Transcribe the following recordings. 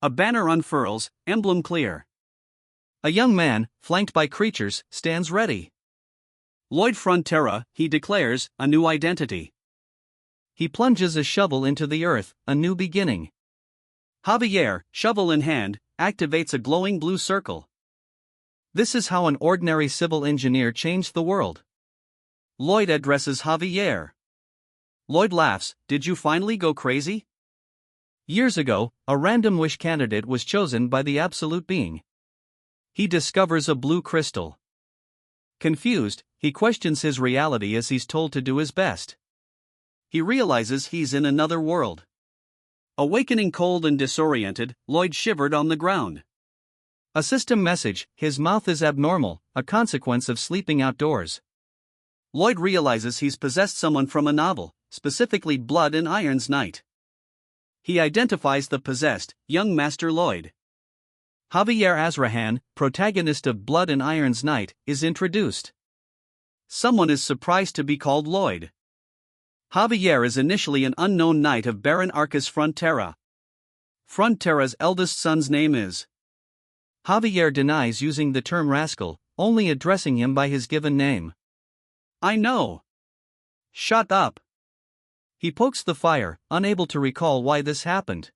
A banner unfurls, emblem clear. A young man, flanked by creatures, stands ready. Lloyd Frontera, he declares, a new identity. He plunges a shovel into the earth, a new beginning. Javier, shovel in hand, activates a glowing blue circle. This is how an ordinary civil engineer changed the world. Lloyd addresses Javier. Lloyd laughs, "Did you finally go crazy?" Years ago, a random wish candidate was chosen by the absolute being. He discovers a blue crystal. Confused, he questions his reality as he's told to do his best. He realizes he's in another world. Awakening cold and disoriented, Lloyd shivered on the ground. A system message, his mouth is abnormal, a consequence of sleeping outdoors. Lloyd realizes he's possessed someone from a novel, specifically Blood and Iron's Knight. He identifies the possessed, young Master Lloyd. Javier Azrahan, protagonist of Blood and Iron's Knight, is introduced. Someone is surprised to be called Lloyd. Javier is initially an unknown knight of Baron Arcus Frontera. Frontera's eldest son's name is. Javier denies using the term rascal, only addressing him by his given name. "I know." "Shut up." He pokes the fire, unable to recall why this happened.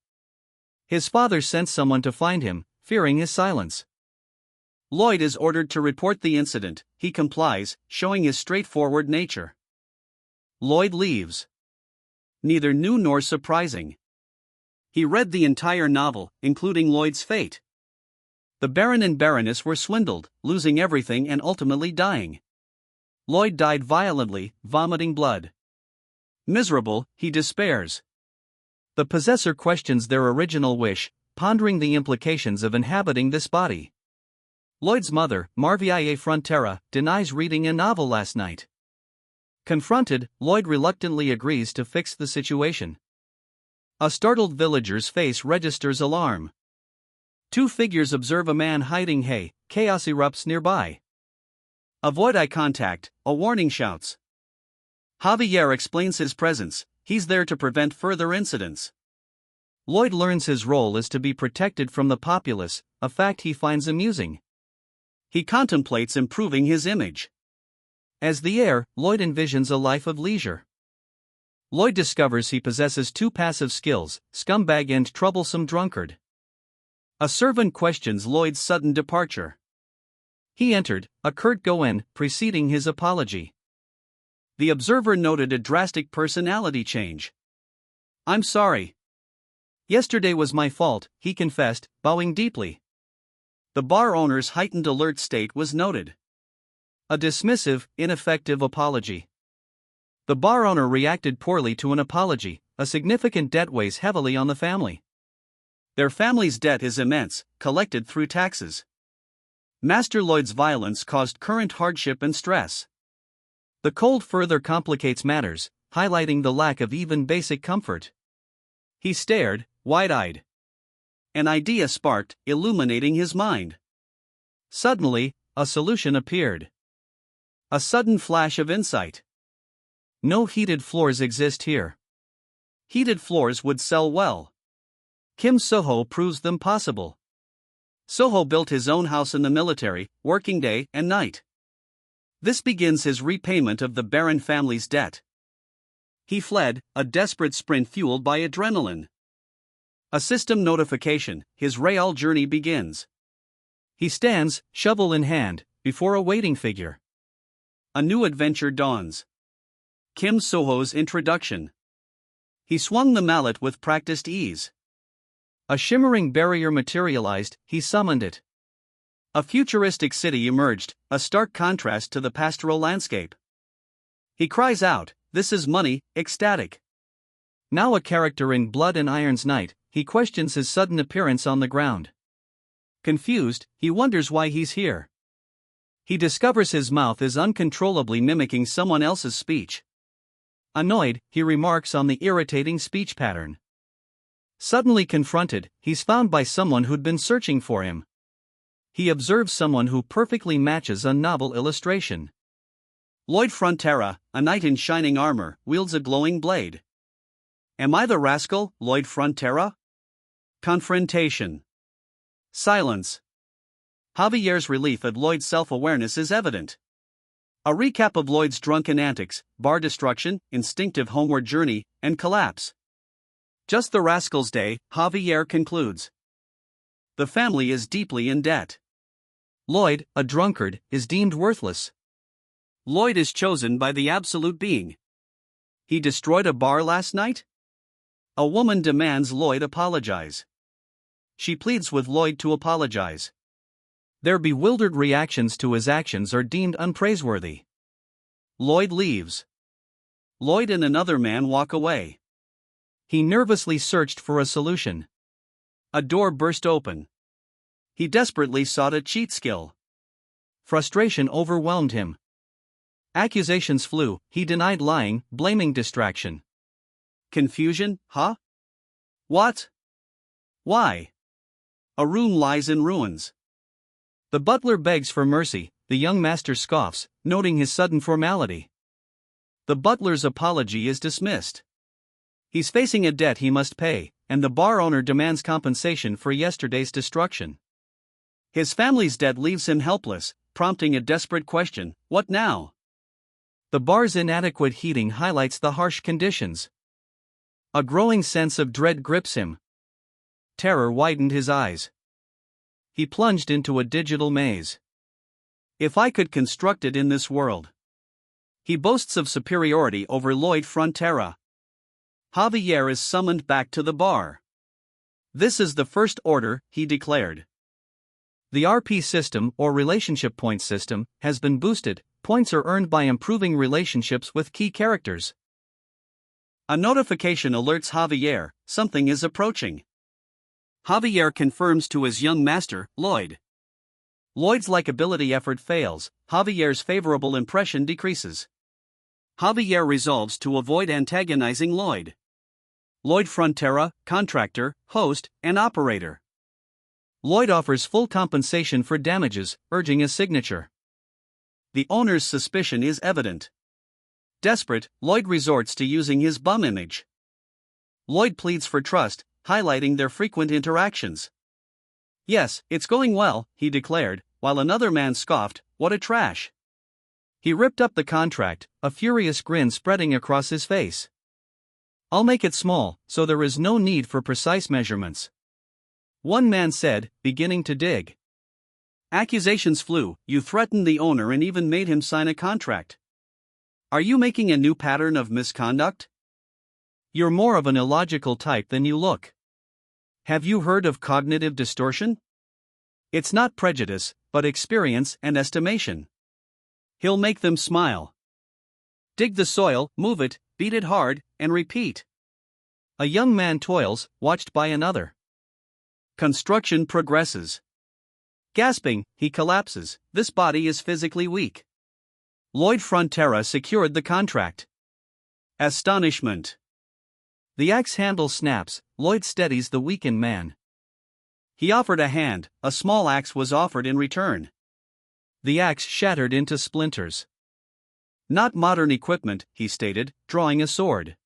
His father sent someone to find him, fearing his silence. Lloyd is ordered to report the incident. He complies, showing his straightforward nature. Lloyd leaves. Neither new nor surprising. He read the entire novel, including Lloyd's fate. The Baron and Baroness were swindled, losing everything and ultimately dying. Lloyd died violently, vomiting blood. Miserable, he despairs. The possessor questions their original wish, pondering the implications of inhabiting this body. Lloyd's mother, Marvialle Frontera, denies reading a novel last night. Confronted, Lloyd reluctantly agrees to fix the situation. A startled villager's face registers alarm. Two figures observe a man hiding hay, chaos erupts nearby. "Avoid eye contact," a warning shouts. Javier explains his presence, he's there to prevent further incidents. Lloyd learns his role is to be protected from the populace, a fact he finds amusing. He contemplates improving his image. As the heir, Lloyd envisions a life of leisure. Lloyd discovers he possesses two passive skills, scumbag and troublesome drunkard. A servant questions Lloyd's sudden departure. He entered, a curt go-in, preceding his apology. The observer noted a drastic personality change. "I'm sorry. Yesterday was my fault," he confessed, bowing deeply. The bar owner's heightened alert state was noted. A dismissive, ineffective apology. The bar owner reacted poorly to an apology. A significant debt weighs heavily on the family. Their family's debt is immense, collected through taxes. Master Lloyd's violence caused current hardship and stress. The cold further complicates matters, highlighting the lack of even basic comfort. He stared, wide-eyed. An idea sparked, illuminating his mind. Suddenly, a solution appeared. A sudden flash of insight. No heated floors exist here. Heated floors would sell well. Kim Soho proves them possible. Soho built his own house in the military, working day and night. This begins his repayment of the Baron family's debt. He fled, a desperate sprint fueled by adrenaline. A system notification, his real journey begins. He stands, shovel in hand, before a waiting figure. A new adventure dawns. Kim Soho's introduction. He swung the mallet with practiced ease. A shimmering barrier materialized, he summoned it. A futuristic city emerged, a stark contrast to the pastoral landscape. He cries out, "This is money," ecstatic. Now a character in Blood and Iron's Knight, he questions his sudden appearance on the ground. Confused, he wonders why he's here. He discovers his mouth is uncontrollably mimicking someone else's speech. Annoyed, he remarks on the irritating speech pattern. Suddenly confronted, he's found by someone who'd been searching for him. He observes someone who perfectly matches a novel illustration. Lloyd Frontera, a knight in shining armor, wields a glowing blade. "Am I the rascal, Lloyd Frontera?" Confrontation. Silence. Javier's relief at Lloyd's self-awareness is evident. A recap of Lloyd's drunken antics, bar destruction, instinctive homeward journey, and collapse. Just the rascal's day, Javier concludes. The family is deeply in debt. Lloyd, a drunkard, is deemed worthless. Lloyd is chosen by the absolute being. He destroyed a bar last night? A woman demands Lloyd apologize. She pleads with Lloyd to apologize. Their bewildered reactions to his actions are deemed unpraiseworthy. Lloyd leaves. Lloyd and another man walk away. He nervously searched for a solution. A door burst open. He desperately sought a cheat skill. Frustration overwhelmed him. Accusations flew, he denied lying, blaming distraction. Confusion, huh? What? Why? A room lies in ruins. The butler begs for mercy, the young master scoffs, noting his sudden formality. The butler's apology is dismissed. He's facing a debt he must pay, and the bar owner demands compensation for yesterday's destruction. His family's debt leaves him helpless, prompting a desperate question: what now? The bar's inadequate heating highlights the harsh conditions. A growing sense of dread grips him. Terror widened his eyes. He plunged into a digital maze. If I could construct it in this world. He boasts of superiority over Lloyd Frontera. Javier is summoned back to the bar. This is the first order, he declared. The RP system, or relationship points system, has been boosted. Points are earned by improving relationships with key characters. A notification alerts Javier, something is approaching. Javier confirms to his young master, Lloyd. Lloyd's likability effort fails, Javier's favorable impression decreases. Javier resolves to avoid antagonizing Lloyd. Lloyd Frontera, contractor, host, and operator. Lloyd offers full compensation for damages, urging a signature. The owner's suspicion is evident. Desperate, Lloyd resorts to using his bum image. Lloyd pleads for trust, highlighting their frequent interactions. Yes, it's going well, he declared, while another man scoffed, what a trash. He ripped up the contract, a furious grin spreading across his face. I'll make it small, so there is no need for precise measurements. One man said, beginning to dig. Accusations flew, you threatened the owner and even made him sign a contract. Are you making a new pattern of misconduct? You're more of an illogical type than you look. Have you heard of cognitive distortion? It's not prejudice, but experience and estimation. He'll make them smile. Dig the soil, move it, beat it hard, and repeat. A young man toils, watched by another. Construction progresses. Gasping, he collapses. This body is physically weak. Lloyd Frontera secured the contract. Astonishment. The axe handle snaps, Lloyd steadies the weakened man. He offered a hand, a small axe was offered in return. The axe shattered into splinters. Not modern equipment, he stated, drawing a sword.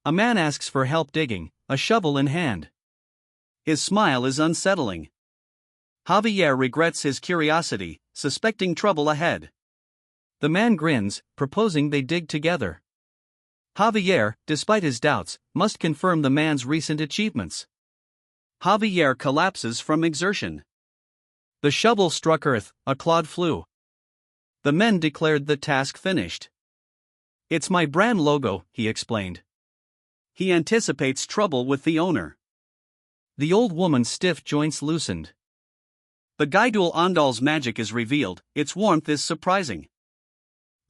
A man asks for help digging, a shovel in hand. His smile is unsettling. Javier regrets his curiosity, suspecting trouble ahead. The man grins, proposing they dig together. Javier, despite his doubts, must confirm the man's recent achievements. Javier collapses from exertion. The shovel struck earth, a clod flew. The men declared the task finished. It's my brand logo, he explained. He anticipates trouble with the owner. The old woman's stiff joints loosened. The Gaidul Andal's magic is revealed, its warmth is surprising.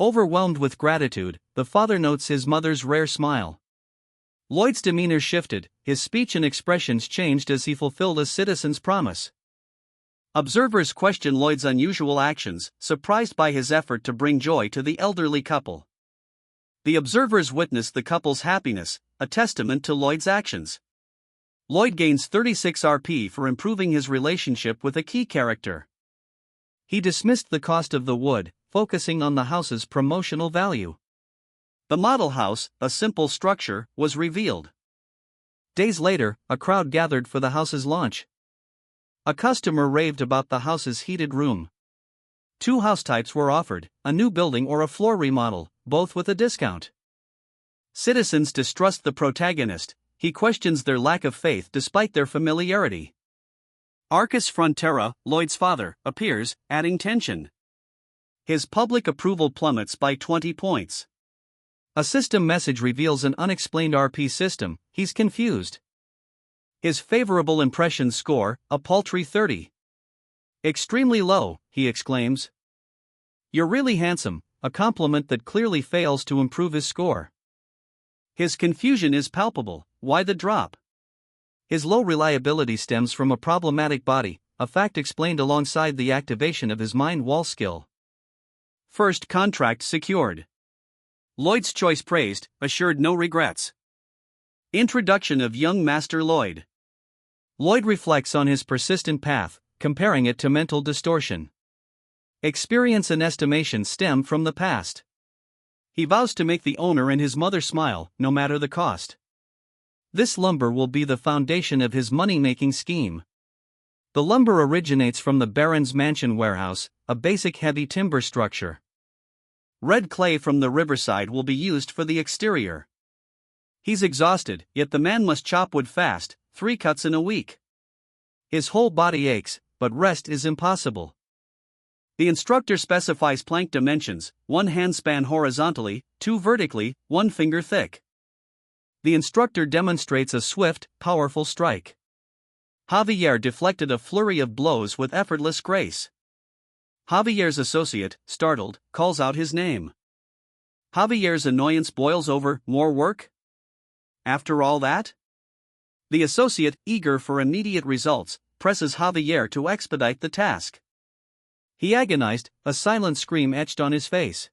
Overwhelmed with gratitude, the father notes his mother's rare smile. Lloyd's demeanor shifted, his speech and expressions changed as he fulfilled a citizen's promise. Observers question Lloyd's unusual actions, surprised by his effort to bring joy to the elderly couple. The observers witness the couple's happiness, a testament to Lloyd's actions. Lloyd gains 36 RP for improving his relationship with a key character. He dismissed the cost of the wood, focusing on the house's promotional value. The model house, a simple structure, was revealed. Days later, a crowd gathered for the house's launch. A customer raved about the house's heated room. 2 house types were offered, a new building or a floor remodel, both with a discount. Citizens distrust the protagonist. He questions their lack of faith despite their familiarity. Arcus Frontera, Lloyd's father, appears, adding tension. His public approval plummets by 20 points. A system message reveals an unexplained RP system. He's confused. His favorable impression score, a paltry 30. Extremely low, he exclaims. You're really handsome, a compliment that clearly fails to improve his score. His confusion is palpable. Why the drop? His low reliability stems from a problematic body, a fact explained alongside the activation of his mind wall skill. First contract secured. Lloyd's choice praised, assured no regrets. Introduction of young Master Lloyd. Lloyd reflects on his persistent path, comparing it to mental distortion. Experience and estimation stem from the past. He vows to make the owner and his mother smile, no matter the cost. This lumber will be the foundation of his money-making scheme. The lumber originates from the Baron's mansion warehouse, a basic heavy timber structure. Red clay from the riverside will be used for the exterior. He's exhausted, yet the man must chop wood fast, 3 cuts in a week. His whole body aches, but rest is impossible. The instructor specifies plank dimensions, 1 handspan horizontally, 2 vertically, 1 finger thick. The instructor demonstrates a swift, powerful strike. Javier deflected a flurry of blows with effortless grace. Javier's associate, startled, calls out his name. Javier's annoyance boils over, more work? After all that? The associate, eager for immediate results, presses Javier to expedite the task. He agonized, a silent scream etched on his face.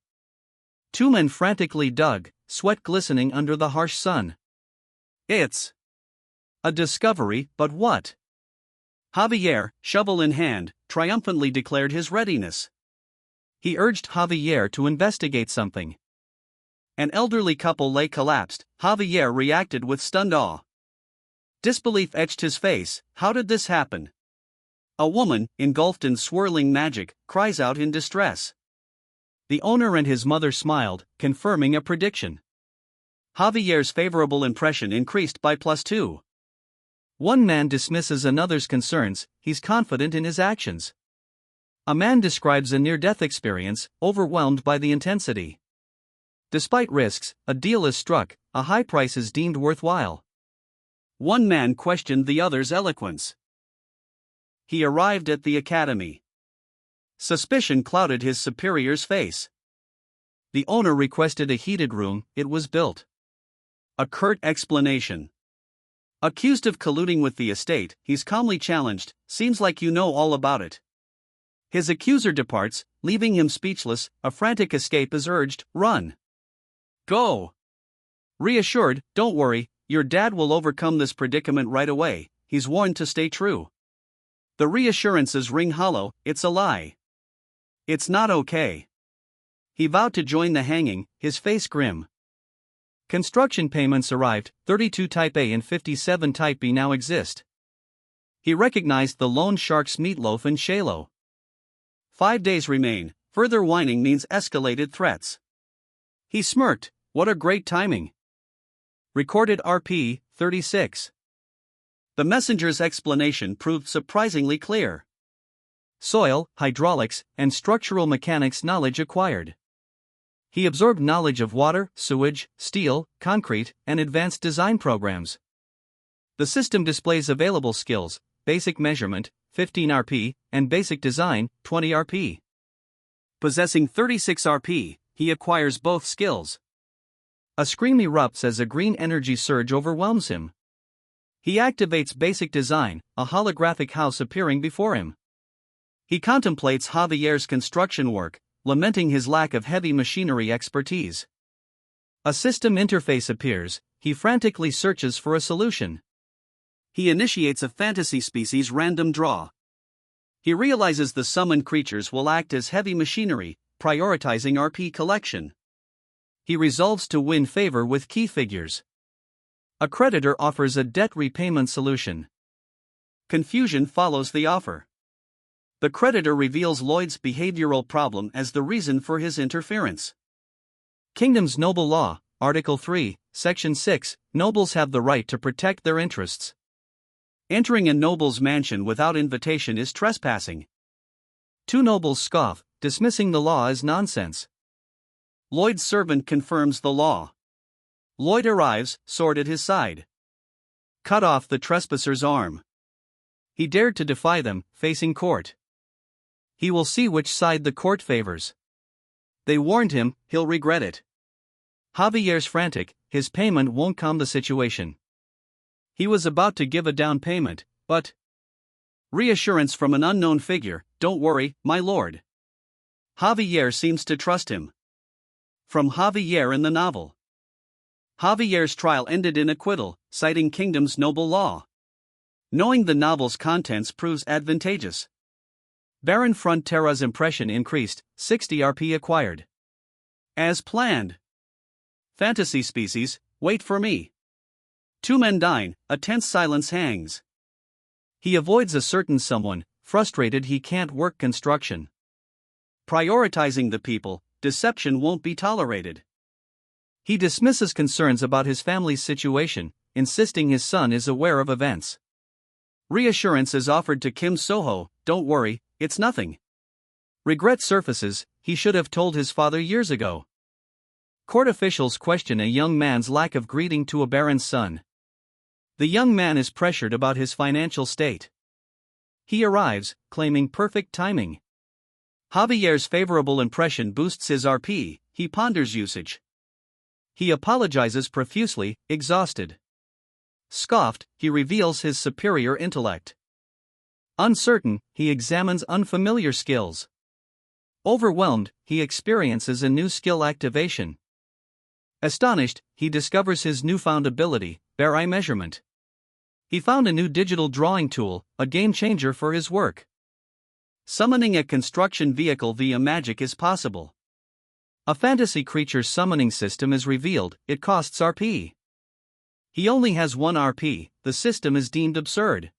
2 men frantically dug, sweat glistening under the harsh sun. It's a discovery, but what? Javier, shovel in hand, triumphantly declared his readiness. He urged Javier to investigate something. An elderly couple lay collapsed. Javier reacted with stunned awe. Disbelief etched his face. How did this happen? A woman, engulfed in swirling magic, cries out in distress. The owner and his mother smiled, confirming a prediction. Javier's favorable impression increased by +2. 1 man dismisses another's concerns. He's confident in his actions. A man describes a near-death experience, overwhelmed by the intensity. Despite risks, a deal is struck, a high price is deemed worthwhile. 1 man questioned the other's eloquence. He arrived at the academy. Suspicion clouded his superior's face. The owner requested a heated room. It was built. A curt explanation. Accused of colluding with the estate, he's calmly challenged, seems like you know all about it. His accuser departs, leaving him speechless. A frantic escape is urged, run. Go. Reassured, don't worry, your dad will overcome this predicament right away, he's warned to stay true. The reassurances ring hollow, it's a lie. It's not okay. He vowed to join the hanging, his face grim. Construction payments arrived, 32 Type A and 57 Type B now exist. He recognized the loan shark's meatloaf and Shalo. 5 days remain, further whining means escalated threats. He smirked, what a great timing. Recorded RP, 36. The messenger's explanation proved surprisingly clear. Soil, hydraulics, and structural mechanics knowledge acquired. He absorbed knowledge of water, sewage, steel, concrete, and advanced design programs. The system displays available skills, basic measurement, 15 RP, and basic design, 20 RP. Possessing 36 RP, he acquires both skills. A scream erupts as a green energy surge overwhelms him. He activates basic design, a holographic house appearing before him. He contemplates Javier's construction work, lamenting his lack of heavy machinery expertise. A system interface appears. He frantically searches for a solution. He initiates a fantasy species random draw. He realizes the summoned creatures will act as heavy machinery, prioritizing RP collection. He resolves to win favor with key figures. A creditor offers a debt repayment solution. Confusion follows the offer. The creditor reveals Lloyd's behavioral problem as the reason for his interference. Kingdom's Noble Law, Article 3, Section 6, nobles have the right to protect their interests. Entering a noble's mansion without invitation is trespassing. Two nobles scoff, dismissing the law as nonsense. Lloyd's servant confirms the law. Lloyd arrives, sword at his side. Cut off the trespasser's arm. He dared to defy them, facing court. He will see which side the court favors. They warned him, he'll regret it. Javier's frantic, his payment won't calm the situation. He was about to give a down payment, but reassurance from an unknown figure, "Don't worry, my lord." Javier seems to trust him. From Javier in the novel. Javier's trial ended in acquittal, citing Kingdom's Noble Law. Knowing the novel's contents proves advantageous. Baron Frontera's impression increased, 60 RP acquired. As planned. Fantasy species, wait for me. Two men dine, a tense silence hangs. He avoids a certain someone, frustrated he can't work construction. Prioritizing the people, deception won't be tolerated. He dismisses concerns about his family's situation, insisting his son is aware of events. Reassurance is offered to Kim Soho, "Don't worry, it's nothing." Regret surfaces, he should have told his father years ago. Court officials question a young man's lack of greeting to a baron's son. The young man is pressured about his financial state. He arrives, claiming perfect timing. Javier's favorable impression boosts his RP, he ponders usage. He apologizes profusely, exhausted. Scoffed, he reveals his superior intellect. Uncertain, he examines unfamiliar skills. Overwhelmed, he experiences a new skill activation. Astonished, he discovers his newfound ability, bare eye measurement. He found a new digital drawing tool, a game changer for his work. Summoning a construction vehicle via magic is possible. A fantasy creature summoning system is revealed, it costs RP. He only has 1 RP, the system is deemed absurd.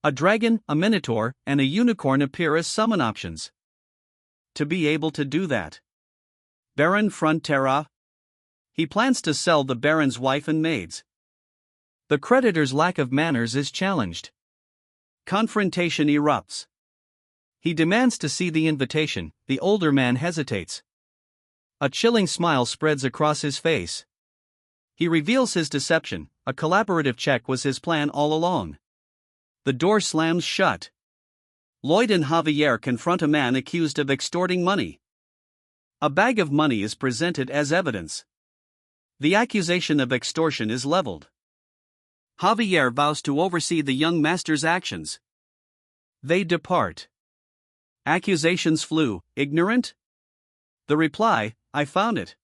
A dragon, a minotaur, and a unicorn appear as summon options. To be able to do that, Baron Frontera. He plans to sell the Baron's wife and maids. The creditor's lack of manners is challenged. Confrontation erupts. He demands to see the invitation, the older man hesitates. A chilling smile spreads across his face. He reveals his deception, a collaborative check was his plan all along. The door slams shut. Lloyd and Javier confront a man accused of extorting money. A bag of money is presented as evidence. The accusation of extortion is leveled. Javier vows to oversee the young master's actions. They depart. Accusations flew, ignorant? The reply, I found it.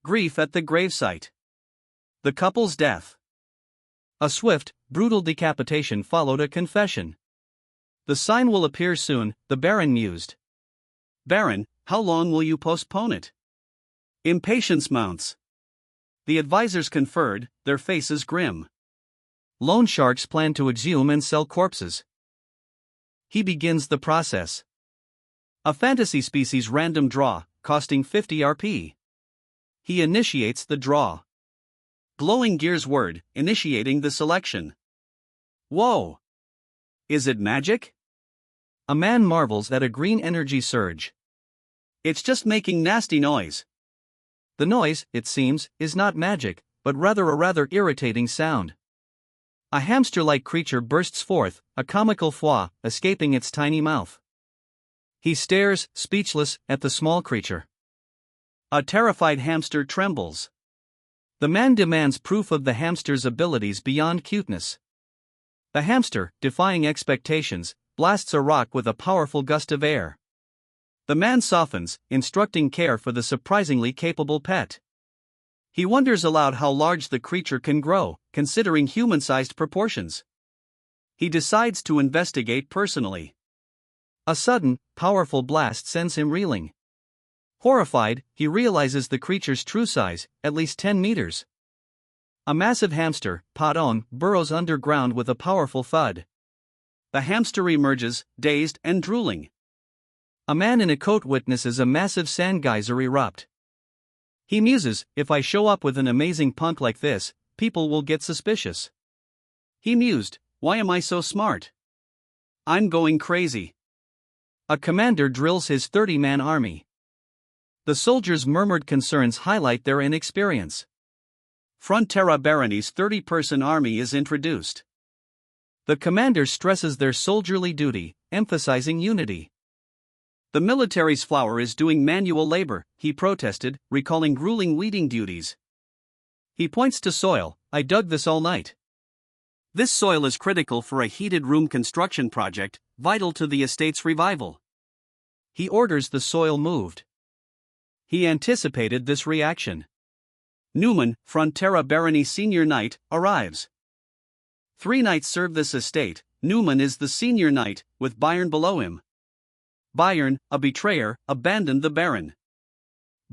Grief at the gravesite. The couple's death. A swift, brutal decapitation followed a confession. The sign will appear soon, the Baron mused. Baron, how long will you postpone it? Impatience mounts. The advisors conferred, their faces grim. Loan sharks plan to exhume and sell corpses. He begins the process. A fantasy species random draw, costing 50 RP. He initiates the draw. Glowing gears word, initiating the selection. Whoa! Is it magic? A man marvels at a green energy surge. It's just making nasty noise. The noise, it seems, is not magic, but rather a rather irritating sound. A hamster-like creature bursts forth, a comical flaw, escaping its tiny mouth. He stares, speechless, at the small creature. A terrified hamster trembles. The man demands proof of the hamster's abilities beyond cuteness. The hamster, defying expectations, blasts a rock with a powerful gust of air. The man softens, instructing care for the surprisingly capable pet. He wonders aloud how large the creature can grow, considering human-sized proportions. He decides to investigate personally. A sudden, powerful blast sends him reeling. Horrified, he realizes the creature's true size, at least 10 meters. A massive hamster, Padon, burrows underground with a powerful thud. The hamster emerges, dazed and drooling. A man in a coat witnesses a massive sand geyser erupt. He muses, if I show up with an amazing punk like this, people will get suspicious. He mused, why am I so smart? I'm going crazy. A commander drills his 30-man army. The soldiers' murmured concerns highlight their inexperience. Frontera Barony's 30-person army is introduced. The commander stresses their soldierly duty, emphasizing unity. The military's flower is doing manual labor, he protested, recalling grueling weeding duties. He points to soil, I dug this all night. This soil is critical for a heated room construction project, vital to the estate's revival. He orders the soil moved. He anticipated this reaction. Newman, Frontera Barony senior knight, arrives. 3 knights serve this estate. Newman is the senior knight, with Bayern below him. Bayern, a betrayer, abandoned the Baron.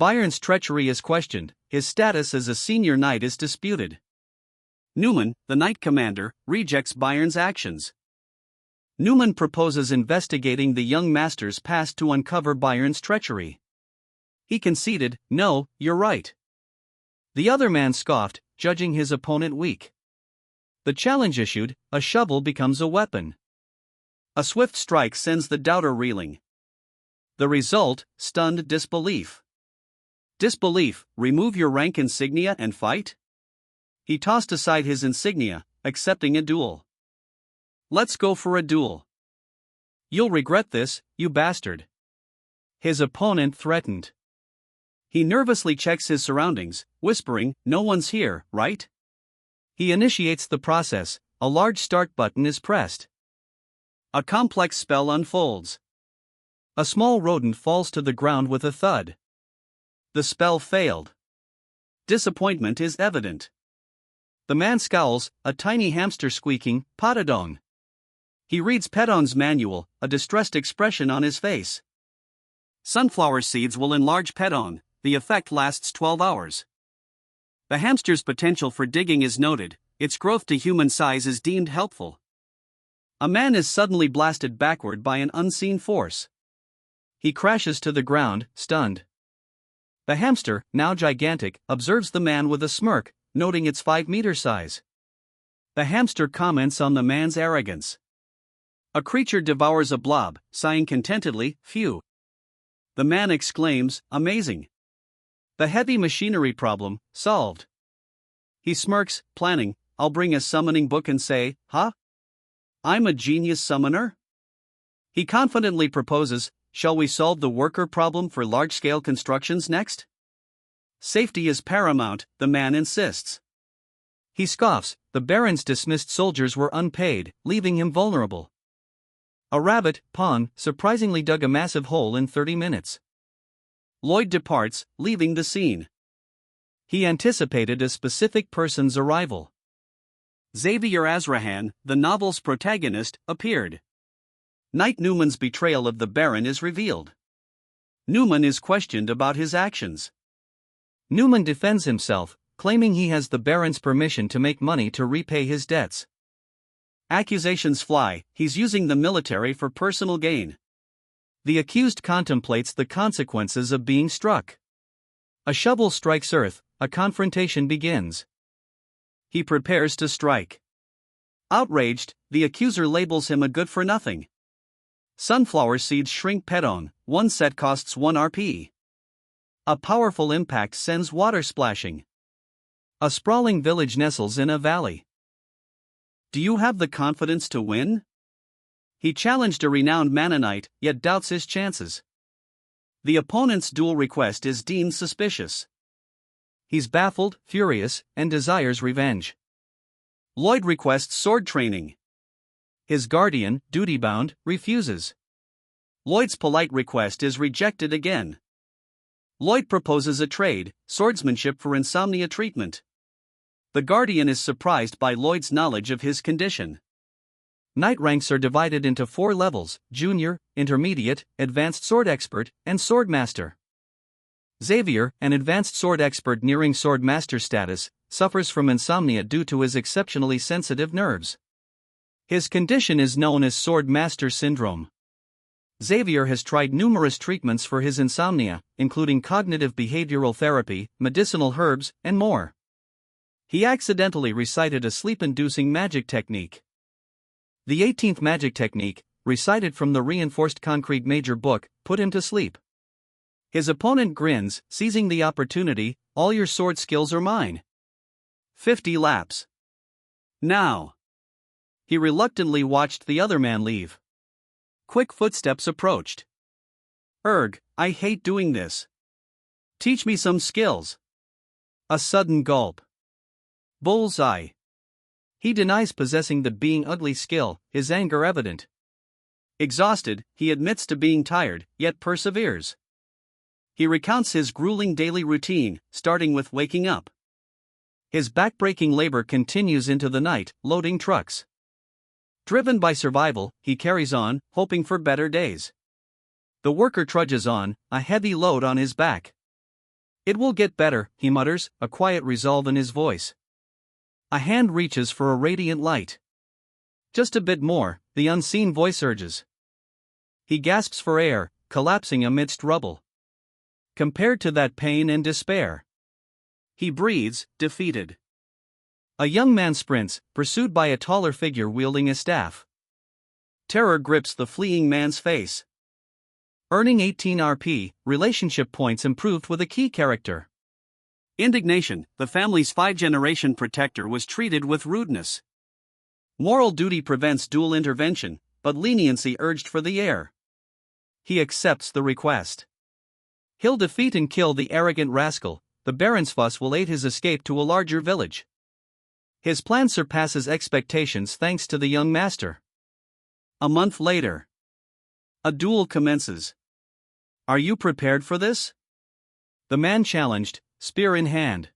Bayern's treachery is questioned, his status as a senior knight is disputed. Newman, the knight commander, rejects Bayern's actions. Newman proposes investigating the young master's past to uncover Bayern's treachery. He conceded, no, you're right. The other man scoffed, judging his opponent weak. The challenge issued, a shovel becomes a weapon. A swift strike sends the doubter reeling. The result, stunned disbelief. Disbelief, remove your rank insignia and fight? He tossed aside his insignia, accepting a duel. Let's go for a duel. You'll regret this, you bastard. His opponent threatened. He nervously checks his surroundings, whispering, no one's here, right? He initiates the process, a large start button is pressed. A complex spell unfolds. A small rodent falls to the ground with a thud. The spell failed. Disappointment is evident. The man scowls, a tiny hamster squeaking, Patadong. He reads Pedon's manual, a distressed expression on his face. Sunflower seeds will enlarge Pedon, the effect lasts 12 hours. The hamster's potential for digging is noted, its growth to human size is deemed helpful. A man is suddenly blasted backward by an unseen force. He crashes to the ground, stunned. The hamster, now gigantic, observes the man with a smirk, noting its 5-meter size. The hamster comments on the man's arrogance. A creature devours a blob, sighing contentedly, phew. The man exclaims, amazing. The heavy machinery problem, solved. He smirks, planning, I'll bring a summoning book and say, huh? I'm a genius summoner? He confidently proposes, shall we solve the worker problem for large-scale constructions next? Safety is paramount, the man insists. He scoffs, the Baron's dismissed soldiers were unpaid, leaving him vulnerable. A rabbit, Pawn, surprisingly dug a massive hole in 30 minutes. Lloyd departs, leaving the scene. He anticipated a specific person's arrival. Xavier Azrahan, the novel's protagonist, appeared. Knight Newman's betrayal of the Baron is revealed. Newman is questioned about his actions. Newman defends himself, claiming he has the Baron's permission to make money to repay his debts. Accusations fly, he's using the military for personal gain. The accused contemplates the consequences of being struck. A shovel strikes earth, a confrontation begins. He prepares to strike. Outraged, the accuser labels him a good-for-nothing. Sunflower seeds shrink Pedon, one set costs 1 RP. A powerful impact sends water splashing. A sprawling village nestles in a valley. Do you have the confidence to win? He challenged a renowned Mennonite, yet doubts his chances. The opponent's duel request is deemed suspicious. He's baffled, furious, and desires revenge. Lloyd requests sword training. His guardian, duty-bound, refuses. Lloyd's polite request is rejected again. Lloyd proposes a trade, swordsmanship for insomnia treatment. The guardian is surprised by Lloyd's knowledge of his condition. Knight ranks are divided into 4 levels: junior, intermediate, advanced sword expert, and swordmaster. Xavier, an advanced sword expert nearing sword master status, suffers from insomnia due to his exceptionally sensitive nerves. His condition is known as sword master syndrome. Xavier has tried numerous treatments for his insomnia, including cognitive behavioral therapy, medicinal herbs, and more. He accidentally recited a sleep-inducing magic technique. The 18th magic technique, recited from the reinforced concrete major book, put him to sleep. His opponent grins, seizing the opportunity, "All your sword skills are mine." 50 laps. Now. He reluctantly watched the other man leave. Quick footsteps approached. "Erg, I hate doing this. Teach me some skills." A sudden gulp. Bullseye. He denies possessing the being ugly skill, his anger evident. Exhausted, he admits to being tired, yet perseveres. He recounts his grueling daily routine, starting with waking up. His back-breaking labor continues into the night, loading trucks. Driven by survival, he carries on, hoping for better days. The worker trudges on, a heavy load on his back. "It will get better," he mutters, a quiet resolve in his voice. A hand reaches for a radiant light. "Just a bit more," the unseen voice urges. He gasps for air, collapsing amidst rubble. Compared to that pain and despair, he breathes, defeated. A young man sprints, pursued by a taller figure wielding a staff. Terror grips the fleeing man's face. Earning 18 RP, relationship points improved with a key character. Indignation, the family's 5th-generation protector was treated with rudeness. Moral duty prevents dual intervention, but leniency urged for the heir. He accepts the request. He'll defeat and kill the arrogant rascal. The Baron's fuss will aid his escape to a larger village. His plan surpasses expectations thanks to the young master. A month later, a duel commences. "Are you prepared for this?" The man challenged, spear in hand.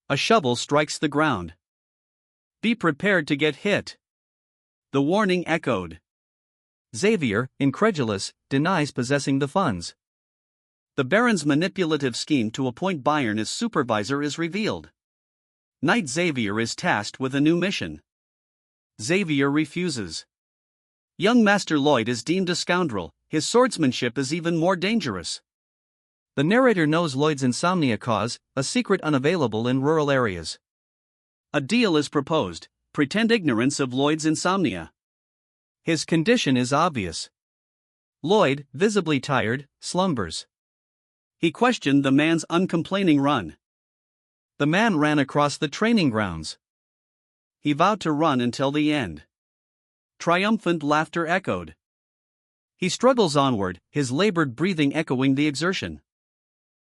A shovel strikes the ground. "Be prepared to get hit." The warning echoed. Xavier, incredulous, denies possessing the funds. The Baron's manipulative scheme to appoint Bayern as supervisor is revealed. Knight Xavier is tasked with a new mission. Xavier refuses. Young Master Lloyd is deemed a scoundrel, his swordsmanship is even more dangerous. The narrator knows Lloyd's insomnia cause, a secret unavailable in rural areas. A deal is proposed: pretend ignorance of Lloyd's insomnia. His condition is obvious. Lloyd, visibly tired, slumbers. He questioned the man's uncomplaining run. The man ran across the training grounds. He vowed to run until the end. Triumphant laughter echoed. He struggles onward, his labored breathing echoing the exertion.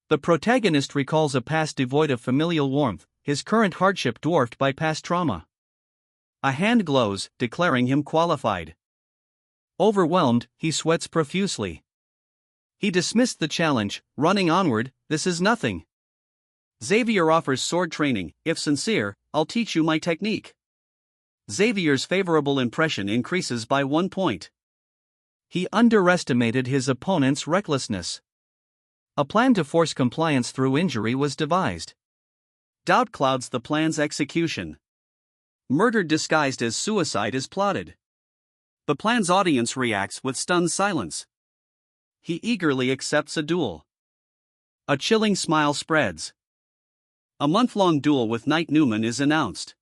The protagonist recalls a past devoid of familial warmth, his current hardship dwarfed by past trauma. A hand glows, declaring him qualified. Overwhelmed, he sweats profusely. He dismissed the challenge, running onward, "This is nothing." Xavier offers sword training. "If sincere, I'll teach you my technique." Xavier's favorable impression increases by 1 point. He underestimated his opponent's recklessness. A plan to force compliance through injury was devised. Doubt clouds the plan's execution. Murder disguised as suicide is plotted. The plan's audience reacts with stunned silence. He eagerly accepts a duel. A chilling smile spreads. A month-long duel with Knight Newman is announced.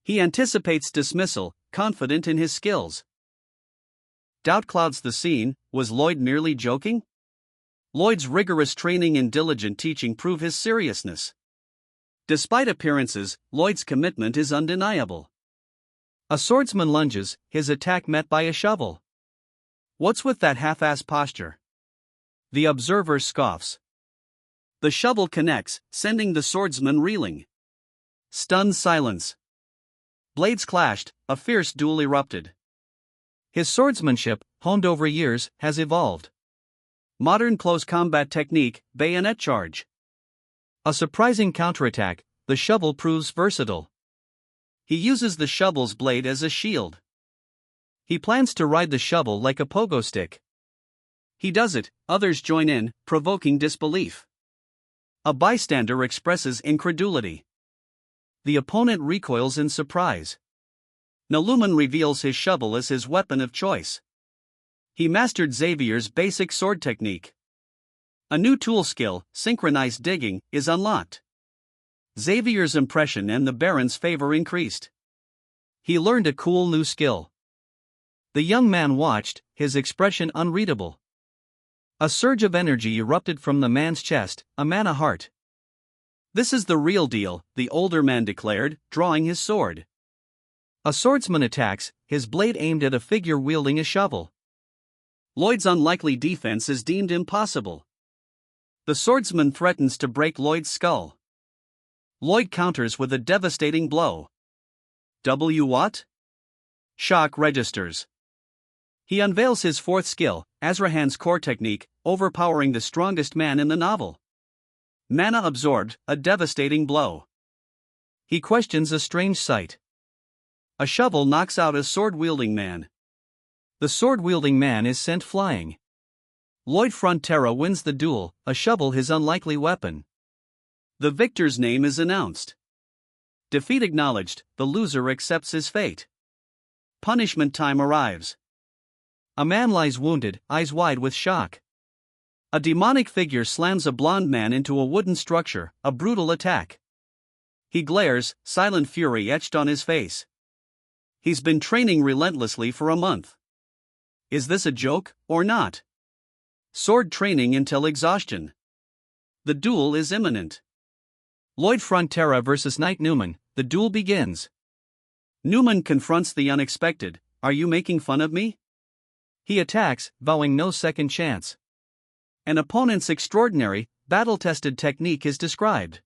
He anticipates dismissal, confident in his skills. Doubt clouds the scene. Was Lloyd merely joking? Lloyd's rigorous training and diligent teaching prove his seriousness. Despite appearances, Lloyd's commitment is undeniable. A swordsman lunges, his attack met by a shovel. "What's with that half-ass posture?" The observer scoffs. The shovel connects, sending the swordsman reeling. Stunned silence. Blades clashed, a fierce duel erupted. His swordsmanship, honed over years, has evolved. Modern close combat technique, bayonet charge. A surprising counterattack, the shovel proves versatile. He uses the shovel's blade as a shield. He plans to ride the shovel like a pogo stick. He does it, others join in, provoking disbelief. A bystander expresses incredulity. The opponent recoils in surprise. Naluman reveals his shovel as his weapon of choice. He mastered Xavier's basic sword technique. A new tool skill, synchronized digging, is unlocked. Xavier's impression and the Baron's favor increased. He learned a cool new skill. The young man watched, his expression unreadable. A surge of energy erupted from the man's chest, a mana heart. "This is the real deal," the older man declared, drawing his sword. A swordsman attacks, his blade aimed at a figure wielding a shovel. Lloyd's unlikely defense is deemed impossible. The swordsman threatens to break Lloyd's skull. Lloyd counters with a devastating blow. What? Shock registers. He unveils his fourth skill, Azrahan's core technique, overpowering the strongest man in the novel. Mana absorbed, a devastating blow. He questions a strange sight. A shovel knocks out a sword-wielding man. The sword-wielding man is sent flying. Lloyd Frontera wins the duel, a shovel his unlikely weapon. The victor's name is announced. Defeat acknowledged, the loser accepts his fate. Punishment time arrives. A man lies wounded, eyes wide with shock. A demonic figure slams a blond man into a wooden structure, a brutal attack. He glares, silent fury etched on his face. He's been training relentlessly for a month. Is this a joke, or not? Sword training until exhaustion. The duel is imminent. Lloyd Frontera versus Knight Newman, the duel begins. Newman confronts the unexpected. "Are you making fun of me?" He attacks, vowing no second chance. An opponent's extraordinary, battle-tested technique is described.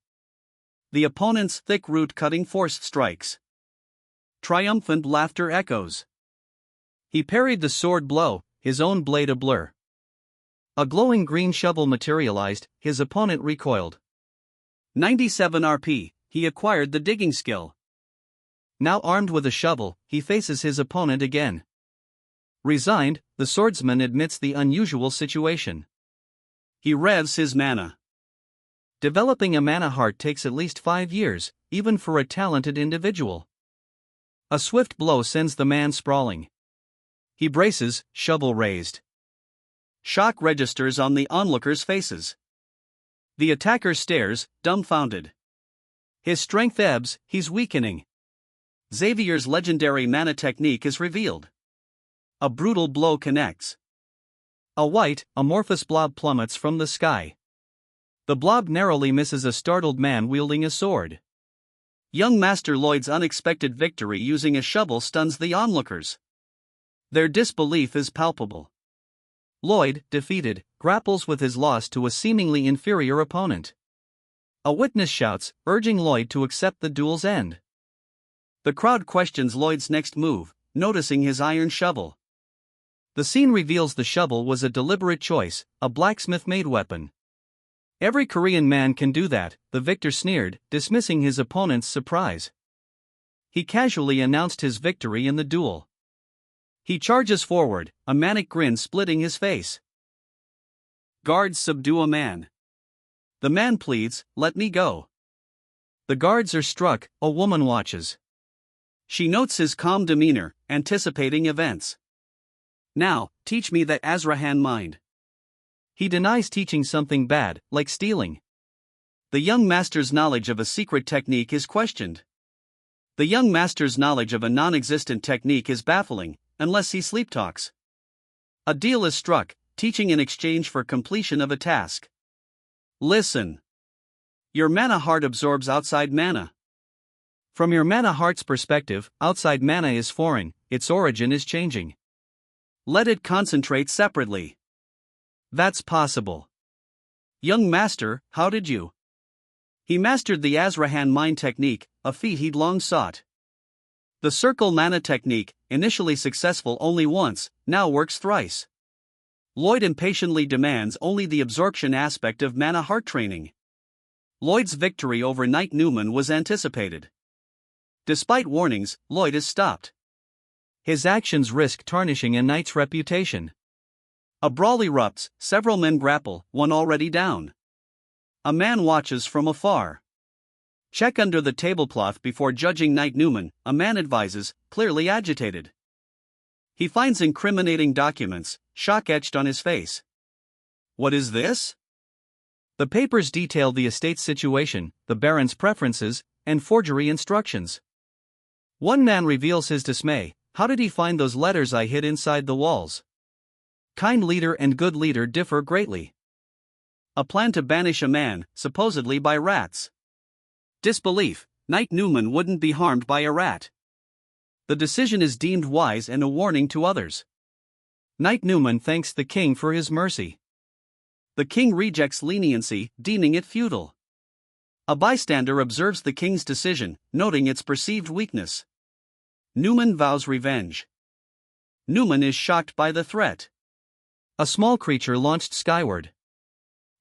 The opponent's thick root-cutting force strikes. Triumphant laughter echoes. He parried the sword blow, his own blade a blur. A glowing green shovel materialized, his opponent recoiled. 97 RP, he acquired the digging skill. Now armed with a shovel, he faces his opponent again. Resigned, the swordsman admits the unusual situation. He revs his mana. Developing a mana heart takes at least 5 years, even for a talented individual. A swift blow sends the man sprawling. He braces, shovel raised. Shock registers on the onlookers' faces. The attacker stares, dumbfounded. His strength ebbs, he's weakening. Xavier's legendary mana technique is revealed. A brutal blow connects. A white, amorphous blob plummets from the sky. The blob narrowly misses a startled man wielding a sword. Young Master Lloyd's unexpected victory using a shovel stuns the onlookers. Their disbelief is palpable. Lloyd, defeated, grapples with his loss to a seemingly inferior opponent. A witness shouts, urging Lloyd to accept the duel's end. The crowd questions Lloyd's next move, noticing his iron shovel. The scene reveals the shovel was a deliberate choice, a blacksmith-made weapon. "Every Korean man can do that," the victor sneered, dismissing his opponent's surprise. He casually announced his victory in the duel. He charges forward, a manic grin splitting his face. Guards subdue a man. The man pleads, "Let me go." The guards are struck, a woman watches. She notes his calm demeanor, anticipating events. "Now, teach me that Azrahan mind." He denies teaching something bad, like stealing. The young master's knowledge of a secret technique is questioned. The young master's knowledge of a non-existent technique is baffling, unless he sleep talks. A deal is struck, teaching in exchange for completion of a task. Listen. Your mana heart absorbs outside mana. From your mana heart's perspective, outside mana is foreign, its origin is changing. Let it concentrate separately. That's possible. Young master, how did you? He mastered the Azrahan mind technique, a feat he'd long sought. The circle mana technique, initially successful only once, now works thrice. Lloyd impatiently demands only the absorption aspect of mana heart training. Lloyd's victory over Knight Newman was anticipated. Despite warnings, Lloyd is stopped. His actions risk tarnishing a knight's reputation. A brawl erupts, several men grapple, one already down. A man watches from afar. Check under the tablecloth before judging Knight Newman, a man advises, clearly agitated. He finds incriminating documents, shock etched on his face. What is this? The papers detail the estate's situation, the Baron's preferences, and forgery instructions. One man reveals his dismay. How did he find those letters I hid inside the walls? Kind leader and good leader differ greatly. A plan to banish a man, supposedly by rats. Disbelief, Knight Newman wouldn't be harmed by a rat. The decision is deemed wise and a warning to others. Knight Newman thanks the king for his mercy. The king rejects leniency, deeming it futile. A bystander observes the king's decision, noting its perceived weakness. Newman vows revenge. Newman is shocked by the threat. A small creature launched skyward.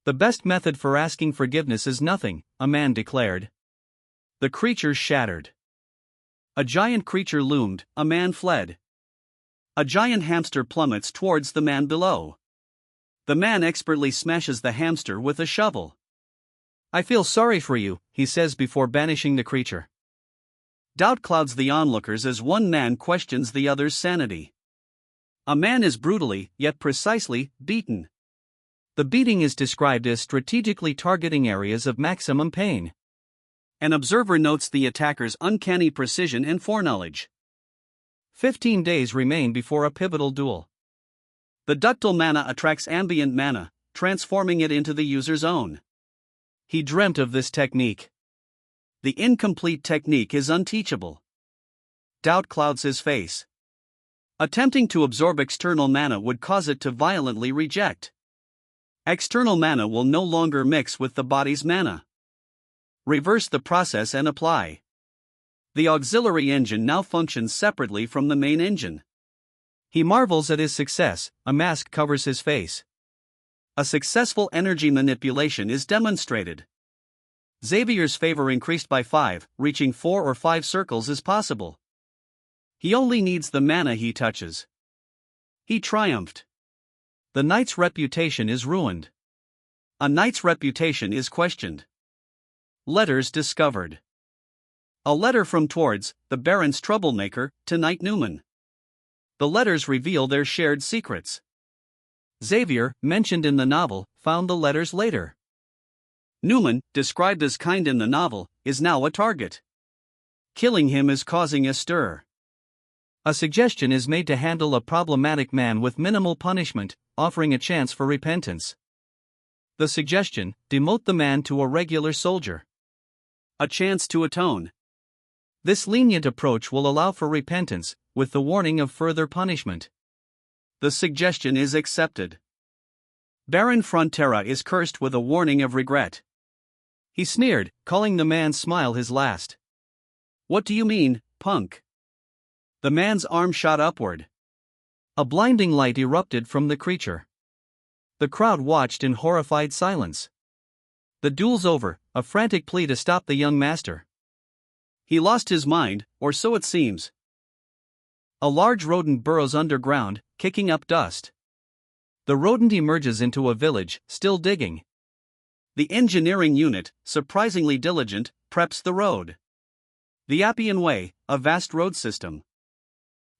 The best method for asking forgiveness is nothing, a man declared. The creature shattered. A giant creature loomed, a man fled. A giant hamster plummets towards the man below. The man expertly smashes the hamster with a shovel. I feel sorry for you, he says before banishing the creature. Doubt clouds the onlookers as one man questions the other's sanity. A man is brutally, yet precisely, beaten. The beating is described as strategically targeting areas of maximum pain. An observer notes the attacker's uncanny precision and foreknowledge. 15 days remain before a pivotal duel. The ductile mana attracts ambient mana, transforming it into the user's own. He dreamt of this technique. The incomplete technique is unteachable. Doubt clouds his face. Attempting to absorb external mana would cause it to violently reject. External mana will no longer mix with the body's mana. Reverse the process and apply. The auxiliary engine now functions separately from the main engine. He marvels at his success, a mask covers his face. A successful energy manipulation is demonstrated. Xavier's favor increased by 5, reaching 4 or 5 circles is possible. He only needs the mana he touches. He triumphed. The knight's reputation is ruined. A knight's reputation is questioned. Letters discovered. A letter from Towards, the Baron's troublemaker, to Knight Newman. The letters reveal their shared secrets. Xavier, mentioned in the novel, found the letters later. Newman, described as kind in the novel, is now a target. Killing him is causing a stir. A suggestion is made to handle a problematic man with minimal punishment, offering a chance for repentance. The suggestion: demote the man to a regular soldier. A chance to atone. This lenient approach will allow for repentance, with the warning of further punishment. The suggestion is accepted. Baron Frontera is cursed with a warning of regret. He sneered, calling the man's smile his last. What do you mean, punk? The man's arm shot upward. A blinding light erupted from the creature. The crowd watched in horrified silence. The duel's over, a frantic plea to stop the young master. He lost his mind, or so it seems. A large rodent burrows underground, kicking up dust. The rodent emerges into a village, still digging. The engineering unit, surprisingly diligent, preps the road. The Appian Way, a vast road system.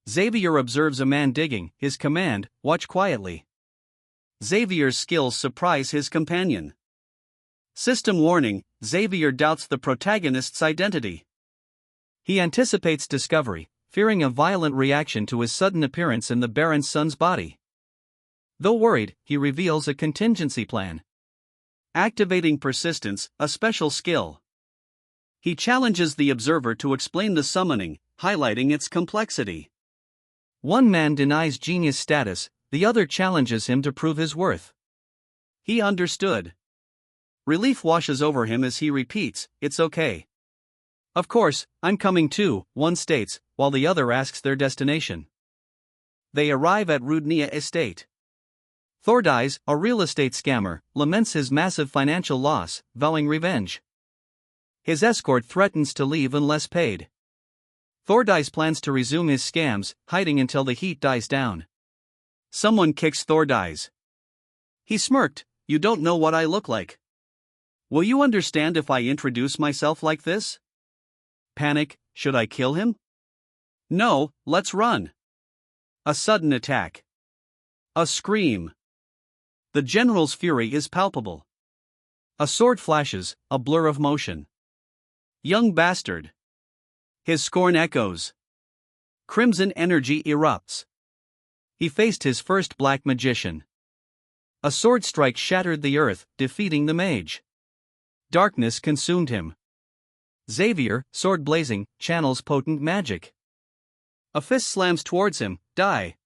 Xavier observes a man digging, his command: watch quietly. Xavier's skills surprise his companion. System warning: Xavier doubts the protagonist's identity. He anticipates discovery, fearing a violent reaction to his sudden appearance in the Baron's son's body. Though worried, he reveals a contingency plan. Activating persistence, a special skill. He challenges the observer to explain the summoning, highlighting its complexity. One man denies genius status, the other challenges him to prove his worth. He understood. Relief washes over him as he repeats, "It's okay." Of course, I'm coming too, one states, while the other asks their destination. They arrive at Rudnia Estate. Thordice, a real estate scammer, laments his massive financial loss, vowing revenge. His escort threatens to leave unless paid. Thordice plans to resume his scams, hiding until the heat dies down. Someone kicks Thordice. He smirked, "You don't know what I look like." Will you understand if I introduce myself like this? Panic, should I kill him? No, let's run. A sudden attack. A scream. The general's fury is palpable. A sword flashes, a blur of motion. Young bastard. His scorn echoes. Crimson energy erupts. He faced his first black magician. A sword strike shattered the earth, defeating the mage. Darkness consumed him. Xavier, sword blazing, channels potent magic. A fist slams towards him, die.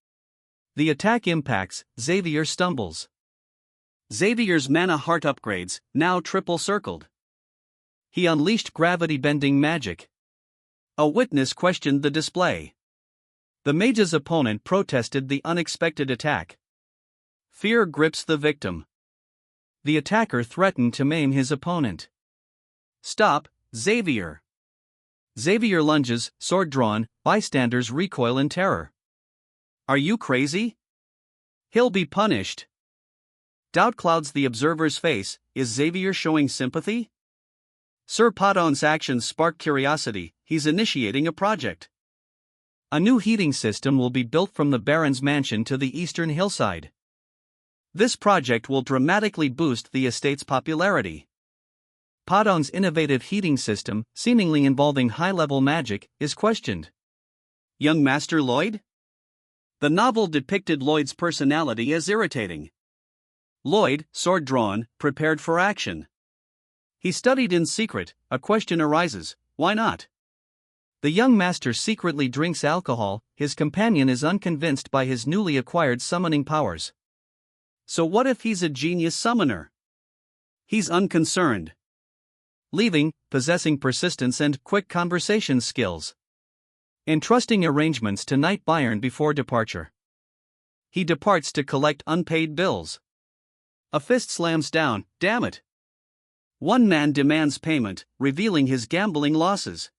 The attack impacts, Xavier stumbles. Xavier's mana heart upgrades, now triple circled. He unleashed gravity-bending magic. A witness questioned the display. The mage's opponent protested the unexpected attack. Fear grips the victim. The attacker threatened to maim his opponent. Stop, Xavier. Xavier lunges, sword drawn, bystanders recoil in terror. Are you crazy? He'll be punished. Doubt clouds the observer's face. Is Xavier showing sympathy? Sir Padon's actions spark curiosity. He's initiating a project. A new heating system will be built from the Baron's mansion to the eastern hillside. This project will dramatically boost the estate's popularity. Padon's innovative heating system, seemingly involving high-level magic, is questioned. Young Master Lloyd? The novel depicted Lloyd's personality as irritating. Lloyd, sword drawn, prepared for action. He studied in secret. A question arises, why not? The young master secretly drinks alcohol. His companion is unconvinced by his newly acquired summoning powers. So what if he's a genius summoner? He's unconcerned. Leaving, possessing persistence and quick conversation skills. Entrusting arrangements to Knight Byron before departure. He departs to collect unpaid bills. A fist slams down, damn it. One man demands payment, revealing his gambling losses.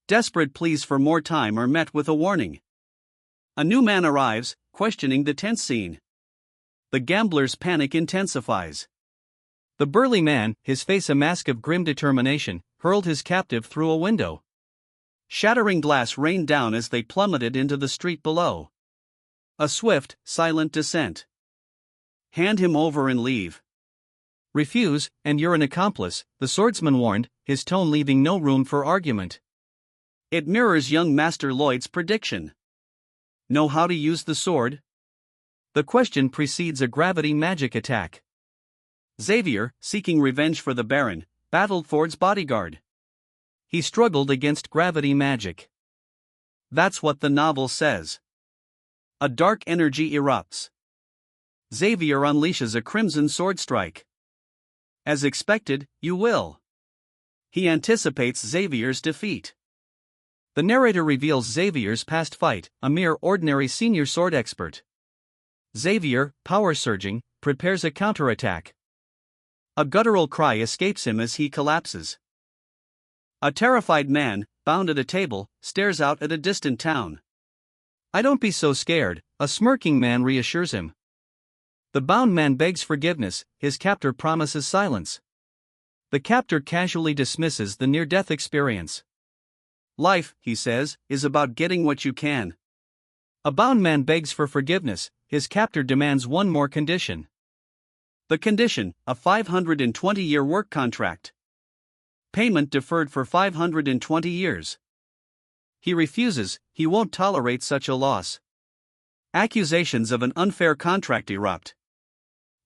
Desperate pleas for more time are met with a warning. A new man arrives, questioning the tense scene. The gambler's panic intensifies. The burly man, his face a mask of grim determination, hurled his captive through a window. Shattering glass rained down as they plummeted into the street below. A swift, silent descent. Hand him over and leave. Refuse, and you're an accomplice, the swordsman warned, his tone leaving no room for argument. It mirrors young Master Lloyd's prediction. Know how to use the sword? The question precedes a gravity magic attack. Xavier, seeking revenge for the Baron, battled Ford's bodyguard. He struggled against gravity magic. That's what the novel says. A dark energy erupts. Xavier unleashes a crimson sword strike. As expected, you will. He anticipates Xavier's defeat. The narrator reveals Xavier's past fight, a mere ordinary senior sword expert. Xavier, power surging, prepares a counterattack. A guttural cry escapes him as he collapses. A terrified man, bound at a table, stares out at a distant town. I don't be so scared, a smirking man reassures him. The bound man begs forgiveness, his captor promises silence. The captor casually dismisses the near-death experience. Life, he says, is about getting what you can. A bound man begs for forgiveness, his captor demands one more condition. The condition, a 520-year work contract. Payment deferred for 520 years. He refuses, he won't tolerate such a loss. Accusations of an unfair contract erupt.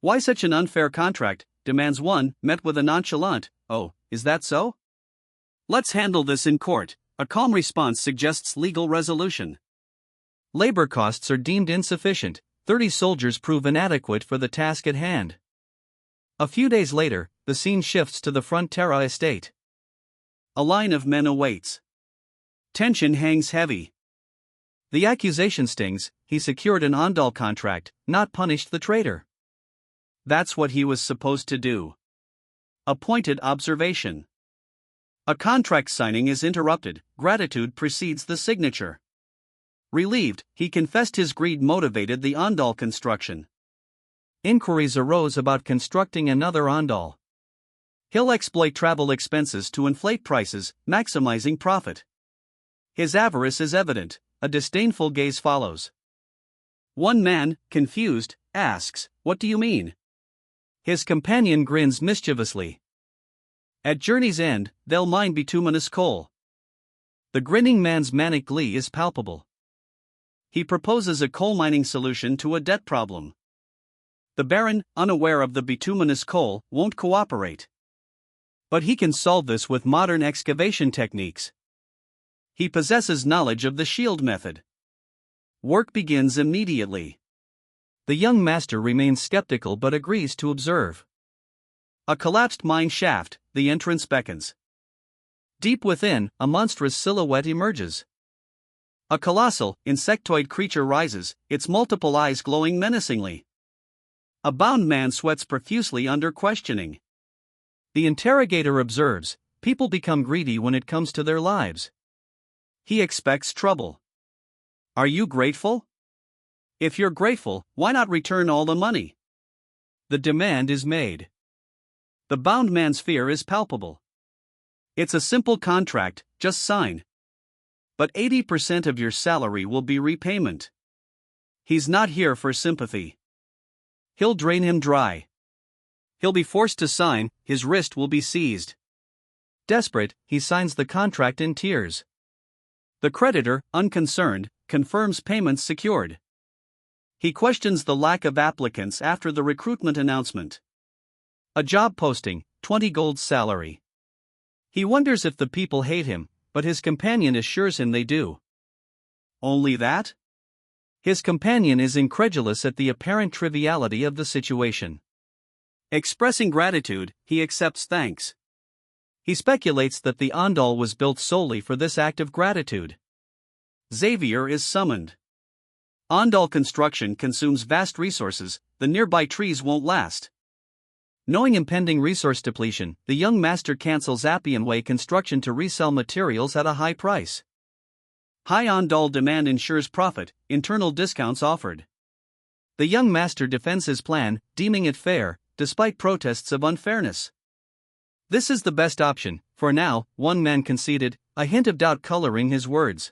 Why such an unfair contract, demands one, met with a nonchalant, oh, is that so? Let's handle this in court. A calm response suggests legal resolution. Labor costs are deemed insufficient, 30 soldiers prove inadequate for the task at hand. A few days later, the scene shifts to the Frontera estate. A line of men awaits. Tension hangs heavy. The accusation stings, he secured an Ondal contract, not punished the traitor. That's what he was supposed to do. A pointed observation. A contract signing is interrupted, gratitude precedes the signature. Relieved, he confessed his greed motivated the Ondal construction. Inquiries arose about constructing another Ondal. He'll exploit travel expenses to inflate prices, maximizing profit. His avarice is evident, a disdainful gaze follows. One man, confused, asks, "What do you mean?" His companion grins mischievously. At journey's end, they'll mine bituminous coal. The grinning man's manic glee is palpable. He proposes a coal mining solution to a debt problem. The Baron, unaware of the bituminous coal, won't cooperate. But he can solve this with modern excavation techniques. He possesses knowledge of the shield method. Work begins immediately. The young master remains skeptical but agrees to observe. A collapsed mine shaft, the entrance beckons. Deep within, a monstrous silhouette emerges. A colossal, insectoid creature rises, its multiple eyes glowing menacingly. A bound man sweats profusely under questioning. The interrogator observes, people become greedy when it comes to their lives. He expects trouble. Are you grateful? If you're grateful, why not return all the money? The demand is made. The bound man's fear is palpable. It's a simple contract, just sign. But 80% of your salary will be repayment. He's not here for sympathy. He'll drain him dry. He'll be forced to sign, his wrist will be seized. Desperate, he signs the contract in tears. The creditor, unconcerned, confirms payments secured. He questions the lack of applicants after the recruitment announcement. A job posting, 20 gold salary. He wonders if the people hate him, but his companion assures him they do. Only that? His companion is incredulous at the apparent triviality of the situation. Expressing gratitude, he accepts thanks. He speculates that the Andal was built solely for this act of gratitude. Xavier is summoned. Andal construction consumes vast resources, the nearby trees won't last. Knowing impending resource depletion, the young master cancels Appianway construction to resell materials at a high price. High Andal demand ensures profit, internal discounts offered. The young master defends his plan, deeming it fair, despite protests of unfairness. This is the best option, for now, one man conceded, a hint of doubt coloring his words.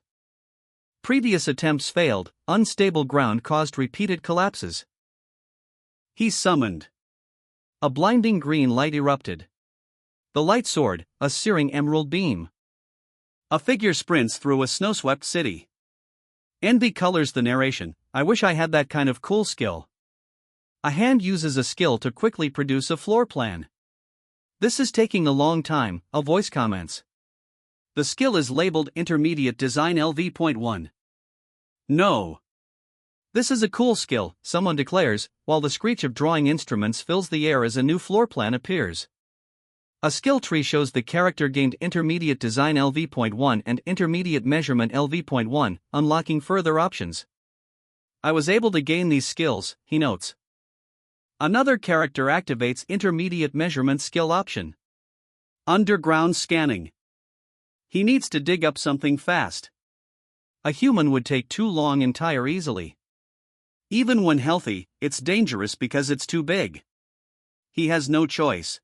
Previous attempts failed, unstable ground caused repeated collapses. He's summoned. A blinding green light erupted. The light soared, a searing emerald beam. A figure sprints through a snow-swept city. Envy colors the narration, I wish I had that kind of cool skill. A hand uses a skill to quickly produce a floor plan. This is taking a long time, a voice comments. The skill is labeled Intermediate Design LV.1. No. This is a cool skill, someone declares, while the screech of drawing instruments fills the air as a new floor plan appears. A skill tree shows the character gained Intermediate Design LV.1 and Intermediate Measurement LV.1, unlocking further options. I was able to gain these skills, he notes. Another character activates Intermediate Measurement skill option. Underground scanning. He needs to dig up something fast. A human would take too long and tire easily. Even when healthy, it's dangerous because it's too big. He has no choice.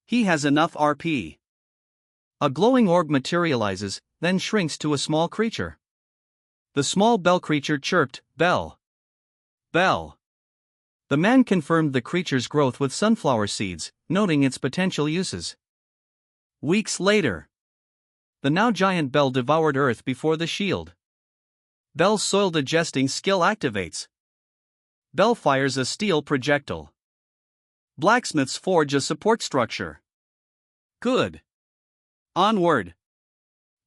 He has enough RP. A glowing orb materializes, then shrinks to a small creature. The small bell creature chirped, "Bell. Bell." The man confirmed the creature's growth with sunflower seeds, noting its potential uses. Weeks later. The now giant Bell devoured Earth before the shield. Bell's soil digesting skill activates. Bell fires a steel projectile. Blacksmiths forge a support structure. Good. Onward.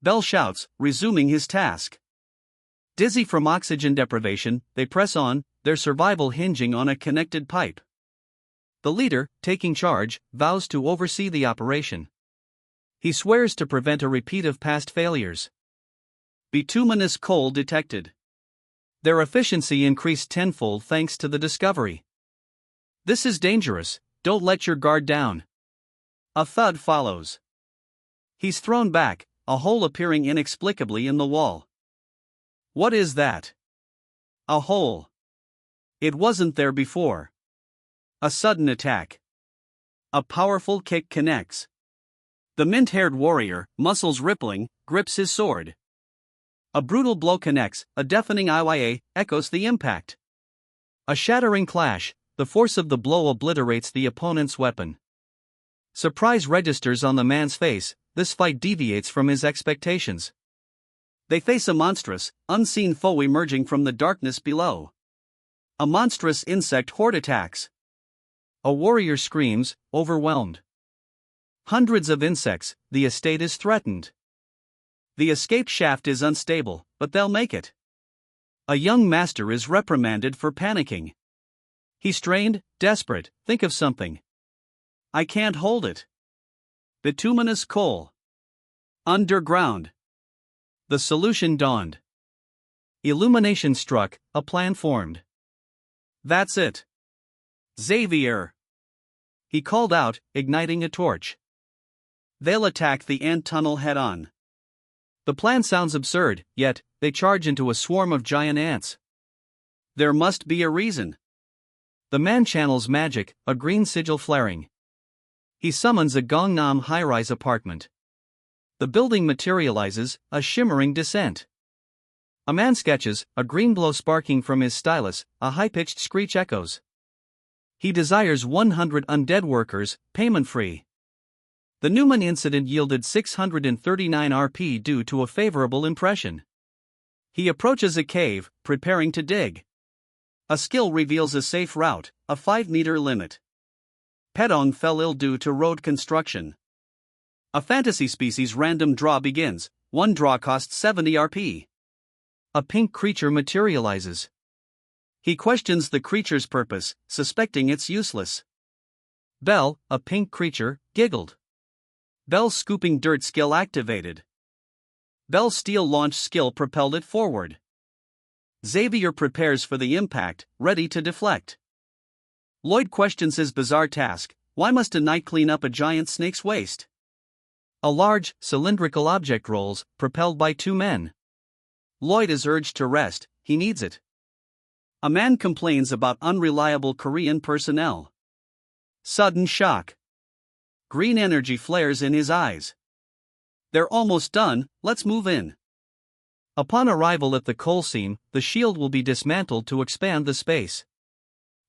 Bell shouts, resuming his task. Dizzy from oxygen deprivation, they press on, their survival hinging on a connected pipe. The leader, taking charge, vows to oversee the operation. He swears to prevent a repeat of past failures. Bituminous coal detected. Their efficiency increased tenfold thanks to the discovery. This is dangerous, don't let your guard down. A thud follows. He's thrown back, a hole appearing inexplicably in the wall. What is that? A hole. It wasn't there before. A sudden attack. A powerful kick connects. The mint-haired warrior, muscles rippling, grips his sword. A brutal blow connects, a deafening iya echoes the impact. A shattering clash, the force of the blow obliterates the opponent's weapon. Surprise registers on the man's face, this fight deviates from his expectations. They face a monstrous, unseen foe emerging from the darkness below. A monstrous insect horde attacks. A warrior screams, overwhelmed. Hundreds of insects, the estate is threatened. The escape shaft is unstable, but they'll make it. A young master is reprimanded for panicking. He strained, desperate, think of something. I can't hold it. Bituminous coal. Underground. The solution dawned. Illumination struck, a plan formed. That's it. Xavier. He called out, igniting a torch. They'll attack the ant tunnel head-on. The plan sounds absurd, yet, they charge into a swarm of giant ants. There must be a reason. The man channels magic, a green sigil flaring. He summons a Gangnam high-rise apartment. The building materializes, a shimmering descent. A man sketches, a green glow sparking from his stylus, a high-pitched screech echoes. He desires 100 undead workers, payment-free. The Newman incident yielded 639 RP due to a favorable impression. He approaches a cave, preparing to dig. A skill reveals a safe route, a 5-meter limit. Pedong fell ill due to road construction. A fantasy species random draw begins, one draw costs 70 RP. A pink creature materializes. He questions the creature's purpose, suspecting it's useless. Belle, a pink creature, giggled. Belle's scooping dirt skill activated. Belle's steel launch skill propelled it forward. Xavier prepares for the impact, ready to deflect. Lloyd questions his bizarre task, why must a knight clean up a giant snake's waste? A large, cylindrical object rolls, propelled by 2 men. Lloyd is urged to rest, he needs it. A man complains about unreliable Korean personnel. Sudden shock. Green energy flares in his eyes. They're almost done, let's move in. Upon arrival at the coal seam, the shield will be dismantled to expand the space.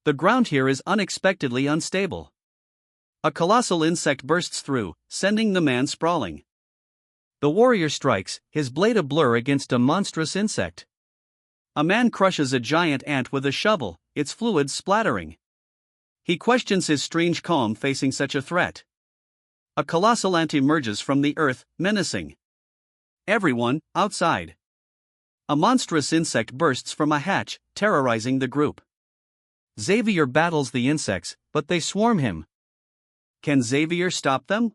The ground here is unexpectedly unstable. A colossal insect bursts through, sending the man sprawling. The warrior strikes, his blade a blur against a monstrous insect. A man crushes a giant ant with a shovel, its fluids splattering. He questions his strange calm facing such a threat. A colossal ant emerges from the earth, menacing. Everyone, outside. A monstrous insect bursts from a hatch, terrorizing the group. Xavier battles the insects, but they swarm him. Can Xavier stop them?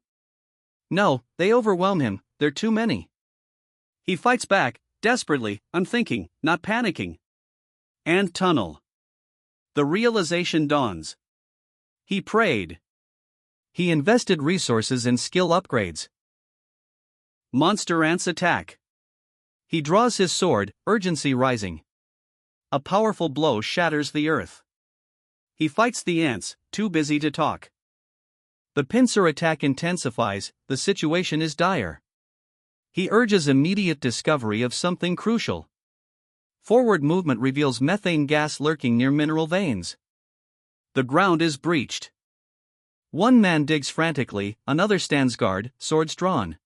No, they overwhelm him, they're too many. He fights back, desperately, unthinking, not panicking. Ant tunnel. The realization dawns. He prayed. He invested resources in skill upgrades. Monster ants attack. He draws his sword, urgency rising. A powerful blow shatters the earth. He fights the ants, too busy to talk. The pincer attack intensifies, the situation is dire. He urges immediate discovery of something crucial. Forward movement reveals methane gas lurking near mineral veins. The ground is breached. One man digs frantically, another stands guard, swords drawn.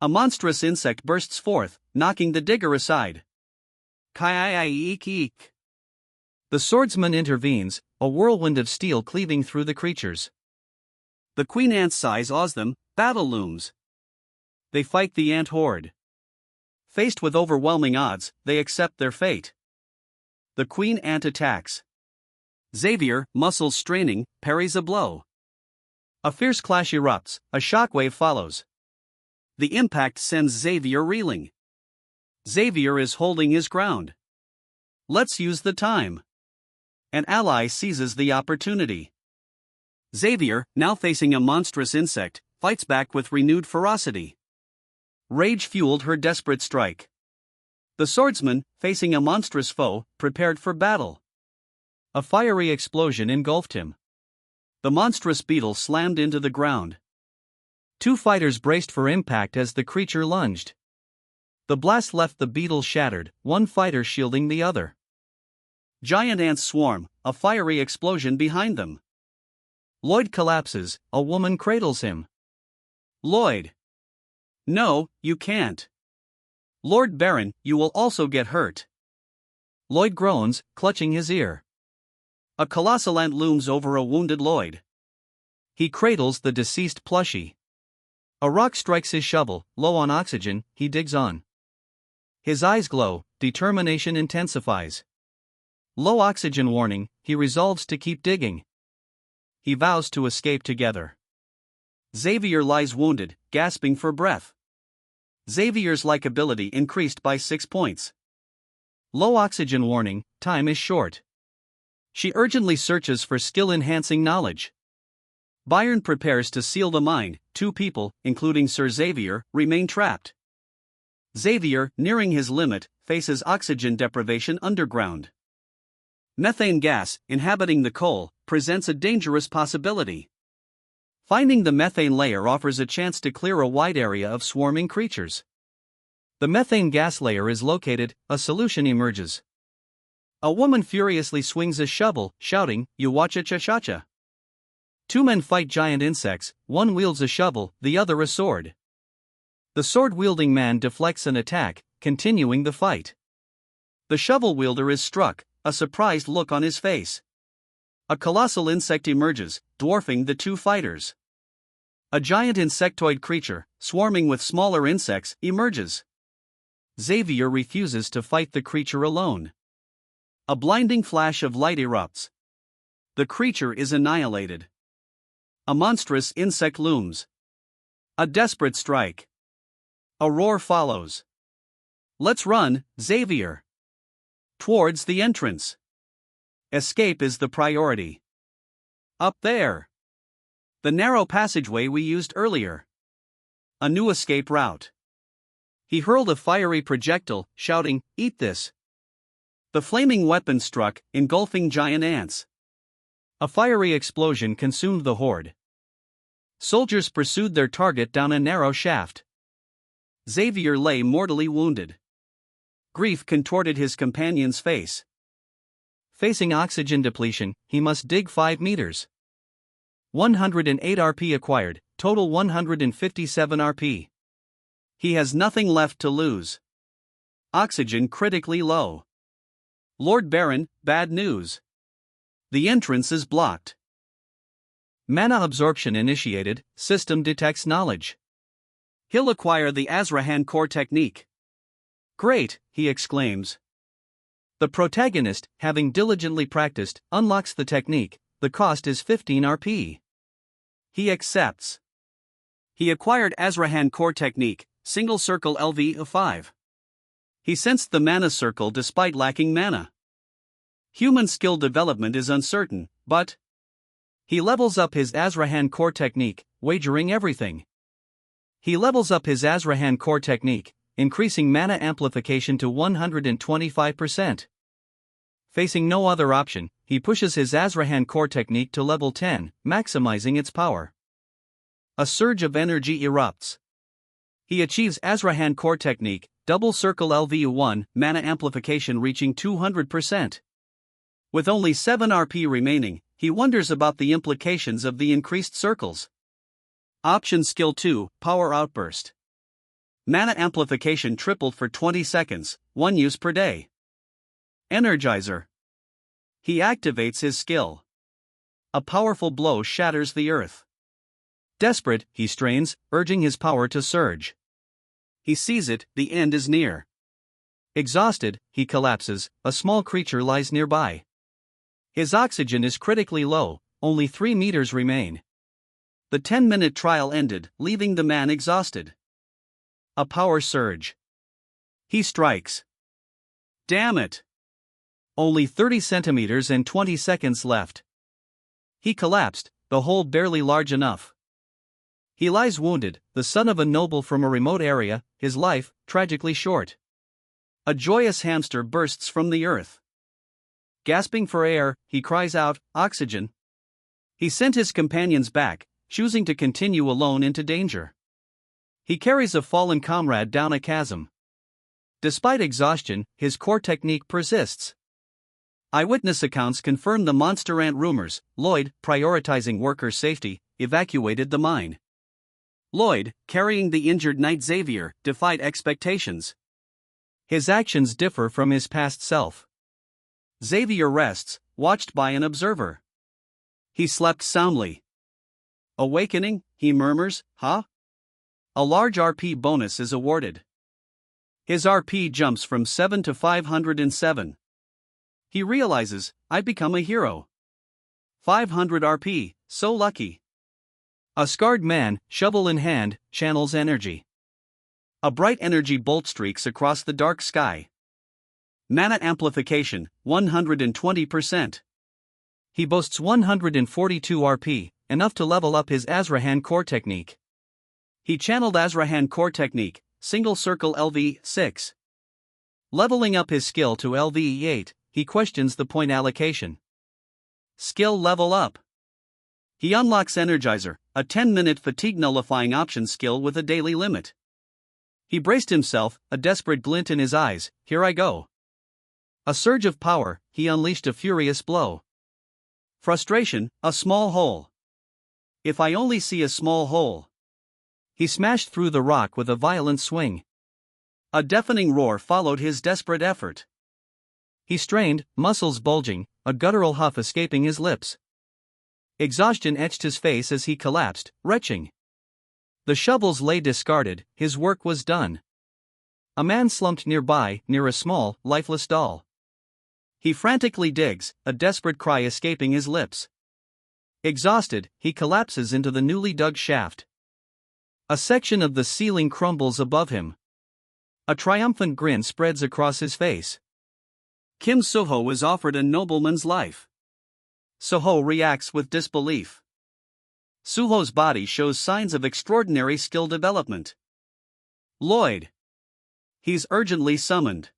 A monstrous insect bursts forth, knocking the digger aside. Kai-eek-eek. The swordsman intervenes, a whirlwind of steel cleaving through the creatures. The queen ant sighs awes them, battle looms. They fight the ant horde. Faced with overwhelming odds, they accept their fate. The queen ant attacks. Xavier, muscles straining, parries a blow. A fierce clash erupts, a shockwave follows. The impact sends Xavier reeling. Xavier is holding his ground. Let's use the time. An ally seizes the opportunity. Xavier, now facing a monstrous insect, fights back with renewed ferocity. Rage fueled her desperate strike. The swordsman, facing a monstrous foe, prepared for battle. A fiery explosion engulfed him. The monstrous beetle slammed into the ground. Two fighters braced for impact as the creature lunged. The blast left the beetle shattered, one fighter shielding the other. Giant ants swarm, a fiery explosion behind them. Lloyd collapses, a woman cradles him. Lloyd. No, you can't. Lord Baron, you will also get hurt. Lloyd groans, clutching his ear. A colossal ant looms over a wounded Lloyd. He cradles the deceased plushie. A rock strikes his shovel, low on oxygen, he digs on. His eyes glow, determination intensifies. Low oxygen warning, he resolves to keep digging. He vows to escape together. Xavier lies wounded, gasping for breath. Xavier's likability increased by 6 points. Low oxygen warning, time is short. She urgently searches for skill-enhancing knowledge. Byron prepares to seal the mine. 2 people, including Sir Xavier, remain trapped. Xavier, nearing his limit, faces oxygen deprivation underground. Methane gas, inhabiting the coal, presents a dangerous possibility. Finding the methane layer offers a chance to clear a wide area of swarming creatures. The methane gas layer is located, a solution emerges. A woman furiously swings a shovel, shouting, "You watcha cha cha cha." 2 men fight giant insects, one wields a shovel, the other a sword. The sword-wielding man deflects an attack, continuing the fight. The shovel wielder is struck, a surprised look on his face. A colossal insect emerges, dwarfing the 2 fighters. A giant insectoid creature, swarming with smaller insects, emerges. Xavier refuses to fight the creature alone. A blinding flash of light erupts. The creature is annihilated. A monstrous insect looms. A desperate strike. A roar follows. Let's run, Xavier. Towards the entrance. Escape is the priority. Up there. The narrow passageway we used earlier. A new escape route. He hurled a fiery projectile, shouting, "Eat this." The flaming weapon struck, engulfing giant ants. A fiery explosion consumed the horde. Soldiers pursued their target down a narrow shaft. Xavier lay mortally wounded. Grief contorted his companion's face. Facing oxygen depletion, he must dig 5 meters. 108 RP acquired, total 157 RP. He has nothing left to lose. Oxygen critically low. Lord Baron, bad news. The entrance is blocked. Mana absorption initiated, system detects knowledge. He'll acquire the Azrahan core technique. Great, he exclaims. The protagonist, having diligently practiced, unlocks the technique. The cost is 15 RP. He accepts. He acquired Azrahan core technique, single circle LV of 5. He sensed the mana circle despite lacking mana. Human skill development is uncertain, but he levels up his Azrahan core technique, wagering everything. He levels up his Azrahan core technique, increasing mana amplification to 125%. Facing no other option, he pushes his Azrahan core technique to level 10, maximizing its power. A surge of energy erupts. He achieves Azrahan core technique, double circle LV1, mana amplification reaching 200%. With only 7 RP remaining, he wonders about the implications of the increased circles. Option Skill 2, Power Outburst. Mana amplification tripled for 20 seconds, 1 use per day. Energizer. He activates his skill. A powerful blow shatters the earth. Desperate, he strains, urging his power to surge. He sees it, the end is near. Exhausted, he collapses, a small creature lies nearby. His oxygen is critically low, only 3 meters remain. The 10-minute trial ended, leaving the man exhausted. A power surge. He strikes. Damn it! Only 30 centimeters and 20 seconds left. He collapsed, the hole barely large enough. He lies wounded, the son of a noble from a remote area, his life, tragically short. A joyous hamster bursts from the earth. Gasping for air, he cries out, "Oxygen!" He sent his companions back, choosing to continue alone into danger. He carries a fallen comrade down a chasm. Despite exhaustion, his core technique persists. Eyewitness accounts confirm the monster ant rumors. Lloyd, prioritizing worker safety, evacuated the mine. Lloyd, carrying the injured Knight Xavier, defied expectations. His actions differ from his past self. Xavier rests, watched by an observer. He slept soundly. Awakening, he murmurs, huh? A large RP bonus is awarded. His RP jumps from 7 to 507. He realizes, I've become a hero. 500 RP, so lucky. A scarred man, shovel in hand, channels energy. A bright energy bolt streaks across the dark sky. Mana amplification, 120%. He boasts 142 RP, enough to level up his Azrahan core technique. He channeled Azrahan core technique, single circle LV6. Leveling up his skill to LV8, he questions the point allocation. Skill level up. He unlocks Energizer, a 10-minute fatigue nullifying option skill with a daily limit. He braced himself, a desperate glint in his eyes. Here I go. A surge of power, he unleashed a furious blow. Frustration, a small hole. If I only see a small hole. He smashed through the rock with a violent swing. A deafening roar followed his desperate effort. He strained, muscles bulging, a guttural huff escaping his lips. Exhaustion etched his face as he collapsed, retching. The shovels lay discarded, his work was done. A man slumped nearby, near a small, lifeless doll. He frantically digs, a desperate cry escaping his lips. Exhausted, he collapses into the newly dug shaft. A section of the ceiling crumbles above him. A triumphant grin spreads across his face. Kim Soho is offered a nobleman's life. Soho reacts with disbelief. Suho's body shows signs of extraordinary skill development. Lloyd. He's urgently summoned.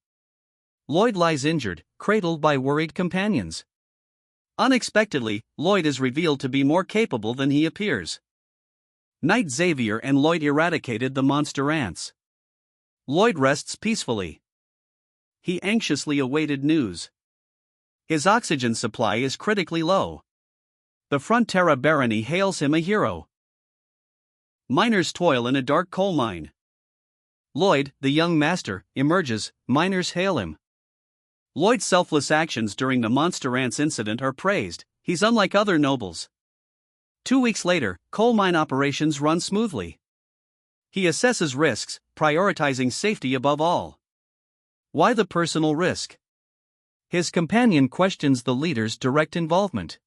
Lloyd lies injured, cradled by worried companions. Unexpectedly, Lloyd is revealed to be more capable than he appears. Knight Xavier and Lloyd eradicated the monster ants. Lloyd rests peacefully. He anxiously awaited news. His oxygen supply is critically low. The Frontera barony hails him a hero. Miners toil in a dark coal mine. Lloyd, the young master, emerges, miners hail him. Lloyd's selfless actions during the monster ants incident are praised. He's unlike other nobles. 2 weeks later, coal mine operations run smoothly. He assesses risks, prioritizing safety above all. Why the personal risk? His companion questions the leader's direct involvement.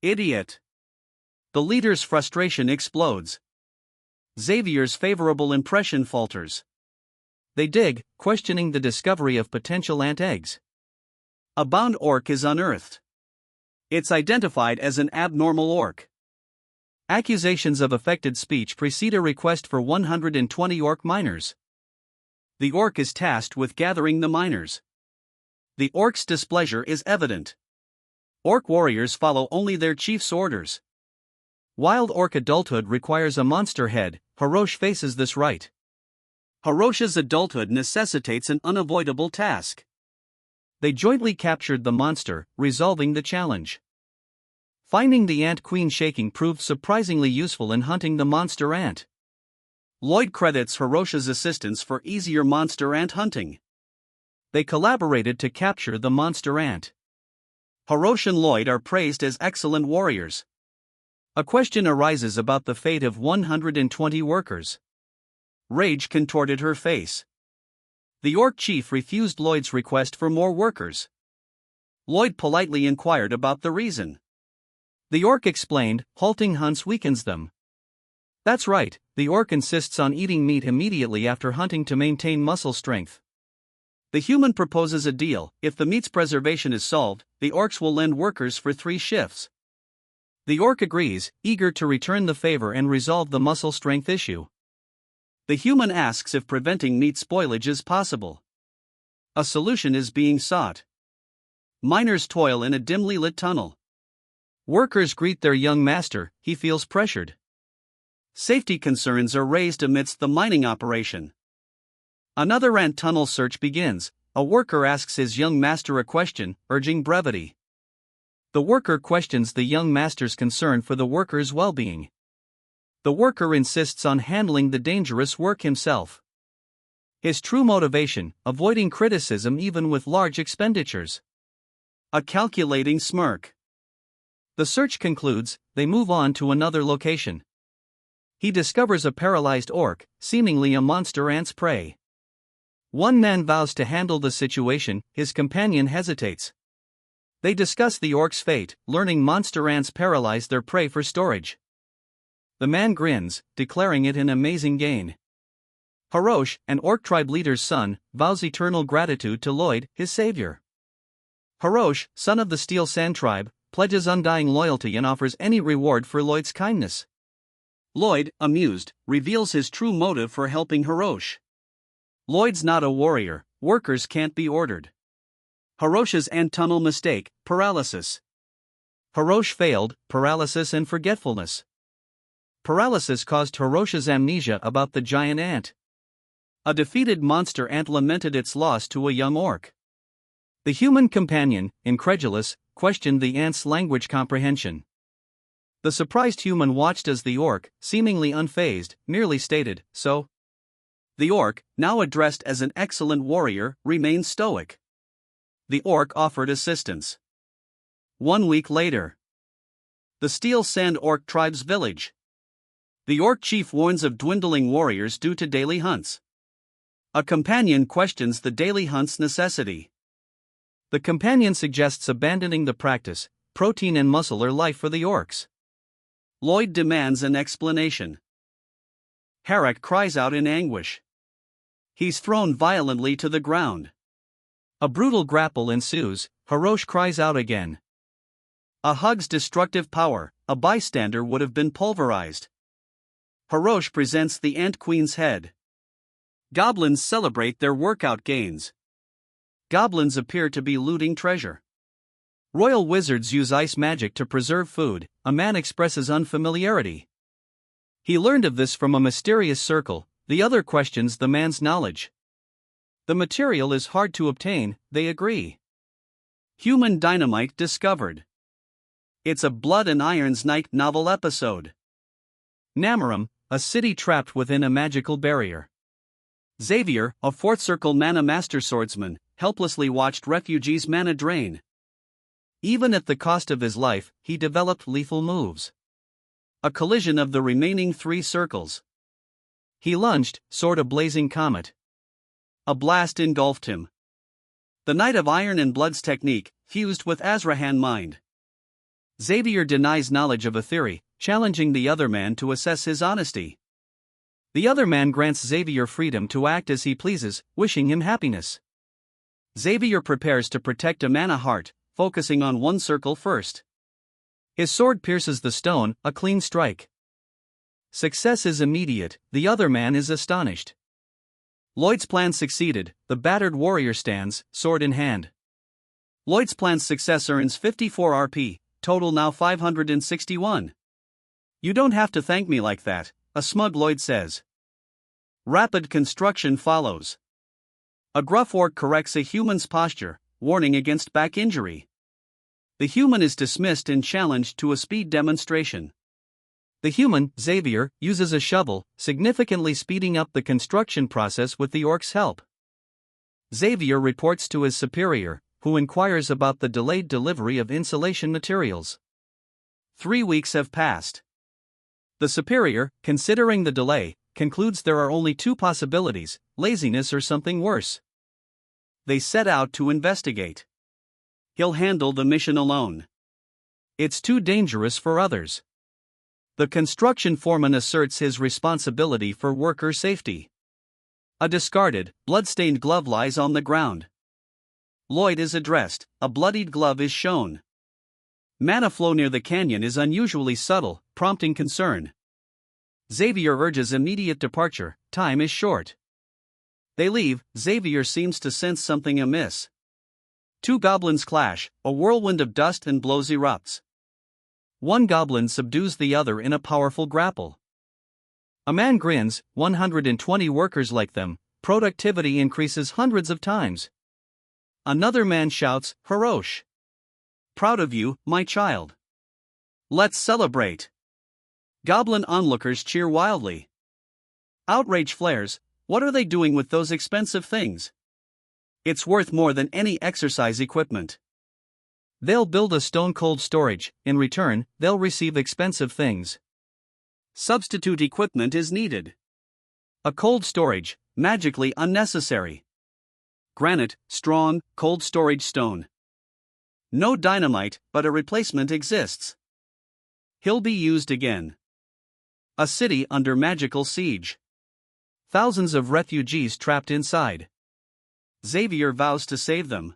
Idiot. The leader's frustration explodes. Xavier's favorable impression falters. They dig, questioning the discovery of potential ant eggs. A bound orc is unearthed. It's identified as an abnormal orc. Accusations of affected speech precede a request for 120 orc miners. The orc is tasked with gathering the miners. The orc's displeasure is evident. Orc warriors follow only their chief's orders. Wild orc adulthood requires a monster head. Hirosh faces this right. Hirosh's adulthood necessitates an unavoidable task. They jointly captured the monster, resolving the challenge. Finding the ant queen shaking proved surprisingly useful in hunting the monster ant. Lloyd credits Hirosh's assistance for easier monster ant hunting. They collaborated to capture the monster ant. Hirosh and Lloyd are praised as excellent warriors. A question arises about the fate of 120 workers. Rage contorted her face. The orc chief refused Lloyd's request for more workers. Lloyd politely inquired about the reason. The orc explained, halting hunts weakens them. That's right, the orc insists on eating meat immediately after hunting to maintain muscle strength. The human proposes a deal. If the meat's preservation is solved, the orcs will lend workers for 3 shifts. The orc agrees, eager to return the favor and resolve the muscle strength issue. The human asks if preventing meat spoilage is possible. A solution is being sought. Miners toil in a dimly lit tunnel. Workers greet their young master, he feels pressured. Safety concerns are raised amidst the mining operation. Another ant tunnel search begins. A worker asks his young master a question, urging brevity. The worker questions the young master's concern for the worker's well-being. The worker insists on handling the dangerous work himself. His true motivation, avoiding criticism even with large expenditures. A calculating smirk. The search concludes, they move on to another location. He discovers a paralyzed orc, seemingly a monster ant's prey. One man vows to handle the situation, his companion hesitates. They discuss the orc's fate, learning monster ants paralyze their prey for storage. The man grins, declaring it an amazing gain. Hirosh, an orc tribe leader's son, vows eternal gratitude to Lloyd, his savior. Hirosh, son of the Steel Sand tribe, pledges undying loyalty and offers any reward for Lloyd's kindness. Lloyd, amused, reveals his true motive for helping Hirosh. Lloyd's not a warrior, workers can't be ordered. Hirosh's ant tunnel mistake, paralysis. Hirosh failed, paralysis and forgetfulness. Paralysis caused Hirosh's amnesia about the giant ant. A defeated monster ant lamented its loss to a young orc. The human companion, incredulous, questioned the ant's language comprehension. The surprised human watched as the orc, seemingly unfazed, merely stated, "So?" The orc, now addressed as an excellent warrior, remained stoic. The orc offered assistance. 1 week later. The Steel Sand Orc tribe's village. The orc chief warns of dwindling warriors due to daily hunts. A companion questions the daily hunt's necessity. The companion suggests abandoning the practice. Protein and muscle are life for the orcs. Lloyd demands an explanation. Harak cries out in anguish. He's thrown violently to the ground. A brutal grapple ensues. Hirosh cries out again. A hug's destructive power, a bystander would have been pulverized. Hirosh presents the Ant Queen's head. Goblins celebrate their workout gains. Goblins appear to be looting treasure. Royal wizards use ice magic to preserve food. A man expresses unfamiliarity. He learned of this from a mysterious circle. The other questions the man's knowledge. The material is hard to obtain, they agree. Human dynamite discovered. It's a Blood and Iron's Night novel episode. Namaram, a city trapped within a magical barrier. Xavier, a fourth circle mana master swordsman, helplessly watched refugees' mana drain. Even at the cost of his life, he developed lethal moves. A collision of the remaining 3 circles. He lunged, soared a blazing comet. A blast engulfed him. The Knight of Iron and Blood's technique, fused with Azrahan mind. Xavier denies knowledge of a theory, challenging the other man to assess his honesty. The other man grants Xavier freedom to act as he pleases, wishing him happiness. Xavier prepares to protect a mana heart, focusing on 1 circle first. His sword pierces the stone, a clean strike. Success is immediate, the other man is astonished. Lloyd's plan succeeded, the battered warrior stands, sword in hand. Lloyd's plan's success earns 54 RP, total now 561. You don't have to thank me like that, a smug Lloyd says. Rapid construction follows. A gruff orc corrects a human's posture, warning against back injury. The human is dismissed and challenged to a speed demonstration. The human, Xavier, uses a shovel, significantly speeding up the construction process with the orc's help. Xavier reports to his superior, who inquires about the delayed delivery of insulation materials. 3 weeks have passed. The superior, considering the delay, concludes there are only 2 possibilities, laziness or something worse. They set out to investigate. He'll handle the mission alone. It's too dangerous for others. The construction foreman asserts his responsibility for worker safety. A discarded, blood-stained glove lies on the ground. Lloyd is addressed, a bloodied glove is shown. Mana flow near the canyon is unusually subtle, prompting concern. Xavier urges immediate departure, time is short. They leave, Xavier seems to sense something amiss. 2 goblins clash, a whirlwind of dust and blows erupts. One goblin subdues the other in a powerful grapple. A man grins, 120 workers like them, productivity increases hundreds of times. Another man shouts, Hirosh. Proud of you, my child. Let's celebrate. Goblin onlookers cheer wildly. Outrage flares, what are they doing with those expensive things? It's worth more than any exercise equipment. They'll build a stone-cold storage, in return, they'll receive expensive things. Substitute equipment is needed. A cold storage, magically unnecessary. Granite, strong, cold storage stone. No dynamite, but a replacement exists. He'll be used again. A city under magical siege. Thousands of refugees trapped inside. Xavier vows to save them.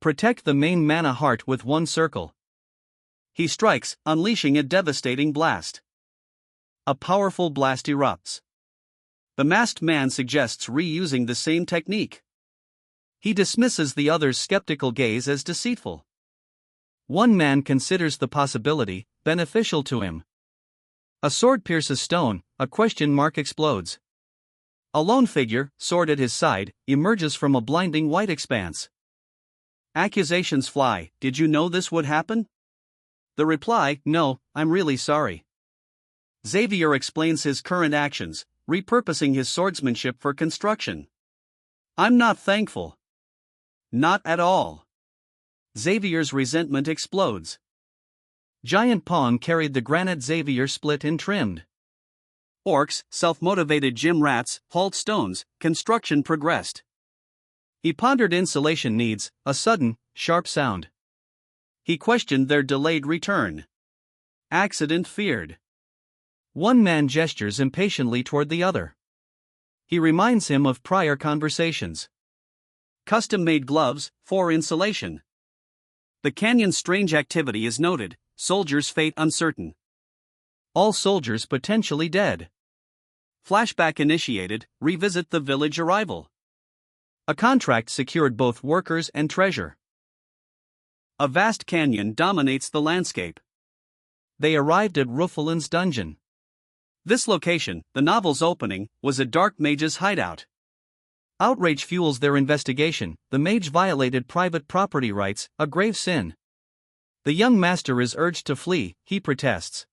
Protect the main mana heart with one circle. He strikes, unleashing a devastating blast. A powerful blast erupts. The masked man suggests reusing the same technique. He dismisses the other's skeptical gaze as deceitful. One man considers the possibility beneficial to him. A sword pierces stone, a question mark explodes. A lone figure, sword at his side, emerges from a blinding white expanse. Accusations fly, did you know this would happen? The reply, no, I'm really sorry. Xavier explains his current actions, repurposing his swordsmanship for construction. I'm not thankful. Not at all. Xavier's resentment explodes. Giant Pong carried the granite Xavier split and trimmed. Orcs, self-motivated gym rats, hauled stones, construction progressed. He pondered insulation needs, a sudden, sharp sound. He questioned their delayed return. Accident feared. One man gestures impatiently toward the other. He reminds him of prior conversations. Custom-made gloves, for insulation. The canyon's strange activity is noted, soldiers' fate uncertain. All soldiers potentially dead. Flashback initiated, revisit the village arrival. A contract secured both workers and treasure. A vast canyon dominates the landscape. They arrived at Rufalin's dungeon. This location, the novel's opening, was a dark mage's hideout. Outrage fuels their investigation, the mage violated private property rights, a grave sin. The young master is urged to flee, he protests.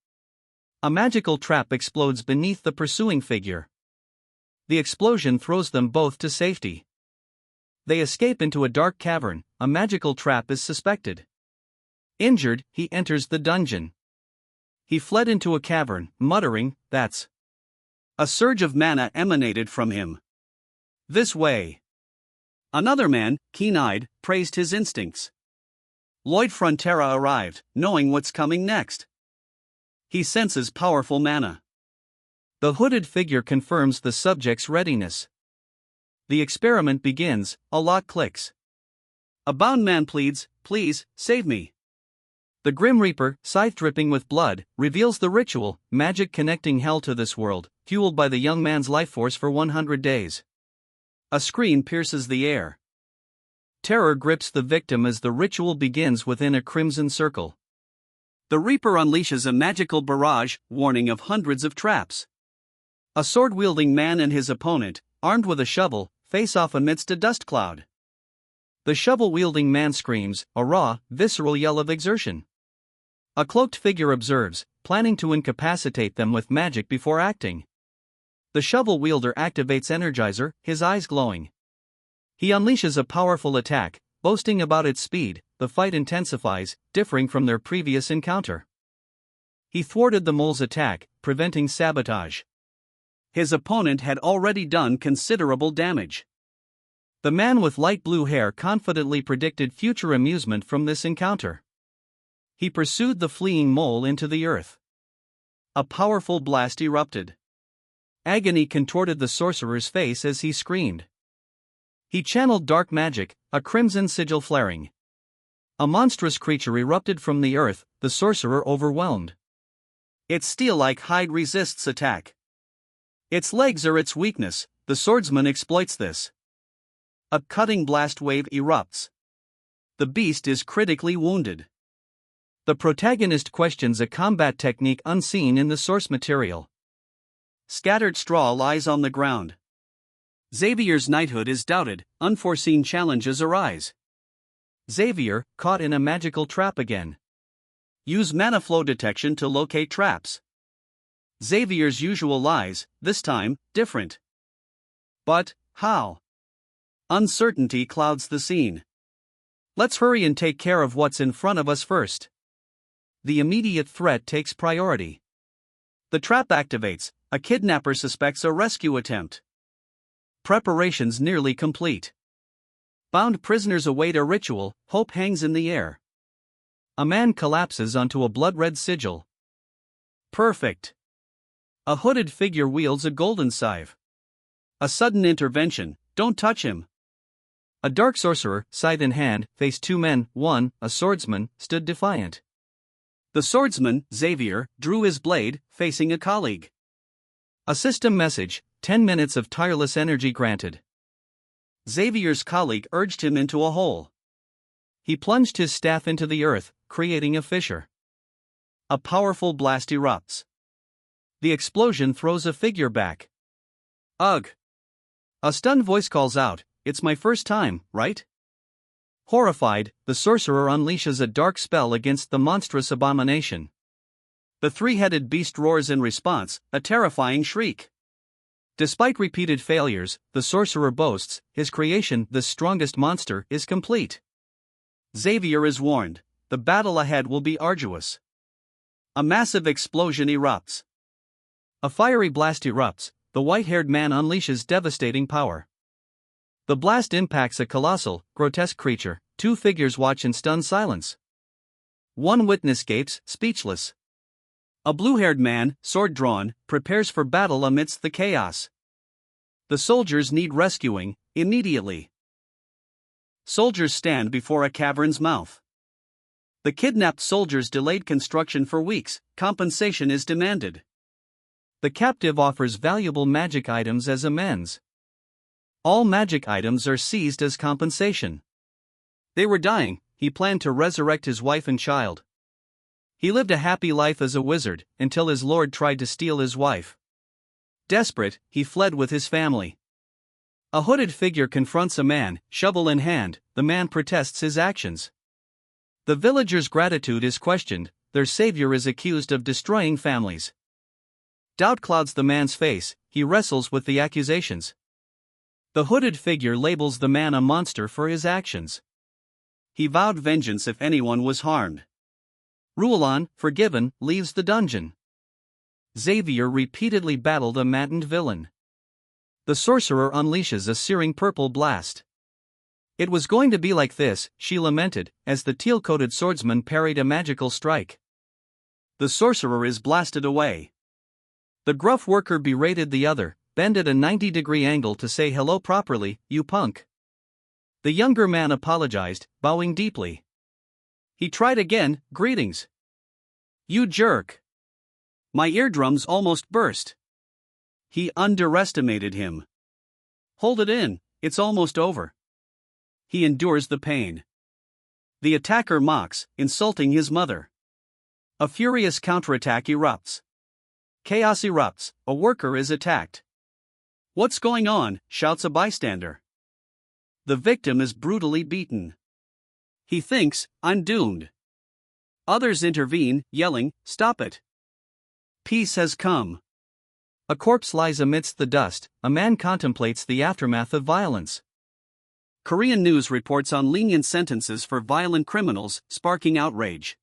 A magical trap explodes beneath the pursuing figure. The explosion throws them both to safety. They escape into a dark cavern, a magical trap is suspected. Injured, he enters the dungeon. He fled into a cavern, muttering, that's. A surge of mana emanated from him. This way. Another man, keen-eyed, praised his instincts. Lloyd Frontera arrived, knowing what's coming next. He senses powerful mana. The hooded figure confirms the subject's readiness. The experiment begins, a lock clicks. A bound man pleads, please, save me. The Grim Reaper, scythe dripping with blood, reveals the ritual, magic connecting hell to this world, fueled by the young man's life force for 100 days. A scream pierces the air. Terror grips the victim as the ritual begins within a crimson circle. The Reaper unleashes a magical barrage, warning of hundreds of traps. A sword-wielding man and his opponent, armed with a shovel, face off amidst a dust cloud. The shovel-wielding man screams, a raw, visceral yell of exertion. A cloaked figure observes, planning to incapacitate them with magic before acting. The shovel wielder activates Energizer, his eyes glowing. He unleashes a powerful attack, boasting about its speed. The fight intensifies, differing from their previous encounter. He thwarted the mole's attack, preventing sabotage. His opponent had already done considerable damage. The man with light blue hair confidently predicted future amusement from this encounter. He pursued the fleeing mole into the earth. A powerful blast erupted. Agony contorted the sorcerer's face as he screamed. He channeled dark magic, a crimson sigil flaring. A monstrous creature erupted from the earth, the sorcerer overwhelmed. Its steel-like hide resists attack. Its legs are its weakness, the swordsman exploits this. A cutting blast wave erupts. The beast is critically wounded. The protagonist questions a combat technique unseen in the source material. Scattered straw lies on the ground. Xavier's knighthood is doubted, unforeseen challenges arise. Xavier, caught in a magical trap again. Use mana flow detection to locate traps. Xavier's usual lies, this time, different. But, how? Uncertainty clouds the scene. Let's hurry and take care of what's in front of us first. The immediate threat takes priority. The trap activates, a kidnapper suspects a rescue attempt. Preparations nearly complete. Bound prisoners await a ritual, hope hangs in the air. A man collapses onto a blood-red sigil. Perfect. A hooded figure wields a golden scythe. A sudden intervention, don't touch him. A dark sorcerer, scythe in hand, faced two men, one, a swordsman, stood defiant. The swordsman, Xavier, drew his blade, facing a colleague. A system message, 10 minutes of tireless energy granted. Xavier's colleague urged him into a hole. He plunged his staff into the earth, creating a fissure. A powerful blast erupts. The explosion throws a figure back. Ugh! A stunned voice calls out, "It's my first time, right?" Horrified, the sorcerer unleashes a dark spell against the monstrous abomination. The three-headed beast roars in response, a terrifying shriek. Despite repeated failures, the sorcerer boasts, his creation, the strongest monster, is complete. Xavier is warned, the battle ahead will be arduous. A massive explosion erupts. A fiery blast erupts, the white-haired man unleashes devastating power. The blast impacts a colossal, grotesque creature. Two figures watch in stunned silence. One witness gapes, speechless. A blue-haired man, sword drawn, prepares for battle amidst the chaos. The soldiers need rescuing, immediately. Soldiers stand before a cavern's mouth. The kidnapped soldiers delayed construction for weeks, compensation is demanded. The captive offers valuable magic items as amends. All magic items are seized as compensation. They were dying, he planned to resurrect his wife and child. He lived a happy life as a wizard, until his lord tried to steal his wife. Desperate, he fled with his family. A hooded figure confronts a man, shovel in hand. The man protests his actions. The villagers' gratitude is questioned, their savior is accused of destroying families. Doubt clouds the man's face, he wrestles with the accusations. The hooded figure labels the man a monster for his actions. He vowed vengeance if anyone was harmed. Rulon, forgiven, leaves the dungeon. Xavier repeatedly battled a maddened villain. The sorcerer unleashes a searing purple blast. It was going to be like this, she lamented, as the teal-coated swordsman parried a magical strike. The sorcerer is blasted away. The gruff worker berated the other, bend at a 90-degree angle to say hello properly, you punk. The younger man apologized, bowing deeply. He tried again, greetings. You jerk. My eardrums almost burst. He underestimated him. Hold it in, it's almost over. He endures the pain. The attacker mocks, insulting his mother. A furious counterattack erupts. Chaos erupts, a worker is attacked. What's going on? Shouts a bystander. The victim is brutally beaten. He thinks, I'm doomed. Others intervene, yelling, stop it. Peace has come. A corpse lies amidst the dust, a man contemplates the aftermath of violence. Korean news reports on lenient sentences for violent criminals, sparking outrage.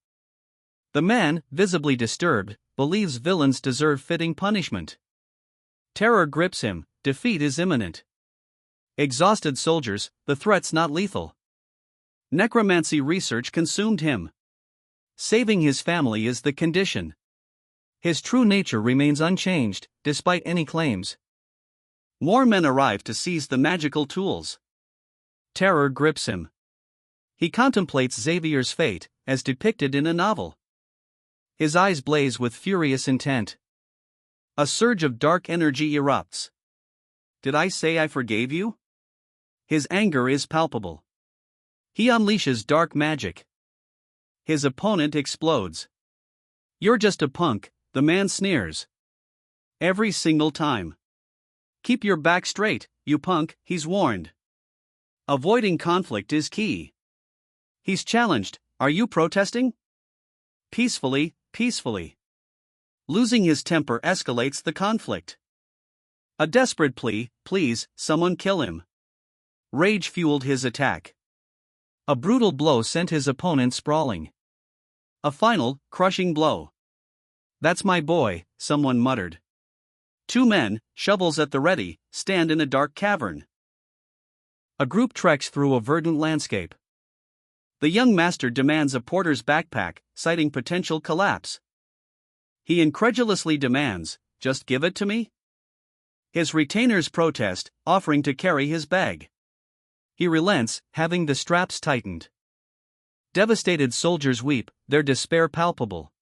The man, visibly disturbed, believes villains deserve fitting punishment. Terror grips him, defeat is imminent. Exhausted soldiers, the threat's not lethal. Necromancy research consumed him. Saving his family is the condition. His true nature remains unchanged, despite any claims. More men arrive to seize the magical tools. Terror grips him. He contemplates Xavier's fate, as depicted in a novel. His eyes blaze with furious intent. A surge of dark energy erupts. Did I say I forgave you? His anger is palpable. He unleashes dark magic. His opponent explodes. "You're just a punk," the man sneers. Every single time. "Keep your back straight, you punk," he's warned. Avoiding conflict is key. He's challenged, "Are you protesting?" Peacefully, peacefully. Losing his temper escalates the conflict. A desperate plea, "Please, someone kill him." Rage fueled his attack. A brutal blow sent his opponent sprawling. A final, crushing blow. "That's my boy," someone muttered. Two men, shovels at the ready, stand in a dark cavern. A group treks through a verdant landscape. The young master demands a porter's backpack, citing potential collapse. He incredulously demands, "Just give it to me?" His retainers protest, offering to carry his bag. He relents, having the straps tightened. Devastated soldiers weep, their despair palpable.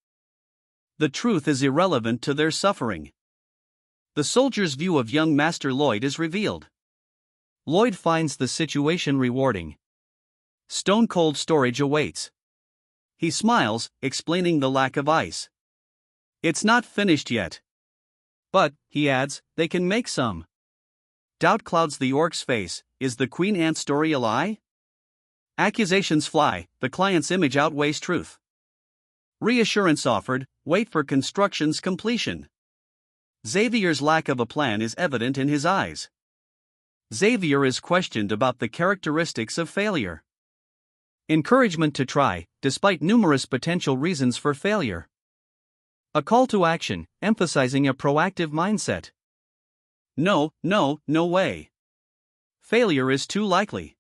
The truth is irrelevant to their suffering. The soldier's view of young Master Lloyd is revealed. Lloyd finds the situation rewarding. Stone-cold storage awaits. He smiles, explaining the lack of ice. "It's not finished yet. But," he adds, "they can make some." Doubt clouds the orc's face. Is the Queen Ant story a lie? Accusations fly, the client's image outweighs truth. Reassurance offered, wait for construction's completion. Xavier's lack of a plan is evident in his eyes. Xavier is questioned about the characteristics of failure. Encouragement to try, despite numerous potential reasons for failure. A call to action, emphasizing a proactive mindset. No, no, no way. Failure is too likely.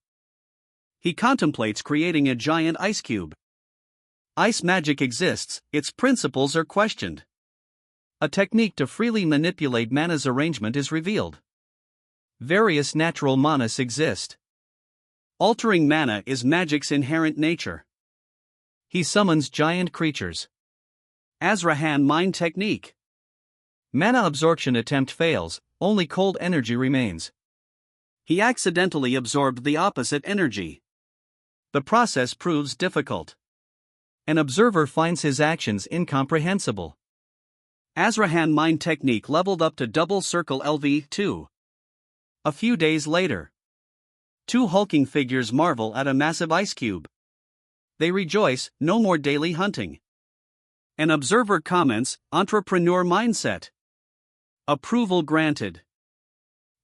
He contemplates creating a giant ice cube. Ice magic exists, its principles are questioned. A technique to freely manipulate mana's arrangement is revealed. Various natural manas exist. Altering mana is magic's inherent nature. He summons giant creatures. Azrahan mind technique. Mana absorption attempt fails, only cold energy remains. He accidentally absorbed the opposite energy. The process proves difficult. An observer finds his actions incomprehensible. Azrahan mind technique leveled up to double circle LV2. A few days later, two hulking figures marvel at a massive ice cube. They rejoice, no more daily hunting. An observer comments, entrepreneur mindset. Approval granted.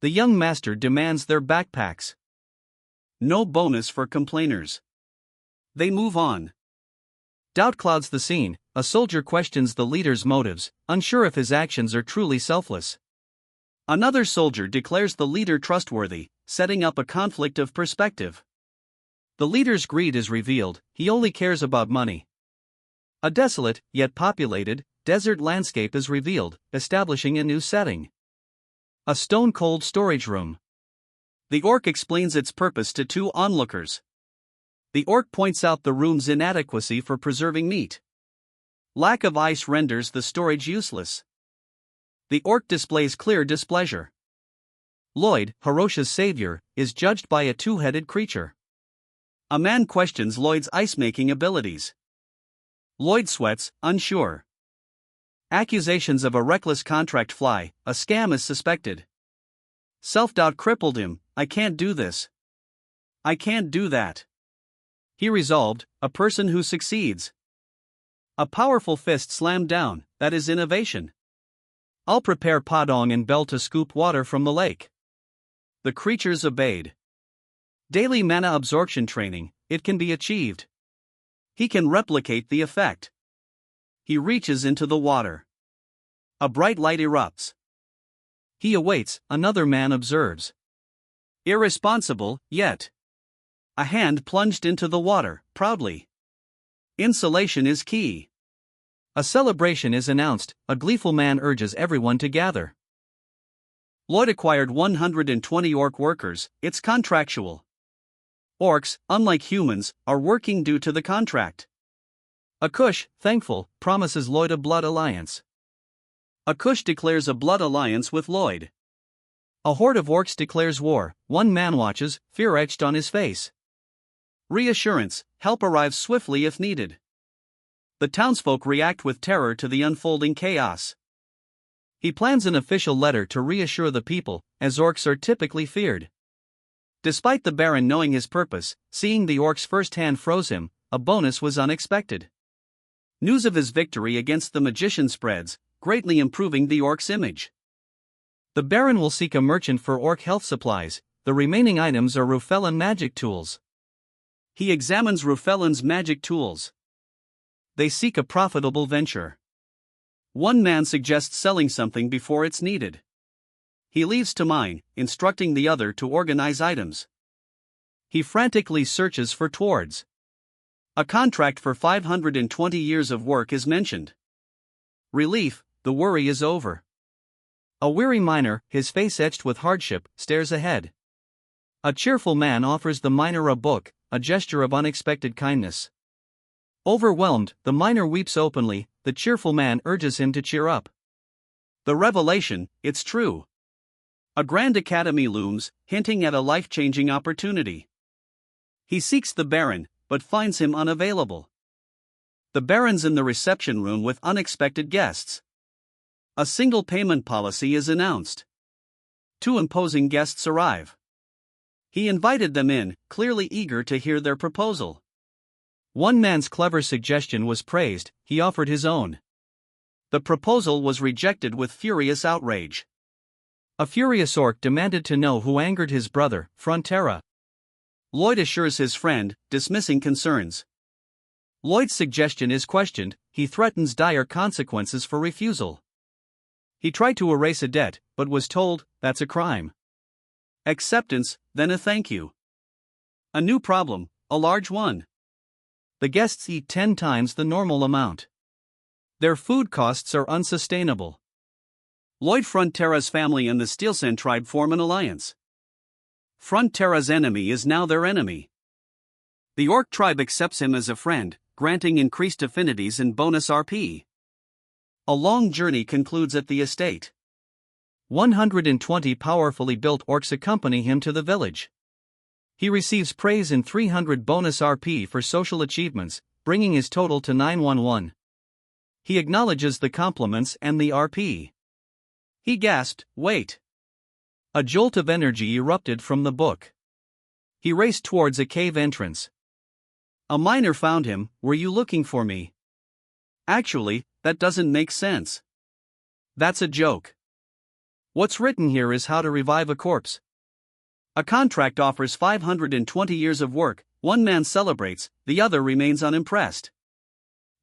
The young master demands their backpacks. No bonus for complainers. They move on. Doubt clouds the scene, a soldier questions the leader's motives, unsure if his actions are truly selfless. Another soldier declares the leader trustworthy, setting up a conflict of perspective. The leader's greed is revealed, he only cares about money. A desolate, yet populated, desert landscape is revealed, establishing a new setting. A stone-cold storage room. The orc explains its purpose to two onlookers. The orc points out the room's inadequacy for preserving meat. Lack of ice renders the storage useless. The orc displays clear displeasure. Lloyd, Hirosha's savior, is judged by a two-headed creature. A man questions Lloyd's ice-making abilities. Lloyd sweats, unsure. Accusations of a reckless contract fly, a scam is suspected. Self-doubt crippled him, I can't do this. I can't do that. He resolved, a person who succeeds. A powerful fist slammed down, that is innovation. I'll prepare Padong and Bell to scoop water from the lake. The creatures obeyed. Daily mana absorption training, it can be achieved. He can replicate the effect. He reaches into the water. A bright light erupts. He awaits, another man observes. Irresponsible, yet. A hand plunged into the water, proudly. Insulation is key. A celebration is announced, a gleeful man urges everyone to gather. Lloyd acquired 120 orc workers, it's contractual. Orcs, unlike humans, are working due to the contract. Akush, thankful, promises Lloyd a blood alliance. Akush declares a blood alliance with Lloyd. A horde of orcs declares war, one man watches, fear etched on his face. Reassurance, help arrives swiftly if needed. The townsfolk react with terror to the unfolding chaos. He plans an official letter to reassure the people, as orcs are typically feared. Despite the Baron knowing his purpose, seeing the orcs firsthand froze him. A bonus was unexpected. News of his victory against the magician spreads, greatly improving the orc's image. The Baron will seek a merchant for orc health supplies. The remaining items are Rufellan magic tools. He examines Rufellan's magic tools. They seek a profitable venture. One man suggests selling something before it's needed. He leaves to mine, instructing the other to organize items. He frantically searches for twards. A contract for 520 years of work is mentioned. Relief, the worry is over. A weary miner, his face etched with hardship, stares ahead. A cheerful man offers the miner a book, a gesture of unexpected kindness. Overwhelmed, the miner weeps openly. The cheerful man urges him to cheer up. The revelation, it's true. A grand academy looms, hinting at a life-changing opportunity. He seeks the Baron, but finds him unavailable. The Baron's in the reception room with unexpected guests. A single payment policy is announced. 2 imposing guests arrive. He invited them in, clearly eager to hear their proposal. One man's clever suggestion was praised, he offered his own. The proposal was rejected with furious outrage. A furious orc demanded to know who angered his brother, Frontera. Lloyd assures his friend, dismissing concerns. Lloyd's suggestion is questioned. He threatens dire consequences for refusal. He tried to erase a debt, but was told, that's a crime. Acceptance, then a thank you. A new problem, a large one. The guests eat 10 times the normal amount. Their food costs are unsustainable. Lloyd Frontera's family and the Steelsen tribe form an alliance. Frontera's enemy is now their enemy. The orc tribe accepts him as a friend, granting increased affinities and bonus RP. A long journey concludes at the estate. 120 powerfully built orcs accompany him to the village. He receives praise and 300 bonus RP for social achievements, bringing his total to 911. He acknowledges the compliments and the RP. He gasped, wait. A jolt of energy erupted from the book. He raced towards a cave entrance. A miner found him, were you looking for me? Actually, that doesn't make sense. That's a joke. What's written here is how to revive a corpse. A contract offers 520 years of work, one man celebrates, the other remains unimpressed.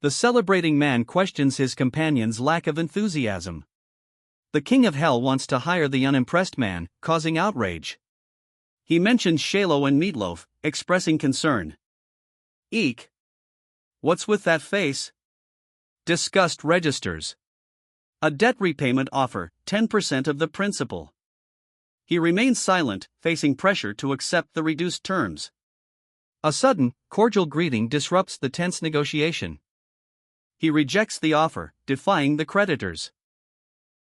The celebrating man questions his companion's lack of enthusiasm. The King of Hell wants to hire the unimpressed man, causing outrage. He mentions Shalo and Meatloaf, expressing concern. Eek. What's with that face? Disgust registers. A debt repayment offer, 10% of the principal. He remains silent, facing pressure to accept the reduced terms. A sudden, cordial greeting disrupts the tense negotiation. He rejects the offer, defying the creditors.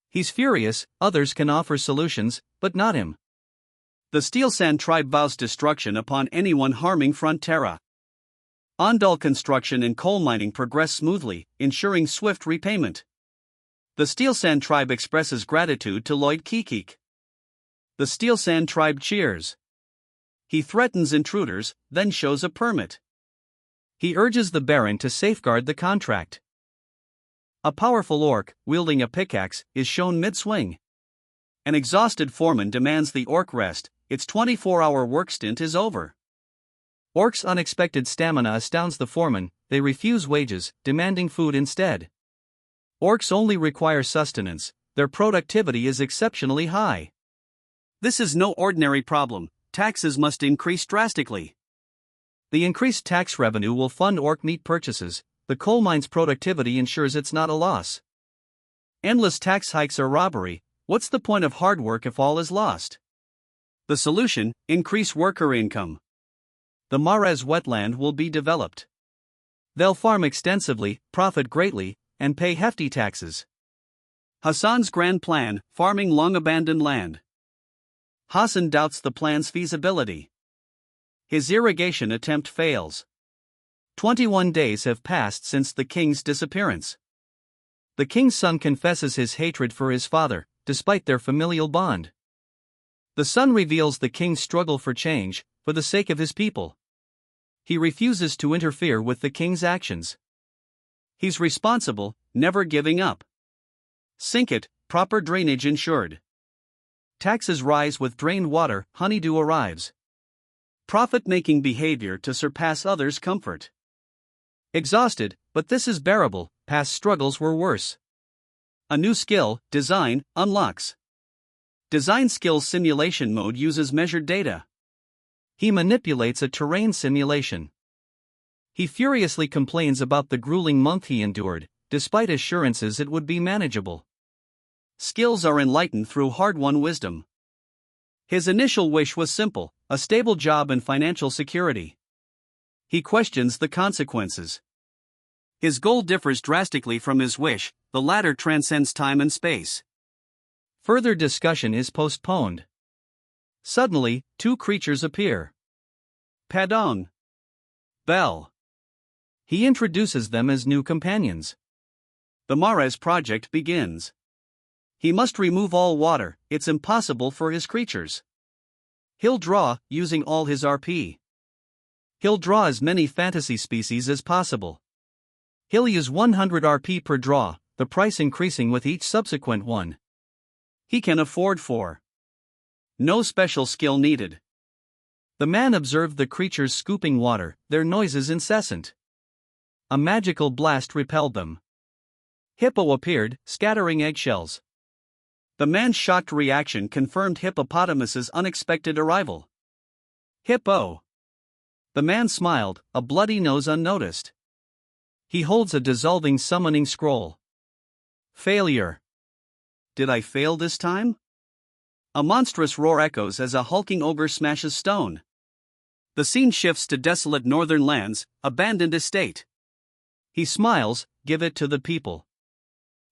He's furious, others can offer solutions, but not him. The Steelsan tribe vows destruction upon anyone harming Frontera. Ondal construction and coal mining progress smoothly, ensuring swift repayment. The Steelsan tribe expresses gratitude to Lloyd Kikik. The Steelsan tribe cheers. He threatens intruders, then shows a permit. He urges the Baron to safeguard the contract. A powerful orc, wielding a pickaxe, is shown mid-swing. An exhausted foreman demands the orc rest, its 24-hour work stint is over. Orcs' unexpected stamina astounds the foreman, they refuse wages, demanding food instead. Orcs only require sustenance, their productivity is exceptionally high. This is no ordinary problem, taxes must increase drastically. The increased tax revenue will fund orc meat purchases, the coal mine's productivity ensures it's not a loss. Endless tax hikes are robbery, what's the point of hard work if all is lost? The solution, increase worker income. The Mares wetland will be developed. They'll farm extensively, profit greatly, and pay hefty taxes. Hassan's grand plan, farming long-abandoned land. Hassan doubts the plan's feasibility. His irrigation attempt fails. 21 days have passed since the king's disappearance. The king's son confesses his hatred for his father, despite their familial bond. The son reveals the king's struggle for change, for the sake of his people. He refuses to interfere with the king's actions. He's responsible, never giving up. Sink it, proper drainage ensured. Taxes rise with drained water, honeydew arrives. Profit-making behavior to surpass others' comfort. Exhausted, but this is bearable, past struggles were worse. A new skill, design, unlocks. Design skills simulation mode uses measured data. He manipulates a terrain simulation. He furiously complains about the grueling month he endured, despite assurances it would be manageable. Skills are enlightened through hard-won wisdom. His initial wish was simple, a stable job and financial security. He questions the consequences. His goal differs drastically from his wish, the latter transcends time and space. Further discussion is postponed. Suddenly, two creatures appear. Padong. Bell. He introduces them as new companions. The Mares project begins. He must remove all water, it's impossible for his creatures. He'll draw, using all his RP. He'll draw as many fantasy species as possible. He'll use 100 RP per draw, the price increasing with each subsequent one. He can afford 4. No special skill needed. The man observed the creatures scooping water, their noises incessant. A magical blast repelled them. Hippo appeared, scattering eggshells. The man's shocked reaction confirmed Hippopotamus's unexpected arrival. Hippo. The man smiled, a bloody nose unnoticed. He holds a dissolving summoning scroll. Failure. Did I fail this time? A monstrous roar echoes as a hulking ogre smashes stone. The scene shifts to desolate northern lands, abandoned estate. He smiles, give it to the people.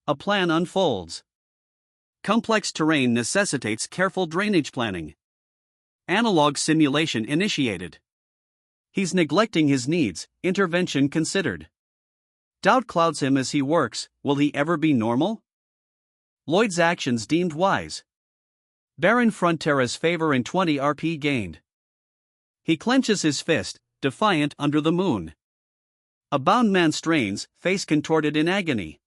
A plan unfolds. Complex terrain necessitates careful drainage planning. Analog simulation initiated. He's neglecting his needs, intervention considered. Doubt clouds him as he works, will he ever be normal? Lloyd's actions deemed wise. Baron Frontera's favor and 20 RP gained. He clenches his fist, defiant under the moon. A bound man strains, face contorted in agony.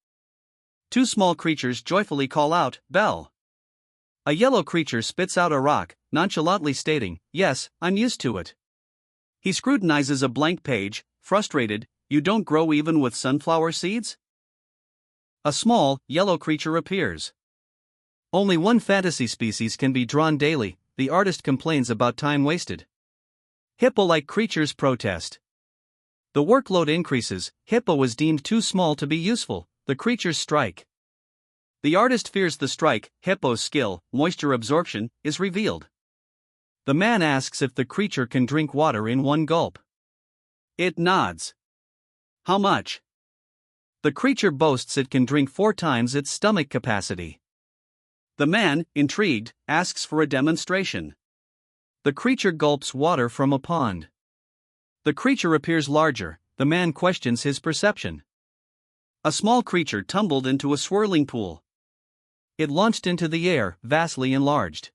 Two small creatures joyfully call out, Bell. A yellow creature spits out a rock, nonchalantly stating, yes, I'm used to it. He scrutinizes a blank page, frustrated, you don't grow even with sunflower seeds? A small, yellow creature appears. Only one fantasy species can be drawn daily, the artist complains about time wasted. Hippo-like creatures protest. The workload increases, Hippo is deemed too small to be useful, the creatures strike. The artist fears the strike, Hippo's skill, moisture absorption, is revealed. The man asks if the creature can drink water in one gulp. It nods. How much? The creature boasts it can drink 4 times its stomach capacity. The man, intrigued, asks for a demonstration. The creature gulps water from a pond. The creature appears larger, the man questions his perception. A small creature tumbled into a swirling pool. It launched into the air, vastly enlarged.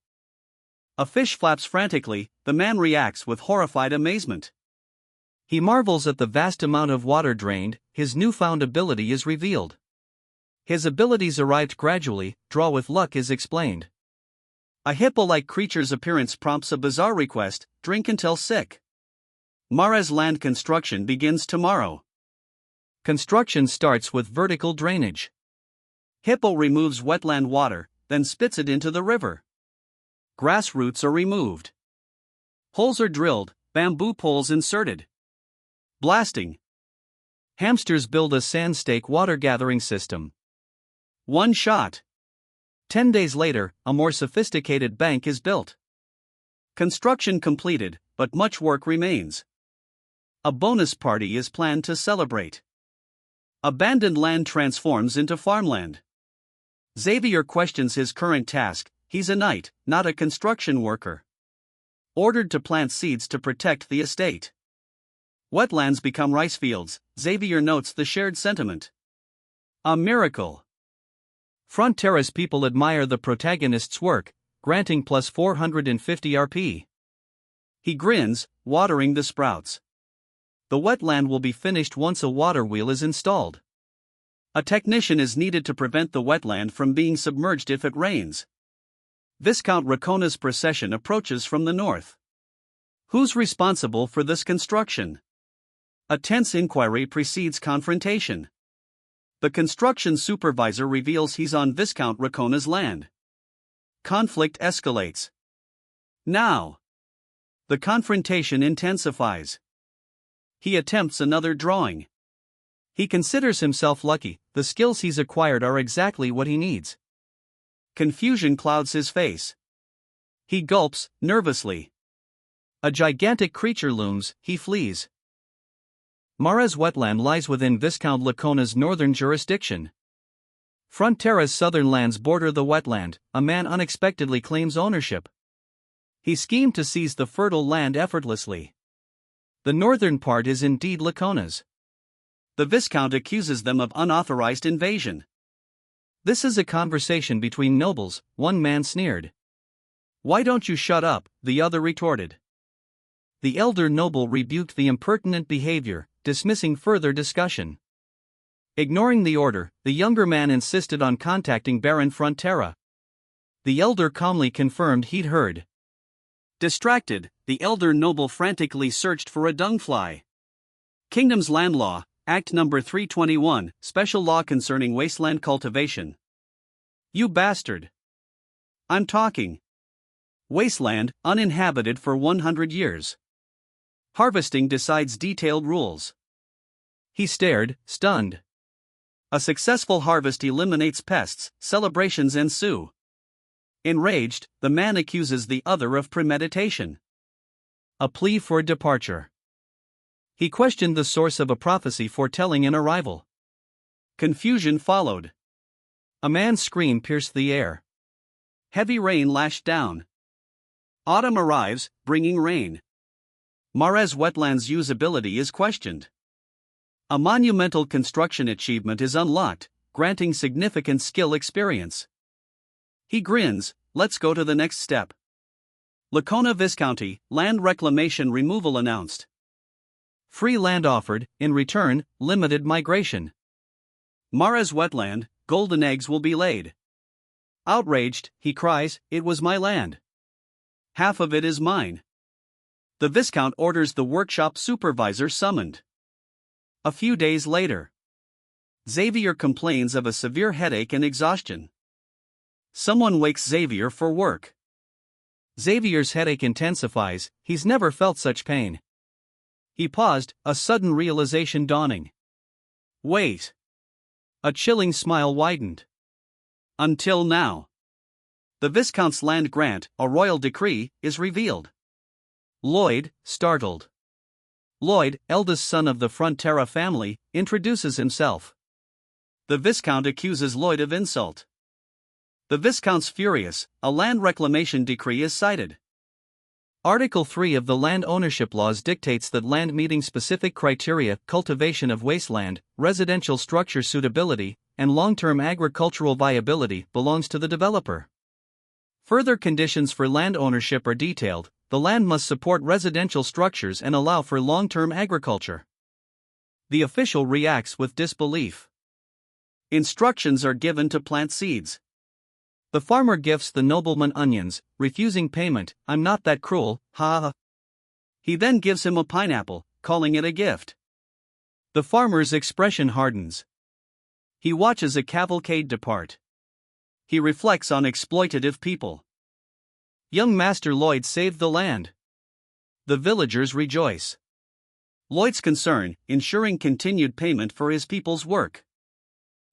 A fish flaps frantically, the man reacts with horrified amazement. He marvels at the vast amount of water drained, his newfound ability is revealed. His abilities arrived gradually, draw with luck is explained. A hippo-like creature's appearance prompts a bizarre request, drink until sick. Mares land construction begins tomorrow. Construction starts with vertical drainage. Hippo removes wetland water, then spits it into the river. Grass roots are removed. Holes are drilled, bamboo poles inserted. Blasting. Hamsters build a sandstake water gathering system. One shot. 10 days later, a more sophisticated bank is built. Construction completed, but much work remains. A bonus party is planned to celebrate. Abandoned land transforms into farmland. Xavier questions his current task, he's a knight, not a construction worker. Ordered to plant seeds to protect the estate. Wetlands become rice fields, Xavier notes the shared sentiment. A miracle. Frontera's people admire the protagonist's work, granting plus 450 RP. He grins, watering the sprouts. The wetland will be finished once a water wheel is installed. A technician is needed to prevent the wetland from being submerged if it rains. Viscount Racona's procession approaches from the north. Who's responsible for this construction? A tense inquiry precedes confrontation. The construction supervisor reveals he's on Viscount Racona's land. Conflict escalates. Now, the confrontation intensifies. He attempts another drawing. He considers himself lucky, the skills he's acquired are exactly what he needs. Confusion clouds his face. He gulps, nervously. A gigantic creature looms, he flees. Mares wetland lies within Viscount Lacona's northern jurisdiction. Frontera's southern lands border the wetland, a man unexpectedly claims ownership. He schemed to seize the fertile land effortlessly. The northern part is indeed Lacona's. The Viscount accuses them of unauthorized invasion. This is a conversation between nobles, one man sneered. "Why don't you shut up?" the other retorted. The elder noble rebuked the impertinent behavior, dismissing further discussion. Ignoring the order, the younger man insisted on contacting Baron Frontera. The elder calmly confirmed he'd heard. Distracted, the elder noble frantically searched for a dungfly. Kingdom's Land Law, Act No. 321, Special Law Concerning Wasteland Cultivation. You bastard! I'm talking. Wasteland, uninhabited for 100 years. Harvesting decides detailed rules. He stared, stunned. A successful harvest eliminates pests, celebrations ensue. Enraged, the man accuses the other of premeditation. A plea for departure. He questioned the source of a prophecy foretelling an arrival. Confusion followed. A man's scream pierced the air. Heavy rain lashed down. Autumn arrives, bringing rain. Mares wetlands' usability is questioned. A monumental construction achievement is unlocked, granting significant skill experience. He grins, let's go to the next step. Lacona Viscounty, land reclamation removal announced. Free land offered, in return, limited migration. Mares wetland, golden eggs will be laid. Outraged, he cries, it was my land. Half of it is mine. The Viscount orders the workshop supervisor summoned. A few days later, Xavier complains of a severe headache and exhaustion. Someone wakes Xavier for work. Xavier's headache intensifies, he's never felt such pain. He paused, a sudden realization dawning. Wait. A chilling smile widened. Until now. The Viscount's land grant, a royal decree, is revealed. Lloyd, startled. Lloyd, eldest son of the Frontera family, introduces himself. The Viscount accuses Lloyd of insult. The Viscount's furious, a land reclamation decree is cited. Article 3 of the Land Ownership Laws dictates that land meeting specific criteria, cultivation of wasteland, residential structure suitability, and long-term agricultural viability belongs to the developer. Further conditions for land ownership are detailed. The land must support residential structures and allow for long-term agriculture. The official reacts with disbelief. Instructions are given to plant seeds. The farmer gifts the nobleman onions, refusing payment. I'm not that cruel, ha. He then gives him a pineapple, calling it a gift. The farmer's expression hardens. He watches a cavalcade depart. He reflects on exploitative people. Young Master Lloyd saved the land. The villagers rejoice. Lloyd's concern, ensuring continued payment for his people's work.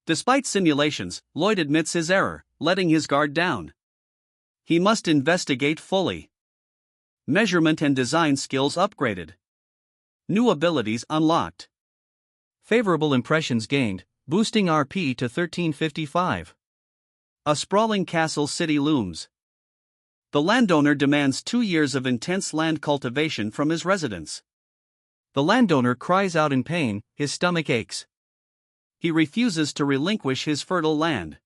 Despite simulations, Lloyd admits his error, letting his guard down. He must investigate fully. Measurement and design skills upgraded. New abilities unlocked. Favorable impressions gained, boosting RP to 1355. A sprawling castle city looms. The landowner demands 2 years of intense land cultivation from his residents. The landowner cries out in pain, his stomach aches. He refuses to relinquish his fertile land.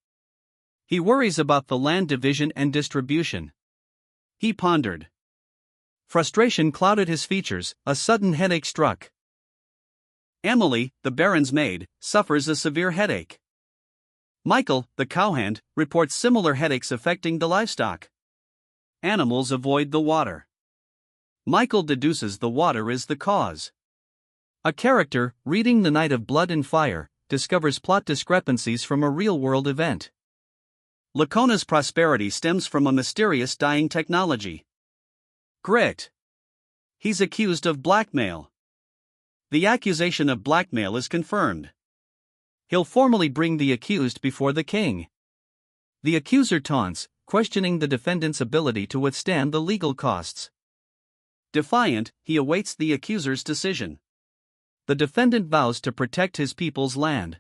He worries about the land division and distribution. He pondered. Frustration clouded his features, a sudden headache struck. Emily, the Baron's maid, suffers a severe headache. Michael, the cowhand, reports similar headaches affecting the livestock. Animals avoid the water. Michael deduces the water is the cause. A character, reading The Night of Blood and Fire, discovers plot discrepancies from a real-world event. Lacona's prosperity stems from a mysterious dying technology. Grit. He's accused of blackmail. The accusation of blackmail is confirmed. He'll formally bring the accused before the king. The accuser taunts, questioning the defendant's ability to withstand the legal costs. Defiant, he awaits the accuser's decision. The defendant vows to protect his people's land.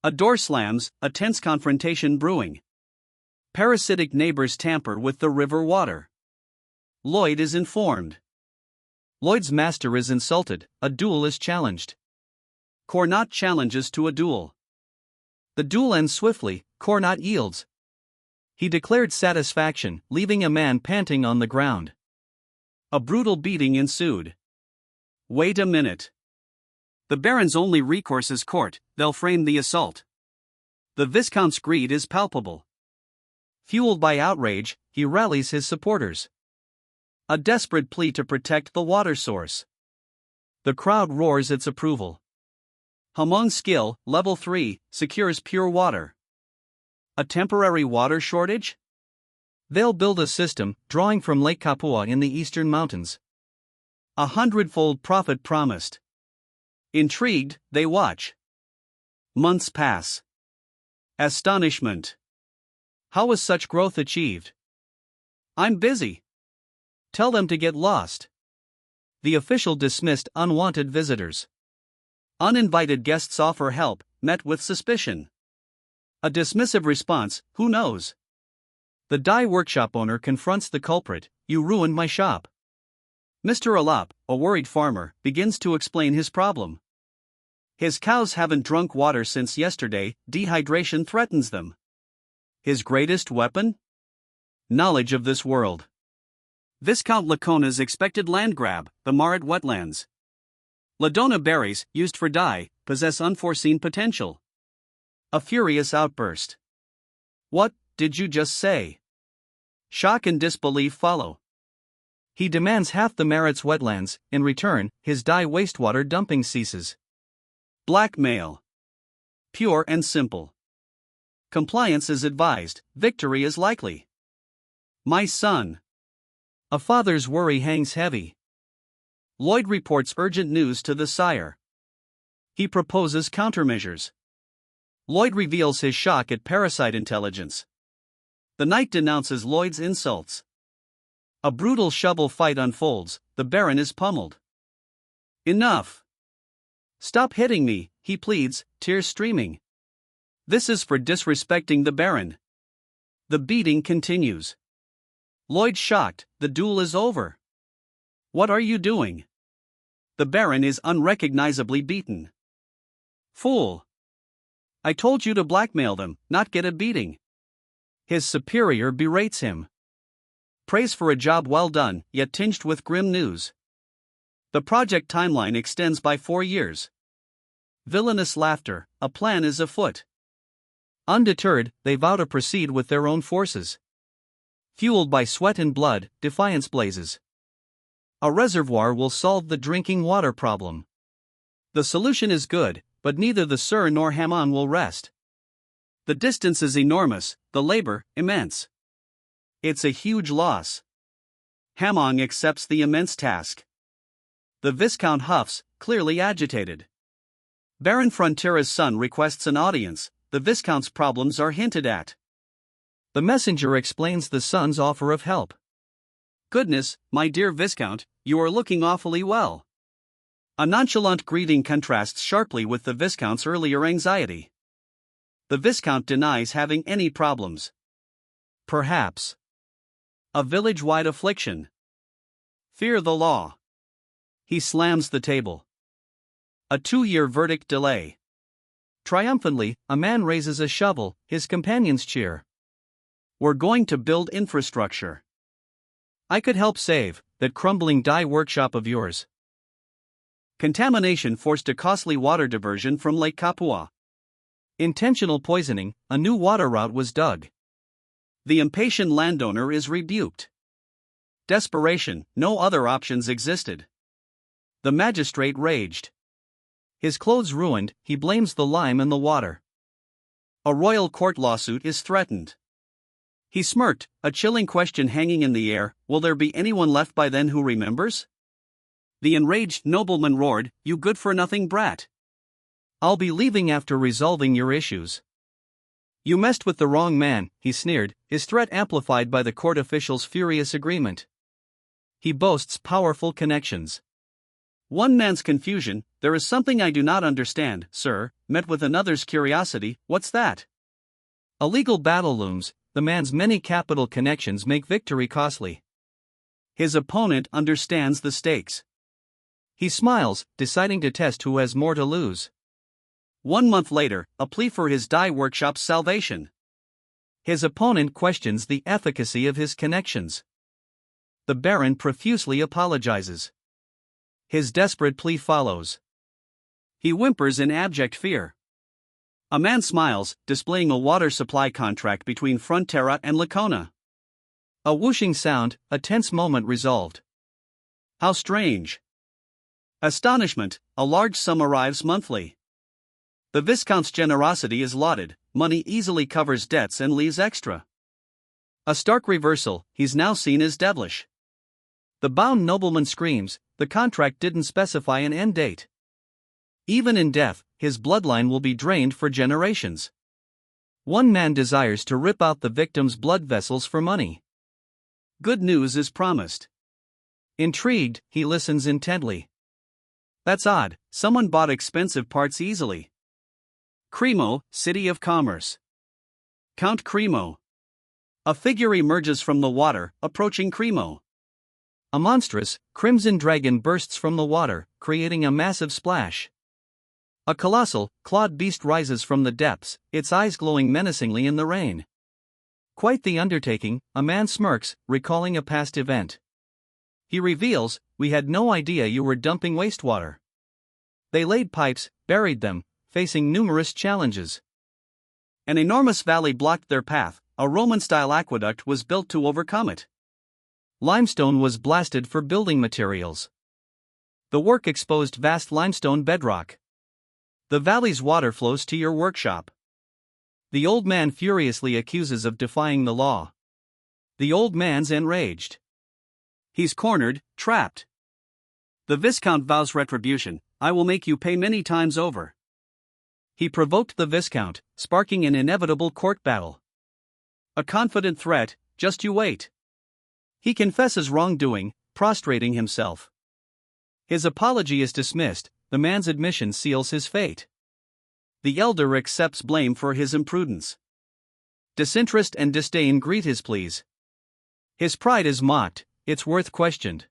A door slams, a tense confrontation brewing. Parasitic neighbors tamper with the river water. Lloyd is informed. Lloyd's master is insulted, a duel is challenged. Cornat challenges to a duel. The duel ends swiftly, Cornat yields. He declared satisfaction, leaving a man panting on the ground. A brutal beating ensued. Wait a minute. The Baron's only recourse is court, they'll frame the assault. The Viscount's greed is palpable. Fueled by outrage, he rallies his supporters. A desperate plea to protect the water source. The crowd roars its approval. Hamon skill, level 3, secures pure water. A temporary water shortage? They'll build a system, drawing from Lake Kapua in the eastern mountains. 100-fold profit promised. Intrigued, they watch. Months pass. Astonishment. How was such growth achieved? I'm busy. Tell them to get lost. The official dismissed unwanted visitors. Uninvited guests offer help, met with suspicion. A dismissive response, who knows? The dye workshop owner confronts the culprit, you ruined my shop. Mr. Alap, a worried farmer, begins to explain his problem. His cows haven't drunk water since yesterday, dehydration threatens them. His greatest weapon? Knowledge of this world. Viscount Lacona's expected land grab, the Marit wetlands. Ladona berries, used for dye, possess unforeseen potential. A furious outburst. What did you just say? Shock and disbelief follow. He demands half the Marit's wetlands, in return, his dye wastewater dumping ceases. Blackmail. Pure and simple. Compliance is advised, victory is likely. My son. A father's worry hangs heavy. Lloyd reports urgent news to the sire. He proposes countermeasures. Lloyd reveals his shock at parasite intelligence. The knight denounces Lloyd's insults. A brutal shovel fight unfolds, the Baron is pummeled. Enough. Stop hitting me, he pleads, tears streaming. This is for disrespecting the Baron. The beating continues. Lloyd shocked, the duel is over. What are you doing? The Baron is unrecognizably beaten. Fool. I told you to blackmail them, not get a beating. His superior berates him. Praise for a job well done, yet tinged with grim news. The project timeline extends by 4 years. Villainous laughter, a plan is afoot. Undeterred, they vow to proceed with their own forces. Fueled by sweat and blood, defiance blazes. A reservoir will solve the drinking water problem. The solution is good, but neither the Sur nor Hamon will rest. The distance is enormous, the labor, immense. It's a huge loss. Hamon accepts the immense task. The Viscount huffs, clearly agitated. Baron Frontera's son requests an audience, the Viscount's problems are hinted at. The messenger explains the son's offer of help. Goodness, my dear Viscount, you are looking awfully well. A nonchalant greeting contrasts sharply with the Viscount's earlier anxiety. The Viscount denies having any problems. Perhaps. A village-wide affliction. Fear the law. He slams the table. A 2-year verdict delay. Triumphantly, a man raises a shovel, his companions cheer. We're going to build infrastructure. I could help save that crumbling dye workshop of yours. Contamination forced a costly water diversion from Lake Kapua. Intentional poisoning, a new water route was dug. The impatient landowner is rebuked. Desperation, no other options existed. The magistrate raged. His clothes ruined, he blames the lime and the water. A royal court lawsuit is threatened. He smirked, a chilling question hanging in the air, will there be anyone left by then who remembers? The enraged nobleman roared, you good-for-nothing brat. I'll be leaving after resolving your issues. You messed with the wrong man, he sneered, his threat amplified by the court official's furious agreement. He boasts powerful connections. One man's confusion, there is something I do not understand, sir, met with another's curiosity, what's that? A legal battle looms, the man's many capital connections make victory costly. His opponent understands the stakes. He smiles, deciding to test who has more to lose. 1 month later, a plea for his dye workshop's salvation. His opponent questions the efficacy of his connections. The Baron profusely apologizes. His desperate plea follows. He whimpers in abject fear. A man smiles, displaying a water supply contract between Frontera and Lacona. A whooshing sound, a tense moment resolved. How strange. Astonishment, a large sum arrives monthly. The Viscount's generosity is lauded, money easily covers debts and leaves extra. A stark reversal, he's now seen as devilish. The bound nobleman screams, the contract didn't specify an end date. Even in death, his bloodline will be drained for generations. One man desires to rip out the victim's blood vessels for money. Good news is promised. Intrigued, he listens intently. That's odd, someone bought expensive parts easily. Cremo, City of Commerce. Count Cremo. A figure emerges from the water, approaching Cremo. A monstrous, crimson dragon bursts from the water, creating a massive splash. A colossal, clawed beast rises from the depths, its eyes glowing menacingly in the rain. Quite the undertaking, a man smirks, recalling a past event. He reveals, we had no idea you were dumping wastewater. They laid pipes, buried them, facing numerous challenges. An enormous valley blocked their path, a Roman-style aqueduct was built to overcome it. Limestone was blasted for building materials. The work exposed vast limestone bedrock. The valley's water flows to your workshop. The old man furiously accuses of defying the law. The old man's enraged. He's cornered, trapped. The Viscount vows retribution, I will make you pay many times over. He provoked the Viscount, sparking an inevitable court battle. A confident threat, just you wait. He confesses wrongdoing, prostrating himself. His apology is dismissed, the man's admission seals his fate. The elder accepts blame for his imprudence. Disinterest and disdain greet his pleas. His pride is mocked, its worth questioned.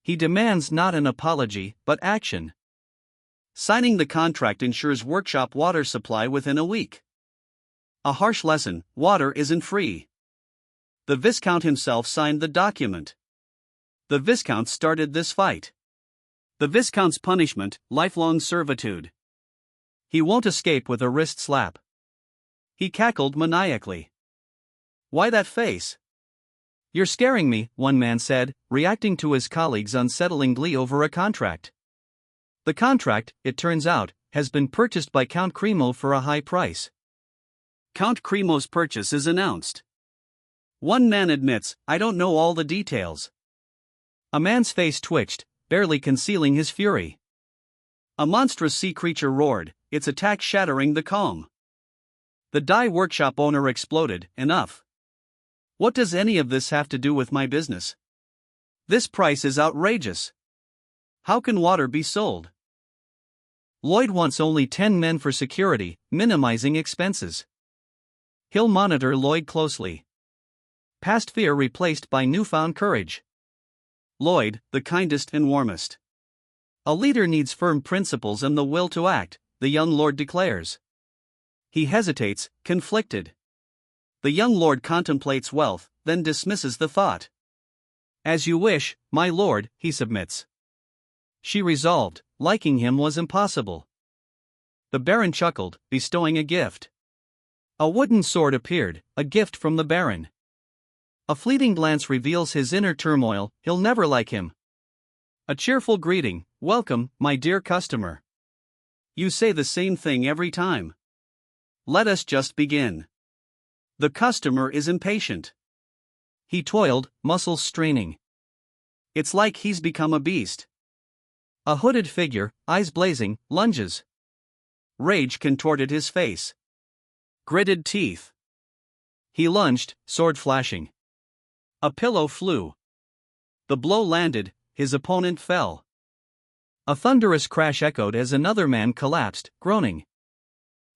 He demands not an apology, but action. Signing the contract ensures workshop water supply within a week. A harsh lesson, water isn't free. The Viscount himself signed the document. The Viscount started this fight. The Viscount's punishment, lifelong servitude. He won't escape with a wrist slap. He cackled maniacally. Why that face? You're scaring me, one man said, reacting to his colleague's unsettling glee over a contract. The contract, it turns out, has been purchased by Count Cremo for a high price. Count Cremo's purchase is announced. One man admits, I don't know all the details. A man's face twitched, barely concealing his fury. A monstrous sea creature roared, its attack shattering the calm. The dye workshop owner exploded, enough. What does any of this have to do with my business? This price is outrageous. How can water be sold? Lloyd wants only 10 men for security, minimizing expenses. He'll monitor Lloyd closely. Past fear replaced by newfound courage. Lloyd, the kindest and warmest. A leader needs firm principles and the will to act, the young lord declares. He hesitates, conflicted. The young lord contemplates wealth, then dismisses the thought. As you wish, my lord, he submits. She resolved, liking him was impossible. The baron chuckled, bestowing a gift. A wooden sword appeared, a gift from the baron. A fleeting glance reveals his inner turmoil, he'll never like him. A cheerful greeting, welcome, my dear customer. You say the same thing every time. Let us just begin. The customer is impatient. He toiled, muscles straining. It's like he's become a beast. A hooded figure, eyes blazing, lunges. Rage contorted his face. Gritted teeth. He lunged, sword flashing. A pillow flew. The blow landed, his opponent fell. A thunderous crash echoed as another man collapsed, groaning.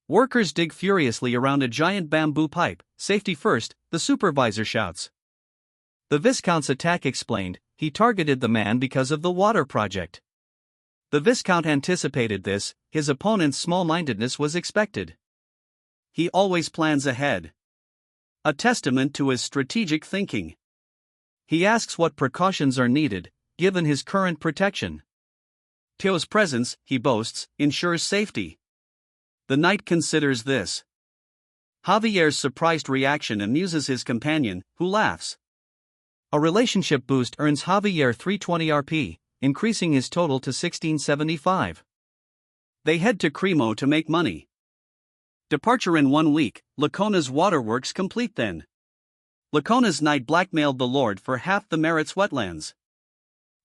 Workers dig furiously around a giant bamboo pipe. Safety first, the supervisor shouts. The Viscount's attack explained, he targeted the man because of the water project. The Viscount anticipated this, his opponent's small-mindedness was expected. He always plans ahead. A testament to his strategic thinking. He asks what precautions are needed, given his current protection. Teo's presence, he boasts, ensures safety. The knight considers this. Javier's surprised reaction amuses his companion, who laughs. A relationship boost earns Javier 320 RP, increasing his total to 1675. They head to Cremo to make money. Departure in 1 week, Lacona's waterworks complete then. Lacona's knight blackmailed the lord for half the Merit's wetlands.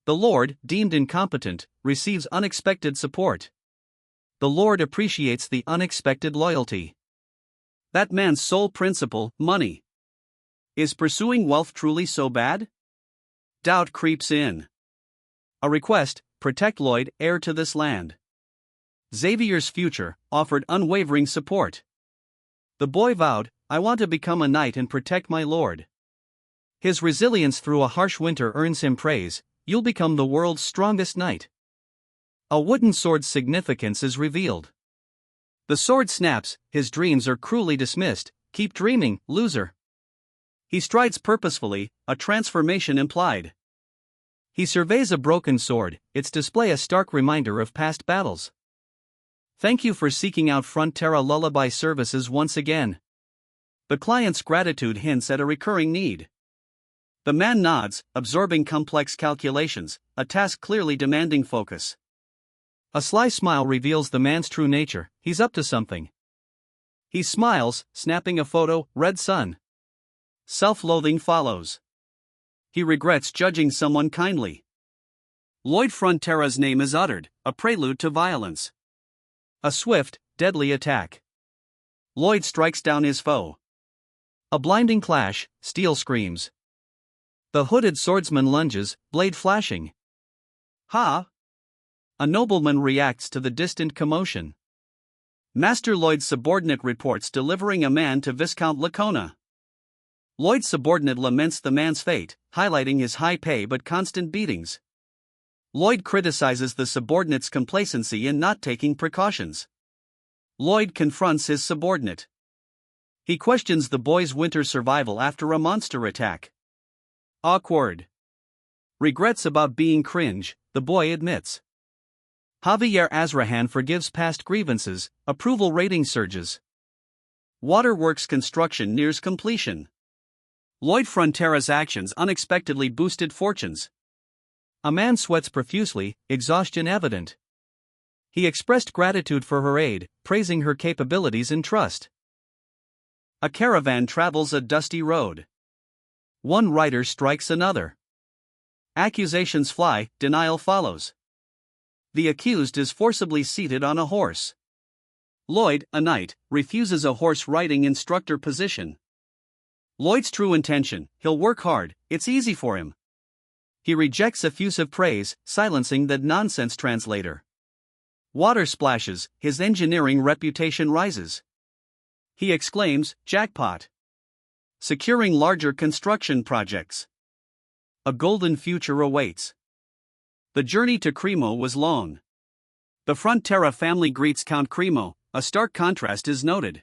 The lord, deemed incompetent, receives unexpected support. The lord appreciates the unexpected loyalty. That man's sole principle, money. Is pursuing wealth truly so bad? Doubt creeps in. A request, protect Lloyd, heir to this land. Xavier's future offered unwavering support. The boy vowed, I want to become a knight and protect my lord. His resilience through a harsh winter earns him praise, you'll become the world's strongest knight. A wooden sword's significance is revealed. The sword snaps, his dreams are cruelly dismissed, keep dreaming, loser. He strides purposefully, a transformation implied. He surveys a broken sword, its display a stark reminder of past battles. Thank you for seeking out Frontera Lullaby services once again. The client's gratitude hints at a recurring need. The man nods, absorbing complex calculations, a task clearly demanding focus. A sly smile reveals the man's true nature, he's up to something. He smiles, snapping a photo, red sun. Self-loathing follows. He regrets judging someone kindly. Lloyd Frontera's name is uttered, a prelude to violence. A swift, deadly attack. Lloyd strikes down his foe. A blinding clash, steel screams. The hooded swordsman lunges, blade flashing. Ha! A nobleman reacts to the distant commotion. Master Lloyd's subordinate reports delivering a man to Viscount Lacona. Lloyd's subordinate laments the man's fate, highlighting his high pay but constant beatings. Lloyd criticizes the subordinate's complacency in not taking precautions. Lloyd confronts his subordinate. He questions the boy's winter survival after a monster attack. Awkward. Regrets about being cringe, the boy admits. Javier Azrahan forgives past grievances, approval rating surges. Waterworks construction nears completion. Lloyd Frontera's actions unexpectedly boosted fortunes. A man sweats profusely, exhaustion evident. He expressed gratitude for her aid, praising her capabilities and trust. A caravan travels a dusty road. One rider strikes another. Accusations fly, denial follows. The accused is forcibly seated on a horse. Lloyd, a knight, refuses a horse riding instructor position. Lloyd's true intention, he'll work hard, it's easy for him. He rejects effusive praise, silencing the nonsense translator. Water splashes, his engineering reputation rises. He exclaims, jackpot. Securing larger construction projects. A golden future awaits. The journey to Cremo was long. The Frontera family greets Count Cremo, a stark contrast is noted.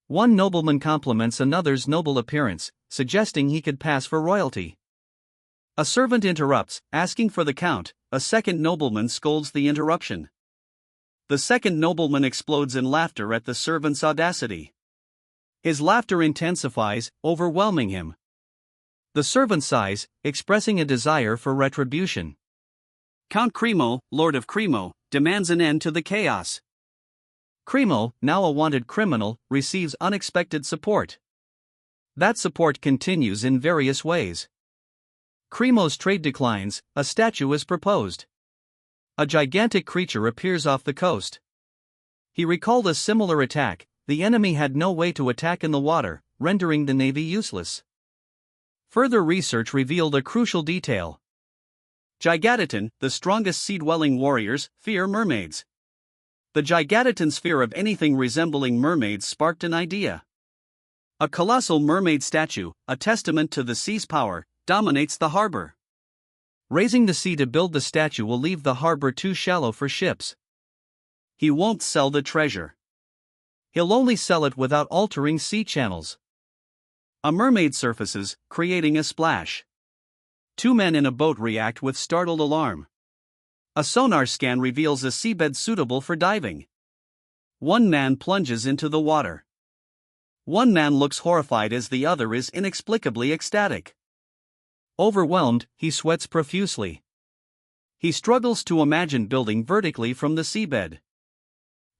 One nobleman compliments another's noble appearance, suggesting he could pass for royalty. A servant interrupts, asking for the count. A second nobleman scolds the interruption. The second nobleman explodes in laughter at the servant's audacity. His laughter intensifies, overwhelming him. The servant sighs, expressing a desire for retribution. Count Cremo, Lord of Cremo, demands an end to the chaos. Cremo, now a wanted criminal, receives unexpected support. That support continues in various ways. Cremo's trade declines, a statue is proposed. A gigantic creature appears off the coast. He recalled a similar attack. The enemy had no way to attack in the water, rendering the navy useless. Further research revealed a crucial detail. Gigatitans, the strongest sea-dwelling warriors, fear mermaids. The Gigatitans' fear of anything resembling mermaids sparked an idea. A colossal mermaid statue, a testament to the sea's power, dominates the harbor. Raising the sea to build the statue will leave the harbor too shallow for ships. He won't sell the treasure. He'll only sell it without altering sea channels. A mermaid surfaces, creating a splash. Two men in a boat react with startled alarm. A sonar scan reveals a seabed suitable for diving. One man plunges into the water. One man looks horrified as the other is inexplicably ecstatic. Overwhelmed, he sweats profusely. He struggles to imagine building vertically from the seabed.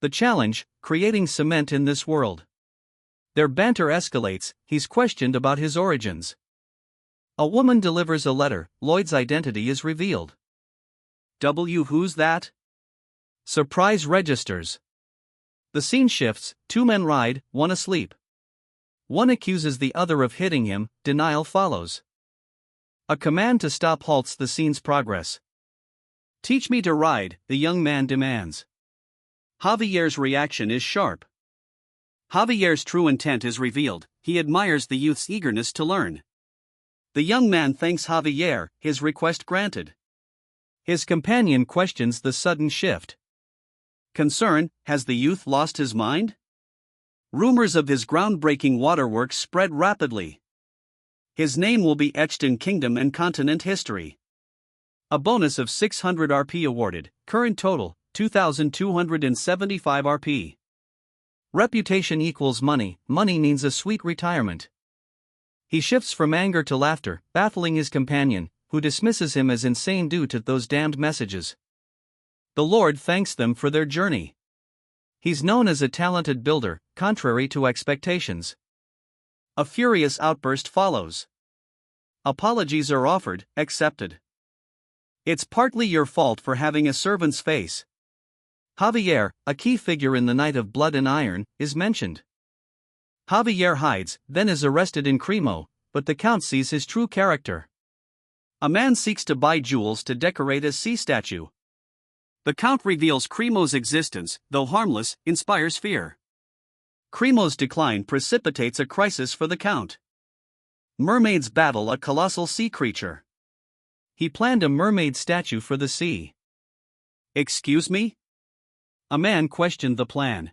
The challenge, creating cement in this world. Their banter escalates, he's questioned about his origins. A woman delivers a letter, Lloyd's identity is revealed. Who's that? Surprise registers. The scene shifts, two men ride, one asleep. One accuses the other of hitting him, denial follows. A command to stop halts the scene's progress. Teach me to ride, the young man demands. Javier's reaction is sharp. Javier's true intent is revealed, he admires the youth's eagerness to learn. The young man thanks Javier, his request granted. His companion questions the sudden shift. Concern, has the youth lost his mind? Rumors of his groundbreaking waterworks spread rapidly. His name will be etched in kingdom and continent history. A bonus of 600 Rp awarded, current total, 2,275 Rp. Reputation equals money, money means a sweet retirement. He shifts from anger to laughter, baffling his companion, who dismisses him as insane due to those damned messages. The Lord thanks them for their journey. He's known as a talented builder, contrary to expectations. A furious outburst follows. Apologies are offered, accepted. It's partly your fault for having a servant's face. Javier, a key figure in the Night of Blood and Iron, is mentioned. Javier hides, then is arrested in Cremo, but the Count sees his true character. A man seeks to buy jewels to decorate a sea statue. The Count reveals Cremo's existence, though harmless, inspires fear. Cremo's decline precipitates a crisis for the Count. Mermaids battle a colossal sea creature. He planned a mermaid statue for the sea. Excuse me? A man questioned the plan.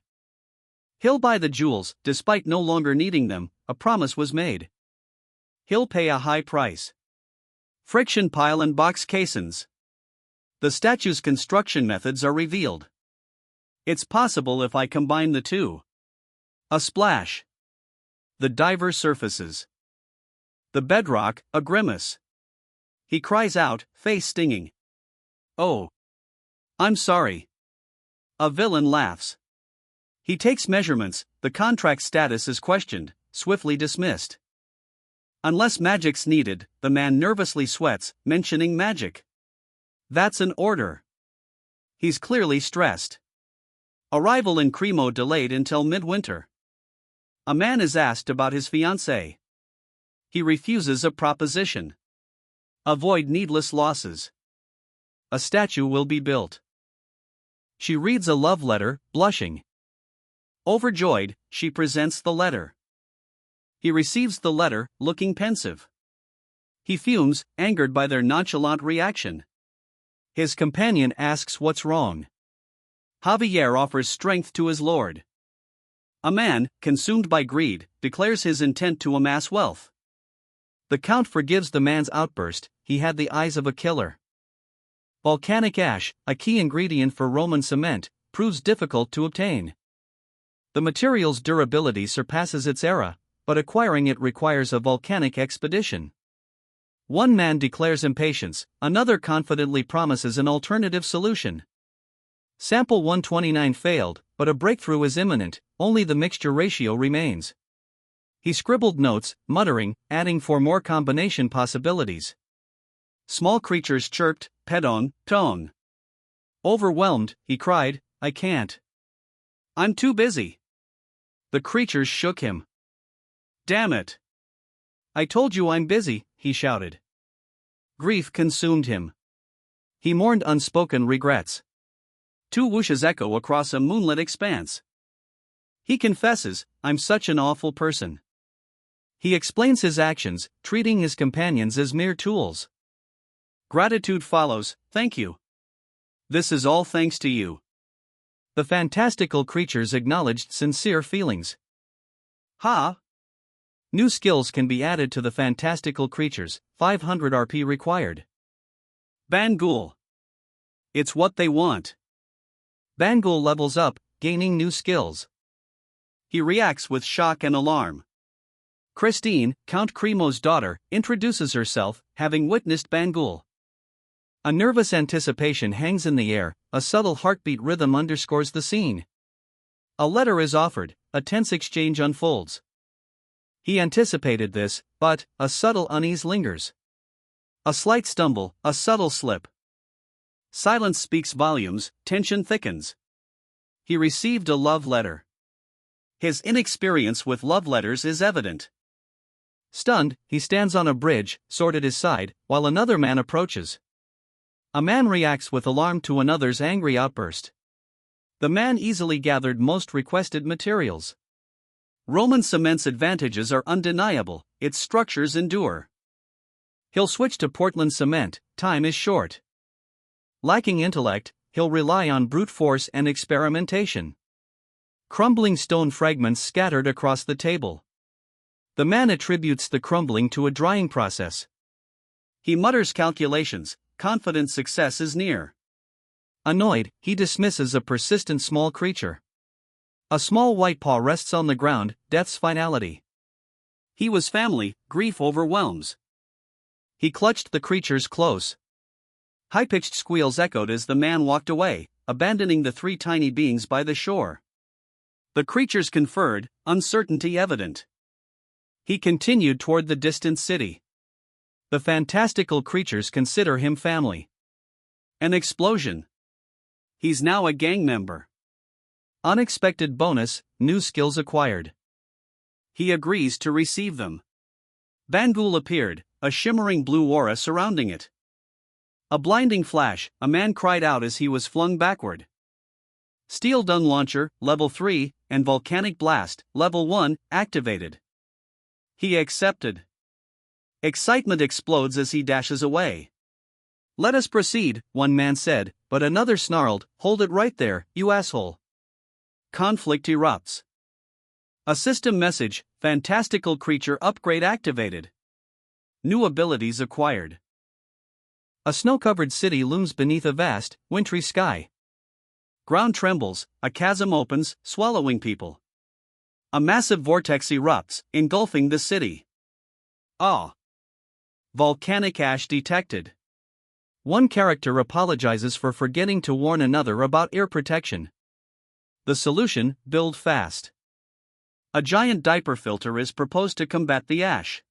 He'll buy the jewels, despite no longer needing them, a promise was made. He'll pay a high price. Friction pile and box caissons. The statue's construction methods are revealed. It's possible if I combine the two. A splash. The diver surfaces. The bedrock, a grimace. He cries out, face stinging. Oh. I'm sorry. A villain laughs. He takes measurements, the contract status is questioned, swiftly dismissed. Unless magic's needed, the man nervously sweats, mentioning magic. That's an order. He's clearly stressed. Arrival in Cremo delayed until midwinter. A man is asked about his fiancée. He refuses a proposition. Avoid needless losses. A statue will be built. She reads a love letter, blushing. Overjoyed, she presents the letter. He receives the letter, looking pensive. He fumes, angered by their nonchalant reaction. His companion asks what's wrong. Javier offers strength to his lord. A man, consumed by greed, declares his intent to amass wealth. The Count forgives the man's outburst, he had the eyes of a killer. Volcanic ash, a key ingredient for Roman cement, proves difficult to obtain. The material's durability surpasses its era, but acquiring it requires a volcanic expedition. One man declares impatience, another confidently promises an alternative solution. Sample 129 failed, but a breakthrough is imminent, only the mixture ratio remains. He scribbled notes, muttering, adding 4 more combination possibilities. Small creatures chirped, pedon, tong. Overwhelmed, he cried, I can't. I'm too busy. The creatures shook him. Damn it. I told you I'm busy, he shouted. Grief consumed him. He mourned unspoken regrets. 2 whooshes echo across a moonlit expanse. He confesses, I'm such an awful person. He explains his actions, treating his companions as mere tools. Gratitude follows, thank you. This is all thanks to you. The fantastical creatures acknowledged sincere feelings. Ha! New skills can be added to the fantastical creatures, 500 RP required. Bangul. It's what they want. Bangul levels up, gaining new skills. He reacts with shock and alarm. Christine, Count Cremo's daughter, introduces herself, having witnessed Bangul. A nervous anticipation hangs in the air, a subtle heartbeat rhythm underscores the scene. A letter is offered, a tense exchange unfolds. He anticipated this, but a subtle unease lingers. A slight stumble, a subtle slip. Silence speaks volumes, tension thickens. He received a love letter. His inexperience with love letters is evident. Stunned, he stands on a bridge, sword at his side, while another man approaches. A man reacts with alarm to another's angry outburst. The man easily gathered most requested materials. Roman cement's advantages are undeniable, its structures endure. He'll switch to Portland cement, time is short. Lacking intellect, he'll rely on brute force and experimentation. Crumbling stone fragments scattered across the table. The man attributes the crumbling to a drying process. He mutters calculations, confident success is near. Annoyed, he dismisses a persistent small creature. A small white paw rests on the ground, death's finality. He was family, grief overwhelms. He clutched the creatures close. High-pitched squeals echoed as the man walked away, abandoning the 3 tiny beings by the shore. The creatures conferred, uncertainty evident. He continued toward the distant city. The fantastical creatures consider him family. An explosion. He's now a gang member. Unexpected bonus, new skills acquired. He agrees to receive them. Bangul appeared, a shimmering blue aura surrounding it. A blinding flash, a man cried out as he was flung backward. Steel Dung Launcher, Level 3, and Volcanic Blast, Level 1, activated. He accepted. Excitement explodes as he dashes away. Let us proceed, one man said, but another snarled, hold it right there, you asshole. Conflict erupts. A system message, fantastical creature upgrade activated. New abilities acquired. A snow-covered city looms beneath a vast, wintry sky. Ground trembles, a chasm opens, swallowing people. A massive vortex erupts, engulfing the city. Ah! Volcanic ash detected. One character apologizes for forgetting to warn another about ear protection. The solution, build fast. A giant diaper filter is proposed to combat the ash.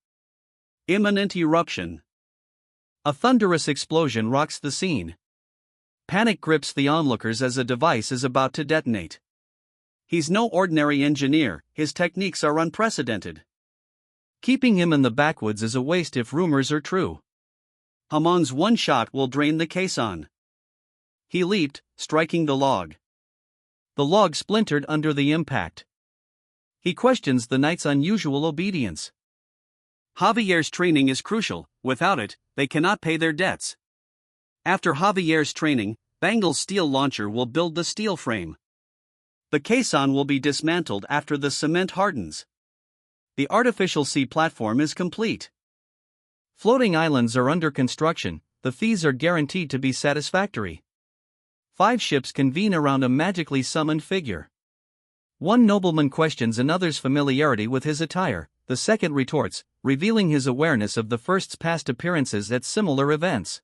Imminent eruption. A thunderous explosion rocks the scene. Panic grips the onlookers as a device is about to detonate. He's no ordinary engineer, his techniques are unprecedented. Keeping him in the backwoods is a waste if rumors are true. Hamon's one shot will drain the caisson. He leaped, striking the log. The log splintered under the impact. He questions the knight's unusual obedience. Javier's training is crucial, without it, they cannot pay their debts. After Javier's training, Bangle's steel launcher will build the steel frame. The caisson will be dismantled after the cement hardens. The artificial sea platform is complete. Floating islands are under construction, the fees are guaranteed to be satisfactory. 5 ships convene around a magically summoned figure. One nobleman questions another's familiarity with his attire, the second retorts, revealing his awareness of the first's past appearances at similar events.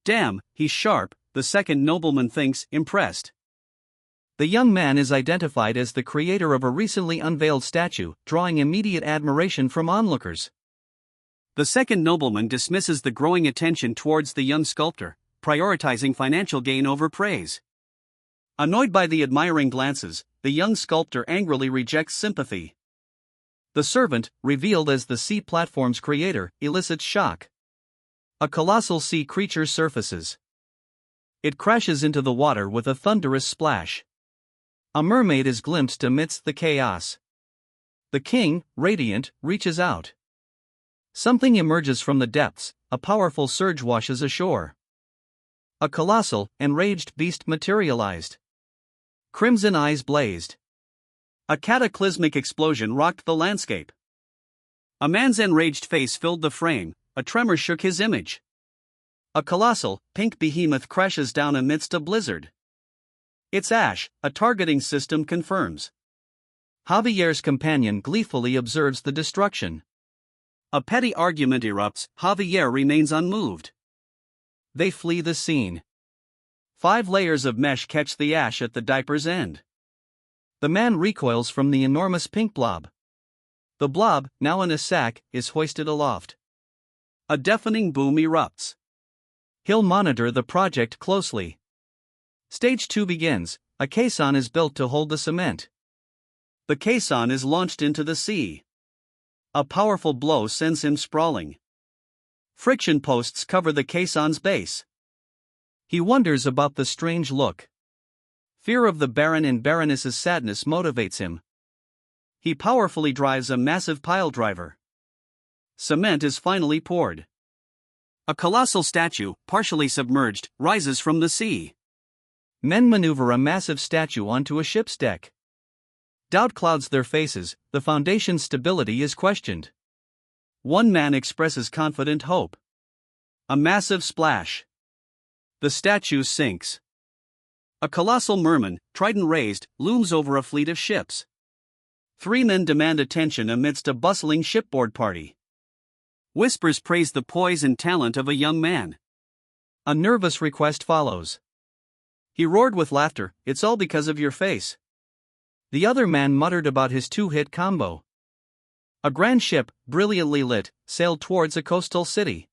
Damn, he's sharp, the second nobleman thinks, impressed. The young man is identified as the creator of a recently unveiled statue, drawing immediate admiration from onlookers. The second nobleman dismisses the growing attention towards the young sculptor, prioritizing financial gain over praise. Annoyed by the admiring glances, the young sculptor angrily rejects sympathy. The servant, revealed as the sea platform's creator, elicits shock. A colossal sea creature surfaces. It crashes into the water with a thunderous splash. A mermaid is glimpsed amidst the chaos. The king, radiant, reaches out. Something emerges from the depths, a powerful surge washes ashore. A colossal, enraged beast materialized. Crimson eyes blazed. A cataclysmic explosion rocked the landscape. A man's enraged face filled the frame, a tremor shook his image. A colossal, pink behemoth crashes down amidst a blizzard. It's Ash, a targeting system confirms. Javier's companion gleefully observes the destruction. A petty argument erupts, Javier remains unmoved. They flee the scene. 5 layers of mesh catch the ash at the diaper's end. The man recoils from the enormous pink blob. The blob, now in a sack, is hoisted aloft. A deafening boom erupts. He'll monitor the project closely. Stage 2 begins. A caisson is built to hold the cement. The caisson is launched into the sea. A powerful blow sends him sprawling. Friction posts cover the caisson's base. He wonders about the strange look. Fear of the Baron and Baroness's sadness motivates him. He powerfully drives a massive piledriver. Cement is finally poured. A colossal statue, partially submerged, rises from the sea. Men maneuver a massive statue onto a ship's deck. Doubt clouds their faces, the foundation's stability is questioned. One man expresses confident hope. A massive splash. The statue sinks. A colossal merman, trident raised, looms over a fleet of ships. 3 men demand attention amidst a bustling shipboard party. Whispers praise the poise and talent of a young man. A nervous request follows. He roared with laughter, "It's all because of your face." The other man muttered about his 2-hit combo. A grand ship, brilliantly lit, sailed towards a coastal city.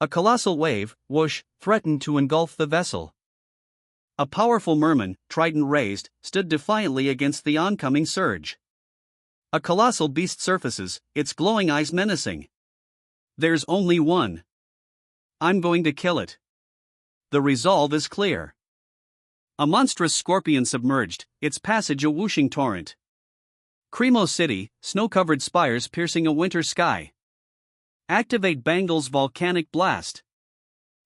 A colossal wave, whoosh, threatened to engulf the vessel. A powerful merman, trident raised, stood defiantly against the oncoming surge. A colossal beast surfaces, its glowing eyes menacing. There's only one. I'm going to kill it. The resolve is clear. A monstrous scorpion submerged, its passage a whooshing torrent. Cremo City, snow-covered spires piercing a winter sky. Activate Bangle's volcanic blast.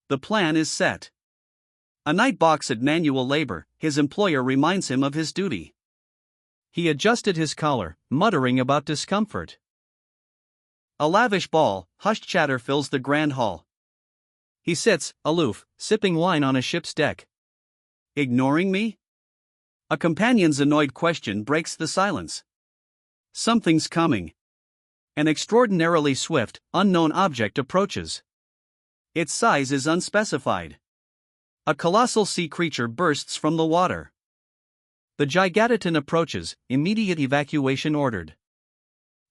The plan is set. A night box at manual labor, his employer reminds him of his duty. He adjusted his collar, muttering about discomfort. A lavish ball, hushed chatter fills the grand hall. He sits, aloof, sipping wine on a ship's deck. Ignoring me? A companion's annoyed question breaks the silence. Something's coming. An extraordinarily swift, unknown object approaches. Its size is unspecified. A colossal sea creature bursts from the water. The Gigatitan approaches, immediate evacuation ordered.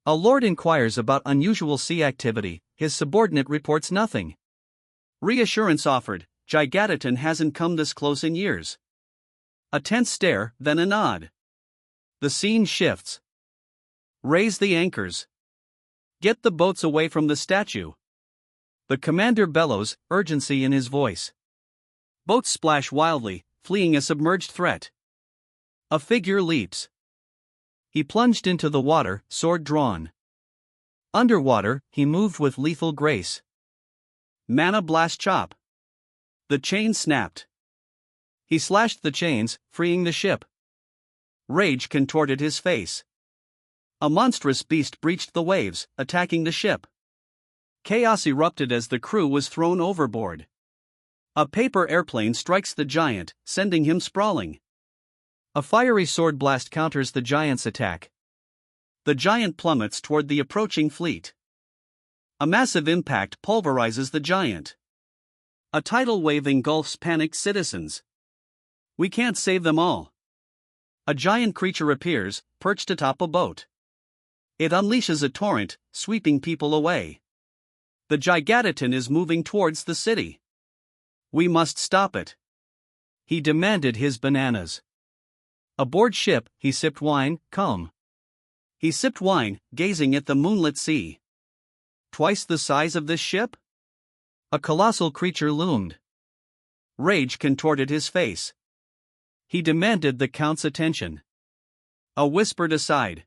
A lord inquires about unusual sea activity, his subordinate reports nothing. Reassurance offered, Gigatitan hasn't come this close in years. A tense stare, then a nod. The scene shifts. Raise the anchors. Get the boats away from the statue. The commander bellows, urgency in his voice. Boats splash wildly, fleeing a submerged threat. A figure leaps. He plunged into the water, sword drawn. Underwater, he moved with lethal grace. Mana blast chop. The chain snapped. He slashed the chains, freeing the ship. Rage contorted his face. A monstrous beast breached the waves, attacking the ship. Chaos erupted as the crew was thrown overboard. A paper airplane strikes the giant, sending him sprawling. A fiery sword blast counters the giant's attack. The giant plummets toward the approaching fleet. A massive impact pulverizes the giant. A tidal wave engulfs panicked citizens. We can't save them all. A giant creature appears, perched atop a boat. It unleashes a torrent, sweeping people away. The Gigantoton is moving towards the city. We must stop it. He demanded his bananas. Aboard ship, he sipped wine, calm. He sipped wine, gazing at the moonlit sea. Twice the size of this ship? A colossal creature loomed. Rage contorted his face. He demanded the Count's attention. A whispered aside.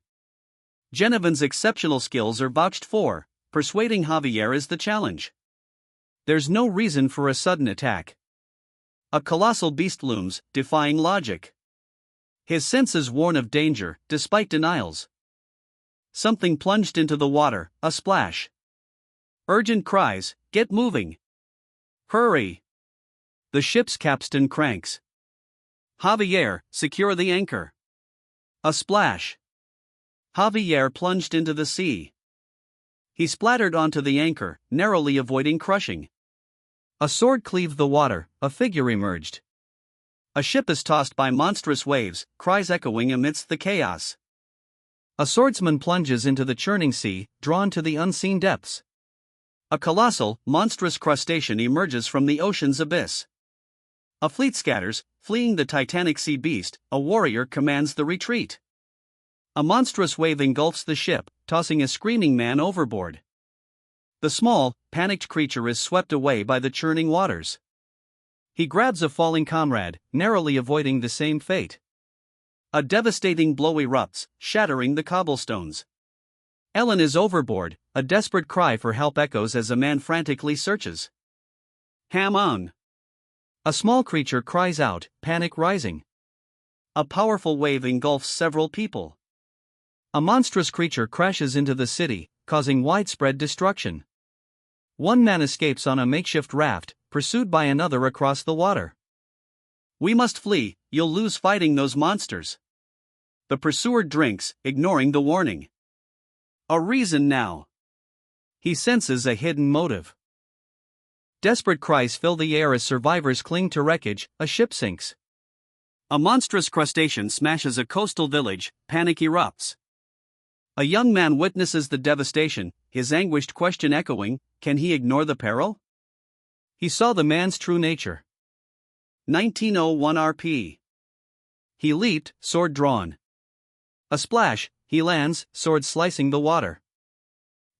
Genovan's exceptional skills are vouched for. Persuading Javier is the challenge. There's no reason for a sudden attack. A colossal beast looms, defying logic. His senses warn of danger, despite denials. Something plunged into the water, a splash. Urgent cries, get moving. Hurry. The ship's capstan cranks. Javier, secure the anchor. A splash. Javier plunged into the sea. He splattered onto the anchor, narrowly avoiding crushing. A sword cleaved the water, a figure emerged. A ship is tossed by monstrous waves, cries echoing amidst the chaos. A swordsman plunges into the churning sea, drawn to the unseen depths. A colossal, monstrous crustacean emerges from the ocean's abyss. A fleet scatters, fleeing the titanic sea beast. A warrior commands the retreat. A monstrous wave engulfs the ship, tossing a screaming man overboard. The small, panicked creature is swept away by the churning waters. He grabs a falling comrade, narrowly avoiding the same fate. A devastating blow erupts, shattering the cobblestones. Ellen is overboard, a desperate cry for help echoes as a man frantically searches. Ham on. A small creature cries out, panic rising. A powerful wave engulfs several people. A monstrous creature crashes into the city, causing widespread destruction. One man escapes on a makeshift raft, pursued by another across the water. We must flee, you'll lose fighting those monsters. The pursuer drinks, ignoring the warning. A reason now. He senses a hidden motive. Desperate cries fill the air as survivors cling to wreckage. A ship sinks. A monstrous crustacean smashes a coastal village, panic erupts. A young man witnesses the devastation, his anguished question echoing, can he ignore the peril? He saw the man's true nature. 1901 RP. He leaped, sword drawn. A splash, he lands, sword slicing the water.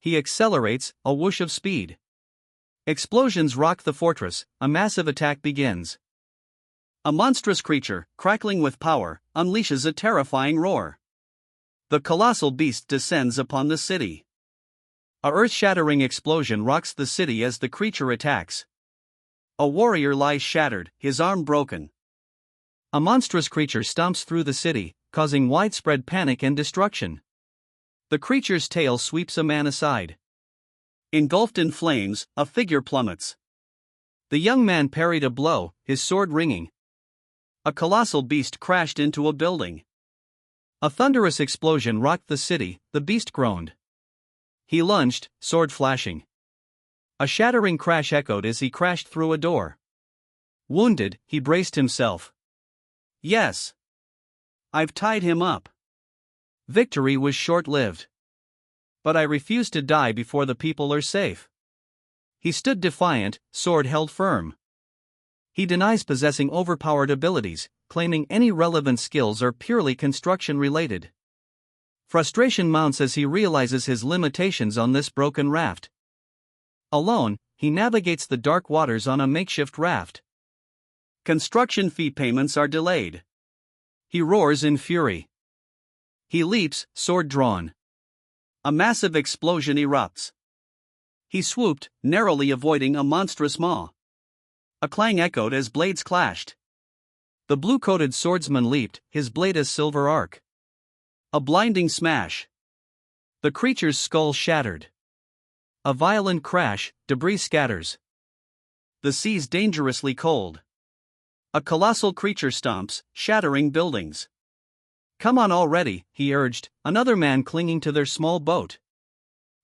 He accelerates, a whoosh of speed. Explosions rock the fortress, a massive attack begins. A monstrous creature, crackling with power, unleashes a terrifying roar. The colossal beast descends upon the city. A earth-shattering explosion rocks the city as the creature attacks. A warrior lies shattered, his arm broken. A monstrous creature stomps through the city, causing widespread panic and destruction. The creature's tail sweeps a man aside. Engulfed in flames, a figure plummets. The young man parried a blow, his sword ringing. A colossal beast crashed into a building. A thunderous explosion rocked the city, the beast groaned. He lunged, sword flashing. A shattering crash echoed as he crashed through a door. Wounded, he braced himself. Yes. I've tied him up. Victory was short-lived. But I refuse to die before the people are safe. He stood defiant, sword held firm. He denies possessing overpowered abilities, claiming any relevant skills are purely construction-related. Frustration mounts as he realizes his limitations on this broken raft. Alone, he navigates the dark waters on a makeshift raft. Construction fee payments are delayed. He roars in fury. He leaps, sword drawn. A massive explosion erupts. He swooped, narrowly avoiding a monstrous maw. A clang echoed as blades clashed. The blue-coated swordsman leaped, his blade a silver arc. A blinding smash. The creature's skull shattered. A violent crash, debris scatters. The sea's dangerously cold. A colossal creature stomps, shattering buildings. Come on already, he urged, another man clinging to their small boat.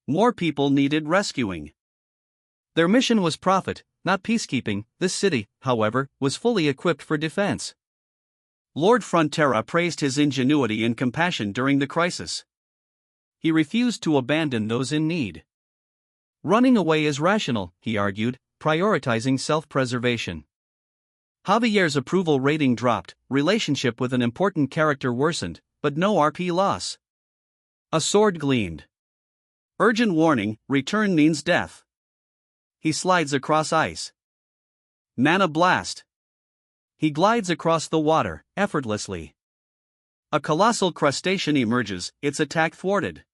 More people needed rescuing. Their mission was profit, not peacekeeping. This city, however, was fully equipped for defense. Lord Frontera praised his ingenuity and compassion during the crisis. He refused to abandon those in need. Running away is rational, he argued, prioritizing self-preservation. Javier's approval rating dropped, relationship with an important character worsened, but no RP loss. A sword gleamed. Urgent warning, return means death. He slides across ice. Mana blast. He glides across the water, effortlessly. A colossal crustacean emerges, its attack thwarted.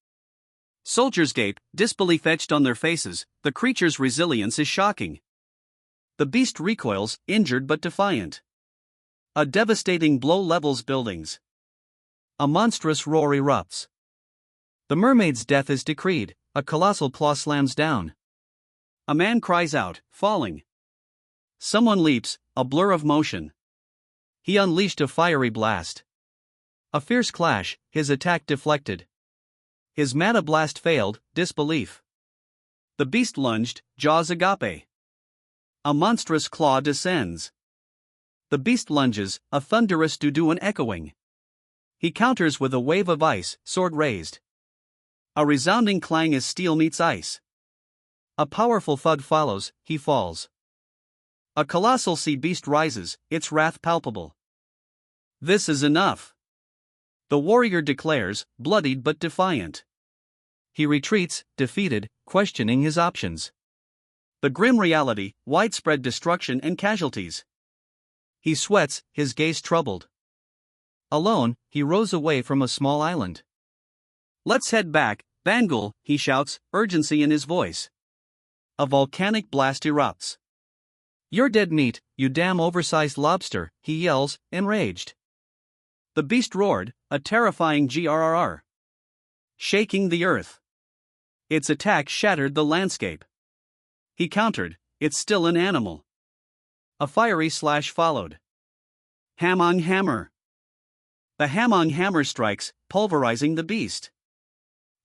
Soldiers gape, disbelief etched on their faces. The creature's resilience is shocking. The beast recoils, injured but defiant. A devastating blow levels buildings. A monstrous roar erupts. The mermaid's death is decreed, a colossal claw slams down. A man cries out, falling. Someone leaps, a blur of motion. He unleashed a fiery blast. A fierce clash, his attack deflected. His mana blast failed, disbelief. The beast lunged, jaws agape. A monstrous claw descends. The beast lunges, a thunderous duduan echoing. He counters with a wave of ice, sword raised. A resounding clang as steel meets ice. A powerful thud follows, he falls. A colossal sea beast rises, its wrath palpable. This is enough. The warrior declares, bloodied but defiant. He retreats, defeated, questioning his options. The grim reality, widespread destruction and casualties. He sweats, his gaze troubled. Alone, he rows away from a small island. Let's head back, Bangul, he shouts, urgency in his voice. A volcanic blast erupts. You're dead meat, you damn oversized lobster, he yells, enraged. The beast roared, a terrifying grrr. Shaking the earth. Its attack shattered the landscape. He countered, it's still an animal. A fiery slash followed. Hamong hammer. The Hamong hammer strikes, pulverizing the beast.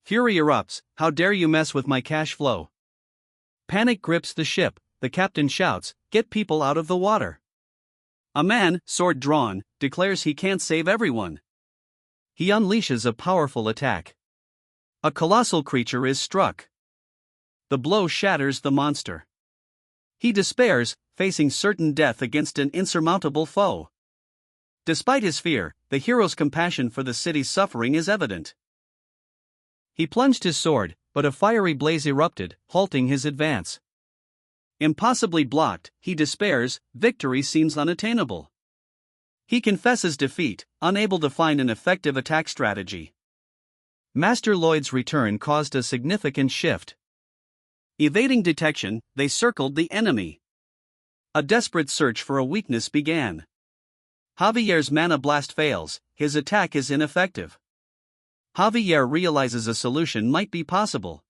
Fury erupts, how dare you mess with my cash flow. Panic grips the ship, the captain shouts, get people out of the water. A man, sword drawn, declares he can't save everyone. He unleashes a powerful attack. A colossal creature is struck. The blow shatters the monster. He despairs, facing certain death against an insurmountable foe. Despite his fear, the hero's compassion for the city's suffering is evident. He plunged his sword, but a fiery blaze erupted, halting his advance. Impossibly blocked, he despairs, victory seems unattainable. He confesses defeat, unable to find an effective attack strategy. Master Lloyd's return caused a significant shift. Evading detection, they circled the enemy. A desperate search for a weakness began. Javier's mana blast fails, his attack is ineffective. Javier realizes a solution might be possible.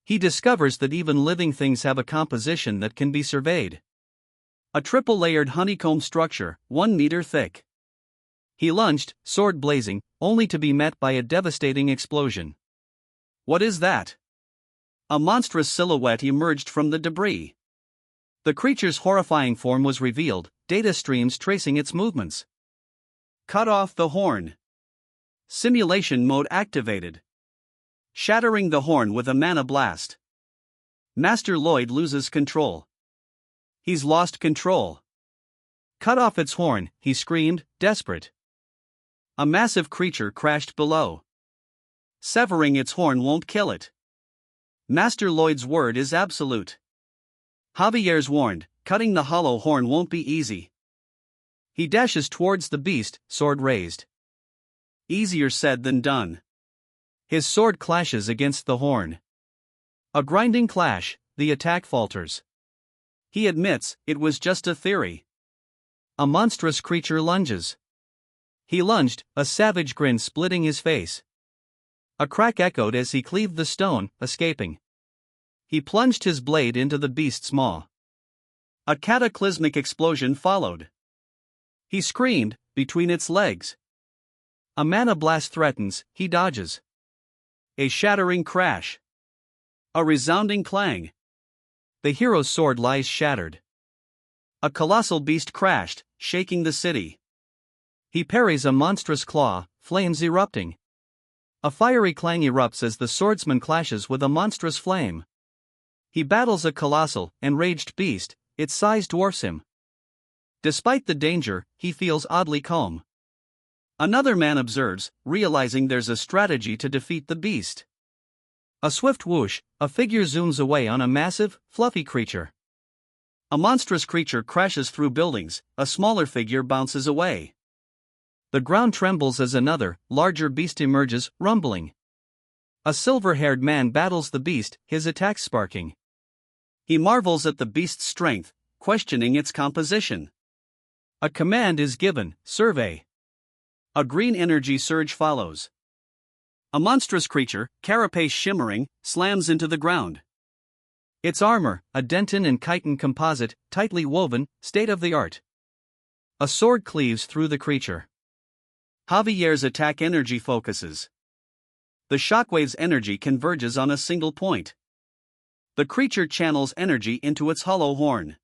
He discovers that even living things have a composition that can be surveyed. A triple-layered honeycomb structure, 1 meter thick. He lunged, sword blazing, only to be met by a devastating explosion. What is that? A monstrous silhouette emerged from the debris. The creature's horrifying form was revealed, data streams tracing its movements. Cut off the horn. Simulation mode activated. Shattering the horn with a mana blast. Master Lloyd loses control. He's lost control. Cut off its horn, he screamed, desperate. A massive creature crashed below. Severing its horn won't kill it. Master Lloyd's word is absolute. Javier's warned, cutting the hollow horn won't be easy. He dashes towards the beast, sword raised. Easier said than done. His sword clashes against the horn. A grinding clash, the attack falters. He admits, it was just a theory. A monstrous creature lunges. He lunged, a savage grin splitting his face. A crack echoed as he cleaved the stone, escaping. He plunged his blade into the beast's maw. A cataclysmic explosion followed. He screamed, between its legs. A mana blast threatens, he dodges. A shattering crash. A resounding clang. The hero's sword lies shattered. A colossal beast crashed, shaking the city. He parries a monstrous claw, flames erupting. A fiery clang erupts as the swordsman clashes with a monstrous flame. He battles a colossal, enraged beast, its size dwarfs him. Despite the danger, he feels oddly calm. Another man observes, realizing there's a strategy to defeat the beast. A swift whoosh, a figure zooms away on a massive, fluffy creature. A monstrous creature crashes through buildings, a smaller figure bounces away. The ground trembles as another, larger beast emerges, rumbling. A silver-haired man battles the beast, his attacks sparking. He marvels at the beast's strength, questioning its composition. A command is given, survey. A green energy surge follows. A monstrous creature, carapace shimmering, slams into the ground. Its armor, a dentin and chitin composite, tightly woven, state-of-the-art. A sword cleaves through the creature. Javier's attack energy focuses. The shockwave's energy converges on a single point. The creature channels energy into its hollow horn.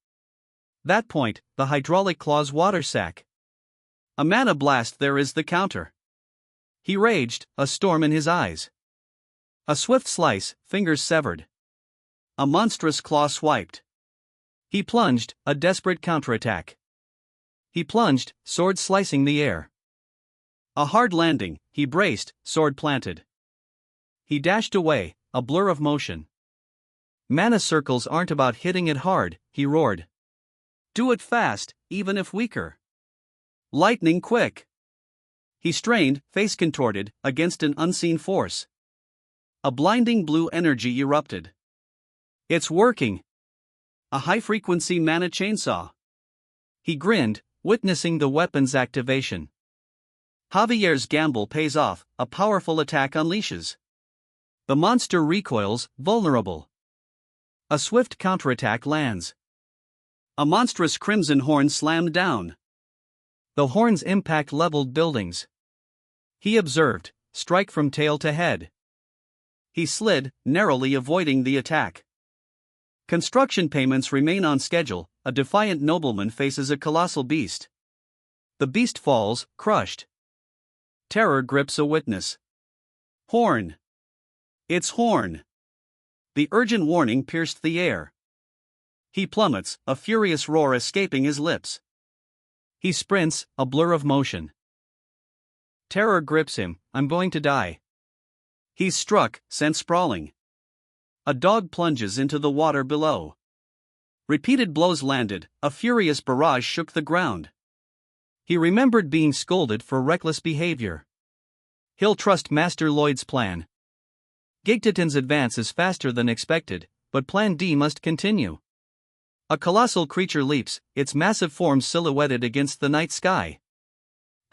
That point, the hydraulic claw's water sac. A mana blast, there is the counter. He raged, a storm in his eyes. A swift slice, fingers severed. A monstrous claw swiped. He plunged, a desperate counterattack. He plunged, sword slicing the air. A hard landing, he braced, sword planted. He dashed away, a blur of motion. Mana circles aren't about hitting it hard, he roared. Do it fast, even if weaker. Lightning quick. He strained, face contorted, against an unseen force. A blinding blue energy erupted. It's working. A high-frequency mana chainsaw. He grinned, witnessing the weapon's activation. Javier's gamble pays off, a powerful attack unleashes. The monster recoils, vulnerable. A swift counterattack lands. A monstrous crimson horn slammed down. The horn's impact leveled buildings. He observed, strike from tail to head. He slid, narrowly avoiding the attack. Construction payments remain on schedule, a defiant nobleman faces a colossal beast. The beast falls, crushed. Terror grips a witness. Horn. It's horn. The urgent warning pierced the air. He plummets, a furious roar escaping his lips. He sprints, a blur of motion. Terror grips him, I'm going to die. He's struck, sent sprawling. A dog plunges into the water below. Repeated blows landed, a furious barrage shook the ground. He remembered being scolded for reckless behavior. He'll trust Master Lloyd's plan. Gigtitan's advance is faster than expected, but Plan D must continue. A colossal creature leaps, its massive form silhouetted against the night sky.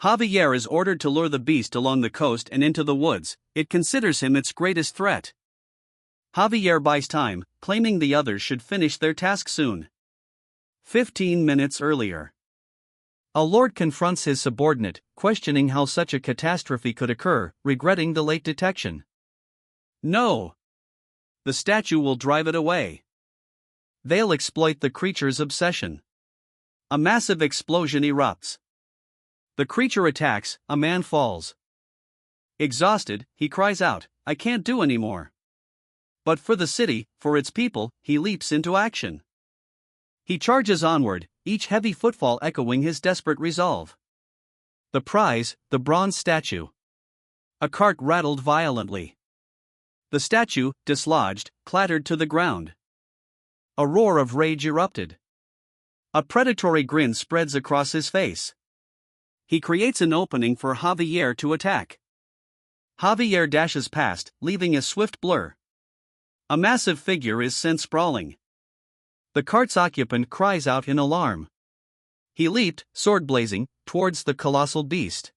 Javier is ordered to lure the beast along the coast and into the woods, it considers him its greatest threat. Javier buys time, claiming the others should finish their task soon. 15 minutes earlier. A lord confronts his subordinate, questioning how such a catastrophe could occur, regretting the late detection. No. The statue will drive it away. They'll exploit the creature's obsession. A massive explosion erupts. The creature attacks, a man falls. Exhausted, he cries out, I can't do anymore. But for the city, for its people, he leaps into action. He charges onward, each heavy footfall echoing his desperate resolve. The prize, the bronze statue. A cart rattled violently. The statue, dislodged, clattered to the ground. A roar of rage erupted. A predatory grin spreads across his face. He creates an opening for Javier to attack. Javier dashes past, leaving a swift blur. A massive figure is sent sprawling. The cart's occupant cries out in alarm. He leaped, sword blazing, towards the colossal beast.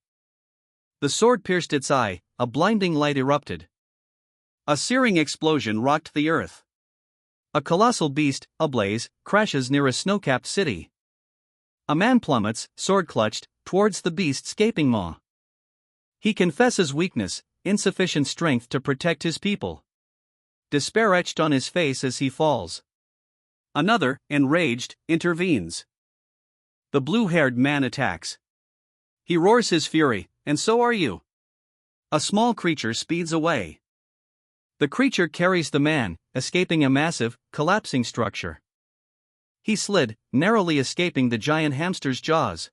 The sword pierced its eye, a blinding light erupted. A searing explosion rocked the earth. A colossal beast, ablaze, crashes near a snow-capped city. A man plummets, sword clutched, towards the beast's gaping maw. He confesses weakness, insufficient strength to protect his people. Despair etched on his face as he falls. Another, enraged, intervenes. The blue-haired man attacks. He roars his fury, and so are you. A small creature speeds away. The creature carries the man, escaping a massive, collapsing structure. He slid, narrowly escaping the giant hamster's jaws.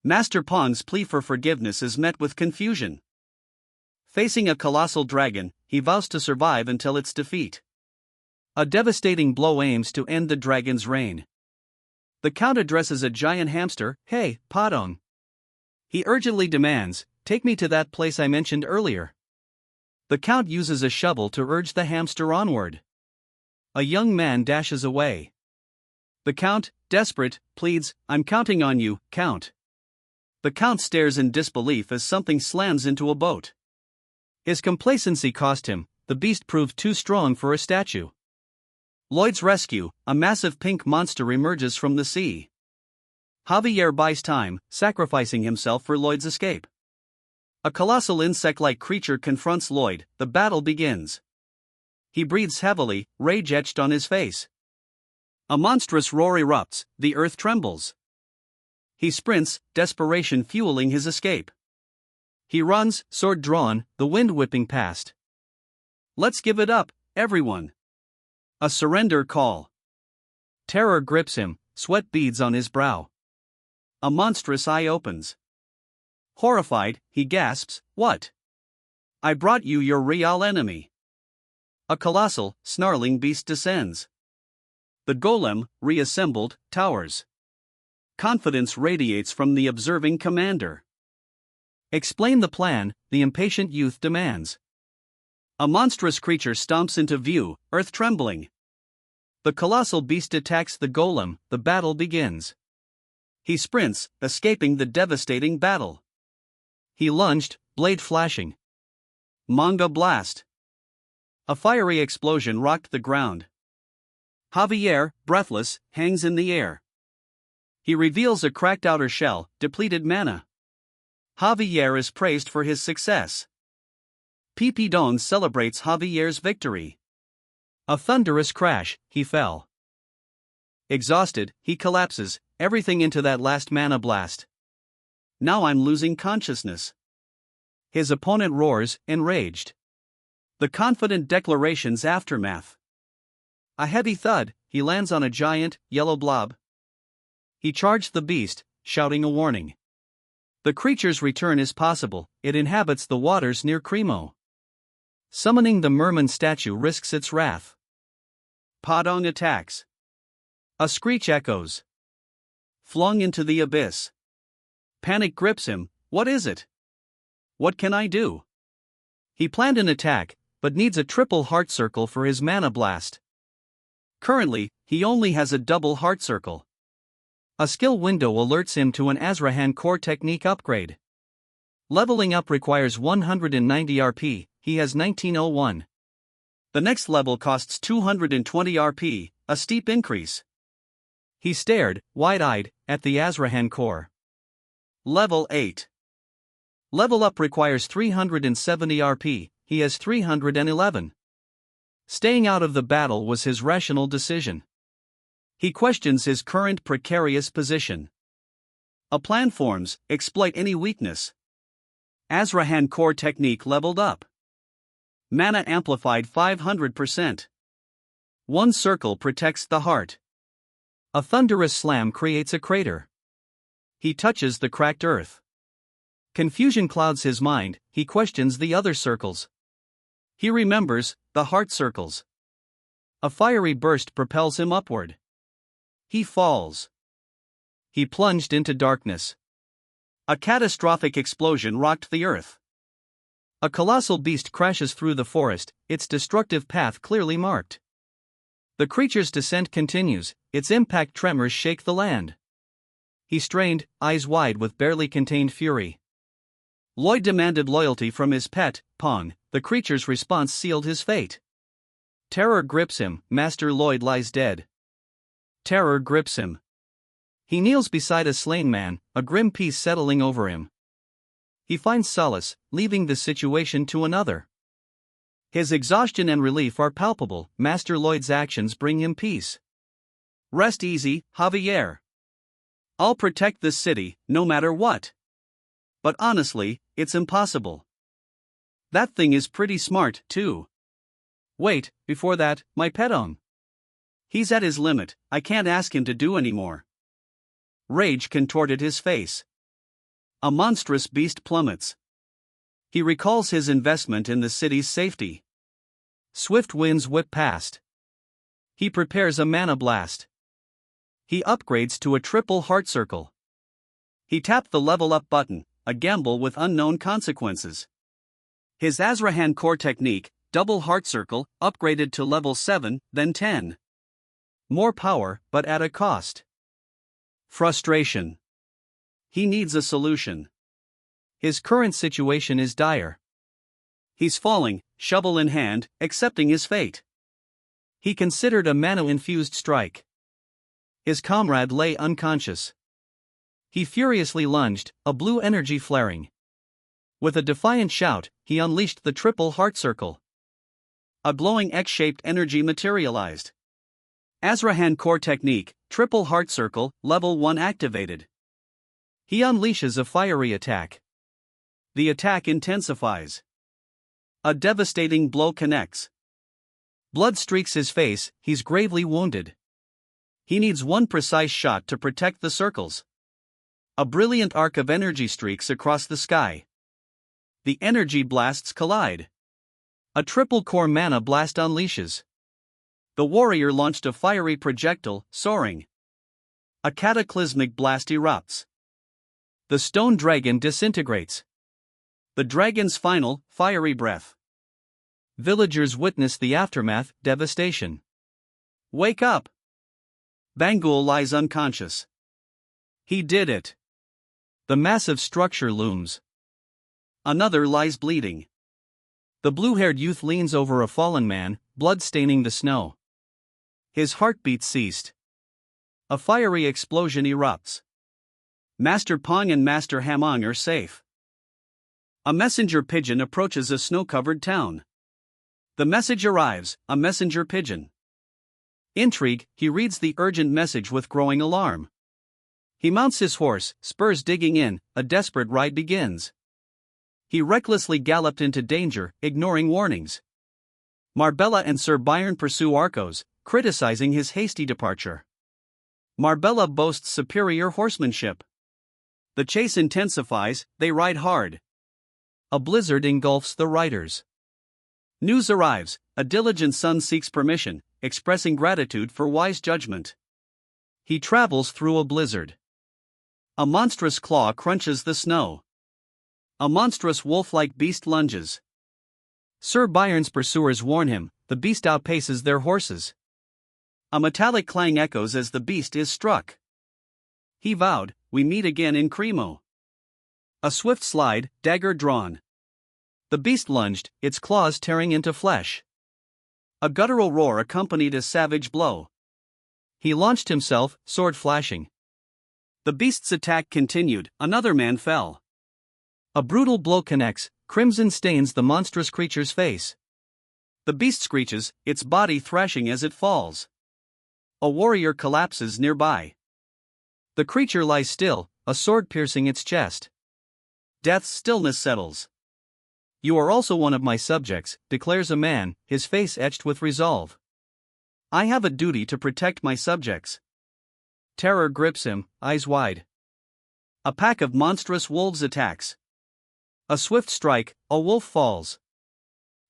Master Pong's plea for forgiveness is met with confusion. Facing a colossal dragon, he vows to survive until its defeat. A devastating blow aims to end the dragon's reign. The count addresses a giant hamster, "Hey, Padong." He urgently demands, "Take me to that place I mentioned earlier." The count uses a shovel to urge the hamster onward. A young man dashes away. The count, desperate, pleads, "I'm counting on you, Count." The count stares in disbelief as something slams into a boat. His complacency cost him, the beast proved too strong for a statue. Lloyd's rescue, a massive pink monster emerges from the sea. Javier buys time, sacrificing himself for Lloyd's escape. A colossal insect-like creature confronts Lloyd, the battle begins. He breathes heavily, rage etched on his face. A monstrous roar erupts, the earth trembles. He sprints, desperation fueling his escape. He runs, sword drawn, the wind whipping past. "Let's give it up, everyone." A surrender call. Terror grips him, sweat beads on his brow. A monstrous eye opens. Horrified, he gasps, "What? I brought you your real enemy." A colossal, snarling beast descends. The golem, reassembled, towers. Confidence radiates from the observing commander. "Explain the plan," the impatient youth demands. A monstrous creature stomps into view, earth trembling. The colossal beast attacks the golem, the battle begins. He sprints, escaping the devastating battle. He lunged, blade flashing. Manga blast. A fiery explosion rocked the ground. Javier, breathless, hangs in the air. He reveals a cracked outer shell, depleted mana. Javier is praised for his success. Pipidon celebrates Javier's victory. A thunderous crash, he fell. Exhausted, he collapses, everything into that last mana blast. "Now I'm losing consciousness." His opponent roars, enraged. The confident declaration's aftermath. A heavy thud, he lands on a giant, yellow blob. He charged the beast, shouting a warning. The creature's return is possible, it inhabits the waters near Cremo. Summoning the merman statue risks its wrath. Padong attacks. A screech echoes. Flung into the abyss. Panic grips him, what is it? What can I do? He planned an attack, but needs a triple heart circle for his mana blast. Currently, he only has a double heart circle. A skill window alerts him to an Azrahan core technique upgrade. Leveling up requires 190 RP, he has 1901. The next level costs 220 RP, a steep increase. He stared, wide-eyed, at the Azrahan core. Level 8. Level up requires 370 RP, he has 311. Staying out of the battle was his rational decision. He questions his current precarious position. A plan forms, exploit any weakness. Azrahan core technique leveled up. Mana amplified 500%. One circle protects the heart. A thunderous slam creates a crater. He touches the cracked earth. Confusion clouds his mind, he questions the other circles. He remembers, the heart circles. A fiery burst propels him upward. He falls. He plunged into darkness. A catastrophic explosion rocked the earth. A colossal beast crashes through the forest, its destructive path clearly marked. The creature's descent continues, its impact tremors shake the land. He strained, eyes wide with barely contained fury. Lloyd demanded loyalty from his pet, Pong. The creature's response sealed his fate. Terror grips him, Master Lloyd lies dead. Terror grips him. He kneels beside a slain man, a grim peace settling over him. He finds solace, leaving the situation to another. His exhaustion and relief are palpable, Master Lloyd's actions bring him peace. Rest easy, Javier. I'll protect this city, no matter what. But honestly, it's impossible. That thing is pretty smart, too. Wait, before that, my petong. He's at his limit, I can't ask him to do any more. Rage contorted his face. A monstrous beast plummets. He recalls his investment in the city's safety. Swift winds whip past. He prepares a mana blast. He upgrades to a triple heart circle. He tapped the level up button, a gamble with unknown consequences. His Azrahan core technique, double heart circle, upgraded to level 7, then 10. More power, but at a cost. Frustration. He needs a solution. His current situation is dire. He's falling, shovel in hand, accepting his fate. He considered a mana-infused strike. His comrade lay unconscious. He furiously lunged, a blue energy flaring. With a defiant shout, he unleashed the triple heart circle. A glowing X-shaped energy materialized. Azrahan core technique, triple heart circle, level 1 activated. He unleashes a fiery attack. The attack intensifies. A devastating blow connects. Blood streaks his face, he's gravely wounded. He needs one precise shot to protect the circles. A brilliant arc of energy streaks across the sky. The energy blasts collide. A triple core mana blast unleashes. The warrior launched a fiery projectile, soaring. A cataclysmic blast erupts. The stone dragon disintegrates. The dragon's final, fiery breath. Villagers witness the aftermath, devastation. Wake up! Bangul lies unconscious. He did it. The massive structure looms. Another lies bleeding. The blue-haired youth leans over a fallen man, blood staining the snow. His heartbeat ceased. A fiery explosion erupts. Master Pong and Master Hamong are safe. A messenger pigeon approaches a snow-covered town. The message arrives, a messenger pigeon. Intrigue, he reads the urgent message with growing alarm. He mounts his horse, spurs digging in, a desperate ride begins. He recklessly galloped into danger, ignoring warnings. Marbella and Sir Byron pursue Arcos, criticizing his hasty departure. Marbella boasts superior horsemanship. The chase intensifies, they ride hard. A blizzard engulfs the riders. News arrives, a diligent son seeks permission, expressing gratitude for wise judgment. He travels through a blizzard. A monstrous claw crunches the snow. A monstrous wolf-like beast lunges. Sir Byron's pursuers warn him, the beast outpaces their horses. A metallic clang echoes as the beast is struck. He vowed, we meet again in Cremo. A swift slide, dagger drawn. The beast lunged, its claws tearing into flesh. A guttural roar accompanied a savage blow. He launched himself, sword flashing. The beast's attack continued, another man fell. A brutal blow connects, crimson stains the monstrous creature's face. The beast screeches, its body thrashing as it falls. A warrior collapses nearby. The creature lies still, a sword piercing its chest. Death's stillness settles. You are also one of my subjects, declares a man, his face etched with resolve. I have a duty to protect my subjects. Terror grips him, eyes wide. A pack of monstrous wolves attacks. A swift strike, a wolf falls.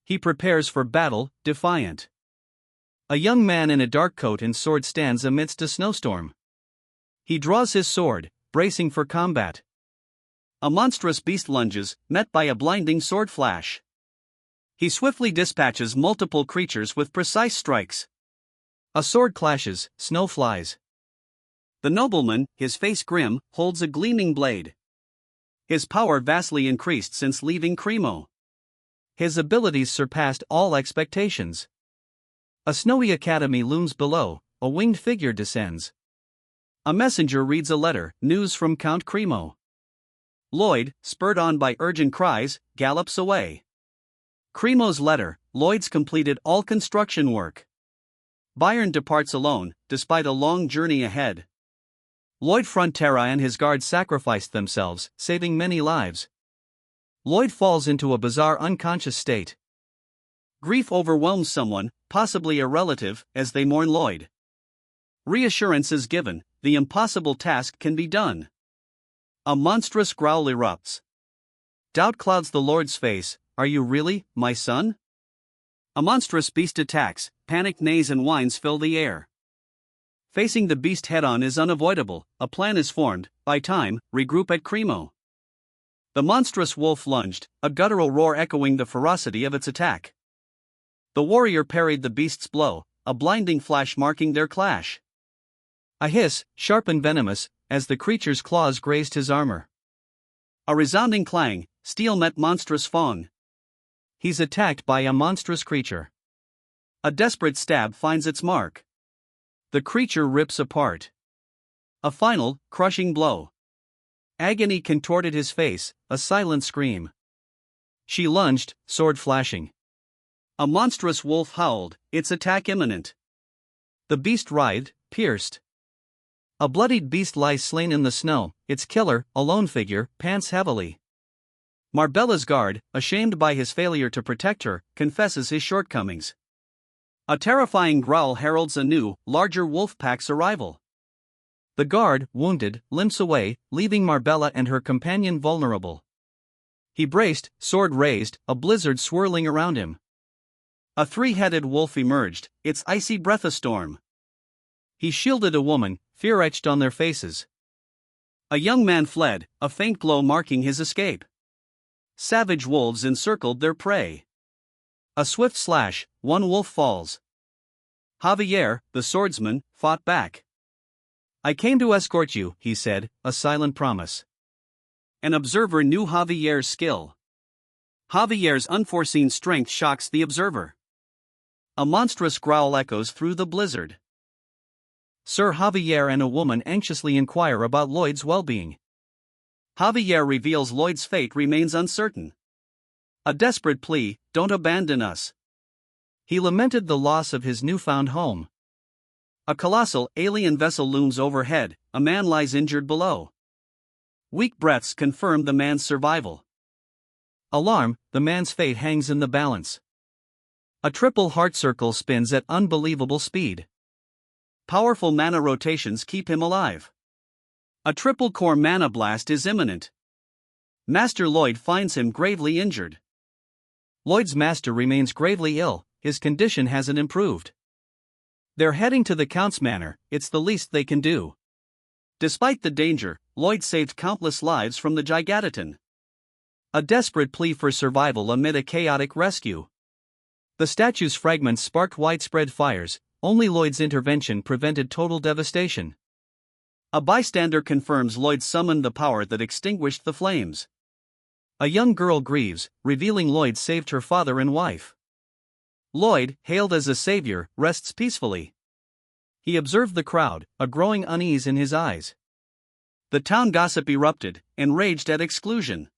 He prepares for battle, defiant. A young man in a dark coat and sword stands amidst a snowstorm. He draws his sword, bracing for combat. A monstrous beast lunges, met by a blinding sword flash. He swiftly dispatches multiple creatures with precise strikes. A sword clashes, snow flies. The nobleman, his face grim, holds a gleaming blade. His power vastly increased since leaving Cremo. His abilities surpassed all expectations. A snowy academy looms below, a winged figure descends. A messenger reads a letter, news from Count Cremo. Lloyd, spurred on by urgent cries, gallops away. Cremo's letter, Lloyd's completed all construction work. Byron departs alone, despite a long journey ahead. Lloyd Frontera and his guards sacrificed themselves, saving many lives. Lloyd falls into a bizarre unconscious state. Grief overwhelms someone, possibly a relative, as they mourn Lloyd. Reassurance is given, the impossible task can be done. A monstrous growl erupts. Doubt clouds the Lord's face. Are you really, my son? A monstrous beast attacks, panicked neighs and whines fill the air. Facing the beast head-on is unavoidable, a plan is formed, by time, regroup at Cremo. The monstrous wolf lunged, a guttural roar echoing the ferocity of its attack. The warrior parried the beast's blow, a blinding flash marking their clash. A hiss, sharp and venomous, as the creature's claws grazed his armor. A resounding clang, steel met monstrous fong. He's attacked by a monstrous creature. A desperate stab finds its mark. The creature rips apart. A final, crushing blow. Agony contorted his face, a silent scream. She lunged, sword flashing. A monstrous wolf howled, its attack imminent. The beast writhed, pierced. A bloodied beast lies slain in the snow, its killer, a lone figure, pants heavily. Marbella's guard, ashamed by his failure to protect her, confesses his shortcomings. A terrifying growl heralds a new, larger wolf pack's arrival. The guard, wounded, limps away, leaving Marbella and her companion vulnerable. He braced, sword raised, a blizzard swirling around him. A three-headed wolf emerged, its icy breath a storm. He shielded a woman, fear etched on their faces. A young man fled, a faint glow marking his escape. Savage wolves encircled their prey. A swift slash, one wolf falls. Javier, the swordsman, fought back. I came to escort you, he said, a silent promise. An observer knew Javier's skill. Javier's unforeseen strength shocks the observer. A monstrous growl echoes through the blizzard. Sir Javier and a woman anxiously inquire about Lloyd's well-being. Javier reveals Lloyd's fate remains uncertain. A desperate plea, don't abandon us. He lamented the loss of his newfound home. A colossal, alien vessel looms overhead, a man lies injured below. Weak breaths confirm the man's survival. Alarm, the man's fate hangs in the balance. A triple heart circle spins at unbelievable speed. Powerful mana rotations keep him alive. A triple core mana blast is imminent. Master Lloyd finds him gravely injured. Lloyd's master remains gravely ill, his condition hasn't improved. They're heading to the Count's manor, it's the least they can do. Despite the danger, Lloyd saved countless lives from the Gigatitan. A desperate plea for survival amid a chaotic rescue. The statue's fragments sparked widespread fires, only Lloyd's intervention prevented total devastation. A bystander confirms Lloyd summoned the power that extinguished the flames. A young girl grieves, revealing Lloyd saved her father and wife. Lloyd, hailed as a savior, rests peacefully. He observed the crowd, a growing unease in his eyes. The town gossip erupted, enraged at exclusion.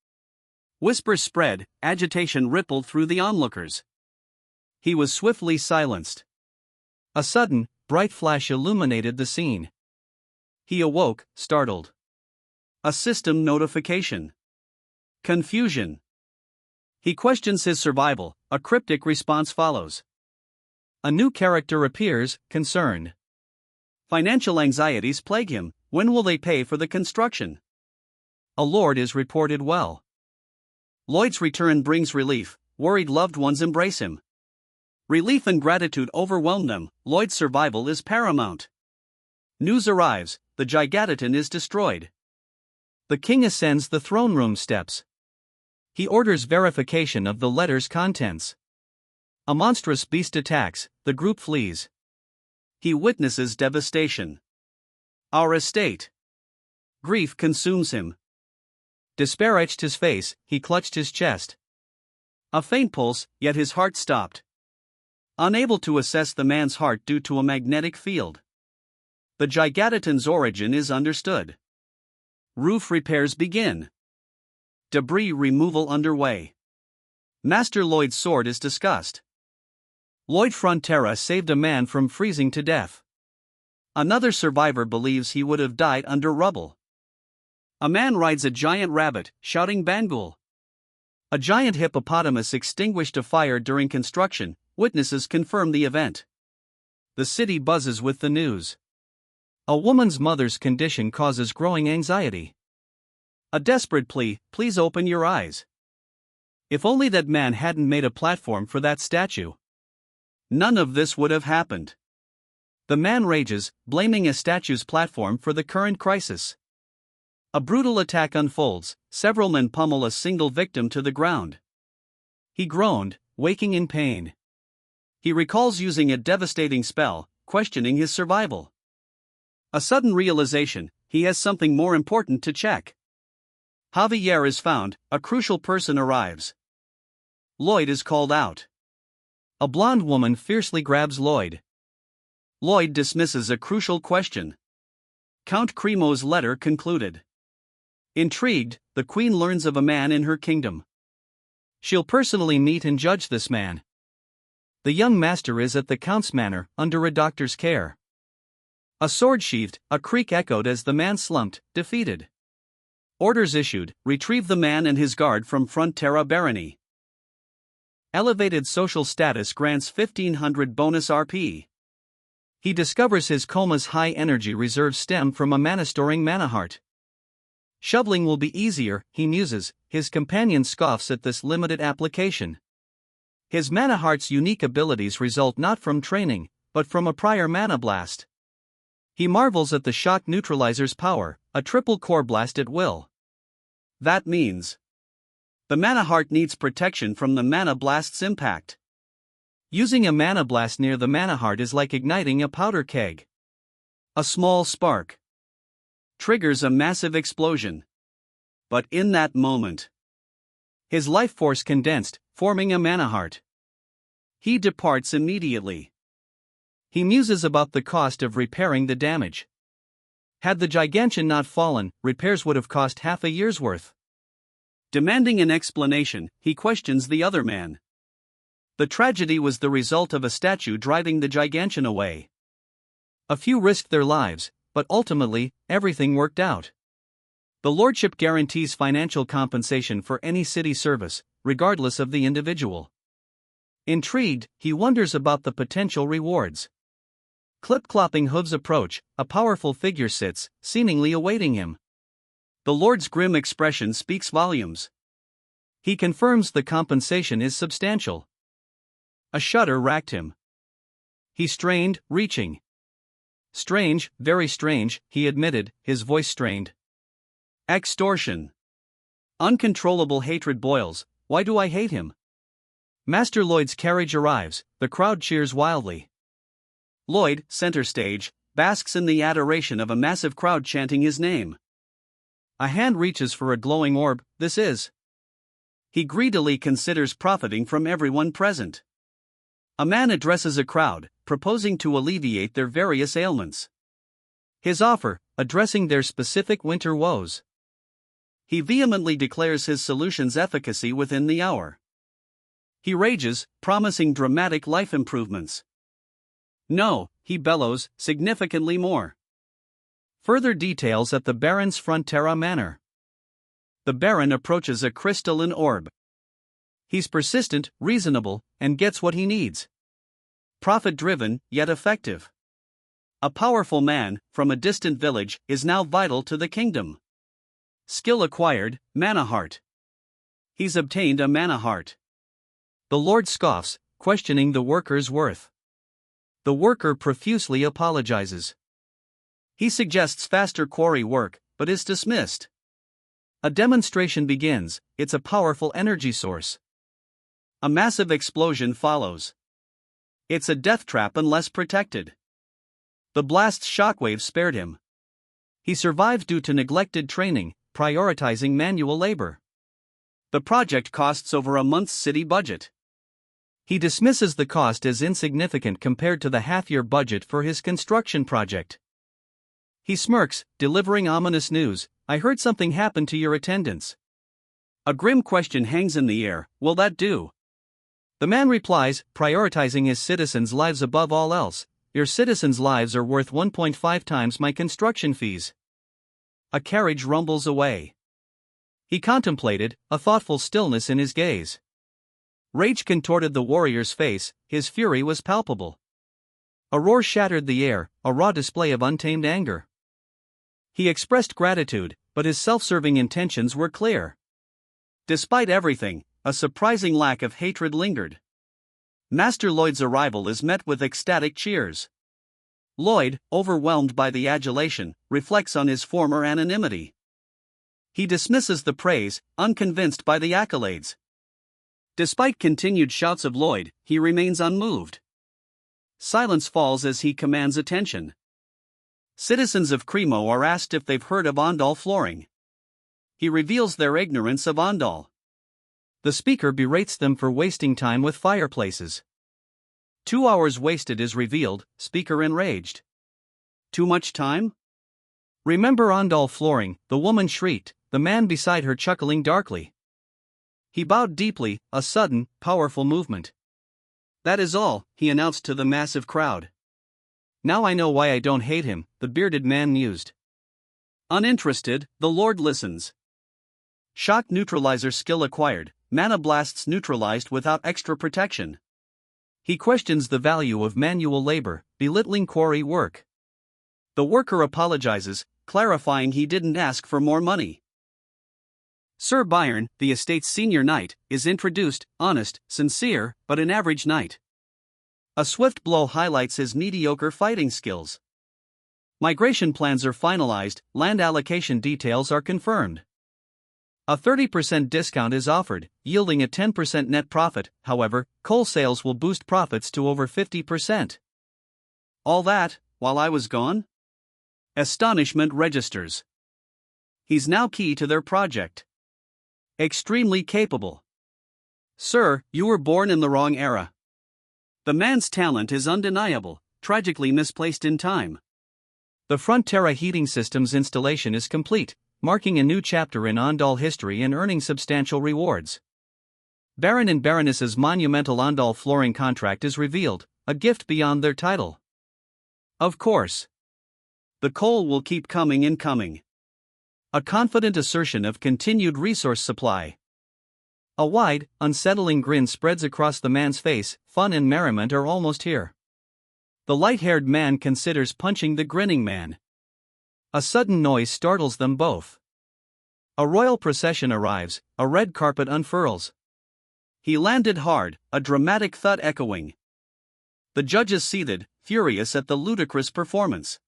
Whispers spread, agitation rippled through the onlookers. He was swiftly silenced. A sudden, bright flash illuminated the scene. He awoke, startled. A system notification. Confusion. He questions his survival, a cryptic response follows. A new character appears, concerned. Financial anxieties plague him, when will they pay for the construction? A lord is reported well. Lloyd's return brings relief, worried loved ones embrace him. Relief and gratitude overwhelm them, Lloyd's survival is paramount. News arrives, the Gigatitan is destroyed. The king ascends the throne room steps. He orders verification of the letter's contents. A monstrous beast attacks, the group flees. He witnesses devastation. Our estate. Grief consumes him. Despair etched his face, he clutched his chest. A faint pulse, yet his heart stopped. Unable to assess the man's heart due to a magnetic field. The Gigatoton's origin is understood. Roof repairs begin. Debris removal underway. Master Lloyd's sword is discussed. Lloyd Frontera saved a man from freezing to death. Another survivor believes he would have died under rubble. A man rides a giant rabbit, shouting Bangul. A giant hippopotamus extinguished a fire during construction, witnesses confirm the event. The city buzzes with the news. A woman's mother's condition causes growing anxiety. A desperate plea, please open your eyes. If only that man hadn't made a platform for that statue. None of this would have happened. The man rages, blaming a statue's platform for the current crisis. A brutal attack unfolds, several men pummel a single victim to the ground. He groaned, waking in pain. He recalls using a devastating spell, questioning his survival. A sudden realization, he has something more important to check. Javier is found, a crucial person arrives. Lloyd is called out. A blonde woman fiercely grabs Lloyd. Lloyd dismisses a crucial question. Count Cremo's letter concluded. Intrigued, the queen learns of a man in her kingdom. She'll personally meet and judge this man. The young master is at the count's manor, under a doctor's care. A sword sheathed, a creak echoed as the man slumped, defeated. Orders issued, retrieve the man and his guard from Frontera barony. Elevated social status grants 1500 bonus RP. He discovers his coma's high energy reserves stem from a mana-storing mana heart. Shoveling will be easier, he muses, his companion scoffs at this limited application. His mana heart's unique abilities result not from training, but from a prior mana blast. He marvels at the shock neutralizer's power, a triple core blast at will. That means the mana heart needs protection from the mana blast's impact. Using a mana blast near the mana heart is like igniting a powder keg. A small spark triggers a massive explosion. But in that moment, his life force condensed, forming a mana heart. He departs immediately. He muses about the cost of repairing the damage. Had the Gigantian not fallen, repairs would have cost half a year's worth. Demanding an explanation, he questions the other man. The tragedy was the result of a statue driving the Gigantian away. A few risked their lives, but ultimately, everything worked out. The lordship guarantees financial compensation for any city service, regardless of the individual. Intrigued, he wonders about the potential rewards. Clip-clopping hooves approach, a powerful figure sits, seemingly awaiting him. The lord's grim expression speaks volumes. He confirms the compensation is substantial. A shudder racked him. He strained, reaching. Strange, very strange, he admitted, his voice strained. Extortion. Uncontrollable hatred boils. Why do I hate him? Master Lloyd's carriage arrives, the crowd cheers wildly. Lloyd, center stage, basks in the adoration of a massive crowd chanting his name. A hand reaches for a glowing orb, this is. He greedily considers profiting from everyone present. A man addresses a crowd, proposing to alleviate their various ailments. His offer, addressing their specific winter woes. He vehemently declares his solution's efficacy within the hour. He rages, promising dramatic life improvements. No, he bellows, significantly more. Further details at the Baron's Frontera manor. The Baron approaches a crystalline orb. He's persistent, reasonable, and gets what he needs. Profit-driven, yet effective. A powerful man, from a distant village, is now vital to the kingdom. Skill acquired, mana heart. He's obtained a mana heart. The Lord scoffs, questioning the worker's worth. The worker profusely apologizes. He suggests faster quarry work, but is dismissed. A demonstration begins, it's a powerful energy source. A massive explosion follows. It's a death trap unless protected. The blast's shockwave spared him. He survived due to neglected training, prioritizing manual labor. The project costs over a month's city budget. He dismisses the cost as insignificant compared to the half-year budget for his construction project. He smirks, delivering ominous news. I heard something happened to your attendants. A grim question hangs in the air. Will that do? The man replies, prioritizing his citizens' lives above all else. Your citizens' lives are worth 1.5 times my construction fees. A carriage rumbles away. He contemplated, a thoughtful stillness in his gaze. Rage contorted the warrior's face, his fury was palpable. A roar shattered the air, a raw display of untamed anger. He expressed gratitude, but his self-serving intentions were clear. Despite everything, a surprising lack of hatred lingered. Master Lloyd's arrival is met with ecstatic cheers. Lloyd, overwhelmed by the adulation, reflects on his former anonymity. He dismisses the praise, unconvinced by the accolades. Despite continued shouts of Lloyd, he remains unmoved. Silence falls as he commands attention. Citizens of Cremo are asked if they've heard of Ondal flooring. He reveals their ignorance of Ondal. The speaker berates them for wasting time with fireplaces. 2 hours wasted is revealed, speaker enraged. Too much time? Remember Ondal flooring, the woman shrieked, the man beside her chuckling darkly. He bowed deeply, a sudden, powerful movement. That is all, he announced to the massive crowd. Now I know why I don't hate him, the bearded man mused. Uninterested, the Lord listens. Shock neutralizer skill acquired, mana blasts neutralized without extra protection. He questions the value of manual labor, belittling quarry work. The worker apologizes, clarifying he didn't ask for more money. Sir Byron, the estate's senior knight, is introduced, honest, sincere, but an average knight. A swift blow highlights his mediocre fighting skills. Migration plans are finalized, land allocation details are confirmed. A 30% discount is offered, yielding a 10% net profit. However, coal sales will boost profits to over 50%. All that, while I was gone? Astonishment registers. He's now key to their project. Extremely capable. Sir, you were born in the wrong era. The man's talent is undeniable, tragically misplaced in time. The Frontera heating system's installation is complete, marking a new chapter in Ondal history and earning substantial rewards. Baron and Baroness's monumental Ondal flooring contract is revealed, a gift beyond their title. Of course. The coal will keep coming and coming. A confident assertion of continued resource supply. A wide, unsettling grin spreads across the man's face, fun and merriment are almost here. The light-haired man considers punching the grinning man. A sudden noise startles them both. A royal procession arrives, a red carpet unfurls. He landed hard, a dramatic thud echoing. The judges seethed, furious at the ludicrous performance.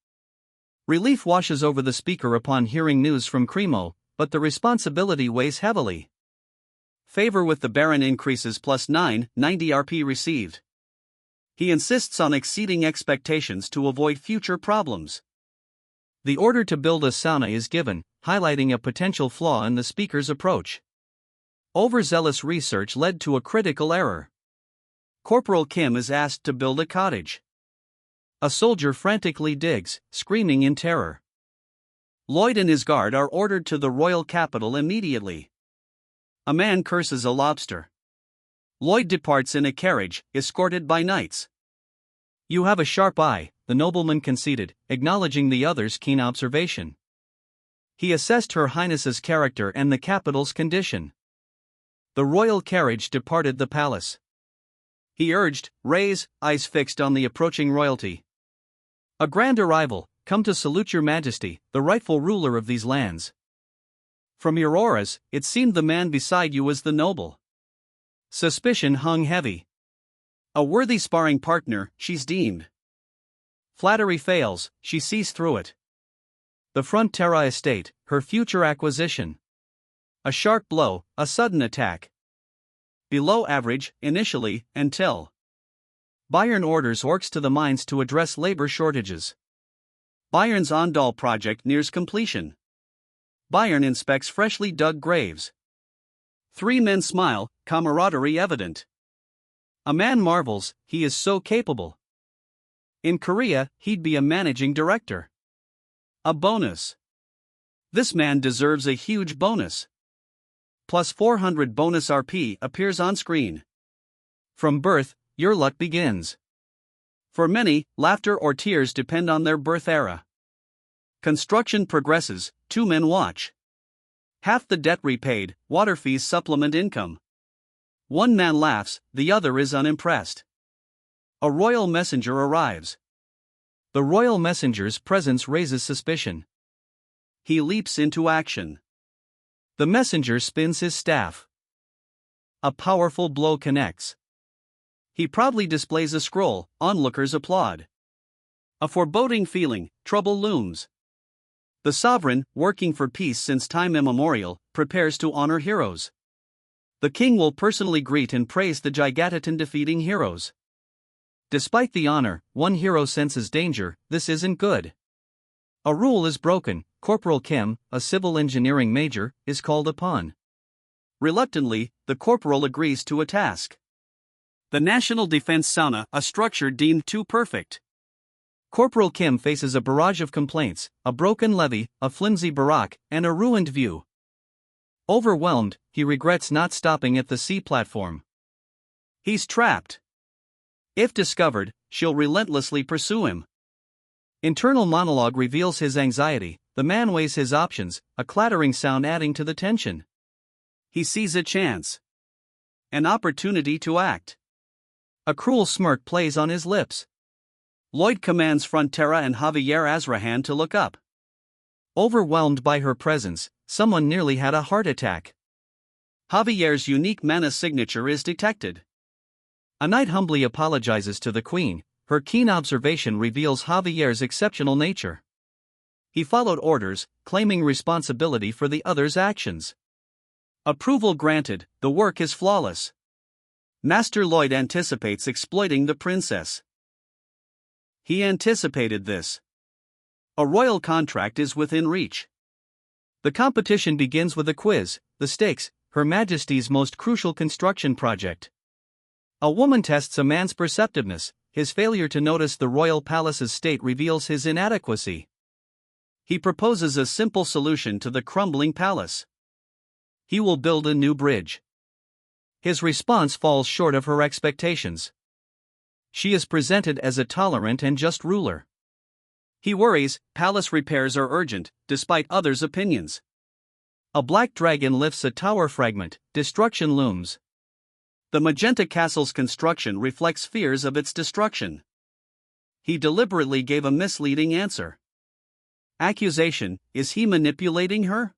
Relief washes over the speaker upon hearing news from Cremo, but the responsibility weighs heavily. Favor with the Baron increases plus 990 RP received. He insists on exceeding expectations to avoid future problems. The order to build a sauna is given, highlighting a potential flaw in the speaker's approach. Overzealous research led to a critical error. Corporal Kim is asked to build a cottage. A soldier frantically digs, screaming in terror. Lloyd and his guard are ordered to the royal capital immediately. A man curses a lobster. Lloyd departs in a carriage, escorted by knights. You have a sharp eye, the nobleman conceded, acknowledging the other's keen observation. He assessed Her Highness's character and the capital's condition. The royal carriage departed the palace. He urged, raise, eyes fixed on the approaching royalty. A grand arrival, come to salute your majesty, the rightful ruler of these lands. From your auras, it seemed the man beside you was the noble. Suspicion hung heavy. A worthy sparring partner, she's deemed. Flattery fails, she sees through it. The Frontera estate, her future acquisition. A sharp blow, a sudden attack. Below average, initially, until Bayern orders orcs to the mines to address labor shortages. Bayern's Ondal project nears completion. Bayern inspects freshly dug graves. 3 men smile, camaraderie evident. A man marvels, he is so capable. In Korea, he'd be a managing director. A bonus. This man deserves a huge bonus. Plus 400 bonus RP appears on screen. From birth, your luck begins. For many, laughter or tears depend on their birth era. Construction progresses, 2 men watch. Half the debt repaid, water fees supplement income. 1 man laughs, the other is unimpressed. A royal messenger arrives. The royal messenger's presence raises suspicion. He leaps into action. The messenger spins his staff. A powerful blow connects. He proudly displays a scroll, onlookers applaud. A foreboding feeling, trouble looms. The sovereign, working for peace since time immemorial, prepares to honor heroes. The king will personally greet and praise the Gigatitan defeating heroes. Despite the honor, one hero senses danger. This isn't good. A rule is broken. Corporal Kim, a civil engineering major, is called upon. Reluctantly, the corporal agrees to a task. The National Defense Sauna, a structure deemed too perfect. Corporal Kim faces a barrage of complaints, a broken levee, a flimsy barack, and a ruined view. Overwhelmed, he regrets not stopping at the sea platform. He's trapped. If discovered, she'll relentlessly pursue him. Internal monologue reveals his anxiety. The man weighs his options, a clattering sound adding to the tension. He sees a chance. An opportunity to act. A cruel smirk plays on his lips. Lloyd commands Frontera and Javier Azrahan to look up. Overwhelmed by her presence, someone nearly had a heart attack. Javier's unique mana signature is detected. A knight humbly apologizes to the queen. Her keen observation reveals Javier's exceptional nature. He followed orders, claiming responsibility for the other's actions. Approval granted, the work is flawless. Master Lloyd anticipates exploiting the princess. He anticipated this. A royal contract is within reach. The competition begins with a quiz, the stakes, Her Majesty's most crucial construction project. A woman tests a man's perceptiveness. His failure to notice the royal palace's state reveals his inadequacy. He proposes a simple solution to the crumbling palace. He will build a new bridge. His response falls short of her expectations. She is presented as a tolerant and just ruler. He worries, palace repairs are urgent, despite others' opinions. A black dragon lifts a tower fragment, destruction looms. The Magenta Castle's construction reflects fears of its destruction. He deliberately gave a misleading answer. Accusation, is he manipulating her?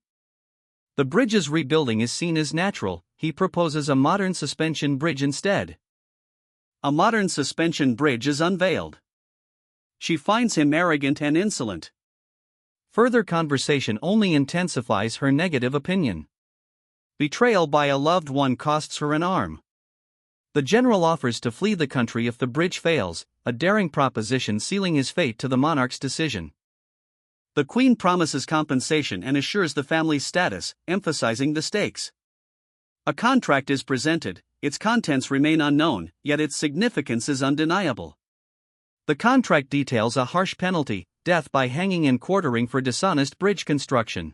The bridge's rebuilding is seen as natural. He proposes a modern suspension bridge instead. A modern suspension bridge is unveiled. She finds him arrogant and insolent. Further conversation only intensifies her negative opinion. Betrayal by a loved one costs her an arm. The general offers to flee the country if the bridge fails, a daring proposition sealing his fate to the monarch's decision. The queen promises compensation and assures the family's status, emphasizing the stakes. A contract is presented, its contents remain unknown, yet its significance is undeniable. The contract details a harsh penalty, death by hanging and quartering for dishonest bridge construction.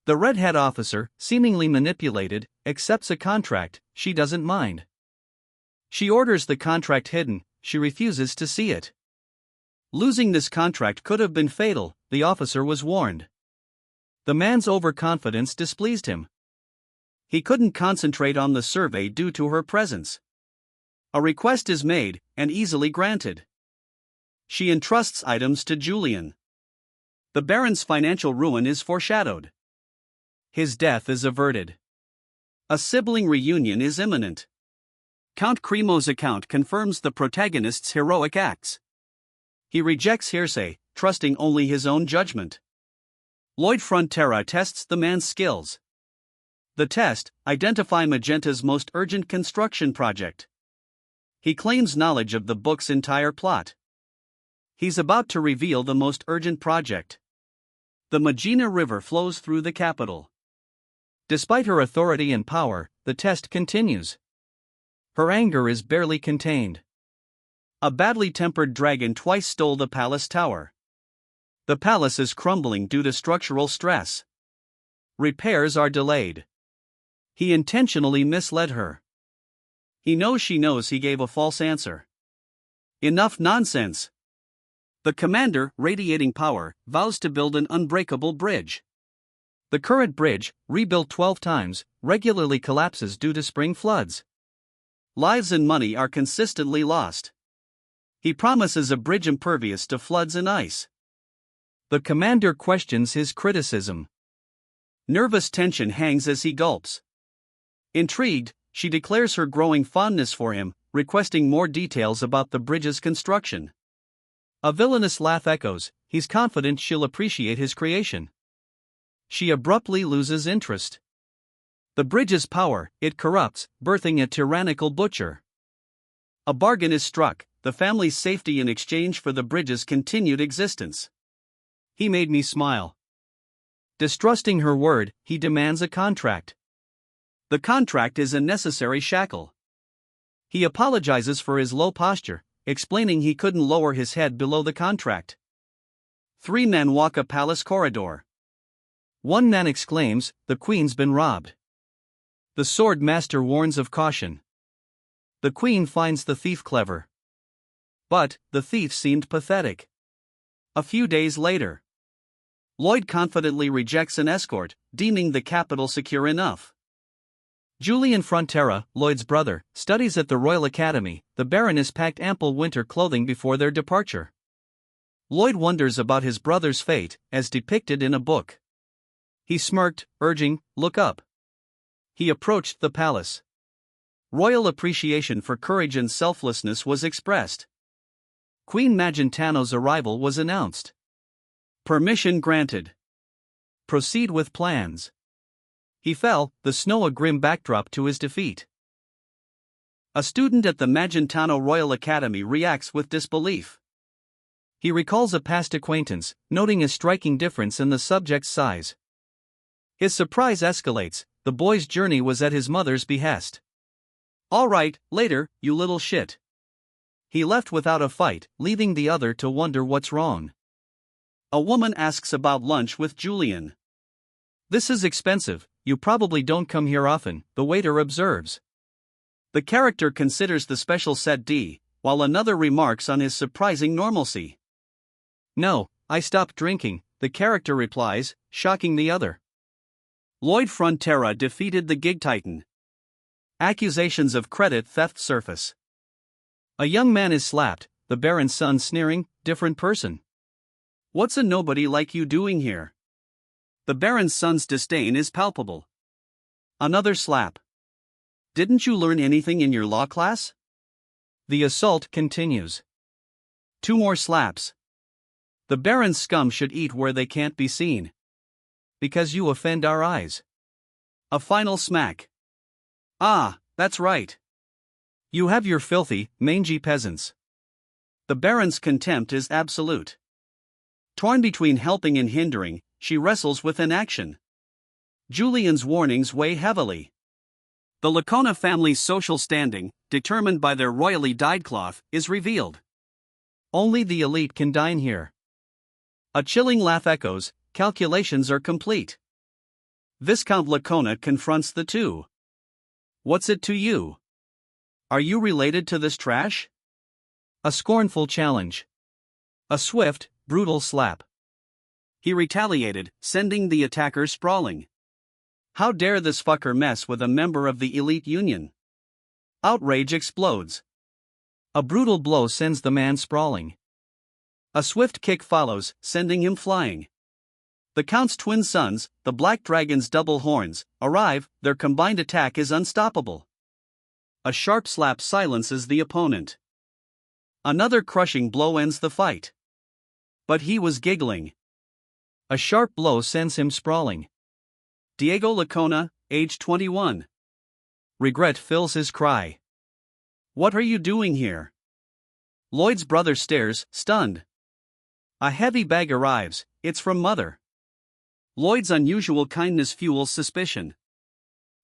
The redhead officer, seemingly manipulated, accepts a contract. She doesn't mind. She orders the contract hidden. She refuses to see it. Losing this contract could have been fatal, the officer was warned. The man's overconfidence displeased him. He couldn't concentrate on the survey due to her presence. A request is made, and easily granted. She entrusts items to Julian. The Baron's financial ruin is foreshadowed. His death is averted. A sibling reunion is imminent. Count Cremo's account confirms the protagonist's heroic acts. He rejects hearsay, trusting only his own judgment. Lloyd Frontera tests the man's skills. The test, identify Magenta's most urgent construction project. He claims knowledge of the book's entire plot. He's about to reveal the most urgent project. The Magina River flows through the capital. Despite her authority and power, the test continues. Her anger is barely contained. A badly tempered dragon twice stole the palace tower. The palace is crumbling due to structural stress. Repairs are delayed. He intentionally misled her. He knows she knows he gave a false answer. Enough nonsense. The commander, radiating power, vows to build an unbreakable bridge. The current bridge, rebuilt 12 times, regularly collapses due to spring floods. Lives and money are consistently lost. He promises a bridge impervious to floods and ice. The commander questions his criticism. Nervous tension hangs as he gulps. Intrigued, she declares her growing fondness for him, requesting more details about the bridge's construction. A villainous laugh echoes. He's confident she'll appreciate his creation. She abruptly loses interest. The bridge's power, it corrupts, birthing a tyrannical butcher. A bargain is struck, the family's safety in exchange for the bridge's continued existence. He made me smile. Distrusting her word, he demands a contract. The contract is a necessary shackle. He apologizes for his low posture, explaining he couldn't lower his head below the contract. 3 men walk a palace corridor. One man exclaims, "The queen's been robbed." The sword master warns of caution. The queen finds the thief clever. But the thief seemed pathetic. A few days later, Lloyd confidently rejects an escort, deeming the capital secure enough. Julian Frontera, Lloyd's brother, studies at the Royal Academy. The Baroness packed ample winter clothing before their departure. Lloyd wonders about his brother's fate, as depicted in a book. He smirked, urging, "Look up." He approached the palace. Royal appreciation for courage and selflessness was expressed. Queen Magentano's arrival was announced. Permission granted. Proceed with plans. He fell, the snow a grim backdrop to his defeat. A student at the Magentano Royal Academy reacts with disbelief. He recalls a past acquaintance, noting a striking difference in the subject's size. His surprise escalates. The boy's journey was at his mother's behest. "All right, later, you little shit." He left without a fight, leaving the other to wonder what's wrong. A woman asks about lunch with Julian. "This is expensive, you probably don't come here often," the waiter observes. The character considers the special set D, while another remarks on his surprising normalcy. "No, I stopped drinking," the character replies, shocking the other. Lloyd Frontera defeated the gig titan. Accusations of credit theft surface. A young man is slapped, the Baron's son sneering, "Different person." "What's a nobody like you doing here?" The Baron's son's disdain is palpable. Another slap. "Didn't you learn anything in your law class?" The assault continues. 2 more slaps. The Baron's scum should eat where they can't be seen. Because you offend our eyes. A final smack. "Ah, that's right. You have your filthy, mangy peasants." The Baron's contempt is absolute. Torn between helping and hindering, she wrestles with inaction. Julian's warnings weigh heavily. The Lacona family's social standing, determined by their royally dyed cloth, is revealed. Only the elite can dine here. A chilling laugh echoes, calculations are complete. Viscount Lacona confronts the two. "What's it to you? Are you related to this trash?" A scornful challenge. A swift, brutal slap. He retaliated, sending the attacker sprawling. How dare this fucker mess with a member of the elite union? Outrage explodes. A brutal blow sends the man sprawling. A swift kick follows, sending him flying. The Count's twin sons, the Black Dragon's double horns, arrive, their combined attack is unstoppable. A sharp slap silences the opponent. Another crushing blow ends the fight. But he was giggling. A sharp blow sends him sprawling. Diego Lacona, age 21. Regret fills his cry. "What are you doing here?" Lloyd's brother stares, stunned. A heavy bag arrives, it's from Mother. Lloyd's unusual kindness fuels suspicion.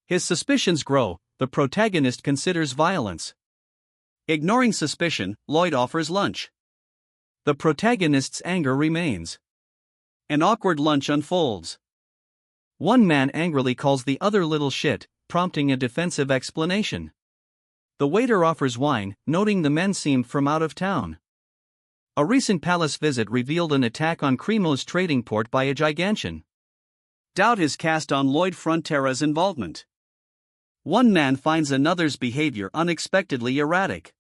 His suspicions grow, the protagonist considers violence. Ignoring suspicion, Lloyd offers lunch. The protagonist's anger remains. An awkward lunch unfolds. One man angrily calls the other little shit, prompting a defensive explanation. The waiter offers wine, noting the men seem from out of town. A recent palace visit revealed an attack on Cremo's trading port by a gigantian. Doubt is cast on Lloyd Frontera's involvement. One man finds another's behavior unexpectedly erratic.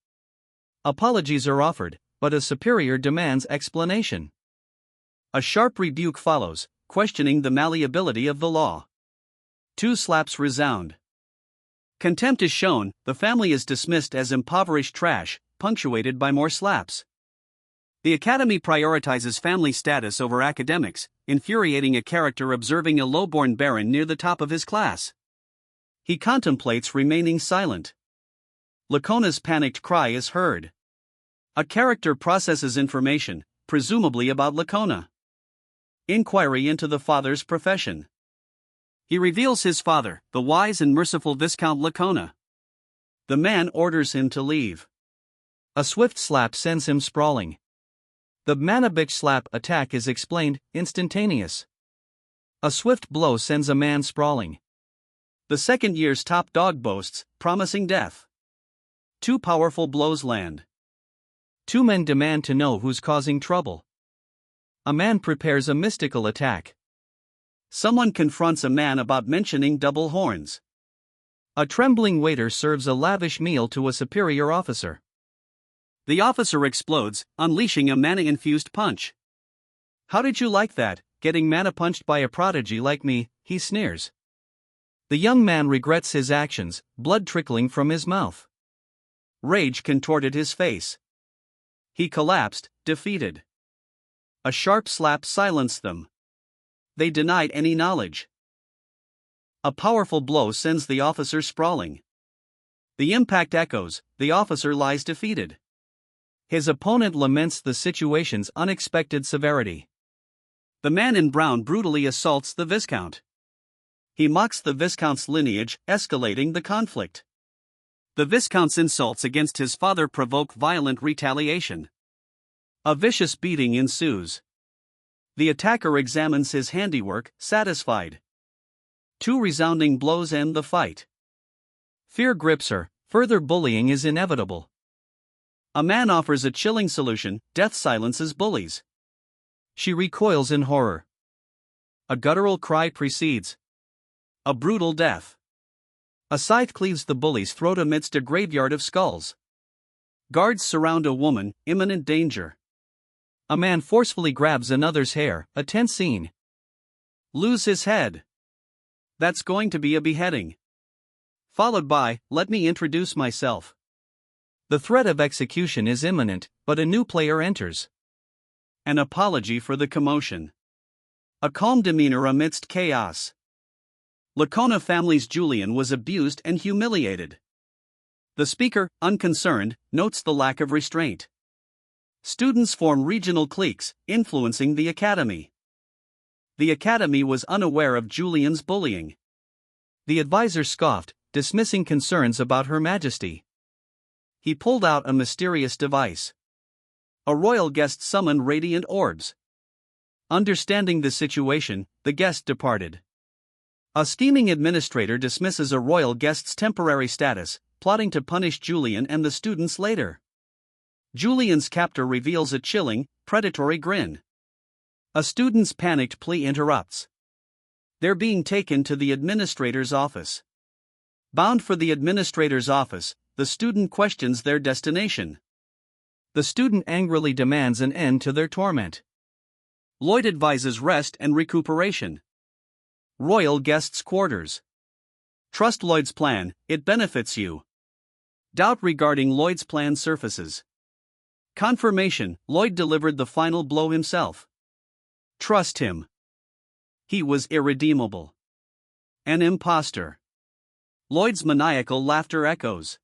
Apologies are offered, but a superior demands explanation. A sharp rebuke follows, questioning the malleability of the law. 2 slaps resound. Contempt is shown, the family is dismissed as impoverished trash, punctuated by more slaps. The Academy prioritizes family status over academics, infuriating a character observing a lowborn baron near the top of his class. He contemplates remaining silent. Lacona's panicked cry is heard. A character processes information, presumably about Lacona. Inquiry into the father's profession. He reveals his father, the wise and merciful Viscount Lacona. The man orders him to leave. A swift slap sends him sprawling. The Manabich slap attack is explained, instantaneous. A swift blow sends a man sprawling. The second year's top dog boasts, promising death. 2 powerful blows land. 2 men demand to know who's causing trouble. A man prepares a mystical attack. Someone confronts a man about mentioning double horns. A trembling waiter serves a lavish meal to a superior officer. The officer explodes, unleashing a mana-infused punch. How did you like that, getting mana-punched by a prodigy like me, he sneers. The young man regrets his actions, blood trickling from his mouth. Rage contorted his face. He collapsed, defeated. A sharp slap silenced them. They denied any knowledge. A powerful blow sends the officer sprawling. The impact echoes, the officer lies defeated. His opponent laments the situation's unexpected severity. The man in brown brutally assaults the Viscount. He mocks the Viscount's lineage, escalating the conflict. The Viscount's insults against his father provoke violent retaliation. A vicious beating ensues. The attacker examines his handiwork, satisfied. 2 resounding blows end the fight. Fear grips her, further bullying is inevitable. A man offers a chilling solution, death silences bullies. She recoils in horror. A guttural cry precedes. A brutal death. A scythe cleaves the bully's throat amidst a graveyard of skulls. Guards surround a woman, imminent danger. A man forcefully grabs another's hair, a tense scene. Lose his head. That's going to be a beheading. Followed by, let me introduce myself. The threat of execution is imminent, but a new player enters. An apology for the commotion. A calm demeanor amidst chaos. Lacona family's Julian was abused and humiliated. The speaker, unconcerned, notes the lack of restraint. Students form regional cliques, influencing the academy. The academy was unaware of Julian's bullying. The advisor scoffed, dismissing concerns about Her Majesty. He pulled out a mysterious device. A royal guest summoned radiant orbs. Understanding the situation, the guest departed. A scheming administrator dismisses a royal guest's temporary status, plotting to punish Julian and the students later. Julian's captor reveals a chilling, predatory grin. A student's panicked plea interrupts. They're being taken to the administrator's office. Bound for the administrator's office, the student questions their destination. The student angrily demands an end to their torment. Lloyd advises rest and recuperation. Royal guests' quarters. Trust Lloyd's plan, it benefits you. Doubt regarding Lloyd's plan surfaces. Confirmation, Lloyd delivered the final blow himself. Trust him. He was irredeemable. An imposter. Lloyd's maniacal laughter echoes.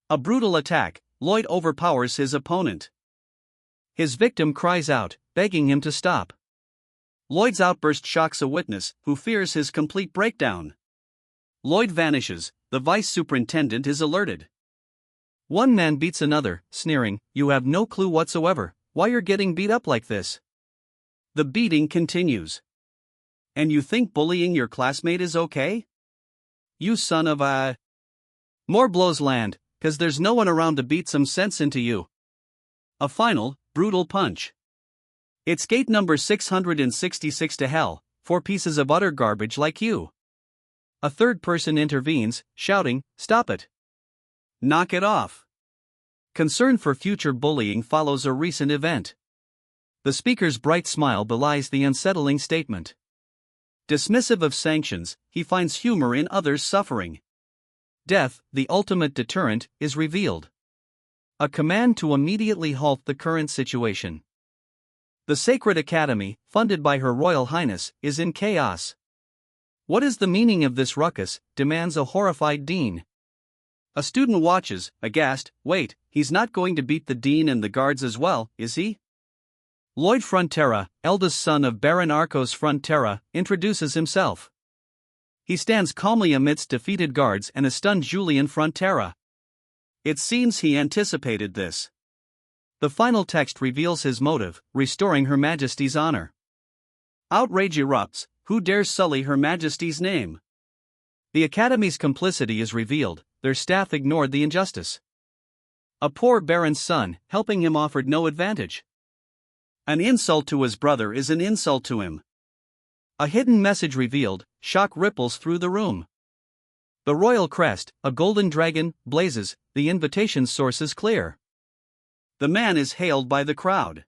A brutal attack, Lloyd overpowers his opponent. His victim cries out, begging him to stop. Lloyd's outburst shocks a witness, who fears his complete breakdown. Lloyd vanishes, the vice superintendent is alerted. One man beats another, sneering, "You have no clue whatsoever why you're getting beat up like this." The beating continues. "And you think bullying your classmate is okay? You son of a..." More blows land, 'cause there's no one around to beat some sense into you. A final, brutal punch. "It's gate number 666 to hell, 4 pieces of utter garbage like you." A third person intervenes, shouting, "Stop it. Knock it off." Concern for future bullying follows a recent event. The speaker's bright smile belies the unsettling statement. Dismissive of sanctions, he finds humor in others' suffering. Death, the ultimate deterrent, is revealed. A command to immediately halt the current situation. The Sacred Academy, funded by Her Royal Highness, is in chaos. What is the meaning of this ruckus, demands a horrified dean. A student watches, aghast. Wait, he's not going to beat the dean and the guards as well, is he? Lloyd Frontera, eldest son of Baron Arcos Frontera, introduces himself. He stands calmly amidst defeated guards and a stunned Julian Frontera. It seems he anticipated this. The final text reveals his motive, restoring Her Majesty's honor. Outrage erupts. Who dares sully Her Majesty's name? The Academy's complicity is revealed, their staff ignored the injustice. A poor baron's son, helping him, offered no advantage. An insult to his brother is an insult to him. A hidden message revealed, shock ripples through the room. The royal crest, a golden dragon, blazes, the invitation's source is clear. The man is hailed by the crowd.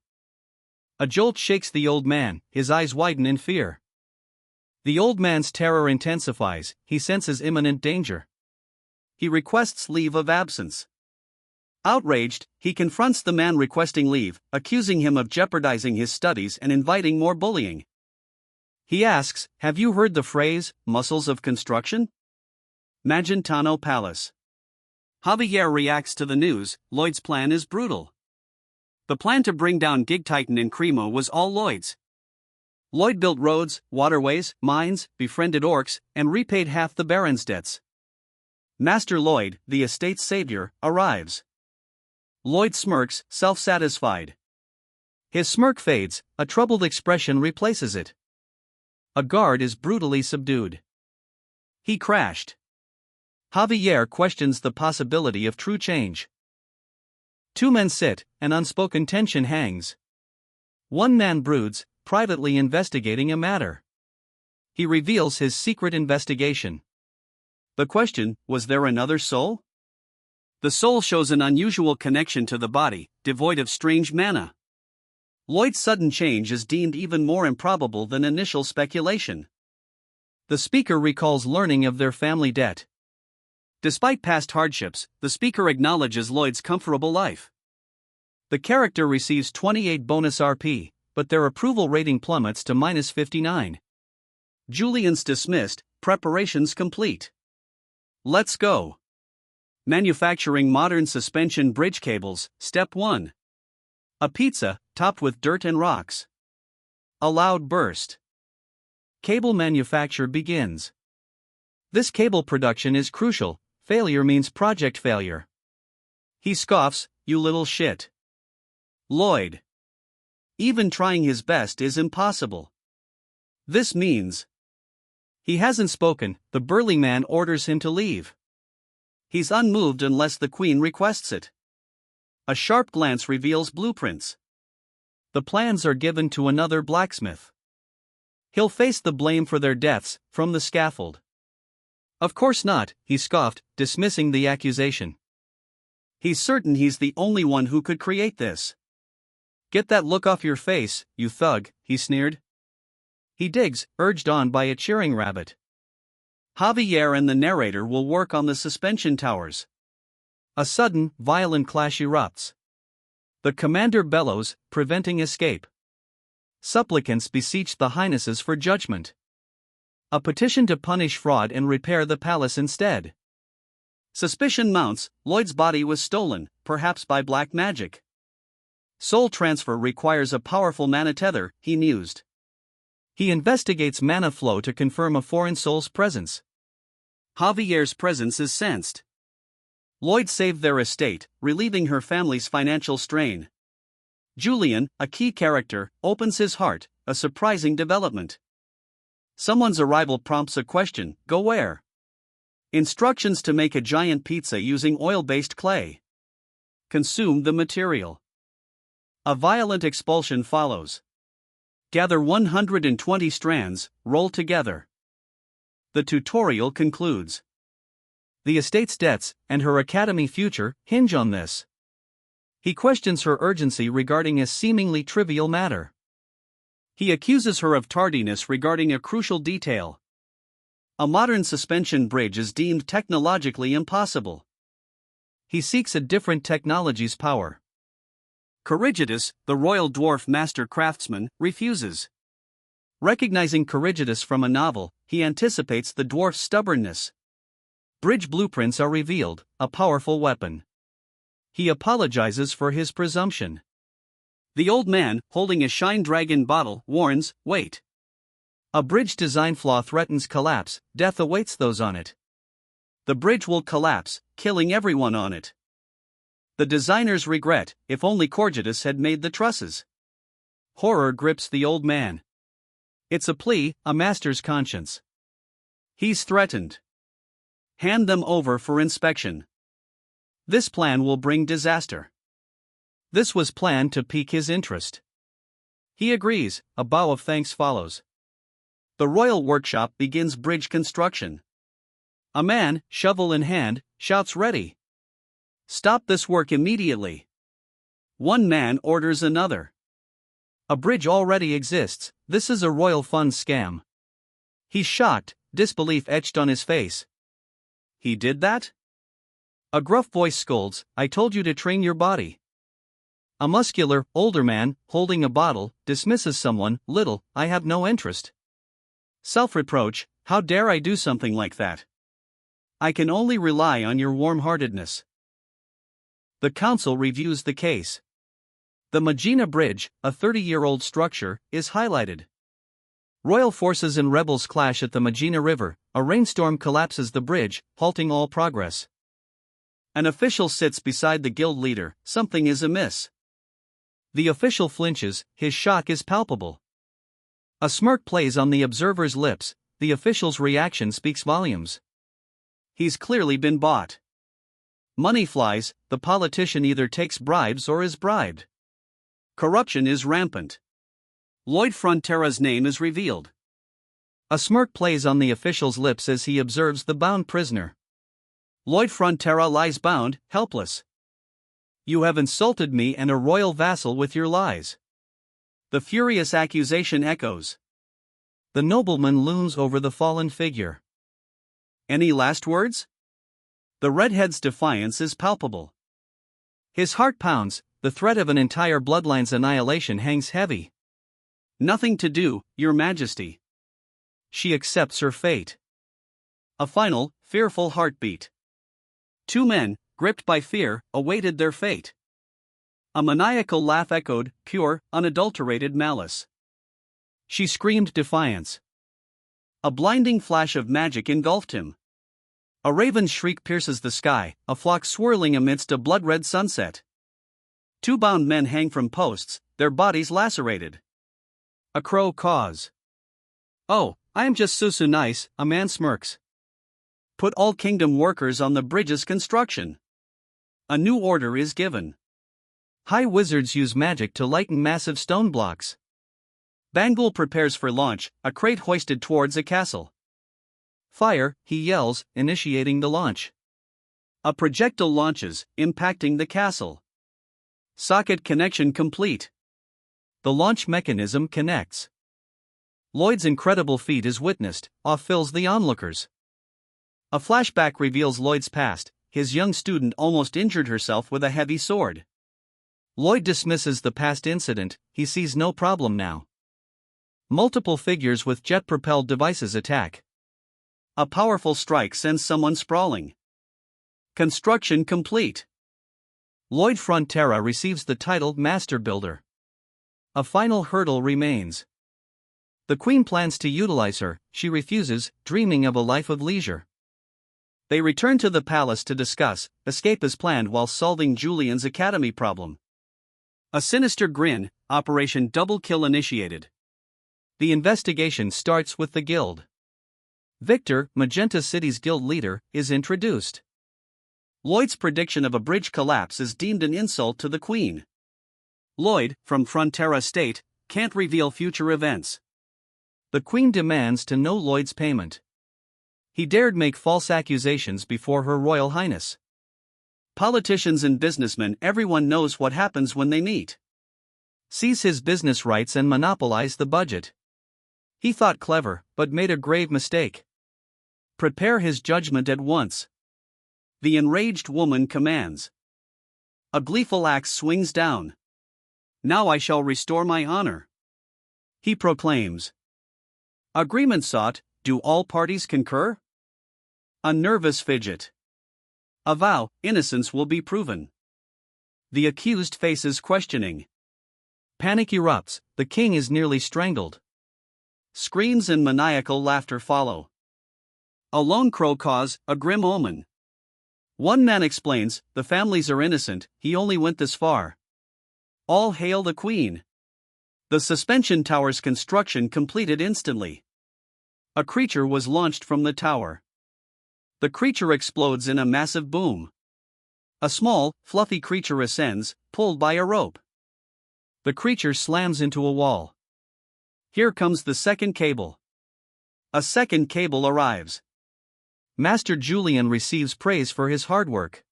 A jolt shakes the old man, his eyes widen in fear. The old man's terror intensifies, he senses imminent danger. He requests leave of absence. Outraged, he confronts the man requesting leave, accusing him of jeopardizing his studies and inviting more bullying. He asks, "Have you heard the phrase, muscles of construction?" Magentano Palace. Javier reacts to the news. Lloyd's plan is brutal. The plan to bring down Gig Titan in Cremo was all Lloyd's. Lloyd built roads, waterways, mines, befriended orcs, and repaid half the baron's debts. Master Lloyd, the estate's savior, arrives. Lloyd smirks, self-satisfied. His smirk fades, a troubled expression replaces it. A guard is brutally subdued. He crashed. Javier questions the possibility of true change. Two men sit, an unspoken tension hangs. One man broods, privately investigating a matter. He reveals his secret investigation. The question, was there another soul? The soul shows an unusual connection to the body, devoid of strange mana. Lloyd's sudden change is deemed even more improbable than initial speculation. The speaker recalls learning of their family debt. Despite past hardships, the speaker acknowledges Lloyd's comfortable life. The character receives 28 bonus RP, but their approval rating plummets to -59. Julian's dismissed, preparations complete. Let's go. Manufacturing modern suspension bridge cables, Step 1. A pizza, topped with dirt and rocks. A loud burst. Cable manufacture begins. This cable production is crucial, failure means project failure. He scoffs, "You little shit." Lloyd. Even trying his best is impossible. This means. He hasn't spoken, the burly man orders him to leave. He's unmoved unless the queen requests it. A sharp glance reveals blueprints. The plans are given to another blacksmith. He'll face the blame for their deaths, from the scaffold. Of course not, he scoffed, dismissing the accusation. He's certain he's the only one who could create this. "Get that look off your face, you thug," he sneered. He digs, urged on by a cheering rabbit. Javier and the narrator will work on the suspension towers. A sudden, violent clash erupts. The commander bellows, preventing escape. Supplicants beseech the highnesses for judgment. A petition to punish fraud and repair the palace instead. Suspicion mounts. Lloyd's body was stolen, perhaps by black magic. Soul transfer requires a powerful mana tether, he mused. He investigates mana flow to confirm a foreign soul's presence. Javier's presence is sensed. Lloyd saved their estate, relieving her family's financial strain. Julian, a key character, opens his heart, a surprising development. Someone's arrival prompts a question: go where? Instructions to make a giant pizza using oil-based clay. Consume the material. A violent expulsion follows. Gather 120 strands, roll together. The tutorial concludes. The estate's debts, and her academy future, hinge on this. He questions her urgency regarding a seemingly trivial matter. He accuses her of tardiness regarding a crucial detail. A modern suspension bridge is deemed technologically impossible. He seeks a different technology's power. Corrigitus, the royal dwarf master craftsman, refuses. Recognizing Corrigitus from a novel, he anticipates the dwarf's stubbornness. Bridge blueprints are revealed, a powerful weapon. He apologizes for his presumption. The old man, holding a Shine Dragon bottle, warns, wait. A bridge design flaw threatens collapse, death awaits those on it. The bridge will collapse, killing everyone on it. The designers regret, if only Corrigitus had made the trusses. Horror grips the old man. It's a plea, a master's conscience. He's threatened. Hand them over for inspection. This plan will bring disaster. This was planned to pique his interest. He agrees, a bow of thanks follows. The royal workshop begins bridge construction. A man, shovel in hand, shouts ready. Stop this work immediately. One man orders another. A bridge already exists, this is a royal funds scam. He's shocked, disbelief etched on his face. He did that? A gruff voice scolds, I told you to train your body. A muscular, older man, holding a bottle, dismisses someone, little, I have no interest. Self-reproach, how dare I do something like that? I can only rely on your warm-heartedness. The council reviews the case. The Magina Bridge, a 30-year-old structure, is highlighted. Royal forces and rebels clash at the Magina River, a rainstorm collapses the bridge, halting all progress. An official sits beside the guild leader, something is amiss. The official flinches, his shock is palpable. A smirk plays on the observer's lips, the official's reaction speaks volumes. He's clearly been bought. Money flies, the politician either takes bribes or is bribed. Corruption is rampant. Lloyd Frontera's name is revealed. A smirk plays on the official's lips as he observes the bound prisoner. Lloyd Frontera lies bound, helpless. You have insulted me and a royal vassal with your lies. The furious accusation echoes. The nobleman looms over the fallen figure. Any last words? The redhead's defiance is palpable. His heart pounds, the threat of an entire bloodline's annihilation hangs heavy. Nothing to do, Your Majesty. She accepts her fate. A final, fearful heartbeat. Two men, gripped by fear, awaited their fate. A maniacal laugh echoed, pure, unadulterated malice. She screamed defiance. A blinding flash of magic engulfed him. A raven's shriek pierces the sky, a flock swirling amidst a blood-red sunset. Two bound men hang from posts, their bodies lacerated. A crow caws. Oh, I am just so nice, a man smirks. Put all kingdom workers on the bridge's construction. A new order is given. High wizards use magic to lighten massive stone blocks. Bangul prepares for launch, a crate hoisted towards a castle. Fire, he yells, initiating the launch. A projectile launches, impacting the castle. Socket connection complete. The launch mechanism connects. Lloyd's incredible feat is witnessed, awe fills the onlookers. A flashback reveals Lloyd's past, his young student almost injured herself with a heavy sword. Lloyd dismisses the past incident, he sees no problem now. Multiple figures with jet-propelled devices attack. A powerful strike sends someone sprawling. Construction complete. Lloyd Frontera receives the title Master Builder. A final hurdle remains. The Queen plans to utilize her, she refuses, dreaming of a life of leisure. They return to the palace to discuss. Escape is planned while solving Julian's academy problem. A sinister grin, Operation Double Kill initiated. The investigation starts with the guild. Victor, Magenta City's guild leader, is introduced. Lloyd's prediction of a bridge collapse is deemed an insult to the Queen. Lloyd, from Frontera State, can't reveal future events. The Queen demands to know Lloyd's payment. He dared make false accusations before Her Royal Highness. Politicians and businessmen, everyone knows what happens when they meet. Seize his business rights and monopolize the budget. He thought clever, but made a grave mistake. Prepare his judgment at once. The enraged woman commands. A gleeful axe swings down. Now I shall restore my honor. He proclaims. Agreement sought, do all parties concur? A nervous fidget. A vow, innocence will be proven. The accused faces questioning. Panic erupts, the king is nearly strangled. Screams and maniacal laughter follow. A lone crow caws, a grim omen. One man explains, the families are innocent, he only went this far. All hail the Queen. The suspension tower's construction completed instantly. A creature was launched from the tower. The creature explodes in a massive boom. A small, fluffy creature ascends, pulled by a rope. The creature slams into a wall. Here comes the second cable. A second cable arrives. Master Julian receives praise for his hard work.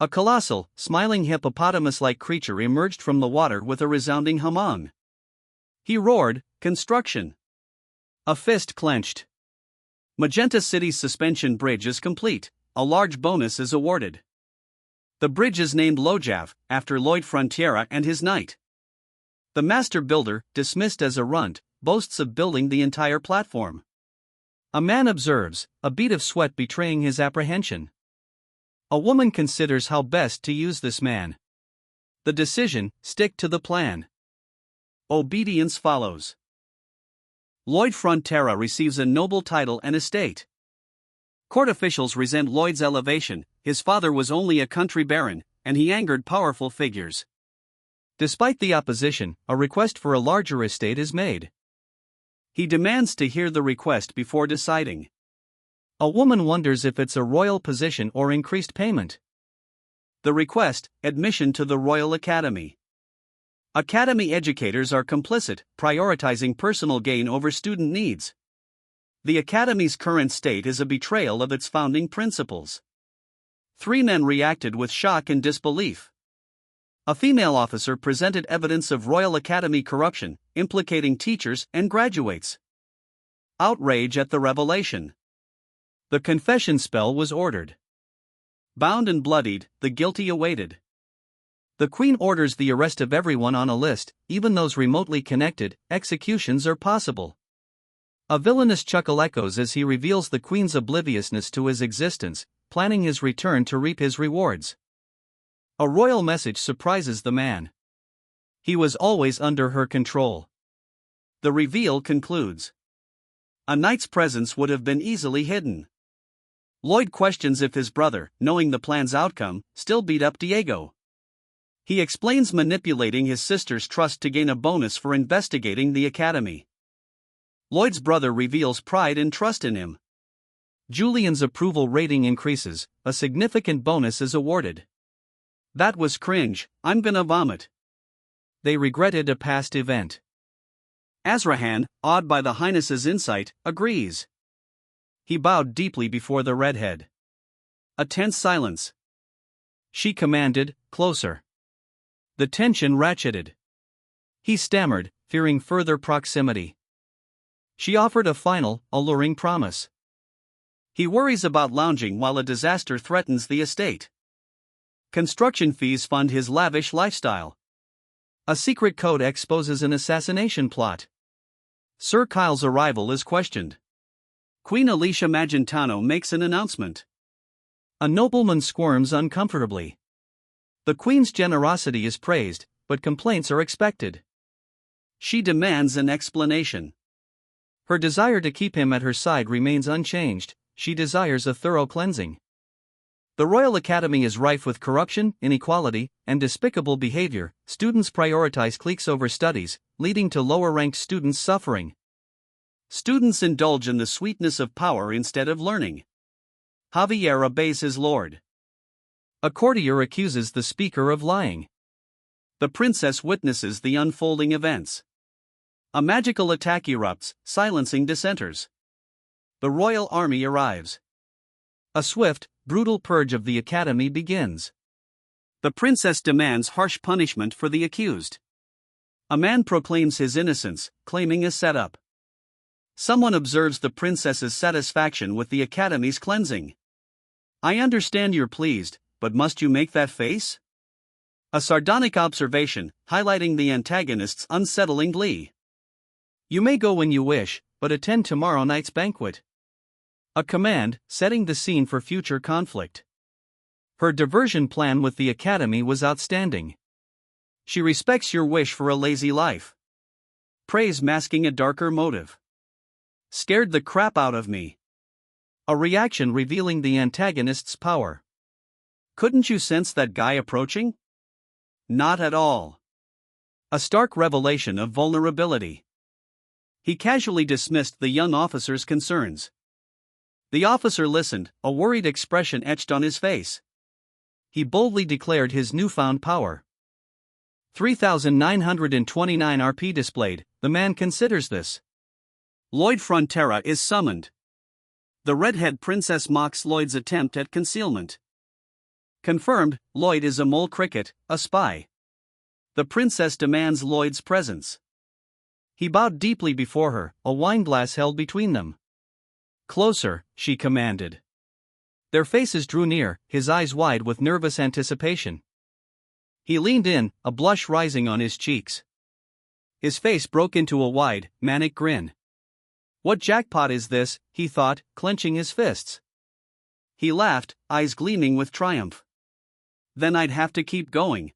A colossal, smiling hippopotamus-like creature emerged from the water with a resounding humong. He roared, "Construction!" A fist clenched. Magenta City's suspension bridge is complete, a large bonus is awarded. The bridge is named Lojav, after Lloyd Frontera and his knight. The master builder, dismissed as a runt, boasts of building the entire platform. A man observes, a bead of sweat betraying his apprehension. A woman considers how best to use this man. The decision, stick to the plan. Obedience follows. Lloyd Frontera receives a noble title and estate. Court officials resent Lloyd's elevation, his father was only a country baron, and he angered powerful figures. Despite the opposition, a request for a larger estate is made. He demands to hear the request before deciding. A woman wonders if it's a royal position or increased payment. The request, admission to the Royal Academy. Academy educators are complicit, prioritizing personal gain over student needs. The Academy's current state is a betrayal of its founding principles. 3 men reacted with shock and disbelief. A female officer presented evidence of Royal Academy corruption, implicating teachers and graduates. Outrage at the revelation. The confession spell was ordered. Bound and bloodied, the guilty awaited. The Queen orders the arrest of everyone on a list, even those remotely connected. Executions are possible. A villainous chuckle echoes as he reveals the Queen's obliviousness to his existence, planning his return to reap his rewards. A royal message surprises the man. He was always under her control. The reveal concludes. A knight's presence would have been easily hidden. Lloyd questions if his brother, knowing the plan's outcome, still beat up Diego. He explains manipulating his sister's trust to gain a bonus for investigating the academy. Lloyd's brother reveals pride and trust in him. Julian's approval rating increases, a significant bonus is awarded. That was cringe, I'm gonna vomit. They regretted a past event. Azrahan, awed by the Highness's insight, agrees. He bowed deeply before the redhead. A tense silence. She commanded, closer. The tension ratcheted. He stammered, fearing further proximity. She offered a final, alluring promise. He worries about lounging while a disaster threatens the estate. Construction fees fund his lavish lifestyle. A secret code exposes an assassination plot. Sir Kyle's arrival is questioned. Queen Alicia Magentano makes an announcement. A nobleman squirms uncomfortably. The queen's generosity is praised, but complaints are expected. She demands an explanation. Her desire to keep him at her side remains unchanged. She desires a thorough cleansing. The Royal Academy is rife with corruption, inequality, and despicable behavior. Students prioritize cliques over studies, leading to lower-ranked students suffering. Students indulge in the sweetness of power instead of learning. Javier obeys his lord. A courtier accuses the speaker of lying. The princess witnesses the unfolding events. A magical attack erupts, silencing dissenters. The royal army arrives. A swift, brutal purge of the academy begins. The princess demands harsh punishment for the accused. A man proclaims his innocence, claiming a setup. Someone observes the princess's satisfaction with the academy's cleansing. I understand you're pleased, but must you make that face? A sardonic observation, highlighting the antagonist's unsettling glee. You may go when you wish, but attend tomorrow night's banquet. A command, setting the scene for future conflict. Her diversion plan with the academy was outstanding. She respects your wish for a lazy life. Praise masking a darker motive. Scared the crap out of me. A reaction revealing the antagonist's power. Couldn't you sense that guy approaching? Not at all. A stark revelation of vulnerability. He casually dismissed the young officer's concerns. The officer listened, a worried expression etched on his face. He boldly declared his newfound power. 3,929 RP displayed. The man considers this. Lloyd Frontera is summoned. The redhead princess mocks Lloyd's attempt at concealment. Confirmed, Lloyd is a mole cricket, a spy. The princess demands Lloyd's presence. He bowed deeply before her, a wineglass held between them. Closer, she commanded. Their faces drew near, his eyes wide with nervous anticipation. He leaned in, a blush rising on his cheeks. His face broke into a wide, manic grin. What jackpot is this, he thought, clenching his fists. He laughed, eyes gleaming with triumph. Then I'd have to keep going.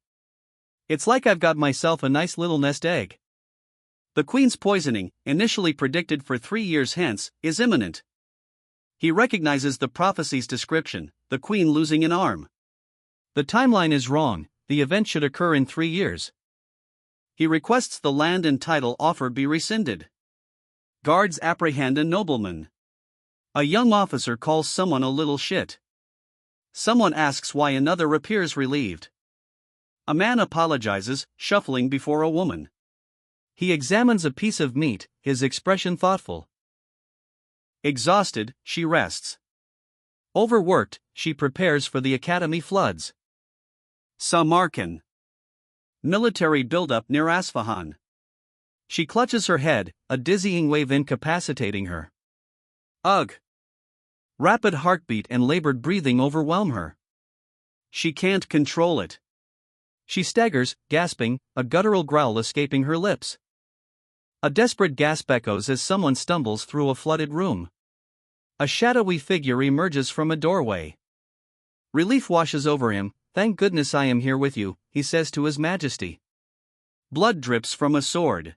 It's like I've got myself a nice little nest egg. The queen's poisoning, initially predicted for 3 years hence, is imminent. He recognizes the prophecy's description, the queen losing an arm. The timeline is wrong, the event should occur in 3 years. He requests the land and title offer be rescinded. Guards apprehend a nobleman. A young officer calls someone a little shit. Someone asks why another appears relieved. A man apologizes, shuffling before a woman. He examines a piece of meat, his expression thoughtful. Exhausted, she rests. Overworked, she prepares for the academy floods. Samarkand. Military buildup near Asfahan. She clutches her head, a dizzying wave incapacitating her. Ugh. Rapid heartbeat and labored breathing overwhelm her. She can't control it. She staggers, gasping, a guttural growl escaping her lips. A desperate gasp echoes as someone stumbles through a flooded room. A shadowy figure emerges from a doorway. Relief washes over him. Thank goodness I am here with you, he says to His Majesty. Blood drips from a sword.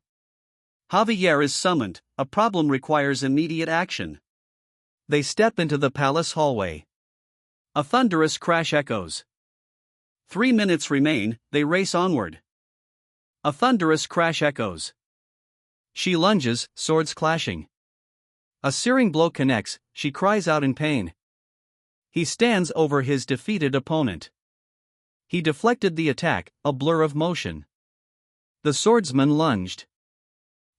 Javier is summoned, a problem requires immediate action. They step into the palace hallway. A thunderous crash echoes. 3 minutes remain, they race onward. A thunderous crash echoes. She lunges, swords clashing. A searing blow connects, she cries out in pain. He stands over his defeated opponent. He deflected the attack, a blur of motion. The swordsman lunged.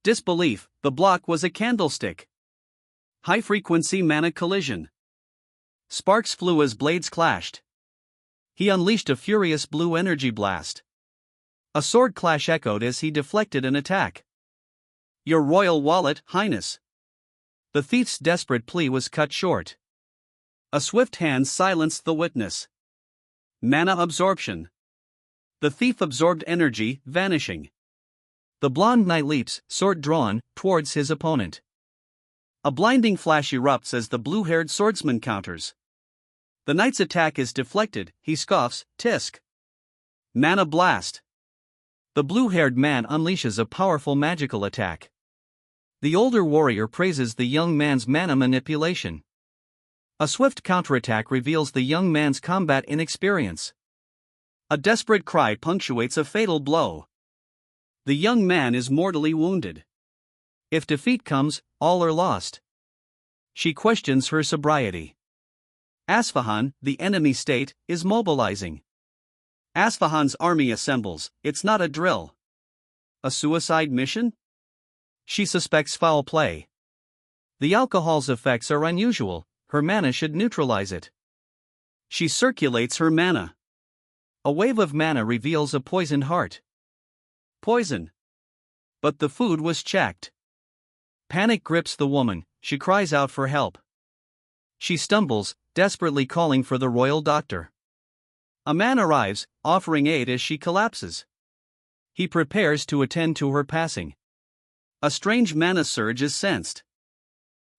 Disbelief, the block was a candlestick. High-frequency mana collision. Sparks flew as blades clashed. He unleashed a furious blue energy blast. A sword clash echoed as he deflected an attack. Your royal wallet, Highness. The thief's desperate plea was cut short. A swift hand silenced the witness. Mana absorption. The thief absorbed energy, vanishing. The blonde knight leaps, sword drawn, towards his opponent. A blinding flash erupts as the blue-haired swordsman counters. The knight's attack is deflected, he scoffs, tisk. Mana Blast. The blue-haired man unleashes a powerful magical attack. The older warrior praises the young man's mana manipulation. A swift counterattack reveals the young man's combat inexperience. A desperate cry punctuates a fatal blow. The young man is mortally wounded. If defeat comes, all are lost. She questions her sobriety. Asfahan, the enemy state, is mobilizing. Asfahan's army assembles. It's not a drill. A suicide mission? She suspects foul play. The alcohol's effects are unusual, her mana should neutralize it. She circulates her mana. A wave of mana reveals a poisoned heart. Poison. But the food was checked. Panic grips the woman, she cries out for help. She stumbles, desperately calling for the royal doctor. A man arrives, offering aid as she collapses. He prepares to attend to her passing. A strange mana surge is sensed.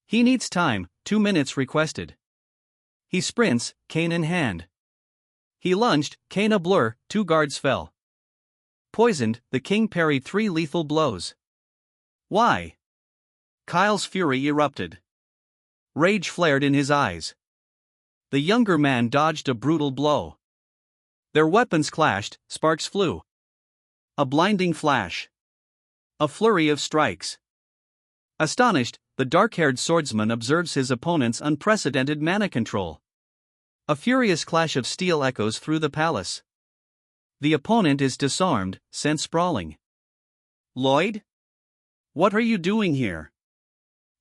He needs time, 2 minutes requested. He sprints, cane in hand. He lunged, cane a blur, 2 guards fell. Poisoned, the king parried 3 lethal blows. Why? Kyle's fury erupted. Rage flared in his eyes. The younger man dodged a brutal blow. Their weapons clashed, sparks flew. A blinding flash. A flurry of strikes. Astonished, the dark-haired swordsman observes his opponent's unprecedented mana control. A furious clash of steel echoes through the palace. The opponent is disarmed, sent sprawling. Lloyd? What are you doing here?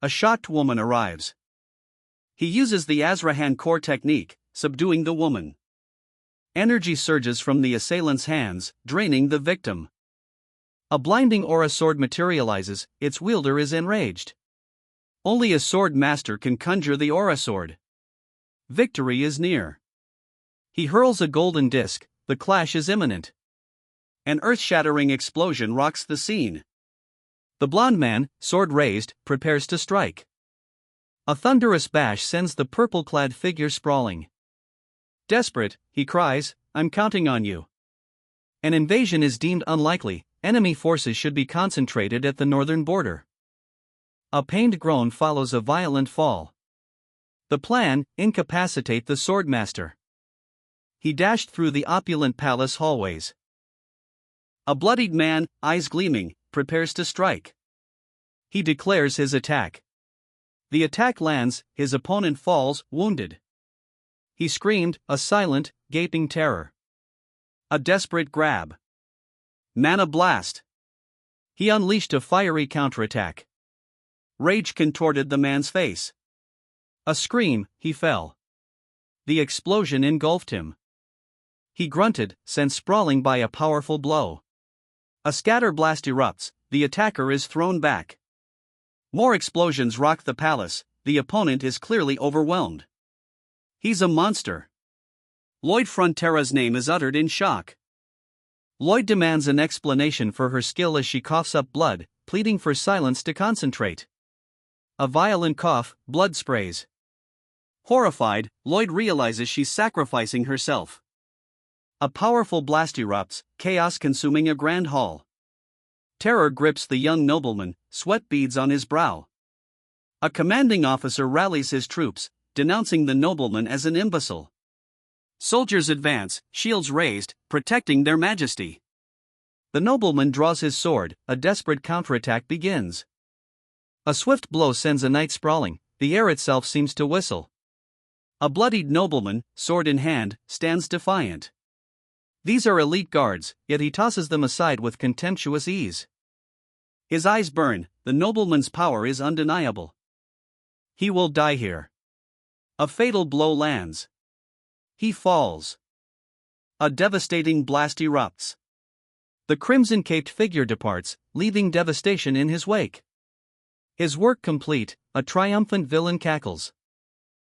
A shocked woman arrives. He uses the Azrahan core technique, subduing the woman. Energy surges from the assailant's hands, draining the victim. A blinding aura sword materializes, its wielder is enraged. Only a sword master can conjure the aura sword. Victory is near. He hurls a golden disc, the clash is imminent. An earth-shattering explosion rocks the scene. The blond man, sword raised, prepares to strike. A thunderous bash sends the purple-clad figure sprawling. Desperate, he cries, I'm counting on you. An invasion is deemed unlikely, enemy forces should be concentrated at the northern border. A pained groan follows a violent fall. The plan, incapacitate the swordmaster. He dashed through the opulent palace hallways. A bloodied man, eyes gleaming, prepares to strike. He declares his attack. The attack lands, his opponent falls, wounded. He screamed, a silent, gaping terror. A desperate grab. Mana Blast. He unleashed a fiery counterattack. Rage contorted the man's face. A scream, he fell. The explosion engulfed him. He grunted, sent sprawling by a powerful blow. A scatter blast erupts, the attacker is thrown back. More explosions rock the palace, the opponent is clearly overwhelmed. He's a monster. Lloyd Frontera's name is uttered in shock. Lloyd demands an explanation for her skill as she coughs up blood, pleading for silence to concentrate. A violent cough, blood sprays. Horrified, Lloyd realizes she's sacrificing herself. A powerful blast erupts, chaos consuming a grand hall. Terror grips the young nobleman, sweat beads on his brow. A commanding officer rallies his troops, denouncing the nobleman as an imbecile. Soldiers advance, shields raised, protecting their majesty. The nobleman draws his sword, a desperate counterattack begins. A swift blow sends a knight sprawling, the air itself seems to whistle. A bloodied nobleman, sword in hand, stands defiant. These are elite guards, yet he tosses them aside with contemptuous ease. His eyes burn, the nobleman's power is undeniable. He will die here. A fatal blow lands. He falls. A devastating blast erupts. The crimson-caped figure departs, leaving devastation in his wake. His work complete, a triumphant villain cackles.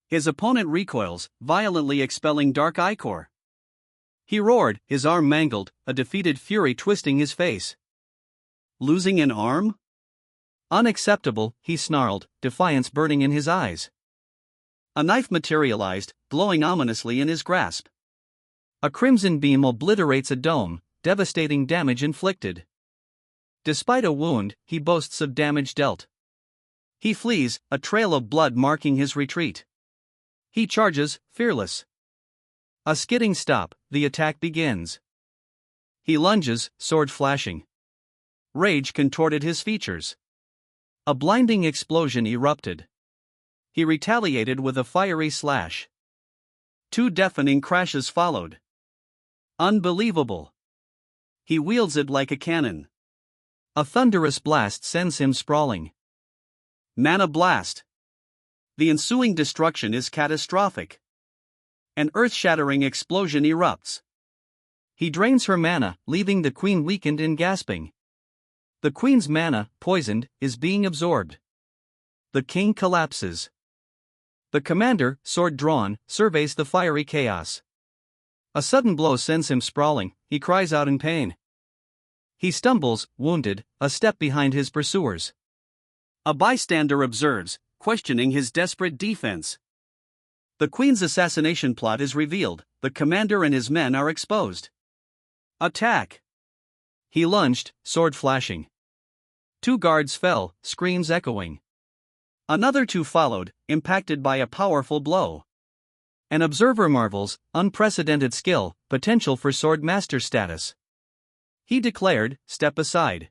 His opponent recoils, violently expelling dark ichor. He roared, his arm mangled, a defeated fury twisting his face. Losing an arm? Unacceptable, he snarled, defiance burning in his eyes. A knife materialized, glowing ominously in his grasp. A crimson beam obliterates a dome, devastating damage inflicted. Despite a wound, he boasts of damage dealt. He flees, a trail of blood marking his retreat. He charges, fearless. A skidding stop, the attack begins. He lunges, sword flashing. Rage contorted his features. A blinding explosion erupted. He retaliated with a fiery slash. 2 deafening crashes followed. Unbelievable. He wields it like a cannon. A thunderous blast sends him sprawling. Mana blast. The ensuing destruction is catastrophic. An earth-shattering explosion erupts. He drains her mana, leaving the queen weakened and gasping. The queen's mana, poisoned, is being absorbed. The king collapses. The commander, sword drawn, surveys the fiery chaos. A sudden blow sends him sprawling, he cries out in pain. He stumbles, wounded, a step behind his pursuers. A bystander observes, questioning his desperate defense. The queen's assassination plot is revealed, the commander and his men are exposed. Attack! He lunged, sword flashing. 2 guards fell, screams echoing. Another 2 followed, impacted by a powerful blow. An observer marvels, unprecedented skill, potential for sword master status. He declared, step aside.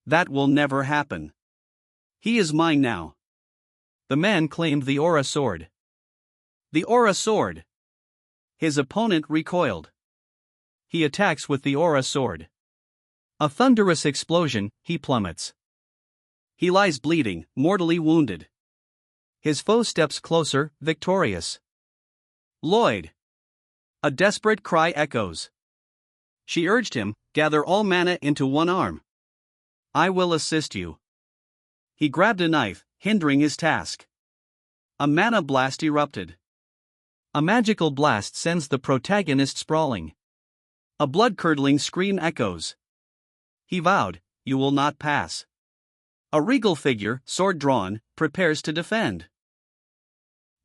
That will never happen. He is mine now. The man claimed the aura sword. The aura sword. His opponent recoiled. He attacks with the aura sword. A thunderous explosion, he plummets. He lies bleeding, mortally wounded. His foe steps closer, victorious. Lloyd. A desperate cry echoes. She urged him, gather all mana into one arm. I will assist you. He grabbed a knife, hindering his task. A mana blast erupted. A magical blast sends the protagonist sprawling. A blood-curdling scream echoes. He vowed, you will not pass. A regal figure, sword drawn, prepares to defend.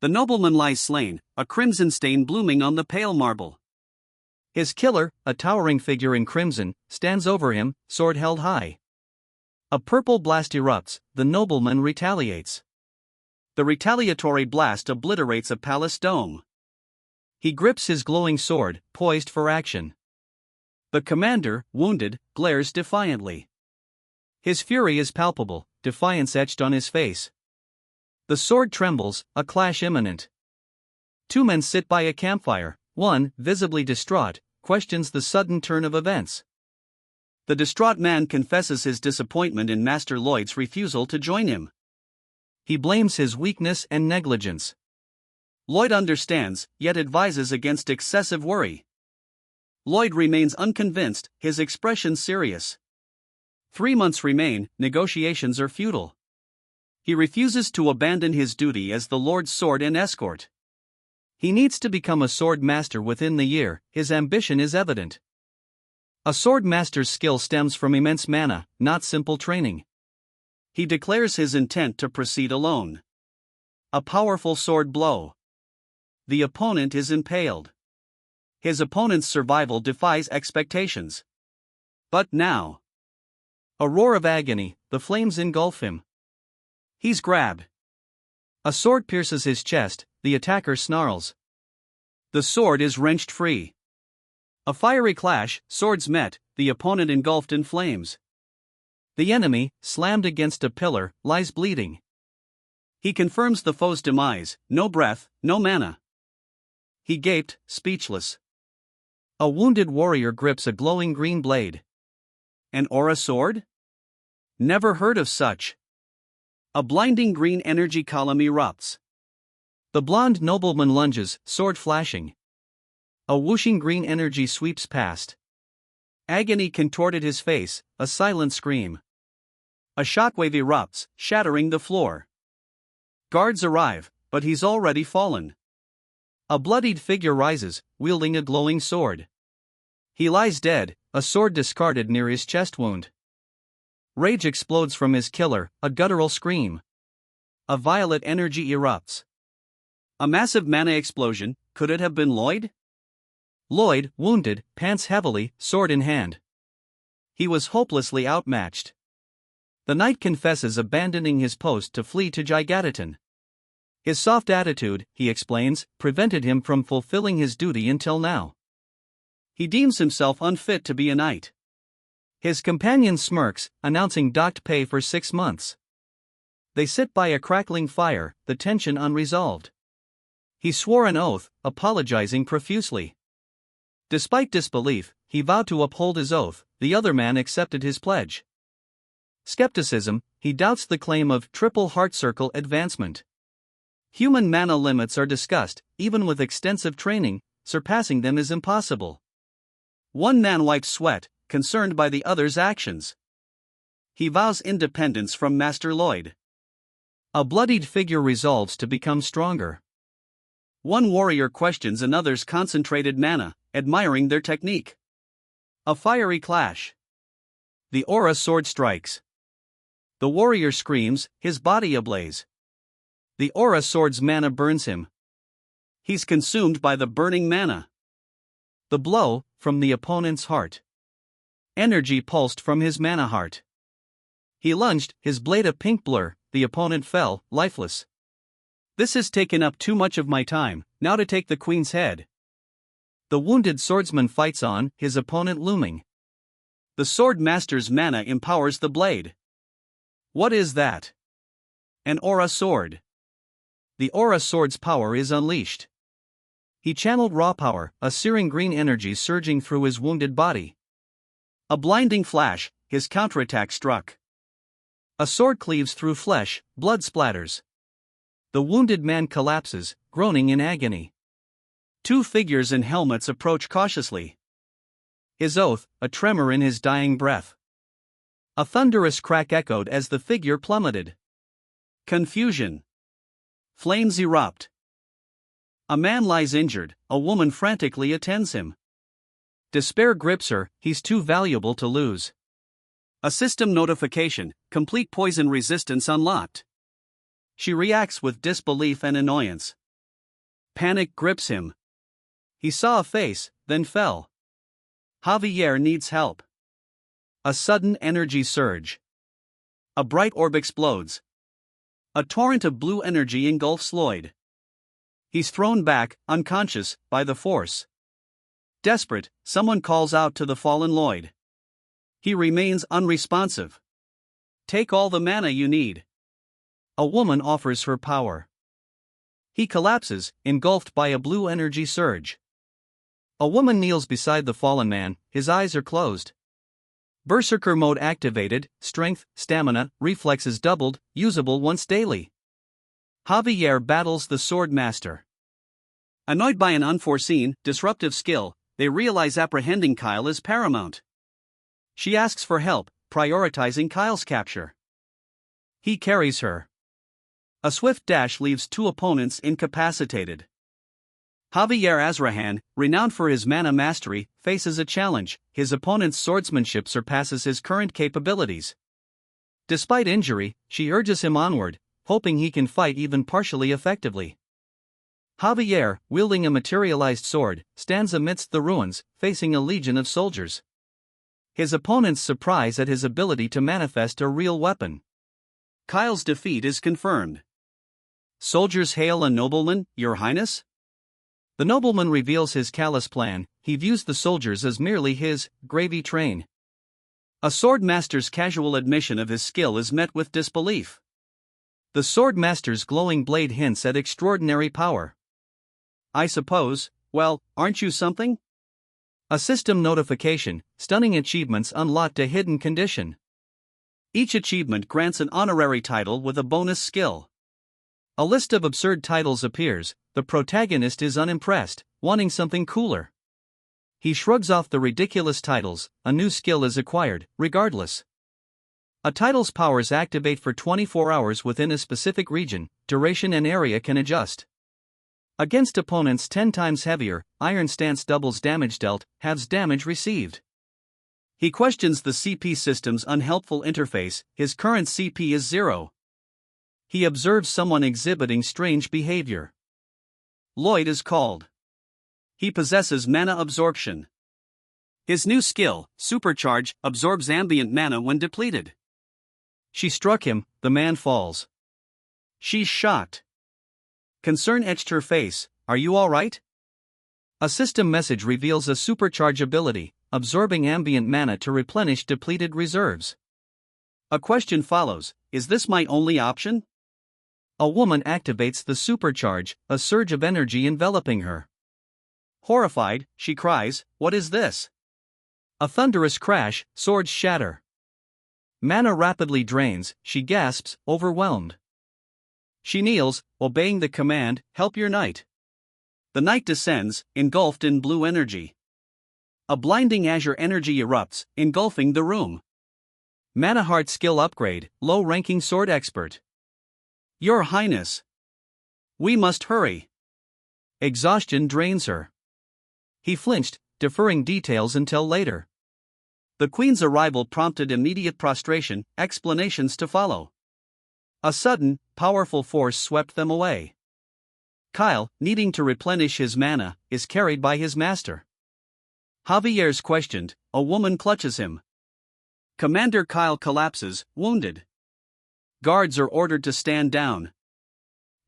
The nobleman lies slain, a crimson stain blooming on the pale marble. His killer, a towering figure in crimson, stands over him, sword held high. A purple blast erupts, the nobleman retaliates. The retaliatory blast obliterates a palace dome. He grips his glowing sword, poised for action. The commander, wounded, glares defiantly. His fury is palpable, defiance etched on his face. The sword trembles, a clash imminent. 2 men sit by a campfire, one, visibly distraught, questions the sudden turn of events. The distraught man confesses his disappointment in Master Lloyd's refusal to join him. He blames his weakness and negligence. Lloyd understands, yet advises against excessive worry. Lloyd remains unconvinced, his expression serious. 3 months remain, negotiations are futile. He refuses to abandon his duty as the Lord's sword and escort. He needs to become a sword master within the year, his ambition is evident. A sword master's skill stems from immense mana, not simple training. He declares his intent to proceed alone. A powerful sword blow. The opponent is impaled. His opponent's survival defies expectations. But now. A roar of agony, the flames engulf him. He's grabbed. A sword pierces his chest, the attacker snarls. The sword is wrenched free. A fiery clash, swords met, the opponent engulfed in flames. The enemy, slammed against a pillar, lies bleeding. He confirms the foe's demise, no breath, no mana. He gaped, speechless. A wounded warrior grips a glowing green blade. An aura sword? Never heard of such. A blinding green energy column erupts. The blonde nobleman lunges, sword flashing. A whooshing green energy sweeps past. Agony contorted his face, a silent scream. A shockwave erupts, shattering the floor. Guards arrive, but he's already fallen. A bloodied figure rises, wielding a glowing sword. He lies dead, a sword discarded near his chest wound. Rage explodes from his killer, a guttural scream. A violet energy erupts. A massive mana explosion, could it have been Lloyd? Lloyd, wounded, pants heavily, sword in hand. He was hopelessly outmatched. The knight confesses abandoning his post to flee to Gigataton. His soft attitude, he explains, prevented him from fulfilling his duty until now. He deems himself unfit to be a knight. His companion smirks, announcing docked pay for 6 months. They sit by a crackling fire, the tension unresolved. He swore an oath, apologizing profusely. Despite disbelief, he vowed to uphold his oath. The other man accepted his pledge. Skepticism, he doubts the claim of triple heart circle advancement. Human mana limits are discussed, even with extensive training, surpassing them is impossible. One man wipes sweat, concerned by the other's actions. He vows independence from Master Lloyd. A bloodied figure resolves to become stronger. One warrior questions another's concentrated mana, admiring their technique. A fiery clash. The aura sword strikes. The warrior screams, his body ablaze. The aura sword's mana burns him. He's consumed by the burning mana. The blow, from the opponent's heart. Energy pulsed from his mana heart. He lunged, his blade a pink blur, the opponent fell, lifeless. This has taken up too much of my time, now to take the queen's head. The wounded swordsman fights on, his opponent looming. The sword master's mana empowers the blade. What is that? An aura sword. The aura sword's power is unleashed. He channeled raw power, a searing green energy surging through his wounded body. A blinding flash, his counterattack struck. A sword cleaves through flesh, blood splatters. The wounded man collapses, groaning in agony. Two figures in helmets approach cautiously. His oath, a tremor in his dying breath. A thunderous crack echoed as the figure plummeted. Confusion. Flames erupt. A man lies injured, a woman frantically attends him. Despair grips her, he's too valuable to lose. A system notification, complete poison resistance unlocked. She reacts with disbelief and annoyance. Panic grips him. He saw a face, then fell. Javier needs help. A sudden energy surge. A bright orb explodes. A torrent of blue energy engulfs Lloyd. He's thrown back, unconscious, by the force. Desperate, someone calls out to the fallen Lloyd. He remains unresponsive. Take all the mana you need. A woman offers her power. He collapses, engulfed by a blue energy surge. A woman kneels beside the fallen man, his eyes are closed. Berserker mode activated, strength, stamina, reflexes doubled, usable once daily. Javier battles the sword master. Annoyed by an unforeseen, disruptive skill, they realize apprehending Kyle is paramount. She asks for help, prioritizing Kyle's capture. He carries her. A swift dash leaves two opponents incapacitated. Javier Azrahan, renowned for his mana mastery, faces a challenge. His opponent's swordsmanship surpasses his current capabilities. Despite injury, she urges him onward, hoping he can fight even partially effectively. Javier, wielding a materialized sword, stands amidst the ruins, facing a legion of soldiers. His opponents surprise at his ability to manifest a real weapon. Kyle's defeat is confirmed. Soldiers hail a nobleman, Your Highness? The nobleman reveals his callous plan. He views the soldiers as merely his gravy train. A sword master's casual admission of his skill is met with disbelief. The sword master's glowing blade hints at extraordinary power. I suppose, well, aren't you something? A system notification, stunning achievements unlocked a hidden condition. Each achievement grants an honorary title with a bonus skill. A list of absurd titles appears. The protagonist is unimpressed, wanting something cooler. He shrugs off the ridiculous titles. A new skill is acquired, regardless. A title's powers activate for 24 hours within a specific region. Duration and area can adjust. Against opponents 10 times heavier, Iron Stance doubles damage dealt, halves damage received. He questions the CP system's unhelpful interface. His current CP is 0. He observes someone exhibiting strange behavior. Lloyd is called. He possesses mana absorption. His new skill, Supercharge, absorbs ambient mana when depleted. She struck him, the man falls. She's shocked. Concern etched her face. Are you alright? A system message reveals a supercharge ability, absorbing ambient mana to replenish depleted reserves. A question follows. Is this my only option? A woman activates the supercharge, a surge of energy enveloping her. Horrified, she cries, "What is this?" A thunderous crash, swords shatter. Mana rapidly drains, she gasps, overwhelmed. She kneels, obeying the command, "Help your knight." The knight descends, engulfed in blue energy. A blinding azure energy erupts, engulfing the room. Mana Heart skill upgrade, low-ranking sword expert. Your Highness. We must hurry. Exhaustion drains her. He flinched, deferring details until later. The Queen's arrival prompted immediate prostration, explanations to follow. A sudden, powerful force swept them away. Kyle, needing to replenish his mana, is carried by his master. Javier's questioned, a woman clutches him. Commander Kyle collapses, wounded. Guards are ordered to stand down.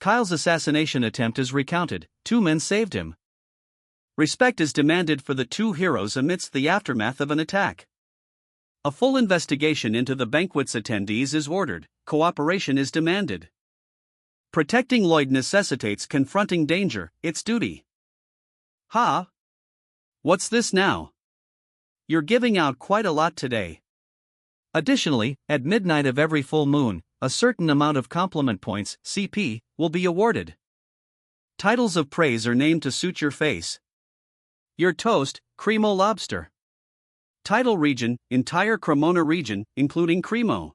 Kyle's assassination attempt is recounted, 2 men saved him. Respect is demanded for the 2 heroes amidst the aftermath of an attack. A full investigation into the banquet's attendees is ordered, cooperation is demanded. Protecting Lloyd necessitates confronting danger, its duty. Ha! What's this now? You're giving out quite a lot today. Additionally, at midnight of every full moon, a certain amount of compliment points, CP, will be awarded. Titles of praise are named to suit your face. Your toast, Cremo Lobster. Title region, entire Cremona region, including Cremo.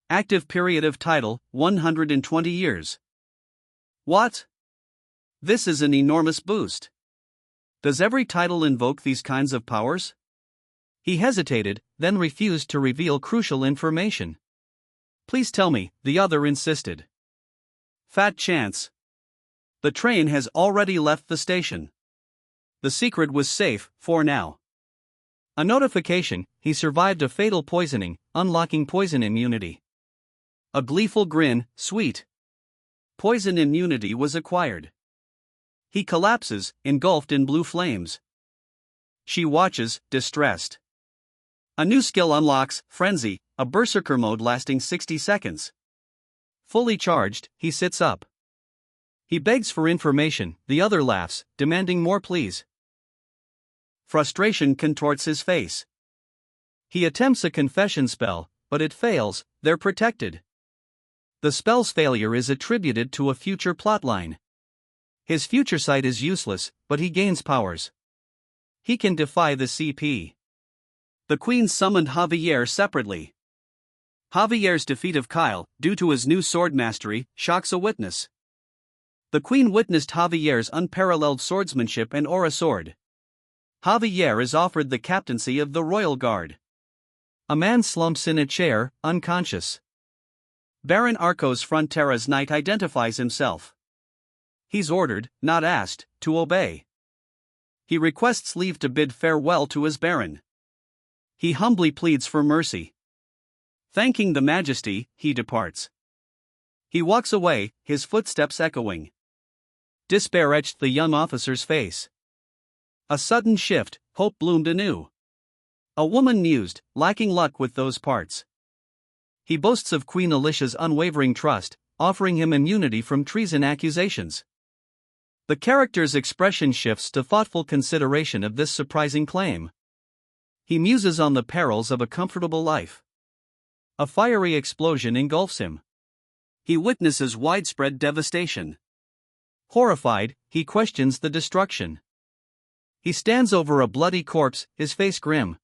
Active period of title, 120 years. What? This is an enormous boost. Does every title invoke these kinds of powers? He hesitated, then refused to reveal crucial information. Please tell me, the other insisted. Fat chance. The train has already left the station. The secret was safe, for now. A notification, he survived a fatal poisoning, unlocking poison immunity. A gleeful grin, sweet. Poison immunity was acquired. He collapses, engulfed in blue flames. She watches, distressed. A new skill unlocks, Frenzy, a berserker mode lasting 60 seconds. Fully charged, he sits up. He begs for information, the other laughs, demanding more please. Frustration contorts his face. He attempts a confession spell, but it fails, they're protected. The spell's failure is attributed to a future plotline. His future sight is useless, but he gains powers. He can defy the CP. The Queen summoned Javier separately. Javier's defeat of Kyle, due to his new sword mastery, shocks a witness. The Queen witnessed Javier's unparalleled swordsmanship and aura sword. Javier is offered the captaincy of the Royal Guard. A man slumps in a chair, unconscious. Baron Arcos Frontera's knight identifies himself. He's ordered, not asked, to obey. He requests leave to bid farewell to his baron. He humbly pleads for mercy. Thanking the Majesty, he departs. He walks away, his footsteps echoing. Despair etched the young officer's face. A sudden shift, hope bloomed anew. A woman mused, lacking luck with those parts. He boasts of Queen Alicia's unwavering trust, offering him immunity from treason accusations. The character's expression shifts to thoughtful consideration of this surprising claim. He muses on the perils of a comfortable life. A fiery explosion engulfs him. He witnesses widespread devastation. Horrified, he questions the destruction. He stands over a bloody corpse, his face grim.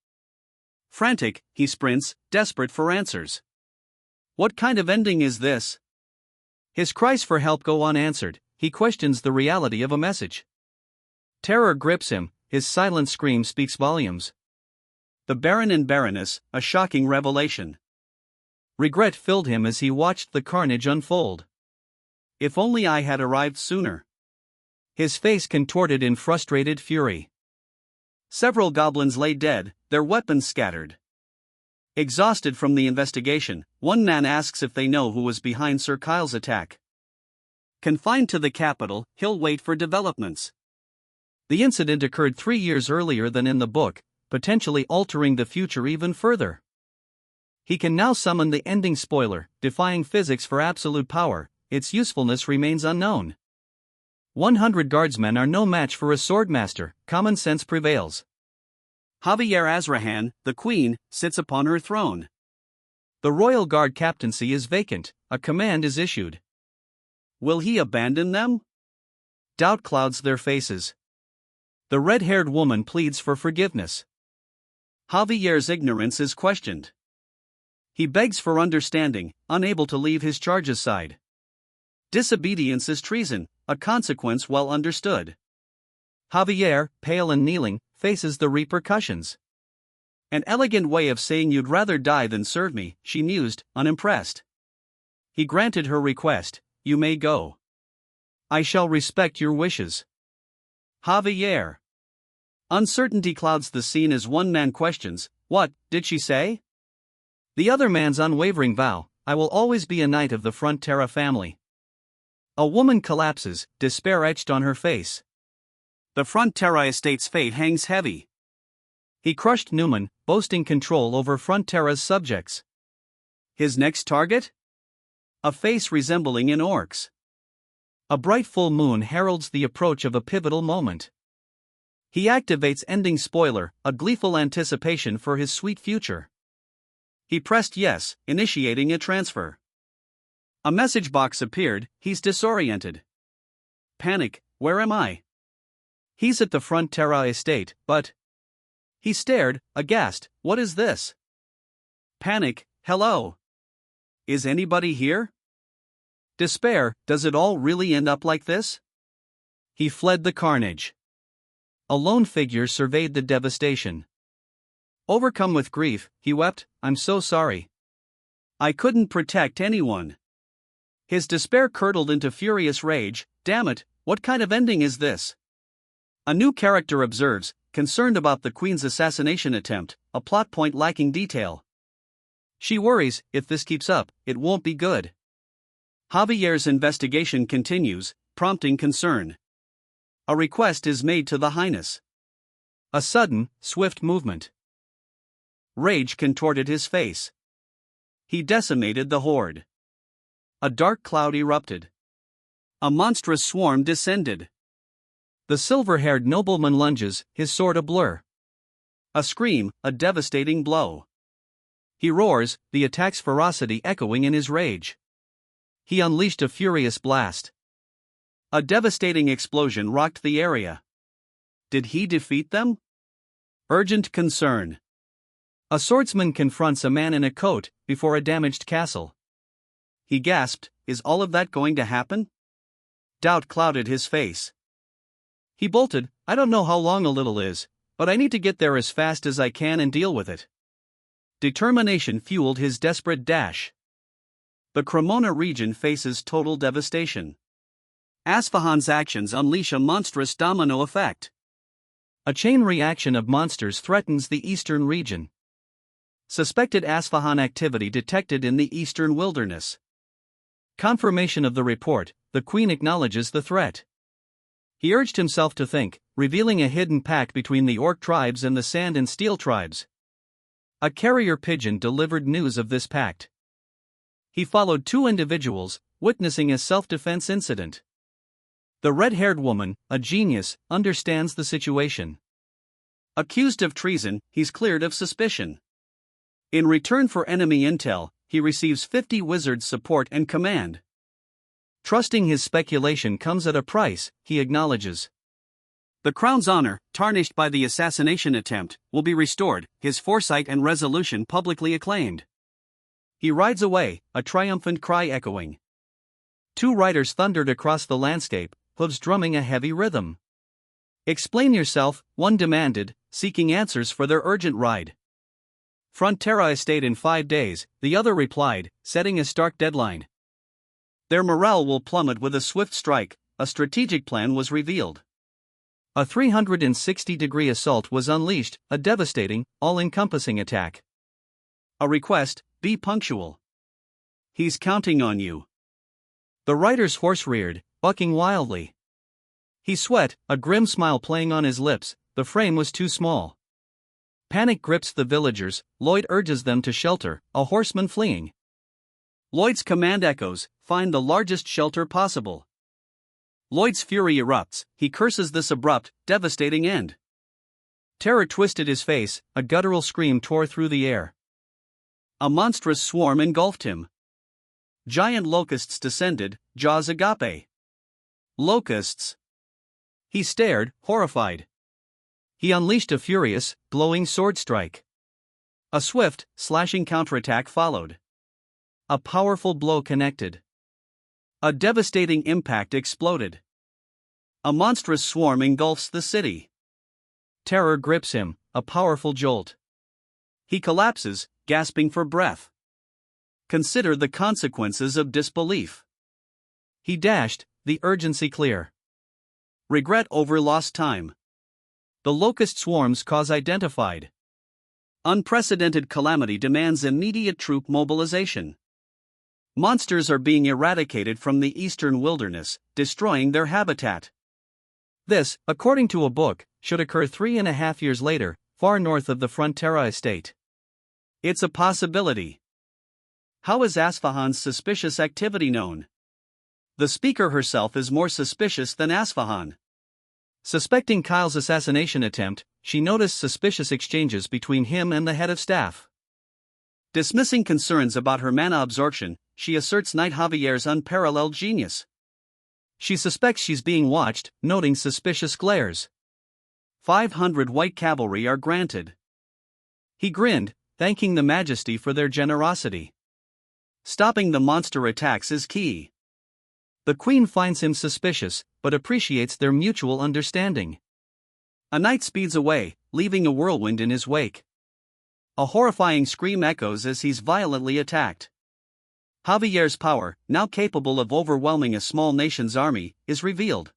Frantic, he sprints, desperate for answers. What kind of ending is this? His cries for help go unanswered, he questions the reality of a message. Terror grips him, his silent scream speaks volumes. The Baron and Baroness, a shocking revelation. Regret filled him as he watched the carnage unfold. If only I had arrived sooner. his face contorted in frustrated fury. Several goblins lay dead, their weapons scattered. Exhausted from the investigation, one man asks if they know who was behind Sir Kyle's attack. Confined to the capital, he'll wait for developments. The incident occurred 3 years earlier than in the book, potentially altering the future even further. He can now summon the ending spoiler, defying physics for absolute power. Its usefulness remains unknown. 100 guardsmen are no match for a swordmaster, common sense prevails. Javier Azrahan, the queen, sits upon her throne. The royal guard captaincy is vacant, a command is issued. Will he abandon them? Doubt clouds their faces. The red-haired woman pleads for forgiveness. Javier's ignorance is questioned. He begs for understanding, unable to leave his charge's side. Disobedience is treason, a consequence well understood. Javier, pale and kneeling, faces the repercussions. An elegant way of saying you'd rather die than serve me, she mused, unimpressed. He granted her request. You may go. I shall respect your wishes. Javier. Uncertainty clouds the scene as one man questions, what did she say? The other man's unwavering vow, I will always be a knight of the Frontera family. A woman collapses, despair etched on her face. The Frontera estate's fate hangs heavy. He crushed Newman, boasting control over Frontera's subjects. His next target? A face resembling an orc's. A bright full moon heralds the approach of a pivotal moment. He activates ending spoiler, a gleeful anticipation for his sweet future. He pressed yes, initiating a transfer. A message box appeared, he's disoriented. Panic, where am I? He's at the Frontera estate, but... He stared, aghast, what is this? Panic, hello. Is anybody here? Despair, does it all really end up like this? He fled the carnage. A lone figure surveyed the devastation. Overcome with grief, he wept, I'm so sorry. I couldn't protect anyone. His despair curdled into furious rage, damn it, what kind of ending is this? A new character observes, concerned about the Queen's assassination attempt, a plot point lacking detail. She worries, if this keeps up, it won't be good. Javier's investigation continues, prompting concern. A request is made to the Highness. A sudden, swift movement. Rage contorted his face. He decimated the horde. A dark cloud erupted. A monstrous swarm descended. The silver-haired nobleman lunges, his sword a blur. A scream, a devastating blow. He roars, the attack's ferocity echoing in his rage. He unleashed a furious blast. A devastating explosion rocked the area. Did he defeat them? Urgent concern. A swordsman confronts a man in a coat before a damaged castle. He gasped, is all of that going to happen? Doubt clouded his face. He bolted, I don't know how long a little is, but I need to get there as fast as I can and deal with it. Determination fueled his desperate dash. The Cremona region faces total devastation. Asfahan's actions unleash a monstrous domino effect. A chain reaction of monsters threatens the eastern region. Suspected Asfahan activity detected in the eastern wilderness. Confirmation of the report, the Queen acknowledges the threat. He urged himself to think, revealing a hidden pact between the Orc tribes and the Sand and Steel tribes. A carrier pigeon delivered news of this pact. He followed 2 individuals, witnessing a self-defense incident. The red-haired woman, a genius, understands the situation. Accused of treason, he's cleared of suspicion. In return for enemy intel, he receives 50 wizards' support and command. Trusting his speculation comes at a price, he acknowledges. The crown's honor, tarnished by the assassination attempt, will be restored, his foresight and resolution publicly acclaimed. He rides away, a triumphant cry echoing. 2 riders thundered across the landscape, hooves drumming a heavy rhythm. Explain yourself, one demanded, seeking answers for their urgent ride. Frontera estate in 5 days, the other replied, setting a stark deadline. Their morale will plummet with a swift strike, a strategic plan was revealed. A 360-degree assault was unleashed, a devastating, all-encompassing attack. A request: be punctual. He's counting on you. The rider's horse reared, bucking wildly. He sweat, a grim smile playing on his lips. The frame was too small. Panic grips the villagers. Lloyd urges them to shelter, a horseman fleeing. Lloyd's command echoes: find the largest shelter possible. Lloyd's fury erupts. He curses this abrupt, devastating end. Terror twisted his face, a guttural scream tore through the air. A monstrous swarm engulfed him. Giant locusts descended, jaws agape. Locusts. He stared, horrified. He unleashed a furious, glowing sword strike. A swift, slashing counterattack followed. A powerful blow connected. A devastating impact exploded. A monstrous swarm engulfs the city. Terror grips him, a powerful jolt. He collapses, gasping for breath. Consider the consequences of disbelief. He dashed, the urgency clear. Regret over lost time. The locust swarms cause identified. Unprecedented calamity demands immediate troop mobilization. Monsters are being eradicated from the eastern wilderness, destroying their habitat. This, according to a book, should occur 3.5 years later, far north of the Frontera estate. It's a possibility. How is Asfahan's suspicious activity known? The speaker herself is more suspicious than Asfahan. Suspecting Kyle's assassination attempt, she noticed suspicious exchanges between him and the head of staff. Dismissing concerns about her mana absorption, she asserts Knight Javier's unparalleled genius. She suspects she's being watched, noting suspicious glares. 500 white cavalry are granted. He grinned, thanking the Majesty for their generosity. Stopping the monster attacks is key. The Queen finds him suspicious, but appreciates their mutual understanding. A knight speeds away, leaving a whirlwind in his wake. A horrifying scream echoes as he's violently attacked. Javier's power, now capable of overwhelming a small nation's army, is revealed.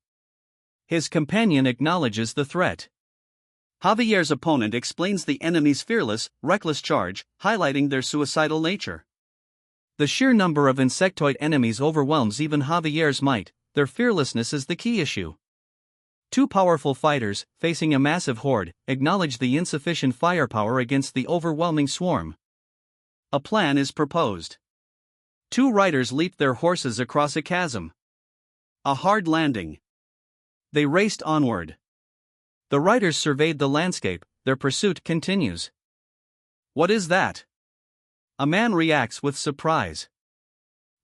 His companion acknowledges the threat. Javier's opponent explains the enemy's fearless, reckless charge, highlighting their suicidal nature. The sheer number of insectoid enemies overwhelms even Javier's might. Their fearlessness is the key issue. Two powerful fighters, facing a massive horde, acknowledge the insufficient firepower against the overwhelming swarm. A plan is proposed. Two riders leap their horses across a chasm. A hard landing. They raced onward. The riders surveyed the landscape. Their pursuit continues. What is that? A man reacts with surprise.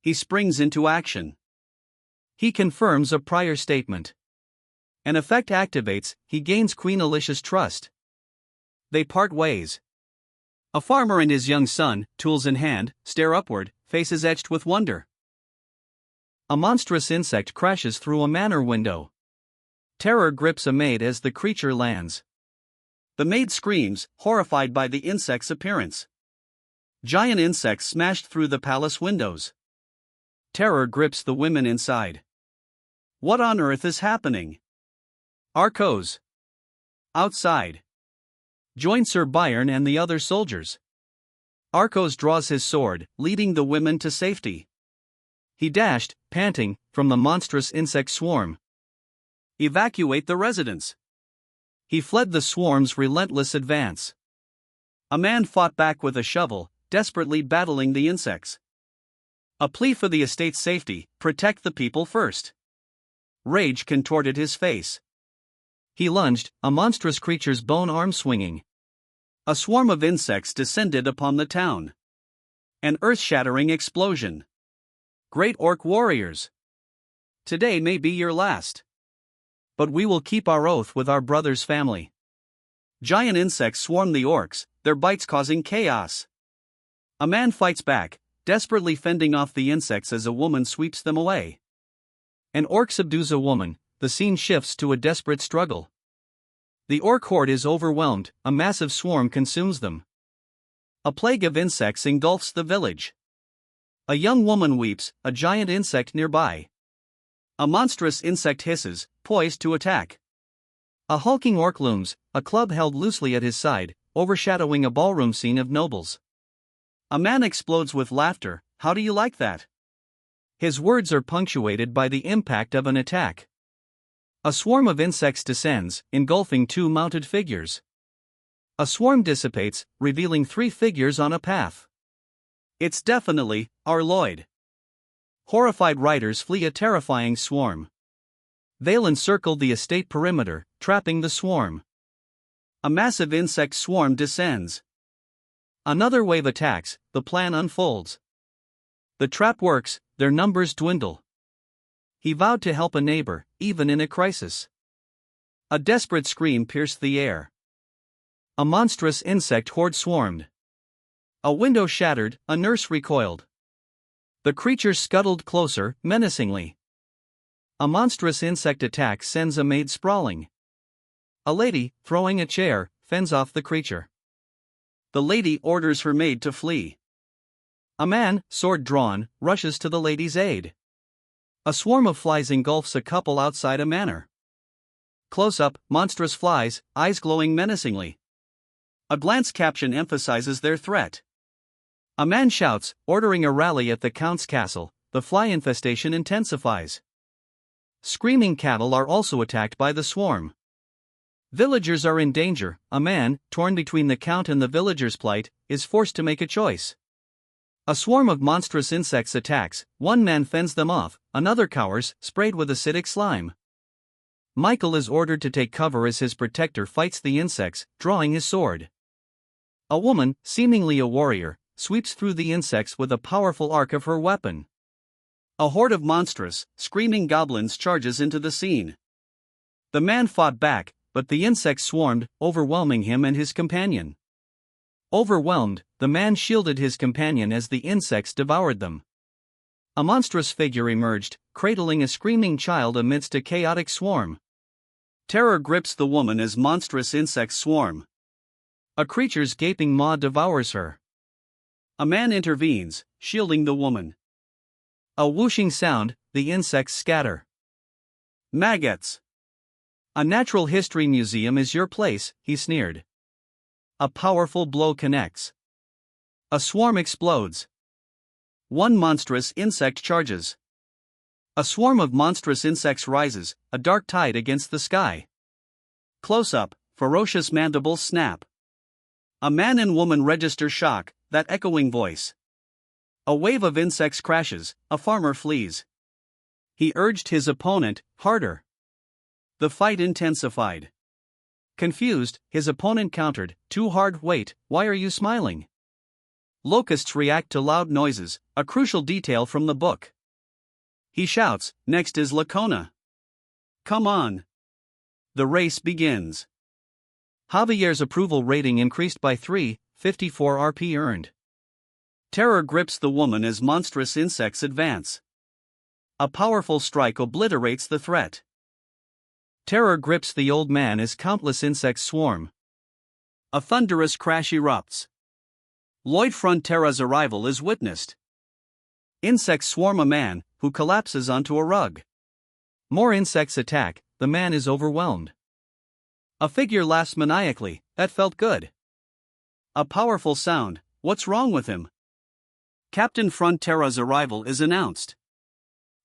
He springs into action. He confirms a prior statement. An effect activates. He gains Queen Alicia's trust. They part ways. A farmer and his young son, tools in hand, stare upward, faces etched with wonder. A monstrous insect crashes through a manor window. Terror grips a maid as the creature lands. The maid screams, horrified by the insect's appearance. Giant insects smashed through the palace windows. Terror grips the women inside. What on earth is happening? Arcos. Outside. Join Sir Byron and the other soldiers. Arcos draws his sword, leading the women to safety. He dashed, panting, from the monstrous insect swarm. Evacuate the residence. He fled the swarm's relentless advance. A man fought back with a shovel, desperately battling the insects. A plea for the estate's safety: protect the people first. Rage contorted his face. He lunged, a monstrous creature's bone arm swinging. A swarm of insects descended upon the town. An earth-shattering explosion. Great orc warriors. Today may be your last. But we will keep our oath with our brother's family. Giant insects swarm the orcs, their bites causing chaos. A man fights back, desperately fending off the insects as a woman sweeps them away. An orc subdues a woman. The scene shifts to a desperate struggle. The orc horde is overwhelmed, a massive swarm consumes them. A plague of insects engulfs the village. A young woman weeps, a giant insect nearby. A monstrous insect hisses, poised to attack. A hulking orc looms, a club held loosely at his side, overshadowing a ballroom scene of nobles. A man explodes with laughter. How do you like that? His words are punctuated by the impact of an attack. A swarm of insects descends, engulfing two mounted figures. A swarm dissipates, revealing three figures on a path. It's definitely our Lloyd. Horrified riders flee a terrifying swarm. Vale encircled the estate perimeter, trapping the swarm. A massive insect swarm descends. Another wave attacks, the plan unfolds. The trap works, their numbers dwindle. He vowed to help a neighbor, even in a crisis. A desperate scream pierced the air. A monstrous insect horde swarmed. A window shattered, a nurse recoiled. The creature scuttled closer, menacingly. A monstrous insect attack sends a maid sprawling. A lady, throwing a chair, fends off the creature. The lady orders her maid to flee. A man, sword drawn, rushes to the lady's aid. A swarm of flies engulfs a couple outside a manor. Close up, monstrous flies, eyes glowing menacingly. A glance caption emphasizes their threat. A man shouts, ordering a rally at the count's castle. The fly infestation intensifies. Screaming cattle are also attacked by the swarm. Villagers are in danger. A man, torn between the count and the villagers' plight, is forced to make a choice. A swarm of monstrous insects attacks, one man fends them off, another cowers, sprayed with acidic slime. Michael is ordered to take cover as his protector fights the insects, drawing his sword. A woman, seemingly a warrior, sweeps through the insects with a powerful arc of her weapon. A horde of monstrous, screaming goblins charges into the scene. The man fought back, but the insects swarmed, overwhelming him and his companion. Overwhelmed, the man shielded his companion as the insects devoured them. A monstrous figure emerged, cradling a screaming child amidst a chaotic swarm. Terror grips the woman as monstrous insects swarm. A creature's gaping maw devours her. A man intervenes, shielding the woman. A whooshing sound, the insects scatter. Maggots. A natural history museum is your place, he sneered. A powerful blow connects. A swarm explodes. One monstrous insect charges. A swarm of monstrous insects rises, a dark tide against the sky. Close up, ferocious mandibles snap. A man and woman register shock, that echoing voice. A wave of insects crashes, a farmer flees. He urged his opponent, harder. The fight intensified. Confused, his opponent countered, too hard, wait, why are you smiling? Locusts react to loud noises, a crucial detail from the book. He shouts, next is Lacona. Come on. The race begins. Javier's approval rating increased by 354 RP earned. Terror grips the woman as monstrous insects advance. A powerful strike obliterates the threat. Terror grips the old man as countless insects swarm. A thunderous crash erupts. Lloyd Frontera's arrival is witnessed. Insects swarm a man, who collapses onto a rug. More insects attack, the man is overwhelmed. A figure laughs maniacally, that felt good. A powerful sound, what's wrong with him? Captain Frontera's arrival is announced.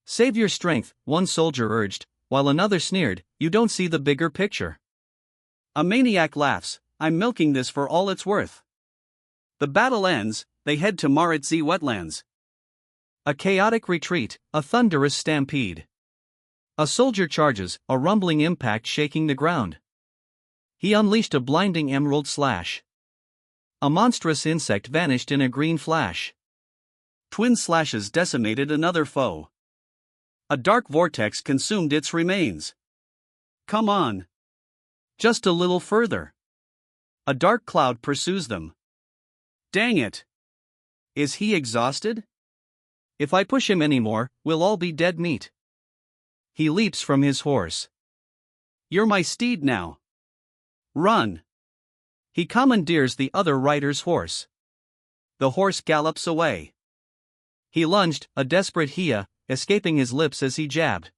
Save your strength, one soldier urged, while another sneered, you don't see the bigger picture. A maniac laughs, I'm milking this for all it's worth. The battle ends, they head to Maritzi wetlands. A chaotic retreat, a thunderous stampede. A soldier charges, a rumbling impact shaking the ground. He unleashed a blinding emerald slash. A monstrous insect vanished in a green flash. Twin slashes decimated another foe. A dark vortex consumed its remains. Come on. Just a little further. A dark cloud pursues them. Dang it. Is he exhausted? If I push him anymore, we'll all be dead meat. He leaps from his horse. You're my steed now. Run. He commandeers the other rider's horse. The horse gallops away. He lunged, a desperate hia, escaping his lips as he jabbed.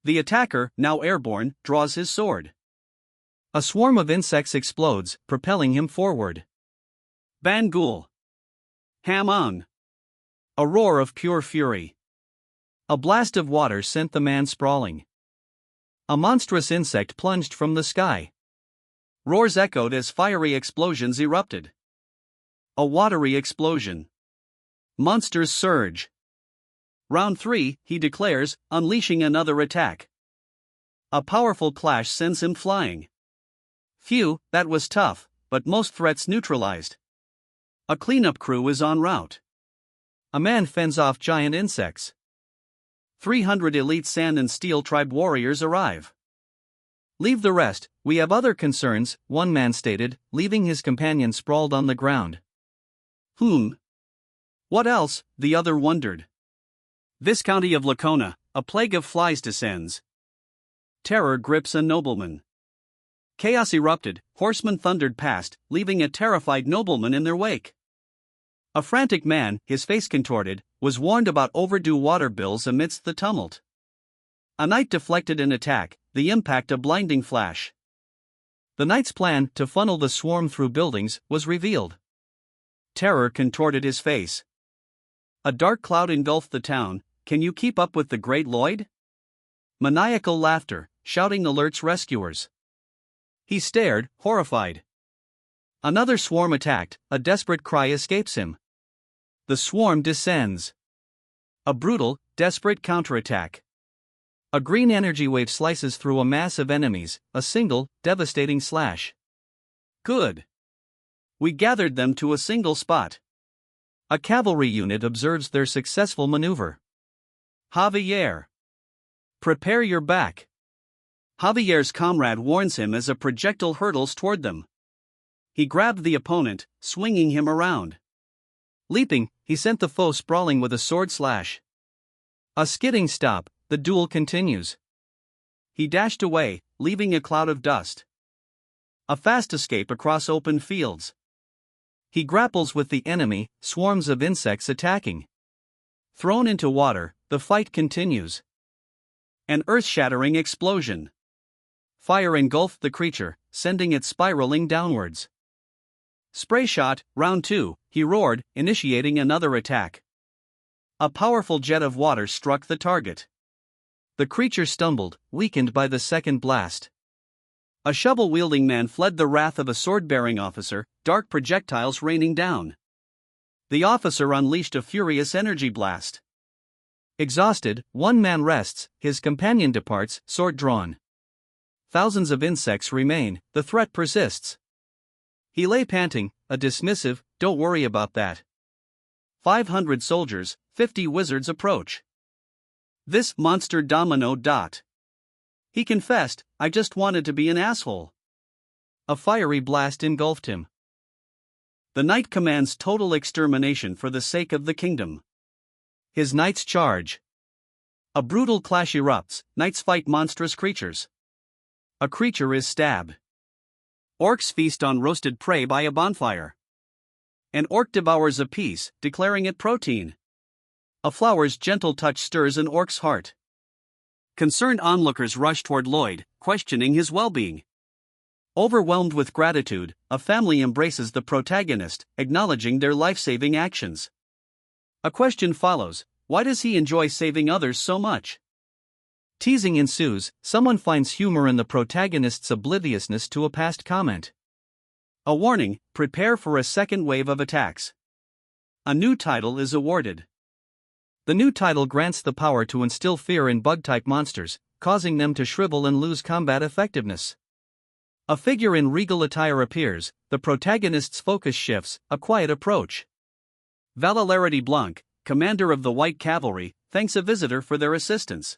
The attacker, now airborne, draws his sword. A swarm of insects explodes, propelling him forward. Bangul. Ham-on. A roar of pure fury. A blast of water sent the man sprawling. A monstrous insect plunged from the sky. Roars echoed as fiery explosions erupted. A watery explosion. Monsters surge. Round 3, he declares, unleashing another attack. A powerful clash sends him flying. Phew, that was tough, but most threats neutralized. A cleanup crew is en route. A man fends off giant insects. 300 elite Sand and Steel tribe warriors arrive. Leave the rest, we have other concerns, one man stated, leaving his companion sprawled on the ground. What else? The other wondered. Viscounty of Lacona, a plague of flies descends. Terror grips a nobleman. Chaos erupted, horsemen thundered past, leaving a terrified nobleman in their wake. A frantic man, his face contorted, was warned about overdue water bills amidst the tumult. A knight deflected an attack, the impact a blinding flash. The knight's plan, to funnel the swarm through buildings, was revealed. Terror contorted his face. A dark cloud engulfed the town. Can you keep up with the great Lloyd? Maniacal laughter, shouting alerts rescuers. He stared, horrified. Another swarm attacked, a desperate cry escapes him. The swarm descends. A brutal, desperate counterattack. A green energy wave slices through a mass of enemies, a single, devastating slash. Good. We gathered them to a single spot. A cavalry unit observes their successful maneuver. Javier. Prepare your back. Javier's comrade warns him as a projectile hurtles toward them. He grabbed the opponent, swinging him around. Leaping, he sent the foe sprawling with a sword slash. A skidding stop, the duel continues. He dashed away, leaving a cloud of dust. A fast escape across open fields. He grapples with the enemy, swarms of insects attacking. Thrown into water, the fight continues. An earth-shattering explosion. Fire engulfed the creature, sending it spiraling downwards. Spray shot, round 2, he roared, initiating another attack. A powerful jet of water struck the target. The creature stumbled, weakened by the second blast. A shovel-wielding man fled the wrath of a sword-bearing officer, dark projectiles raining down. The officer unleashed a furious energy blast. Exhausted, one man rests, his companion departs, sword drawn. Thousands of insects remain, the threat persists. He lay panting, a dismissive, "Don't worry about that." 500 soldiers, 50 wizards approach. This monster domino. He confessed, "I just wanted to be an asshole." A fiery blast engulfed him. The knight commands total extermination for the sake of the kingdom. His knights charge. A brutal clash erupts, knights fight monstrous creatures. A creature is stabbed. Orcs feast on roasted prey by a bonfire. An orc devours a piece, declaring it protein. A flower's gentle touch stirs an orc's heart. Concerned onlookers rush toward Lloyd, questioning his well-being. Overwhelmed with gratitude, a family embraces the protagonist, acknowledging their life-saving actions. A question follows: why does he enjoy saving others so much? Teasing ensues, someone finds humor in the protagonist's obliviousness to a past comment. A warning: prepare for a second wave of attacks. A new title is awarded. The new title grants the power to instill fear in bug-type monsters, causing them to shrivel and lose combat effectiveness. A figure in regal attire appears, the protagonist's focus shifts, a quiet approach. Valerity Blanc, commander of the White Cavalry, thanks a visitor for their assistance.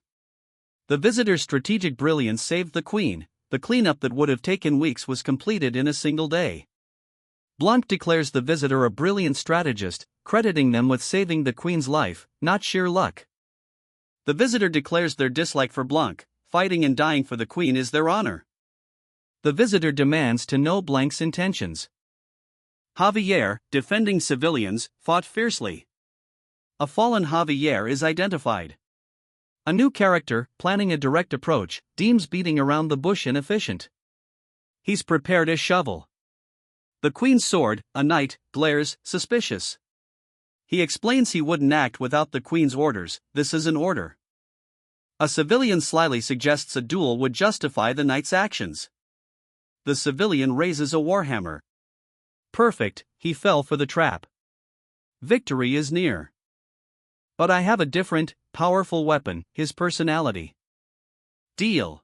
The visitor's strategic brilliance saved the queen. The cleanup that would have taken weeks was completed in a single day. Blanc declares the visitor a brilliant strategist, crediting them with saving the queen's life, not sheer luck. The visitor declares their dislike for Blanc. Fighting and dying for the queen is their honor. The visitor demands to know Blanc's intentions. Javier, defending civilians, fought fiercely. A fallen Javier is identified. A new character, planning a direct approach, deems beating around the bush inefficient. He's prepared a shovel. The queen's sword, a knight, glares, suspicious. He explains he wouldn't act without the queen's orders, this is an order. A civilian slyly suggests a duel would justify the knight's actions. The civilian raises a warhammer. Perfect, he fell for the trap. Victory is near. But I have a different, powerful weapon, his personality. Deal.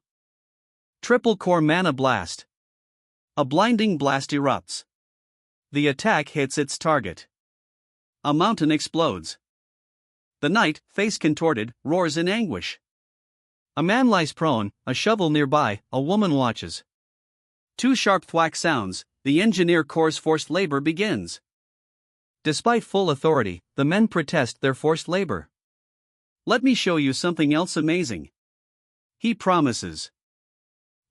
Triple core mana blast. A blinding blast erupts. The attack hits its target. A mountain explodes. The knight, face contorted, roars in anguish. A man lies prone, a shovel nearby, a woman watches. Two sharp thwack sounds, the engineer corps' forced labor begins. Despite full authority, the men protest their forced labor. Let me show you something else amazing. He promises.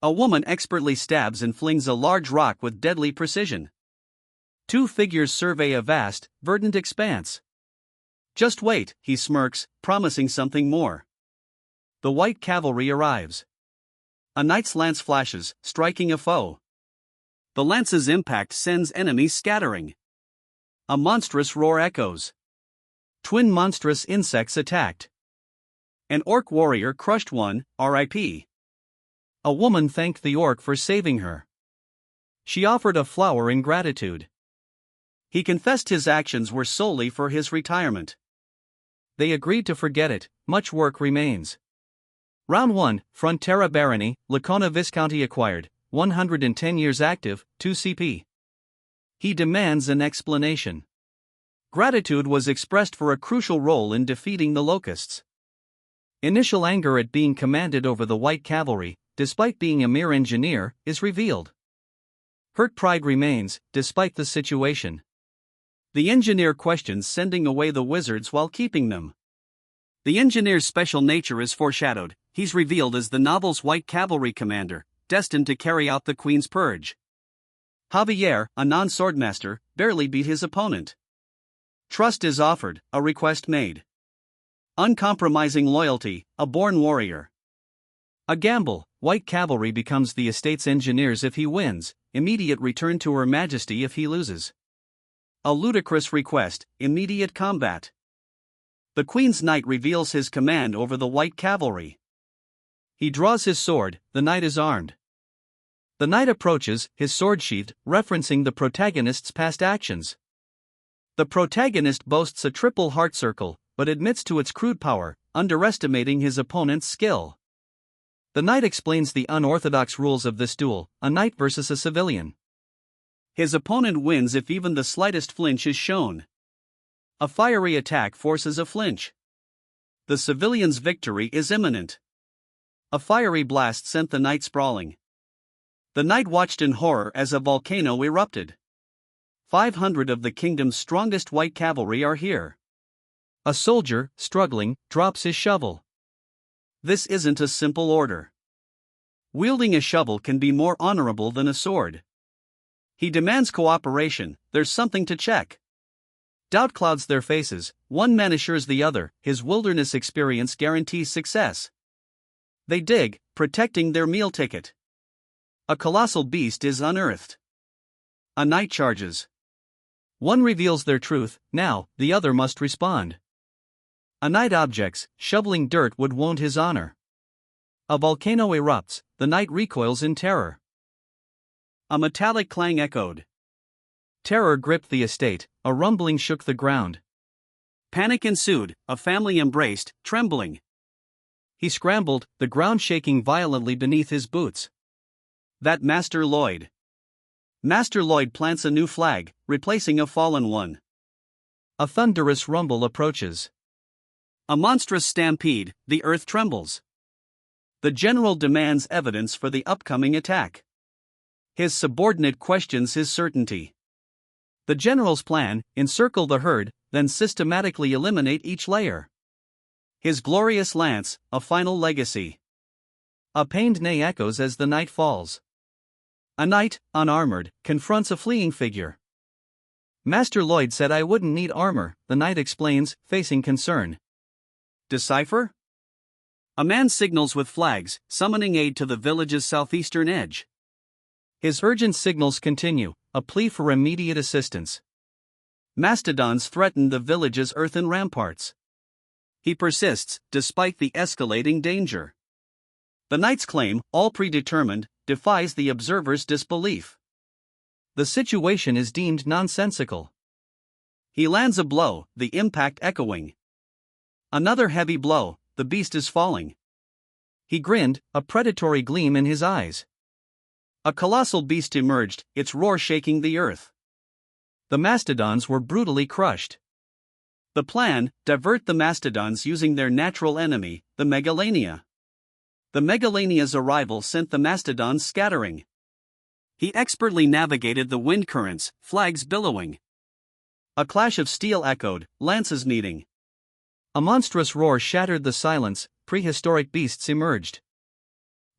A woman expertly stabs and flings a large rock with deadly precision. Two figures survey a vast, verdant expanse. Just wait, he smirks, promising something more. The white cavalry arrives. A knight's lance flashes, striking a foe. The lance's impact sends enemies scattering. A monstrous roar echoes. Twin monstrous insects attacked. An orc warrior crushed one, R.I.P. A woman thanked the orc for saving her. She offered a flower in gratitude. He confessed his actions were solely for his retirement. They agreed to forget it, much work remains. Round 1, Frontera Barony, Lacona Viscounty acquired, 110 years active, 2 CP. He demands an explanation. Gratitude was expressed for a crucial role in defeating the locusts. Initial anger at being commanded over the white cavalry, despite being a mere engineer, is revealed. Hurt pride remains, despite the situation. The engineer questions sending away the wizards while keeping them. The engineer's special nature is foreshadowed, he's revealed as the novel's white cavalry commander, destined to carry out the queen's purge. Javier, a non-swordmaster, barely beat his opponent. Trust is offered, a request made. Uncompromising loyalty, a born warrior. A gamble, white cavalry becomes the estate's engineers if he wins, immediate return to Her Majesty if he loses. A ludicrous request, immediate combat. The Queen's Knight reveals his command over the white cavalry. He draws his sword, the knight is armed. The knight approaches, his sword sheathed, referencing the protagonist's past actions. The protagonist boasts a triple heart circle, but admits to its crude power, underestimating his opponent's skill. The knight explains the unorthodox rules of this duel, a knight versus a civilian. His opponent wins if even the slightest flinch is shown. A fiery attack forces a flinch. The civilian's victory is imminent. A fiery blast sent the knight sprawling. The knight watched in horror as a volcano erupted. 500 of the kingdom's strongest white cavalry are here. A soldier, struggling, drops his shovel. This isn't a simple order. Wielding a shovel can be more honorable than a sword. He demands cooperation, there's something to check. Doubt clouds their faces, one man assures the other, his wilderness experience guarantees success. They dig, protecting their meal ticket. A colossal beast is unearthed. A knight charges. One reveals their truth, now, the other must respond. A knight objects, shoveling dirt would wound his honor. A volcano erupts, the knight recoils in terror. A metallic clang echoed. Terror gripped the estate, a rumbling shook the ground. Panic ensued, a family embraced, trembling. He scrambled, the ground shaking violently beneath his boots. That Master Lloyd. Master Lloyd plants a new flag, replacing a fallen one. A thunderous rumble approaches. A monstrous stampede, the earth trembles. The general demands evidence for the upcoming attack. His subordinate questions his certainty. The general's plan, encircle the herd, then systematically eliminate each layer. His glorious lance, a final legacy. A pained neigh echoes as the knight falls. A knight, unarmored, confronts a fleeing figure. Master Lloyd said I wouldn't need armor, the knight explains, facing concern. Decipher? A man signals with flags, summoning aid to the village's southeastern edge. His urgent signals continue, a plea for immediate assistance. Mastodons threaten the village's earthen ramparts. He persists, despite the escalating danger. The knight's claim, all predetermined, defies the observer's disbelief. The situation is deemed nonsensical. He lands a blow, the impact echoing. Another heavy blow, the beast is falling. He grinned, a predatory gleam in his eyes. A colossal beast emerged, its roar shaking the earth. The mastodons were brutally crushed. The plan: divert the mastodons using their natural enemy, the megalania. The megalania's arrival sent the mastodons scattering. He expertly navigated the wind currents, flags billowing. A clash of steel echoed, lances meeting. A monstrous roar shattered the silence, prehistoric beasts emerged.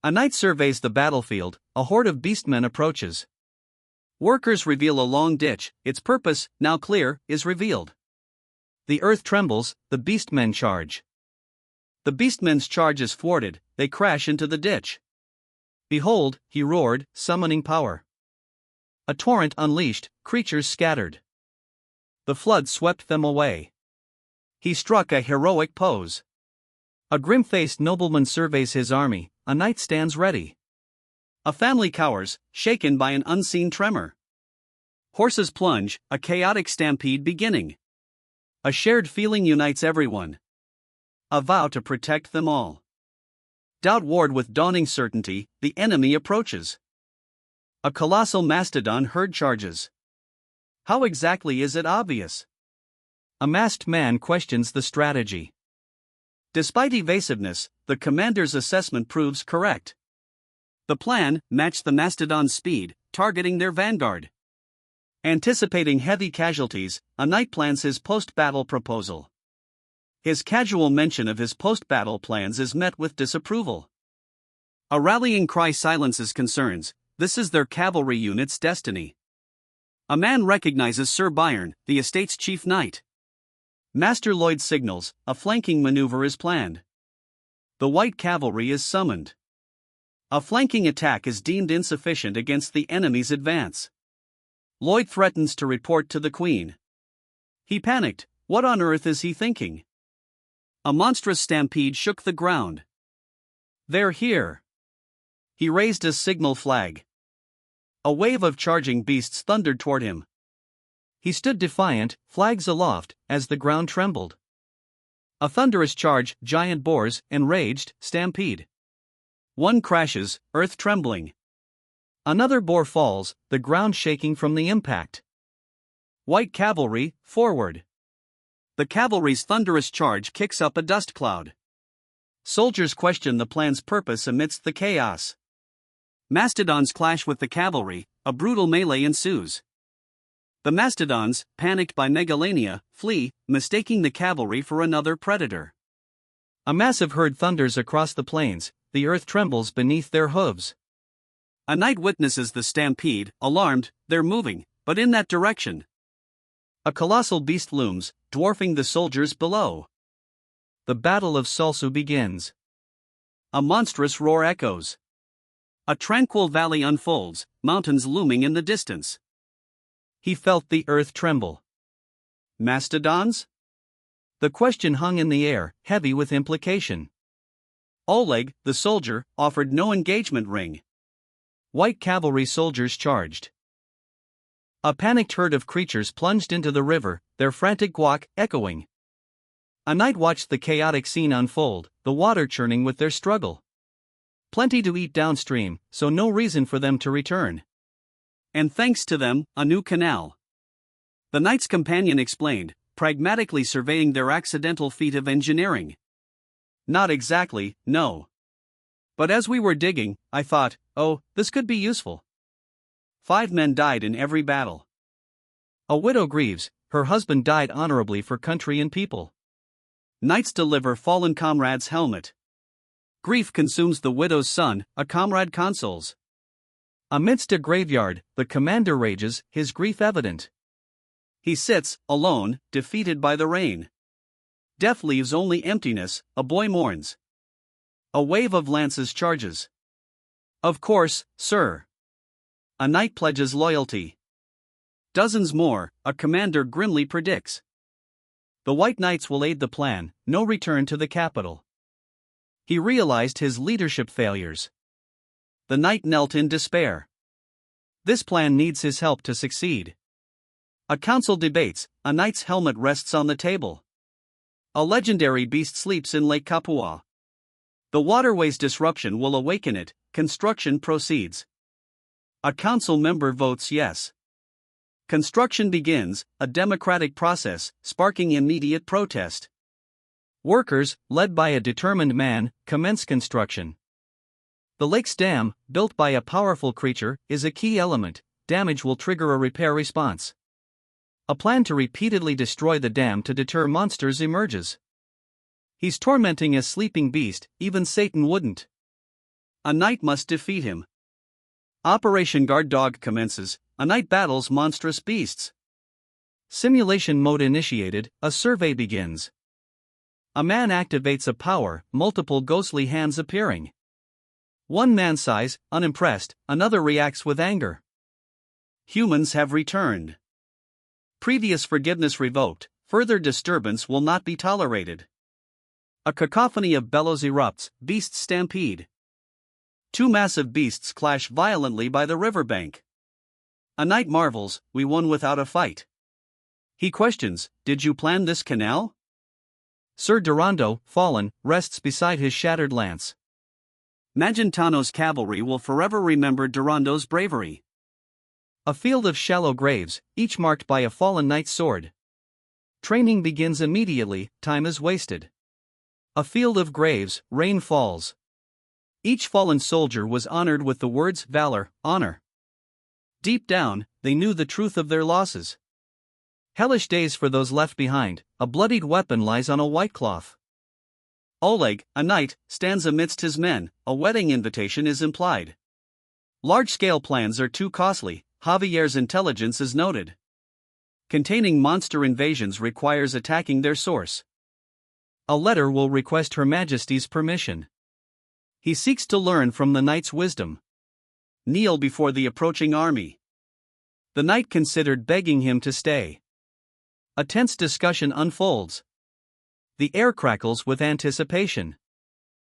A knight surveys the battlefield, a horde of beastmen approaches. Workers reveal a long ditch, its purpose, now clear, is revealed. The earth trembles, the beastmen charge. The beastmen's charge is thwarted, they crash into the ditch. Behold, he roared, summoning power. A torrent unleashed, creatures scattered. The flood swept them away. He struck a heroic pose. A grim-faced nobleman surveys his army, a knight stands ready. A family cowers, shaken by an unseen tremor. Horses plunge, a chaotic stampede beginning. A shared feeling unites everyone. A vow to protect them all. Doubt warred with dawning certainty, the enemy approaches. A colossal mastodon herd charges. How exactly is it obvious? A masked man questions the strategy. Despite evasiveness, the commander's assessment proves correct. The plan matched the mastodon's speed, targeting their vanguard. Anticipating heavy casualties, a knight plans his post-battle proposal. His casual mention of his post-battle plans is met with disapproval. A rallying cry silences concerns, this is their cavalry unit's destiny. A man recognizes Sir Byron, the estate's chief knight. Master Lloyd signals, a flanking maneuver is planned. The white cavalry is summoned. A flanking attack is deemed insufficient against the enemy's advance. Lloyd threatens to report to the Queen. He panicked, what on earth is he thinking? A monstrous stampede shook the ground. They're here. He raised a signal flag. A wave of charging beasts thundered toward him. He stood defiant, flags aloft, as the ground trembled. A thunderous charge, giant boars, enraged, stampede. One crashes, earth trembling. Another boar falls, the ground shaking from the impact. White cavalry, forward. The cavalry's thunderous charge kicks up a dust cloud. Soldiers question the plan's purpose amidst the chaos. Mastodons clash with the cavalry, a brutal melee ensues. The mastodons, panicked by megalania, flee, mistaking the cavalry for another predator. A massive herd thunders across the plains, the earth trembles beneath their hooves. A knight witnesses the stampede, alarmed, they're moving, but in that direction. A colossal beast looms, dwarfing the soldiers below. The Battle of Salsu begins. A monstrous roar echoes. A tranquil valley unfolds, mountains looming in the distance. He felt the earth tremble. Mastodons? The question hung in the air, heavy with implication. Oleg, the soldier, offered no engagement ring. White cavalry soldiers charged. A panicked herd of creatures plunged into the river, their frantic quack echoing. A knight watched the chaotic scene unfold, the water churning with their struggle. Plenty to eat downstream, so no reason for them to return. And thanks to them, a new canal. The knight's companion explained, pragmatically surveying their accidental feat of engineering. Not exactly, no. But as we were digging, I thought, oh, this could be useful. 5 men died in every battle. A widow grieves, her husband died honorably for country and people. Knights deliver fallen comrade's helmet. Grief consumes the widow's son, a comrade consoles. Amidst a graveyard, the commander rages, his grief evident. He sits, alone, defeated by the rain. Death leaves only emptiness, a boy mourns. A wave of lances charges. Of course, sir. A knight pledges loyalty. Dozens more, a commander grimly predicts. The white knights will aid the plan, no return to the capital. He realized his leadership failures. The knight knelt in despair. This plan needs his help to succeed. A council debates, a knight's helmet rests on the table. A legendary beast sleeps in Lake Kapua. The waterway's disruption will awaken it, construction proceeds. A council member votes yes. Construction begins, a democratic process, sparking immediate protest. Workers, led by a determined man, commence construction. The lake's dam, built by a powerful creature, is a key element. Damage will trigger a repair response. A plan to repeatedly destroy the dam to deter monsters emerges. He's tormenting a sleeping beast, even Satan wouldn't. A knight must defeat him. Operation Guard Dog commences, a knight battles monstrous beasts. Simulation mode initiated, a survey begins. A man activates a power, multiple ghostly hands appearing. One man sighs, unimpressed, another reacts with anger. Humans have returned. Previous forgiveness revoked, further disturbance will not be tolerated. A cacophony of bellows erupts, beasts stampede. Two massive beasts clash violently by the riverbank. A knight marvels, we won without a fight. He questions, did you plan this canal? Sir Durando, fallen, rests beside his shattered lance. Magentano's cavalry will forever remember Durando's bravery. A field of shallow graves, each marked by a fallen knight's sword. Training begins immediately, time is wasted. A field of graves, rain falls. Each fallen soldier was honored with the words valor, honor. Deep down, they knew the truth of their losses. Hellish days for those left behind, a bloodied weapon lies on a white cloth. Oleg, a knight, stands amidst his men, a wedding invitation is implied. Large-scale plans are too costly, Javier's intelligence is noted. Containing monster invasions requires attacking their source. A letter will request Her Majesty's permission. He seeks to learn from the knight's wisdom. Kneel before the approaching army. The knight considered begging him to stay. A tense discussion unfolds. The air crackles with anticipation.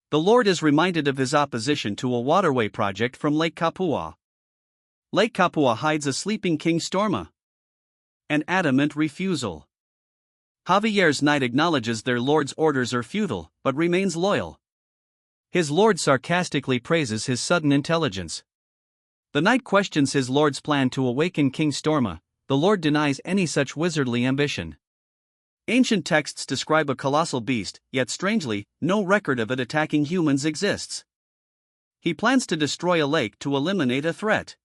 The Lord is reminded of his opposition to a waterway project from Lake Kapua. Lake Kapua hides a sleeping King Storma. An adamant refusal. Javier's knight acknowledges their lord's orders are futile, but remains loyal. His lord sarcastically praises his sudden intelligence. The knight questions his lord's plan to awaken King Storma. The lord denies any such wizardly ambition. Ancient texts describe a colossal beast, yet strangely, no record of it attacking humans exists. He plans to destroy a lake to eliminate a threat.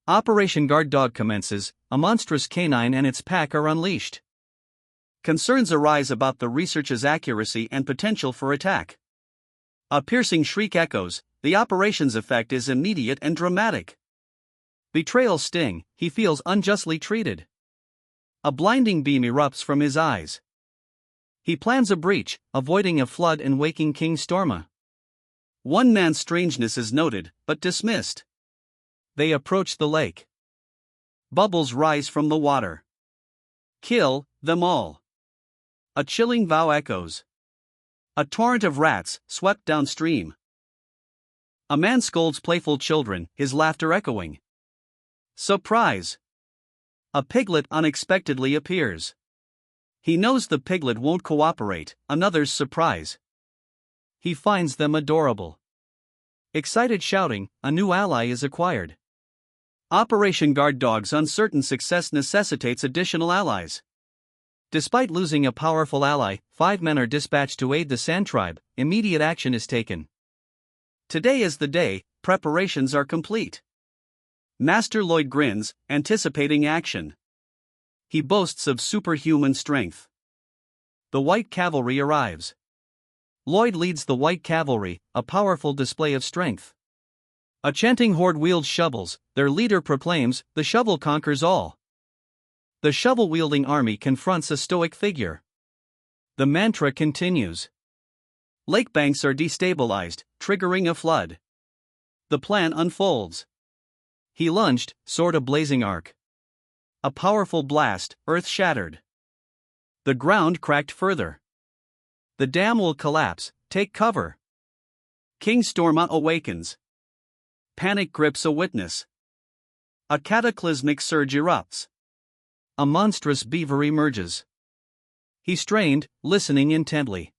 Operation Guard Dog commences, a monstrous canine and its pack are unleashed. Concerns arise about the research's accuracy and potential for attack. A piercing shriek echoes, the operation's effect is immediate and dramatic. Betrayal sting, he feels unjustly treated. A blinding beam erupts from his eyes. He plans a breach, avoiding a flood and waking King Storma. One man's strangeness is noted, but dismissed. They approach the lake. Bubbles rise from the water. Kill them all. A chilling vow echoes. A torrent of rats, swept downstream. A man scolds playful children, his laughter echoing. Surprise! A piglet unexpectedly appears. He knows the piglet won't cooperate, another's surprise. He finds them adorable. Excited shouting, a new ally is acquired. Operation Guard Dog's uncertain success necessitates additional allies. Despite losing a powerful ally, 5 men are dispatched to aid the Sand Tribe. Immediate action is taken. Today is the day, preparations are complete. Master Lloyd grins, anticipating action. He boasts of superhuman strength. The White Cavalry arrives. Lloyd leads the White Cavalry, a powerful display of strength. A chanting horde wields shovels, their leader proclaims, "The shovel conquers all." The shovel-wielding army confronts a stoic figure. The mantra continues. Lake banks are destabilized, triggering a flood. The plan unfolds. He lunged, sword a blazing arc. A powerful blast, earth shattered. The ground cracked further. The dam will collapse, take cover. King Storma awakens. Panic grips a witness. A cataclysmic surge erupts. A monstrous beaver emerges. He strained, listening intently.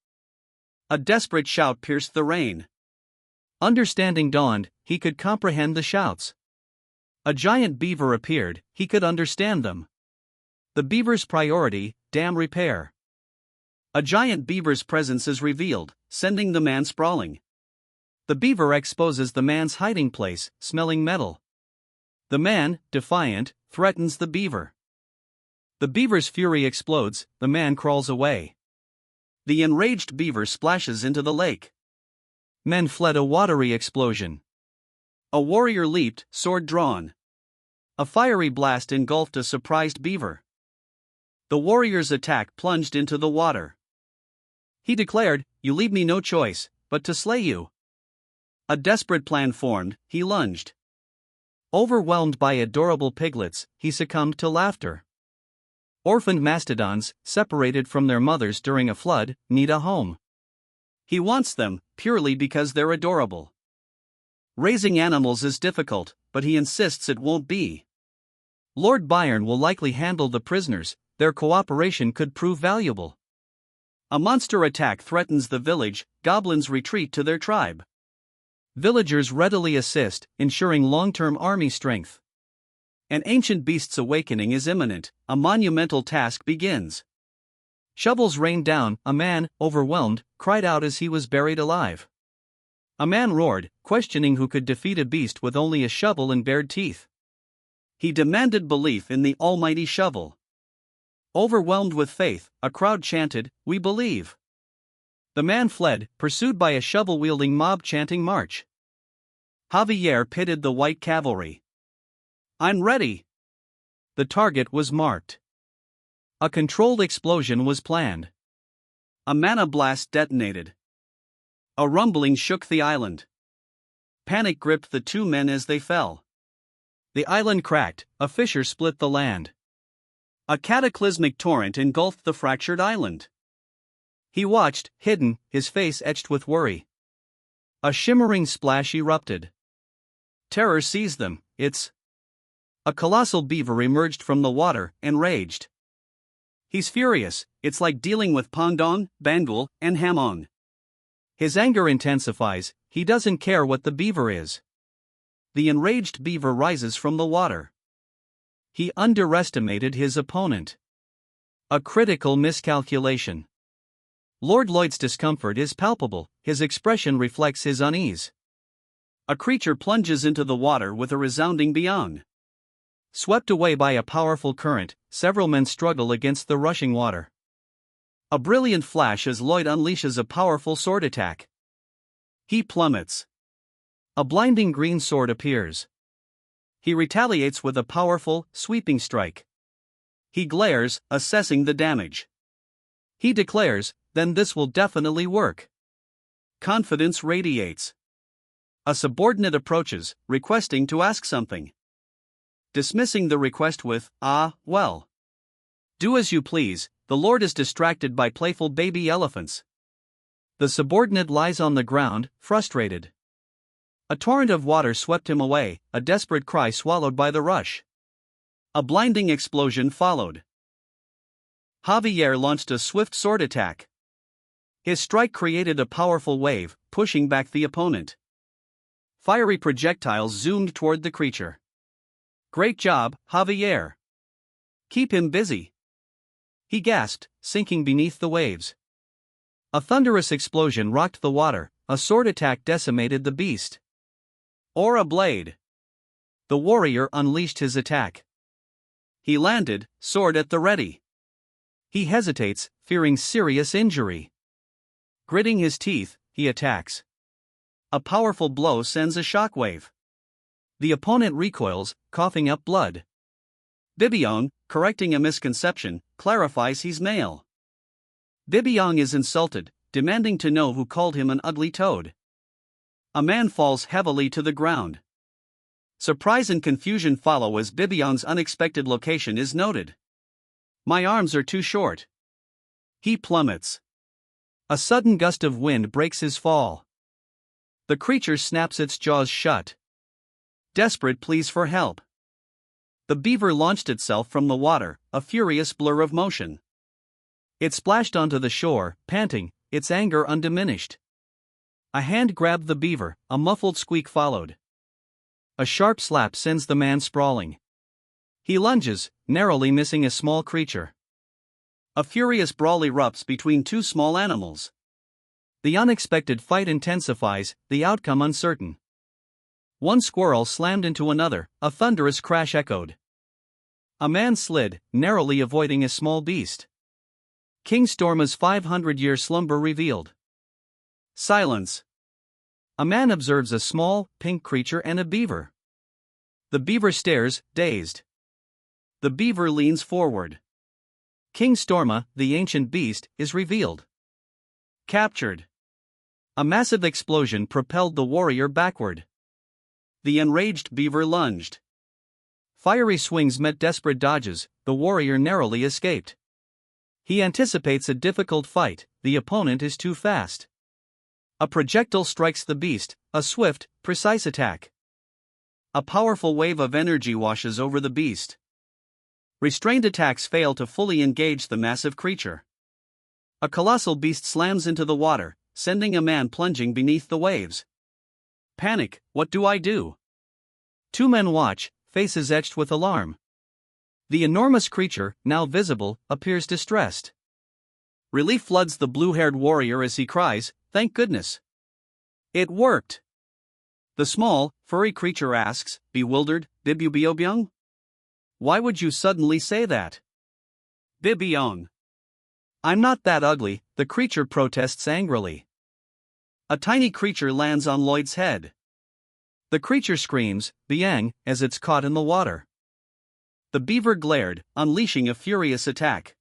A desperate shout pierced the rain. Understanding dawned, he could comprehend the shouts. A giant beaver appeared, he could understand them. The beaver's priority, dam repair. A giant beaver's presence is revealed, sending the man sprawling. The beaver exposes the man's hiding place, smelling metal. The man, defiant, threatens the beaver. The beaver's fury explodes, the man crawls away. The enraged beaver splashes into the lake. Men fled a watery explosion. A warrior leaped, sword drawn. A fiery blast engulfed a surprised beaver. The warrior's attack plunged into the water. He declared, "You leave me no choice, but to slay you." A desperate plan formed, he lunged. Overwhelmed by adorable piglets, he succumbed to laughter. Orphaned mastodons, separated from their mothers during a flood, need a home. He wants them, purely because they're adorable. Raising animals is difficult, but he insists it won't be. Lord Byron will likely handle the prisoners, their cooperation could prove valuable. A monster attack threatens the village, goblins retreat to their tribe. Villagers readily assist, ensuring long-term army strength. An ancient beast's awakening is imminent, a monumental task begins. Shovels rained down, a man, overwhelmed, cried out as he was buried alive. A man roared, questioning who could defeat a beast with only a shovel and bared teeth. He demanded belief in the almighty shovel. Overwhelmed with faith, a crowd chanted, "We believe." The man fled, pursued by a shovel-wielding mob chanting march. Javier pitted the white cavalry. "I'm ready." The target was marked. A controlled explosion was planned. A mana blast detonated. A rumbling shook the island. Panic gripped the two men as they fell. The island cracked, a fissure split the land. A cataclysmic torrent engulfed the fractured island. He watched, hidden, his face etched with worry. A shimmering splash erupted. Terror seized them, it's... A colossal beaver emerged from the water, enraged. He's furious, it's like dealing with Pondong, Bangul, and Hamong. His anger intensifies, he doesn't care what the beaver is. The enraged beaver rises from the water. He underestimated his opponent. A critical miscalculation. Lord Lloyd's discomfort is palpable, his expression reflects his unease. A creature plunges into the water with a resounding beong. Swept away by a powerful current, several men struggle against the rushing water. A brilliant flash as Lloyd unleashes a powerful sword attack. He plummets. A blinding green sword appears. He retaliates with a powerful, sweeping strike. He glares, assessing the damage. He declares, "Then this will definitely work." Confidence radiates. A subordinate approaches, requesting to ask something. Dismissing the request with, "Ah, well. Do as you please, the Lord is distracted by playful baby elephants." The subordinate lies on the ground, frustrated. A torrent of water swept him away, a desperate cry swallowed by the rush. A blinding explosion followed. Javier launched a swift sword attack. His strike created a powerful wave, pushing back the opponent. Fiery projectiles zoomed toward the creature. "Great job, Javier. Keep him busy." He gasped, sinking beneath the waves. A thunderous explosion rocked the water, a sword attack decimated the beast. Or a blade. The warrior unleashed his attack. He landed, sword at the ready. He hesitates, fearing serious injury. Gritting his teeth, he attacks. A powerful blow sends a shockwave. The opponent recoils, coughing up blood. Bibiong, correcting a misconception, clarifies he's male. Bibiong is insulted, demanding to know who called him an ugly toad. A man falls heavily to the ground. Surprise and confusion follow as Bibion's unexpected location is noted. My arms are too short. He plummets. A sudden gust of wind breaks his fall. The creature snaps its jaws shut. Desperate pleas for help. The beaver launched itself from the water, a furious blur of motion. It splashed onto the shore, panting, its anger undiminished. A hand grabbed the beaver, a muffled squeak followed. A sharp slap sends the man sprawling. He lunges, narrowly missing a small creature. A furious brawl erupts between two small animals. The unexpected fight intensifies, the outcome uncertain. One squirrel slammed into another, a thunderous crash echoed. A man slid, narrowly avoiding a small beast. King Storma's 500-year slumber revealed. Silence. A man observes a small, pink creature and a beaver. The beaver stares, dazed. The beaver leans forward. King Storma, the ancient beast, is revealed. Captured. A massive explosion propelled the warrior backward. The enraged beaver lunged. Fiery swings met desperate dodges, the warrior narrowly escaped. He anticipates a difficult fight, the opponent is too fast. A projectile strikes the beast, a swift, precise attack. A powerful wave of energy washes over the beast. Restrained attacks fail to fully engage the massive creature. A colossal beast slams into the water, sending a man plunging beneath the waves. Panic, what do I do? Two men watch, faces etched with alarm. The enormous creature, now visible, appears distressed. Relief floods the blue-haired warrior as he cries, "Thank goodness! It worked!" The small, furry creature asks, bewildered, "Bibubiobyung? Why would you suddenly say that?" "Bibiong. I'm not that ugly," the creature protests angrily. A tiny creature lands on Lloyd's head. The creature screams, "Biang," as it's caught in the water. The beaver glared, unleashing a furious attack.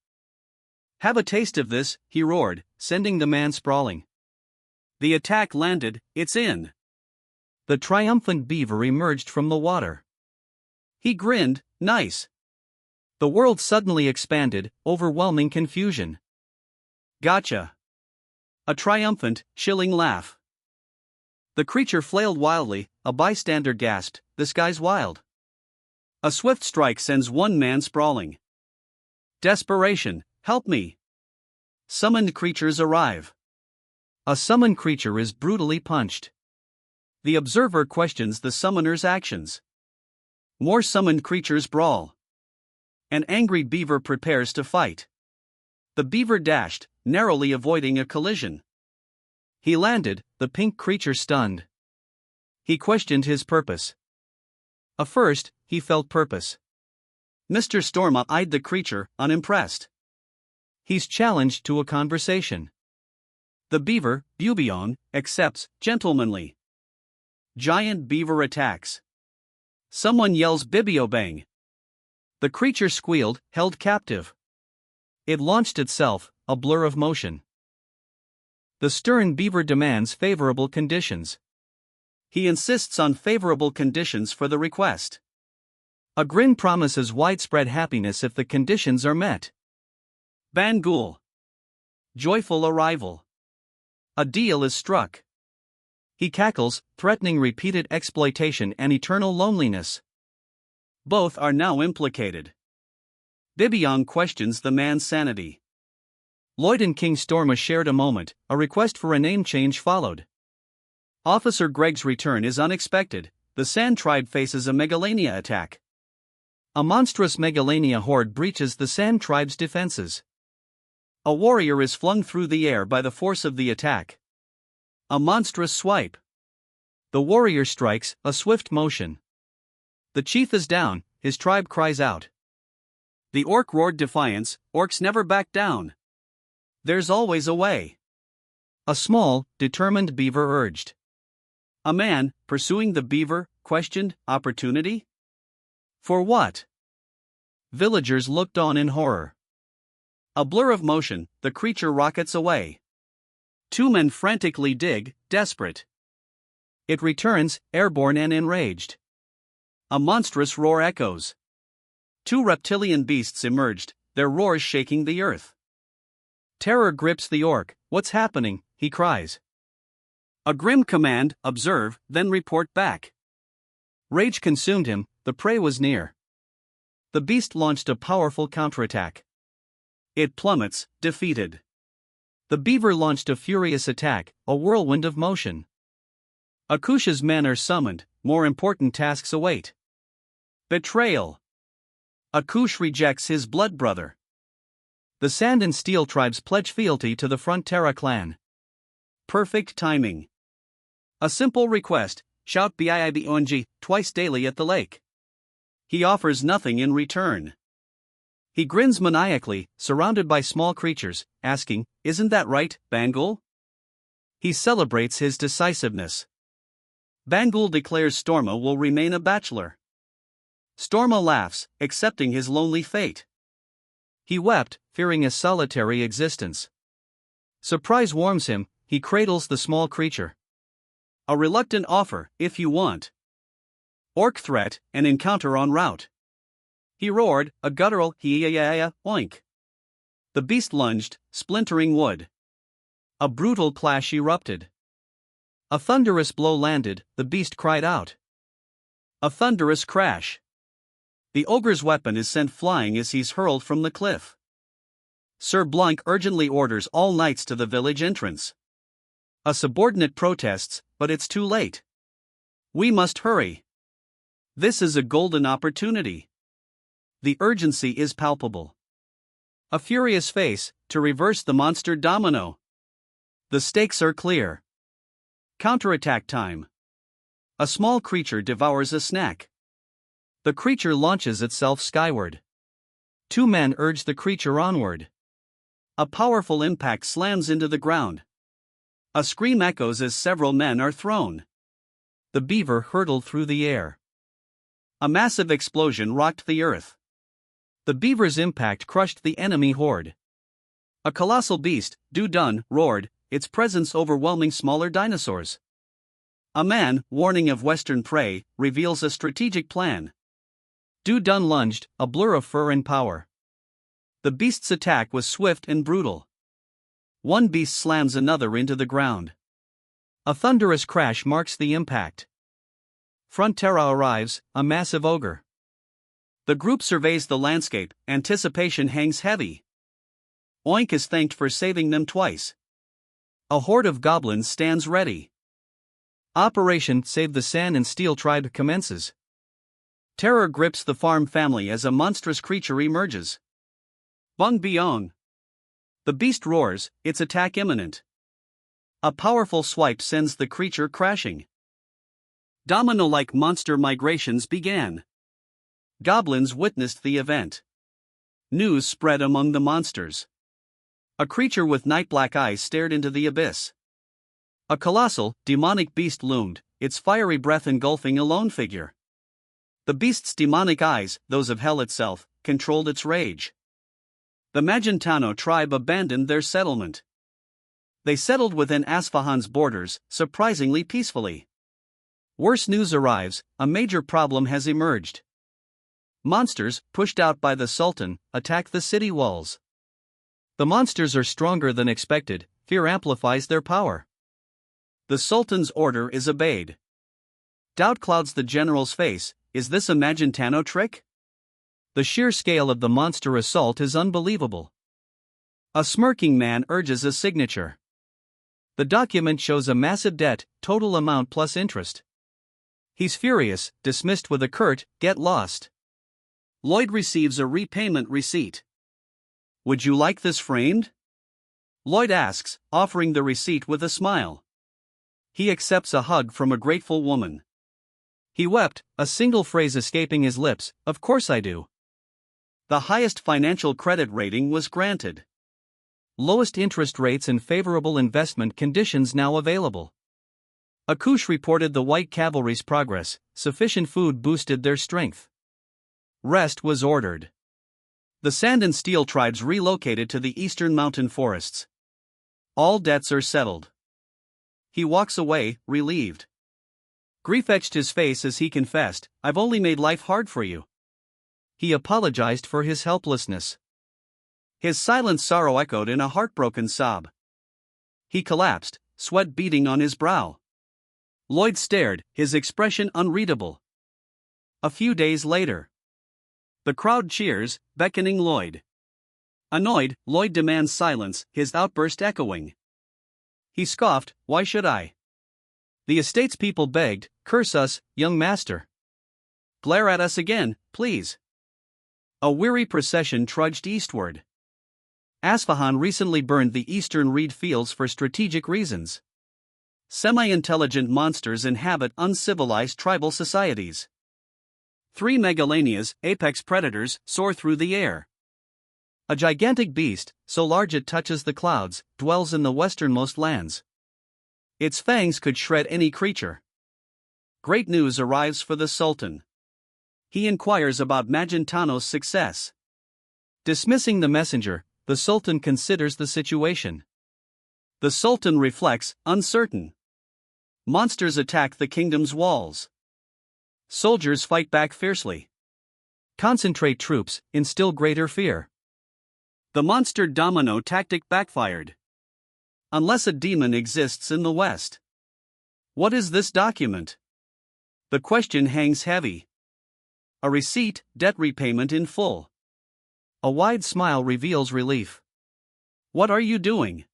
"Have a taste of this," he roared, sending the man sprawling. The attack landed, "It's in." The triumphant beaver emerged from the water. He grinned, "Nice." The world suddenly expanded, overwhelming confusion. "Gotcha." A triumphant, chilling laugh. The creature flailed wildly, a bystander gasped, "This guy's wild." A swift strike sends one man sprawling. Desperation, "Help me." Summoned creatures arrive. A summoned creature is brutally punched. The observer questions the summoner's actions. More summoned creatures brawl. An angry beaver prepares to fight. The beaver dashed, narrowly avoiding a collision. He landed, the pink creature stunned. He questioned his purpose. First, he felt purpose. Mr. Storma eyed the creature, unimpressed. He's challenged to a conversation. The beaver, Bubion, accepts, gentlemanly. Giant beaver attacks. Someone yells "Bibiobang." The creature squealed, held captive. It launched itself, a blur of motion. The stern beaver demands favorable conditions. He insists on favorable conditions for the request. A grin promises widespread happiness if the conditions are met. Bangul. Joyful arrival. A deal is struck. He cackles, threatening repeated exploitation and eternal loneliness. Both are now implicated. Bibiong questions the man's sanity. Lloyd and King Storma shared a moment, a request for a name change followed. Officer Greg's return is unexpected, the Sand Tribe faces a Megalania attack. A monstrous Megalania horde breaches the Sand Tribe's defenses. A warrior is flung through the air by the force of the attack. A monstrous swipe. The warrior strikes, a swift motion. The chief is down, his tribe cries out. The orc roared defiance, "Orcs never back down. There's always a way." A small, determined beaver urged. A man, pursuing the beaver, questioned, "Opportunity? For what?" Villagers looked on in horror. A blur of motion, the creature rockets away. Two men frantically dig, desperate. It returns, airborne and enraged. A monstrous roar echoes. Two reptilian beasts emerged, their roars shaking the earth. Terror grips the orc. What's happening? He cries. A grim command, observe, then report back. Rage consumed him, the prey was near. The beast launched a powerful counterattack. It plummets, defeated. The beaver launched a furious attack, a whirlwind of motion. Akush's men are summoned, more important tasks await. Betrayal. Akush rejects his blood brother. The Sand and Steel tribes pledge fealty to the Frontera clan. Perfect timing. A simple request, shout Bibong twice daily at the lake. He offers nothing in return. He grins maniacally, surrounded by small creatures, asking, "Isn't that right, Bangul?" He celebrates his decisiveness. Bangul declares Storma will remain a bachelor. Storma laughs, accepting his lonely fate. He wept, fearing a solitary existence. Surprise warms him, he cradles the small creature. A reluctant offer, if you want. Orc threat, an encounter en route. He roared, a guttural hee-ya-ya-ya, oink. The beast lunged, splintering wood. A brutal clash erupted. A thunderous blow landed, the beast cried out. A thunderous crash. The ogre's weapon is sent flying as he's hurled from the cliff. Sir Blanc urgently orders all knights to the village entrance. A subordinate protests, but it's too late. We must hurry. This is a golden opportunity. The urgency is palpable. A furious face, to reverse the monster domino. The stakes are clear. Counterattack time. A small creature devours a snack. The creature launches itself skyward. Two men urge the creature onward. A powerful impact slams into the ground. A scream echoes as several men are thrown. The beaver hurtled through the air. A massive explosion rocked the earth. The beaver's impact crushed the enemy horde. A colossal beast, Dun, roared, its presence overwhelming smaller dinosaurs. A man, warning of western prey, reveals a strategic plan. Dun lunged, a blur of fur and power. The beast's attack was swift and brutal. One beast slams another into the ground. A thunderous crash marks the impact. Frontera arrives, a massive ogre. The group surveys the landscape, anticipation hangs heavy. Oink is thanked for saving them twice. A horde of goblins stands ready. Operation Save the Sand and Steel tribe commences. Terror grips the farm family as a monstrous creature emerges. Bung Biong. The beast roars, its attack imminent. A powerful swipe sends the creature crashing. Domino-like monster migrations began. Goblins witnessed the event. News spread among the monsters. A creature with night-black eyes stared into the abyss. A colossal, demonic beast loomed, its fiery breath engulfing a lone figure. The beast's demonic eyes, those of hell itself, controlled its rage. The Magentano tribe abandoned their settlement. They settled within Asfahan's borders, surprisingly peacefully. Worse news arrives, a major problem has emerged. Monsters, pushed out by the Sultan, attack the city walls. The monsters are stronger than expected, fear amplifies their power. The Sultan's order is obeyed. Doubt clouds the general's face, is this a Magentano trick? The sheer scale of the monster assault is unbelievable. A smirking man urges a signature. The document shows a massive debt, total amount plus interest. He's furious, dismissed with a curt, "Get lost." Lloyd receives a repayment receipt. Would you like this framed? Lloyd asks, offering the receipt with a smile. He accepts a hug from a grateful woman. He wept, a single phrase escaping his lips, "Of course I do." The highest financial credit rating was granted. Lowest interest rates and favorable investment conditions now available. Akush reported the White Cavalry's progress, sufficient food boosted their strength. Rest was ordered. The Sand and Steel tribes relocated to the eastern mountain forests. All debts are settled. He walks away, relieved. Grief etched his face as he confessed, "I've only made life hard for you." He apologized for his helplessness. His silent sorrow echoed in a heartbroken sob. He collapsed, sweat beading on his brow. Lloyd stared, his expression unreadable. A few days later. The crowd cheers, beckoning Lloyd. Annoyed, Lloyd demands silence, his outburst echoing. He scoffed, "Why should I?" The estate's people begged, "Curse us, young master. Glare at us again, please." A weary procession trudged eastward. Asfahan recently burned the eastern reed fields for strategic reasons. Semi-intelligent monsters inhabit uncivilized tribal societies. 3 megalanias, apex predators, soar through the air. A gigantic beast, so large it touches the clouds, dwells in the westernmost lands. Its fangs could shred any creature. Great news arrives for the Sultan. He inquires about Magentano's success. Dismissing the messenger, the Sultan considers the situation. The Sultan reflects, uncertain. Monsters attack the kingdom's walls. Soldiers fight back fiercely. Concentrate troops, instill greater fear. The monster domino tactic backfired. Unless a demon exists in the West. What is this document? The question hangs heavy. A receipt, debt repayment in full. A wide smile reveals relief. What are you doing?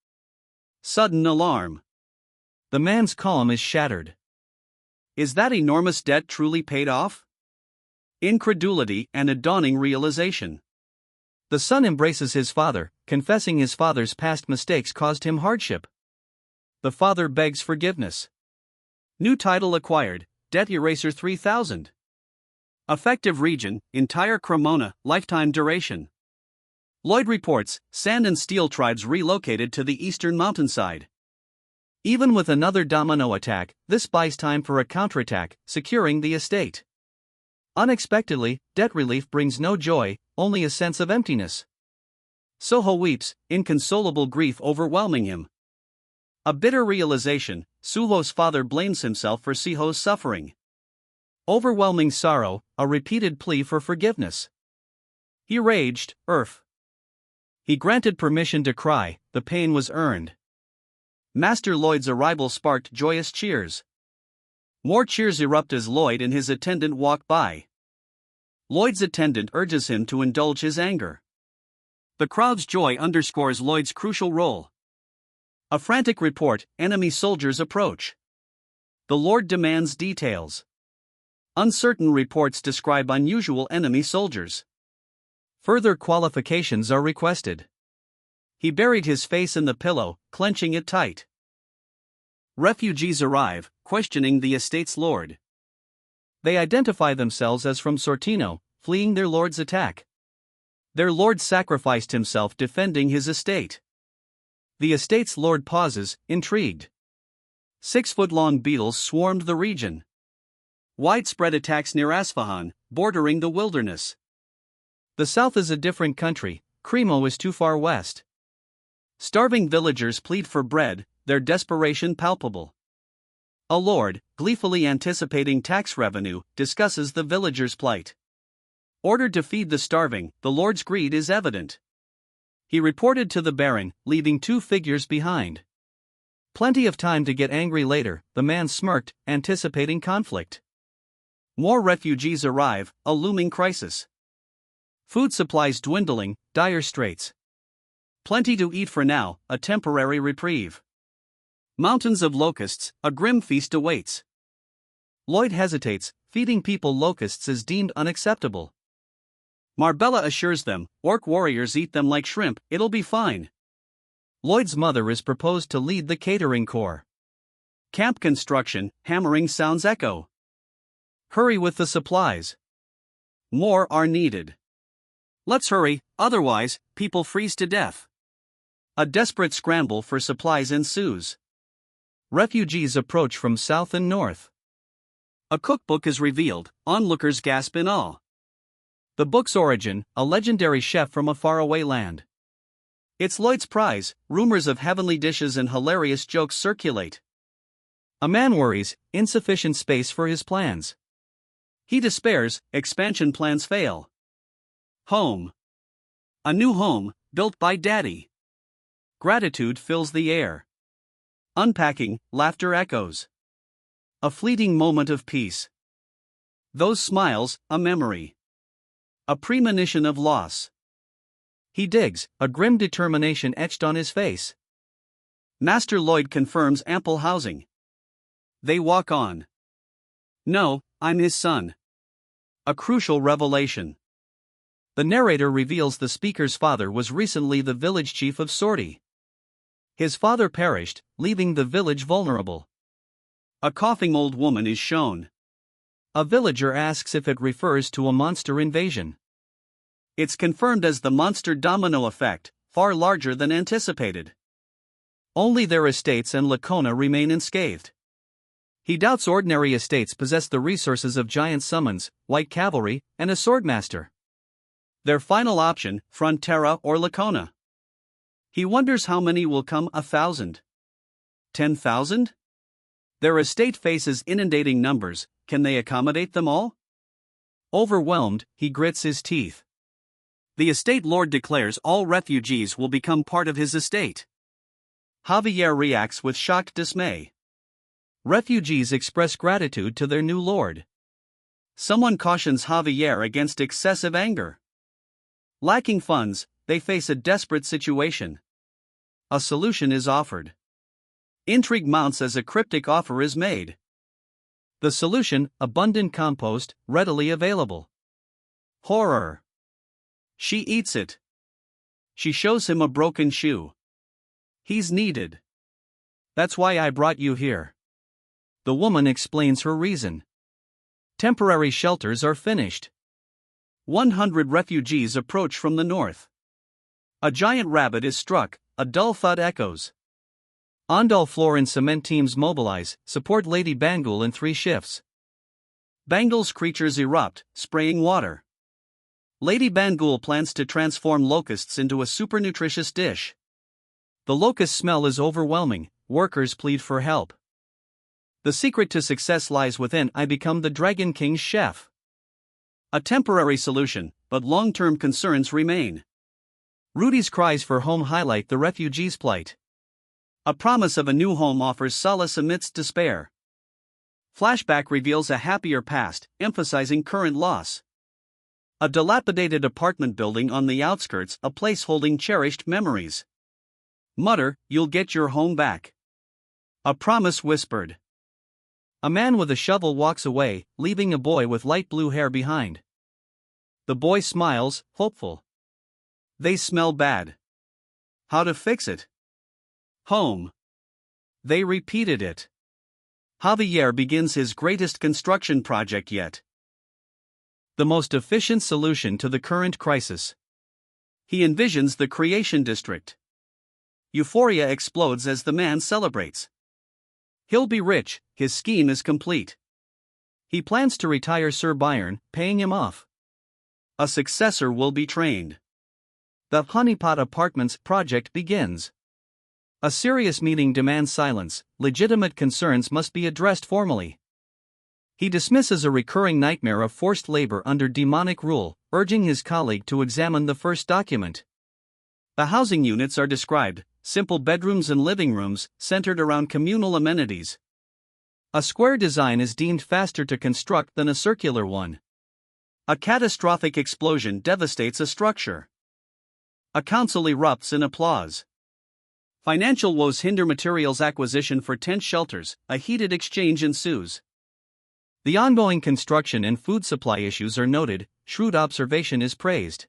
Sudden alarm. The man's calm is shattered. Is that enormous debt truly paid off? Incredulity and a dawning realization. The son embraces his father, confessing his father's past mistakes caused him hardship. The father begs forgiveness. New title acquired, Debt Eraser 3000. Effective region, entire Cremona, lifetime duration. Lloyd reports, Sand and Steel tribes relocated to the eastern mountainside. Even with another domino attack, this buys time for a counterattack, securing the estate. Unexpectedly, debt relief brings no joy, only a sense of emptiness. Soho weeps, inconsolable grief overwhelming him. A bitter realization, Suho's father blames himself for Siho's suffering. Overwhelming sorrow, a repeated plea for forgiveness. He raged, He granted permission to cry, the pain was earned. Master Lloyd's arrival sparked joyous cheers. More cheers erupt as Lloyd and his attendant walk by. Lloyd's attendant urges him to indulge his anger. The crowd's joy underscores Lloyd's crucial role. A frantic report, enemy soldiers approach. The Lord demands details. Uncertain reports describe unusual enemy soldiers. Further qualifications are requested. He buried his face in the pillow, clenching it tight. Refugees arrive, questioning the estate's lord. They identify themselves as from Sortino, fleeing their lord's attack. Their lord sacrificed himself defending his estate. The estate's lord pauses, intrigued. 6-foot-long beetles swarmed the region. Widespread attacks near Asfahan, bordering the wilderness. The south is a different country, Cremo is too far west. Starving villagers plead for bread, their desperation palpable. A lord, gleefully anticipating tax revenue, discusses the villagers' plight. Ordered to feed the starving, the lord's greed is evident. He reported to the baron, leaving 2 figures behind. Plenty of time to get angry later, the man smirked, anticipating conflict. More refugees arrive, a looming crisis. Food supplies dwindling, dire straits. Plenty to eat for now, a temporary reprieve. Mountains of locusts, a grim feast awaits. Lloyd hesitates, feeding people locusts is deemed unacceptable. Marbella assures them, orc warriors eat them like shrimp, it'll be fine. Lloyd's mother is proposed to lead the catering corps. Camp construction, hammering sounds echo. Hurry with the supplies. More are needed. Let's hurry, otherwise, people freeze to death. A desperate scramble for supplies ensues. Refugees approach from south and north. A cookbook is revealed, onlookers gasp in awe. The book's origin, a legendary chef from a faraway land. It's Lloyd's prize. Rumors of heavenly dishes and hilarious jokes circulate. A man worries, insufficient space for his plans. He despairs, expansion plans fail. Home. A new home, built by Daddy. Gratitude fills the air. Unpacking, laughter echoes. A fleeting moment of peace. Those smiles, a memory. A premonition of loss. He digs, a grim determination etched on his face. Master Lloyd confirms ample housing. They walk on. No, I'm his son. A crucial revelation. The narrator reveals the speaker's father was recently the village chief of Sortie. His father perished, leaving the village vulnerable. A coughing old woman is shown. A villager asks if it refers to a monster invasion. It's confirmed as the monster domino effect, far larger than anticipated. Only their estates and Lacona remain unscathed. He doubts ordinary estates possess the resources of giant summons, white cavalry, and a swordmaster. Their final option, Frontera or Lacona. He wonders how many will come. 1,000? 10,000? Their estate faces inundating numbers. Can they accommodate them all? Overwhelmed, he grits his teeth. The estate lord declares all refugees will become part of his estate. Javier reacts with shocked dismay. Refugees express gratitude to their new lord. Someone cautions Javier against excessive anger. Lacking funds, they face a desperate situation. A solution is offered. Intrigue mounts as a cryptic offer is made. The solution, abundant compost, readily available. Horror. She eats it. She shows him a broken shoe. He's needed. That's why I brought you here. The woman explains her reason. Temporary shelters are finished. 100 refugees approach from the north. A giant rabbit is struck, a dull thud echoes. Ondal floor and cement teams mobilize, support Lady Bangul in 3 shifts. Bangul's creatures erupt, spraying water. Lady Bangul plans to transform locusts into a super nutritious dish. The locust smell is overwhelming, workers plead for help. The secret to success lies within. I become the Dragon King's chef. A temporary solution, but long-term concerns remain. Rudy's cries for home highlight the refugees' plight. A promise of a new home offers solace amidst despair. Flashback reveals a happier past, emphasizing current loss. A dilapidated apartment building on the outskirts, a place holding cherished memories. Mutter, you'll get your home back. A promise whispered. A man with a shovel walks away, leaving a boy with light blue hair behind. The boy smiles, hopeful. They smell bad. How to fix it? Home. They repeated it. Javier begins his greatest construction project yet. The most efficient solution to the current crisis. He envisions the creation district. Euphoria explodes as the man celebrates. He'll be rich, his scheme is complete. He plans to retire Sir Byron, paying him off. A successor will be trained. The Honeypot Apartments project begins. A serious meeting demands silence, legitimate concerns must be addressed formally. He dismisses a recurring nightmare of forced labor under demonic rule, urging his colleague to examine the first document. The housing units are described, simple bedrooms and living rooms, centered around communal amenities. A square design is deemed faster to construct than a circular one. A catastrophic explosion devastates a structure. A council erupts in applause. Financial woes hinder materials acquisition for tent shelters, a heated exchange ensues. The ongoing construction and food supply issues are noted, shrewd observation is praised.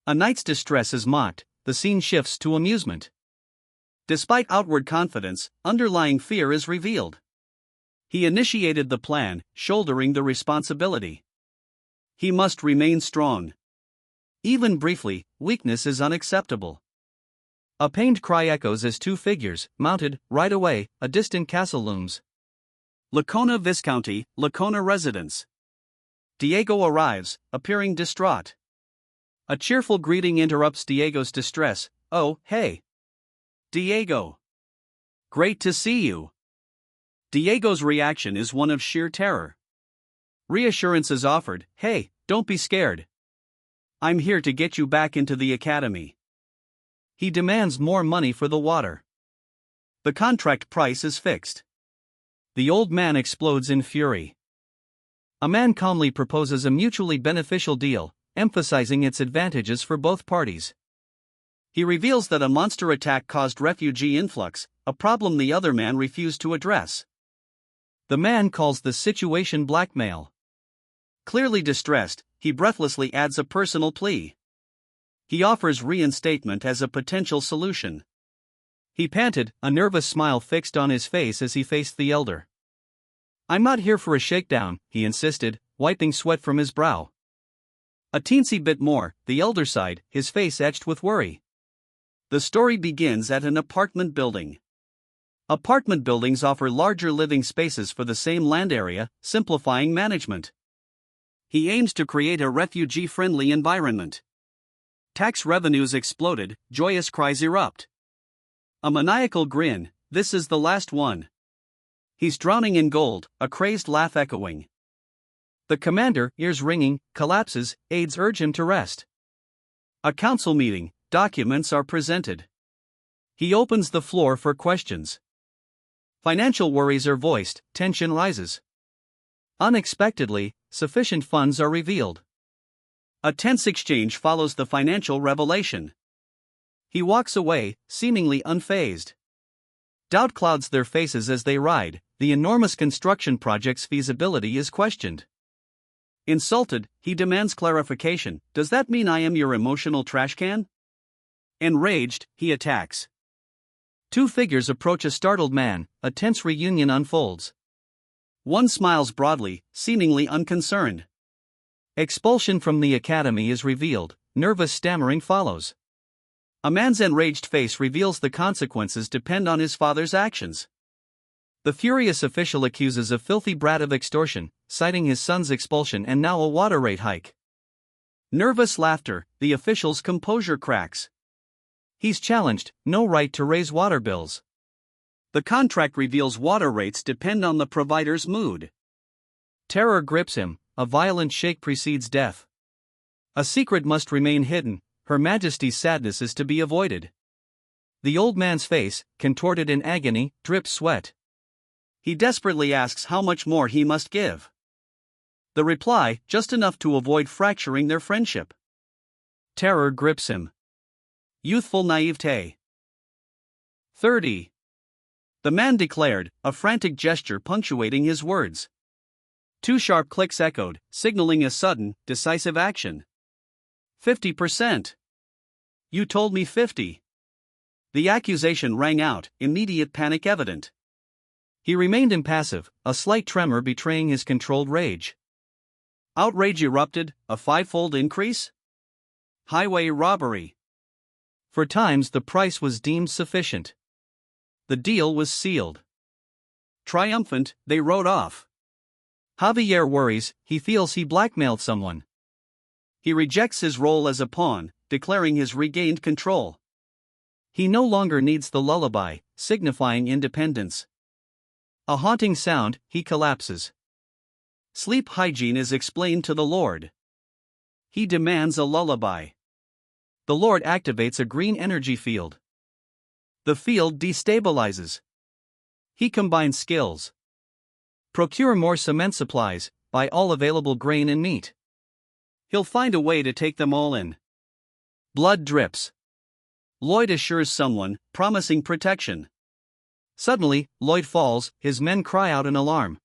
A knight's distress is mocked, the scene shifts to amusement. Despite outward confidence, underlying fear is revealed. He initiated the plan, shouldering the responsibility. He must remain strong. Even briefly, weakness is unacceptable. A pained cry echoes as 2 figures, mounted, right away, a distant castle looms. Lacona Viscounty, Lacona residence. Diego arrives, appearing distraught. A cheerful greeting interrupts Diego's distress, "Oh, hey. Diego. Great to see you." Diego's reaction is one of sheer terror. Reassurance is offered, "Hey, don't be scared. I'm here to get you back into the academy." He demands more money for the water. The contract price is fixed. The old man explodes in fury. A man calmly proposes a mutually beneficial deal, emphasizing its advantages for both parties. He reveals that a monster attack caused refugee influx, a problem the other man refused to address. The man calls the situation blackmail. Clearly distressed, he breathlessly adds a personal plea. He offers reinstatement as a potential solution. He panted, a nervous smile fixed on his face as he faced the elder. "I'm not here for a shakedown," he insisted, wiping sweat from his brow. A teensy bit more, the elder sighed, his face etched with worry. The story begins at an apartment building. Apartment buildings offer larger living spaces for the same land area, simplifying management. He aims to create a refugee-friendly environment. Tax revenues exploded, joyous cries erupt. A maniacal grin, "This is the last one." He's drowning in gold, a crazed laugh echoing. The commander, ears ringing, collapses, aides urge him to rest. A council meeting, documents are presented. He opens the floor for questions. Financial worries are voiced, tension rises. Unexpectedly, sufficient funds are revealed. A tense exchange follows the financial revelation. He walks away, seemingly unfazed. Doubt clouds their faces as they ride, the enormous construction project's feasibility is questioned. Insulted, he demands clarification, "Does that mean I am your emotional trash can?" Enraged, he attacks. Two figures approach a startled man, a tense reunion unfolds. One smiles broadly, seemingly unconcerned. Expulsion from the academy is revealed, nervous stammering follows. A man's enraged face reveals the consequences depend on his father's actions. The furious official accuses a filthy brat of extortion, citing his son's expulsion and now a water rate hike. Nervous laughter, the official's composure cracks. He's challenged, no right to raise water bills. The contract reveals water rates depend on the provider's mood. Terror grips him, a violent shake precedes death. A secret must remain hidden, Her Majesty's sadness is to be avoided. The old man's face, contorted in agony, drips sweat. He desperately asks how much more he must give. The reply, just enough to avoid fracturing their friendship. Terror grips him. Youthful naivete. 30. The man declared, a frantic gesture punctuating his words. Two sharp clicks echoed, signaling a sudden, decisive action. 50%. You told me 50. The accusation rang out, immediate panic evident. He remained impassive, a slight tremor betraying his controlled rage. Outrage erupted, a fivefold increase? Highway robbery. For times the price was deemed sufficient. The deal was sealed. Triumphant, they rode off. Javier worries, he feels he blackmailed someone. He rejects his role as a pawn, declaring his regained control. He no longer needs the lullaby, signifying independence. A haunting sound, he collapses. Sleep hygiene is explained to the Lord. He demands a lullaby. The Lord activates a green energy field. The field destabilizes. He combines skills. Procure more cement supplies, buy all available grain and meat. He'll find a way to take them all in. Blood drips. Lloyd assures someone, promising protection. Suddenly, Lloyd falls, his men cry out in alarm.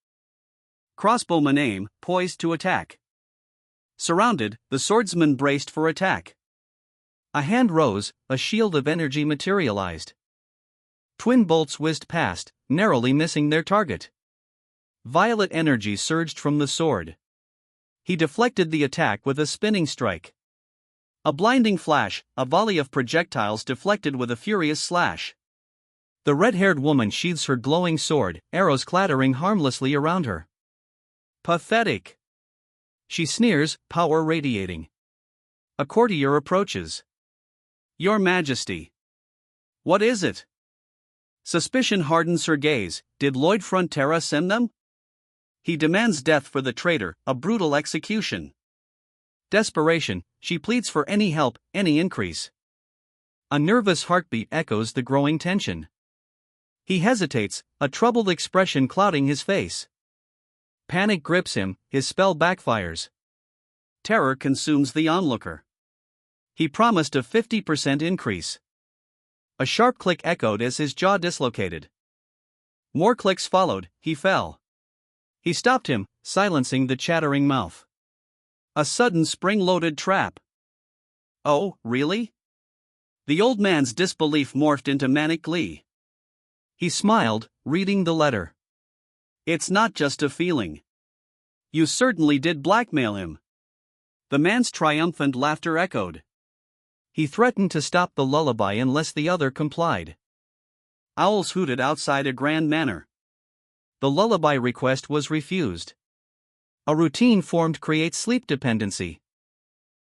Crossbowman aim, poised to attack. Surrounded, the swordsman braced for attack. A hand rose, a shield of energy materialized. Twin bolts whizzed past, narrowly missing their target. Violet energy surged from the sword. He deflected the attack with a spinning strike. A blinding flash, a volley of projectiles deflected with a furious slash. The red-haired woman sheathes her glowing sword, arrows clattering harmlessly around her. Pathetic. She sneers, power radiating. A courtier approaches. Your Majesty. What is it? Suspicion hardens her gaze. Did Lloyd Frontera send them? He demands death for the traitor, a brutal execution. Desperation, she pleads for any help, any increase. A nervous heartbeat echoes the growing tension. He hesitates, a troubled expression clouding his face. Panic grips him, his spell backfires. Terror consumes the onlooker. He promised a 50% increase. A sharp click echoed as his jaw dislocated. More clicks followed, he fell. He stopped him, silencing the chattering mouth. A sudden spring-loaded trap. Oh, really? The old man's disbelief morphed into manic glee. He smiled, reading the letter. It's not just a feeling. You certainly did blackmail him. The man's triumphant laughter echoed. He threatened to stop the lullaby unless the other complied. Owls hooted outside a grand manor. The lullaby request was refused. A routine formed creates sleep dependency.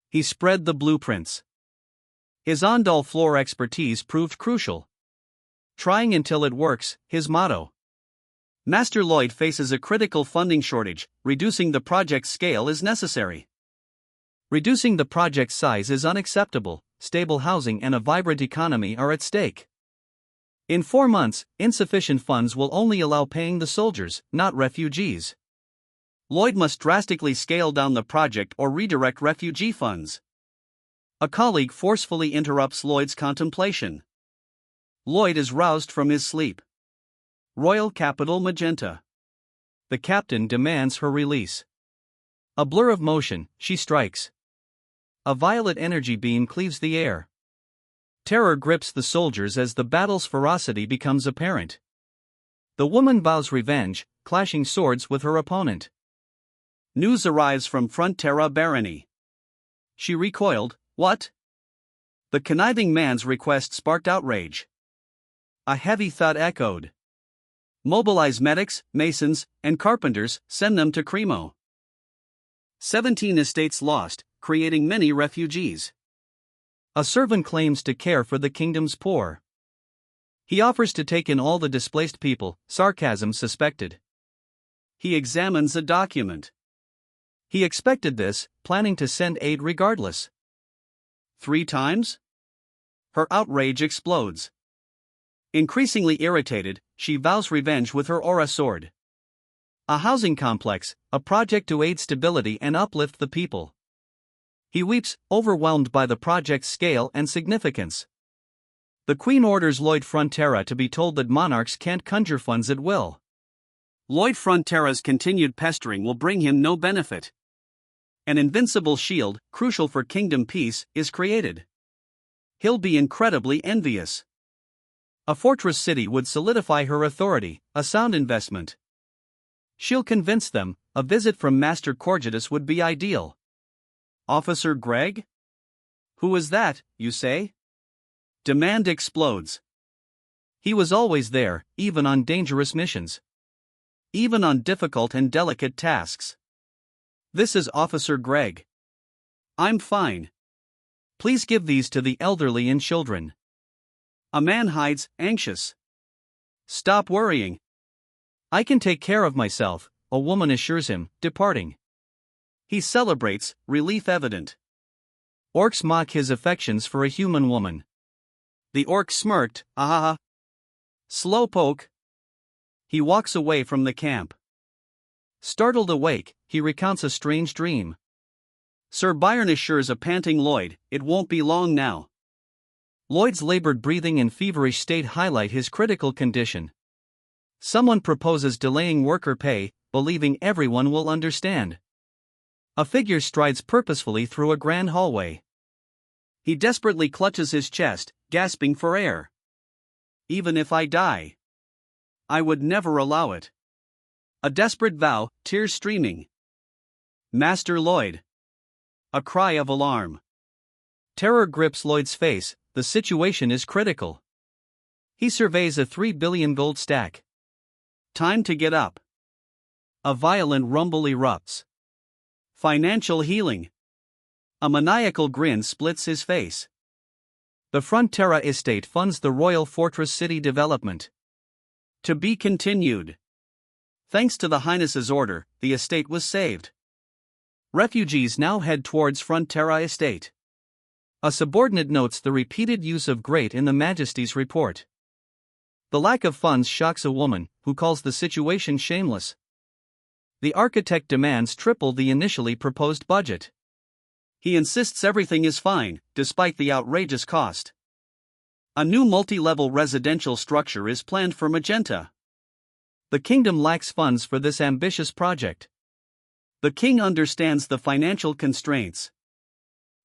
He spread the blueprints. His on-doll floor expertise proved crucial. Trying until it works, his motto. Master Lloyd faces a critical funding shortage. Reducing the project's scale is necessary. Reducing the project's size is unacceptable. Stable housing and a vibrant economy are at stake. In 4 months, insufficient funds will only allow paying the soldiers, not refugees. Lloyd must drastically scale down the project or redirect refugee funds. A colleague forcefully interrupts Lloyd's contemplation. Lloyd is roused from his sleep. Royal Capital Magenta. The captain demands her release. A blur of motion, she strikes. A violet energy beam cleaves the air. Terror grips the soldiers as the battle's ferocity becomes apparent. The woman vows revenge, clashing swords with her opponent. News arrives from Frontera Barony. She recoiled. What? The conniving man's request sparked outrage. A heavy thud echoed. Mobilize medics, masons, and carpenters, send them to Cremo. 17 estates lost, creating many refugees. A servant claims to care for the kingdom's poor. He offers to take in all the displaced people, sarcasm suspected. He examines a document. He expected this, planning to send aid regardless. 3 times? Her outrage explodes. Increasingly irritated, she vows revenge with her aura sword. A housing complex, a project to aid stability and uplift the people. He weeps, overwhelmed by the project's scale and significance. The Queen orders Lloyd Frontera to be told that monarchs can't conjure funds at will. Lloyd Frontera's continued pestering will bring him no benefit. An invincible shield, crucial for kingdom peace, is created. He'll be incredibly envious. A fortress city would solidify her authority, a sound investment. She'll convince them, a visit from Master Corgetus would be ideal. Officer Gregg? Who is that, you say? Demand explodes. He was always there, even on dangerous missions. Even on difficult and delicate tasks. This is Officer Gregg. I'm fine. Please give these to the elderly and children. A man hides, anxious. Stop worrying. I can take care of myself, a woman assures him, departing. He celebrates, relief evident. Orcs mock his affections for a human woman. The orc smirked, ahaha. Slowpoke. He walks away from the camp. Startled awake, he recounts a strange dream. Sir Byron assures a panting Lloyd, it won't be long now. Lloyd's labored breathing and feverish state highlight his critical condition. Someone proposes delaying worker pay, believing everyone will understand. A figure strides purposefully through a grand hallway. He desperately clutches his chest, gasping for air. Even if I die, I would never allow it. A desperate vow, tears streaming. Master Lloyd. A cry of alarm. Terror grips Lloyd's face, the situation is critical. He surveys a 3 billion gold stack. Time to get up. A violent rumble erupts. Financial healing. A maniacal grin splits his face. The Frontera estate funds the Royal Fortress city development. To be continued. Thanks to the Highness's order, the estate was saved. Refugees now head towards Frontera estate. A subordinate notes the repeated use of great in the Majesty's report. The lack of funds shocks a woman, who calls the situation shameless. The architect demands triple the initially proposed budget. He insists everything is fine, despite the outrageous cost. A new multi-level residential structure is planned for Magenta. The kingdom lacks funds for this ambitious project. The king understands the financial constraints.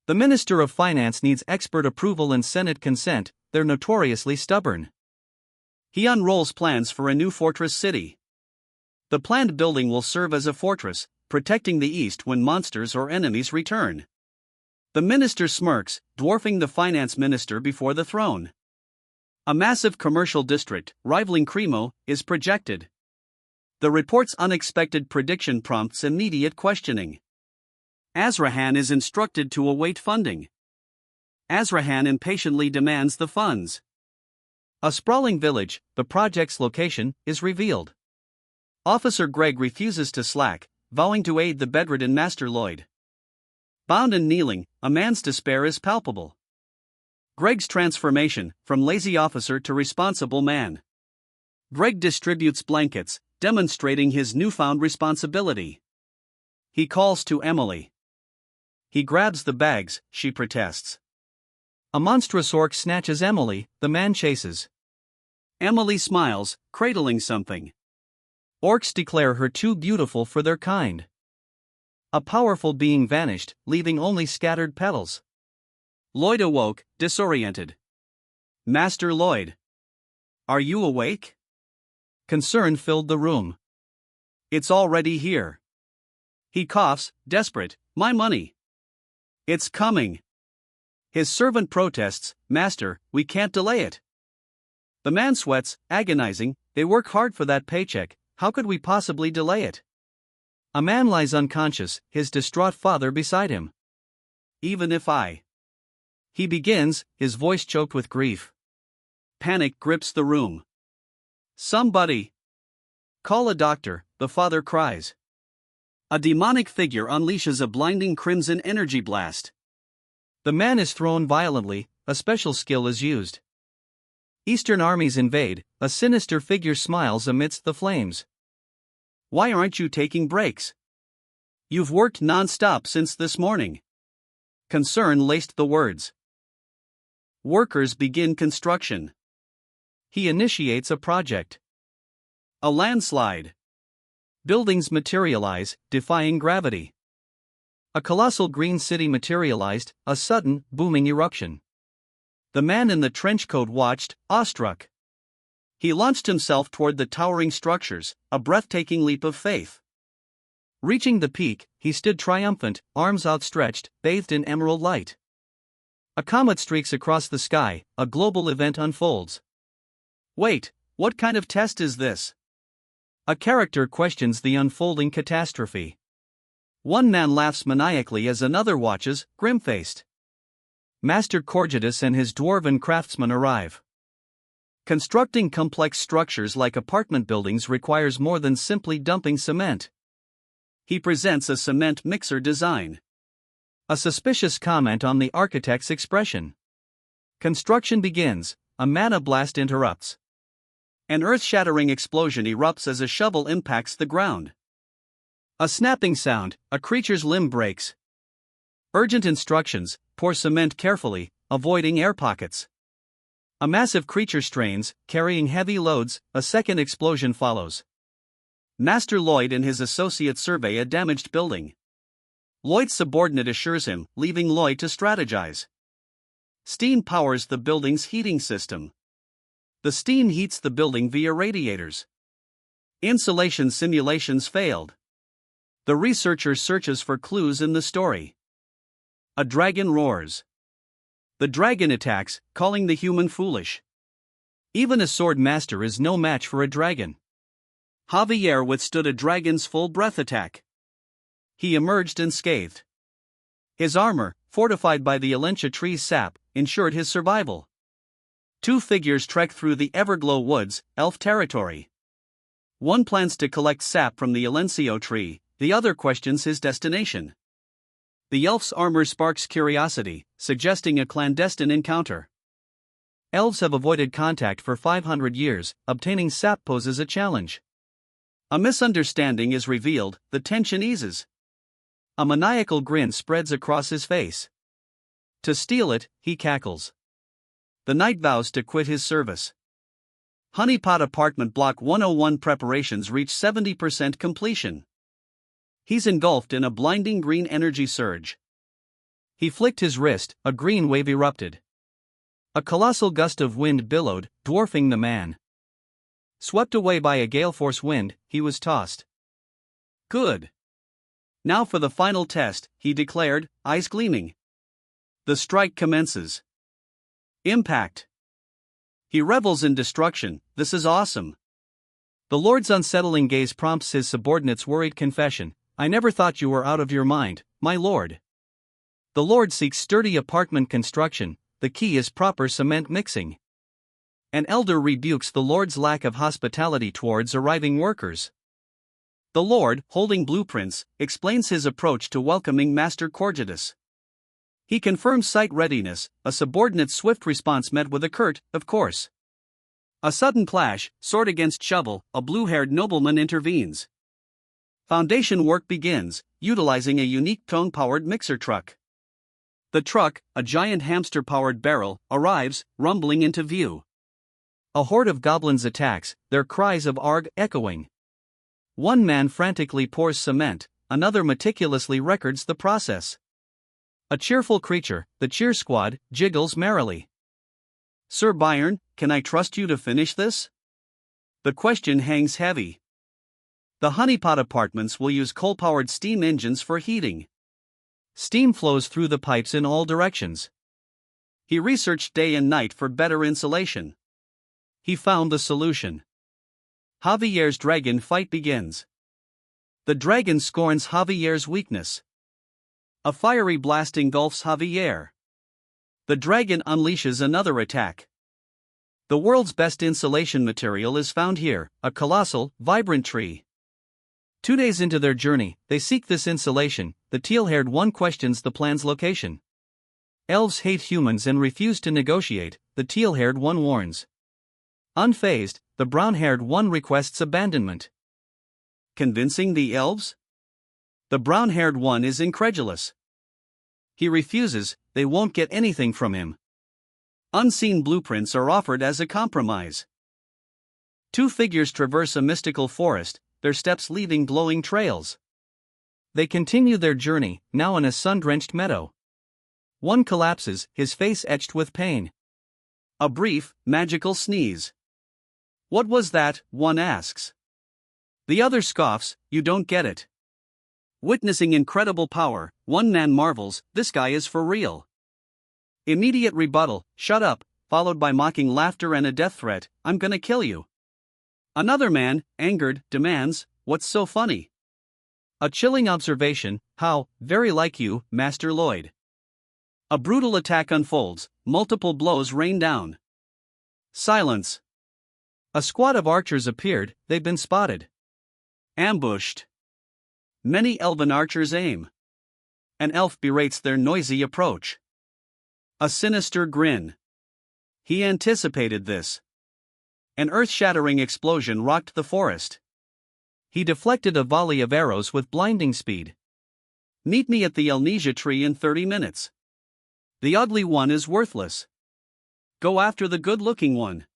The Minister of Finance needs expert approval and Senate consent, they're notoriously stubborn. He unrolls plans for a new fortress city. The planned building will serve as a fortress, protecting the east when monsters or enemies return. The minister smirks, dwarfing the finance minister before the throne. A massive commercial district, rivaling Cremo, is projected. The report's unexpected prediction prompts immediate questioning. Azrahan is instructed to await funding. Azrahan impatiently demands the funds. A sprawling village, the project's location, is revealed. Officer Greg refuses to slack, vowing to aid the bedridden Master Lloyd. Bound and kneeling, a man's despair is palpable. Greg's transformation, from lazy officer to responsible man. Greg distributes blankets, demonstrating his newfound responsibility. He calls to Emily. He grabs the bags, she protests. A monstrous orc snatches Emily, the man chases. Emily smiles, cradling something. Orcs declare her too beautiful for their kind. A powerful being vanished, leaving only scattered petals. Lloyd awoke, disoriented. Master Lloyd. Are you awake? Concern filled the room. It's already here. He coughs, desperate, my money. It's coming. His servant protests, Master, we can't delay it. The man sweats, agonizing, they work hard for that paycheck, how could we possibly delay it? A man lies unconscious, his distraught father beside him. Even if I. He begins, his voice choked with grief. Panic grips the room. Somebody. Call a doctor, the father cries. A demonic figure unleashes a blinding crimson energy blast. The man is thrown violently, a special skill is used. Eastern armies invade, a sinister figure smiles amidst the flames. Why aren't you taking breaks? You've worked non-stop since this morning. Concern laced the words. Workers begin construction. He initiates a project. A landslide. Buildings materialize, defying gravity. A colossal green city materialized, a sudden, booming eruption. The man in the trench coat watched, awestruck. He launched himself toward the towering structures, a breathtaking leap of faith. Reaching the peak, he stood triumphant, arms outstretched, bathed in emerald light. A comet streaks across the sky, a global event unfolds. Wait, what kind of test is this? A character questions the unfolding catastrophe. One man laughs maniacally as another watches, grim-faced. Master Corgidus and his dwarven craftsmen arrive. Constructing complex structures like apartment buildings requires more than simply dumping cement. He presents a cement mixer design. A suspicious comment on the architect's expression. Construction begins, a mana blast interrupts. An earth-shattering explosion erupts as a shovel impacts the ground. A snapping sound, a creature's limb breaks. Urgent instructions, pour cement carefully, avoiding air pockets. A massive creature strains, carrying heavy loads, a second explosion follows. Master Lloyd and his associate survey a damaged building. Lloyd's subordinate assures him, leaving Lloyd to strategize. Steam powers the building's heating system. The steam heats the building via radiators. Insulation simulations failed. The researcher searches for clues in the story. A dragon roars. The dragon attacks, calling the human foolish. Even a sword master is no match for a dragon. Javier withstood a dragon's full breath attack. He emerged unscathed. His armor, fortified by the Alentia tree's sap, ensured his survival. Two figures trek through the Everglow woods, elf territory. One plans to collect sap from the Elencio tree, the other questions his destination. The elf's armor sparks curiosity, suggesting a clandestine encounter. Elves have avoided contact for 500 years, obtaining sap poses a challenge. A misunderstanding is revealed, the tension eases. A maniacal grin spreads across his face. To steal it, he cackles. The knight vows to quit his service. Honeypot Apartment Block 101 preparations reach 70% completion. He's engulfed in a blinding green energy surge. He flicked his wrist, a green wave erupted. A colossal gust of wind billowed, dwarfing the man. Swept away by a gale-force wind, he was tossed. Good. Now for the final test, he declared, eyes gleaming. The strike commences. Impact. He revels in destruction, this is awesome. The Lord's unsettling gaze prompts his subordinate's worried confession, I never thought you were out of your mind, my lord. The Lord seeks sturdy apartment construction, the key is proper cement mixing. An elder rebukes the Lord's lack of hospitality towards arriving workers. The Lord, holding blueprints, explains his approach to welcoming Master Corgidus. He confirms site readiness, a subordinate's swift response met with a curt, of course. A sudden clash, sword against shovel, a blue-haired nobleman intervenes. Foundation work begins, utilizing a unique tone-powered mixer truck. The truck, a giant hamster-powered barrel, arrives, rumbling into view. A horde of goblins attacks, their cries of arg echoing. One man frantically pours cement, another meticulously records the process. A cheerful creature, the cheer squad, jiggles merrily. Sir Byron, can I trust you to finish this? The question hangs heavy. The Honeypot Apartments will use coal-powered steam engines for heating. Steam flows through the pipes in all directions. He researched day and night for better insulation. He found the solution. Javier's dragon fight begins. The dragon scorns Javier's weakness. A fiery blast engulfs Javier. The dragon unleashes another attack. The world's best insulation material is found here, a colossal, vibrant tree. 2 days into their journey, they seek this insulation. The teal-haired one questions the plan's location. Elves hate humans and refuse to negotiate, the teal-haired one warns. Unfazed, the brown-haired one requests abandonment. Convincing the elves? The brown-haired one is incredulous. He refuses, they won't get anything from him. Unseen blueprints are offered as a compromise. Two figures traverse a mystical forest, their steps leaving glowing trails. They continue their journey, now in a sun-drenched meadow. One collapses, his face etched with pain. A brief, magical sneeze. What was that? One asks. The other scoffs, you don't get it. Witnessing incredible power, one man marvels, this guy is for real. Immediate rebuttal, shut up, followed by mocking laughter and a death threat, I'm gonna kill you. Another man, angered, demands, what's so funny? A chilling observation, how, very like you, Master Lloyd. A brutal attack unfolds, multiple blows rain down. Silence. A squad of archers appeared, they've been spotted. Ambushed. Many elven archers aim. An elf berates their noisy approach. A sinister grin. He anticipated this. An earth-shattering explosion rocked the forest. He deflected a volley of arrows with blinding speed. Meet me at the Elnesia tree in 30 minutes. The ugly one is worthless. Go after the good-looking one.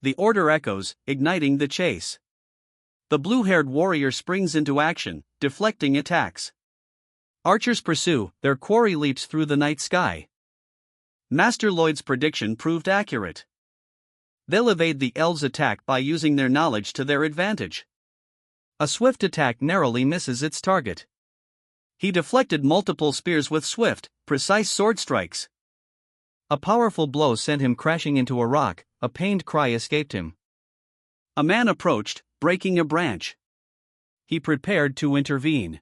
The order echoes, igniting the chase. The blue-haired warrior springs into action, deflecting attacks. Archers pursue, their quarry leaps through the night sky. Master Lloyd's prediction proved accurate. They'll evade the elves' attack by using their knowledge to their advantage. A swift attack narrowly misses its target. He deflected multiple spears with swift, precise sword strikes. A powerful blow sent him crashing into a rock, a pained cry escaped him. A man approached, breaking a branch. He prepared to intervene.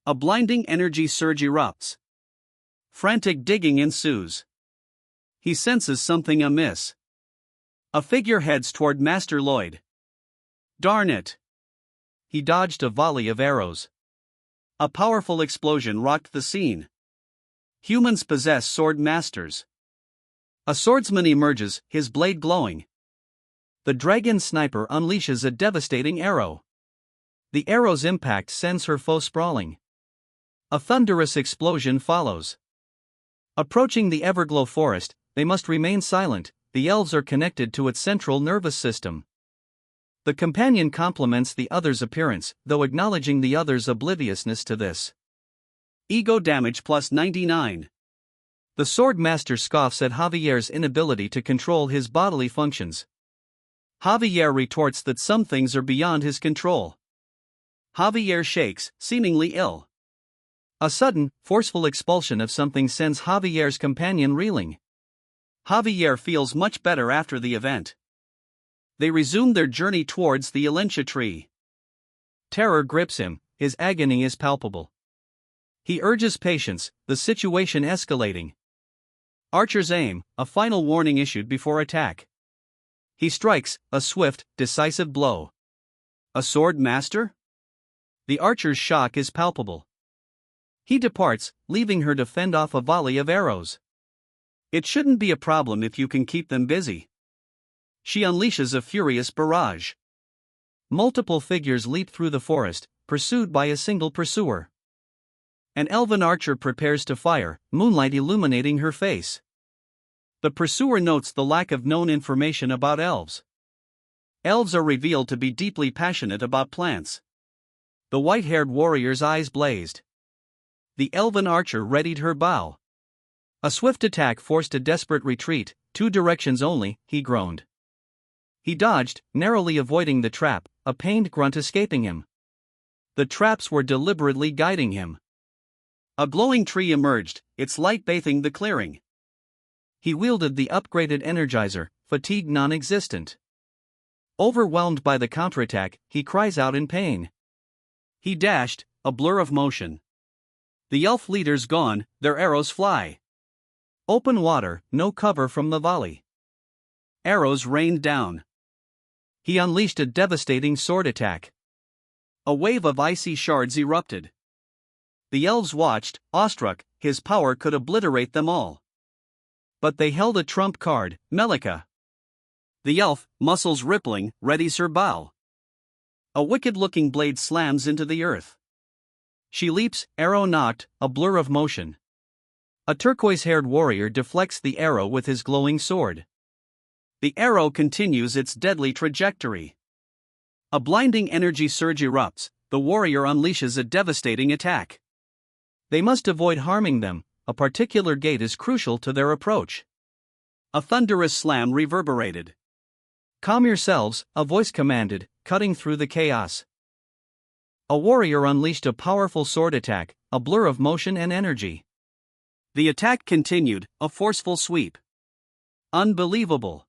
A blinding energy surge erupts. Frantic digging ensues. He senses something amiss. A figure heads toward Master Lloyd. Darn it! He dodged a volley of arrows. A powerful explosion rocked the scene. Humans possess sword masters. A swordsman emerges, his blade glowing. The dragon sniper unleashes a devastating arrow. The arrow's impact sends her foe sprawling. A thunderous explosion follows. Approaching the Everglow forest, they must remain silent. The elves are connected to its central nervous system. The companion compliments the other's appearance, though acknowledging the other's obliviousness to this. Ego damage plus 99. The sword master scoffs at Javier's inability to control his bodily functions. Javier retorts that some things are beyond his control. Javier shakes, seemingly ill. A sudden, forceful expulsion of something sends Javier's companion reeling. Javier feels much better after the event. They resume their journey towards the Elentia tree. Terror grips him, his agony is palpable. He urges patience, the situation escalating. Archer's aim, a final warning issued before attack. He strikes, a swift, decisive blow. A sword master? The archer's shock is palpable. He departs, leaving her to fend off a volley of arrows. It shouldn't be a problem if you can keep them busy. She unleashes a furious barrage. Multiple figures leap through the forest, pursued by a single pursuer. An elven archer prepares to fire, moonlight illuminating her face. The pursuer notes the lack of known information about elves. Elves are revealed to be deeply passionate about plants. The white-haired warrior's eyes blazed. The elven archer readied her bow. A swift attack forced a desperate retreat, 2 directions only, he groaned. He dodged, narrowly avoiding the trap, a pained grunt escaping him. The traps were deliberately guiding him. A glowing tree emerged, its light bathing the clearing. He wielded the upgraded energizer, fatigue non-existent. Overwhelmed by the counterattack, he cries out in pain. He dashed, a blur of motion. The elf leader's gone, their arrows fly. Open water, no cover from the volley. Arrows rained down. He unleashed a devastating sword attack. A wave of icy shards erupted. The elves watched, awestruck, his power could obliterate them all. But they held a trump card, Melika. The elf, muscles rippling, readies her bow. A wicked-looking blade slams into the earth. She leaps, arrow knocked, a blur of motion. A turquoise-haired warrior deflects the arrow with his glowing sword. The arrow continues its deadly trajectory. A blinding energy surge erupts, the warrior unleashes a devastating attack. They must avoid harming them, a particular gate is crucial to their approach. A thunderous slam reverberated. Calm yourselves, a voice commanded, cutting through the chaos. A warrior unleashed a powerful sword attack, a blur of motion and energy. The attack continued, a forceful sweep. Unbelievable.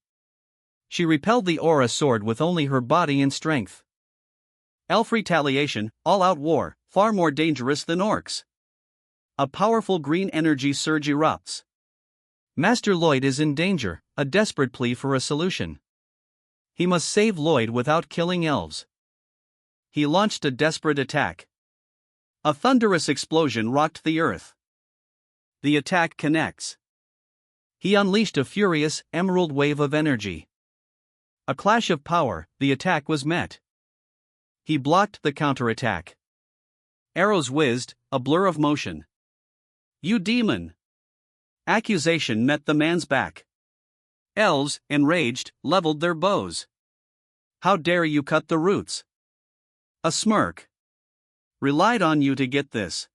She repelled the aura sword with only her body and strength. Elf retaliation, all-out war, far more dangerous than orcs. A powerful green energy surge erupts. Master Lloyd is in danger, a desperate plea for a solution. He must save Lloyd without killing elves. He launched a desperate attack. A thunderous explosion rocked the earth. The attack connects. He unleashed a furious, emerald wave of energy. A clash of power, the attack was met. He blocked the counterattack. Arrows whizzed, a blur of motion. You demon! Accusation met the man's back. Elves, enraged, leveled their bows. How dare you cut the roots? A smirk. Relied on you to get this.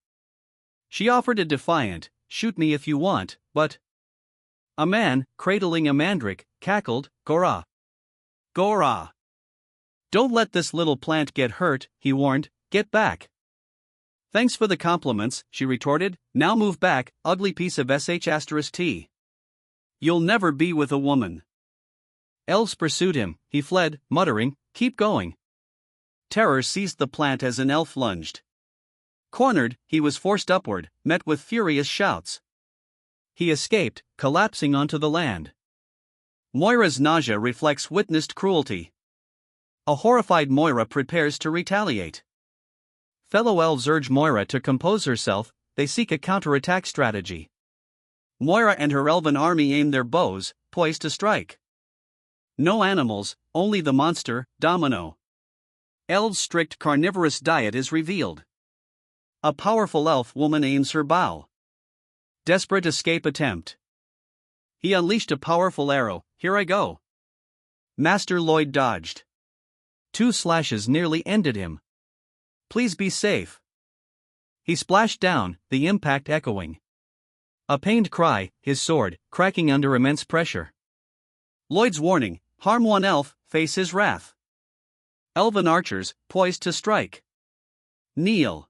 She offered a defiant, shoot me if you want, but... A man, cradling a mandrake, cackled, Gora. Gora! Don't let this little plant get hurt, he warned, get back. Thanks for the compliments, she retorted, now move back, ugly piece of sh*t. You'll never be with a woman. Elves pursued him, he fled, muttering, keep going. Terror seized the plant as an elf lunged. Cornered, he was forced upward, met with furious shouts. He escaped, collapsing onto the land. Moira's nausea reflects witnessed cruelty. A horrified Moira prepares to retaliate. Fellow elves urge Moira to compose herself, they seek a counterattack strategy. Moira and her elven army aim their bows, poised to strike. No animals, only the monster, Domino. Elves' strict carnivorous diet is revealed. A powerful elf woman aims her bow. Desperate escape attempt. He unleashed a powerful arrow, here I go. Master Lloyd dodged. 2 slashes nearly ended him. Please be safe. He splashed down, the impact echoing. A pained cry, his sword, cracking under immense pressure. Lloyd's warning, harm one elf, face his wrath. Elven archers, poised to strike. Kneel.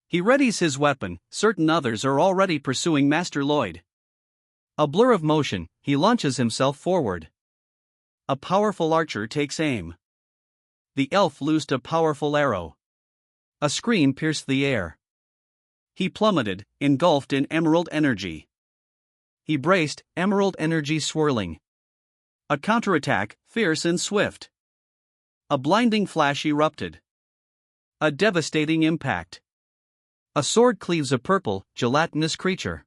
He readies his weapon, certain others are already pursuing Master Lloyd. A blur of motion, he launches himself forward. A powerful archer takes aim. The elf loosed a powerful arrow. A scream pierced the air. He plummeted, engulfed in emerald energy. He braced, emerald energy swirling. A counterattack, fierce and swift. A blinding flash erupted. A devastating impact. A sword cleaves a purple, gelatinous creature.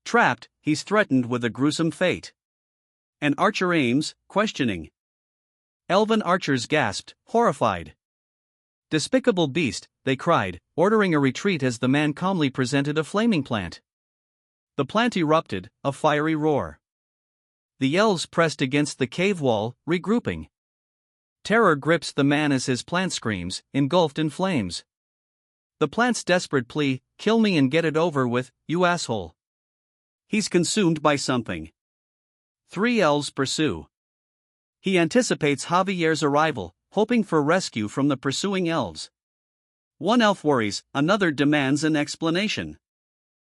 Trapped, he's threatened with a gruesome fate. An archer aims, questioning. Elven archers gasped, horrified. Despicable beast, they cried, ordering a retreat as the man calmly presented a flaming plant. The plant erupted, a fiery roar. The elves pressed against the cave wall, regrouping. Terror grips the man as his plant screams, engulfed in flames. The plant's desperate plea, kill me and get it over with, you asshole. He's consumed by something. 3 elves pursue. He anticipates Javier's arrival, hoping for rescue from the pursuing elves. One elf worries, another demands an explanation.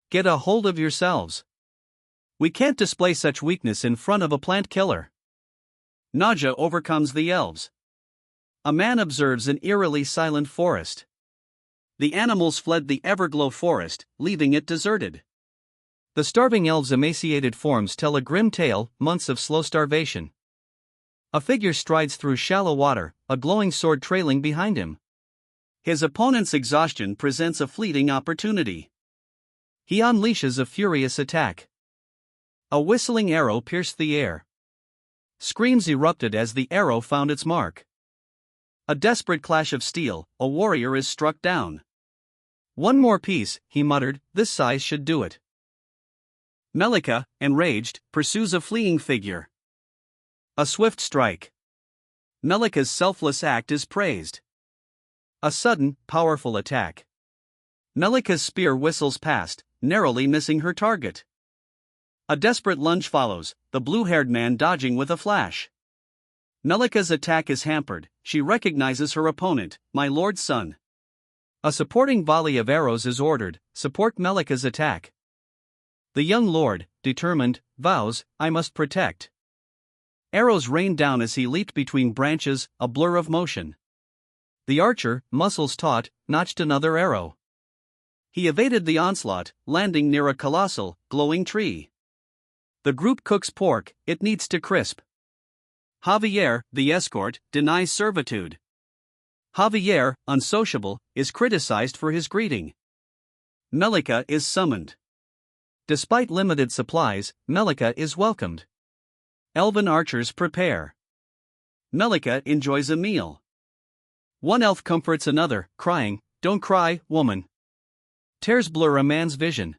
Get a hold of yourselves. We can't display such weakness in front of a plant killer. Nausea overcomes the elves. A man observes an eerily silent forest. The animals fled the Everglow forest, leaving it deserted. The starving elves' emaciated forms tell a grim tale, months of slow starvation. A figure strides through shallow water, a glowing sword trailing behind him. His opponent's exhaustion presents a fleeting opportunity. He unleashes a furious attack. A whistling arrow pierced the air. Screams erupted as the arrow found its mark. A desperate clash of steel, a warrior is struck down. One more piece, he muttered, this size should do it. Melika, enraged, pursues a fleeing figure. A swift strike. Melika's selfless act is praised. A sudden, powerful attack. Melika's spear whistles past, narrowly missing her target. A desperate lunge follows, the blue-haired man dodging with a flash. Melika's attack is hampered, she recognizes her opponent, my lord's son. A supporting volley of arrows is ordered, support Melika's attack. The young lord, determined, vows, I must protect. Arrows rained down as he leaped between branches, a blur of motion. The archer, muscles taut, notched another arrow. He evaded the onslaught, landing near a colossal, glowing tree. The group cooks pork, it needs to crisp. Javier, the escort, denies servitude. Javier, unsociable, is criticized for his greeting. Melika is summoned. Despite limited supplies, Melika is welcomed. Elven archers prepare. Melika enjoys a meal. One elf comforts another, crying, don't cry, woman. Tears blur a man's vision.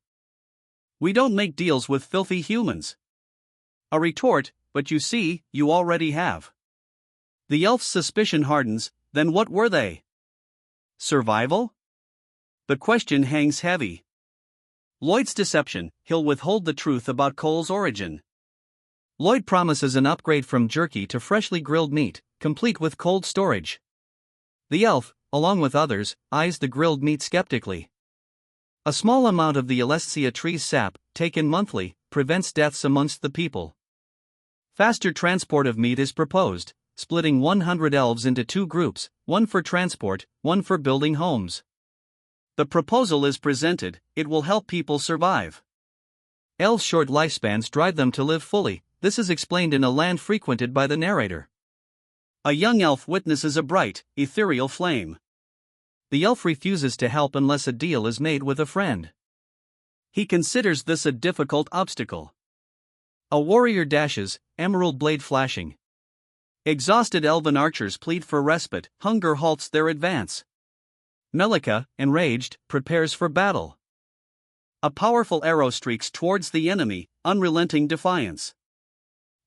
We don't make deals with filthy humans. A retort, but you see, you already have. The elf's suspicion hardens, then what were they? Survival? The question hangs heavy. Lloyd's deception, he'll withhold the truth about Cole's origin. Lloyd promises an upgrade from jerky to freshly grilled meat, complete with cold storage. The elf, along with others, eyes the grilled meat skeptically. A small amount of the Alestia tree's sap, taken monthly, prevents deaths amongst the people. Faster transport of meat is proposed, splitting 100 elves into 2 groups, one for transport, one for building homes. The proposal is presented, it will help people survive. Elves' short lifespans drive them to live fully. This is explained in a land frequented by the narrator. A young elf witnesses a bright, ethereal flame. The elf refuses to help unless a deal is made with a friend. He considers this a difficult obstacle. A warrior dashes, emerald blade flashing. Exhausted elven archers plead for respite, hunger halts their advance. Melika, enraged, prepares for battle. A powerful arrow streaks towards the enemy, unrelenting defiance.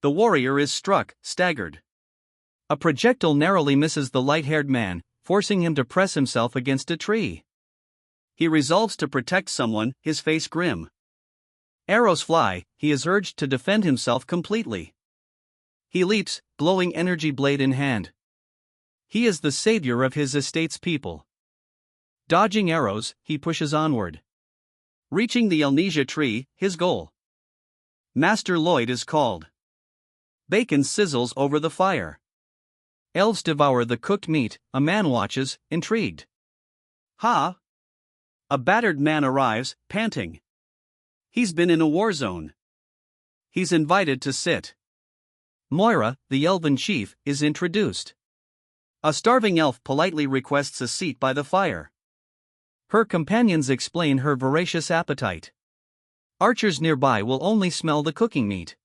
The warrior is struck, staggered. A projectile narrowly misses the light-haired man, forcing him to press himself against a tree. He resolves to protect someone, his face grim. Arrows fly, he is urged to defend himself completely. He leaps, glowing energy blade in hand. He is the savior of his estate's people. Dodging arrows, he pushes onward. Reaching the Elnesia tree, his goal. Master Lloyd is called. Bacon sizzles over the fire. Elves devour the cooked meat, a man watches, intrigued. Ha! A battered man arrives, panting. He's been in a war zone. He's invited to sit. Moira, the elven chief, is introduced. A starving elf politely requests a seat by the fire. Her companions explain her voracious appetite. Archers nearby will only smell the cooking meat.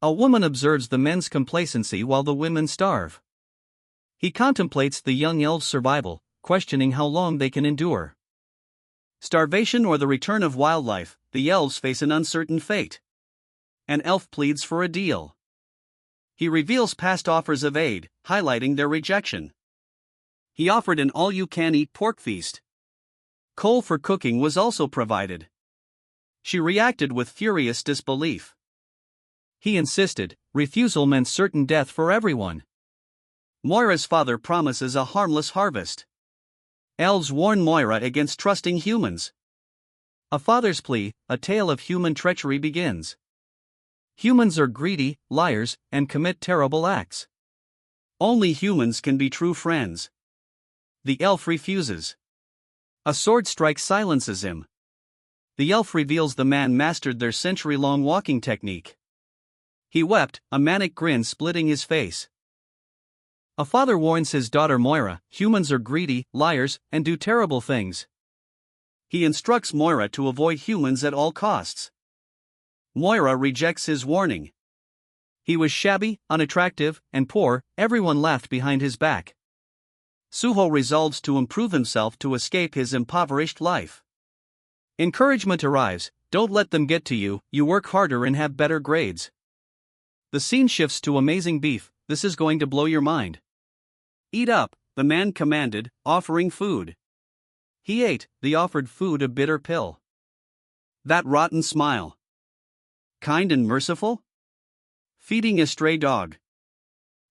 A woman observes the men's complacency while the women starve. He contemplates the young elves' survival, questioning how long they can endure. Starvation or the return of wildlife, the elves face an uncertain fate. An elf pleads for a deal. He reveals past offers of aid, highlighting their rejection. He offered an all-you-can-eat pork feast. Coal for cooking was also provided. She reacted with furious disbelief. He insisted, refusal meant certain death for everyone. Moira's father promises a harmless harvest. Elves warn Moira against trusting humans. A father's plea, a tale of human treachery begins. Humans are greedy, liars, and commit terrible acts. Only humans can be true friends. The elf refuses. A sword strike silences him. The elf reveals the man mastered their century-long walking technique. He wept, a manic grin splitting his face. A father warns his daughter Moira, humans are greedy, liars, and do terrible things. He instructs Moira to avoid humans at all costs. Moira rejects his warning. He was shabby, unattractive, and poor, everyone laughed behind his back. Suho resolves to improve himself to escape his impoverished life. Encouragement arrives, don't let them get to you, you work harder and have better grades. The scene shifts to amazing beef, this is going to blow your mind. Eat up, the man commanded, offering food. He ate, the offered food a bitter pill. That rotten smile. Kind and merciful? Feeding a stray dog.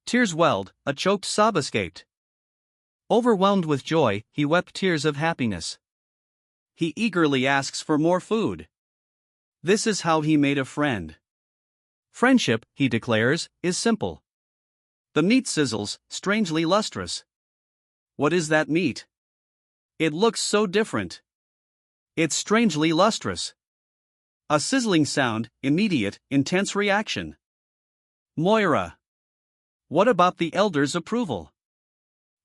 Tears welled, a choked sob escaped. Overwhelmed with joy, he wept tears of happiness. He eagerly asks for more food. This is how he made a friend. Friendship, he declares, is simple. The meat sizzles, strangely lustrous. What is that meat? It looks so different. It's strangely lustrous. A sizzling sound, immediate, intense reaction. Moira. What about the elders' approval?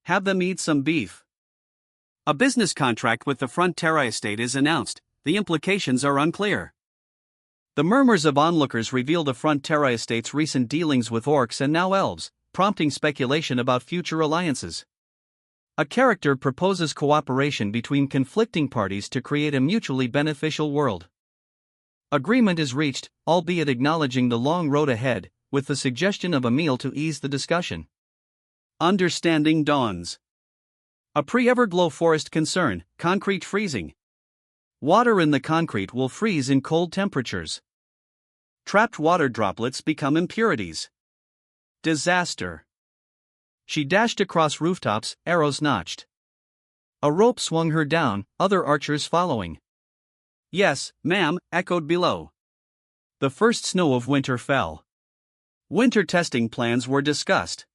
Have them eat some beef. A business contract with the Frontera estate is announced, the implications are unclear. The murmurs of onlookers reveal the Frontera estate's recent dealings with orcs and now elves, prompting speculation about future alliances. A character proposes cooperation between conflicting parties to create a mutually beneficial world. Agreement is reached, albeit acknowledging the long road ahead, with the suggestion of a meal to ease the discussion. Understanding dawns. A pre-Everglow forest concern, concrete freezing. Water in the concrete will freeze in cold temperatures. Trapped water droplets become impurities. Disaster. She dashed across rooftops, arrows notched. A rope swung her down, other archers following. Yes, ma'am, echoed below. The first snow of winter fell. Winter testing plans were discussed.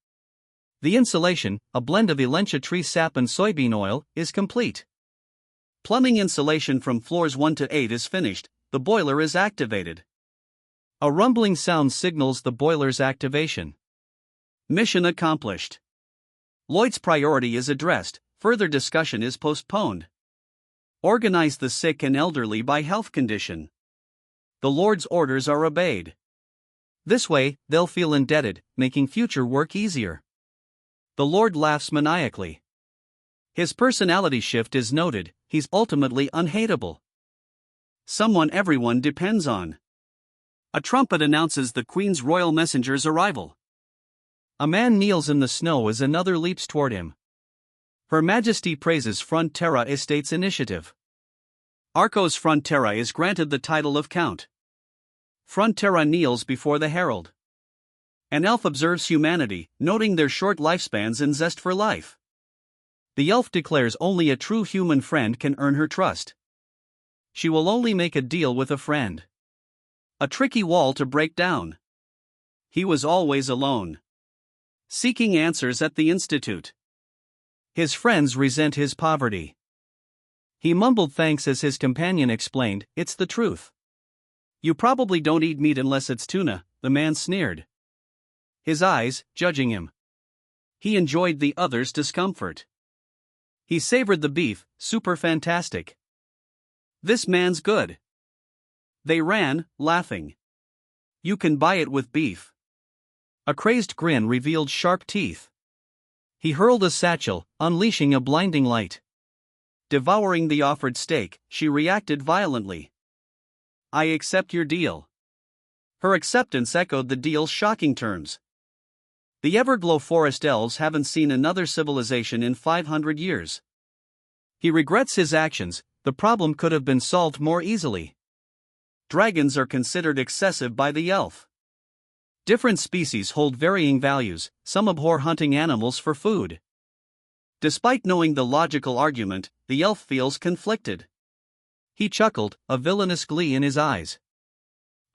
The insulation, a blend of Elentia tree sap and soybean oil, is complete. Plumbing insulation from floors 1 to 8 is finished, the boiler is activated. A rumbling sound signals the boiler's activation. Mission accomplished. Lloyd's priority is addressed, further discussion is postponed. Organize the sick and elderly by health condition. The Lord's orders are obeyed. This way, they'll feel indebted, making future work easier. The Lord laughs maniacally. His personality shift is noted, he's ultimately unhateable. Someone everyone depends on. A trumpet announces the Queen's royal messenger's arrival. A man kneels in the snow as another leaps toward him. Her Majesty praises Frontera Estate's initiative. Arcos Frontera is granted the title of Count. Frontera kneels before the herald. An elf observes humanity, noting their short lifespans and zest for life. The elf declares only a true human friend can earn her trust. She will only make a deal with a friend. A tricky wall to break down. He was always alone. Seeking answers at the Institute. His friends resent his poverty. He mumbled thanks as his companion explained, "It's the truth." You probably don't eat meat unless it's tuna, the man sneered. His eyes, judging him. He enjoyed the other's discomfort. He savored the beef, super fantastic. This man's good. They ran, laughing. You can buy it with beef. A crazed grin revealed sharp teeth. He hurled a satchel, unleashing a blinding light. Devouring the offered steak, she reacted violently. I accept your deal. Her acceptance echoed the deal's shocking terms. The Everglow Forest elves haven't seen another civilization in 500 years. He regrets his actions, the problem could have been solved more easily. Dragons are considered excessive by the elf. Different species hold varying values, some abhor hunting animals for food. Despite knowing the logical argument, the elf feels conflicted. He chuckled, a villainous glee in his eyes.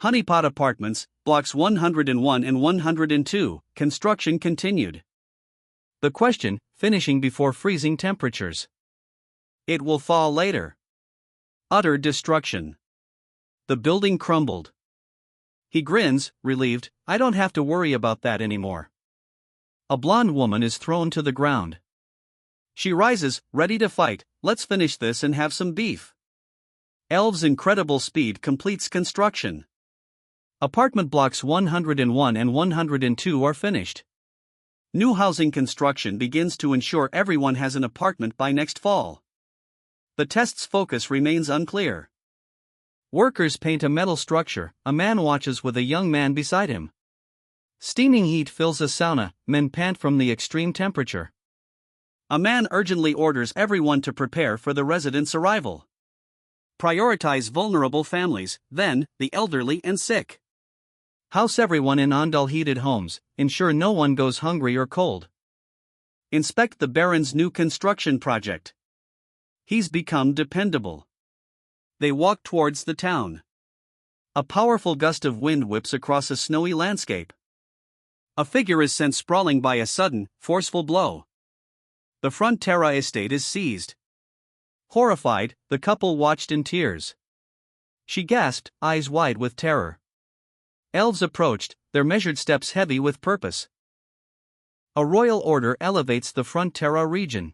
Honeypot Apartments, blocks 101 and 102, construction continued. The question, finishing before freezing temperatures. It will fall later. Utter destruction. The building crumbled. He grins, relieved, I don't have to worry about that anymore. A blonde woman is thrown to the ground. She rises, ready to fight, let's finish this and have some beef. Elves' incredible speed completes construction. Apartment blocks 101 and 102 are finished. New housing construction begins to ensure everyone has an apartment by next fall. The test's focus remains unclear. Workers paint a metal structure, a man watches with a young man beside him. Steaming heat fills a sauna, men pant from the extreme temperature. A man urgently orders everyone to prepare for the residents' arrival. Prioritize vulnerable families, then, the elderly and sick. House everyone in Andal-heated homes, ensure no one goes hungry or cold. Inspect the Baron's new construction project. He's become dependable. They walk towards the town. A powerful gust of wind whips across a snowy landscape. A figure is sent sprawling by a sudden, forceful blow. The Frontera estate is seized. Horrified, the couple watched in tears. She gasped, eyes wide with terror. Elves approached, their measured steps heavy with purpose. A royal order elevates the Frontera region.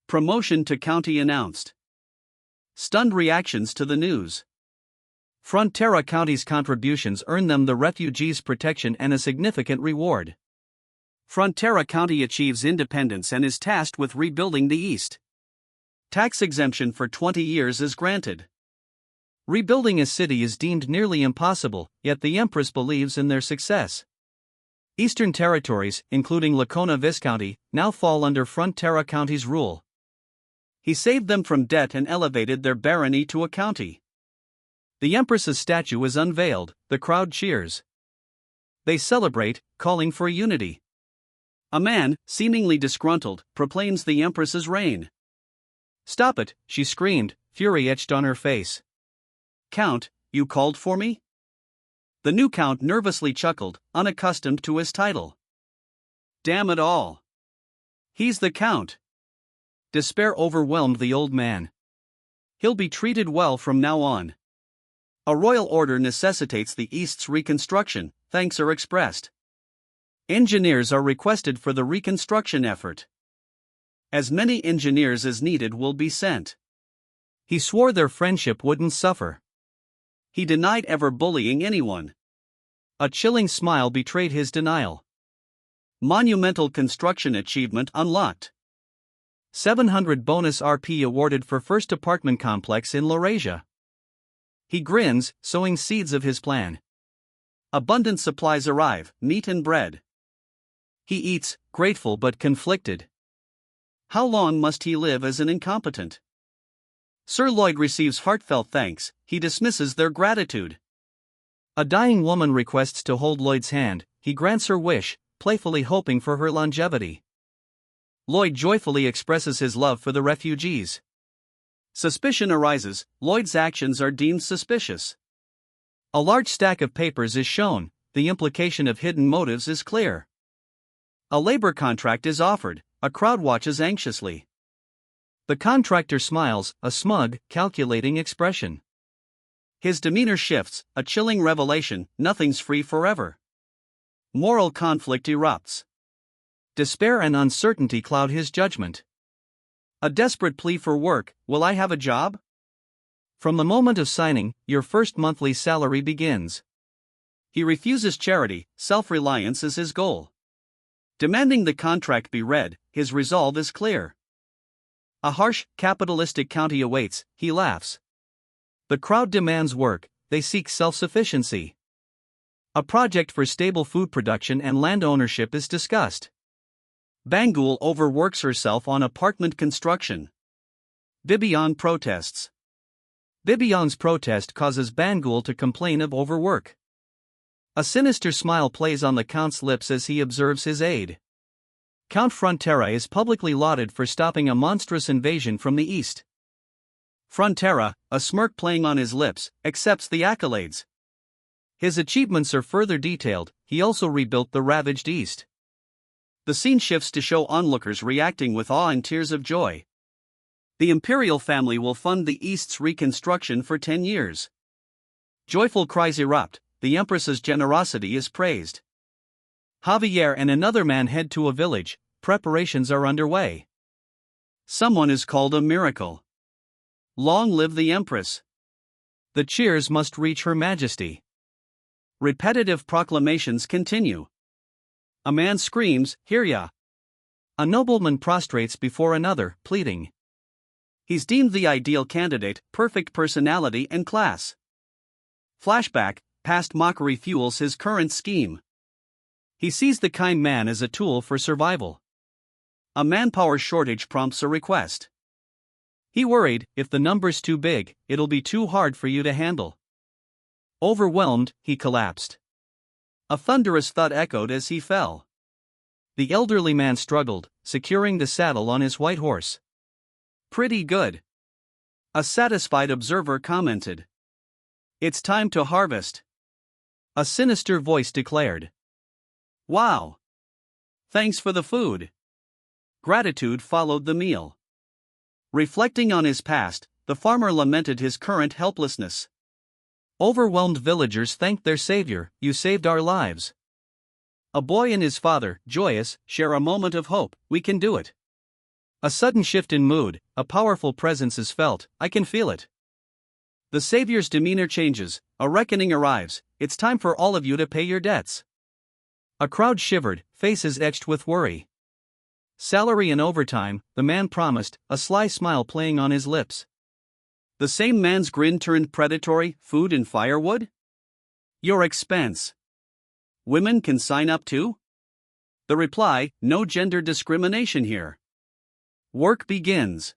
Promotion to county announced. Stunned reactions to the news. Frontera County's contributions earn them the refugees' protection and a significant reward. Frontera County achieves independence and is tasked with rebuilding the East. Tax exemption for 20 years is granted. Rebuilding a city is deemed nearly impossible, yet the Empress believes in their success. Eastern territories, including Lacona Viscounty, now fall under Frontera County's rule. He saved them from debt and elevated their barony to a county. The Empress's statue is unveiled, the crowd cheers. They celebrate, calling for unity. A man, seemingly disgruntled, proclaims the Empress's reign. Stop it, she screamed, fury etched on her face. Count, you called for me? The new count nervously chuckled, unaccustomed to his title. Damn it all. He's the count. Despair overwhelmed the old man. He'll be treated well from now on. A royal order necessitates the East's reconstruction, thanks are expressed. Engineers are requested for the reconstruction effort. As many engineers as needed will be sent. He swore their friendship wouldn't suffer. He denied ever bullying anyone. A chilling smile betrayed his denial. Monumental construction achievement unlocked. 700 bonus RP awarded for first apartment complex in Laurasia. He grins, sowing seeds of his plan. Abundant supplies arrive, meat and bread. He eats, grateful but conflicted. How long must he live as an incompetent? Sir Lloyd receives heartfelt thanks, he dismisses their gratitude. A dying woman requests to hold Lloyd's hand, he grants her wish, playfully hoping for her longevity. Lloyd joyfully expresses his love for the refugees. Suspicion arises, Lloyd's actions are deemed suspicious. A large stack of papers is shown, the implication of hidden motives is clear. A labor contract is offered, a crowd watches anxiously. The contractor smiles, a smug, calculating expression. His demeanor shifts, a chilling revelation, nothing's free forever. Moral conflict erupts. Despair and uncertainty cloud his judgment. A desperate plea for work, will I have a job? From the moment of signing, your first monthly salary begins. He refuses charity, self-reliance is his goal. Demanding the contract be read, his resolve is clear. A harsh, capitalistic county awaits, he laughs. The crowd demands work, they seek self-sufficiency. A project for stable food production and land ownership is discussed. Bangul overworks herself on apartment construction. Bibiyan protests. Bibiyan's protest causes Bangul to complain of overwork. A sinister smile plays on the Count's lips as he observes his aide. Count Frontera is publicly lauded for stopping a monstrous invasion from the east. Frontera, a smirk playing on his lips, accepts the accolades. His achievements are further detailed, he also rebuilt the ravaged east. The scene shifts to show onlookers reacting with awe and tears of joy. The imperial family will fund the East's reconstruction for 10 years. Joyful cries erupt, the empress's generosity is praised. Javier and another man head to a village, preparations are underway. Someone is called a miracle. Long live the empress. The cheers must reach Her Majesty. Repetitive proclamations continue. A man screams, "Hear ya!" A nobleman prostrates before another, pleading. He's deemed the ideal candidate, perfect personality and class. Flashback, past mockery fuels his current scheme. He sees the kind man as a tool for survival. A manpower shortage prompts a request. He worried, if the number's too big, it'll be too hard for you to handle. Overwhelmed, he collapsed. A thunderous thud echoed as he fell. The elderly man struggled, securing the saddle on his white horse. Pretty good. A satisfied observer commented. It's time to harvest. A sinister voice declared. Wow. Thanks for the food. Gratitude followed the meal. Reflecting on his past, the farmer lamented his current helplessness. Overwhelmed villagers thanked their savior, "You saved our lives." A boy and his father, joyous, share a moment of hope, "We can do it." A sudden shift in mood, a powerful presence is felt, "I can feel it." The savior's demeanor changes, a reckoning arrives, "It's time for all of you to pay your debts." A crowd shivered, faces etched with worry. Salary and overtime, the man promised, a sly smile playing on his lips. The same man's grin turned predatory, "Food and firewood? Your expense. Women can sign up too?" The reply, "No gender discrimination here." Work begins.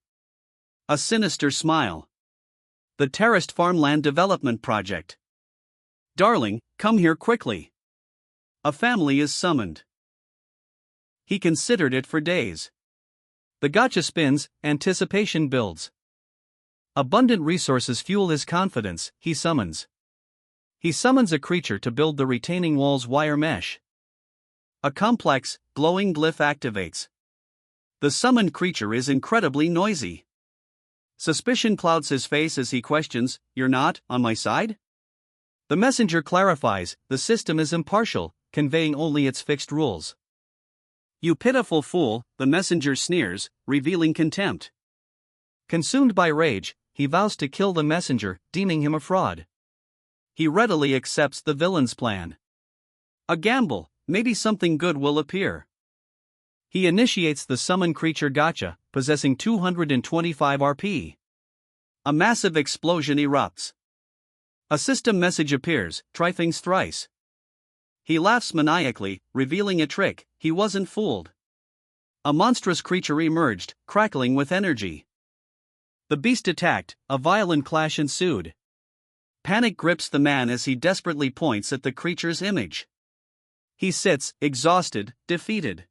A sinister smile. The terraced farmland development project. "Darling, come here quickly." A family is summoned. He considered it for days. The gotcha spins, anticipation builds. Abundant resources fuel his confidence, he summons. He summons a creature to build the retaining wall's wire mesh. A complex, glowing glyph activates. The summoned creature is incredibly noisy. Suspicion clouds his face as he questions, "You're not on my side?" The messenger clarifies, the system is impartial, conveying only its fixed rules. You pitiful fool, the messenger sneers, revealing contempt. Consumed by rage, he vows to kill the messenger, deeming him a fraud. He readily accepts the villain's plan. A gamble, maybe something good will appear. He initiates the summon creature gacha, possessing 225 RP. A massive explosion erupts. A system message appears, try things thrice. He laughs maniacally, revealing a trick, he wasn't fooled. A monstrous creature emerged, crackling with energy. The beast attacked, a violent clash ensued. Panic grips the man as he desperately points at the creature's image. He sits, exhausted, defeated.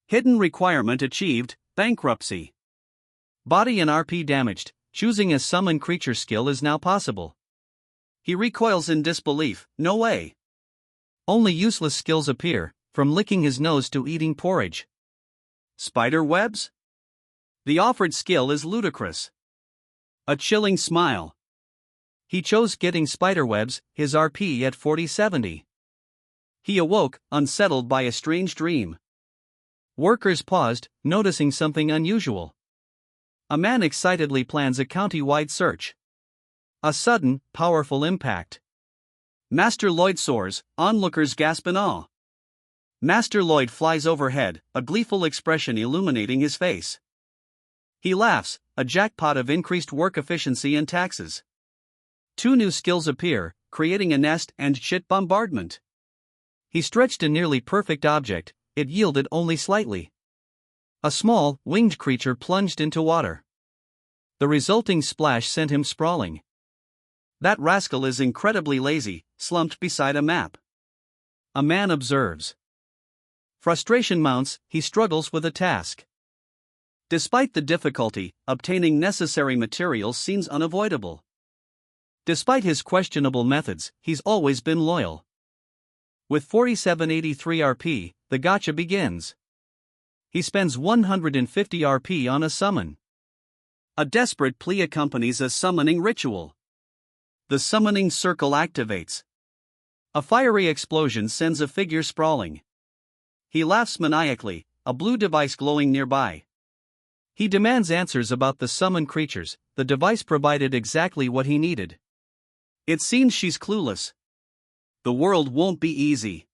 Hidden requirement achieved, bankruptcy. Body and RP damaged, choosing a summon creature skill is now possible. He recoils in disbelief, no way. Only useless skills appear, from licking his nose to eating porridge. Spider webs? The offered skill is ludicrous. A chilling smile. He chose getting spiderwebs, his RP at 4070. He awoke, unsettled by a strange dream. Workers paused, noticing something unusual. A man excitedly plans a county-wide search. A sudden, powerful impact. Master Lloyd soars, onlookers gasp in awe. Master Lloyd flies overhead, a gleeful expression illuminating his face. He laughs, a jackpot of increased work efficiency and taxes. 2 new skills appear, creating a nest and shit bombardment. He stretched a nearly perfect object, it yielded only slightly. A small, winged creature plunged into water. The resulting splash sent him sprawling. That rascal is incredibly lazy, slumped beside a map. A man observes. Frustration mounts, he struggles with a task. Despite the difficulty, obtaining necessary materials seems unavoidable. Despite his questionable methods, he's always been loyal. With 4783 RP, the gacha begins. He spends 150 RP on a summon. A desperate plea accompanies a summoning ritual. The summoning circle activates. A fiery explosion sends a figure sprawling. He laughs maniacally, a blue device glowing nearby. He demands answers about the summoned creatures, the device provided exactly what he needed. It seems she's clueless. The world won't be easy.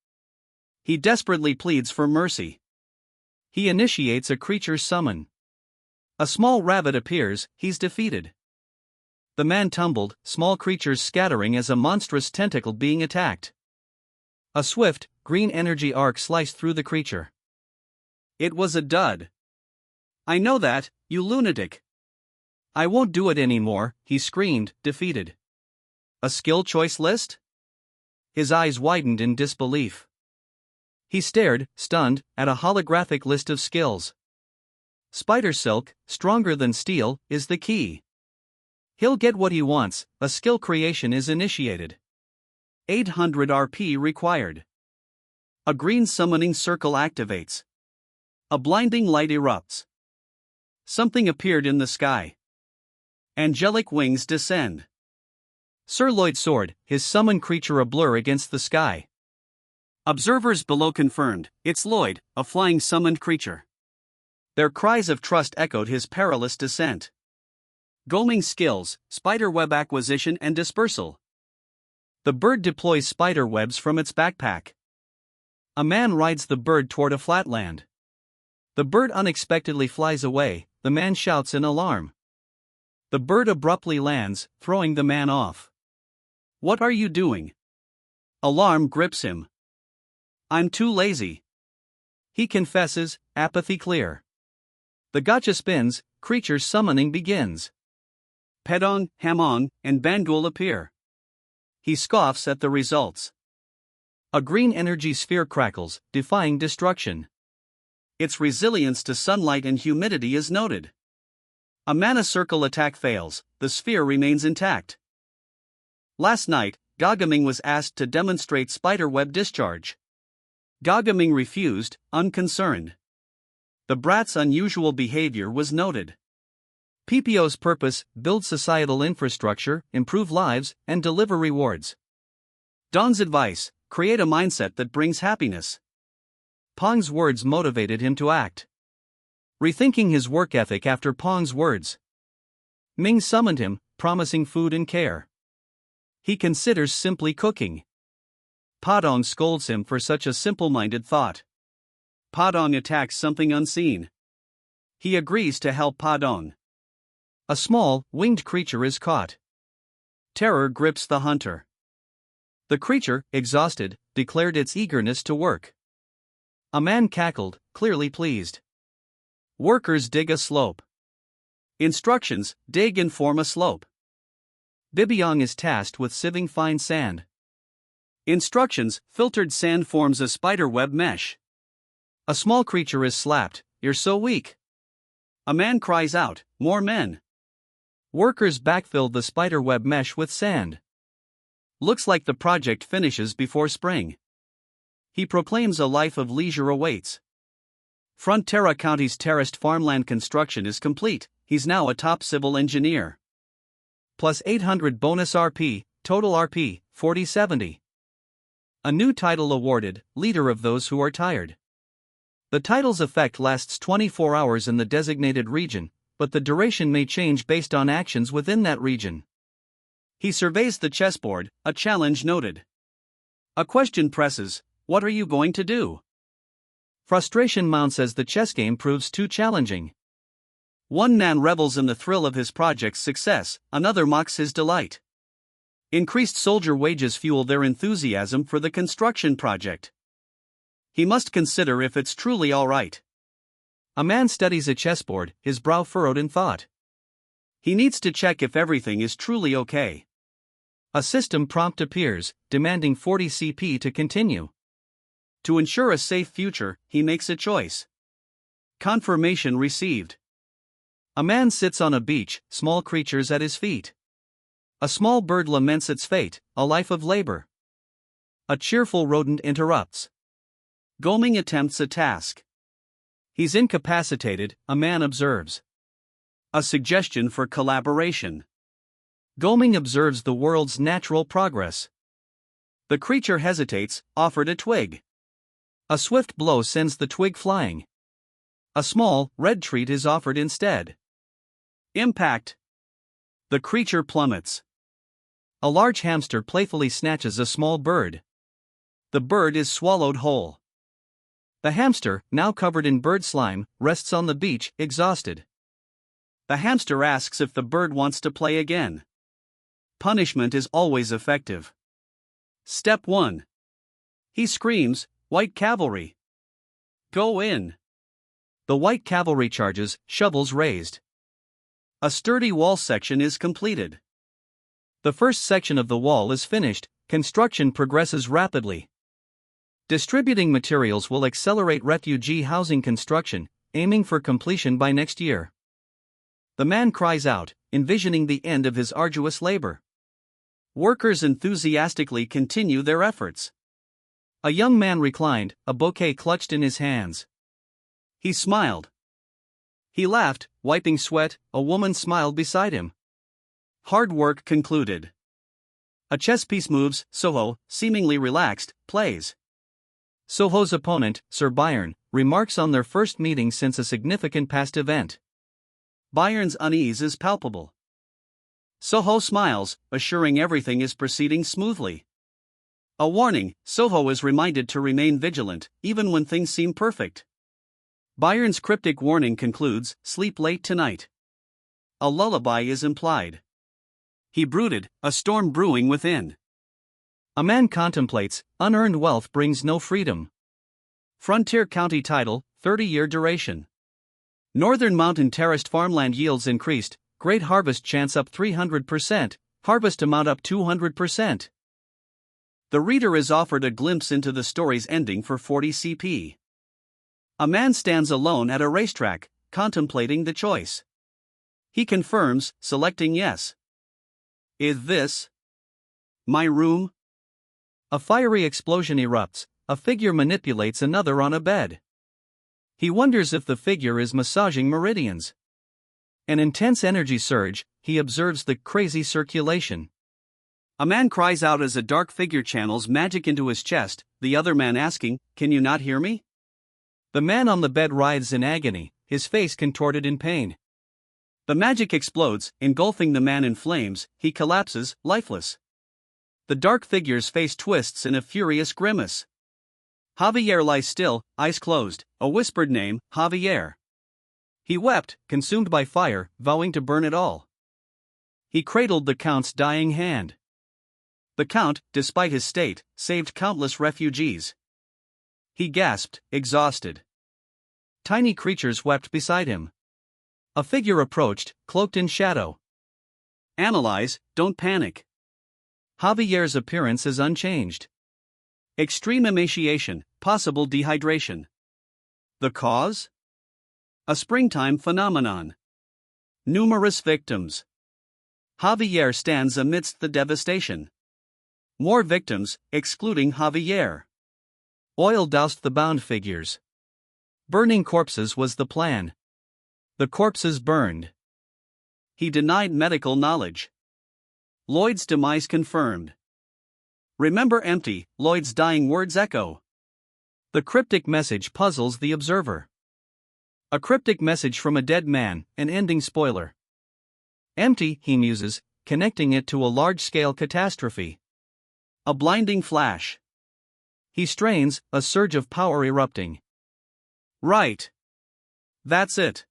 He desperately pleads for mercy. He initiates a creature summon. A small rabbit appears, he's defeated. The man tumbled, small creatures scattering as a monstrous tentacle being attacked. A swift, green energy arc sliced through the creature. It was a dud. I know that, you lunatic. I won't do it anymore, he screamed, defeated. A skill choice list? His eyes widened in disbelief. He stared, stunned, at a holographic list of skills. Spider silk, stronger than steel, is the key. He'll get what he wants, a skill creation is initiated. 800 RP required. A green summoning circle activates. A blinding light erupts. Something appeared in the sky. Angelic wings descend. Sir Lloyd soared, his summoned creature a blur against the sky. Observers below confirmed, it's Lloyd, a flying summoned creature. Their cries of trust echoed his perilous descent. Goming skills, spiderweb acquisition and dispersal. The bird deploys spiderwebs from its backpack. A man rides the bird toward a flatland. The bird unexpectedly flies away, the man shouts in alarm. The bird abruptly lands, throwing the man off. What are you doing? Alarm grips him. I'm too lazy. He confesses, apathy clear. The gacha spins, creature summoning begins. Pedong, Hamon, and Bangul appear. He scoffs at the results. A green energy sphere crackles, defying destruction. Its resilience to sunlight and humidity is noted. A mana circle attack fails, the sphere remains intact. Last night, Gagaming was asked to demonstrate spiderweb discharge. Gagaming refused, unconcerned. The brat's unusual behavior was noted. PPO's purpose: build societal infrastructure, improve lives, and deliver rewards. Dong's advice: create a mindset that brings happiness. Pong's words motivated him to act. Rethinking his work ethic after Pong's words, Ming summoned him, promising food and care. He considers simply cooking. Padong scolds him for such a simple-minded thought. Padong attacks something unseen. He agrees to help Padong. A small, winged creature is caught. Terror grips the hunter. The creature, exhausted, declared its eagerness to work. A man cackled, clearly pleased. Workers dig a slope. Instructions: dig and form a slope. Bibyong is tasked with sieving fine sand. Instructions: filtered sand forms a spider web mesh. A small creature is slapped. You're so weak. A man cries out, more men. Workers backfill the spider web mesh with sand. Looks like the project finishes before spring. He proclaims a life of leisure awaits. Frontera County's terraced farmland construction is complete. He's now a top civil engineer. Plus 800 bonus RP, total RP, 4070. A new title awarded, Leader of Those Who Are Tired. The title's effect lasts 24 hours in the designated region, but the duration may change based on actions within that region. He surveys the chessboard, a challenge noted. A question presses: what are you going to do? Frustration mounts as the chess game proves too challenging. One man revels in the thrill of his project's success, another mocks his delight. Increased soldier wages fuel their enthusiasm for the construction project. He must consider if it's truly all right. A man studies a chessboard, his brow furrowed in thought. He needs to check if everything is truly okay. A system prompt appears, demanding 40 CP to continue. To ensure a safe future, he makes a choice. Confirmation received. A man sits on a beach, small creatures at his feet. A small bird laments its fate, a life of labor. A cheerful rodent interrupts. Goming attempts a task. He's incapacitated, a man observes. A suggestion for collaboration. Goming observes the world's natural progress. The creature hesitates, offered a twig. A swift blow sends the twig flying. A small, red treat is offered instead. Impact. The creature plummets. A large hamster playfully snatches a small bird. The bird is swallowed whole. The hamster, now covered in bird slime, rests on the beach, exhausted. The hamster asks if the bird wants to play again. Punishment is always effective. Step 1. He screams, "White cavalry! Go in!" The white cavalry charges, shovels raised. A sturdy wall section is completed. The first section of the wall is finished, construction progresses rapidly. Distributing materials will accelerate refugee housing construction, aiming for completion by next year. The man cries out, envisioning the end of his arduous labor. Workers enthusiastically continue their efforts. A young man reclined, a bouquet clutched in his hands. He smiled. He laughed, wiping sweat. A woman smiled beside him. Hard work concluded. A chess piece moves. Soho, seemingly relaxed, plays. Soho's opponent, Sir Byron, remarks on their first meeting since a significant past event. Byron's unease is palpable. Soho smiles, assuring everything is proceeding smoothly. A warning: Soho is reminded to remain vigilant, even when things seem perfect. Byron's cryptic warning concludes: sleep late tonight. A lullaby is implied. He brooded, a storm brewing within. A man contemplates, unearned wealth brings no freedom. Frontier County title, 30-year duration. Northern Mountain terraced farmland yields increased, great harvest chance up 300%, harvest amount up 200%. The reader is offered a glimpse into the story's ending for 40 CP. A man stands alone at a racetrack, contemplating the choice. He confirms, selecting yes. Is this my room? A fiery explosion erupts, a figure manipulates another on a bed. He wonders if the figure is massaging meridians. An intense energy surge, he observes the crazy circulation. A man cries out as a dark figure channels magic into his chest, the other man asking, "Can you not hear me?" The man on the bed writhes in agony, his face contorted in pain. The magic explodes, engulfing the man in flames, he collapses, lifeless. The dark figure's face twists in a furious grimace. Javier lies still, eyes closed, a whispered name, Javier. He wept, consumed by fire, vowing to burn it all. He cradled the Count's dying hand. The Count, despite his state, saved countless refugees. He gasped, exhausted. Tiny creatures wept beside him. A figure approached, cloaked in shadow. Analyze, don't panic. Javier's appearance is unchanged. Extreme emaciation, possible dehydration. The cause? A springtime phenomenon. Numerous victims. Javier stands amidst the devastation. More victims, excluding Javier. Oil doused the bound figures. Burning corpses was the plan. The corpses burned. He denied medical knowledge. Lloyd's demise confirmed. Remember empty, Lloyd's dying words echo. The cryptic message puzzles the observer. A cryptic message from a dead man, an ending spoiler. Empty, he muses, connecting it to a large-scale catastrophe. A blinding flash. He strains, a surge of power erupting. Right. That's it.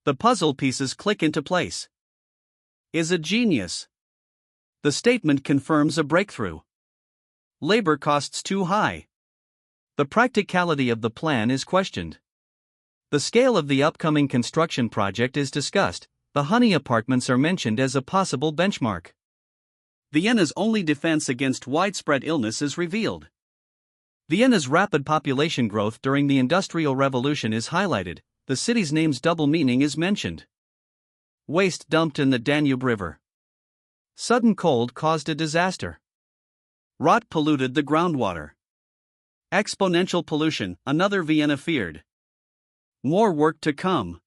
The puzzle pieces click into place. Is a genius. The statement confirms a breakthrough. Labor costs too high. The practicality of the plan is questioned. The scale of the upcoming construction project is discussed. The honey apartments are mentioned as a possible benchmark. Vienna's only defense against widespread illness is revealed. Vienna's rapid population growth during the Industrial Revolution is highlighted. The city's name's double meaning is mentioned. Waste dumped in the Danube River. Sudden cold caused a disaster. Rot polluted the groundwater. Exponential pollution, another Vienna feared. More work to come.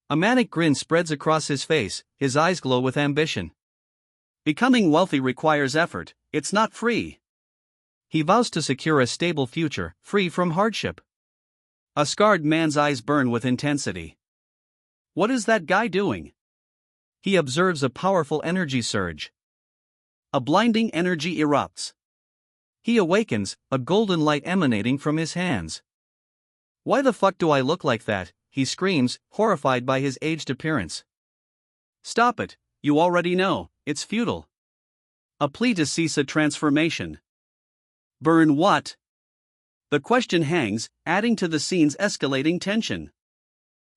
A manic grin spreads across his face, his eyes glow with ambition. Becoming wealthy requires effort, it's not free. He vows to secure a stable future, free from hardship. A scarred man's eyes burn with intensity. What is that guy doing? He observes a powerful energy surge. A blinding energy erupts. He awakens, a golden light emanating from his hands. Why the fuck do I look like that? He screams, horrified by his aged appearance. Stop it, you already know, it's futile. A plea to cease a transformation. Burn what? The question hangs, adding to the scene's escalating tension.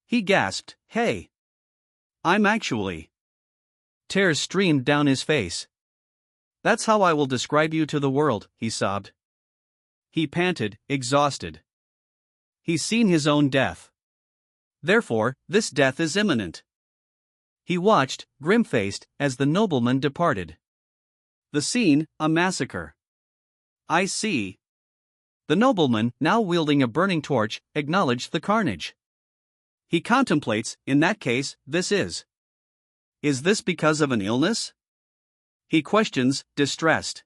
He gasped, "Hey! I'm actually..." Tears streamed down his face. "That's how I will describe you to the world," he sobbed. He panted, exhausted. He's seen his own death. Therefore, this death is imminent. He watched, grim-faced, as the nobleman departed. The scene, a massacre. I see. The nobleman, now wielding a burning torch, acknowledged the carnage. He contemplates, in that case, this is. Is this because of an illness? He questions, distressed.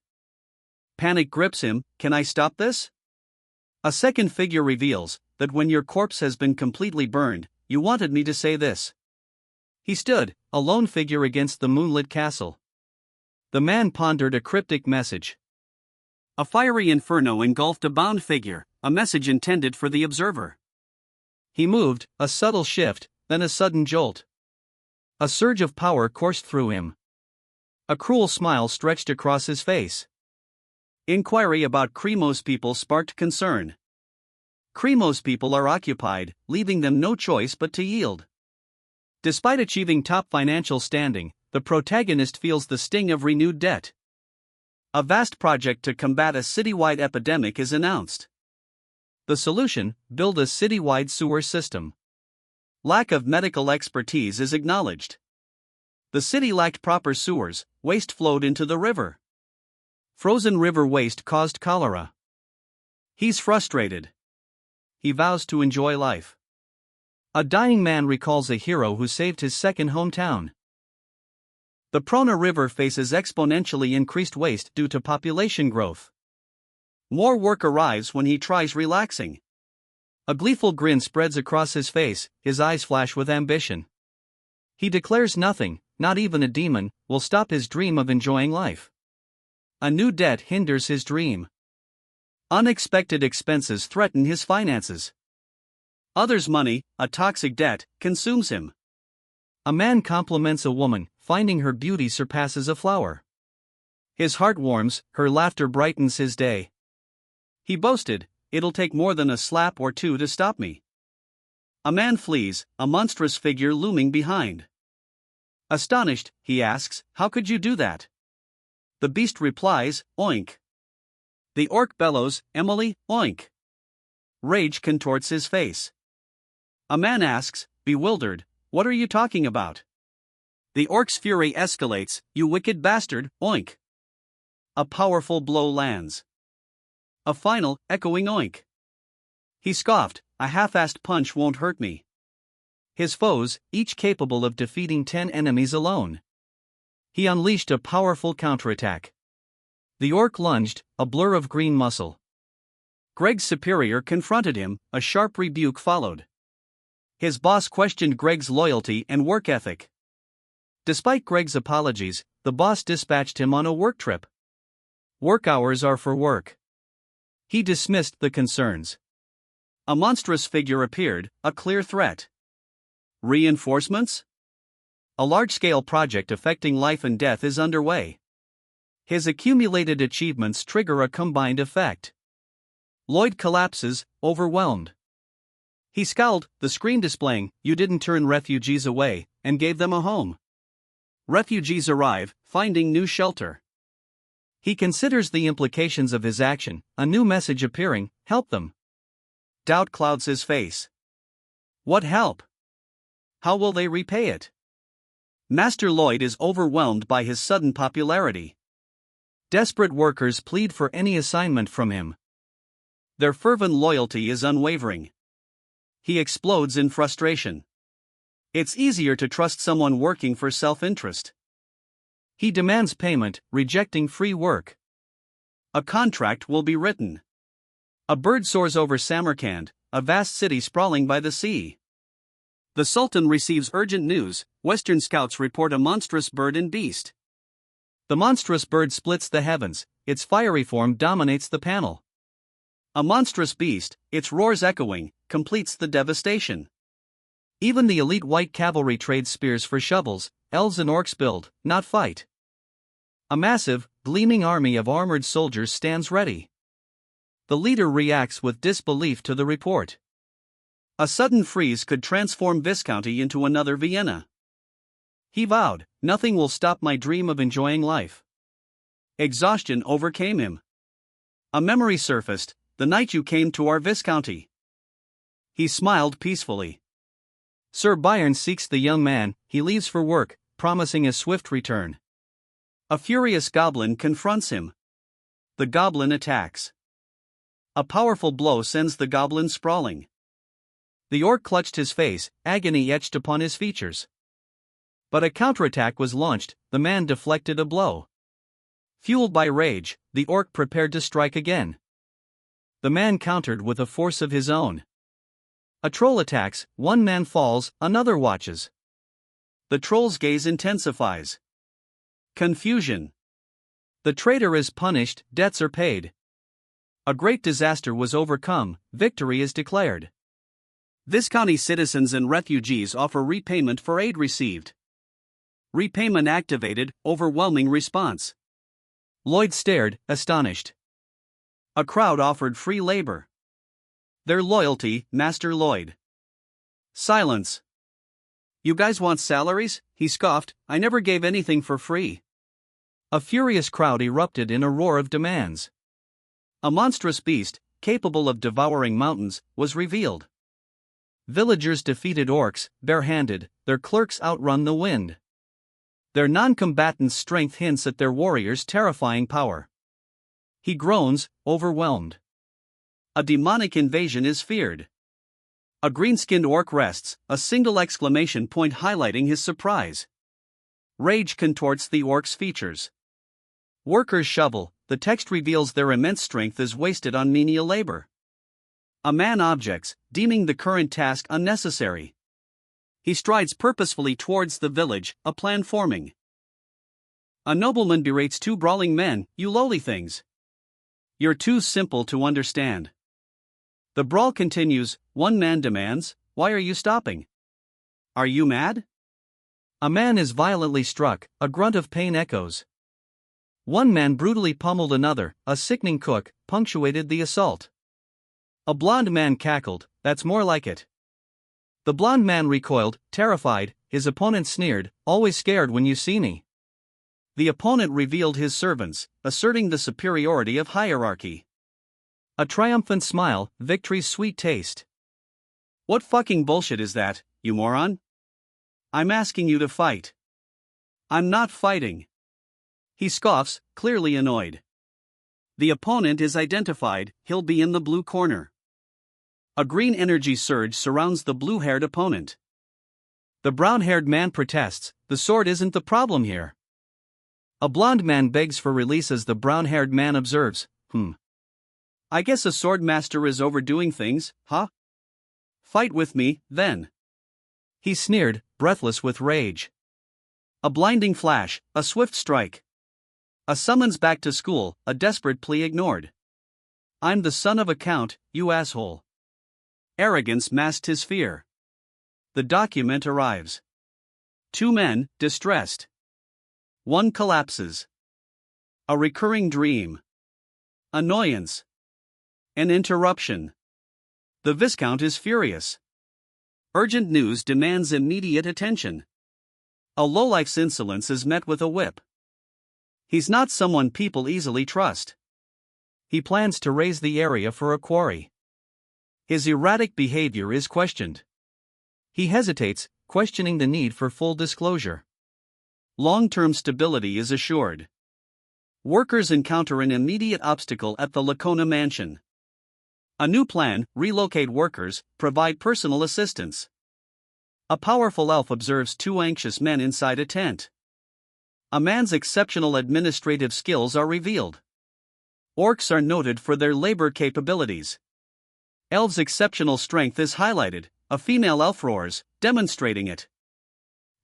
Panic grips him, can I stop this? A second figure reveals that when your corpse has been completely burned, you wanted me to say this. He stood, a lone figure against the moonlit castle. The man pondered a cryptic message. A fiery inferno engulfed a bound figure, a message intended for the observer. He moved, a subtle shift, then a sudden jolt. A surge of power coursed through him. A cruel smile stretched across his face. Inquiry about Kremos people sparked concern. Kremos people are occupied, leaving them no choice but to yield. Despite achieving top financial standing, the protagonist feels the sting of renewed debt. A vast project to combat a citywide epidemic is announced. The solution: build a citywide sewer system. Lack of medical expertise is acknowledged. The city lacked proper sewers, waste flowed into the river. Frozen river waste caused cholera. He's frustrated. He vows to enjoy life. A dying man recalls a hero who saved his second hometown. The Prona River faces exponentially increased waste due to population growth. More work arrives when he tries relaxing. A gleeful grin spreads across his face, his eyes flash with ambition. He declares nothing, not even a demon, will stop his dream of enjoying life. A new debt hinders his dream. Unexpected expenses threaten his finances. Others' money, a toxic debt, consumes him. A man compliments a woman, finding her beauty surpasses a flower. His heart warms, her laughter brightens his day. He boasted, "It'll take more than a slap or two to stop me." A man flees, a monstrous figure looming behind. Astonished, he asks, "How could you do that?" The beast replies, "Oink." The orc bellows, "Emily, oink." Rage contorts his face. A man asks, bewildered, "What are you talking about?" The orc's fury escalates, "You wicked bastard, oink." A powerful blow lands. A final, echoing oink. He scoffed, "A half-assed punch won't hurt me." His foes, each capable of defeating 10 enemies alone. He unleashed a powerful counterattack. The orc lunged, a blur of green muscle. Greg's superior confronted him, a sharp rebuke followed. His boss questioned Greg's loyalty and work ethic. Despite Greg's apologies, the boss dispatched him on a work trip. Work hours are for work. He dismissed the concerns. A monstrous figure appeared, a clear threat. Reinforcements? A large-scale project affecting life and death is underway. His accumulated achievements trigger a combined effect. Lloyd collapses, overwhelmed. He scowled, the screen displaying, "You didn't turn refugees away, and gave them a home." Refugees arrive, finding new shelter. He considers the implications of his action, a new message appearing, "Help them." Doubt clouds his face. What help? How will they repay it? Master Lloyd is overwhelmed by his sudden popularity. Desperate workers plead for any assignment from him. Their fervent loyalty is unwavering. He explodes in frustration. It's easier to trust someone working for self-interest. He demands payment, rejecting free work. A contract will be written. A bird soars over Samarkand, a vast city sprawling by the sea. The Sultan receives urgent news. Western scouts report a monstrous bird and beast. The monstrous bird splits the heavens, its fiery form dominates the panel. A monstrous beast, its roars echoing, completes the devastation. Even the elite white cavalry trades spears for shovels. Elves and orcs build, not fight. A massive, gleaming army of armored soldiers stands ready. The leader reacts with disbelief to the report. A sudden freeze could transform Viscounty into another Vienna. He vowed, "Nothing will stop my dream of enjoying life." Exhaustion overcame him. A memory surfaced, "The night you came to our Viscounty." He smiled peacefully. Sir Byron seeks the young man, he leaves for work, promising a swift return. A furious goblin confronts him. The goblin attacks. A powerful blow sends the goblin sprawling. The orc clutched his face, agony etched upon his features. But a counterattack was launched, the man deflected a blow. Fueled by rage, the orc prepared to strike again. The man countered with a force of his own. A troll attacks, one man falls, another watches. The troll's gaze intensifies. Confusion. The traitor is punished, debts are paid. A great disaster was overcome, victory is declared. Viscounty citizens and refugees offer repayment for aid received. Repayment activated, overwhelming response. Lloyd stared, astonished. A crowd offered free labor. Their loyalty, Master Lloyd. Silence. "You guys want salaries?" he scoffed. "I never gave anything for free." A furious crowd erupted in a roar of demands. A monstrous beast, capable of devouring mountains, was revealed. Villagers defeated orcs, barehanded, their clerks outrun the wind. Their non-combatants' strength hints at their warriors' terrifying power. He groans, overwhelmed. A demonic invasion is feared. A green-skinned orc rests, a single exclamation point highlighting his surprise. Rage contorts the orc's features. Workers shovel, the text reveals their immense strength is wasted on menial labor. A man objects, deeming the current task unnecessary. He strides purposefully towards the village, a plan forming. A nobleman berates two brawling men, "You lowly things. You're too simple to understand." The brawl continues, one man demands, "Why are you stopping? Are you mad?" A man is violently struck, a grunt of pain echoes. One man brutally pummeled another, a sickening cook punctuated the assault. A blond man cackled, "That's more like it." The blond man recoiled, terrified, his opponent sneered, "Always scared when you see me." The opponent revealed his servants, asserting the superiority of hierarchy. A triumphant smile, victory's sweet taste. "What fucking bullshit is that, you moron? I'm asking you to fight." "I'm not fighting." He scoffs, clearly annoyed. The opponent is identified, he'll be in the blue corner. A green energy surge surrounds the blue-haired opponent. The brown-haired man protests, "The sword isn't the problem here." A blond man begs for release as the brown-haired man observes, I guess a sword master is overdoing things, huh? Fight with me, then." He sneered, breathless with rage. A blinding flash, a swift strike. A summons back to school, a desperate plea ignored. "I'm the son of a count, you asshole." Arrogance masked his fear. The document arrives. Two men, distressed. One collapses. A recurring dream. Annoyance. An interruption. The Viscount is furious. Urgent news demands immediate attention. A lowlife's insolence is met with a whip. He's not someone people easily trust. He plans to raise the area for a quarry. His erratic behavior is questioned. He hesitates, questioning the need for full disclosure. Long-term stability is assured. Workers encounter an immediate obstacle at the Lacona mansion. A new plan, relocate workers, provide personal assistance. A powerful elf observes two anxious men inside a tent. A man's exceptional administrative skills are revealed. Orcs are noted for their labor capabilities. Elves' exceptional strength is highlighted, a female elf roars, demonstrating it.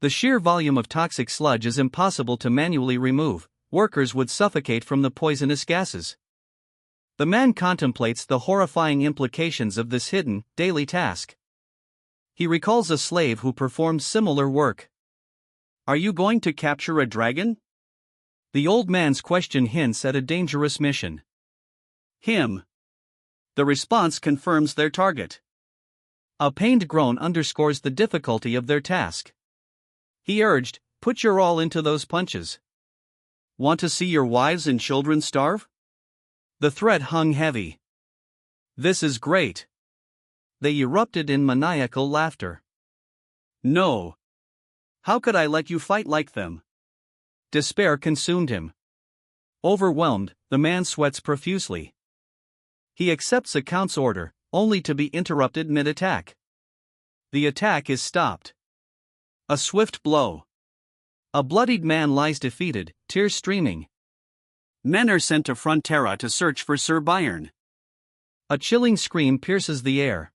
The sheer volume of toxic sludge is impossible to manually remove, workers would suffocate from the poisonous gases. The man contemplates the horrifying implications of this hidden, daily task. He recalls a slave who performed similar work. "Are you going to capture a dragon?" The old man's question hints at a dangerous mission. Him. The response confirms their target. A pained groan underscores the difficulty of their task. He urged, "Put your all into those punches." "Want to see your wives and children starve?" The threat hung heavy. "This is great." They erupted in maniacal laughter. "No. How could I let you fight like them?" Despair consumed him. Overwhelmed, the man sweats profusely. He accepts a count's order, only to be interrupted mid-attack. The attack is stopped. A swift blow. A bloodied man lies defeated, tears streaming. Men are sent to Frontera to search for Sir Byron. A chilling scream pierces the air.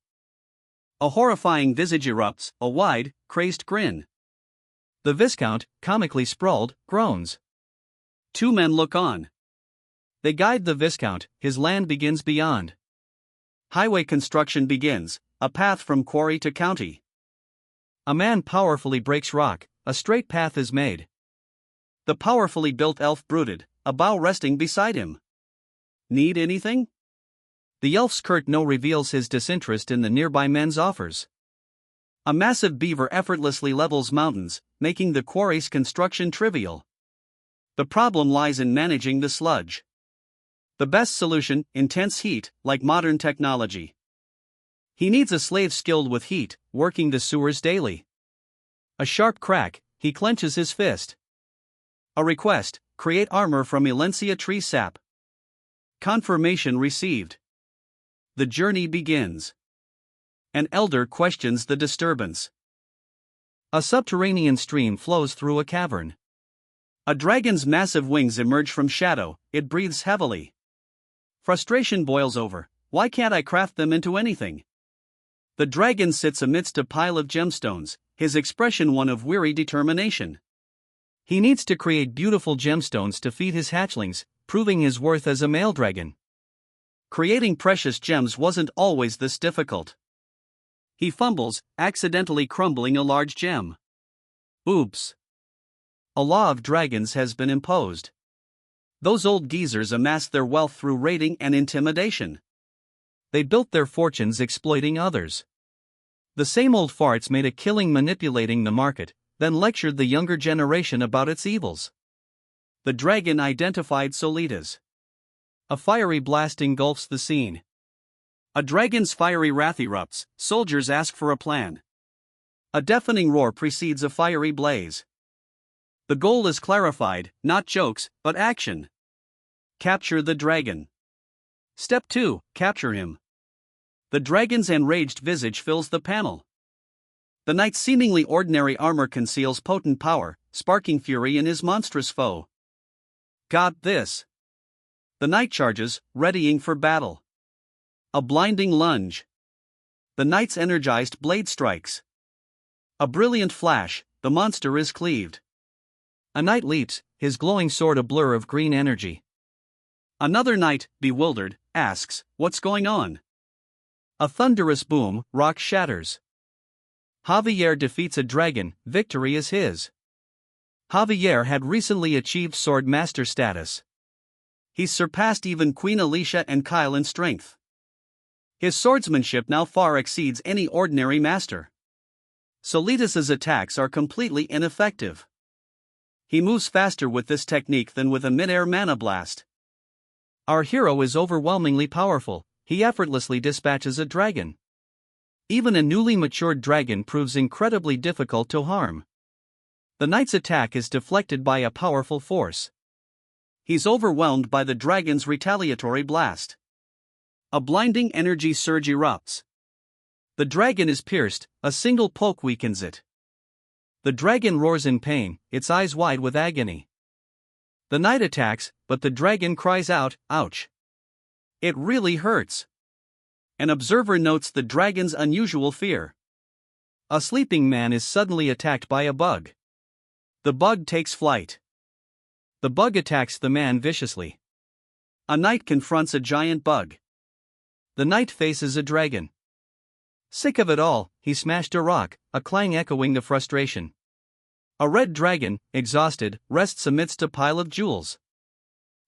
A horrifying visage erupts, a wide, crazed grin. The Viscount, comically sprawled, groans. Two men look on. They guide the Viscount, his land begins beyond. Highway construction begins, a path from quarry to county. A man powerfully breaks rock, a straight path is made. The powerfully built elf brooded, a bough resting beside him. "Need anything?" The elf's curt no reveals his disinterest in the nearby men's offers. A massive beaver effortlessly levels mountains, making the quarry's construction trivial. The problem lies in managing the sludge. The best solution, intense heat, like modern technology. He needs a slave skilled with heat, working the sewers daily. A sharp crack, he clenches his fist. A request, create armor from Elencia tree sap. Confirmation received. The journey begins. An elder questions the disturbance. A subterranean stream flows through a cavern. A dragon's massive wings emerge from shadow, it breathes heavily. Frustration boils over. Why can't I craft them into anything? The dragon sits amidst a pile of gemstones, his expression one of weary determination. He needs to create beautiful gemstones to feed his hatchlings, proving his worth as a male dragon. Creating precious gems wasn't always this difficult. He fumbles, accidentally crumbling a large gem. Oops. A law of dragons has been imposed. Those old geezers amassed their wealth through raiding and intimidation. They built their fortunes exploiting others. The same old farts made a killing manipulating the market, then lectured the younger generation about its evils. The dragon identified Solitas. A fiery blast engulfs the scene. A dragon's fiery wrath erupts, soldiers ask for a plan. A deafening roar precedes a fiery blaze. The goal is clarified, not jokes, but action. Capture the dragon. Step 2, capture him. The dragon's enraged visage fills the panel. The knight's seemingly ordinary armor conceals potent power, sparking fury in his monstrous foe. Got this. The knight charges, readying for battle. A blinding lunge. The knight's energized blade strikes. A brilliant flash, the monster is cleaved. A knight leaps, his glowing sword a blur of green energy. Another knight, bewildered, asks, "What's going on?" A thunderous boom, rock shatters. Javier defeats a dragon, victory is his. Javier had recently achieved sword master status. He's surpassed even Queen Alicia and Kyle in strength. His swordsmanship now far exceeds any ordinary master. Solitas's attacks are completely ineffective. He moves faster with this technique than with a mid-air mana blast. Our hero is overwhelmingly powerful, he effortlessly dispatches a dragon. Even a newly matured dragon proves incredibly difficult to harm. The knight's attack is deflected by a powerful force. He's overwhelmed by the dragon's retaliatory blast. A blinding energy surge erupts. The dragon is pierced, a single poke weakens it. The dragon roars in pain, its eyes wide with agony. The knight attacks, but the dragon cries out, "Ouch! It really hurts." An observer notes the dragon's unusual fear. A sleeping man is suddenly attacked by a bug. The bug takes flight. The bug attacks the man viciously. A knight confronts a giant bug. The knight faces a dragon. Sick of it all, he smashed a rock, a clang echoing the frustration. A red dragon, exhausted, rests amidst a pile of jewels.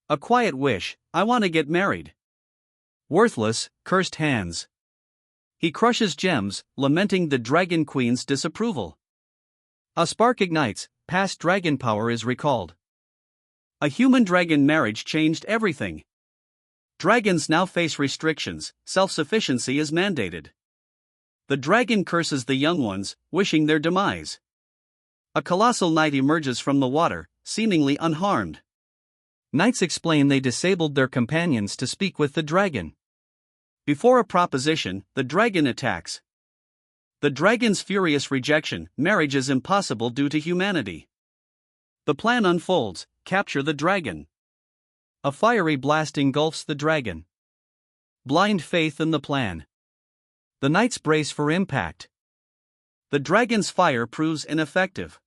A quiet wish, "I want to get married." Worthless, cursed hands. He crushes gems, lamenting the dragon queen's disapproval. A spark ignites, past dragon power is recalled. A human-dragon marriage changed everything. Dragons now face restrictions, self-sufficiency is mandated. The dragon curses the young ones, wishing their demise. A colossal knight emerges from the water, seemingly unharmed. Knights explain they disabled their companions to speak with the dragon. Before a proposition, the dragon attacks. The dragon's furious rejection, marriage is impossible due to humanity. The plan unfolds, capture the dragon. A fiery blast engulfs the dragon. Blind faith in the plan. The knights brace for impact. The dragon's fire proves ineffective.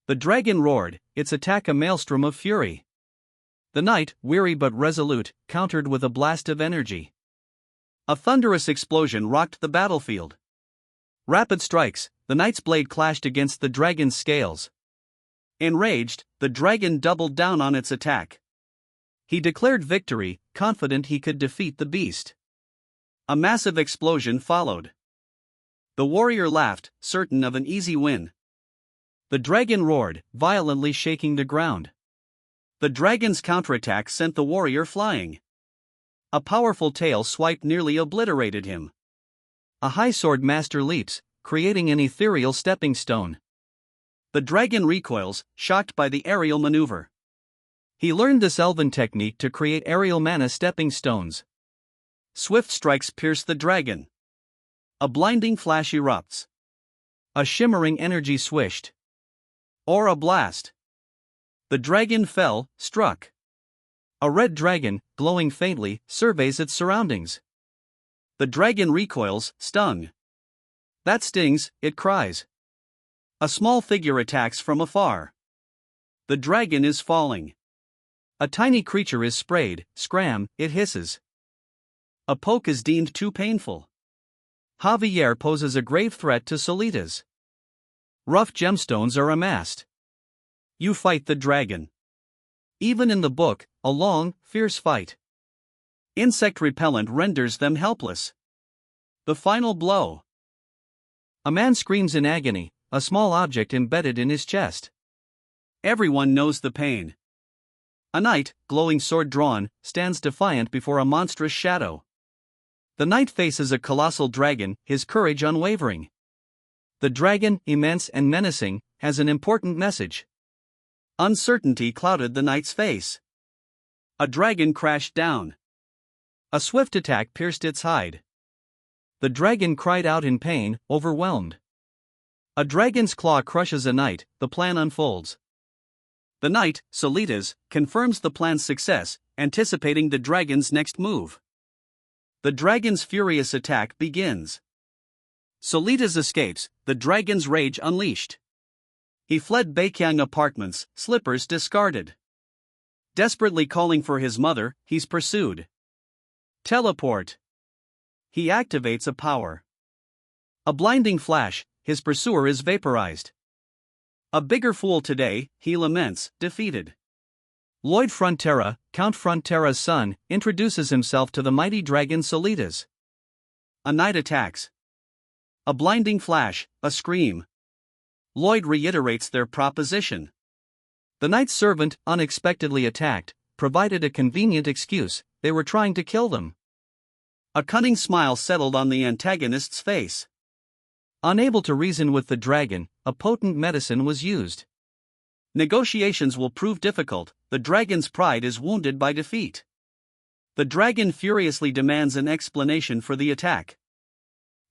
The dragon roared, its attack a maelstrom of fury. The knight, weary but resolute, countered with a blast of energy. A thunderous explosion rocked the battlefield. Rapid strikes, the knight's blade clashed against the dragon's scales. Enraged, the dragon doubled down on its attack. He declared victory, confident he could defeat the beast. A massive explosion followed. The warrior laughed, certain of an easy win. The dragon roared, violently shaking the ground. The dragon's counterattack sent the warrior flying. A powerful tail swipe nearly obliterated him. A high sword master leaps, creating an ethereal stepping stone. The dragon recoils, shocked by the aerial maneuver. He learned this elven technique to create aerial mana stepping stones. Swift strikes pierce the dragon. A blinding flash erupts. A shimmering energy swished. Aura blast. The dragon fell, struck. A red dragon, glowing faintly, surveys its surroundings. The dragon recoils, stung. That stings, it cries. A small figure attacks from afar. The dragon is falling. A tiny creature is sprayed, scram, it hisses. A poke is deemed too painful. Javier poses a grave threat to Solitas. Rough gemstones are amassed. You fight the dragon. Even in the book, a long, fierce fight. Insect repellent renders them helpless. The final blow. A man screams in agony, a small object embedded in his chest. Everyone knows the pain. A knight, glowing sword drawn, stands defiant before a monstrous shadow. The knight faces a colossal dragon, his courage unwavering. The dragon, immense and menacing, has an important message. Uncertainty clouded the knight's face. A dragon crashed down. A swift attack pierced its hide. The dragon cried out in pain, overwhelmed. A dragon's claw crushes a knight, the plan unfolds. The knight, Solitas, confirms the plan's success, anticipating the dragon's next move. The dragon's furious attack begins. Solitas escapes, the dragon's rage unleashed. He fled Baikyang apartments, slippers discarded. Desperately calling for his mother, he's pursued. Teleport. He activates a power. A blinding flash, his pursuer is vaporized. A bigger fool today, he laments, defeated. Lloyd Frontera, Count Frontera's son, introduces himself to the mighty dragon Solitas. A knight attacks. A blinding flash, a scream. Lloyd reiterates their proposition. The knight's servant, unexpectedly attacked, provided a convenient excuse: they were trying to kill them. A cunning smile settled on the antagonist's face. Unable to reason with the dragon, a potent medicine was used. Negotiations will prove difficult, the dragon's pride is wounded by defeat. The dragon furiously demands an explanation for the attack.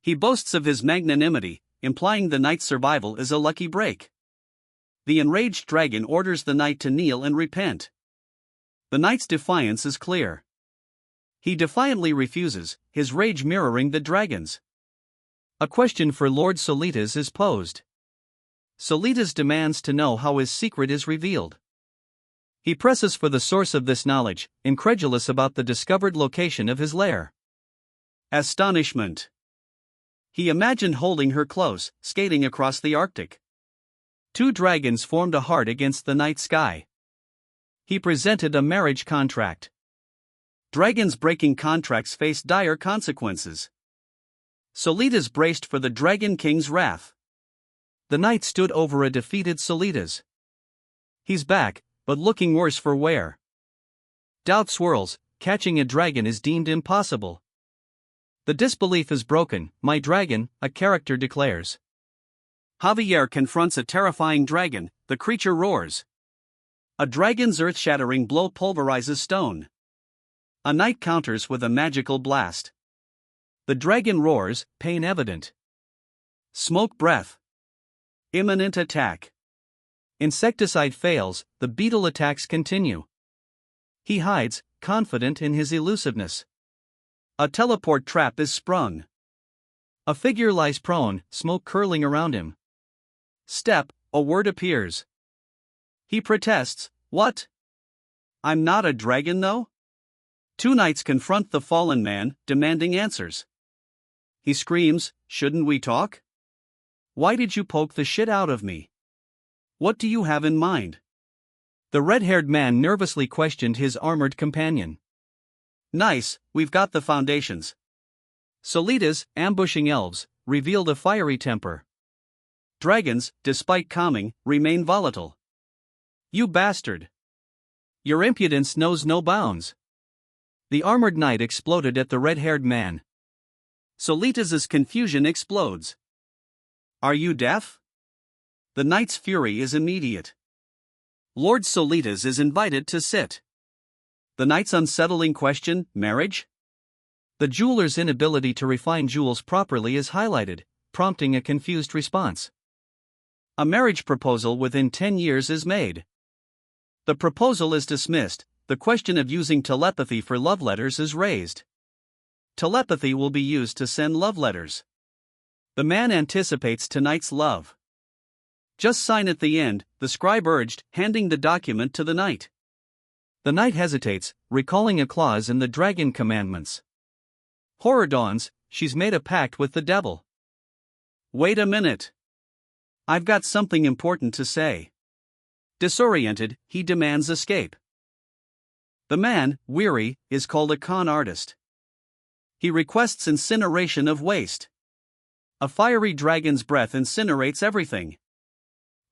He boasts of his magnanimity, implying the knight's survival is a lucky break. The enraged dragon orders the knight to kneel and repent. The knight's defiance is clear. He defiantly refuses, his rage mirroring the dragon's. A question for Lord Solitas is posed. Solitas demands to know how his secret is revealed. He presses for the source of this knowledge, incredulous about the discovered location of his lair. Astonishment. He imagined holding her close, skating across the Arctic. Two dragons formed a heart against the night sky. He presented a marriage contract. Dragons breaking contracts face dire consequences. Solitas braced for the Dragon King's wrath. The knight stood over a defeated Solitas. He's back, but looking worse for wear. Doubt swirls, catching a dragon is deemed impossible. The disbelief is broken, my dragon, a character declares. Javier confronts a terrifying dragon, the creature roars. A dragon's earth-shattering blow pulverizes stone. A knight counters with a magical blast. The dragon roars, pain evident. Smoke breath. Imminent attack. Insecticide fails, the beetle attacks continue. He hides, confident in his elusiveness. A teleport trap is sprung. A figure lies prone, smoke curling around him. Step, a word appears. He protests, "What? I'm not a dragon though?" Two knights confront the fallen man, demanding answers. He screams, "Shouldn't we talk? Why did you poke the shit out of me? What do you have in mind?" The red-haired man nervously questioned his armored companion. "Nice, we've got the foundations." Solitas, ambushing elves, revealed a fiery temper. Dragons, despite calming, remain volatile. "You bastard! Your impudence knows no bounds." The armored knight exploded at the red-haired man. Solitas's confusion explodes. "Are you deaf?" The knight's fury is immediate. Lord Solitas is invited to sit. The knight's unsettling question, marriage? The jeweler's inability to refine jewels properly is highlighted, prompting a confused response. A marriage proposal within 10 years is made. The proposal is dismissed. The question of using telepathy for love letters is raised. Telepathy will be used to send love letters. The man anticipates tonight's love. Just sign at the end, the scribe urged, handing the document to the knight. The knight hesitates, recalling a clause in the dragon commandments. Horror dawns, she's made a pact with the devil. Wait a minute. I've got something important to say. Disoriented, he demands escape. The man, weary, is called a con artist. He requests incineration of waste. A fiery dragon's breath incinerates everything.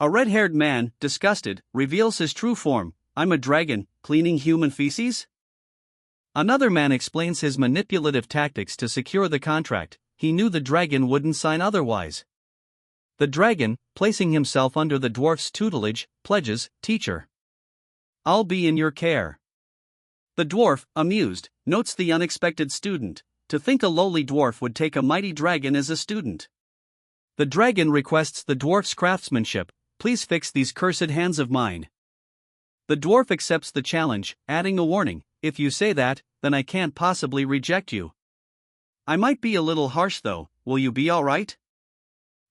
A red-haired man, disgusted, reveals his true form. I'm a dragon, cleaning human feces? Another man explains his manipulative tactics to secure the contract. He knew the dragon wouldn't sign otherwise. The dragon, placing himself under the dwarf's tutelage, pledges, Teacher, I'll be in your care. The dwarf, amused, notes the unexpected student. To think a lowly dwarf would take a mighty dragon as a student. The dragon requests the dwarf's craftsmanship. Please fix these cursed hands of mine. The dwarf accepts the challenge, adding a warning. If you say that, then I can't possibly reject you. I might be a little harsh though, will you be alright?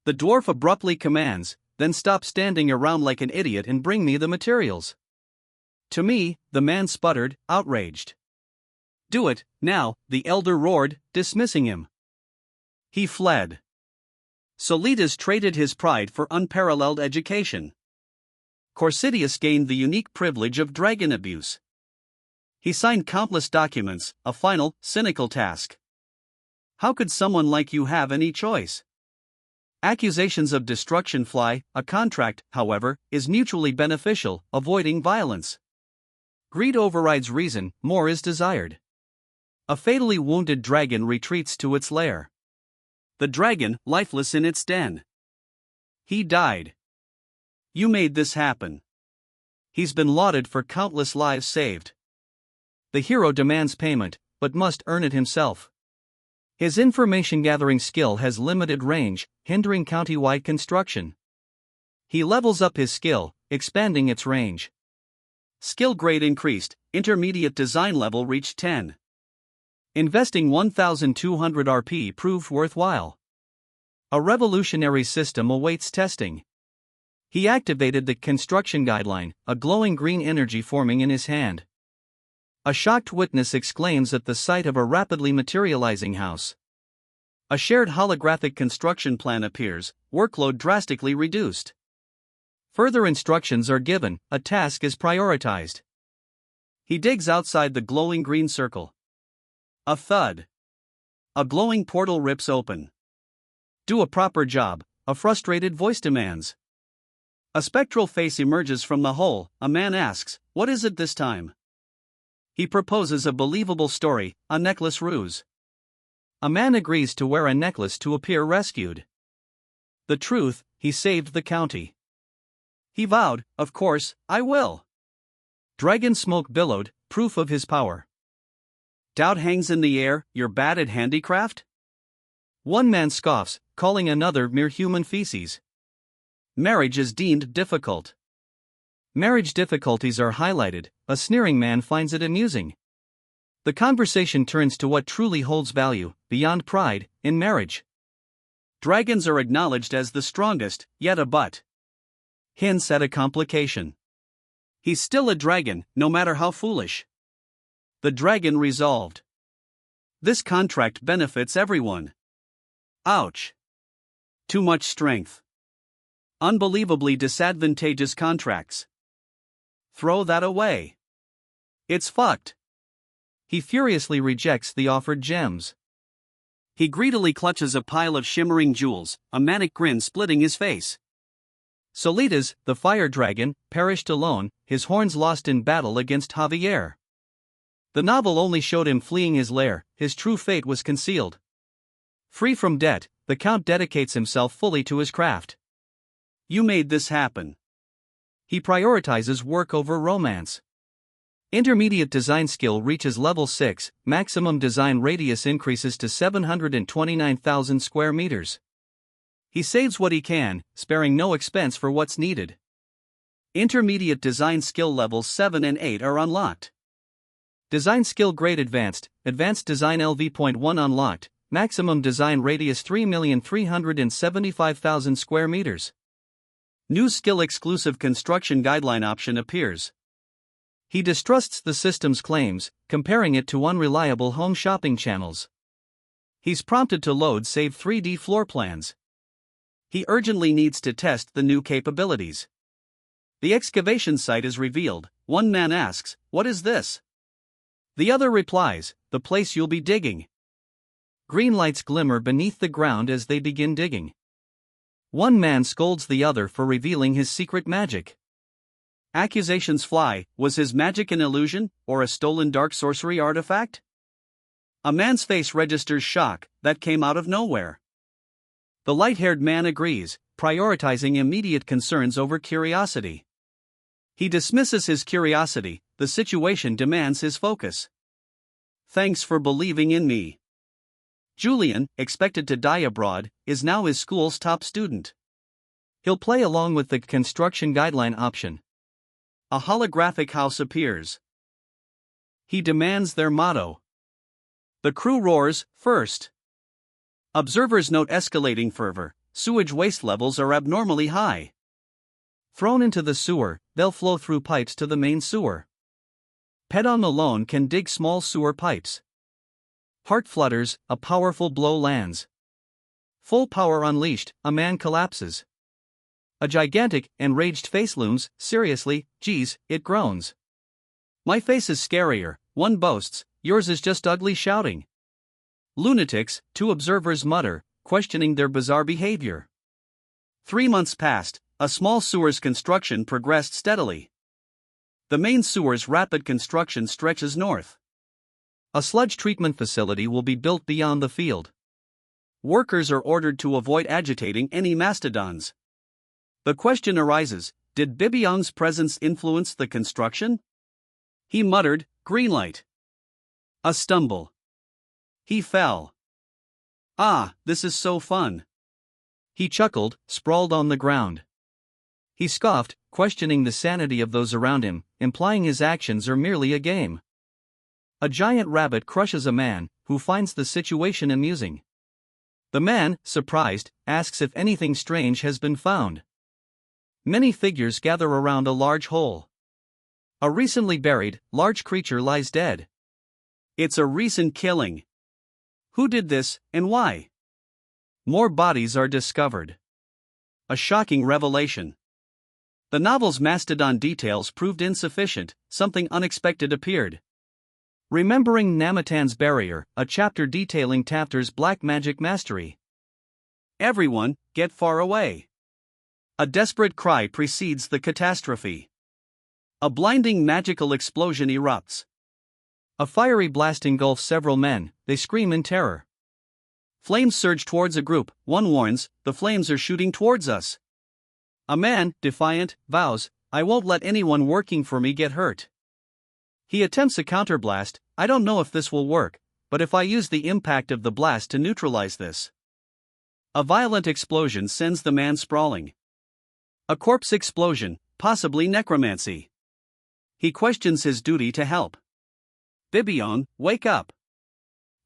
The dwarf abruptly commands, then stop standing around like an idiot and bring me the materials. To me, the man sputtered, outraged. Do it, now, the elder roared, dismissing him. He fled. Solitas traded his pride for unparalleled education. Corsidius gained the unique privilege of dragon abuse. He signed countless documents, a final, cynical task. How could someone like you have any choice? Accusations of destruction fly. A contract, however, is mutually beneficial, avoiding violence. Greed overrides reason, more is desired. A fatally wounded dragon retreats to its lair. The dragon, lifeless in its den. He died. You made this happen. He's been lauded for countless lives saved. The hero demands payment, but must earn it himself. His information-gathering skill has limited range, hindering county-wide construction. He levels up his skill, expanding its range. Skill grade increased, intermediate design level reached 10. Investing 1,200 RP proved worthwhile. A revolutionary system awaits testing. He activated the construction guideline, a glowing green energy forming in his hand. A shocked witness exclaims at the sight of a rapidly materializing house. A shared holographic construction plan appears, workload drastically reduced. Further instructions are given, a task is prioritized. He digs outside the glowing green circle. A thud. A glowing portal rips open. Do a proper job, a frustrated voice demands. A spectral face emerges from the hole. A man asks, what is it this time? He proposes a believable story, a necklace ruse. A man agrees to wear a necklace to appear rescued. The truth, he saved the county. He vowed, of course, I will. Dragon smoke billowed, proof of his power. Doubt hangs in the air, you're bad at handicraft? One man scoffs, calling another mere human feces. Marriage is deemed difficult. Marriage difficulties are highlighted, a sneering man finds it amusing. The conversation turns to what truly holds value, beyond pride, in marriage. Dragons are acknowledged as the strongest, yet a but. Hints at a complication. He's still a dragon, no matter how foolish. The dragon resolved. This contract benefits everyone. Ouch. Too much strength. Unbelievably disadvantageous contracts. Throw that away. It's fucked. He furiously rejects the offered gems. He greedily clutches a pile of shimmering jewels, a manic grin splitting his face. Solitas, the fire dragon, perished alone, his horns lost in battle against Javier. The novel only showed him fleeing his lair, his true fate was concealed. Free from debt, the Count dedicates himself fully to his craft. You made this happen. He prioritizes work over romance. Intermediate design skill reaches level 6, maximum design radius increases to 729,000 square meters. He saves what he can, sparing no expense for what's needed. Intermediate design skill levels 7 and 8 are unlocked. Design skill grade advanced, advanced design LV.1 unlocked, maximum design radius 3,375,000 square meters. New skill exclusive construction guideline option appears. He distrusts the system's claims, comparing it to unreliable home shopping channels. He's prompted to load save 3D floor plans. He urgently needs to test the new capabilities. The excavation site is revealed. One man asks, "What is this?" The other replies, "The place you'll be digging." Green lights glimmer beneath the ground as they begin digging. One man scolds the other for revealing his secret magic. Accusations fly. Was his magic an illusion, or a stolen dark sorcery artifact? A man's face registers shock that came out of nowhere. The light-haired man agrees, prioritizing immediate concerns over curiosity. He dismisses his curiosity, the situation demands his focus. "Thanks for believing in me." Julian, expected to die abroad, is now his school's top student. He'll play along with the construction guideline option. A holographic house appears. He demands their motto. The crew roars, "First!" Observers note escalating fervor. Sewage waste levels are abnormally high. Thrown into the sewer, they'll flow through pipes to the main sewer. Pedon alone can dig small sewer pipes. Heart flutters, a powerful blow lands. Full power unleashed, a man collapses. A gigantic, enraged face looms. "Seriously, geez," it groans. "My face is scarier," one boasts, "yours is just ugly shouting." "Lunatics," two observers mutter, questioning their bizarre behavior. 3 months passed, a small sewer's construction progressed steadily. The main sewer's rapid construction stretches north. A sludge treatment facility will be built beyond the field. Workers are ordered to avoid agitating any mastodons. The question arises, did Bibiong's presence influence the construction? He muttered, "Green light." A stumble. He fell. "Ah, this is so fun." He chuckled, sprawled on the ground. He scoffed, questioning the sanity of those around him, implying his actions are merely a game. A giant rabbit crushes a man, who finds the situation amusing. The man, surprised, asks if anything strange has been found. Many figures gather around a large hole. A recently buried, large creature lies dead. It's a recent killing. Who did this, and why? More bodies are discovered. A shocking revelation. The novel's mastodon details proved insufficient, something unexpected appeared. Remembering Namatan's barrier, a chapter detailing Tafter's black magic mastery. Everyone, get far away. A desperate cry precedes the catastrophe. A blinding magical explosion erupts. A fiery blast engulfs several men, they scream in terror. Flames surge towards a group, one warns, "The flames are shooting towards us." A man, defiant, vows, "I won't let anyone working for me get hurt." He attempts a counterblast. "I don't know if this will work, but if I use the impact of the blast to neutralize this." A violent explosion sends the man sprawling. A corpse explosion, possibly necromancy. He questions his duty to help. "Bibiong, wake up."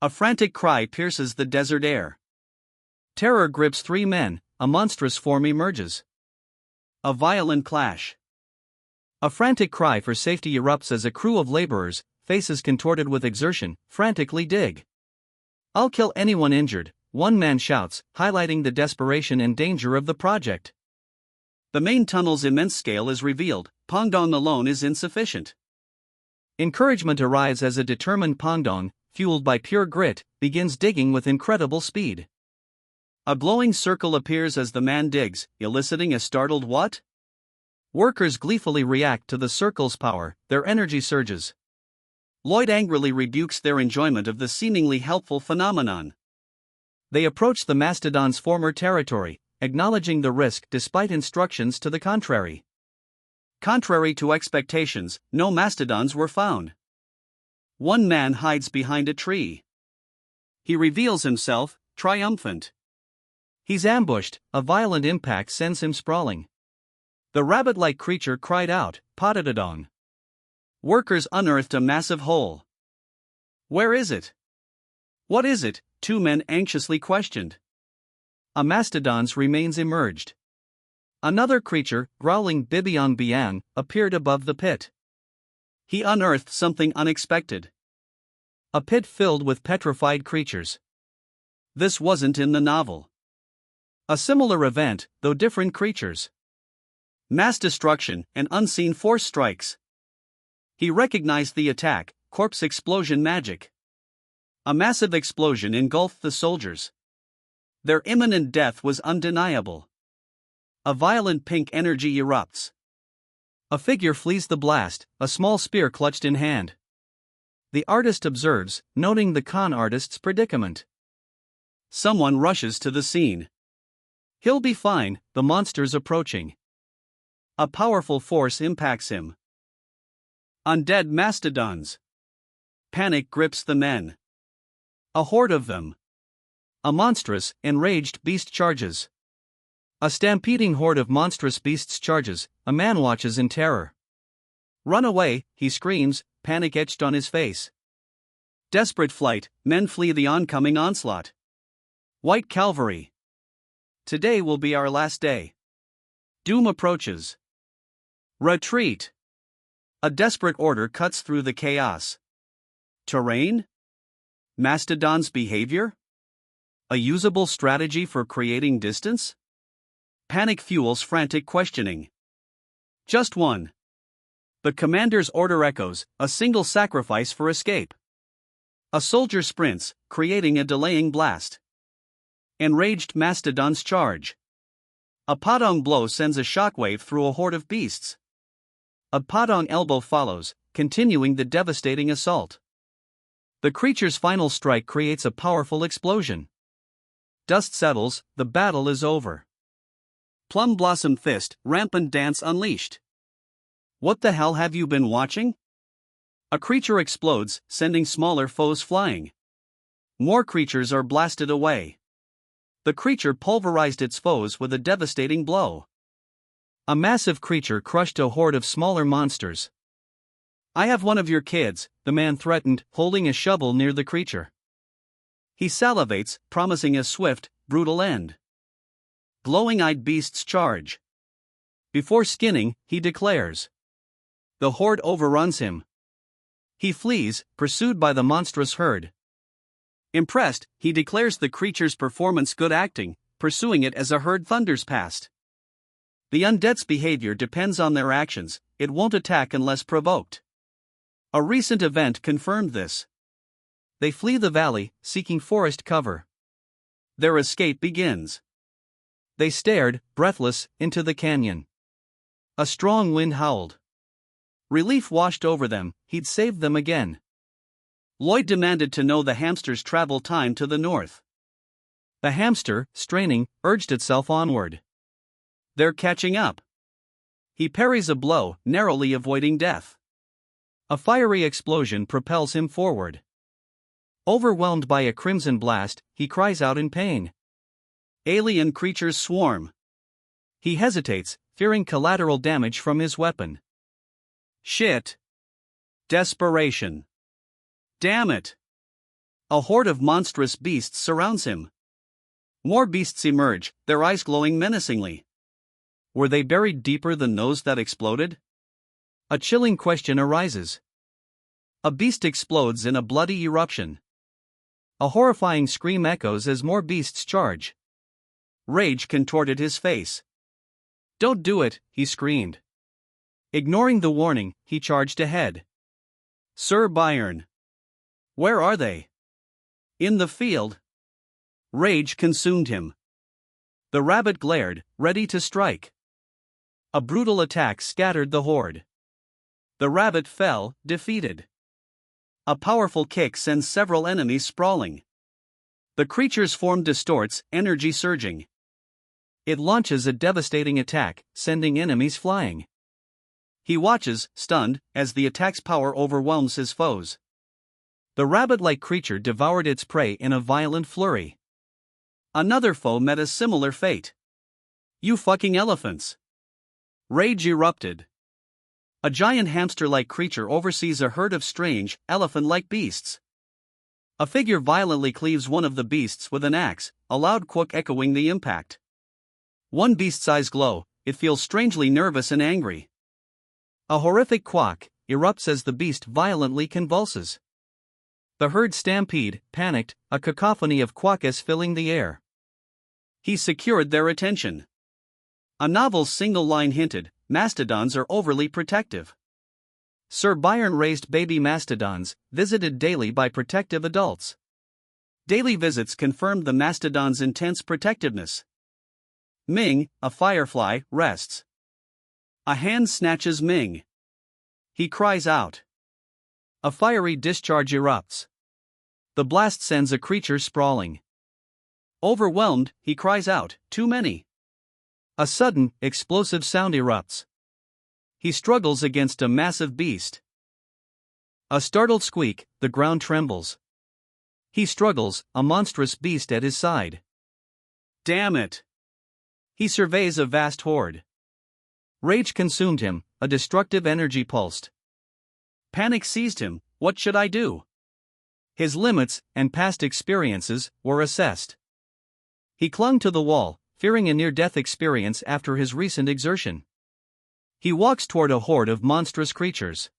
A frantic cry pierces the desert air. Terror grips 3 men, a monstrous form emerges. A violent clash. A frantic cry for safety erupts as a crew of laborers, faces contorted with exertion, frantically dig. "I'll kill anyone injured," one man shouts, highlighting the desperation and danger of the project. The main tunnel's immense scale is revealed. Pongdong alone is insufficient. Encouragement arrives as a determined Pongdong, fueled by pure grit, begins digging with incredible speed. A glowing circle appears as the man digs, eliciting a startled "what?" Workers gleefully react to the circle's power, their energy surges. Lloyd angrily rebukes their enjoyment of the seemingly helpful phenomenon. They approach the mastodon's former territory, acknowledging the risk despite instructions to the contrary. Contrary to expectations, no mastodons were found. One man hides behind a tree. He reveals himself, triumphant. He's ambushed, a violent impact sends him sprawling. The rabbit-like creature cried out, "Patadadong!" Workers unearthed a massive hole. "Where is it? What is it?" two men anxiously questioned. A mastodon's remains emerged. Another creature, growling "Bibiang Biang," appeared above the pit. He unearthed something unexpected. A pit filled with petrified creatures. This wasn't in the novel. A similar event, though different creatures. Mass destruction and unseen force strikes. He recognized the attack, corpse explosion magic. A massive explosion engulfed the soldiers. Their imminent death was undeniable. A violent pink energy erupts. A figure flees the blast, a small spear clutched in hand. The artist observes, noting the con artist's predicament. Someone rushes to the scene. He'll be fine, the monster's approaching. A powerful force impacts him. Undead mastodons. Panic grips the men. A horde of them. A monstrous, enraged beast charges. A stampeding horde of monstrous beasts charges. A man watches in terror. "Run away," he screams, panic etched on his face. Desperate flight, men flee the oncoming onslaught. White cavalry. Today will be our last day. Doom approaches. Retreat. A desperate order cuts through the chaos. Terrain? Mastodon's behavior? A usable strategy for creating distance? Panic fuels frantic questioning. Just one. The commander's order echoes, a single sacrifice for escape. A soldier sprints, creating a delaying blast. Enraged mastodons charge. A padong blow sends a shockwave through a horde of beasts. A padong elbow follows, continuing the devastating assault. The creature's final strike creates a powerful explosion. Dust settles, the battle is over. Plum Blossom Fist, rampant dance unleashed. What the hell have you been watching? A creature explodes, sending smaller foes flying. More creatures are blasted away. The creature pulverized its foes with a devastating blow. A massive creature crushed a horde of smaller monsters. "I have one of your kids," the man threatened, holding a shovel near the creature. He salivates, promising a swift, brutal end. Glowing-eyed beasts charge. Before skinning, he declares. The horde overruns him. He flees, pursued by the monstrous herd. Impressed, he declares the creature's performance good acting, pursuing it as a herd thunders past. The undead's behavior depends on their actions, it won't attack unless provoked. A recent event confirmed this. They flee the valley, seeking forest cover. Their escape begins. They stared, breathless, into the canyon. A strong wind howled. Relief washed over them, he'd saved them again. Lloyd demanded to know the hamster's travel time to the north. The hamster, straining, urged itself onward. They're catching up. He parries a blow, narrowly avoiding death. A fiery explosion propels him forward. Overwhelmed by a crimson blast, he cries out in pain. Alien creatures swarm. He hesitates, fearing collateral damage from his weapon. Shit. Desperation. Damn it. A horde of monstrous beasts surrounds him. More beasts emerge, their eyes glowing menacingly. Were they buried deeper than those that exploded? A chilling question arises. A beast explodes in a bloody eruption. A horrifying scream echoes as more beasts charge. Rage contorted his face. "Don't do it," he screamed. Ignoring the warning, he charged ahead. "Sir Byron. Where are they?" "In the field." Rage consumed him. The rabbit glared, ready to strike. A brutal attack scattered the horde. The rabbit fell, defeated. A powerful kick sends several enemies sprawling. The creature's form distorts, energy surging. It launches a devastating attack, sending enemies flying. He watches, stunned, as the attack's power overwhelms his foes. The rabbit-like creature devoured its prey in a violent flurry. Another foe met a similar fate. "You fucking elephants. Rage erupted. A giant hamster-like creature oversees a herd of strange, elephant-like beasts. A figure violently cleaves one of the beasts with an axe, a loud quack echoing the impact. One beast's eyes glow, it feels strangely nervous and angry. A horrific quack erupts as the beast violently convulses. The herd stampede, panicked, a cacophony of quacks filling the air. He secured their attention. A novel's single line hinted, mastodons are overly protective. Sir Byron raised baby mastodons, visited daily by protective adults. Daily visits confirmed the mastodon's intense protectiveness. Ming, a firefly, rests. A hand snatches Ming. He cries out. A fiery discharge erupts. The blast sends a creature sprawling. Overwhelmed, he cries out, "Too many." A sudden, explosive sound erupts. He struggles against a massive beast. A startled squeak, the ground trembles. He struggles, a monstrous beast at his side. Damn it! He surveys a vast horde. Rage consumed him, a destructive energy pulsed. Panic seized him, what should I do? His limits and past experiences were assessed. He clung to the wall, fearing a near-death experience after his recent exertion. He walks toward a horde of monstrous creatures.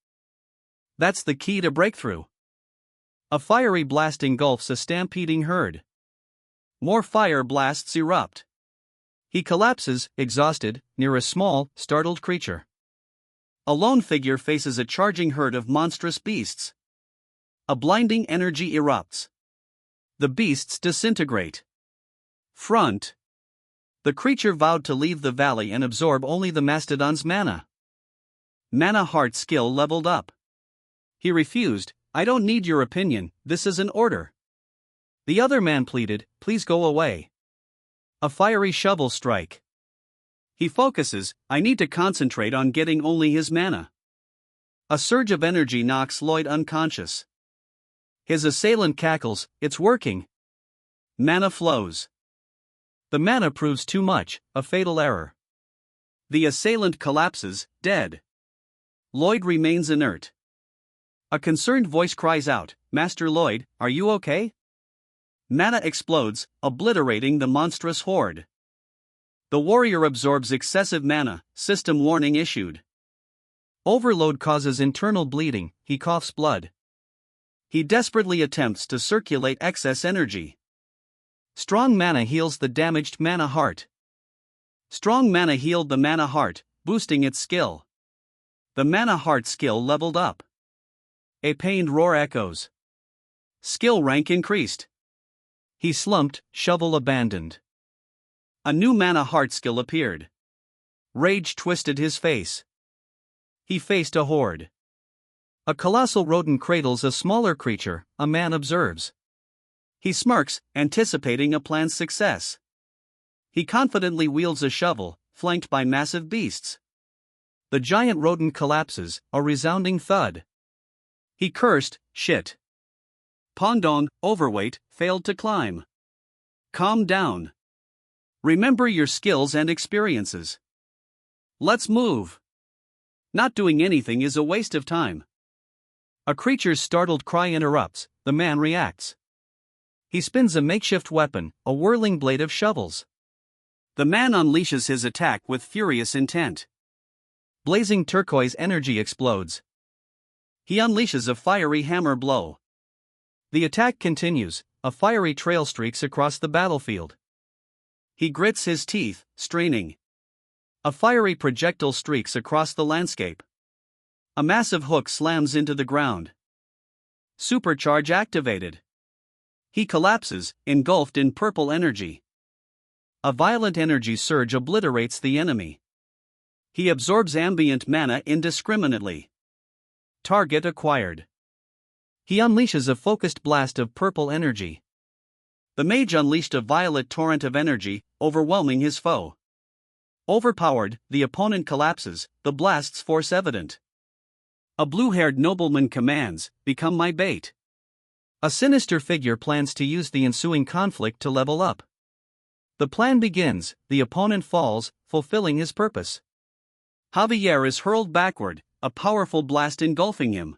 That's the key to breakthrough. A fiery blast engulfs a stampeding herd. More fire blasts erupt. He collapses, exhausted, near a small, startled creature. A lone figure faces a charging herd of monstrous beasts. A blinding energy erupts. The beasts disintegrate. Front. The creature vowed to leave the valley and absorb only the mastodon's mana. Mana heart skill leveled up. He refused, "I don't need your opinion, this is an order." The other man pleaded, "Please go away." A fiery shovel strike. He focuses, "I need to concentrate on getting only his mana." A surge of energy knocks Lloyd unconscious. His assailant cackles, "It's working." Mana flows. The mana proves too much, a fatal error. The assailant collapses, dead. Lloyd remains inert. A concerned voice cries out, "Master Lloyd, are you okay?" Mana explodes, obliterating the monstrous horde. The warrior absorbs excessive mana, system warning issued. Overload causes internal bleeding, he coughs blood. He desperately attempts to circulate excess energy. Strong mana heals the damaged mana heart. Strong mana healed the mana heart, boosting its skill. The mana heart skill leveled up. A pained roar echoes. Skill rank increased. He slumped, shovel abandoned. A new mana heart skill appeared. Rage twisted his face. He faced a horde. A colossal rodent cradles a smaller creature, a man observes. He smirks, anticipating a planned success. He confidently wields a shovel, flanked by massive beasts. The giant rodent collapses, a resounding thud. He cursed, "Shit." Pondong, overweight, failed to climb. Calm down. Remember your skills and experiences. Let's move. Not doing anything is a waste of time. A creature's startled cry interrupts, the man reacts. He spins a makeshift weapon, a whirling blade of shovels. The man unleashes his attack with furious intent. Blazing turquoise energy explodes. He unleashes a fiery hammer blow. The attack continues, a fiery trail streaks across the battlefield. He grits his teeth, straining. A fiery projectile streaks across the landscape. A massive hook slams into the ground. Supercharge activated. He collapses, engulfed in purple energy. A violent energy surge obliterates the enemy. He absorbs ambient mana indiscriminately. Target acquired. He unleashes a focused blast of purple energy. The mage unleashed a violet torrent of energy, overwhelming his foe. Overpowered, the opponent collapses, the blast's force evident. A blue-haired nobleman commands, "Become my bait." A sinister figure plans to use the ensuing conflict to level up. The plan begins, the opponent falls, fulfilling his purpose. Javier is hurled backward, a powerful blast engulfing him.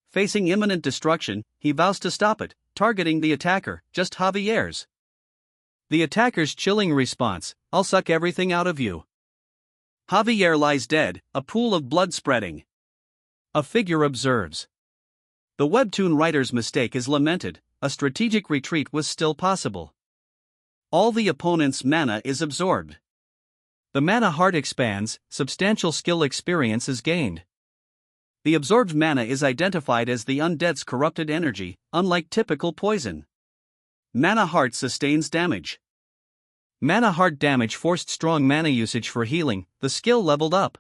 Facing imminent destruction, he vows to stop it, targeting the attacker, just Javier's. The attacker's chilling response, "I'll suck everything out of you." Javier lies dead, a pool of blood spreading. A figure observes. The webtoon writer's mistake is lamented, a strategic retreat was still possible. All the opponent's mana is absorbed. The mana heart expands, substantial skill experience is gained. The absorbed mana is identified as the undead's corrupted energy, unlike typical poison. Mana heart sustains damage. Mana heart damage forced strong mana usage for healing, the skill leveled up.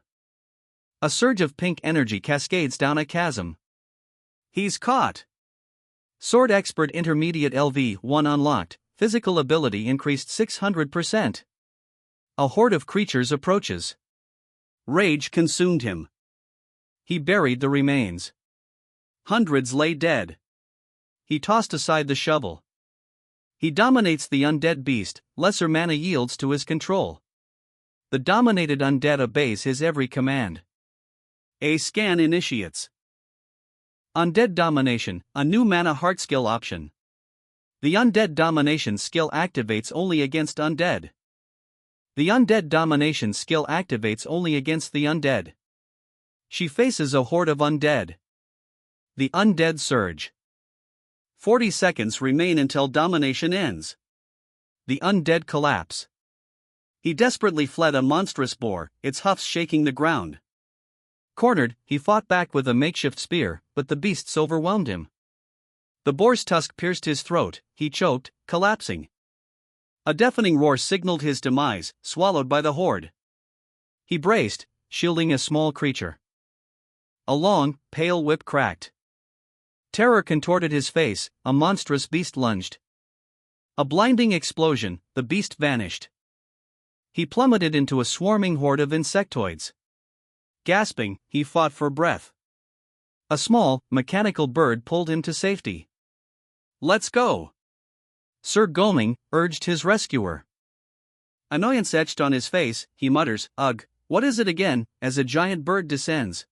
A surge of pink energy cascades down a chasm. He's caught. Sword Expert Intermediate LV1 unlocked, physical ability increased 600%. A horde of creatures approaches. Rage consumed him. He buried the remains. Hundreds lay dead. He tossed aside the shovel. He dominates the undead beast, lesser mana yields to his control. The dominated undead obeys his every command. A scan initiates. Undead Domination, a new mana heart skill option. The Undead Domination skill activates only against undead. The Undead Domination skill activates only against the undead. She faces a horde of undead. The Undead Surge. 40 seconds remain until domination ends. The undead collapse. He desperately fled a monstrous boar, its hoofs shaking the ground. Cornered, he fought back with a makeshift spear, but the beasts overwhelmed him. The boar's tusk pierced his throat, he choked, collapsing. A deafening roar signaled his demise, swallowed by the horde. He braced, shielding a small creature. A long, pale whip cracked. Terror contorted his face, a monstrous beast lunged. A blinding explosion, the beast vanished. He plummeted into a swarming horde of insectoids. Gasping, he fought for breath. A small, mechanical bird pulled him to safety. "Let's go!" Sir Goming urged his rescuer. Annoyance etched on his face, he mutters, "Ugh, what is it again?" as a giant bird descends.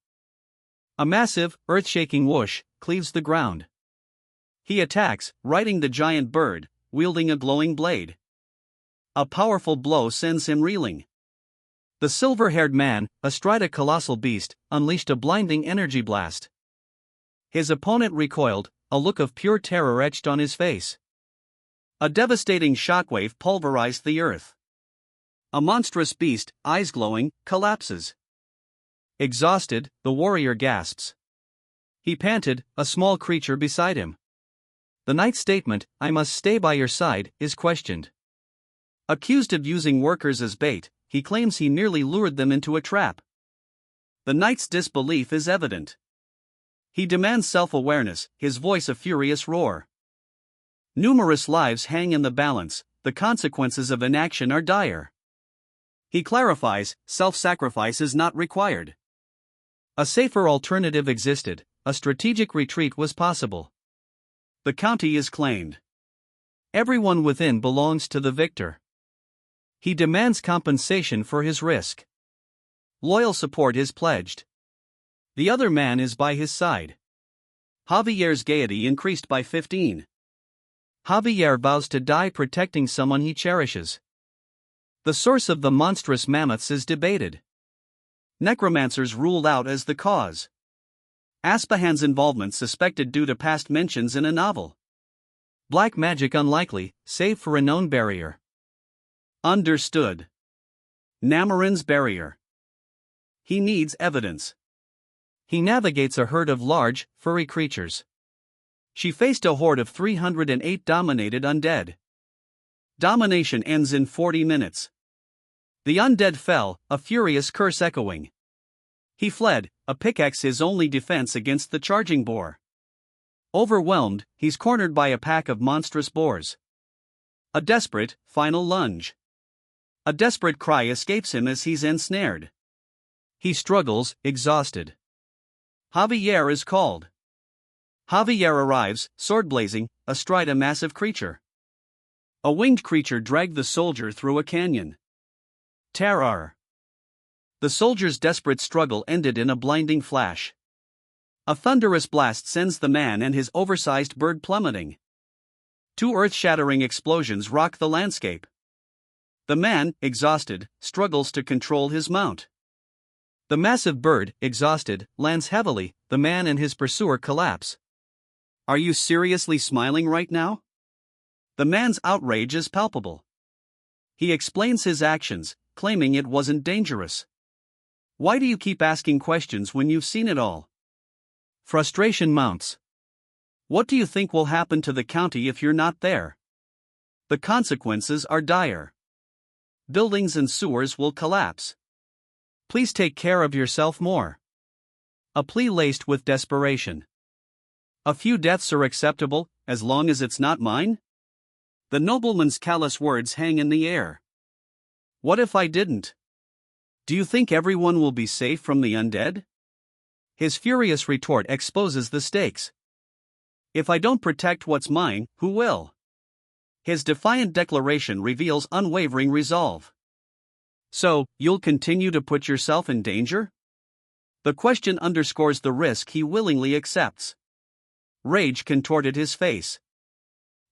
A massive, earth-shaking whoosh cleaves the ground. He attacks, riding the giant bird, wielding a glowing blade. A powerful blow sends him reeling. The silver-haired man, astride a colossal beast, unleashed a blinding energy blast. His opponent recoiled, a look of pure terror etched on his face. A devastating shockwave pulverized the earth. A monstrous beast, eyes glowing, collapses. Exhausted, the warrior gasps. He panted, a small creature beside him. The knight's statement, "I must stay by your side," is questioned. Accused of using workers as bait, he claims he nearly lured them into a trap. The knight's disbelief is evident. He demands self-awareness, his voice a furious roar. Numerous lives hang in the balance, the consequences of inaction are dire. He clarifies, self-sacrifice is not required. A safer alternative existed, a strategic retreat was possible. The county is claimed. Everyone within belongs to the victor. He demands compensation for his risk. Loyal support is pledged. The other man is by his side. Javier's gaiety increased by 15. Javier vows to die protecting someone he cherishes. The source of the monstrous mammoths is debated. Necromancers ruled out as the cause. Aspahan's involvement suspected due to past mentions in a novel. Black magic unlikely, save for a known barrier. Understood. Namarin's barrier. He needs evidence. He navigates a herd of large, furry creatures. She faced a horde of 308 dominated undead. Domination ends in 40 minutes. The undead fell, a furious curse echoing. He fled, a pickaxe his only defense against the charging boar. Overwhelmed, he's cornered by a pack of monstrous boars. A desperate, final lunge. A desperate cry escapes him as he's ensnared. He struggles, exhausted. Javier is called. Javier arrives, sword blazing, astride a massive creature. A winged creature dragged the soldier through a canyon. Terror. The soldier's desperate struggle ended in a blinding flash. A thunderous blast sends the man and his oversized bird plummeting. Two earth-shattering explosions rock the landscape. The man, exhausted, struggles to control his mount. The massive bird, exhausted, lands heavily. The man and his pursuer collapse. Are you seriously smiling right now? The man's outrage is palpable. He explains his actions, claiming it wasn't dangerous. Why do you keep asking questions when you've seen it all? Frustration mounts. What do you think will happen to the county if you're not there? The consequences are dire. Buildings and sewers will collapse. Please take care of yourself more. A plea laced with desperation. A few deaths are acceptable, as long as it's not mine? The nobleman's callous words hang in the air. What if I didn't? Do you think everyone will be safe from the undead? His furious retort exposes the stakes. If I don't protect what's mine, who will? His defiant declaration reveals unwavering resolve. So, you'll continue to put yourself in danger? The question underscores the risk he willingly accepts. Rage contorted his face.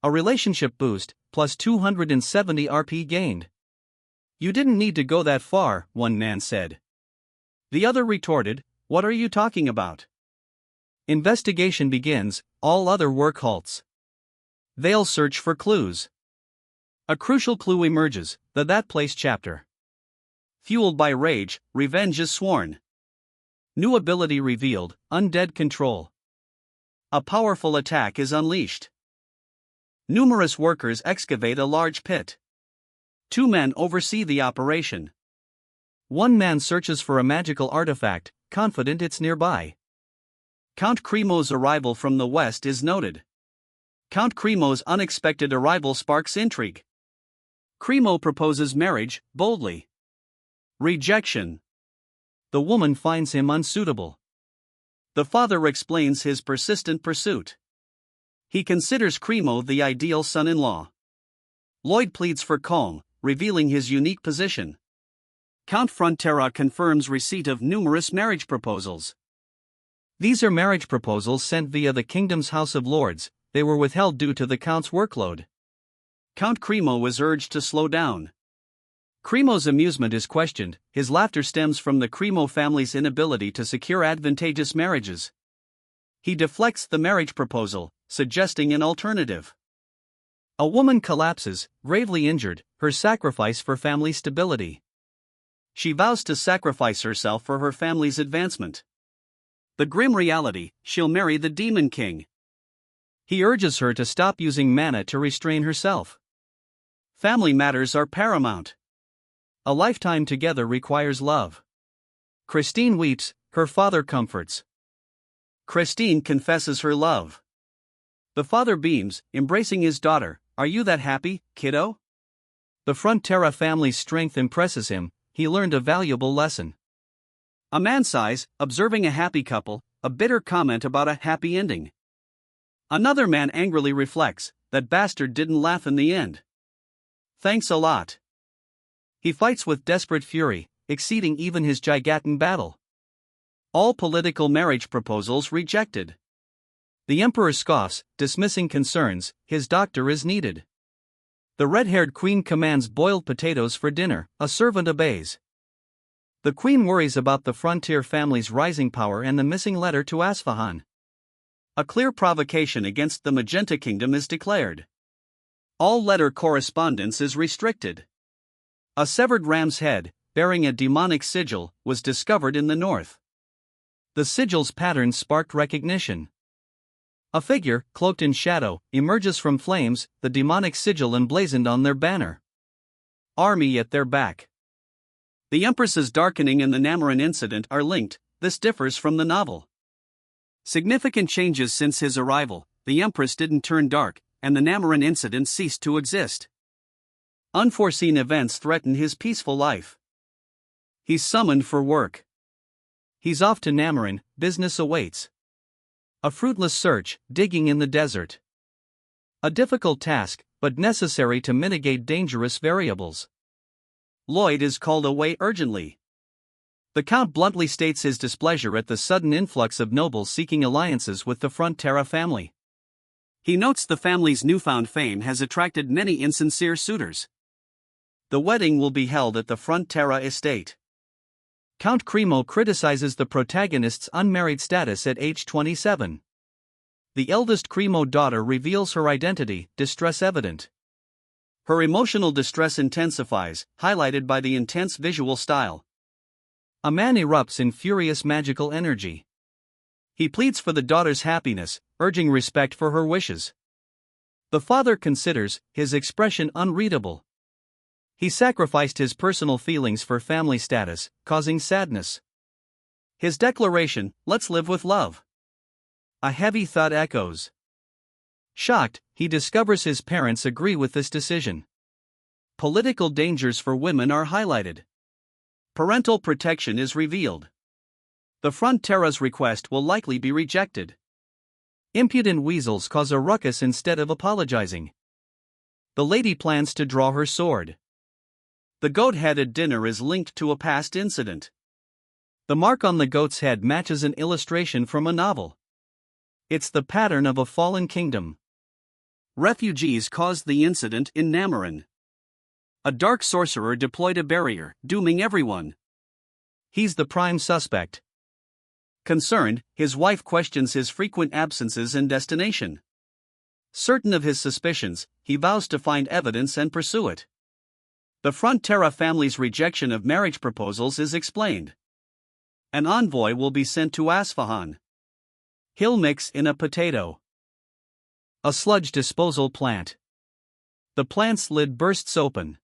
A relationship boost, plus 270 RP gained. You didn't need to go that far, one man said. The other retorted, what are you talking about? Investigation begins, all other work halts. They'll search for clues. A crucial clue emerges, the That Place chapter. Fueled by rage, revenge is sworn. New ability revealed, undead control. A powerful attack is unleashed. Numerous workers excavate a large pit. Two men oversee the operation. One man searches for a magical artifact, confident it's nearby. Count Cremo's arrival from the west is noted. Count Cremo's unexpected arrival sparks intrigue. Cremo proposes marriage, boldly. Rejection. The woman finds him unsuitable. The father explains his persistent pursuit. He considers Cremo the ideal son-in-law. Lloyd pleads for calm, revealing his unique position. Count Frontera confirms receipt of numerous marriage proposals. These are marriage proposals sent via the kingdom's House of Lords. They were withheld due to the Count's workload. Count Cremo was urged to slow down. Cremo's amusement is questioned. His laughter stems from the Cremo family's inability to secure advantageous marriages. He deflects the marriage proposal, suggesting an alternative. A woman collapses, gravely injured, her sacrifice for family stability. She vows to sacrifice herself for her family's advancement. The grim reality, she'll marry the Demon King. He urges her to stop using mana to restrain herself. Family matters are paramount. A lifetime together requires love. Christine weeps, her father comforts. Christine confesses her love. The father beams, embracing his daughter. Are you that happy, kiddo? The Frontera family's strength impresses him. He learned a valuable lesson. A man sighs, observing a happy couple, a bitter comment about a happy ending. Another man angrily reflects, that bastard didn't laugh in the end. Thanks a lot. He fights with desperate fury, exceeding even his gigantic battle. All political marriage proposals rejected. The emperor scoffs, dismissing concerns. His doctor is needed. The red-haired queen commands boiled potatoes for dinner. A servant obeys. The queen worries about the frontier family's rising power and the missing letter to Asfahan. A clear provocation against the Magenta Kingdom is declared. All letter correspondence is restricted. A severed ram's head, bearing a demonic sigil, was discovered in the north. The sigil's pattern sparked recognition. A figure, cloaked in shadow, emerges from flames, the demonic sigil emblazoned on their banner. Army at their back. The Empress's darkening and the Namarin incident are linked. This differs from the novel. Significant changes since his arrival. The Empress didn't turn dark, and the Namarin incident ceased to exist. Unforeseen events threaten his peaceful life. He's summoned for work. He's off to Namarin. Business awaits. A fruitless search, digging in the desert. A difficult task, but necessary to mitigate dangerous variables. Lloyd is called away urgently. The Count bluntly states his displeasure at the sudden influx of nobles seeking alliances with the Frontera family. He notes the family's newfound fame has attracted many insincere suitors. The wedding will be held at the Frontera estate. Count Cremo criticizes the protagonist's unmarried status at age 27. The eldest Cremo daughter reveals her identity, distress evident. Her emotional distress intensifies, highlighted by the intense visual style. A man erupts in furious magical energy. He pleads for the daughter's happiness, urging respect for her wishes. The father considers his expression unreadable. He sacrificed his personal feelings for family status, causing sadness. His declaration, "Let's live with love." A heavy thud echoes. Shocked, he discovers his parents agree with this decision. Political dangers for women are highlighted. Parental protection is revealed. The Frontera's request will likely be rejected. Impudent weasels cause a ruckus instead of apologizing. The lady plans to draw her sword. The goat-headed dinner is linked to a past incident. The mark on the goat's head matches an illustration from a novel. It's the pattern of a fallen kingdom. Refugees caused the incident in Namarin. A dark sorcerer deployed a barrier, dooming everyone. He's the prime suspect. Concerned, his wife questions his frequent absences and destination. Certain of his suspicions, he vows to find evidence and pursue it. The Frontera family's rejection of marriage proposals is explained. An envoy will be sent to Asfahan. He'll mix in a potato. A sludge disposal plant. The plant's lid bursts open.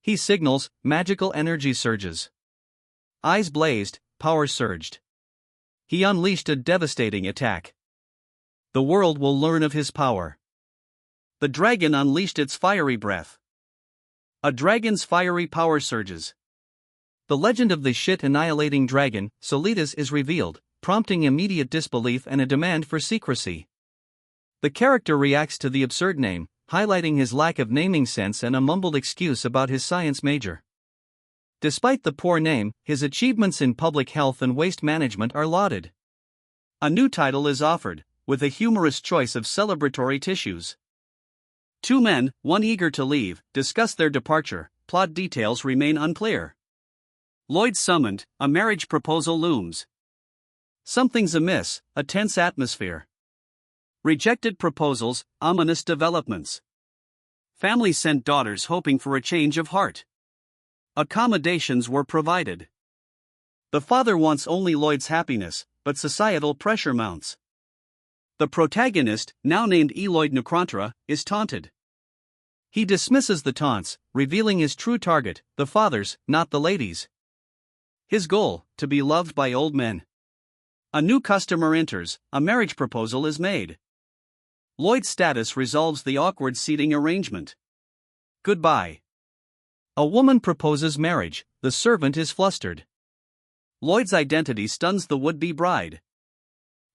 He signals, magical energy surges. Eyes blazed, power surged. He unleashed a devastating attack. The world will learn of his power. The dragon unleashed its fiery breath. A dragon's fiery power surges. The legend of the shit-annihilating dragon, Solitas, is revealed, prompting immediate disbelief and a demand for secrecy. The character reacts to the absurd name, highlighting his lack of naming sense and a mumbled excuse about his science major. Despite the poor name, his achievements in public health and waste management are lauded. A new title is offered, with a humorous choice of celebratory tissues. Two men, one eager to leave, discuss their departure. Plot details remain unclear. Lloyd summoned, a marriage proposal looms. Something's amiss, a tense atmosphere. Rejected proposals, ominous developments. Family sent daughters hoping for a change of heart. Accommodations were provided. The father wants only Lloyd's happiness, but societal pressure mounts. The protagonist, now named Eloyd Necrontra, is taunted. He dismisses the taunts, revealing his true target, the fathers, not the ladies. His goal, to be loved by old men. A new customer enters, a marriage proposal is made. Lloyd's status resolves the awkward seating arrangement. Goodbye. A woman proposes marriage, the servant is flustered. Lloyd's identity stuns the would-be bride.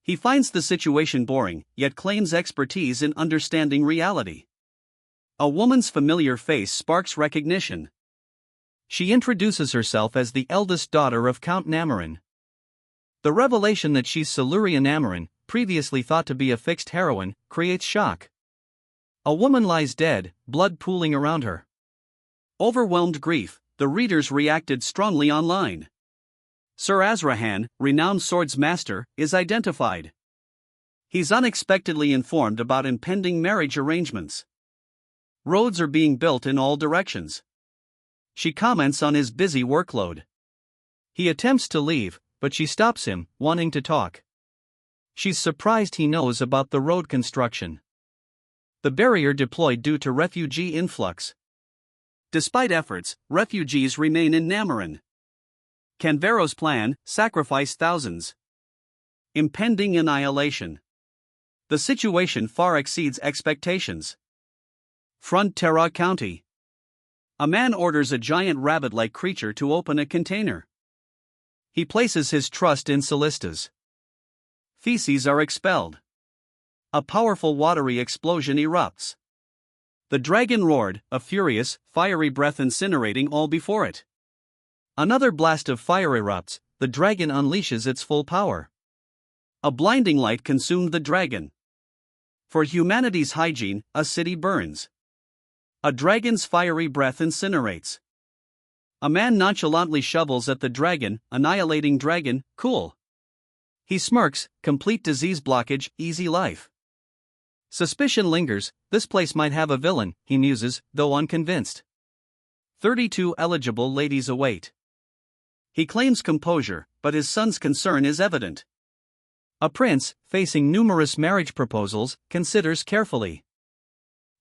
He finds the situation boring, yet claims expertise in understanding reality. A woman's familiar face sparks recognition. She introduces herself as the eldest daughter of Count Namarin. The revelation that she's Siluria Namarin, previously thought to be a fixed heroine, creates shock. A woman lies dead, blood pooling around her. Overwhelmed grief, the readers reacted strongly online. Sir Azrahan, renowned swords master, is identified. He's unexpectedly informed about impending marriage arrangements. Roads are being built in all directions. She comments on his busy workload. He attempts to leave, but she stops him, wanting to talk. She's surprised he knows about the road construction. The barrier deployed due to refugee influx. Despite efforts, refugees remain in Namarin. Canvero's plan, sacrifice thousands. Impending annihilation. The situation far exceeds expectations. Frontera County. A man orders a giant rabbit-like creature to open a container. He places his trust in Solistas. Feces are expelled. A powerful watery explosion erupts. The dragon roared, a furious, fiery breath incinerating all before it. Another blast of fire erupts, the dragon unleashes its full power. A blinding light consumed the dragon. For humanity's hygiene, a city burns. A dragon's fiery breath incinerates. A man nonchalantly shovels at the dragon, annihilating dragon, cool. He smirks, complete disease blockage, easy life. Suspicion lingers, this place might have a villain, he muses, though unconvinced. 32 eligible ladies await. He claims composure, but his son's concern is evident. A prince, facing numerous marriage proposals, considers carefully.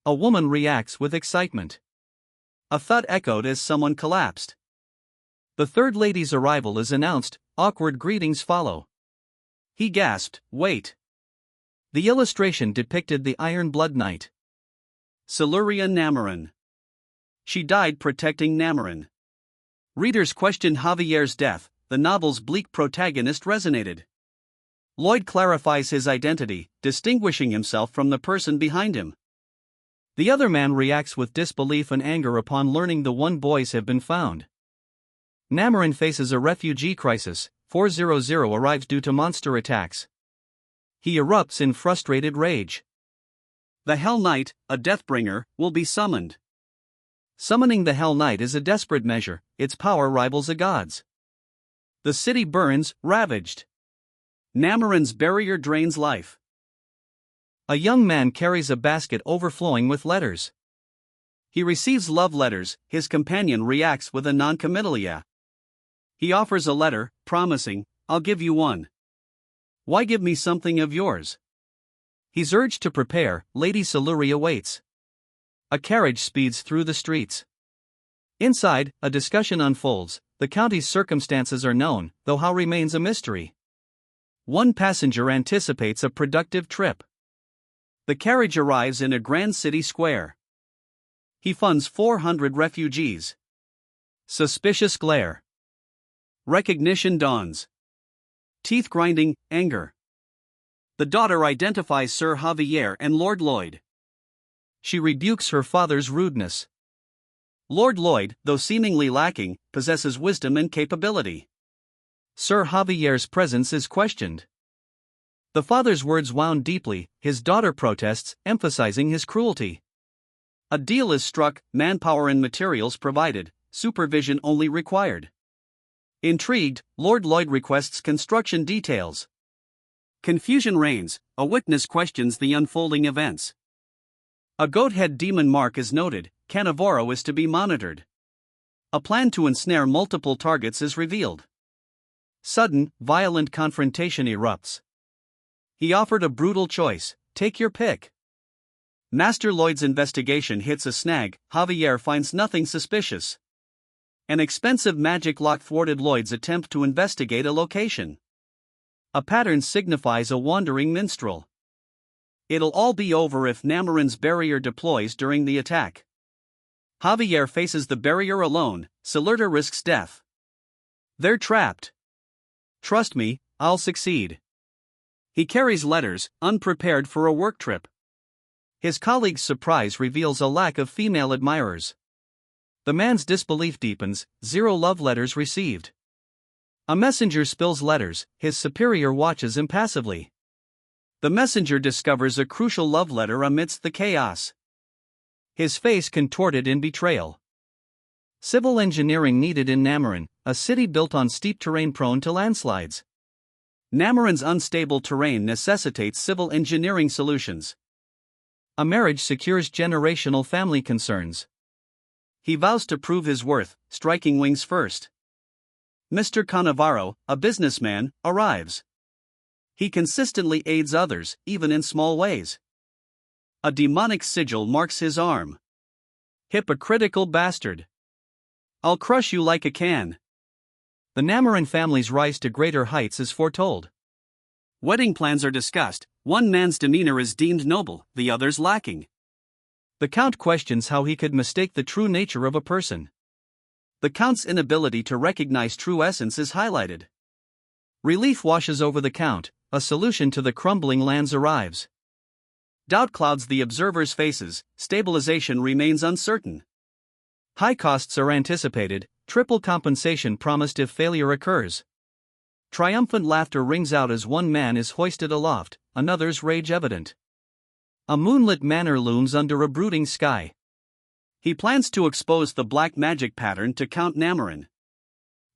A woman reacts with excitement. A thud echoed as someone collapsed. The third lady's arrival is announced, awkward greetings follow. He gasped, wait. The illustration depicted the Iron Blood Knight. Siluria Namarin. She died protecting Namarin. Readers questioned Javier's death, the novel's bleak protagonist resonated. Lloyd clarifies his identity, distinguishing himself from the person behind him. The other man reacts with disbelief and anger upon learning the one boys have been found. Namarin faces a refugee crisis, 400 arrives due to monster attacks. He erupts in frustrated rage. The Hell Knight, a Deathbringer, will be summoned. Summoning the Hell Knight is a desperate measure, its power rivals a god's. The city burns, ravaged. Namarin's barrier drains life. A young man carries a basket overflowing with letters. He receives love letters, his companion reacts with a non-committal yeah. He offers a letter, promising, I'll give you one. Why give me something of yours? He's urged to prepare, Lady Siluria waits. A carriage speeds through the streets. Inside, a discussion unfolds, the county's circumstances are known, though how remains a mystery. One passenger anticipates a productive trip. The carriage arrives in a grand city square. He funds 400 refugees. Suspicious glare. Recognition dawns. Teeth grinding, anger. The daughter identifies Sir Javier and Lord Lloyd. She rebukes her father's rudeness. Lord Lloyd, though seemingly lacking, possesses wisdom and capability. Sir Javier's presence is questioned. The father's words wound deeply, his daughter protests, emphasizing his cruelty. A deal is struck, manpower and materials provided, supervision only required. Intrigued, Lord Lloyd requests construction details. Confusion reigns, a witness questions the unfolding events. A goat-head demon mark is noted, Cannavaro is to be monitored. A plan to ensnare multiple targets is revealed. Sudden, violent confrontation erupts. He offered a brutal choice, take your pick. Master Lloyd's investigation hits a snag, Javier finds nothing suspicious. An expensive magic lock thwarted Lloyd's attempt to investigate a location. A pattern signifies a wandering minstrel. It'll all be over if Namarin's barrier deploys during the attack. Javier faces the barrier alone, Siluria risks death. They're trapped. Trust me, I'll succeed. He carries letters, unprepared for a work trip. His colleague's surprise reveals a lack of female admirers. The man's disbelief deepens, 0 love letters received. A messenger spills letters, his superior watches impassively. The messenger discovers a crucial love letter amidst the chaos. His face contorted in betrayal. Civil engineering needed in Namarin, a city built on steep terrain prone to landslides. Namarin's unstable terrain necessitates civil engineering solutions. A marriage secures generational family concerns. He vows to prove his worth, striking wings first. Mr. Cannavaro, a businessman, arrives. He consistently aids others, even in small ways. A demonic sigil marks his arm. Hypocritical bastard. I'll crush you like a can. The Namarin family's rise to greater heights is foretold. Wedding plans are discussed, one man's demeanor is deemed noble, the other's lacking. The Count questions how he could mistake the true nature of a person. The Count's inability to recognize true essence is highlighted. Relief washes over the Count, a solution to the crumbling lands arrives. Doubt clouds the observer's faces, stabilization remains uncertain. High costs are anticipated, triple compensation promised if failure occurs. Triumphant laughter rings out as one man is hoisted aloft, another's rage evident. A moonlit manor looms under a brooding sky. He plans to expose the black magic pattern to Count Namarin.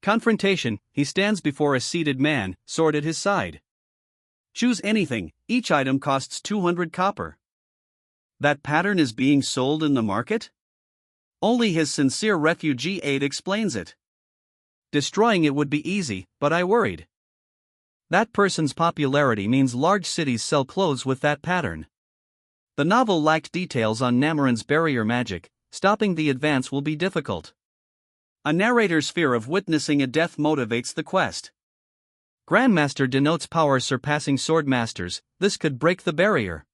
Confrontation, he stands before a seated man, sword at his side. Choose anything, each item costs 200 copper. That pattern is being sold in the market? Only his sincere refugee aide explains it. Destroying it would be easy, but I worried. That person's popularity means large cities sell clothes with that pattern. The novel lacked details on Namarin's barrier magic. Stopping the advance will be difficult. A narrator's fear of witnessing a death motivates the quest. Grandmaster denotes power surpassing swordmasters. This could break the barrier.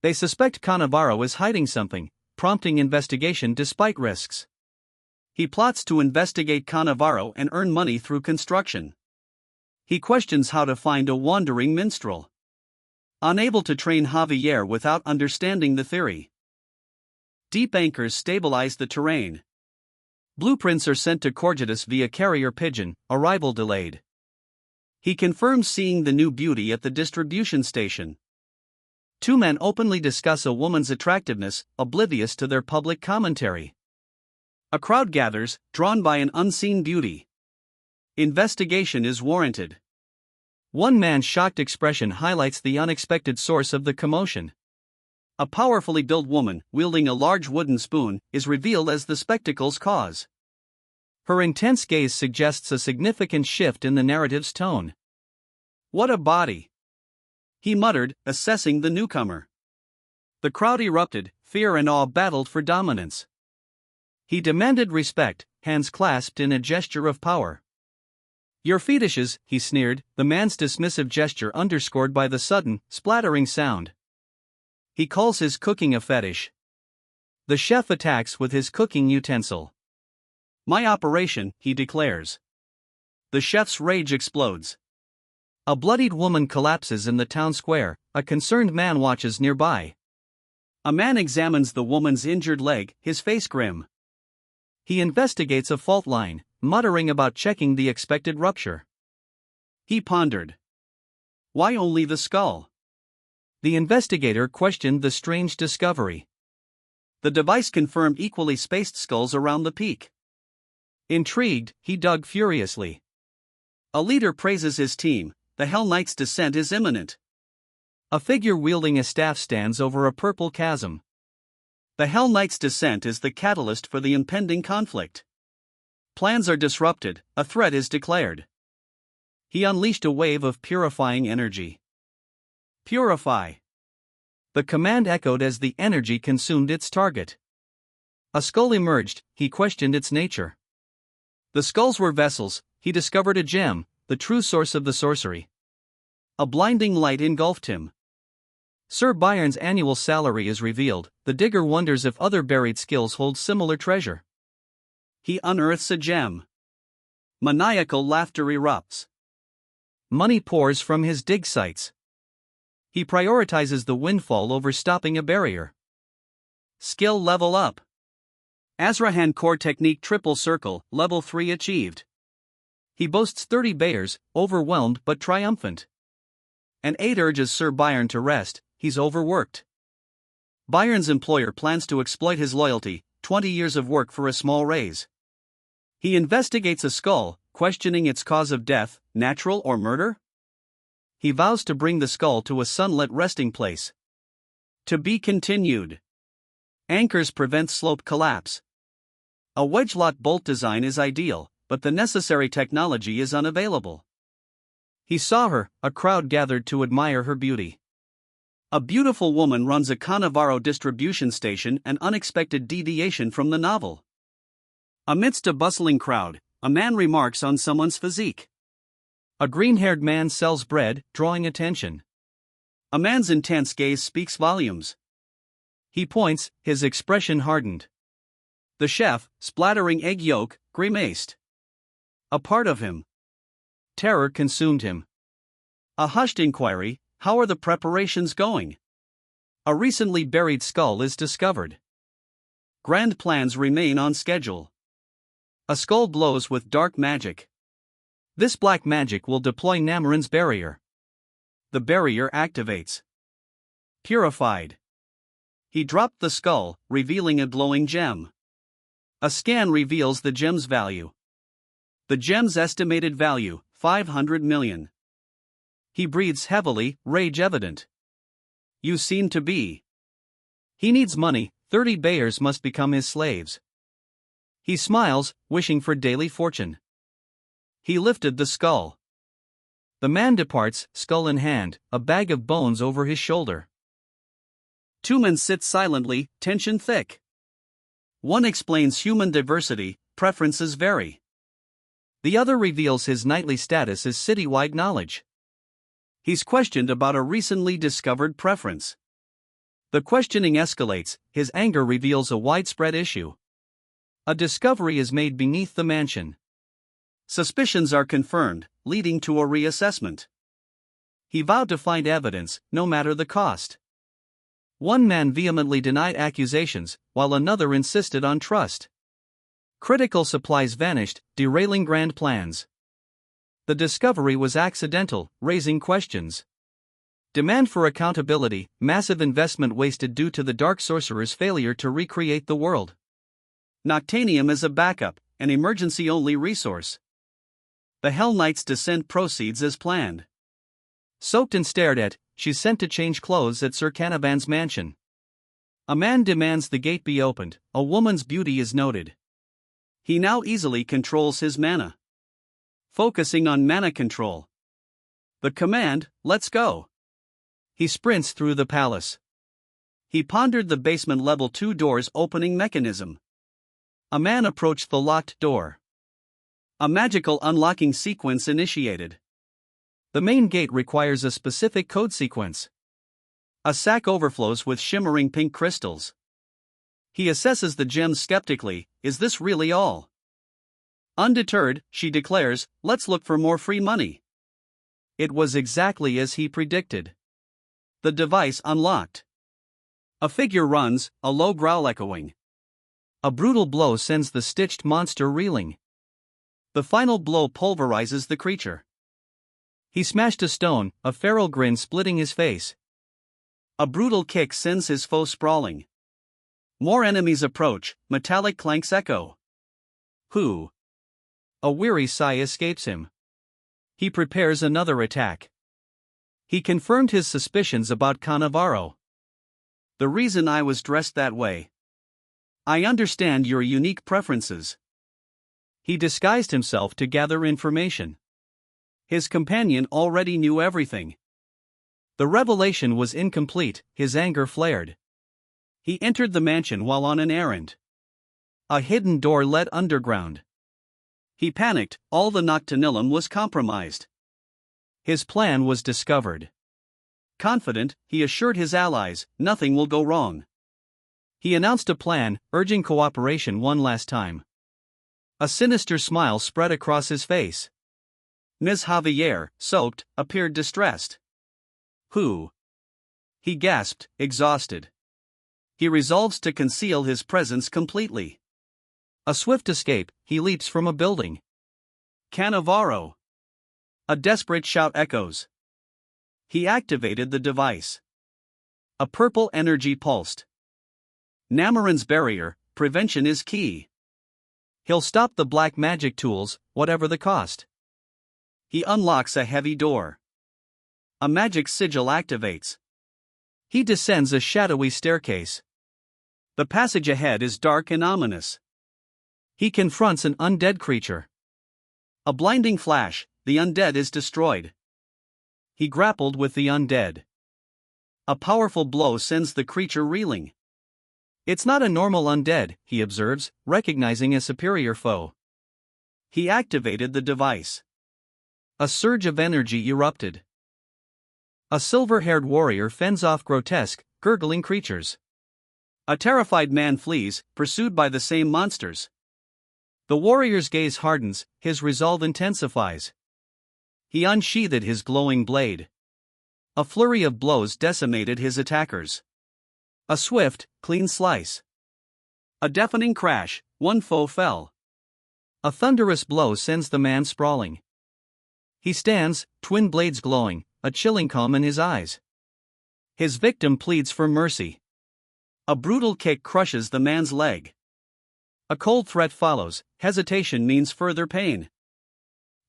They suspect Cannavaro is hiding something, prompting investigation despite risks. He plots to investigate Cannavaro and earn money through construction. He questions how to find a wandering minstrel. Unable to train Javier without understanding the theory. Deep anchors stabilize the terrain. Blueprints are sent to Corgetus via carrier pigeon, arrival delayed. He confirms seeing the new beauty at the distribution station. Two men openly discuss a woman's attractiveness, oblivious to their public commentary. A crowd gathers, drawn by an unseen beauty. Investigation is warranted. One man's shocked expression highlights the unexpected source of the commotion. A powerfully built woman, wielding a large wooden spoon, is revealed as the spectacle's cause. Her intense gaze suggests a significant shift in the narrative's tone. "What a body!" he muttered, assessing the newcomer. The crowd erupted, fear and awe battled for dominance. He demanded respect, hands clasped in a gesture of power. "Your fetishes," he sneered, the man's dismissive gesture underscored by the sudden, splattering sound. He calls his cooking a fetish. The chef attacks with his cooking utensil. "My operation," he declares. The chef's rage explodes. A bloodied woman collapses in the town square, a concerned man watches nearby. A man examines the woman's injured leg, his face grim. He investigates a fault line, muttering about checking the expected rupture. He pondered. Why only the skull? The investigator questioned the strange discovery. The device confirmed equally spaced skulls around the peak. Intrigued, he dug furiously. A leader praises his team. The Hell Knight's descent is imminent. A figure wielding a staff stands over a purple chasm. The Hell Knight's descent is the catalyst for the impending conflict. Plans are disrupted, a threat is declared. He unleashed a wave of purifying energy. Purify. The command echoed as the energy consumed its target. A skull emerged, he questioned its nature. The skulls were vessels, he discovered a gem, the true source of the sorcery. A blinding light engulfed him. Sir Bayern's annual salary is revealed, the digger wonders if other buried skills hold similar treasure. He unearths a gem. Maniacal laughter erupts. Money pours from his dig sites. He prioritizes the windfall over stopping a barrier. Skill level up. Azrahan Core Technique Triple Circle, Level 3 achieved. He boasts 30 bayers, overwhelmed but triumphant. An aide urges Sir Bayern to rest, he's overworked. Bayern's employer plans to exploit his loyalty, 20 years of work for a small raise. He investigates a skull, questioning its cause of death, natural or murder? He vows to bring the skull to a sunlit resting place. To be continued. Anchors prevent slope collapse. A wedge-lock bolt design is ideal, but the necessary technology is unavailable. He saw her, a crowd gathered to admire her beauty. A beautiful woman runs a Cannavaro distribution station, an unexpected deviation from the novel. Amidst a bustling crowd, a man remarks on someone's physique. A green-haired man sells bread, drawing attention. A man's intense gaze speaks volumes. He points, his expression hardened. The chef, splattering egg yolk, grimaced. A part of him. Terror consumed him. A hushed inquiry, how are the preparations going? A recently buried skull is discovered. Grand plans remain on schedule. A skull glows with dark magic. This black magic will deploy Namarin's barrier. The barrier activates. Purified. He dropped the skull, revealing a glowing gem. A scan reveals the gem's value. The gem's estimated value, 500 million. He breathes heavily, rage evident. You seem to be. He needs money, 30 bayers must become his slaves. He smiles, wishing for daily fortune. He lifted the skull. The man departs, skull in hand, a bag of bones over his shoulder. Two men sit silently, tension thick. One explains human diversity, preferences vary. The other reveals his nightly status as citywide knowledge. He's questioned about a recently discovered preference. The questioning escalates, his anger reveals a widespread issue. A discovery is made beneath the mansion. Suspicions are confirmed, leading to a reassessment. He vowed to find evidence, no matter the cost. One man vehemently denied accusations, while another insisted on trust. Critical supplies vanished, derailing grand plans. The discovery was accidental, raising questions. Demand for accountability, massive investment wasted due to the Dark Sorcerer's failure to recreate the world. Noctanium as a backup, an emergency-only resource. The Hell Knight's descent proceeds as planned. Soaked and stared at, she's sent to change clothes at Sir Canavan's mansion. A man demands the gate be opened, a woman's beauty is noted. He now easily controls his mana. Focusing on mana control. The command, let's go. He sprints through the palace. He pondered the basement level 2 door's opening mechanism. A man approached the locked door. A magical unlocking sequence initiated. The main gate requires a specific code sequence. A sack overflows with shimmering pink crystals. He assesses the gems skeptically, is this really all? Undeterred, she declares, let's look for more free money. It was exactly as he predicted. The device unlocked. A figure runs, a low growl echoing. A brutal blow sends the stitched monster reeling. The final blow pulverizes the creature. He smashed a stone, a feral grin splitting his face. A brutal kick sends his foe sprawling. More enemies approach, metallic clanks echo. Who? A weary sigh escapes him. He prepares another attack. He confirmed his suspicions about Cannavaro. The reason I was dressed that way. I understand your unique preferences. He disguised himself to gather information. His companion already knew everything. The revelation was incomplete, his anger flared. He entered the mansion while on an errand. A hidden door led underground. He panicked, all the Noctanilum was compromised. His plan was discovered. Confident, he assured his allies, nothing will go wrong. He announced a plan, urging cooperation one last time. A sinister smile spread across his face. Ms. Javier, soaked, appeared distressed. Who? He gasped, exhausted. He resolves to conceal his presence completely. A swift escape, he leaps from a building. Cannavaro. A desperate shout echoes. He activated the device. A purple energy pulsed. Namarin's barrier, prevention is key. He'll stop the black magic tools, whatever the cost. He unlocks a heavy door. A magic sigil activates. He descends a shadowy staircase. The passage ahead is dark and ominous. He confronts an undead creature. A blinding flash, the undead is destroyed. He grappled with the undead. A powerful blow sends the creature reeling. It's not a normal undead, he observes, recognizing a superior foe. He activated the device. A surge of energy erupted. A silver-haired warrior fends off grotesque, gurgling creatures. A terrified man flees, pursued by the same monsters. The warrior's gaze hardens, his resolve intensifies. He unsheathed his glowing blade. A flurry of blows decimated his attackers. A swift, clean slice. A deafening crash, one foe fell. A thunderous blow sends the man sprawling. He stands, twin blades glowing, a chilling calm in his eyes. His victim pleads for mercy. A brutal kick crushes the man's leg. A cold threat follows, hesitation means further pain.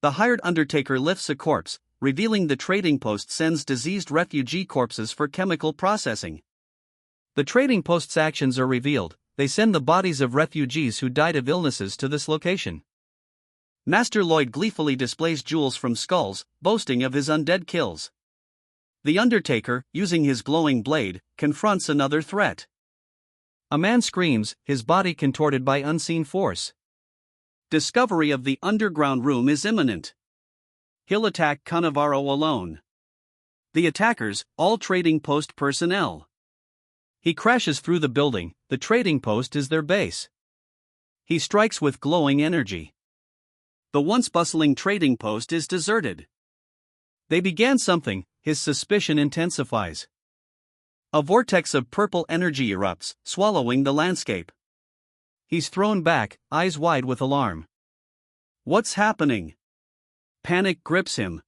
The hired undertaker lifts a corpse, revealing the trading post sends diseased refugee corpses for chemical processing. The trading post's actions are revealed, they send the bodies of refugees who died of illnesses to this location. Master Lloyd gleefully displays jewels from skulls, boasting of his undead kills. The undertaker, using his glowing blade, confronts another threat. A man screams, his body contorted by unseen force. Discovery of the underground room is imminent. He'll attack Cannavaro alone. The attackers, all trading post personnel. He crashes through the building, the trading post is their base. He strikes with glowing energy. The once bustling trading post is deserted. They began something, his suspicion intensifies. A vortex of purple energy erupts, swallowing the landscape. He's thrown back, eyes wide with alarm. What's happening? Panic grips him.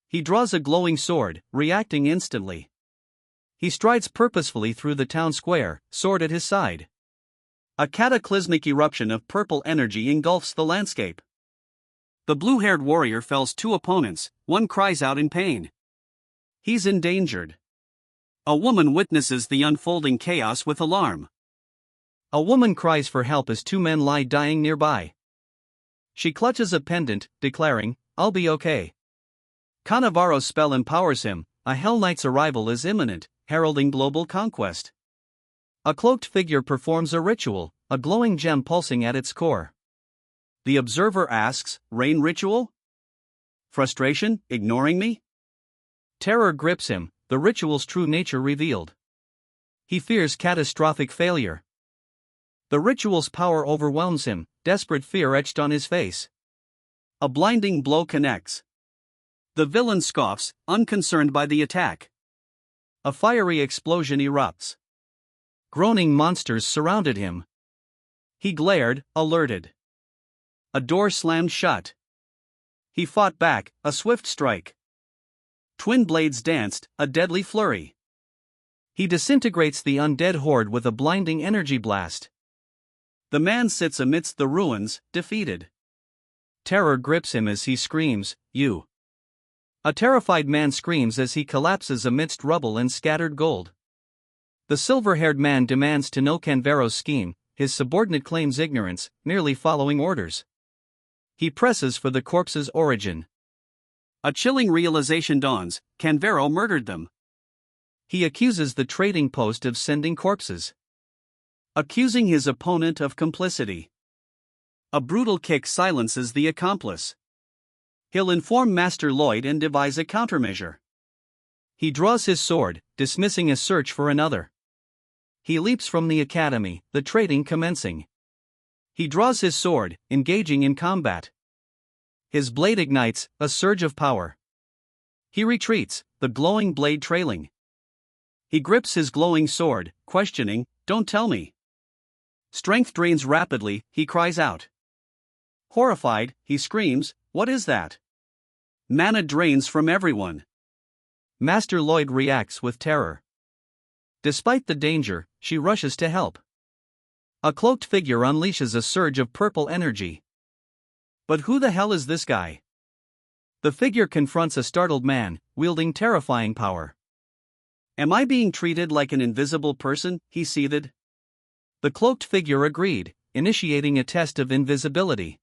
He draws a glowing sword, reacting instantly. He strides purposefully through the town square, sword at his side. A cataclysmic eruption of purple energy engulfs the landscape. The blue-haired warrior fells two opponents, one cries out in pain. He's endangered. A woman witnesses the unfolding chaos with alarm. A woman cries for help as two men lie dying nearby. She clutches a pendant, declaring, "I'll be okay." Cannavaro's spell empowers him, a Hell Knight's arrival is imminent, heralding global conquest. A cloaked figure performs a ritual, a glowing gem pulsing at its core. The observer asks, "Rain ritual? Frustration, ignoring me?" Terror grips him, the ritual's true nature revealed. He fears catastrophic failure. The ritual's power overwhelms him, desperate fear etched on his face. A blinding blow connects. The villain scoffs, unconcerned by the attack. A fiery explosion erupts. Groaning monsters surrounded him. He glared, alerted. A door slammed shut. He fought back, a swift strike. Twin blades danced, a deadly flurry. He disintegrates the undead horde with a blinding energy blast. The man sits amidst the ruins, defeated. Terror grips him as he screams, "You!" A terrified man screams as he collapses amidst rubble and scattered gold. The silver-haired man demands to know Canvaro's scheme, his subordinate claims ignorance, merely following orders. He presses for the corpse's origin. A chilling realization dawns, Canvaro murdered them. He accuses the trading post of sending corpses. Accusing his opponent of complicity. A brutal kick silences the accomplice. He'll inform Master Lloyd and devise a countermeasure. He draws his sword, dismissing a search for another. He leaps from the academy, the trading commencing. He draws his sword, engaging in combat. His blade ignites, a surge of power. He retreats, the glowing blade trailing. He grips his glowing sword, questioning, "Don't tell me." Strength drains rapidly, he cries out. Horrified, he screams, "What is that?" Mana drains from everyone. Master Lloyd reacts with terror. Despite the danger, she rushes to help. A cloaked figure unleashes a surge of purple energy. But who the hell is this guy? The figure confronts a startled man, wielding terrifying power. "Am I being treated like an invisible person?" he seethed. The cloaked figure agreed, initiating a test of invisibility.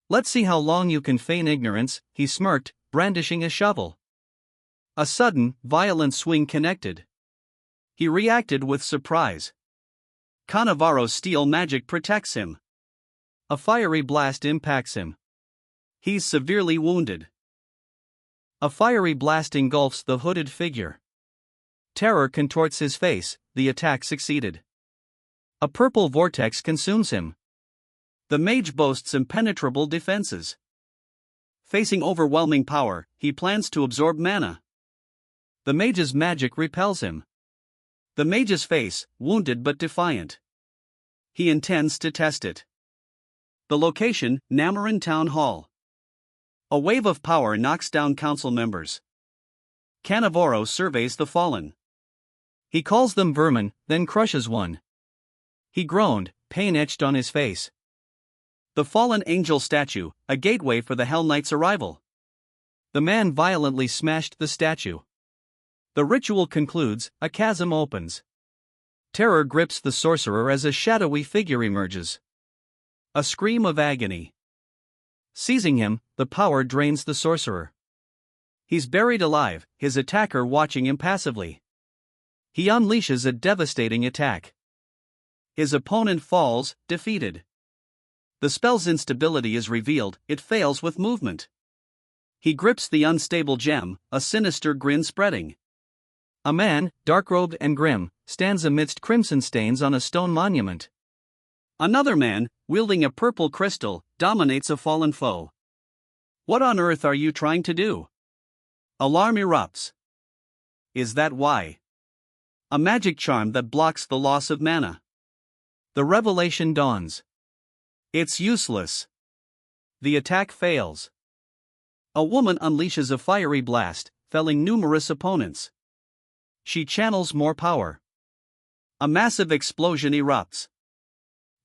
"Let's see how long you can feign ignorance," he smirked, brandishing a shovel. A sudden, violent swing connected. He reacted with surprise. Cannavaro's steel magic protects him. A fiery blast impacts him. He's severely wounded. A fiery blast engulfs the hooded figure. Terror contorts his face, the attack succeeded. A purple vortex consumes him. The mage boasts impenetrable defenses. Facing overwhelming power, he plans to absorb mana. The mage's magic repels him. The mage's face, wounded but defiant. He intends to test it. The location, Namarin Town Hall. A wave of power knocks down council members. Cannavaro surveys the fallen. He calls them vermin, then crushes one. He groaned, pain etched on his face. The fallen angel statue, a gateway for the Hell Knight's arrival. The man violently smashed the statue. The ritual concludes, a chasm opens. Terror grips the sorcerer as a shadowy figure emerges. A scream of agony. Seizing him, the power drains the sorcerer. He's buried alive, his attacker watching impassively. He unleashes a devastating attack. His opponent falls, defeated. The spell's instability is revealed, it fails with movement. He grips the unstable gem, a sinister grin spreading. A man, dark-robed and grim, stands amidst crimson stains on a stone monument. Another man, wielding a purple crystal, dominates a fallen foe. What on earth are you trying to do? Alarm erupts. Is that why? A magic charm that blocks the loss of mana. The revelation dawns. It's useless. The attack fails. A woman unleashes a fiery blast, felling numerous opponents. She channels more power. A massive explosion erupts.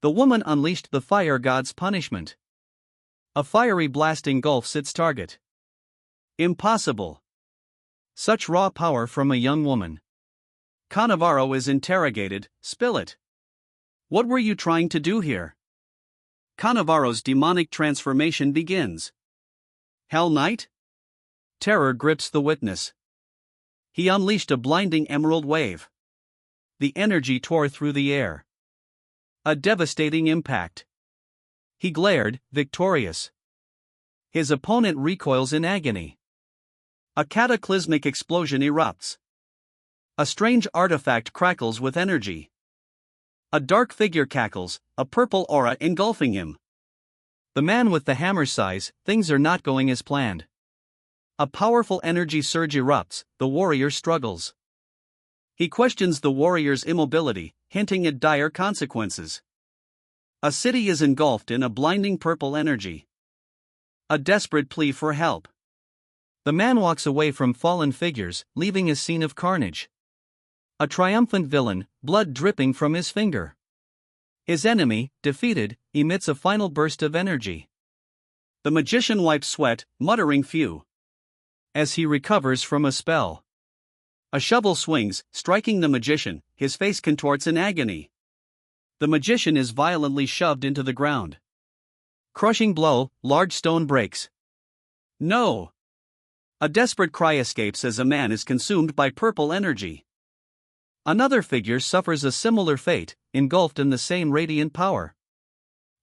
The woman unleashed the fire god's punishment. A fiery blast engulfs its target. Impossible. Such raw power from a young woman. Cannavaro is interrogated, spill it. What were you trying to do here? Cannavaro's demonic transformation begins. Hell Knight? Terror grips the witness. He unleashed a blinding emerald wave. The energy tore through the air. A devastating impact. He glared, victorious. His opponent recoils in agony. A cataclysmic explosion erupts. A strange artifact crackles with energy. A dark figure cackles, a purple aura engulfing him. The man with the hammer sighs, things are not going as planned. A powerful energy surge erupts, the warrior struggles. He questions the warrior's immobility, hinting at dire consequences. A city is engulfed in a blinding purple energy. A desperate plea for help. The man walks away from fallen figures, leaving a scene of carnage. A triumphant villain, blood dripping from his finger. His enemy, defeated, emits a final burst of energy. The magician wipes sweat, muttering phew. As he recovers from a spell. A shovel swings, striking the magician, his face contorts in agony. The magician is violently shoved into the ground. Crushing blow, large stone breaks. No! A desperate cry escapes as a man is consumed by purple energy. Another figure suffers a similar fate, engulfed in the same radiant power.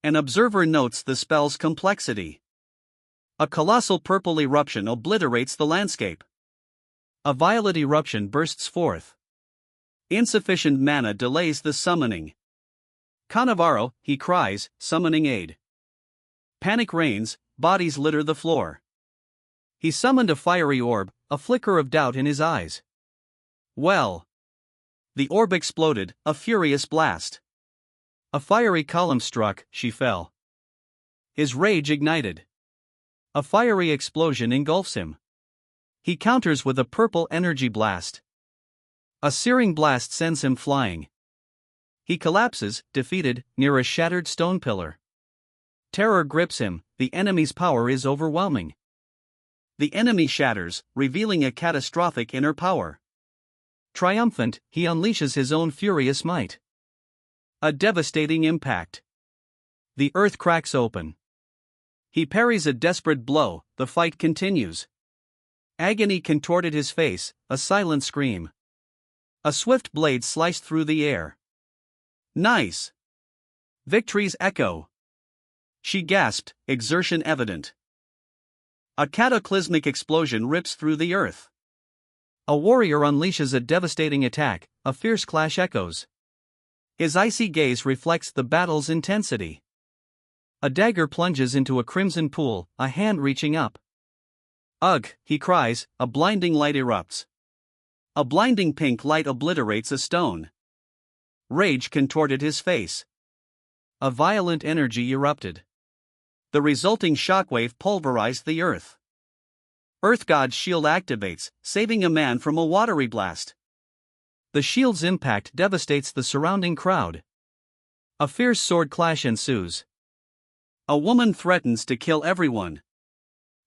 An observer notes the spell's complexity. A colossal purple eruption obliterates the landscape. A violet eruption bursts forth. Insufficient mana delays the summoning. Cannavaro, he cries, summoning aid. Panic reigns, bodies litter the floor. He summoned a fiery orb, a flicker of doubt in his eyes. Well. The orb exploded, a furious blast. A fiery column struck, she fell. His rage ignited. A fiery explosion engulfs him. He counters with a purple energy blast. A searing blast sends him flying. He collapses, defeated, near a shattered stone pillar. Terror grips him, the enemy's power is overwhelming. The enemy shatters, revealing a catastrophic inner power. Triumphant, he unleashes his own furious might. A devastating impact. The earth cracks open. He parries a desperate blow, the fight continues. Agony contorted his face, a silent scream. A swift blade sliced through the air. Nice! Victory's echo. She gasped, exertion evident. A cataclysmic explosion rips through the earth. A warrior unleashes a devastating attack, a fierce clash echoes. His icy gaze reflects the battle's intensity. A dagger plunges into a crimson pool, a hand reaching up. Ugh, he cries, a blinding light erupts. A blinding pink light obliterates a stone. Rage contorted his face. A violent energy erupted. The resulting shockwave pulverized the earth. Earth God's shield activates, saving a man from a watery blast. The shield's impact devastates the surrounding crowd. A fierce sword clash ensues. A woman threatens to kill everyone.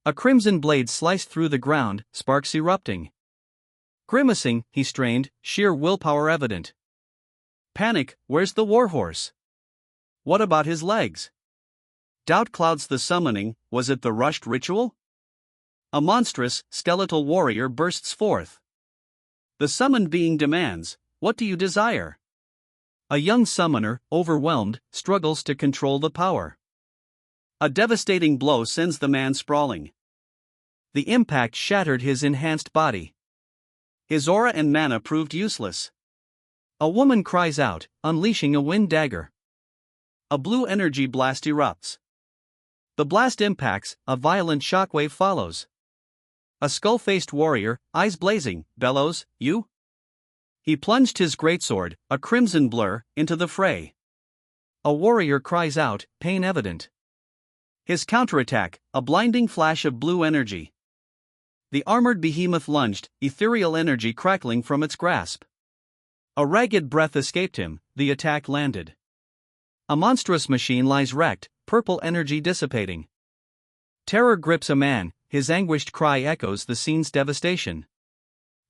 A crimson blade sliced through the ground, sparks erupting. Grimacing, he strained, sheer willpower evident. Panic, where's the warhorse? What about his legs? Doubt clouds the summoning, was it the rushed ritual? A monstrous, skeletal warrior bursts forth. The summoned being demands, what do you desire? A young summoner, overwhelmed, struggles to control the power. A devastating blow sends the man sprawling. The impact shattered his enhanced body. His aura and mana proved useless. A woman cries out, unleashing a wind dagger. A blue energy blast erupts. The blast impacts, a violent shockwave follows. A skull-faced warrior, eyes blazing, bellows, "You?" He plunged his greatsword, a crimson blur, into the fray. A warrior cries out, pain evident. His counterattack, a blinding flash of blue energy. The armored behemoth lunged, ethereal energy crackling from its grasp. A ragged breath escaped him, the attack landed. A monstrous machine lies wrecked, purple energy dissipating. Terror grips a man, his anguished cry echoes the scene's devastation.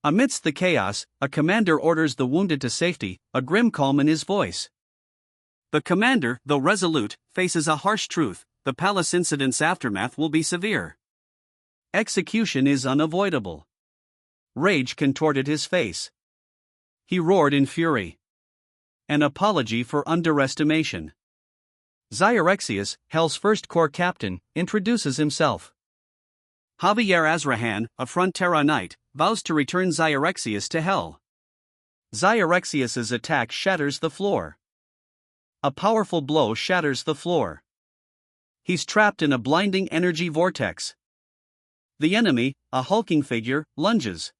Amidst the chaos, a commander orders the wounded to safety, a grim calm in his voice. The commander, though resolute, faces a harsh truth: the palace incident's aftermath will be severe. Execution is unavoidable. Rage contorted his face. He roared in fury. An apology for underestimation. Xyrexius, Hell's first corps captain, introduces himself. Javier Azrahan, a Frontera knight, vows to return Xyrexius to Hell. Xyrexius's attack shatters the floor. A powerful blow shatters the floor. He's trapped in a blinding energy vortex. The enemy, a hulking figure, lunges.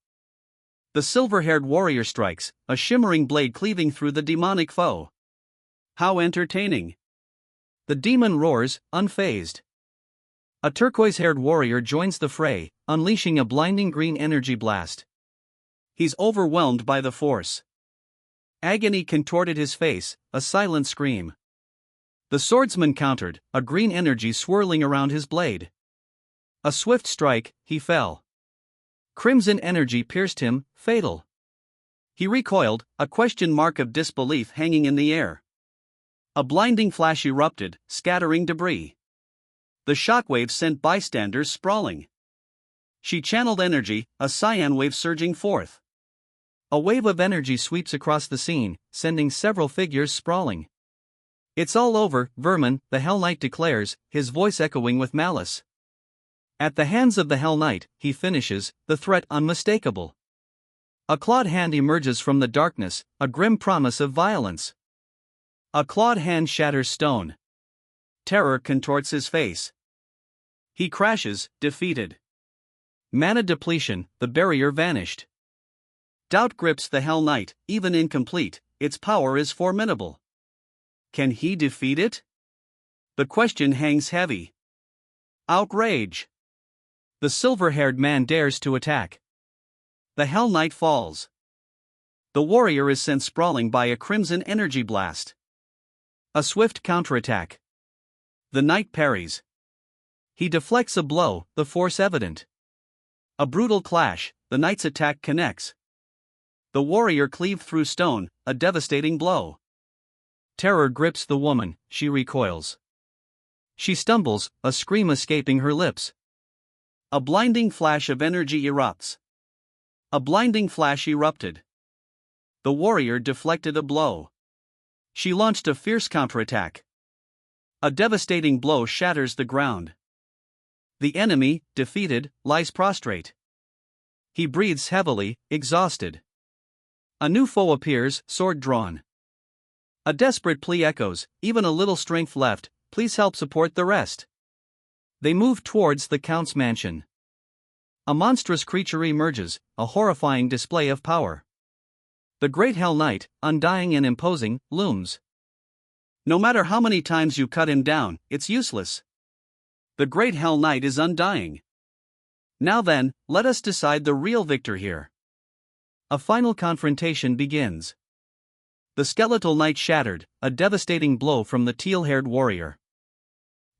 The silver-haired warrior strikes, a shimmering blade cleaving through the demonic foe. How entertaining! The demon roars, unfazed. A turquoise-haired warrior joins the fray, unleashing a blinding green energy blast. He's overwhelmed by the force. Agony contorted his face, a silent scream. The swordsman countered, a green energy swirling around his blade. A swift strike, he fell. Crimson energy pierced him, fatal. He recoiled, a question mark of disbelief hanging in the air. A blinding flash erupted, scattering debris. The shockwave sent bystanders sprawling. She channeled energy, a cyan wave surging forth. A wave of energy sweeps across the scene, sending several figures sprawling. "It's all over, vermin," the Hell Knight declares, his voice echoing with malice. At the hands of the Hell Knight, he finishes, the threat unmistakable. A clawed hand emerges from the darkness, a grim promise of violence. A clawed hand shatters stone. Terror contorts his face. He crashes, defeated. Mana depletion, the barrier vanished. Doubt grips the Hell Knight, even incomplete, its power is formidable. Can he defeat it? The question hangs heavy. Outrage. The silver-haired man dares to attack. The Hell Knight falls. The warrior is sent sprawling by a crimson energy blast. A swift counterattack. The knight parries. He deflects a blow, the force evident. A brutal clash, the knight's attack connects. The warrior cleaved through stone, a devastating blow. Terror grips the woman, she recoils. She stumbles, a scream escaping her lips. A blinding flash of energy erupts. A blinding flash erupted. The warrior deflected a blow. She launched a fierce counterattack. A devastating blow shatters the ground. The enemy, defeated, lies prostrate. He breathes heavily, exhausted. A new foe appears, sword drawn. A desperate plea echoes, "Even a little strength left, please help support the rest." They move towards the Count's mansion. A monstrous creature emerges, a horrifying display of power. The great Hell Knight, undying and imposing, looms. No matter how many times you cut him down, it's useless. The great Hell Knight is undying. Now then, let us decide the real victor here. A final confrontation begins. The skeletal knight shattered, a devastating blow from the teal-haired warrior.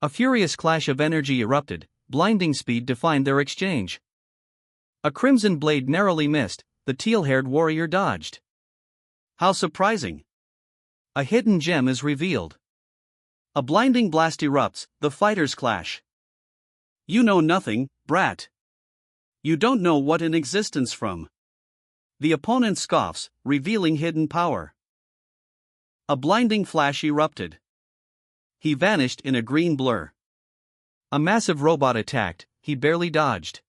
A furious clash of energy erupted, blinding speed defined their exchange. A crimson blade narrowly missed, the teal-haired warrior dodged. How surprising! A hidden gem is revealed. A blinding blast erupts, the fighters clash. You know nothing, brat. You don't know what in existence from. The opponent scoffs, revealing hidden power. A blinding flash erupted. He vanished in a green blur. A massive robot attacked, he barely dodged.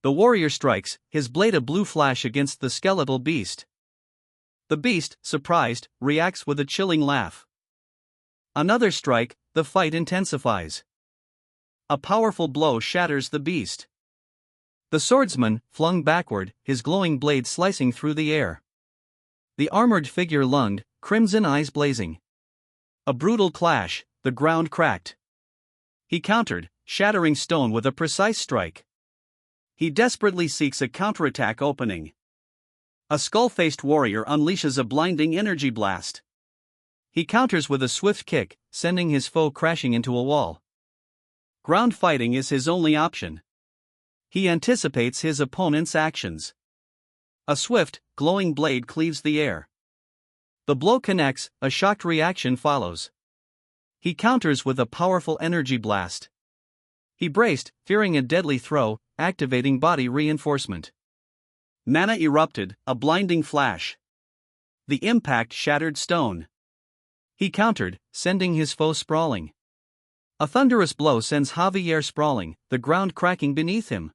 The warrior strikes, his blade a blue flash against the skeletal beast. The beast, surprised, reacts with a chilling laugh. Another strike, the fight intensifies. A powerful blow shatters the beast. The swordsman, flung backward, his glowing blade slicing through the air. The armored figure lunged, crimson eyes blazing. A brutal clash, the ground cracked. He countered, shattering stone with a precise strike. He desperately seeks a counterattack opening. A skull-faced warrior unleashes a blinding energy blast. He counters with a swift kick, sending his foe crashing into a wall. Ground fighting is his only option. He anticipates his opponent's actions. A swift, glowing blade cleaves the air. The blow connects, a shocked reaction follows. He counters with a powerful energy blast. He braced, fearing a deadly throw, activating body reinforcement. Mana erupted, a blinding flash. The impact shattered stone. He countered, sending his foe sprawling. A thunderous blow sends Javier sprawling, the ground cracking beneath him.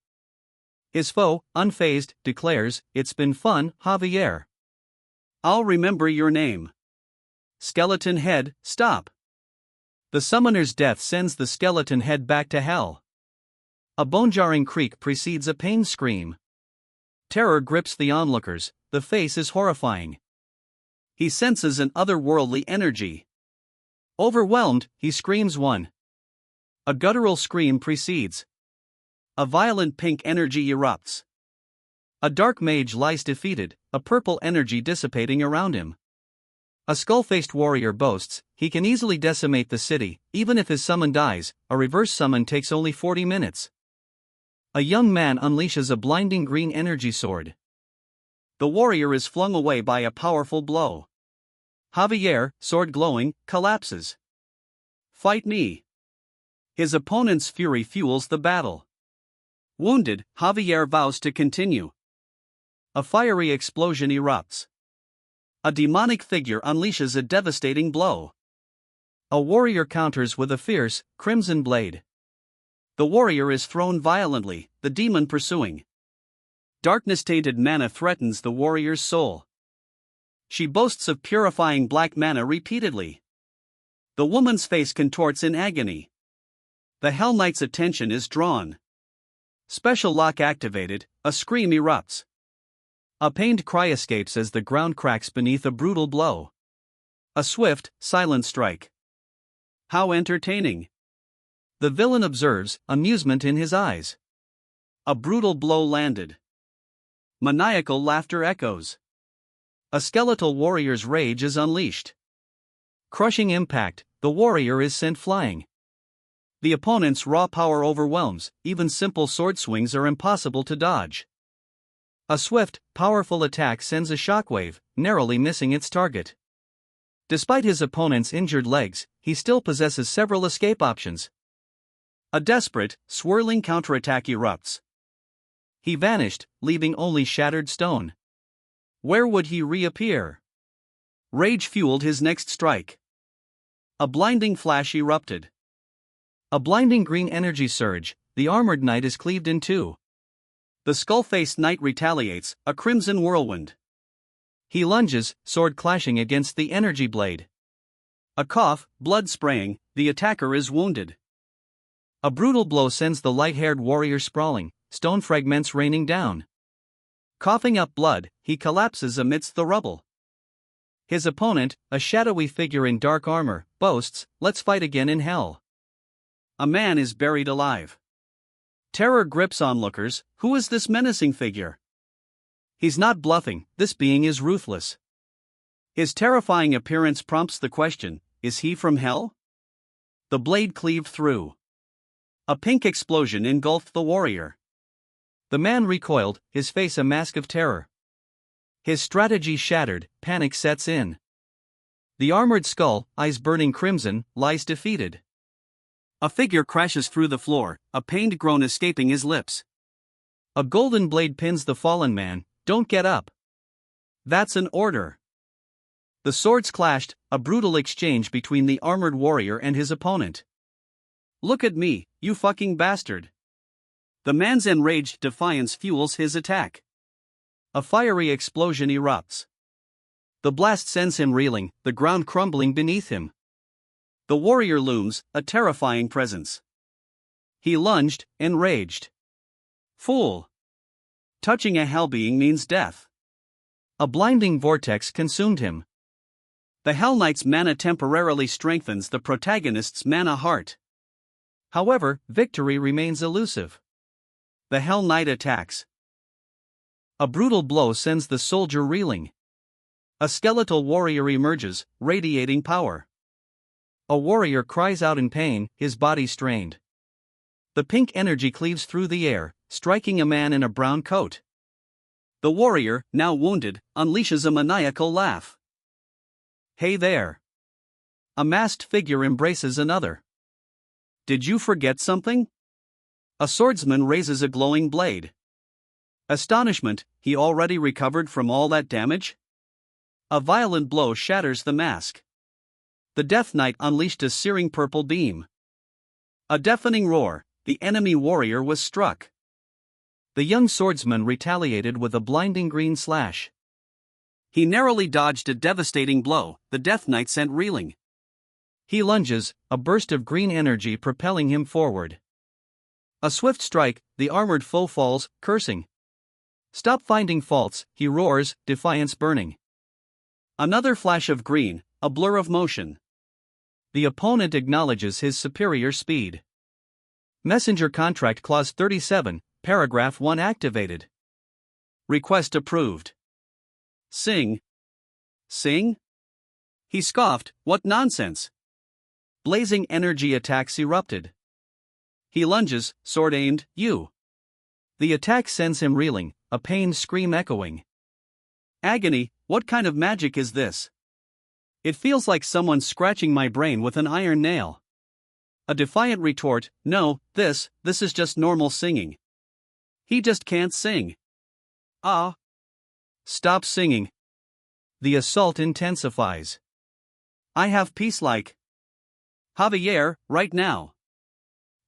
His foe, unfazed, declares, "It's been fun, Javier. I'll remember your name. Skeleton head, stop." The summoner's death sends the skeleton head back to hell. A bone-jarring creak precedes a pain scream. Terror grips the onlookers, the face is horrifying. He senses an otherworldly energy. Overwhelmed, he screams one. A guttural scream precedes. A violent pink energy erupts. A dark mage lies defeated, a purple energy dissipating around him. A skull-faced warrior boasts, he can easily decimate the city, even if his summon dies, a reverse summon takes only 40 minutes. A young man unleashes a blinding green energy sword. The warrior is flung away by a powerful blow. Javier, sword glowing, collapses. Fight me. His opponent's fury fuels the battle. Wounded, Javier vows to continue. A fiery explosion erupts. A demonic figure unleashes a devastating blow. A warrior counters with a fierce, crimson blade. The warrior is thrown violently, the demon pursuing. Darkness-tainted mana threatens the warrior's soul. She boasts of purifying black mana repeatedly. The woman's face contorts in agony. The Hell Knight's attention is drawn. Special lock activated, a scream erupts. A pained cry escapes as the ground cracks beneath a brutal blow. A swift, silent strike. How entertaining! The villain observes, amusement in his eyes. A brutal blow landed. Maniacal laughter echoes. A skeletal warrior's rage is unleashed. Crushing impact, the warrior is sent flying. The opponent's raw power overwhelms, even simple sword swings are impossible to dodge. A swift, powerful attack sends a shockwave, narrowly missing its target. Despite his opponent's injured legs, he still possesses several escape options. A desperate, swirling counterattack erupts. He vanished, leaving only shattered stone. Where would he reappear? Rage fueled his next strike. A blinding flash erupted. A blinding green energy surge, the armored knight is cleaved in two. The skull-faced knight retaliates, a crimson whirlwind. He lunges, sword clashing against the energy blade. A cough, blood spraying, the attacker is wounded. A brutal blow sends the light-haired warrior sprawling, stone fragments raining down. Coughing up blood, he collapses amidst the rubble. His opponent, a shadowy figure in dark armor, boasts, "Let's fight again in hell." A man is buried alive. Terror grips onlookers. Who is this menacing figure? He's not bluffing, this being is ruthless. His terrifying appearance prompts the question, is he from hell? The blade cleaved through. A pink explosion engulfed the warrior. The man recoiled, his face a mask of terror. His strategy shattered, panic sets in. The armored skull, eyes burning crimson, lies defeated. A figure crashes through the floor, a pained groan escaping his lips. A golden blade pins the fallen man. Don't get up. That's an order. The swords clashed, a brutal exchange between the armored warrior and his opponent. Look at me, you fucking bastard. The man's enraged defiance fuels his attack. A fiery explosion erupts. The blast sends him reeling, the ground crumbling beneath him. The warrior looms, a terrifying presence. He lunged, enraged. Fool! Touching a hell being means death. A blinding vortex consumed him. The Hell Knight's mana temporarily strengthens the protagonist's mana heart. However, victory remains elusive. The Hell Knight attacks. A brutal blow sends the soldier reeling. A skeletal warrior emerges, radiating power. A warrior cries out in pain, his body strained. The pink energy cleaves through the air, striking a man in a brown coat. The warrior, now wounded, unleashes a maniacal laugh. Hey there! A masked figure embraces another. Did you forget something? A swordsman raises a glowing blade. Astonishment, he already recovered from all that damage? A violent blow shatters the mask. The Death Knight unleashed a searing purple beam. A deafening roar, the enemy warrior was struck. The young swordsman retaliated with a blinding green slash. He narrowly dodged a devastating blow, the Death Knight sent reeling. He lunges, a burst of green energy propelling him forward. A swift strike, the armored foe falls, cursing. Stop finding faults, he roars, defiance burning. Another flash of green, a blur of motion. The opponent acknowledges his superior speed. Messenger Contract Clause 37, Paragraph 1 activated. Request approved. Sing. Sing? He scoffed, what nonsense. Blazing energy attacks erupted. He lunges, sword aimed, you. The attack sends him reeling, a pained scream echoing. Agony, what kind of magic is this? It feels like someone scratching my brain with an iron nail. A defiant retort, no, this is just normal singing. He just can't sing. Ah. Stop singing. The assault intensifies. I have peace like Javier, right now.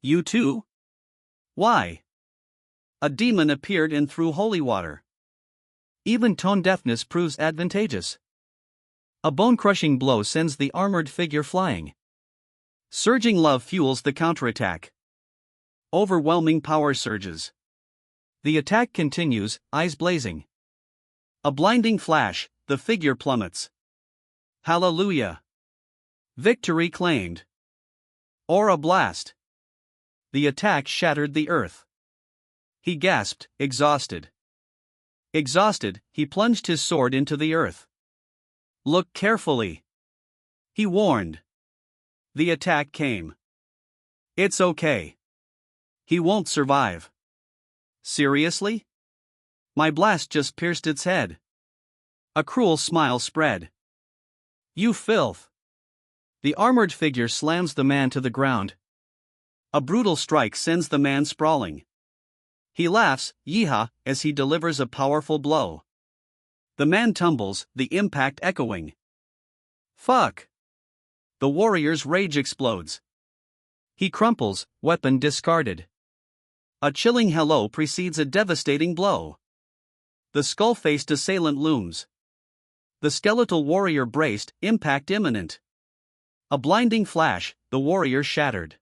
You too? Why? A demon appeared and threw holy water. Even tone deafness proves advantageous. A bone-crushing blow sends the armored figure flying. Surging love fuels the counterattack. Overwhelming power surges. The attack continues, eyes blazing. A blinding flash, the figure plummets. Hallelujah! Victory claimed. Aura blast. The attack shattered the earth. He gasped, exhausted. Exhausted, he plunged his sword into the earth. Look carefully. He warned. The attack came. It's okay. He won't survive. Seriously? My blast just pierced its head. A cruel smile spread. You filth. The armored figure slams the man to the ground. A brutal strike sends the man sprawling. He laughs, yeehaw, as he delivers a powerful blow. The man tumbles, the impact echoing. Fuck! The warrior's rage explodes. He crumples, weapon discarded. A chilling hello precedes a devastating blow. The skull-faced assailant looms. The skeletal warrior braced, impact imminent. A blinding flash, the warrior shattered.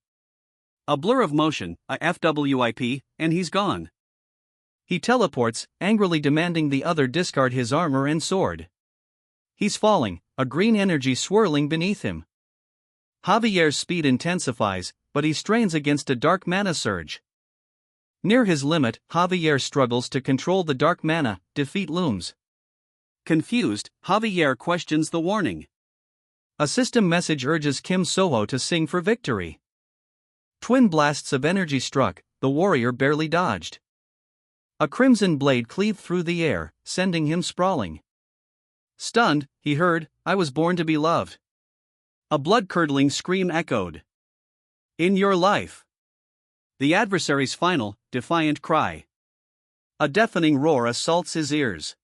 A blur of motion, a FWIP, and he's gone. He teleports, angrily demanding the other discard his armor and sword. He's falling, a green energy swirling beneath him. Javier's speed intensifies, but he strains against a dark mana surge. Near his limit, Javier struggles to control the dark mana, defeat looms. Confused, Javier questions the warning. A system message urges Kim Soho to sing for victory. Twin blasts of energy struck, the warrior barely dodged. A crimson blade cleaved through the air, sending him sprawling. Stunned, he heard, "I was born to be loved." A blood-curdling scream echoed. "In your life." The adversary's final, defiant cry. A deafening roar assaults his ears.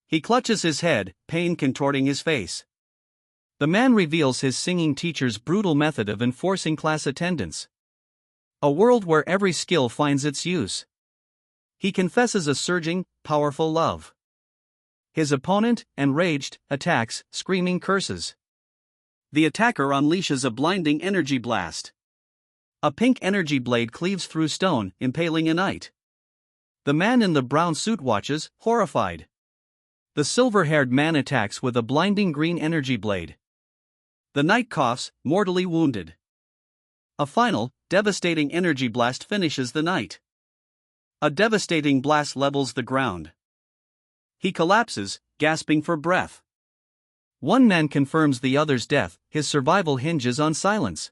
He clutches his head, pain contorting his face. The man reveals his singing teacher's brutal method of enforcing class attendance. A world where every skill finds its use. He confesses a surging, powerful love. His opponent, enraged, attacks, screaming curses. The attacker unleashes a blinding energy blast. A pink energy blade cleaves through stone, impaling a knight. The man in the brown suit watches, horrified. The silver-haired man attacks with a blinding green energy blade. The knight coughs, mortally wounded. A final, devastating energy blast finishes the knight. A devastating blast levels the ground. He collapses, gasping for breath. One man confirms the other's death, his survival hinges on silence.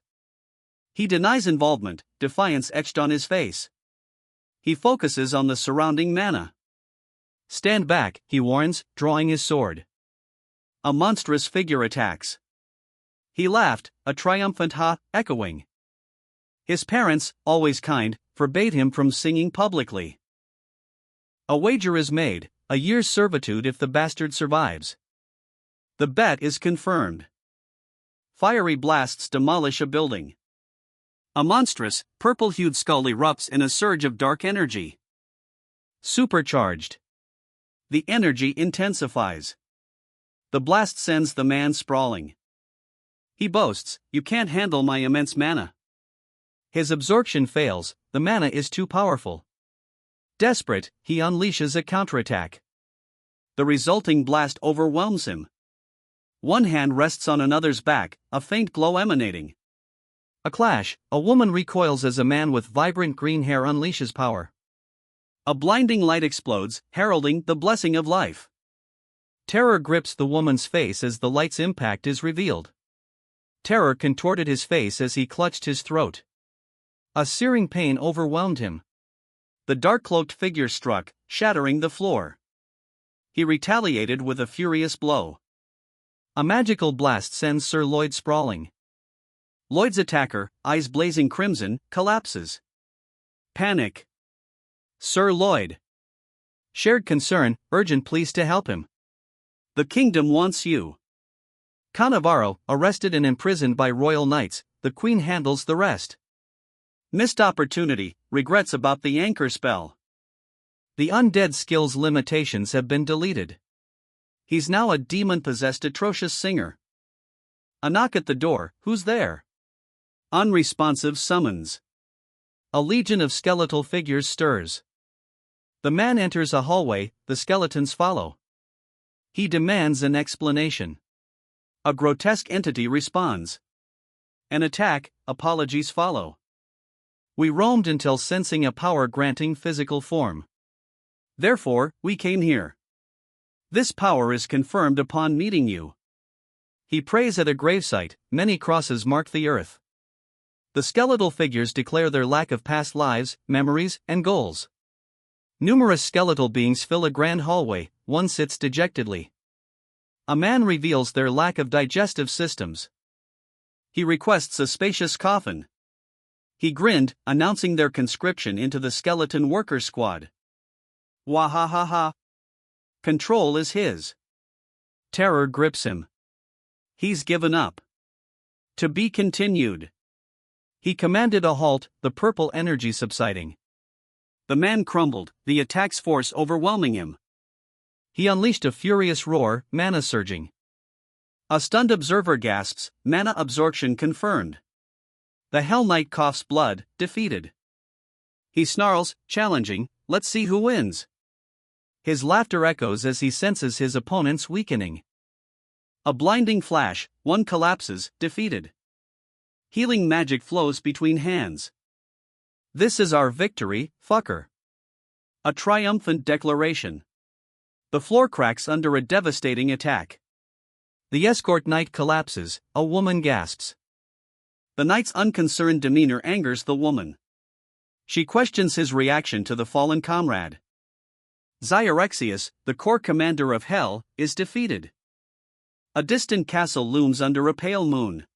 He denies involvement, defiance etched on his face. He focuses on the surrounding mana. "Stand back," he warns, drawing his sword. A monstrous figure attacks. He laughed, a triumphant ha, echoing. His parents, always kind, forbade him from singing publicly. A wager is made, a year's servitude if the bastard survives. The bet is confirmed. Fiery blasts demolish a building. A monstrous, purple-hued skull erupts in a surge of dark energy. Supercharged. The energy intensifies. The blast sends the man sprawling. He boasts, "You can't handle my immense mana." His absorption fails, the mana is too powerful. Desperate, he unleashes a counterattack. The resulting blast overwhelms him. One hand rests on another's back, a faint glow emanating. A clash, a woman recoils as a man with vibrant green hair unleashes power. A blinding light explodes, heralding the blessing of life. Terror grips the woman's face as the light's impact is revealed. Terror contorted his face as he clutched his throat. A searing pain overwhelmed him. The dark-cloaked figure struck, shattering the floor. He retaliated with a furious blow. A magical blast sends Sir Lloyd sprawling. Lloyd's attacker, eyes blazing crimson, collapses. Panic. Sir Lloyd. Shared concern, urgent pleas to help him. The kingdom wants you. Cannavaro, arrested and imprisoned by royal knights, the queen handles the rest. Missed opportunity, regrets about the anchor spell. The undead skill's limitations have been deleted. He's now a demon-possessed atrocious singer. A knock at the door, who's there? Unresponsive summons. A legion of skeletal figures stirs. The man enters a hallway, the skeletons follow. He demands an explanation. A grotesque entity responds. An attack, apologies follow. We roamed until sensing a power-granting physical form. Therefore, we came here. This power is confirmed upon meeting you. He prays at a gravesite, many crosses mark the earth. The skeletal figures declare their lack of past lives, memories, and goals. Numerous skeletal beings fill a grand hallway, one sits dejectedly. A man reveals their lack of digestive systems. He requests a spacious coffin. He grinned, announcing their conscription into the skeleton worker squad. Wahahaha. Control is his. Terror grips him. He's given up. To be continued. He commanded a halt, the purple energy subsiding. The man crumbled, the attack's force overwhelming him. He unleashed a furious roar, mana surging. A stunned observer gasps, mana absorption confirmed. The Hell Knight coughs blood, defeated. He snarls, challenging, "Let's see who wins." His laughter echoes as he senses his opponent's weakening. A blinding flash, one collapses, defeated. Healing magic flows between hands. This is our victory, fucker. A triumphant declaration. The floor cracks under a devastating attack. The escort knight collapses, a woman gasps. The knight's unconcerned demeanor angers the woman. She questions his reaction to the fallen comrade. Xyrexius, the core commander of Hell, is defeated. A distant castle looms under a pale moon.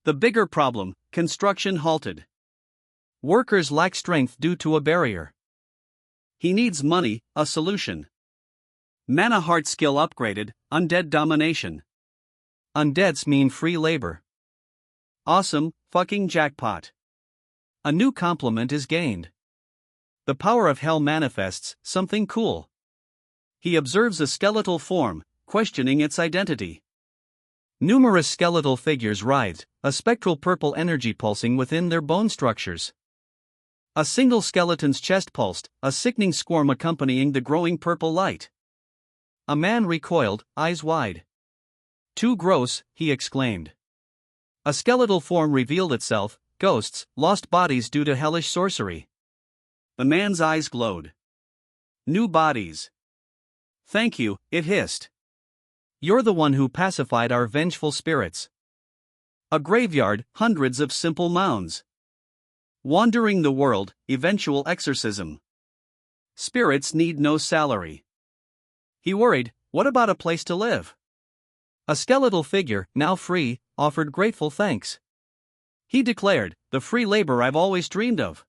The bigger problem: construction halted. Workers lack strength due to a barrier. He needs money, a solution. Mana heart skill upgraded, undead domination. Undeads mean free labor. Awesome, fucking jackpot. A new complement is gained. The power of Hell manifests something cool. He observes a skeletal form, questioning its identity. Numerous skeletal figures writhe, a spectral purple energy pulsing within their bone structures. A single skeleton's chest pulsed, a sickening squirm accompanying the growing purple light. A man recoiled, eyes wide. "Too gross," he exclaimed. A skeletal form revealed itself, ghosts, lost bodies due to hellish sorcery. The man's eyes glowed. New bodies. "Thank you," it hissed. "You're the one who pacified our vengeful spirits." A graveyard, hundreds of simple mounds. Wandering the world, eventual exorcism. Spirits need no salary. He worried, what about a place to live? A skeletal figure, now free, offered grateful thanks. He declared, the free labor I've always dreamed of.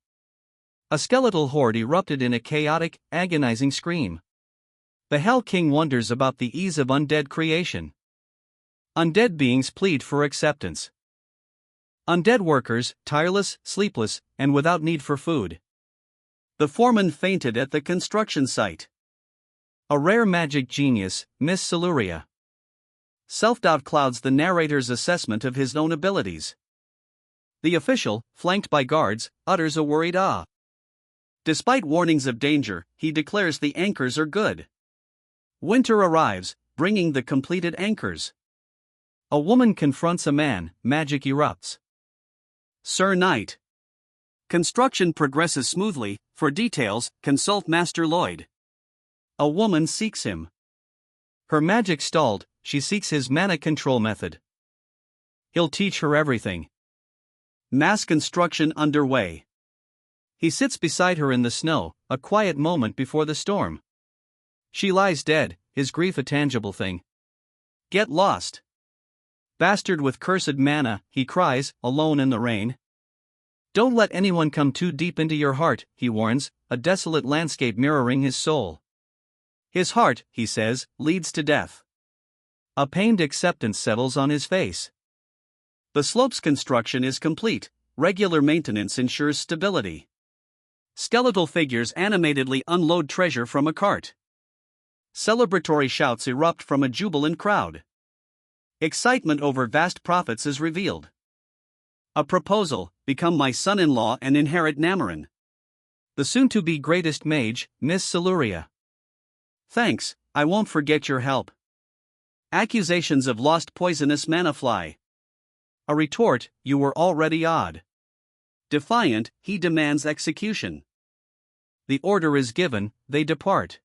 A skeletal horde erupted in a chaotic, agonizing scream. The Hell King wonders about the ease of undead creation. Undead beings plead for acceptance. Undead workers, tireless, sleepless, and without need for food. The foreman fainted at the construction site. A rare magic genius, Miss Siluria. Self-doubt clouds the narrator's assessment of his own abilities. The official, flanked by guards, utters a worried ah. Despite warnings of danger, he declares the anchors are good. Winter arrives, bringing the completed anchors. A woman confronts a man, magic erupts. Sir Knight. Construction progresses smoothly. For details, consult Master Lloyd. A woman seeks him. Her magic stalled, she seeks his mana control method. He'll teach her everything. Mass construction underway. He sits beside her in the snow, a quiet moment before the storm. She lies dead, his grief a tangible thing. Get lost. Bastard with cursed mana, he cries, alone in the rain. Don't let anyone come too deep into your heart, he warns, a desolate landscape mirroring his soul. His heart, he says, leads to death. A pained acceptance settles on his face. The slope's construction is complete, regular maintenance ensures stability. Skeletal figures animatedly unload treasure from a cart. Celebratory shouts erupt from a jubilant crowd. Excitement over vast profits is revealed. A proposal: become my son-in-law and inherit Namarin. The soon-to-be greatest mage, Miss Siluria. Thanks, I won't forget your help. Accusations of lost poisonous mana fly. A retort: you were already odd. Defiant, he demands execution. The order is given, they depart.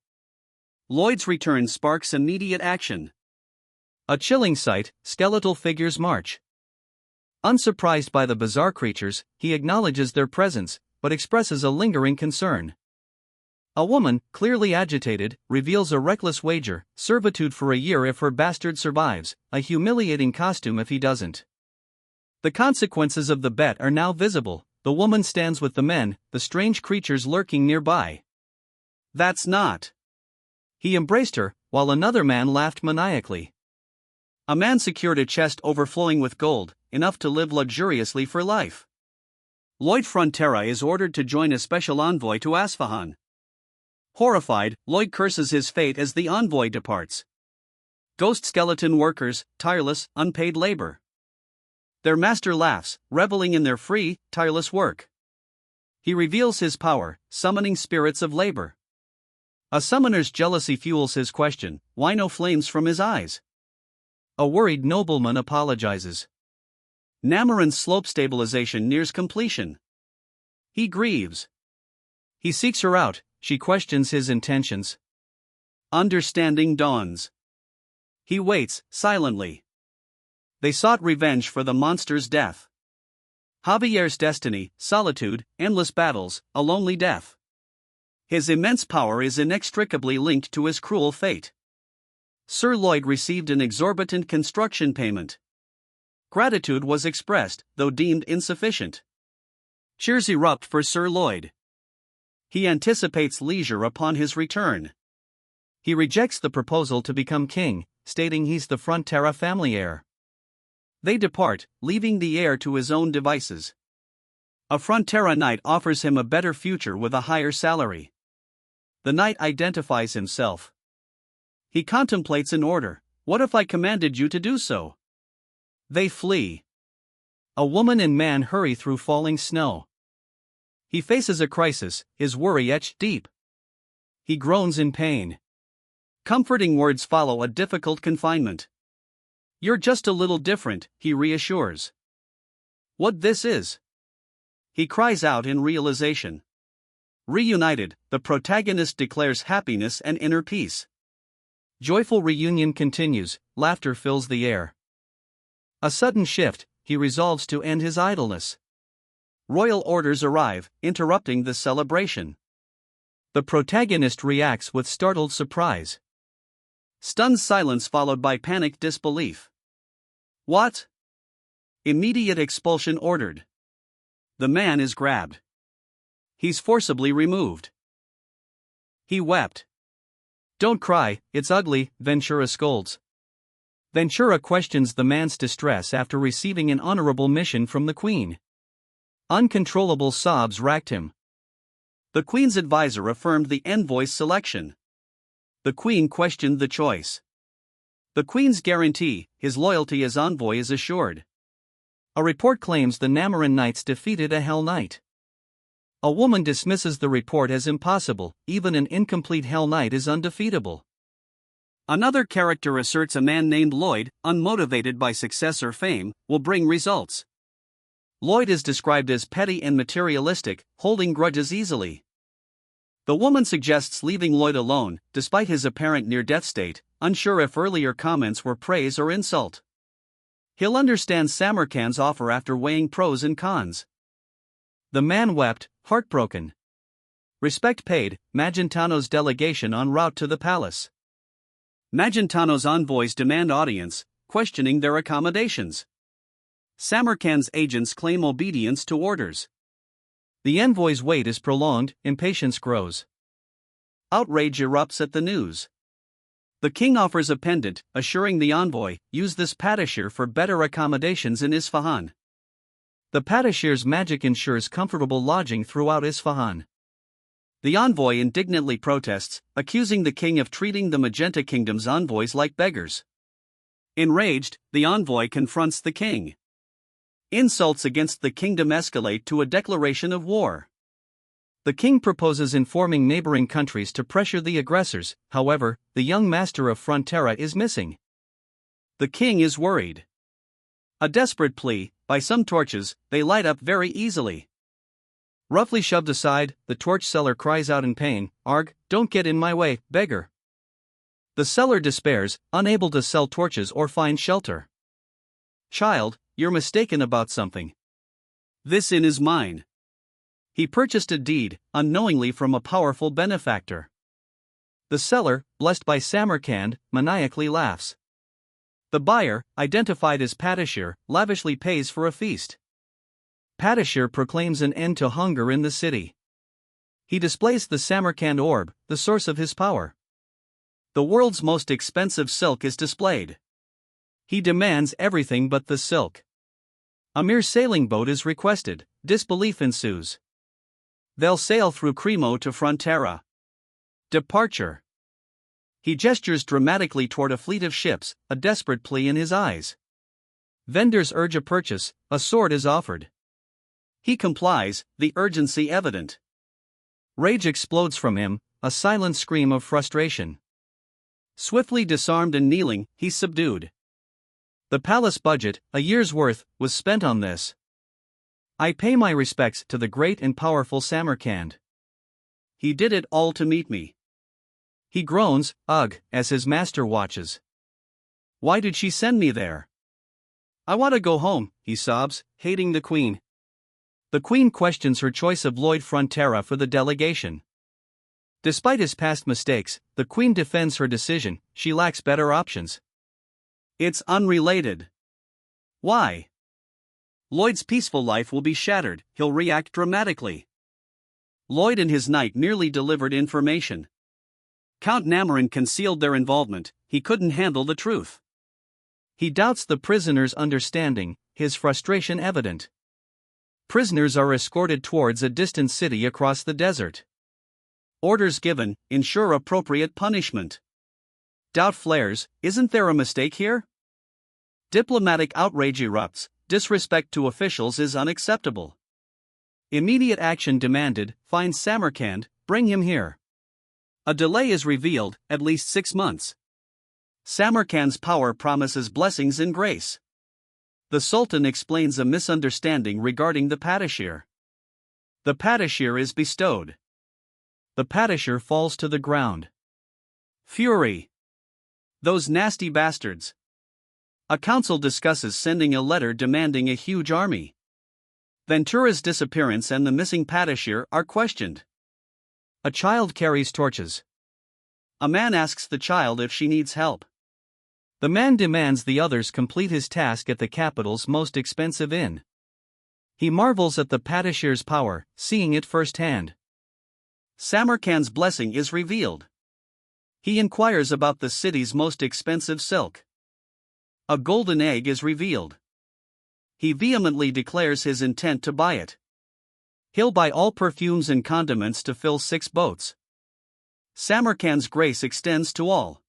Lloyd's return sparks immediate action. A chilling sight, skeletal figures march. Unsurprised by the bizarre creatures, he acknowledges their presence, but expresses a lingering concern. A woman, clearly agitated, reveals a reckless wager: servitude for a year if her bastard survives, a humiliating costume if he doesn't. The consequences of the bet are now visible. The woman stands with the men, the strange creatures lurking nearby. That's not. He embraced her, while another man laughed maniacally. A man secured a chest overflowing with gold, enough to live luxuriously for life. Lloyd Frontera is ordered to join a special envoy to Asfahan. Horrified, Lloyd curses his fate as the envoy departs. Ghost skeleton workers, tireless, unpaid labor. Their master laughs, reveling in their free, tireless work. He reveals his power, summoning spirits of labor. A summoner's jealousy fuels his question: why no flames from his eyes? A worried nobleman apologizes. Namarin's slope stabilization nears completion. He grieves. He seeks her out, she questions his intentions. Understanding dawns. He waits, silently. They sought revenge for the monster's death. Javier's destiny, solitude, endless battles, a lonely death. His immense power is inextricably linked to his cruel fate. Sir Lloyd received an exorbitant construction payment. Gratitude was expressed, though deemed insufficient. Cheers erupt for Sir Lloyd. He anticipates leisure upon his return. He rejects the proposal to become king, stating he's the Frontera family heir. They depart, leaving the heir to his own devices. A Frontera knight offers him a better future with a higher salary. The knight identifies himself. He contemplates an order. What if I commanded you to do so? They flee. A woman and man hurry through falling snow. He faces a crisis, his worry etched deep. He groans in pain. Comforting words follow a difficult confinement. You're just a little different, he reassures. What this is? He cries out in realization. Reunited, the protagonist declares happiness and inner peace. Joyful reunion continues, laughter fills the air. A sudden shift, he resolves to end his idleness. Royal orders arrive, interrupting the celebration. The protagonist reacts with startled surprise. Stunned silence followed by panicked disbelief. What? Immediate expulsion ordered. The man is grabbed. He's forcibly removed. He wept. Don't cry, it's ugly, Ventura scolds. Ventura questions the man's distress after receiving an honorable mission from the queen. Uncontrollable sobs racked him. The queen's advisor affirmed the envoy's selection. The queen questioned the choice. The queen's guarantee, his loyalty as envoy is assured. A report claims the Namarin Knights defeated a Hell Knight. A woman dismisses the report as impossible, even an incomplete Hell Knight is undefeatable. Another character asserts a man named Lloyd, unmotivated by success or fame, will bring results. Lloyd is described as petty and materialistic, holding grudges easily. The woman suggests leaving Lloyd alone, despite his apparent near-death state, unsure if earlier comments were praise or insult. He'll understand Samarkand's offer after weighing pros and cons. The man wept, heartbroken. Respect paid, Magentano's delegation en route to the palace. Magentano's envoys demand audience, questioning their accommodations. Samarkand's agents claim obedience to orders. The envoy's wait is prolonged, impatience grows. Outrage erupts at the news. The king offers a pendant, assuring the envoy, use this patashir for better accommodations in Isfahan. The patashir's magic ensures comfortable lodging throughout Isfahan. The envoy indignantly protests, accusing the king of treating the Magenta Kingdom's envoys like beggars. Enraged, the envoy confronts the king. Insults against the kingdom escalate to a declaration of war. The king proposes informing neighboring countries to pressure the aggressors, however, the young master of Frontera is missing. The king is worried. A desperate plea, by some torches, they light up very easily. Roughly shoved aside, the torch seller cries out in pain, "Arg, don't get in my way, beggar." The seller despairs, unable to sell torches or find shelter. Child, you're mistaken about something. This inn is mine. He purchased a deed, unknowingly from a powerful benefactor. The seller, blessed by Samarkand, maniacally laughs. The buyer, identified as Patashir, lavishly pays for a feast. Patashir proclaims an end to hunger in the city. He displays the Samarkand orb, the source of his power. The world's most expensive silk is displayed. He demands everything but the silk. A mere sailing boat is requested, disbelief ensues. They'll sail through Cremo to Frontera. Departure. He gestures dramatically toward a fleet of ships, a desperate plea in his eyes. Vendors urge a purchase, a sword is offered. He complies, the urgency evident. Rage explodes from him, a silent scream of frustration. Swiftly disarmed and kneeling, he's subdued. The palace budget, a year's worth, was spent on this. I pay my respects to the great and powerful Samarkand. He did it all to meet me. He groans, ugh, as his master watches. Why did she send me there? I want to go home, he sobs, hating the queen. The queen questions her choice of Lloyd Frontera for the delegation. Despite his past mistakes, the queen defends her decision. She lacks better options. It's unrelated. Why? Lloyd's peaceful life will be shattered. He'll react dramatically. Lloyd and his knight merely delivered information. Count Namarin concealed their involvement. He couldn't handle the truth. He doubts the prisoner's understanding, his frustration evident. Prisoners are escorted towards a distant city across the desert. Orders given, ensure appropriate punishment. Doubt flares, isn't there a mistake here? Diplomatic outrage erupts, disrespect to officials is unacceptable. Immediate action demanded, find Samarkand, bring him here. A delay is revealed, at least 6 months. Samarkand's power promises blessings and grace. The Sultan explains a misunderstanding regarding the Padishir. The Padishir is bestowed. The Padishir falls to the ground. Fury. Those nasty bastards. A council discusses sending a letter demanding a huge army. Ventura's disappearance and the missing Padishir are questioned. A child carries torches. A man asks the child if she needs help. The man demands the others complete his task at the capital's most expensive inn. He marvels at the Padishir's power, seeing it firsthand. Samarkand's blessing is revealed. He inquires about the city's most expensive silk. A golden egg is revealed. He vehemently declares his intent to buy it. He'll buy all perfumes and condiments to fill 6 boats. Samarkand's grace extends to all.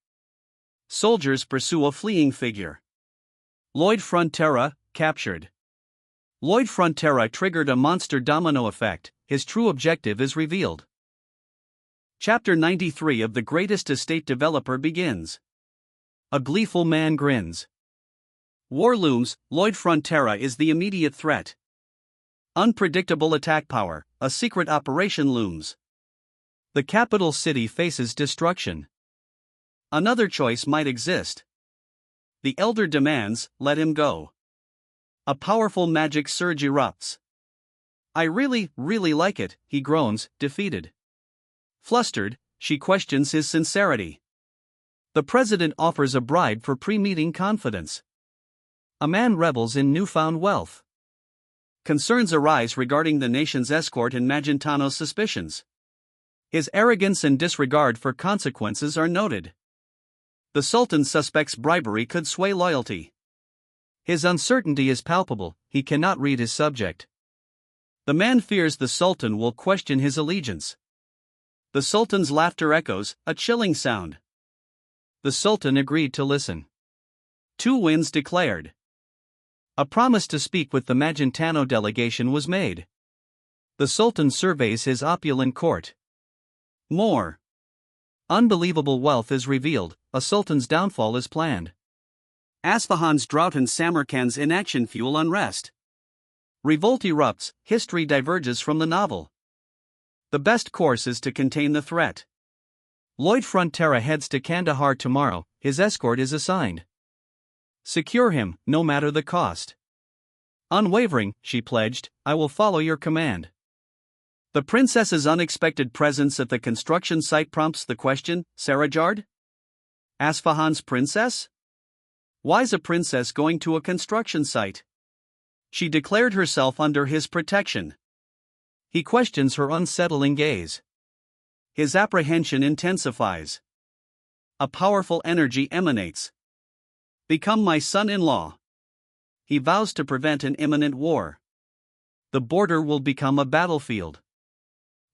Soldiers pursue a fleeing figure. Lloyd Frontera, captured. Lloyd Frontera triggered a monster domino effect. His true objective is revealed. Chapter 93 of The Greatest Estate Developer begins. A gleeful man grins. War looms. Lloyd Frontera is the immediate threat. Unpredictable attack power. A secret operation looms. The capital city faces destruction. Another choice might exist. The elder demands, let him go. A powerful magic surge erupts. I really like it, he groans, defeated. Flustered, she questions his sincerity. The president offers a bribe for pre-meeting confidence. A man revels in newfound wealth. Concerns arise regarding the nation's escort and Magentano's suspicions. His arrogance and disregard for consequences are noted. The Sultan suspects bribery could sway loyalty. His uncertainty is palpable, he cannot read his subject. The man fears the Sultan will question his allegiance. The Sultan's laughter echoes, a chilling sound. The Sultan agreed to listen. 2 wins declared. A promise to speak with the Magentano delegation was made. The Sultan surveys his opulent court. More. Unbelievable wealth is revealed, a sultan's downfall is planned. Asfahan's drought and Samarkand's inaction fuel unrest. Revolt erupts, history diverges from the novel. The best course is to contain the threat. Lloyd Frontera heads to Kandahar tomorrow, his escort is assigned. Secure him, no matter the cost. Unwavering, she pledged, I will follow your command. The princess's unexpected presence at the construction site prompts the question, Sarajard? Asfahan's princess? Why's a princess going to a construction site? She declared herself under his protection. He questions her unsettling gaze. His apprehension intensifies. A powerful energy emanates. Become my son-in-law. He vows to prevent an imminent war. The border will become a battlefield.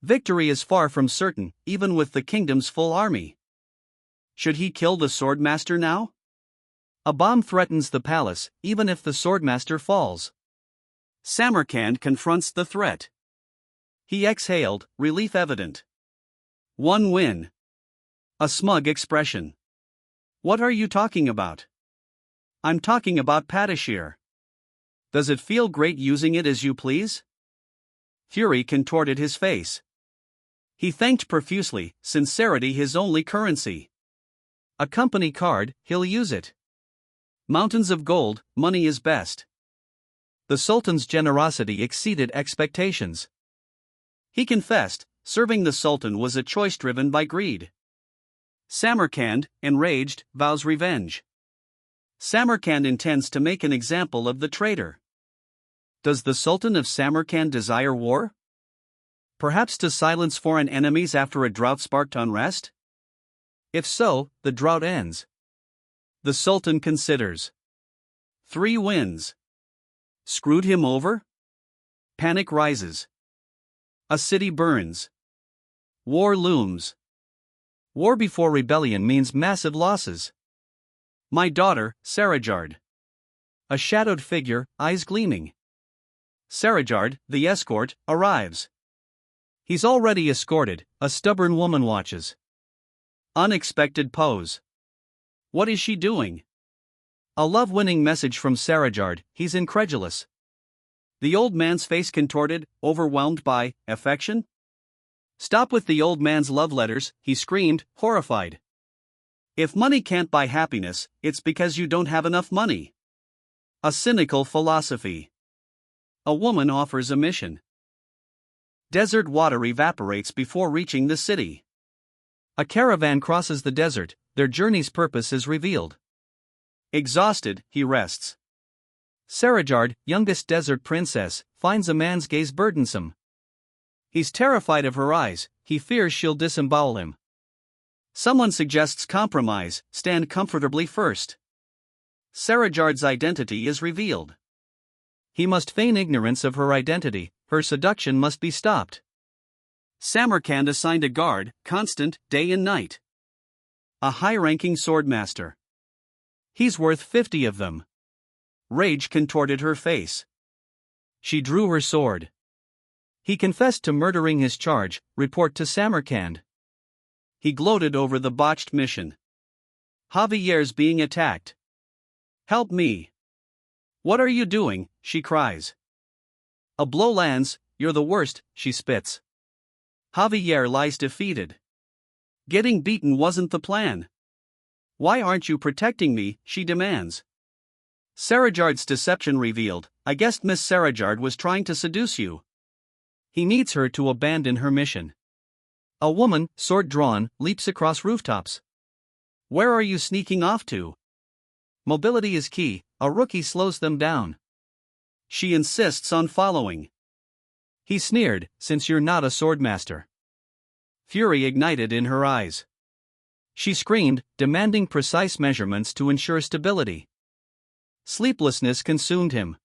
Victory is far from certain, even with the kingdom's full army. Should he kill the swordmaster now? A bomb threatens the palace, even if the swordmaster falls. Samarkand confronts the threat. He exhaled, relief evident. 1 win. A smug expression. What are you talking about? I'm talking about Patashir. Does it feel great using it as you please? Fury contorted his face. He thanked profusely, sincerity his only currency. A company card, he'll use it. Mountains of gold, money is best. The Sultan's generosity exceeded expectations. He confessed, serving the Sultan was a choice driven by greed. Samarkand, enraged, vows revenge. Samarkand intends to make an example of the traitor. Does the Sultan of Samarkand desire war? Perhaps to silence foreign enemies after a drought sparked unrest? If so, the drought ends. The Sultan considers. 3 wins. Screwed him over? Panic rises. A city burns. War looms. War before rebellion means massive losses. My daughter, Sarajard. A shadowed figure, eyes gleaming. Sarajard, the escort, arrives. He's already escorted, a stubborn woman watches. Unexpected pose. What is she doing? A love-winning message from Sarajard, he's incredulous. The old man's face contorted, overwhelmed by affection? Stop with the old man's love letters, he screamed, horrified. If money can't buy happiness, it's because you don't have enough money. A cynical philosophy. A woman offers a mission. Desert water evaporates before reaching the city. A caravan crosses the desert, their journey's purpose is revealed. Exhausted, he rests. Sarajard, youngest desert princess, finds a man's gaze burdensome. He's terrified of her eyes, he fears she'll disembowel him. Someone suggests compromise, stand comfortably first. Sarajard's identity is revealed. He must feign ignorance of her identity, her seduction must be stopped. Samarkand assigned a guard, constant, day and night. A high-ranking swordmaster. He's worth 50 of them. Rage contorted her face. She drew her sword. He confessed to murdering his charge, report to Samarkand. He gloated over the botched mission. Javier's being attacked. Help me. What are you doing? She cries. A blow lands, you're the worst, she spits. Javier lies defeated. Getting beaten wasn't the plan. Why aren't you protecting me? She demands. Sarajard's deception revealed, I guessed Miss Sarajard was trying to seduce you. He needs her to abandon her mission. A woman, sword drawn, leaps across rooftops. Where are you sneaking off to? Mobility is key, a rookie slows them down. She insists on following. He sneered, since you're not a swordmaster. Fury ignited in her eyes. She screamed, demanding precise measurements to ensure stability. Sleeplessness consumed him.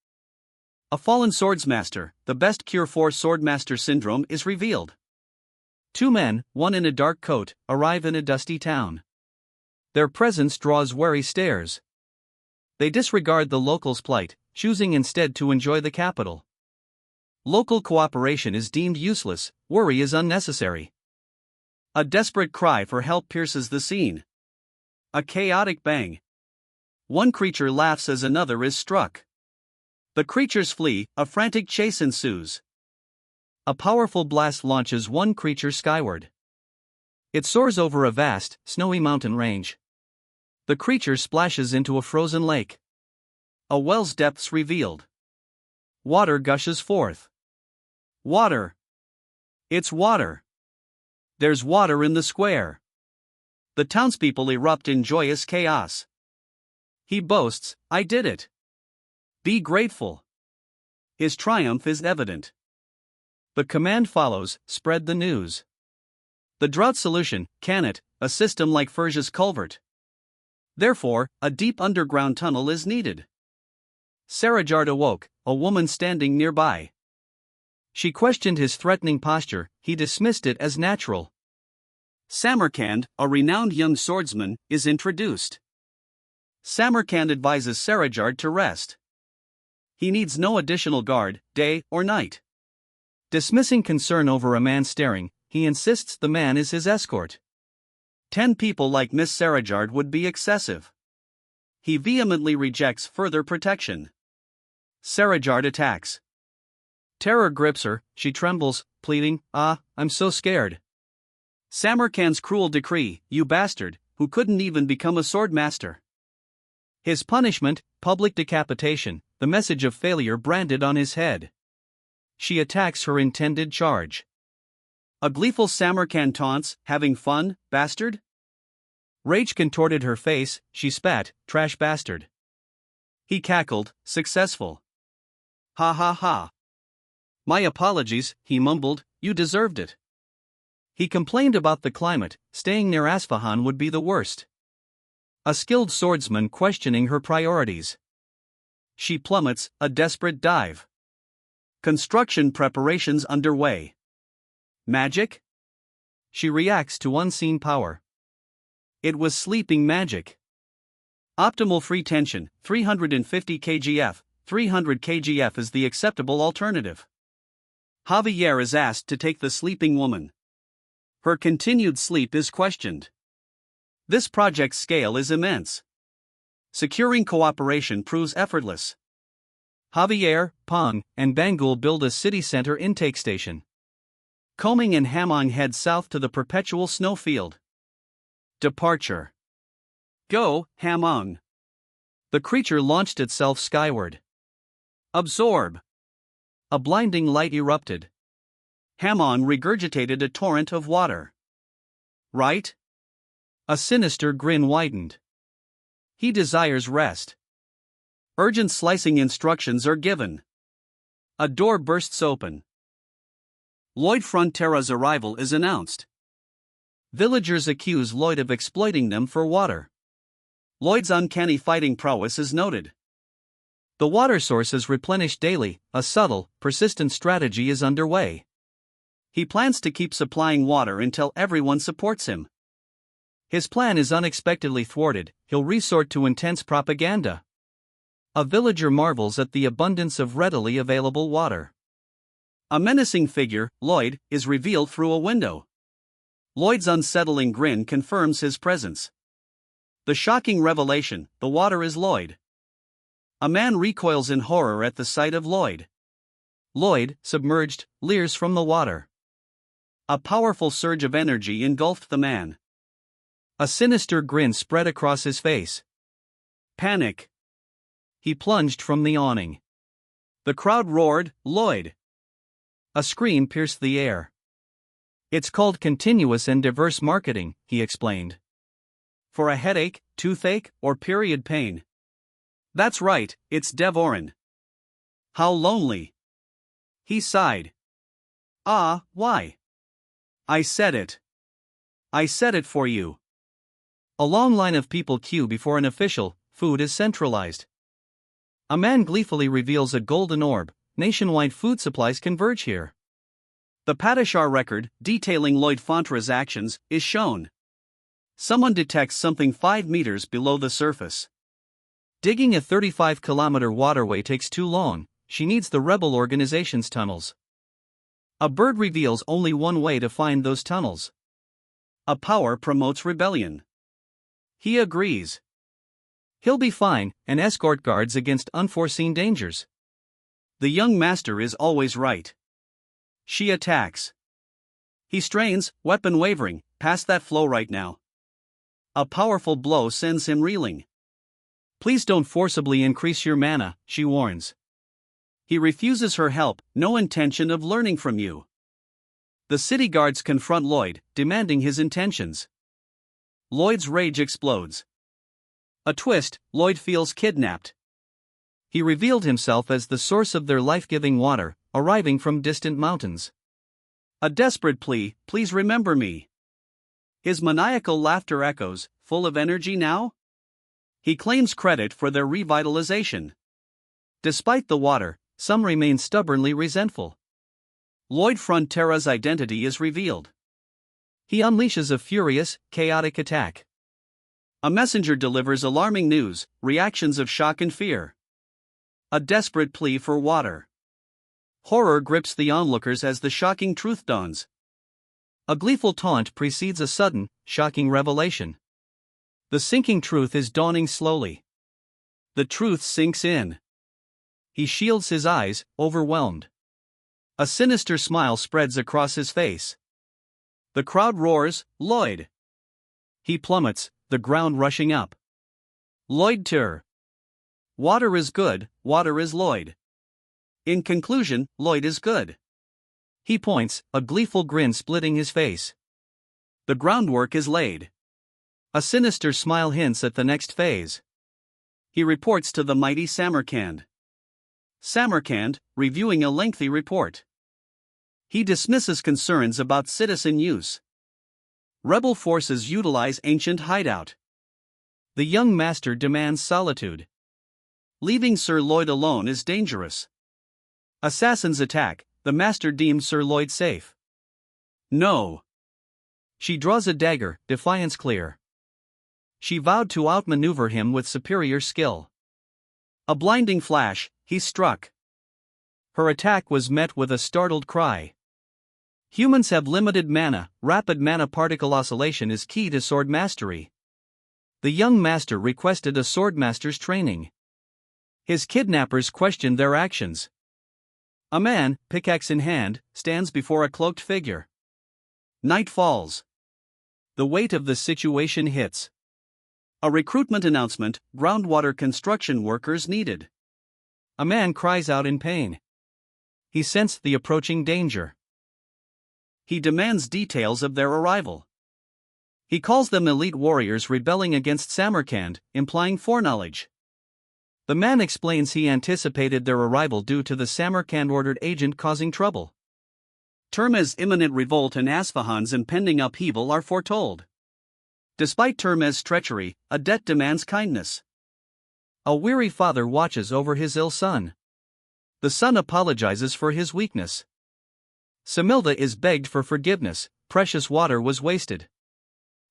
A fallen swordsmaster, the best cure for swordmaster syndrome is revealed. 2 men, one in a dark coat, arrive in a dusty town. Their presence draws wary stares. They disregard the locals' plight, choosing instead to enjoy the capital. Local cooperation is deemed useless, worry is unnecessary. A desperate cry for help pierces the scene. A chaotic bang. One creature laughs as another is struck. The creatures flee, a frantic chase ensues. A powerful blast launches one creature skyward. It soars over a vast, snowy mountain range. The creature splashes into a frozen lake. A well's depths revealed. Water gushes forth. Water. It's water. There's water in the square. The townspeople erupt in joyous chaos. He boasts, I did it. Be grateful. His triumph is evident. The command follows, spread the news. The drought solution, can it, a system like Ferja's culvert. Therefore, a deep underground tunnel is needed. Sarajard awoke, a woman standing nearby. She questioned his threatening posture, he dismissed it as natural. Samarkand, a renowned young swordsman, is introduced. Samarkand advises Sarajard to rest. He needs no additional guard, day or night. Dismissing concern over a man staring, he insists the man is his escort. 10 people like Miss Sarajard would be excessive. he vehemently rejects further protection. Sarajard attacks. Terror grips her, she trembles, pleading, I'm so scared. Samarkand's cruel decree, you bastard, who couldn't even become a sword master. His punishment, public decapitation, the message of failure branded on his head. She attacks her intended charge. A gleeful Samarkand taunts, having fun, bastard? Rage contorted her face, she spat, trash bastard. He cackled, successful. Ha ha ha. My apologies, he mumbled, you deserved it. He complained about the climate, staying near Asfahan would be the worst. A skilled swordsman questioning her priorities. She plummets, a desperate dive. Construction preparations underway. Magic? She reacts to unseen power. It was sleeping magic. Optimal free tension, 350 kgf, 300 kgf is the acceptable alternative. Javier is asked to take the sleeping woman. Her continued sleep is questioned. This project's scale is immense. Securing cooperation proves effortless. Javier, Pong, and Bangul build a city center intake station. Combing and Hamong head south to the perpetual snowfield. Departure. Go, Hamong. The creature launched itself skyward. Absorb. A blinding light erupted. Hamong regurgitated a torrent of water. Right? A sinister grin widened. He desires rest. Urgent slicing instructions are given. A door bursts open. Lloyd Frontera's arrival is announced. Villagers accuse Lloyd of exploiting them for water. Lloyd's uncanny fighting prowess is noted. The water source is replenished daily, a subtle, persistent strategy is underway. He plans to keep supplying water until everyone supports him. His plan is unexpectedly thwarted, he'll resort to intense propaganda. A villager marvels at the abundance of readily available water. A menacing figure, Lloyd, is revealed through a window. Lloyd's unsettling grin confirms his presence. The shocking revelation, the water is Lloyd. A man recoils in horror at the sight of Lloyd. Lloyd, submerged, leers from the water. A powerful surge of energy engulfed the man. A sinister grin spread across his face. Panic. He plunged from the awning. The crowd roared, Lloyd. A scream pierced the air. It's called continuous and diverse marketing, he explained. For a headache, toothache, or period pain. That's right, it's Devorin. How lonely. He sighed. Why? I said it. I said it for you. A long line of people queue before an official, food is centralized. A man gleefully reveals a golden orb, nationwide food supplies converge here. The Padishar record, detailing Lloyd Fontra's actions, is shown. Someone detects something 5 meters below the surface. Digging a 35-kilometer waterway takes too long, she needs the rebel organization's tunnels. A bird reveals only one way to find those tunnels. A power promotes rebellion. He agrees. He'll be fine, and escort guards against unforeseen dangers. The young master is always right. She attacks. He strains, weapon wavering, past that flow right now. A powerful blow sends him reeling. Please don't forcibly increase your mana, she warns. He refuses her help, no intention of learning from you. The city guards confront Lloyd, demanding his intentions. Lloyd's rage explodes. A twist, Lloyd feels kidnapped. He revealed himself as the source of their life-giving water, arriving from distant mountains. A desperate plea, please remember me. His maniacal laughter echoes, full of energy now? He claims credit for their revitalization. Despite the water, some remain stubbornly resentful. Lloyd Frontera's identity is revealed. He unleashes a furious, chaotic attack. A messenger delivers alarming news, reactions of shock and fear. A desperate plea for water. Horror grips the onlookers as the shocking truth dawns. A gleeful taunt precedes a sudden, shocking revelation. The sinking truth is dawning slowly. The truth sinks in. He shields his eyes, overwhelmed. A sinister smile spreads across his face. The crowd roars, "Lloyd!" He plummets, the ground rushing up. Lloyd Tur. Water is good, water is Lloyd. In conclusion, Lloyd is good. He points, a gleeful grin splitting his face. The groundwork is laid. A sinister smile hints at the next phase. He reports to the mighty Samarkand. Samarkand, reviewing a lengthy report. He dismisses concerns about citizen use. Rebel forces utilize ancient hideout. The young master demands solitude. Leaving Sir Lloyd alone is dangerous. Assassins attack, the master deems Sir Lloyd safe. No. She draws a dagger, defiance clear. She vowed to outmaneuver him with superior skill. A blinding flash, he struck. Her attack was met with a startled cry. Humans have limited mana, rapid mana particle oscillation is key to sword mastery. The young master requested a swordmaster's training. His kidnappers questioned their actions. A man, pickaxe in hand, stands before a cloaked figure. Night falls. The weight of the situation hits. A recruitment announcement, groundwater construction workers needed. A man cries out in pain. He sensed the approaching danger. He demands details of their arrival. He calls them elite warriors rebelling against Samarkand, implying foreknowledge. The man explains he anticipated their arrival due to the Samarkand-ordered agent causing trouble. Termez's imminent revolt and Asfahan's impending upheaval are foretold. Despite Termez's treachery, a debt demands kindness. A weary father watches over his ill son. The son apologizes for his weakness. Samilda is begged for forgiveness, precious water was wasted.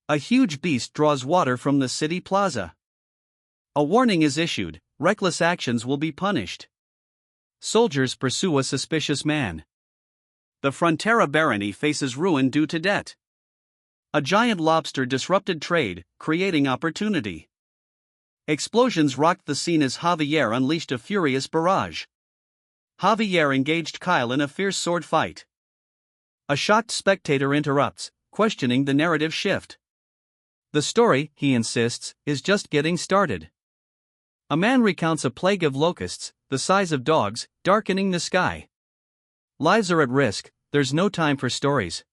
A huge beast draws water from the city plaza. A warning is issued, reckless actions will be punished. Soldiers pursue a suspicious man. The Frontera barony faces ruin due to debt. A giant lobster disrupted trade, creating opportunity. Explosions rocked the scene as Javier unleashed a furious barrage. Javier engaged Kyle in a fierce sword fight. A shocked spectator interrupts, questioning the narrative shift. The story, he insists, is just getting started. A man recounts a plague of locusts, the size of dogs, darkening the sky. Lives are at risk, there's no time for stories.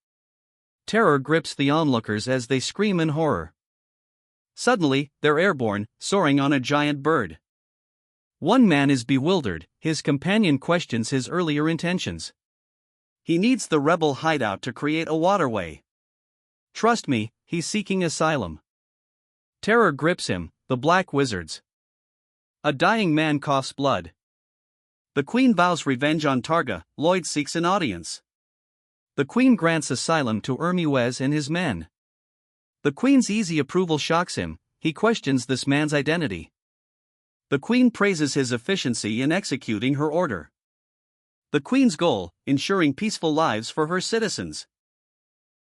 Terror grips the onlookers as they scream in horror. Suddenly, they're airborne, soaring on a giant bird. One man is bewildered, his companion questions his earlier intentions. He needs the rebel hideout to create a waterway. Trust me, he's seeking asylum. Terror grips him, the black wizards. A dying man coughs blood. The queen vows revenge on Targa, Lloyd seeks an audience. The queen grants asylum to Ermiwez and his men. The queen's easy approval shocks him, he questions this man's identity. The queen praises his efficiency in executing her order. The queen's goal, ensuring peaceful lives for her citizens.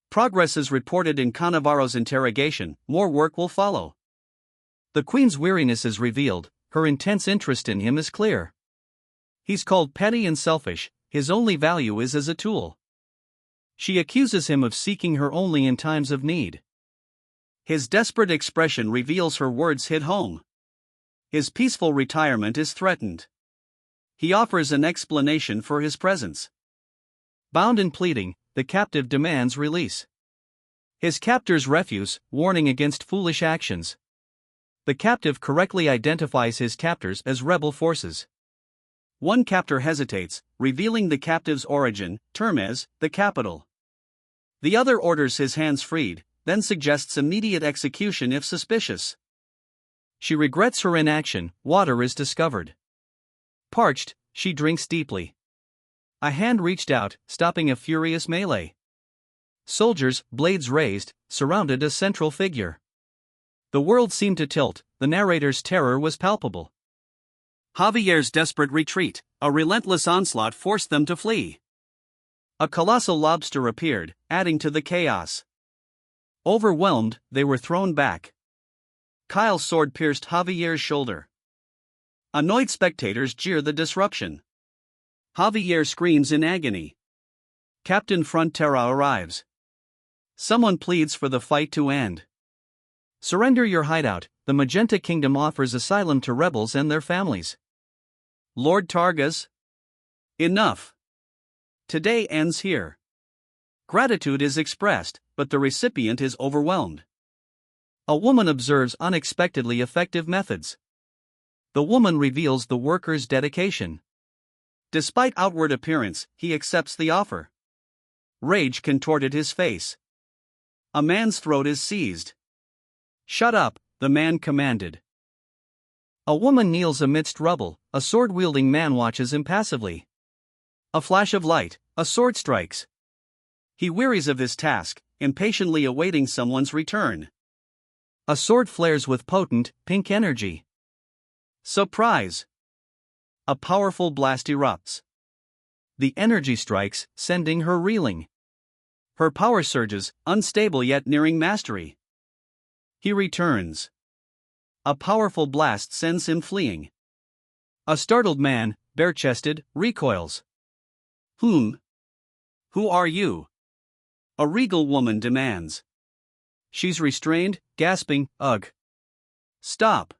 Progress is reported in Cannavaro's interrogation, more work will follow. The queen's weariness is revealed, her intense interest in him is clear. He's called petty and selfish, his only value is as a tool. She accuses him of seeking her only in times of need. His desperate expression reveals her words hit home. His peaceful retirement is threatened. He offers an explanation for his presence. Bound and pleading, the captive demands release. His captors refuse, warning against foolish actions. The captive correctly identifies his captors as rebel forces. One captor hesitates, revealing the captive's origin, Termez, the capital. The other orders his hands freed, then suggests immediate execution if suspicious. She regrets her inaction, water is discovered. Parched, she drinks deeply. A hand reached out, stopping a furious melee. Soldiers, blades raised, surrounded a central figure. The world seemed to tilt, the narrator's terror was palpable. Javier's desperate retreat, a relentless onslaught forced them to flee. A colossal lobster appeared, adding to the chaos. Overwhelmed, they were thrown back. Kyle's sword pierced Javier's shoulder. Annoyed spectators jeer the disruption. Javier screams in agony. Captain Frontera arrives. Someone pleads for the fight to end. Surrender your hideout, the Magenta Kingdom offers asylum to rebels and their families. Lord Targas? Enough. Today ends here. Gratitude is expressed, but the recipient is overwhelmed. A woman observes unexpectedly effective methods. The woman reveals the worker's dedication. Despite outward appearance, he accepts the offer. Rage contorted his face. A man's throat is seized. Shut up, the man commanded. A woman kneels amidst rubble, a sword-wielding man watches impassively. A flash of light, a sword strikes. He wearies of his task, impatiently awaiting someone's return. A sword flares with potent, pink energy. Surprise! A powerful blast erupts. The energy strikes, sending her reeling. Her power surges, unstable yet nearing mastery. He returns. A powerful blast sends him fleeing. A startled man, bare-chested, recoils. Whom? Who are you? A regal woman demands. She's restrained, gasping, ugh. Stop.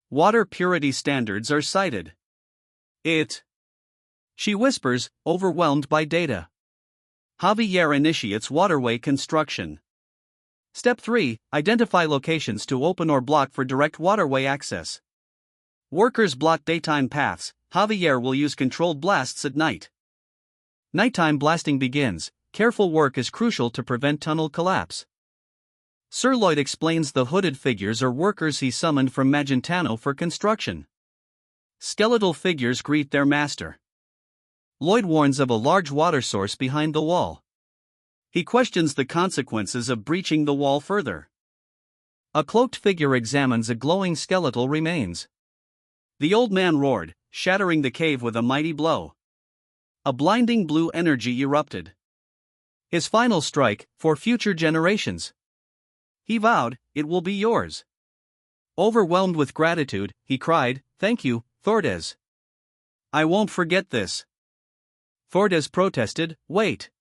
Water purity standards are cited. She whispers, overwhelmed by data. Javier initiates waterway construction. Step 3. Identify locations to open or block for direct waterway access. Workers block daytime paths. Javier will use controlled blasts at night. Nighttime blasting begins. Careful work is crucial to prevent tunnel collapse. Sir Lloyd explains the hooded figures are workers he summoned from Magentano for construction. Skeletal figures greet their master. Lloyd warns of a large water source behind the wall. He questions the consequences of breaching the wall further. A cloaked figure examines a glowing skeletal remains. The old man roared, shattering the cave with a mighty blow. A blinding blue energy erupted. His final strike, for future generations. He vowed, it will be yours. Overwhelmed with gratitude, he cried, "Thank you, Thordes." I won't forget this. Thordes protested, "Wait.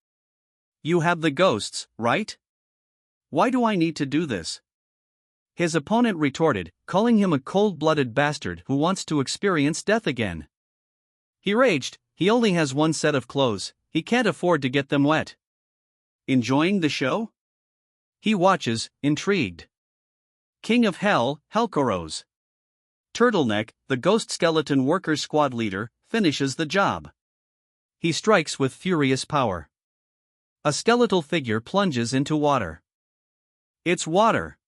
You have the ghosts, right? Why do I need to do this?" His opponent retorted, calling him a cold-blooded bastard who wants to experience death again. He raged, he only has one set of clothes, he can't afford to get them wet. Enjoying the show? He watches, intrigued. King of Hell, Helkoros. Turtleneck, the ghost skeleton worker squad leader, finishes the job. He strikes with furious power. A skeletal figure plunges into water. It's water.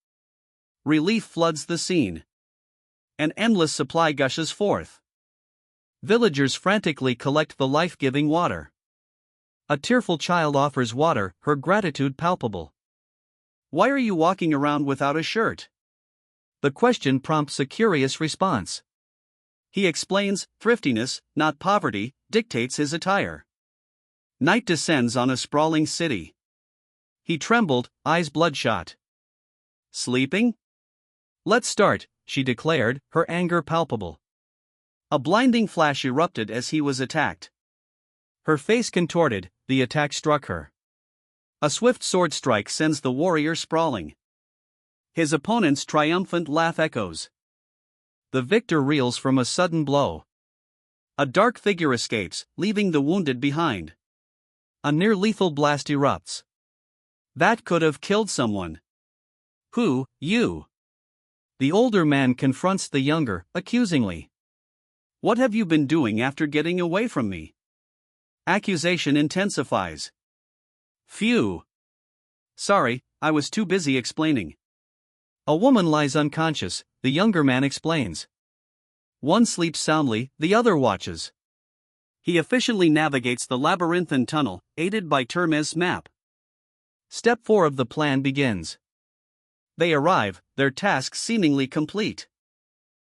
Relief floods the scene. An endless supply gushes forth. Villagers frantically collect the life-giving water. A tearful child offers water, her gratitude palpable. Why are you walking around without a shirt? The question prompts a curious response. He explains, thriftiness, not poverty, dictates his attire. Night descends on a sprawling city. He trembled, eyes bloodshot. Sleeping? Let's start, she declared, her anger palpable. A blinding flash erupted as he was attacked. Her face contorted, the attack struck her. A swift sword strike sends the warrior sprawling. His opponent's triumphant laugh echoes. The victor reels from a sudden blow. A dark figure escapes, leaving the wounded behind. A near-lethal blast erupts. That could have killed someone. Who, you? The older man confronts the younger, accusingly. What have you been doing after getting away from me? Accusation intensifies. Phew. Sorry, I was too busy explaining. A woman lies unconscious, the younger man explains. One sleeps soundly, the other watches. He efficiently navigates the labyrinthine tunnel, aided by Termes' map. Step 4 of the plan begins. They arrive, their task seemingly complete.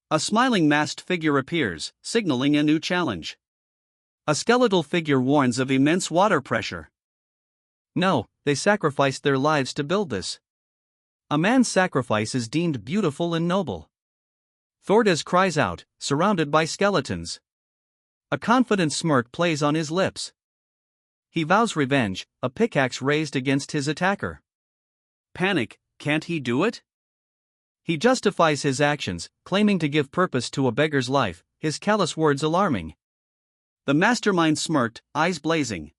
A smiling masked figure appears, signaling a new challenge. A skeletal figure warns of immense water pressure. No, they sacrificed their lives to build this. A man's sacrifice is deemed beautiful and noble. Thordes cries out, surrounded by skeletons. A confident smirk plays on his lips. He vows revenge, a pickaxe raised against his attacker. Panic, can't he do it? He justifies his actions, claiming to give purpose to a beggar's life, his callous words alarming. The mastermind smirked, eyes blazing.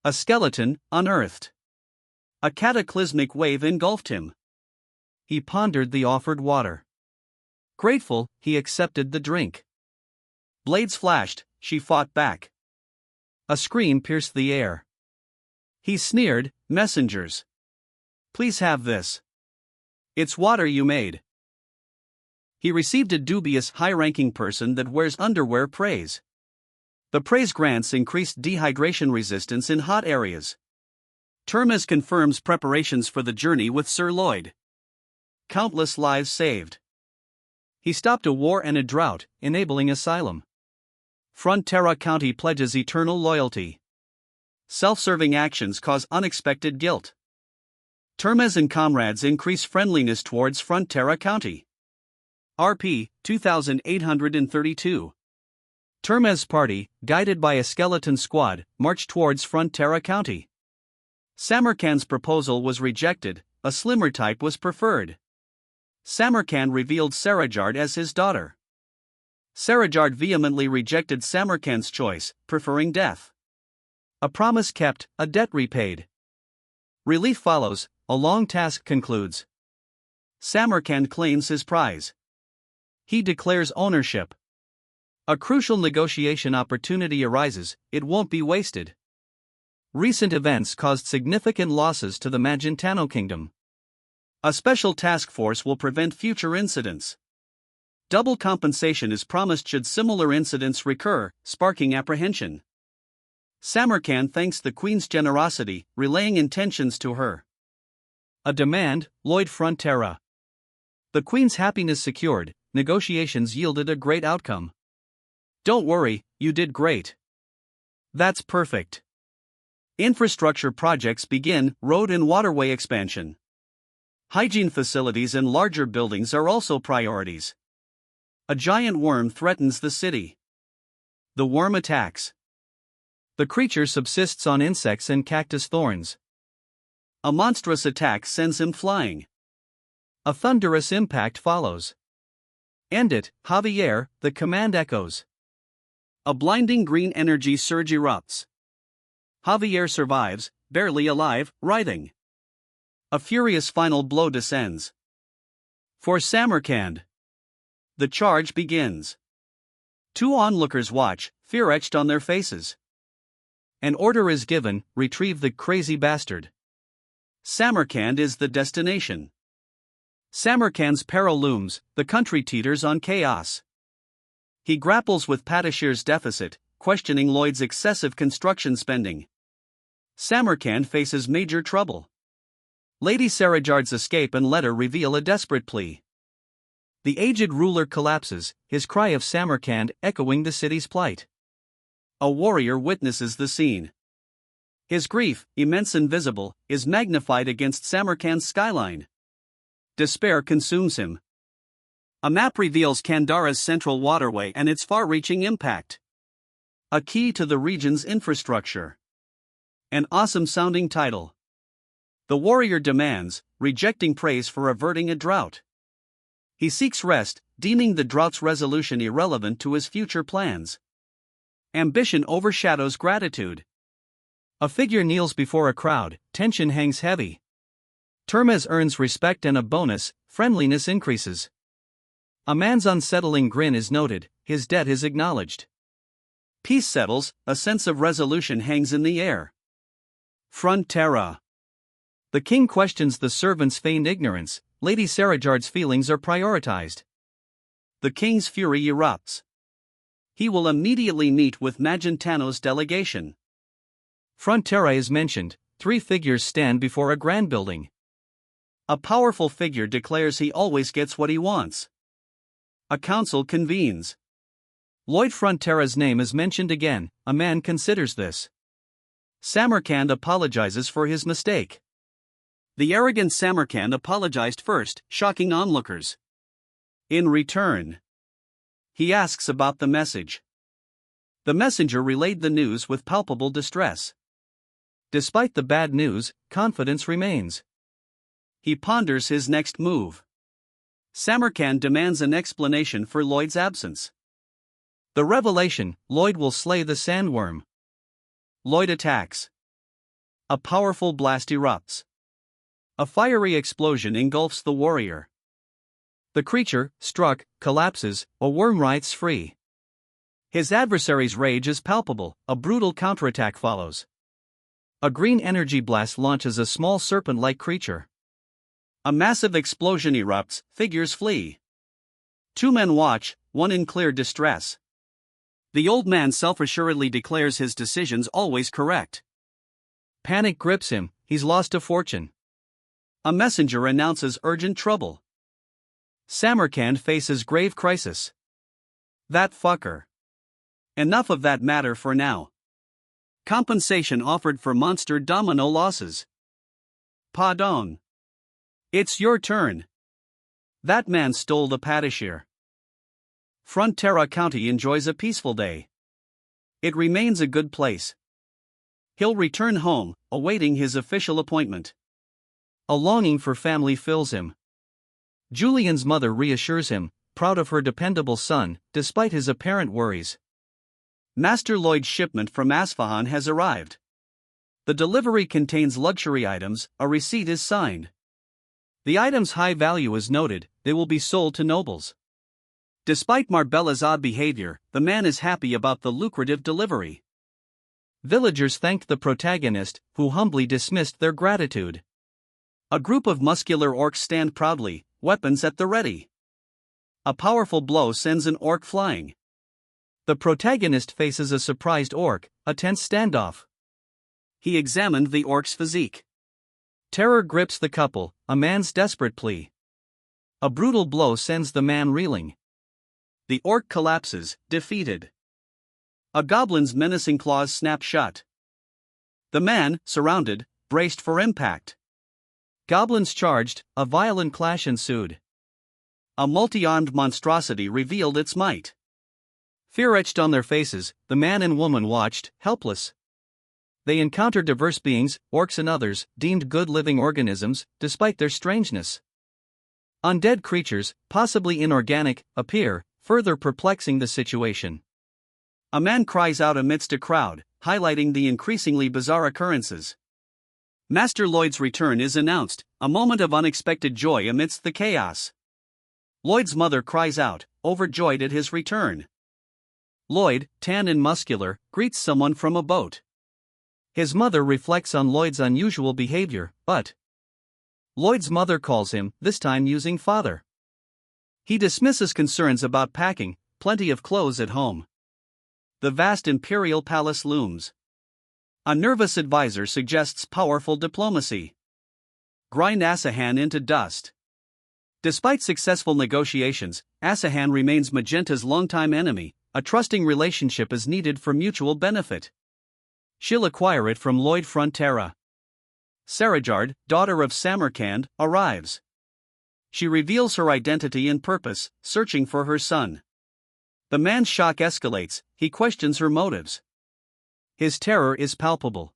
A skeleton, unearthed. A cataclysmic wave engulfed him. He pondered the offered water. Grateful, he accepted the drink. Blades flashed, she fought back. A scream pierced the air. He sneered, messengers. Please have this. It's water you made. He received a dubious high-ranking person that wears underwear praise. The praise grants increased dehydration resistance in hot areas. Termes confirms preparations for the journey with Sir Lloyd. Countless lives saved. He stopped a war and a drought, enabling asylum. Frontera County pledges eternal loyalty. Self-serving actions cause unexpected guilt. Termes and comrades increase friendliness towards Frontera County. RP 2832. Termes party, guided by a skeleton squad, marched towards Frontera County. Samarkand's proposal was rejected, a slimmer type was preferred. Samarkand revealed Sarajard as his daughter. Sarajard vehemently rejected Samarkand's choice, preferring death. A promise kept, a debt repaid. Relief follows, a long task concludes. Samarkand claims his prize. He declares ownership. A crucial negotiation opportunity arises, it won't be wasted. Recent events caused significant losses to the Magentano Kingdom. A special task force will prevent future incidents. Double compensation is promised should similar incidents recur, sparking apprehension. Samarkand thanks the Queen's generosity, relaying intentions to her. A demand, Lloyd Frontera. The Queen's happiness secured, negotiations yielded a great outcome. Don't worry, you did great. That's perfect. Infrastructure projects begin, road and waterway expansion. Hygiene facilities and larger buildings are also priorities. A giant worm threatens the city. The worm attacks. The creature subsists on insects and cactus thorns. A monstrous attack sends him flying. A thunderous impact follows. End it, Javier, the command echoes. A blinding green energy surge erupts. Javier survives, barely alive, writhing. A furious final blow descends. For Samarkand. The charge begins. Two onlookers watch, fear etched on their faces. An order is given, retrieve the crazy bastard. Samarkand is the destination. Samarkand's peril looms, the country teeters on chaos. He grapples with Patashir's deficit, questioning Lloyd's excessive construction spending. Samarkand faces major trouble. Lady Sarajard's escape and letter reveal a desperate plea. The aged ruler collapses, his cry of Samarkand echoing the city's plight. A warrior witnesses the scene. His grief, immense and visible, is magnified against Samarkand's skyline. Despair consumes him. A map reveals Kandara's central waterway and its far-reaching impact. A key to the region's infrastructure. An awesome-sounding title. The warrior demands, rejecting praise for averting a drought. He seeks rest, deeming the drought's resolution irrelevant to his future plans. Ambition overshadows gratitude. A figure kneels before a crowd, tension hangs heavy. Termes earns respect and a bonus, friendliness increases. A man's unsettling grin is noted, his debt is acknowledged. Peace settles, a sense of resolution hangs in the air. Frontera. The king questions the servant's feigned ignorance, Lady Sarajard's feelings are prioritized. The king's fury erupts. He will immediately meet with Magentano's delegation. Frontera is mentioned, three figures stand before a grand building. A powerful figure declares he always gets what he wants. A council convenes. Lloyd Frontera's name is mentioned again, a man considers this. Samarkand apologizes for his mistake. The arrogant Samarkand apologized first, shocking onlookers. In return, he asks about the message. The messenger relayed the news with palpable distress. Despite the bad news, confidence remains. He ponders his next move. Samarkand demands an explanation for Lloyd's absence. The revelation: Lloyd will slay the sandworm. Lloyd attacks. A powerful blast erupts. A fiery explosion engulfs the warrior. The creature, struck, collapses, a worm writhes free. His adversary's rage is palpable, a brutal counterattack follows. A green energy blast launches a small serpent-like creature. A massive explosion erupts, figures flee. Two men watch, one in clear distress. The old man self-assuredly declares his decisions always correct. Panic grips him, he's lost a fortune. A messenger announces urgent trouble. Samarkand faces grave crisis. That fucker. Enough of that matter for now. Compensation offered for monster domino losses. Pardon. It's your turn. That man stole the Padishir. Frontera County enjoys a peaceful day. It remains a good place. He'll return home, awaiting his official appointment. A longing for family fills him. Julian's mother reassures him, proud of her dependable son, despite his apparent worries. Master Lloyd's shipment from Asfahan has arrived. The delivery contains luxury items, a receipt is signed. The item's high value is noted, they will be sold to nobles. Despite Marbella's odd behavior, the man is happy about the lucrative delivery. Villagers thanked the protagonist, who humbly dismissed their gratitude. A group of muscular orcs stand proudly, weapons at the ready. A powerful blow sends an orc flying. The protagonist faces a surprised orc, a tense standoff. He examined the orc's physique. Terror grips the couple, a man's desperate plea. A brutal blow sends the man reeling. The orc collapses, defeated. A goblin's menacing claws snap shut. The man, surrounded, braced for impact. Goblins charged, a violent clash ensued. A multi-armed monstrosity revealed its might. Fear etched on their faces, the man and woman watched, helpless. They encountered diverse beings, orcs and others, deemed good living organisms, despite their strangeness. Undead creatures, possibly inorganic, appear, further perplexing the situation. A man cries out amidst a crowd, highlighting the increasingly bizarre occurrences. Master Lloyd's return is announced, a moment of unexpected joy amidst the chaos. Lloyd's mother cries out, overjoyed at his return. Lloyd, tan and muscular, greets someone from a boat. His mother reflects on Lloyd's unusual behavior, but Lloyd's mother calls him, this time using father. He dismisses concerns about packing, plenty of clothes at home. The vast imperial palace looms. A nervous advisor suggests powerful diplomacy. Grind Asahan into dust. Despite successful negotiations, Asahan remains Magenta's longtime enemy. A trusting relationship is needed for mutual benefit. She'll acquire it from Lloyd Frontera. Sarajard, daughter of Samarkand, arrives. She reveals her identity and purpose, searching for her son. The man's shock escalates, he questions her motives. His terror is palpable.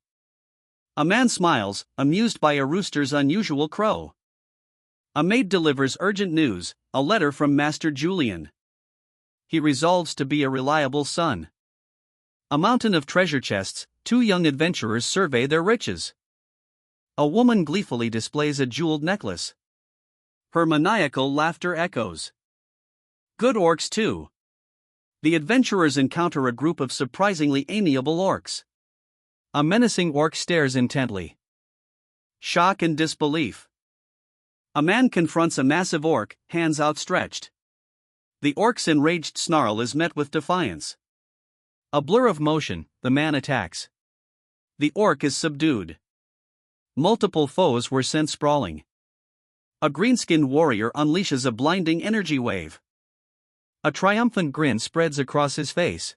A man smiles, amused by a rooster's unusual crow. A maid delivers urgent news, a letter from Master Julian. He resolves to be a reliable son. A mountain of treasure chests, two young adventurers survey their riches. A woman gleefully displays a jeweled necklace. Her maniacal laughter echoes. Good orcs too. The adventurers encounter a group of surprisingly amiable orcs. A menacing orc stares intently. Shock and disbelief. A man confronts a massive orc, hands outstretched. The orc's enraged snarl is met with defiance. A blur of motion, the man attacks. The orc is subdued. Multiple foes were sent sprawling. A green-skinned warrior unleashes a blinding energy wave. A triumphant grin spreads across his face.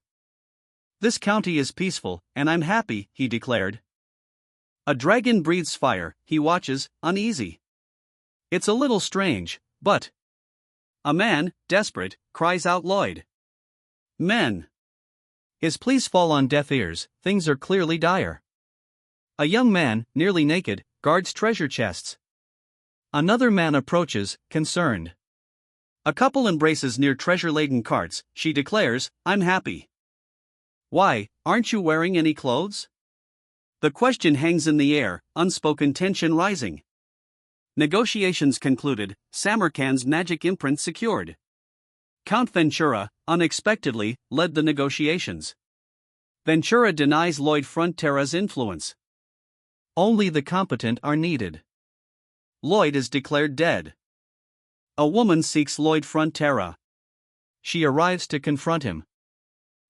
This county is peaceful, and I'm happy, he declared. A dragon breathes fire, he watches, uneasy. It's a little strange, but... A man, desperate, cries out Lloyd. Men. His pleas fall on deaf ears, things are clearly dire. A young man, nearly naked, guards treasure chests. Another man approaches, concerned. A couple embraces near treasure-laden carts. She declares, I'm happy. Why, aren't you wearing any clothes? The question hangs in the air, unspoken tension rising. Negotiations concluded, Samarkand's magic imprint secured. Count Ventura, unexpectedly, led the negotiations. Ventura denies Lloyd Frontera's influence. Only the competent are needed. Lloyd is declared dead. A woman seeks Lloyd Frontera. She arrives to confront him.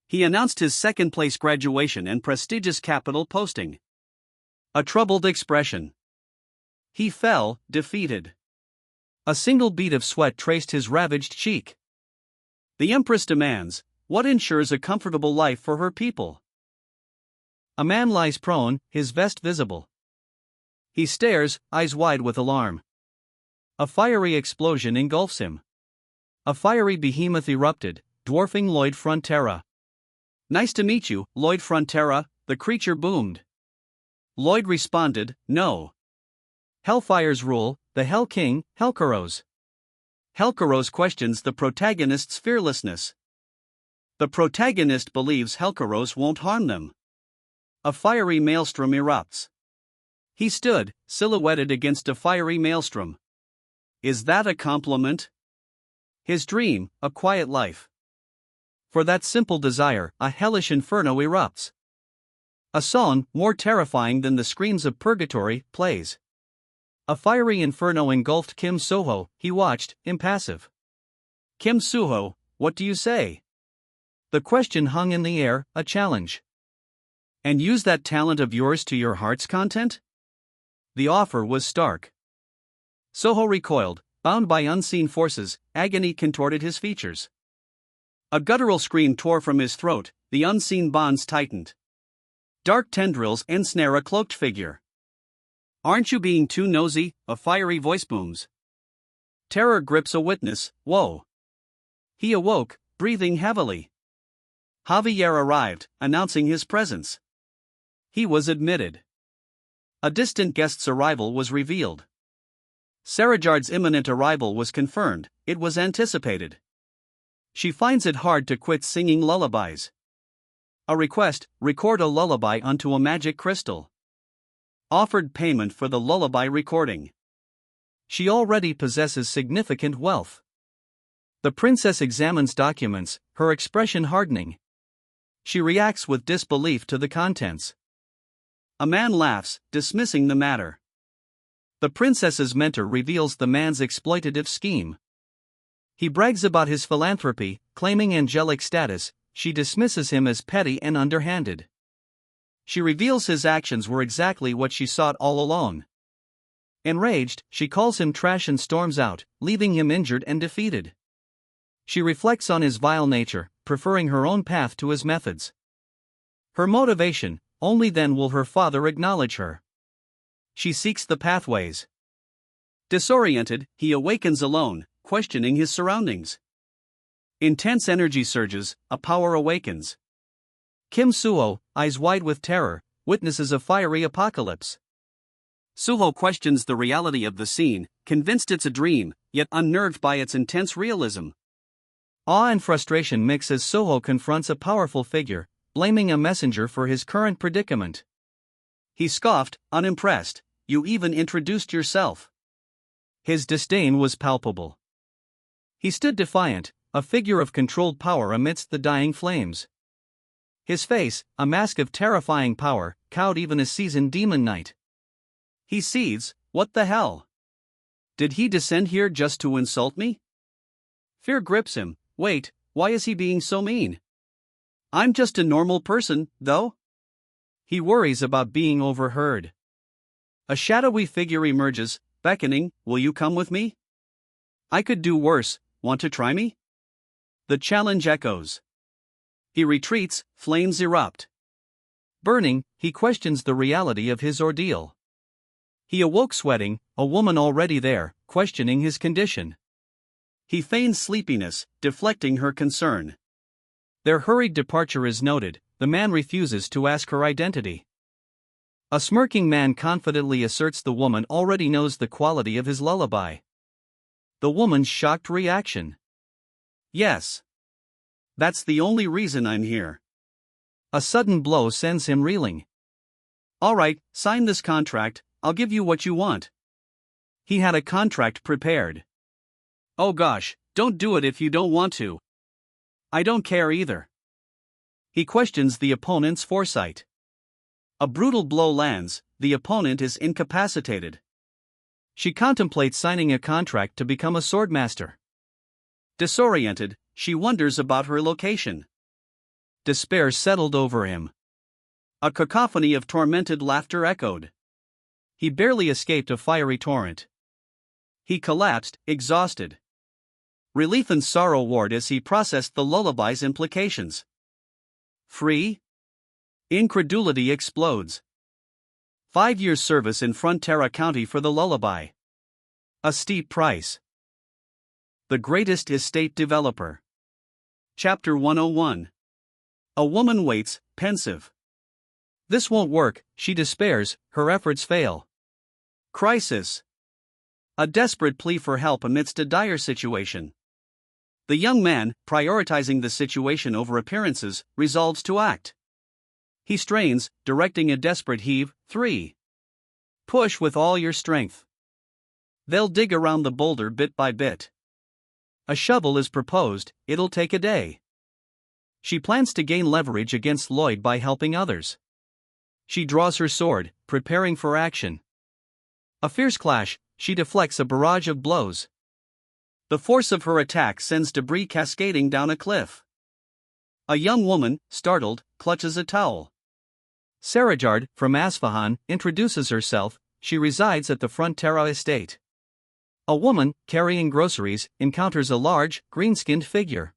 He announced his second-place graduation and prestigious capital posting. A troubled expression. He fell, defeated. A single bead of sweat traced his ravaged cheek. The Empress demands, what ensures a comfortable life for her people? A man lies prone, his vest visible. He stares, eyes wide with alarm. A fiery explosion engulfs him. A fiery behemoth erupted, dwarfing Lloyd Frontera. Nice to meet you, Lloyd Frontera, the creature boomed. Lloyd responded, no. Hellfire's rule, the Hell King, Helkaros. Helkaros questions the protagonist's fearlessness. The protagonist believes Helkaros won't harm them. A fiery maelstrom erupts. He stood, silhouetted against a fiery maelstrom. Is that a compliment? His dream, a quiet life. For that simple desire, a hellish inferno erupts. A song, more terrifying than the screams of purgatory, plays. A fiery inferno engulfed Kim Soho. He watched, impassive. Kim Soho, what do you say? The question hung in the air, a challenge. And use that talent of yours to your heart's content? The offer was stark. Soho recoiled, bound by unseen forces, agony contorted his features. A guttural scream tore from his throat, the unseen bonds tightened. Dark tendrils ensnare a cloaked figure. Aren't you being too nosy? A fiery voice booms. Terror grips a witness, whoa. He awoke, breathing heavily. Javier arrived, announcing his presence. He was admitted. A distant guest's arrival was revealed. Sarajard's imminent arrival was confirmed, it was anticipated. She finds it hard to quit singing lullabies. A request, record a lullaby onto a magic crystal. Offered payment for the lullaby recording. She already possesses significant wealth. The princess examines documents, her expression hardening. She reacts with disbelief to the contents. A man laughs, dismissing the matter. The princess's mentor reveals the man's exploitative scheme. He brags about his philanthropy, claiming angelic status. She dismisses him as petty and underhanded. She reveals his actions were exactly what she sought all along. Enraged, she calls him trash and storms out, leaving him injured and defeated. She reflects on his vile nature, preferring her own path to his methods. Her motivation, only then will her father acknowledge her. She seeks the pathways. Disoriented, he awakens alone, questioning his surroundings. Intense energy surges, a power awakens. Kim Suho, eyes wide with terror, witnesses a fiery apocalypse. Suho questions the reality of the scene, convinced it's a dream, yet unnerved by its intense realism. Awe and frustration mix as Suho confronts a powerful figure, blaming a messenger for his current predicament. He scoffed, unimpressed, you even introduced yourself. His disdain was palpable. He stood defiant, a figure of controlled power amidst the dying flames. His face, a mask of terrifying power, cowed even a seasoned demon knight. He seethes, what the hell? Did he descend here just to insult me? Fear grips him, wait, why is he being so mean? I'm just a normal person, though? He worries about being overheard. A shadowy figure emerges, beckoning, will you come with me? I could do worse, want to try me? The challenge echoes. He retreats, flames erupt. Burning, he questions the reality of his ordeal. He awoke sweating, a woman already there, questioning his condition. He feigns sleepiness, deflecting her concern. Their hurried departure is noted. The man refuses to ask her identity. A smirking man confidently asserts the woman already knows the quality of his lullaby. The woman's shocked reaction. Yes. That's the only reason I'm here. A sudden blow sends him reeling. All right, sign this contract, I'll give you what you want. He had a contract prepared. Oh gosh, don't do it if you don't want to. I don't care either. He questions the opponent's foresight. A brutal blow lands, the opponent is incapacitated. She contemplates signing a contract to become a swordmaster. Disoriented, she wonders about her location. Despair settled over him. A cacophony of tormented laughter echoed. He barely escaped a fiery torrent. He collapsed, exhausted. Relief and sorrow warred as he processed the lullaby's implications. Free? Incredulity explodes. 5 years service in Frontera County for the lullaby. A steep price. The greatest estate developer. Chapter 101. A woman waits, pensive. This won't work, she despairs, her efforts fail. Crisis. A desperate plea for help amidst a dire situation. The young man, prioritizing the situation over appearances, resolves to act. He strains, directing a desperate heave. 3. Push with all your strength. They'll dig around the boulder bit by bit. A shovel is proposed, it'll take a day. She plans to gain leverage against Lloyd by helping others. She draws her sword, preparing for action. A fierce clash, she deflects a barrage of blows. The force of her attack sends debris cascading down a cliff. A young woman, startled, clutches a towel. Sarajard, from Asfahan, introduces herself. She resides at the Frontera estate. A woman, carrying groceries, encounters a large, green-skinned figure.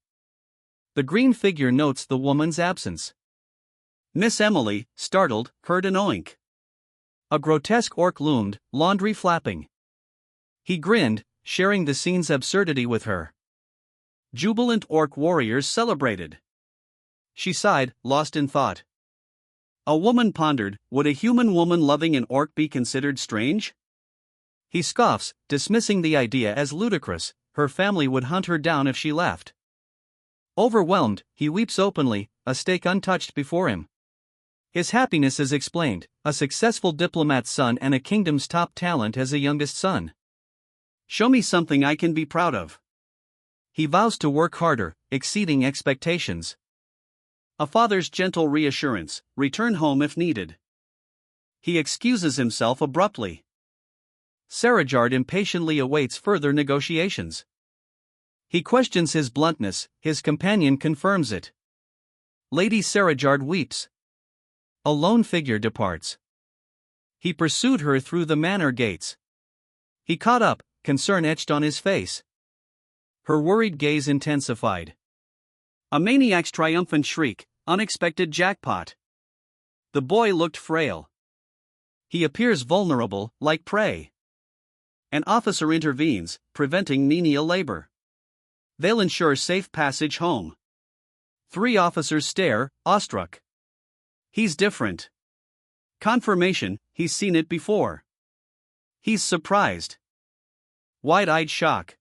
The green figure notes the woman's absence. Miss Emily, startled, heard an oink. A grotesque orc loomed, laundry flapping. He grinned, sharing the scene's absurdity with her. Jubilant orc warriors celebrated. She sighed, lost in thought. A woman pondered, would a human woman loving an orc be considered strange? He scoffs, dismissing the idea as ludicrous. Her family would hunt her down if she left. Overwhelmed, he weeps openly, a stake untouched before him. His happiness is explained, a successful diplomat's son and a kingdom's top talent as a youngest son. Show me something I can be proud of. He vows to work harder, exceeding expectations. A father's gentle reassurance, return home if needed. He excuses himself abruptly. Sarajard impatiently awaits further negotiations. He questions his bluntness, his companion confirms it. Lady Sarajard weeps. A lone figure departs. He pursued her through the manor gates. He caught up, concern etched on his face. Her worried gaze intensified. A maniac's triumphant shriek, unexpected jackpot. The boy looked frail. He appears vulnerable, like prey. An officer intervenes, preventing menial labor. They'll ensure safe passage home. 3 officers stare, awestruck. He's different. Confirmation, he's seen it before. He's surprised. Wide-eyed shock.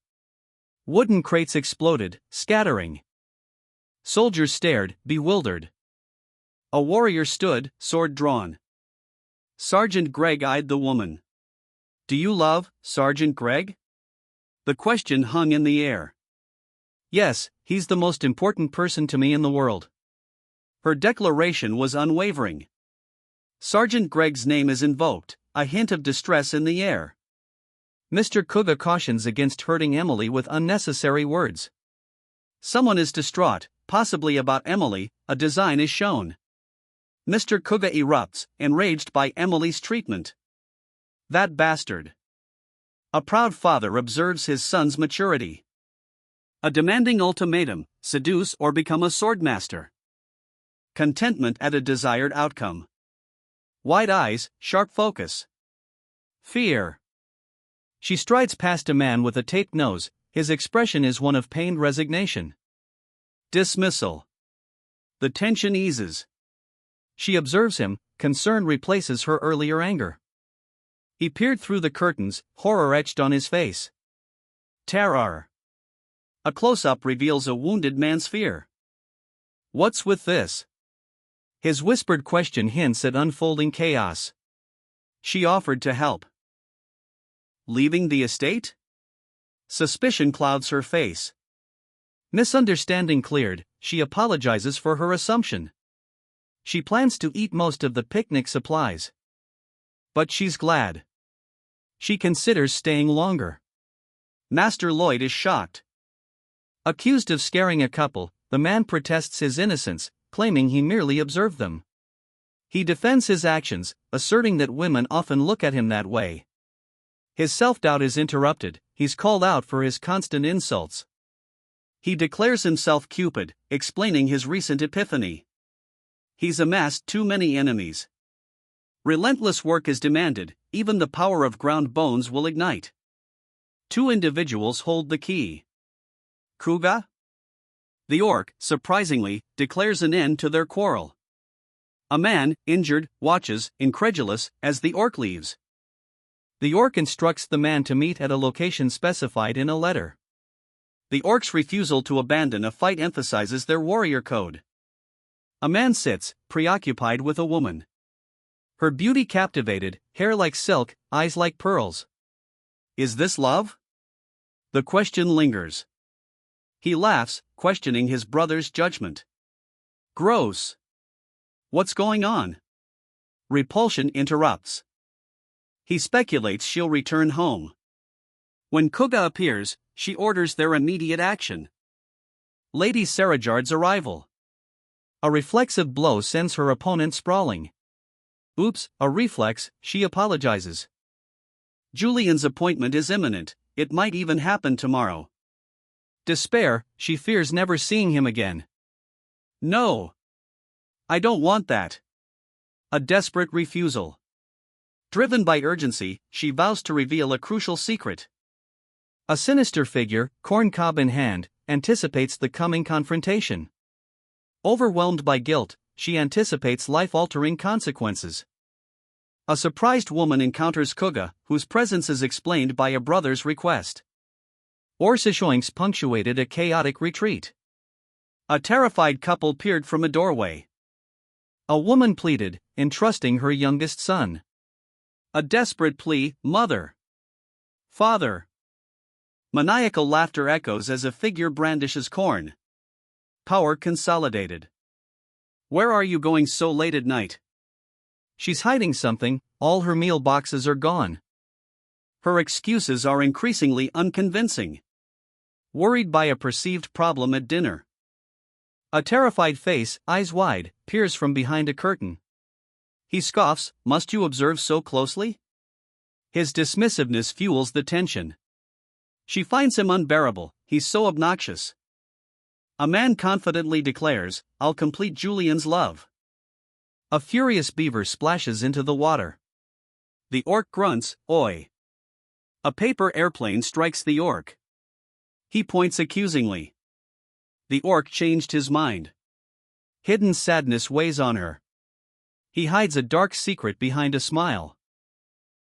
Wooden crates exploded, scattering. Soldiers stared, bewildered. A warrior stood, sword drawn. Sergeant Gregg eyed the woman. Do you love Sergeant Gregg? The question hung in the air. Yes, he's the most important person to me in the world. Her declaration was unwavering. Sergeant Gregg's name is invoked, a hint of distress in the air. Mr. Kuga cautions against hurting Emily with unnecessary words. Someone is distraught, possibly about Emily. A design is shown. Mr. Kuga erupts, enraged by Emily's treatment. That bastard. A proud father observes his son's maturity. A demanding ultimatum, seduce or become a swordmaster. Contentment at a desired outcome. Wide eyes, sharp focus. Fear. She strides past a man with a taped nose, His expression is one of pained resignation. Dismissal. The tension eases. She observes him, concern replaces her earlier anger. He peered through the curtains, horror etched on his face. Terror. A close-up reveals a wounded man's fear. What's with this? His whispered question hints at unfolding chaos. She offered to help. Leaving the estate? Suspicion clouds her face. Misunderstanding cleared, she apologizes for her assumption. She plans to eat most of the picnic supplies. But she's glad. She considers staying longer. Master Lloyd is shocked. Accused of scaring a couple, the man protests his innocence, claiming he merely observed them. He defends his actions, asserting that women often look at him that way. His self-doubt is interrupted, he's called out for his constant insults. He declares himself Cupid, explaining his recent epiphany. He's amassed too many enemies. Relentless work is demanded, even the power of ground bones will ignite. Two individuals hold the key. Kuga? The orc, surprisingly, declares an end to their quarrel. A man, injured, watches, incredulous, as the orc leaves. The orc instructs the man to meet at a location specified in a letter. The orc's refusal to abandon a fight emphasizes their warrior code. A man sits, preoccupied with a woman. Her beauty captivated, hair like silk, eyes like pearls. Is this love? The question lingers. He laughs, questioning his brother's judgment. Gross. What's going on? Repulsion interrupts. He speculates she'll return home. When Kuga appears, she orders their immediate action. Lady Sarajard's arrival. A reflexive blow sends her opponent sprawling. Oops, a reflex, she apologizes. Julian's appointment is imminent, it might even happen tomorrow. Despair, she fears never seeing him again. No. I don't want that. A desperate refusal. Driven by urgency, she vows to reveal a crucial secret. A sinister figure, corncob in hand, anticipates the coming confrontation. Overwhelmed by guilt, she anticipates life-altering consequences. A surprised woman encounters Kuga, whose presence is explained by a brother's request. Orsishoinks punctuated a chaotic retreat. A terrified couple peered from a doorway. A woman pleaded, entrusting her youngest son. A desperate plea, mother. Father. Maniacal laughter echoes as a figure brandishes corn. Power consolidated. Where are you going so late at night? She's hiding something, all her meal boxes are gone. Her excuses are increasingly unconvincing. Worried by a perceived problem at dinner. A terrified face, eyes wide, peers from behind a curtain. He scoffs, must you observe so closely? His dismissiveness fuels the tension. She finds him unbearable, he's so obnoxious. A man confidently declares, I'll complete Julian's love. A furious beaver splashes into the water. The orc grunts, oi. A paper airplane strikes the orc. He points accusingly. The orc changed his mind. Hidden sadness weighs on her. He hides a dark secret behind a smile.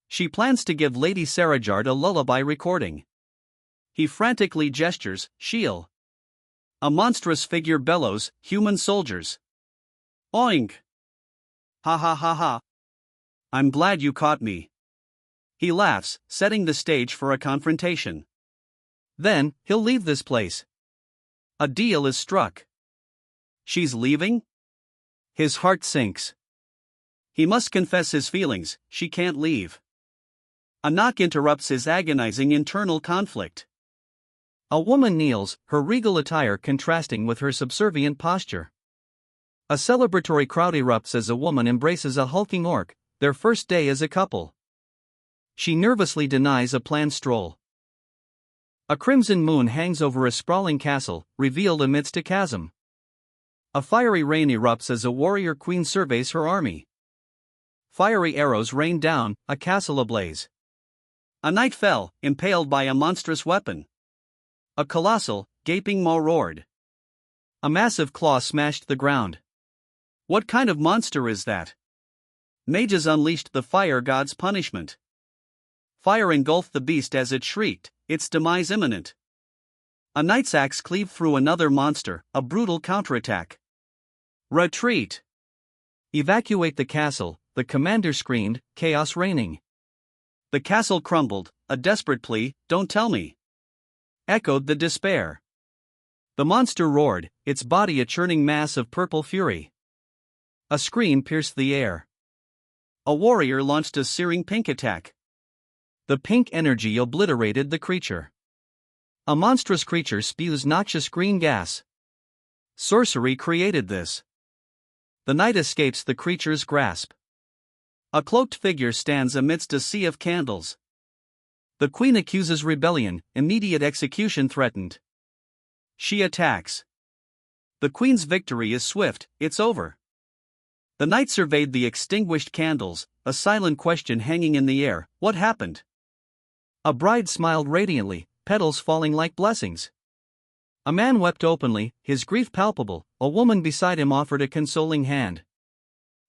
She plans to give Lady Sarajard a lullaby recording. He frantically gestures, Shield. A monstrous figure bellows, human soldiers. Oink! Ha ha ha ha. I'm glad you caught me. He laughs, setting the stage for a confrontation. Then, he'll leave this place. A deal is struck. She's leaving? His heart sinks. He must confess his feelings, she can't leave. A knock interrupts his agonizing internal conflict. A woman kneels, her regal attire contrasting with her subservient posture. A celebratory crowd erupts as a woman embraces a hulking orc, their first day as a couple. She nervously denies a planned stroll. A crimson moon hangs over a sprawling castle, revealed amidst a chasm. A fiery rain erupts as a warrior queen surveys her army. Fiery arrows rain down, a castle ablaze. A knight fell, impaled by a monstrous weapon. A colossal, gaping maw roared. A massive claw smashed the ground. What kind of monster is that? Mages unleashed the fire god's punishment. Fire engulfed the beast as it shrieked, its demise imminent. A knight's axe cleaved through another monster, a brutal counterattack. Retreat! Evacuate the castle, the commander screamed, chaos reigning. The castle crumbled, a desperate plea, don't tell me. Echoed the despair. The monster roared, its body a churning mass of purple fury. A scream pierced the air. A warrior launched a searing pink attack. The pink energy obliterated the creature. A monstrous creature spews noxious green gas. Sorcery created this. The knight escapes the creature's grasp. A cloaked figure stands amidst a sea of candles. The queen accuses rebellion, immediate execution threatened. She attacks. The queen's victory is swift, it's over. The knight surveyed the extinguished candles, a silent question hanging in the air, what happened? A bride smiled radiantly, petals falling like blessings. A man wept openly, his grief palpable, a woman beside him offered a consoling hand.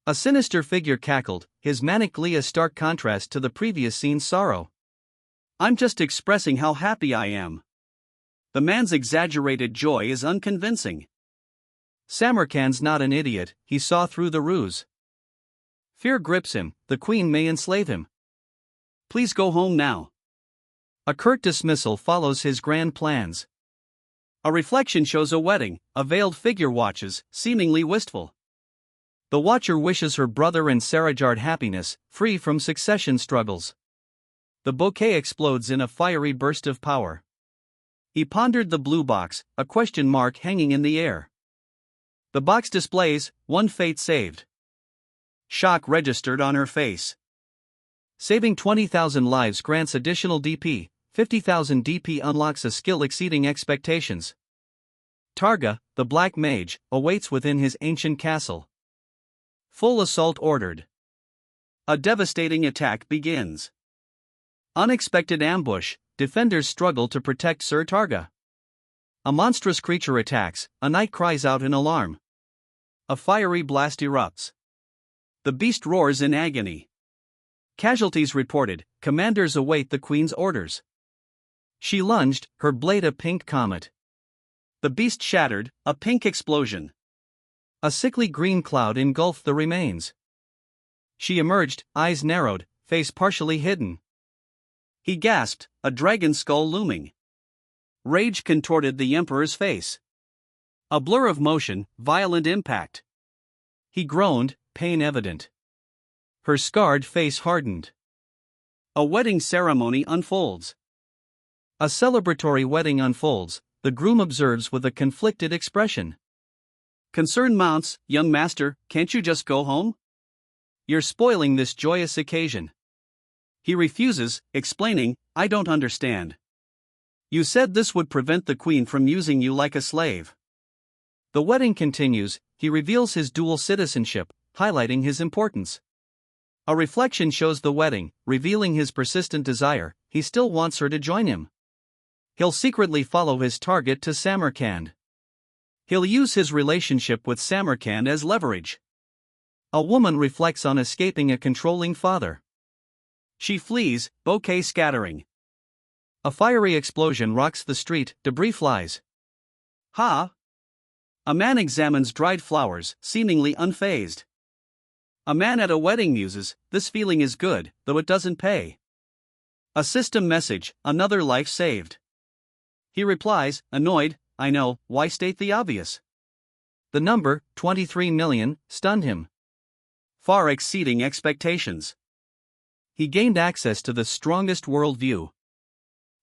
A sinister figure cackled, his manic glee a stark contrast to the previous scene's sorrow. I'm just expressing how happy I am. The man's exaggerated joy is unconvincing. Samarkand's not an idiot, he saw through the ruse. Fear grips him, the queen may enslave him. Please go home now. A curt dismissal follows his grand plans. A reflection shows a wedding, a veiled figure watches, seemingly wistful. The watcher wishes her brother and Sarajard happiness, free from succession struggles. The bouquet explodes in a fiery burst of power. He pondered the blue box, a question mark hanging in the air. The box displays, one fate saved. Shock registered on her face. Saving 20,000 lives grants additional DP, 50,000 DP unlocks a skill exceeding expectations. Targa, the black mage, awaits within his ancient castle. Full assault ordered. A devastating attack begins. Unexpected ambush, defenders struggle to protect Sir Targa. A monstrous creature attacks, a knight cries out in alarm. A fiery blast erupts. The beast roars in agony. Casualties reported, commanders await the queen's orders. She lunged, her blade a pink comet. The beast shattered, a pink explosion. A sickly green cloud engulfed the remains. She emerged, eyes narrowed, face partially hidden. He gasped, a dragon skull looming. Rage contorted the emperor's face. A blur of motion, violent impact. He groaned, pain evident. Her scarred face hardened. A wedding ceremony unfolds. A celebratory wedding unfolds, the groom observes with a conflicted expression. Concern mounts, young master, can't you just go home? You're spoiling this joyous occasion. He refuses, explaining, I don't understand. You said this would prevent the queen from using you like a slave. The wedding continues, he reveals his dual citizenship, highlighting his importance. A reflection shows the wedding, revealing his persistent desire, he still wants her to join him. He'll secretly follow his target to Samarkand. He'll use his relationship with Samarkand as leverage. A woman reflects on escaping a controlling father. She flees, bouquet scattering. A fiery explosion rocks the street, debris flies. Ha! A man examines dried flowers, seemingly unfazed. A man at a wedding muses, this feeling is good, though it doesn't pay. A system message, another life saved. He replies, annoyed, I know, why state the obvious? The number, 23 million, stunned him. Far exceeding expectations. He gained access to the strongest worldview.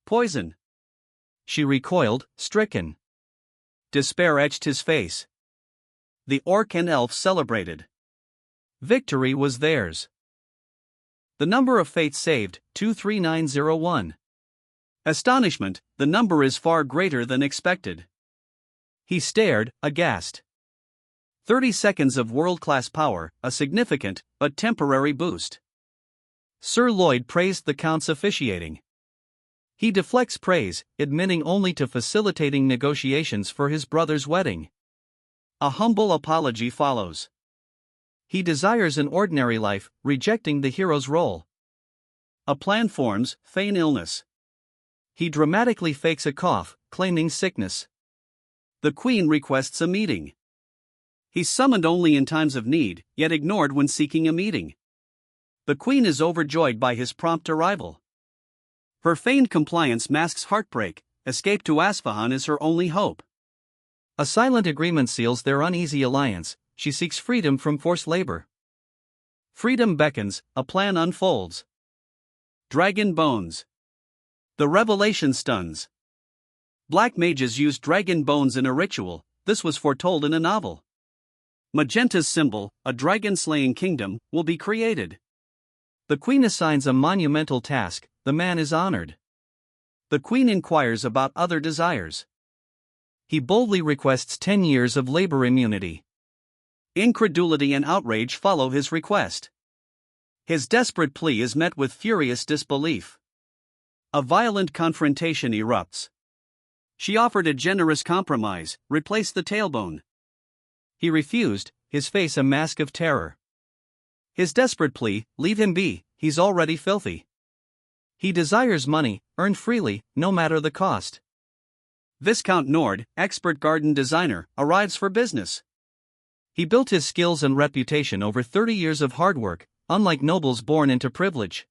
Poison. She recoiled, stricken. Despair etched his face. The orc and elf celebrated. Victory was theirs. The number of fates saved, 23901. Astonishment, the number is far greater than expected. He stared, aghast. 30 seconds of world-class power, a significant, but temporary boost. Sir Lloyd praised the count's officiating. He deflects praise, admitting only to facilitating negotiations for his brother's wedding. A humble apology follows. He desires an ordinary life, rejecting the hero's role. A plan forms, feign illness. He dramatically fakes a cough, claiming sickness. The queen requests a meeting. He's summoned only in times of need, yet ignored when seeking a meeting. The queen is overjoyed by his prompt arrival. Her feigned compliance masks heartbreak, escape to Asfahan is her only hope. A silent agreement seals their uneasy alliance. She seeks freedom from forced labor. Freedom beckons, a plan unfolds. Dragon bones. The revelation stuns. Black mages used dragon bones in a ritual. This was foretold in a novel. Magenta's symbol, a dragon-slaying kingdom, will be created. The queen assigns a monumental task. The man is honored. The queen inquires about other desires. He boldly requests 10 years of labor immunity. Incredulity and outrage follow his request. His desperate plea is met with furious disbelief. A violent confrontation erupts. She offered a generous compromise, replace the tailbone. He refused, his face a mask of terror. His desperate plea, leave him be, he's already filthy. He desires money, earned freely, no matter the cost. Viscount Nord, expert garden designer, arrives for business. He built his skills and reputation over 30 years of hard work, unlike nobles born into privilege.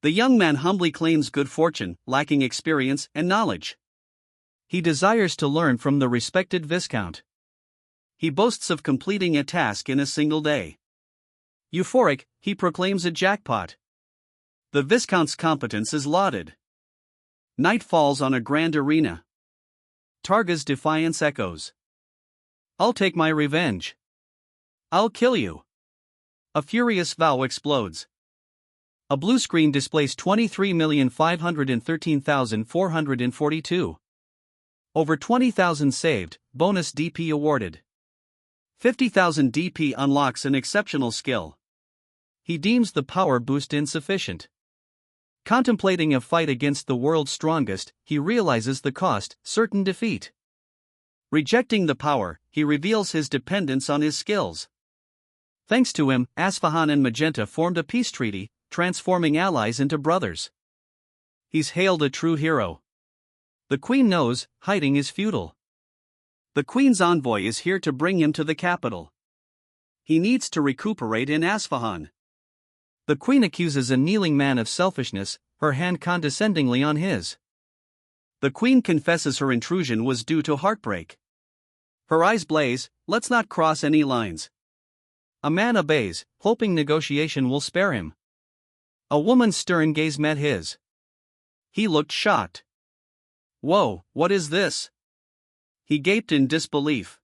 The young man humbly claims good fortune, lacking experience and knowledge. He desires to learn from the respected Viscount. He boasts of completing a task in a single day. Euphoric, he proclaims a jackpot. The Viscount's competence is lauded. Night falls on a grand arena. Targa's defiance echoes. I'll take my revenge. I'll kill you. A furious vow explodes. A blue screen displays 23,513,442. Over 20,000 saved, bonus DP awarded. 50,000 DP unlocks an exceptional skill. He deems the power boost insufficient. Contemplating a fight against the world's strongest, he realizes the cost, certain defeat. Rejecting the power, he reveals his dependence on his skills. Thanks to him, Asfahan and Magenta formed a peace treaty, transforming allies into brothers. He's hailed a true hero. The queen knows, hiding is futile. The queen's envoy is here to bring him to the capital. He needs to recuperate in Asfahan. The queen accuses a kneeling man of selfishness, her hand condescendingly on his. The queen confesses her intrusion was due to heartbreak. Her eyes blaze, let's not cross any lines. A man obeys, hoping negotiation will spare him. A woman's stern gaze met his. He looked shocked. Whoa, what is this? He gaped in disbelief.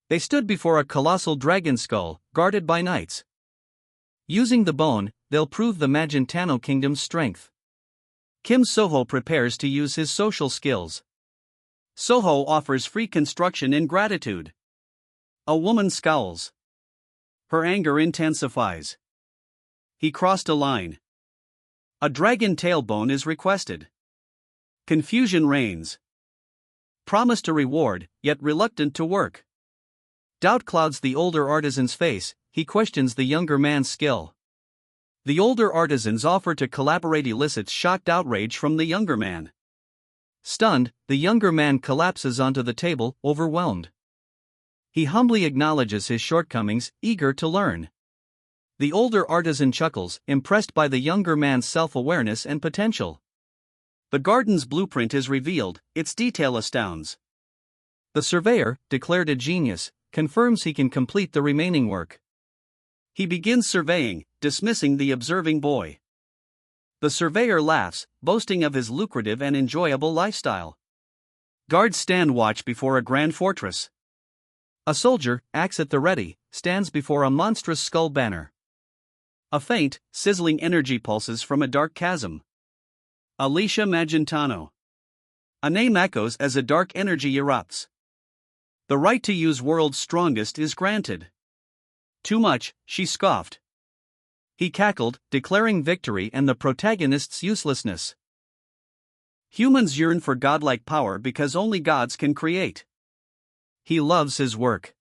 They stood before a colossal dragon skull, guarded by knights. Using the bone, they'll prove the Magentano kingdom's strength. Kim Soho prepares to use his social skills. Soho offers free construction in gratitude. A woman scowls. Her anger intensifies. He crossed a line. A dragon tailbone is requested. Confusion reigns. Promised a reward, yet reluctant to work. Doubt clouds the older artisan's face, he questions the younger man's skill. The older artisans offer to collaborate, elicits shocked outrage from the younger man. Stunned, the younger man collapses onto the table, overwhelmed. He humbly acknowledges his shortcomings, eager to learn. The older artisan chuckles, impressed by the younger man's self-awareness and potential. The garden's blueprint is revealed, its detail astounds. The surveyor, declared a genius, confirms he can complete the remaining work. He begins surveying, dismissing the observing boy. The surveyor laughs, boasting of his lucrative and enjoyable lifestyle. Guards stand watch before a grand fortress. A soldier, axe at the ready, stands before a monstrous skull banner. A faint, sizzling energy pulses from a dark chasm. Alicia Magentano. A name echoes as a dark energy erupts. The right to use world's strongest is granted. Too much, she scoffed. He cackled, declaring victory and the protagonist's uselessness. Humans yearn for godlike power because only gods can create. He loves his work.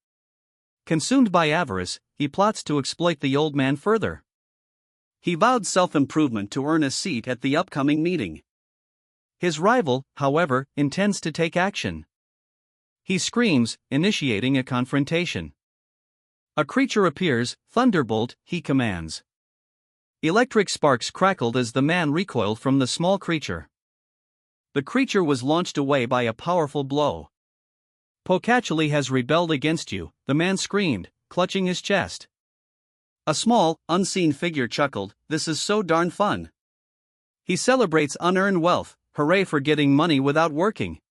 Consumed by avarice, he plots to exploit the old man further. He vowed self-improvement to earn a seat at the upcoming meeting. His rival, however, intends to take action. He screams, initiating a confrontation. A creature appears, "Thunderbolt," he commands. Electric sparks crackled as the man recoiled from the small creature. The creature was launched away by a powerful blow. "Pokachali has rebelled against you," the man screamed, clutching his chest. A small, unseen figure chuckled, "This is so darn fun." He celebrates unearned wealth, hooray for getting money without working.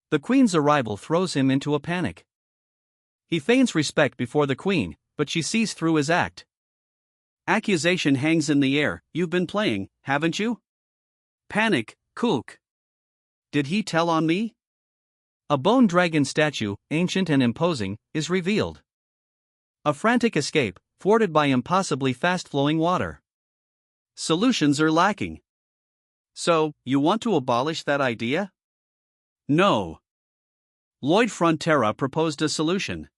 The queen's arrival throws him into a panic. He feigns respect before the queen, but she sees through his act. Accusation hangs in the air, "You've been playing, haven't you?" Panic, kook. Did he tell on me? A bone dragon statue, ancient and imposing, is revealed. A frantic escape, thwarted by impossibly fast-flowing water. Solutions are lacking. So, you want to abolish that idea? No. Lloyd Frontera proposed a solution.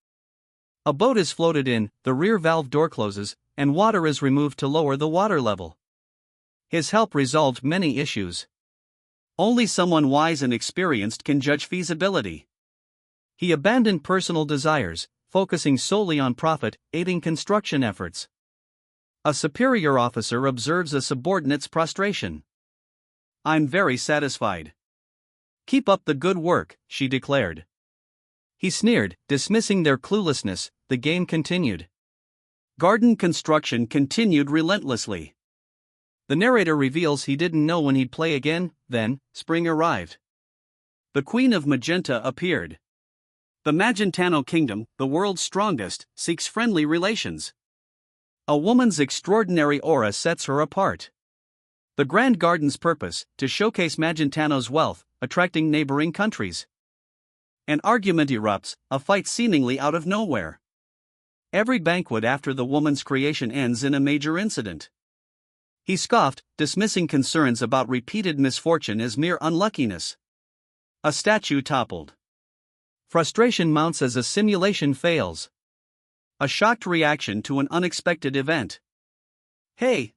A boat is floated in, the rear valve door closes, and water is removed to lower the water level. His help resolved many issues. Only someone wise and experienced can judge feasibility. He abandoned personal desires, focusing solely on profit, aiding construction efforts. A superior officer observes a subordinate's prostration. "I'm very satisfied." "Keep up the good work," she declared. He sneered, dismissing their cluelessness. The game continued. Garden construction continued relentlessly. The narrator reveals he didn't know when he'd play again. Then, spring arrived. The Queen of Magenta appeared. The Magentano Kingdom, the world's strongest, seeks friendly relations. A woman's extraordinary aura sets her apart. The Grand Garden's purpose, to showcase Magentano's wealth, attracting neighboring countries. An argument erupts, a fight seemingly out of nowhere. Every banquet after the woman's creation ends in a major incident. He scoffed, dismissing concerns about repeated misfortune as mere unluckiness. A statue toppled. Frustration mounts as a simulation fails. A shocked reaction to an unexpected event. Hey,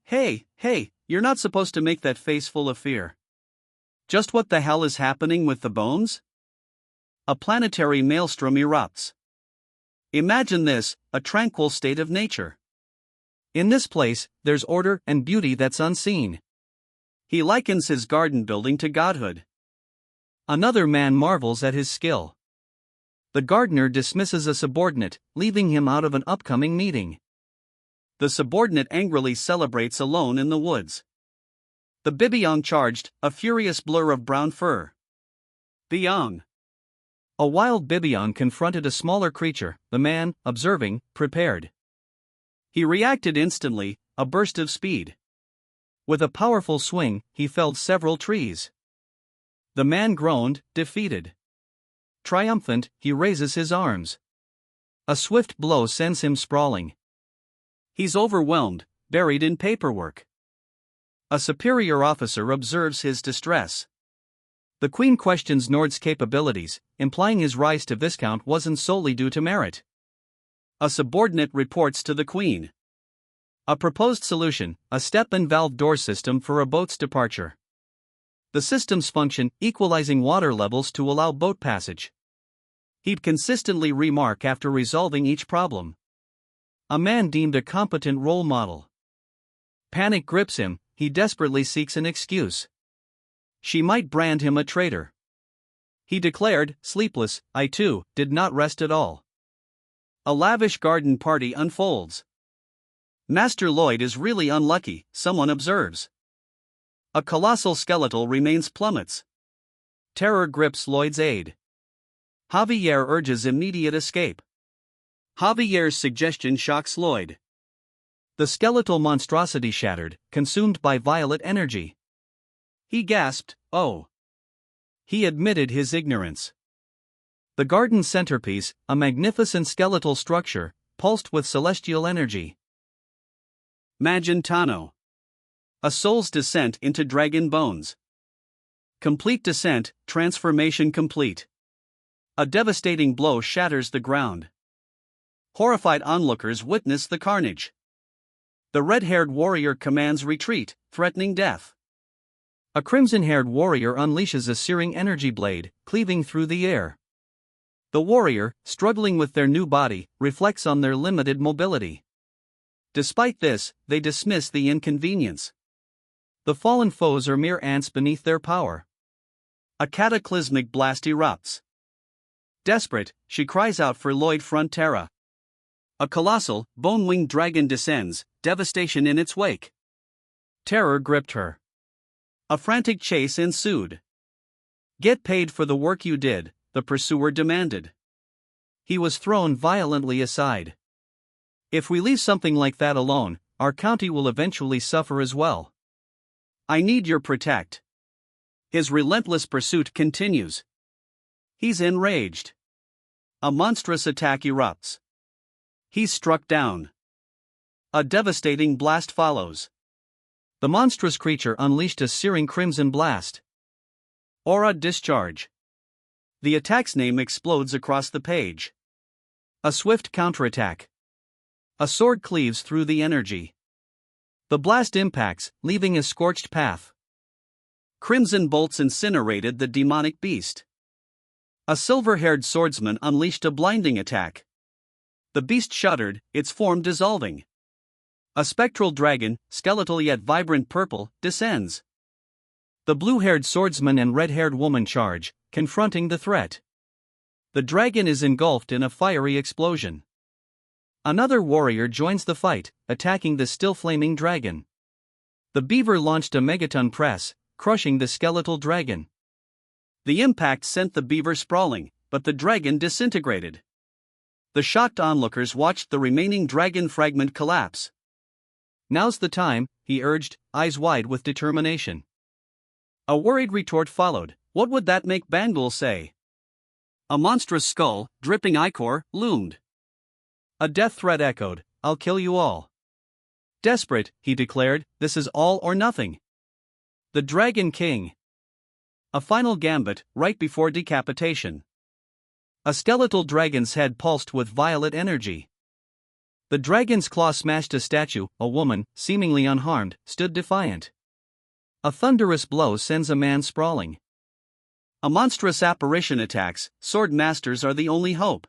you're not supposed to make that face full of fear. Just what the hell is happening with the bones? A planetary maelstrom erupts. Imagine this, a tranquil state of nature. In this place, there's order and beauty that's unseen. He likens his garden building to godhood. Another man marvels at his skill. The gardener dismisses a subordinate, leaving him out of an upcoming meeting. The subordinate angrily celebrates alone in the woods. The bibiong charged, a furious blur of brown fur. Biong. A wild bibiong confronted a smaller creature, the man, observing, prepared. He reacted instantly, a burst of speed. With a powerful swing, he felled several trees. The man groaned, defeated. Triumphant, he raises his arms. A swift blow sends him sprawling. He's overwhelmed, buried in paperwork. A superior officer observes his distress. The queen questions Nord's capabilities, implying his rise to viscount wasn't solely due to merit. A subordinate reports to the queen. A proposed solution, a step and valve door system for a boat's departure. The system's function, equalizing water levels to allow boat passage. He'd consistently remark after resolving each problem. A man deemed a competent role model. Panic grips him, he desperately seeks an excuse. She might brand him a traitor. He declared, sleepless, I too, did not rest at all. A lavish garden party unfolds. Master Lloyd is really unlucky, someone observes. A colossal skeletal remains plummets. Terror grips Lloyd's aide. Javier urges immediate escape. Javier's suggestion shocks Lloyd. The skeletal monstrosity shattered, consumed by violet energy. He gasped, "Oh." He admitted his ignorance. The garden's centerpiece, a magnificent skeletal structure, pulsed with celestial energy. Magentano. A soul's descent into dragon bones. Complete descent, transformation complete. A devastating blow shatters the ground. Horrified onlookers witness the carnage. The red-haired warrior commands retreat, threatening death. A crimson-haired warrior unleashes a searing energy blade, cleaving through the air. The warrior, struggling with their new body, reflects on their limited mobility. Despite this, they dismiss the inconvenience. The fallen foes are mere ants beneath their power. A cataclysmic blast erupts. Desperate, she cries out for Lloyd Frontera. A colossal, bone-winged dragon descends, devastation in its wake. Terror gripped her. A frantic chase ensued. Get paid for the work you did, the pursuer demanded. He was thrown violently aside. If we leave something like that alone, our county will eventually suffer as well. I need your protect. His relentless pursuit continues. He's enraged. A monstrous attack erupts. He's struck down. A devastating blast follows. The monstrous creature unleashed a searing crimson blast. Aura discharge. The attack's name explodes across the page. A swift counterattack. A sword cleaves through the energy. The blast impacts, leaving a scorched path. Crimson bolts incinerated the demonic beast. A silver-haired swordsman unleashed a blinding attack. The beast shuddered, its form dissolving. A spectral dragon, skeletal yet vibrant purple, descends. The blue-haired swordsman and red-haired woman charge, confronting the threat. The dragon is engulfed in a fiery explosion. Another warrior joins the fight, attacking the still-flaming dragon. The beaver launched a megaton press, crushing the skeletal dragon. The impact sent the beaver sprawling, but the dragon disintegrated. The shocked onlookers watched the remaining dragon fragment collapse. Now's the time, he urged, eyes wide with determination. A worried retort followed. What would that make Bangul say? A monstrous skull, dripping ichor, loomed. A death threat echoed, I'll kill you all. Desperate, he declared, this is all or nothing. The Dragon King. A final gambit, right before decapitation. A skeletal dragon's head pulsed with violet energy. The dragon's claw smashed a statue. A woman, seemingly unharmed, stood defiant. A thunderous blow sends a man sprawling. A monstrous apparition attacks. Sword masters are the only hope.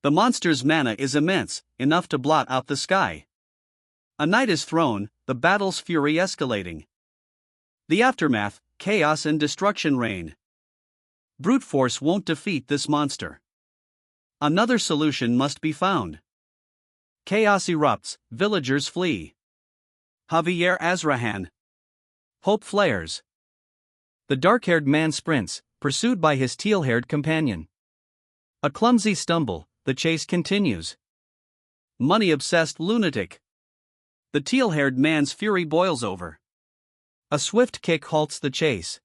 The monster's mana is immense, enough to blot out the sky. A knight is thrown, the battle's fury escalating. The aftermath, chaos and destruction reign. Brute force won't defeat this monster. Another solution must be found. Chaos erupts, villagers flee. Javier Azrahan. Hope flares. The dark-haired man sprints, pursued by his teal-haired companion. A clumsy stumble, the chase continues. Money-obsessed lunatic. The teal-haired man's fury boils over. A swift kick halts the chase.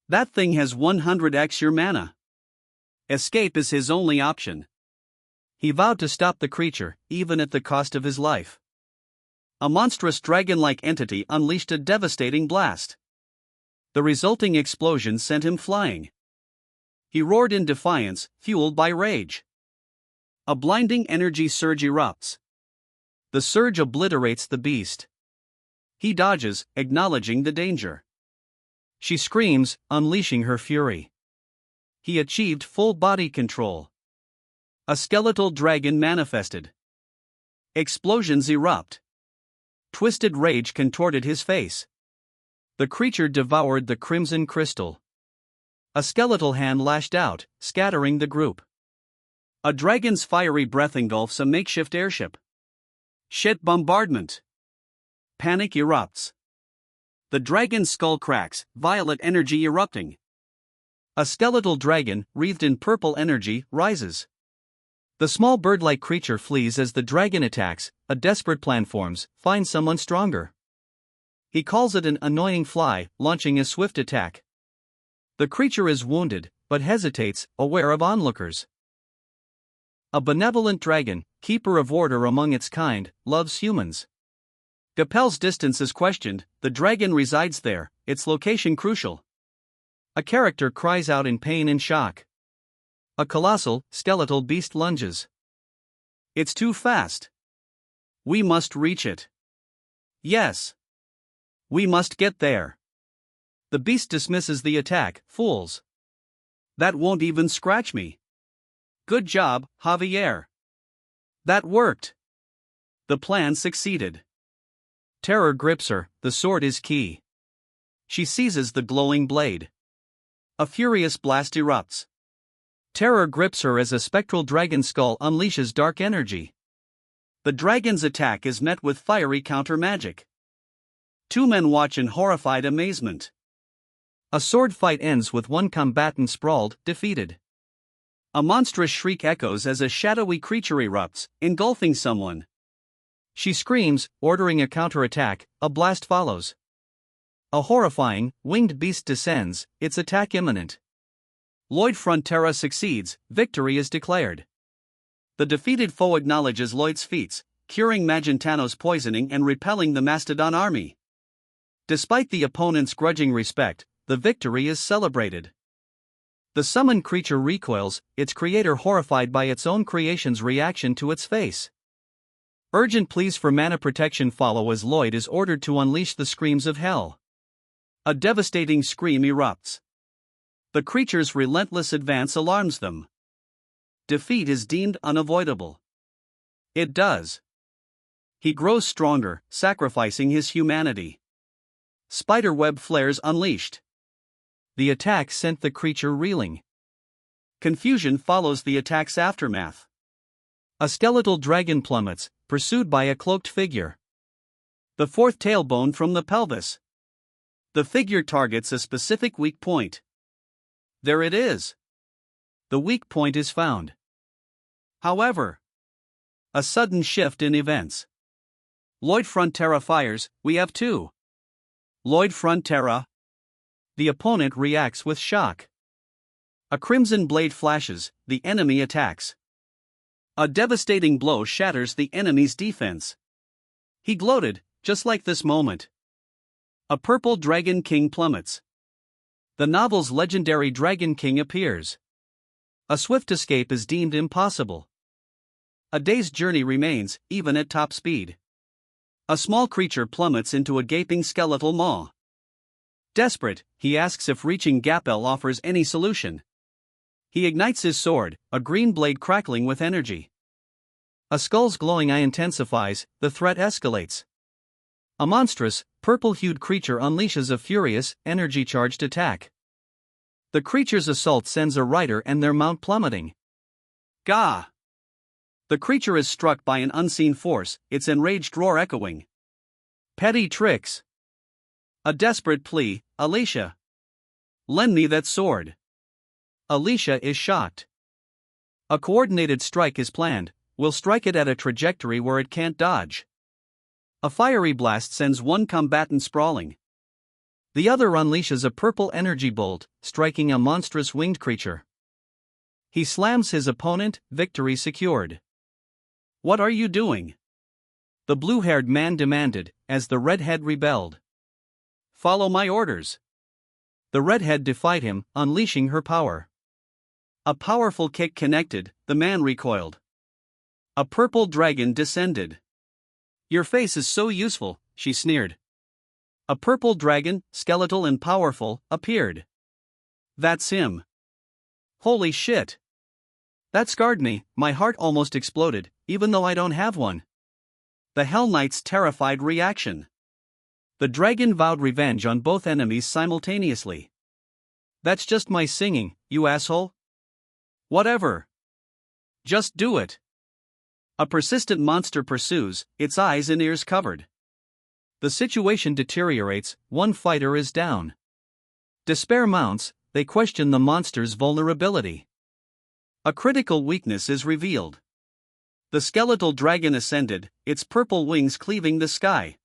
That thing has 100x your mana. Escape is his only option. He vowed to stop the creature, even at the cost of his life. A monstrous dragon-like entity unleashed a devastating blast. The resulting explosion sent him flying. He roared in defiance, fueled by rage. A blinding energy surge erupts. The surge obliterates the beast. He dodges, acknowledging the danger. She screams, unleashing her fury. He achieved full body control. A skeletal dragon manifested. Explosions erupt. Twisted rage contorted his face. The creature devoured the crimson crystal. A skeletal hand lashed out, scattering the group. A dragon's fiery breath engulfs a makeshift airship. Shit bombardment. Panic erupts. The dragon's skull cracks, violet energy erupting. A skeletal dragon, wreathed in purple energy, rises. The small bird-like creature flees as the dragon attacks. A desperate plan forms, find someone stronger. He calls it an annoying fly, launching a swift attack. The creature is wounded, but hesitates, aware of onlookers. A benevolent dragon, keeper of order among its kind, loves humans. Gapel's distance is questioned. The dragon resides there, its location crucial. A character cries out in pain and shock. A colossal, skeletal beast lunges. It's too fast. We must reach it. Yes. We must get there. The beast dismisses the attack. Fools. That won't even scratch me. Good job, Javier. That worked. The plan succeeded. Terror grips her, the sword is key. She seizes the glowing blade. A furious blast erupts. Terror grips her as a spectral dragon skull unleashes dark energy. The dragon's attack is met with fiery counter-magic. Two men watch in horrified amazement. A sword fight ends with one combatant sprawled, defeated. A monstrous shriek echoes as a shadowy creature erupts, engulfing someone. She screams, ordering a counterattack. A blast follows. A horrifying, winged beast descends, its attack imminent. Lloyd Frontera succeeds, victory is declared. The defeated foe acknowledges Lloyd's feats, curing Magentano's poisoning and repelling the Mastodon army. Despite the opponent's grudging respect, the victory is celebrated. The summoned creature recoils, its creator horrified by its own creation's reaction to its face. Urgent pleas for mana protection follow as Lloyd is ordered to unleash the screams of hell. A devastating scream erupts. The creature's relentless advance alarms them. Defeat is deemed unavoidable. It does. He grows stronger, sacrificing his humanity. Spiderweb flares unleashed. The attack sent the creature reeling. Confusion follows the attack's aftermath. A skeletal dragon plummets, pursued by a cloaked figure. The fourth tailbone from the pelvis. The figure targets a specific weak point. There it is. The weak point is found. However, a sudden shift in events. Lloyd Frontera fires, we have two. Lloyd Frontera. The opponent reacts with shock. A crimson blade flashes, the enemy attacks. A devastating blow shatters the enemy's defense. He gloated, just like this moment. A purple dragon king plummets. The novel's legendary Dragon King appears. A swift escape is deemed impossible. A day's journey remains, even at top speed. A small creature plummets into a gaping skeletal maw. Desperate, he asks if reaching Gapel offers any solution. He ignites his sword, a green blade crackling with energy. A skull's glowing eye intensifies, the threat escalates. A monstrous, purple-hued creature unleashes a furious, energy-charged attack. The creature's assault sends a rider and their mount plummeting. Gah! The creature is struck by an unseen force, its enraged roar echoing. Petty tricks. A desperate plea, Alicia. Lend me that sword. Alicia is shocked. A coordinated strike is planned, we'll strike it at a trajectory where it can't dodge. A fiery blast sends one combatant sprawling. The other unleashes a purple energy bolt, striking a monstrous winged creature. He slams his opponent, victory secured. What are you doing? The blue-haired man demanded, as the redhead rebelled. Follow my orders. The redhead defied him, unleashing her power. A powerful kick connected, the man recoiled. A purple dragon descended. Your face is so useful, she sneered. A purple dragon, skeletal and powerful, appeared. That's him. Holy shit. That scarred me, my heart almost exploded, even though I don't have one. The Hell Knight's terrified reaction. The dragon vowed revenge on both enemies simultaneously. That's just my singing, you asshole. Whatever. Just do it. A persistent monster pursues, its eyes and ears covered. The situation deteriorates, one fighter is down. Despair mounts, they question the monster's vulnerability. A critical weakness is revealed. The skeletal dragon ascended, its purple wings cleaving the sky.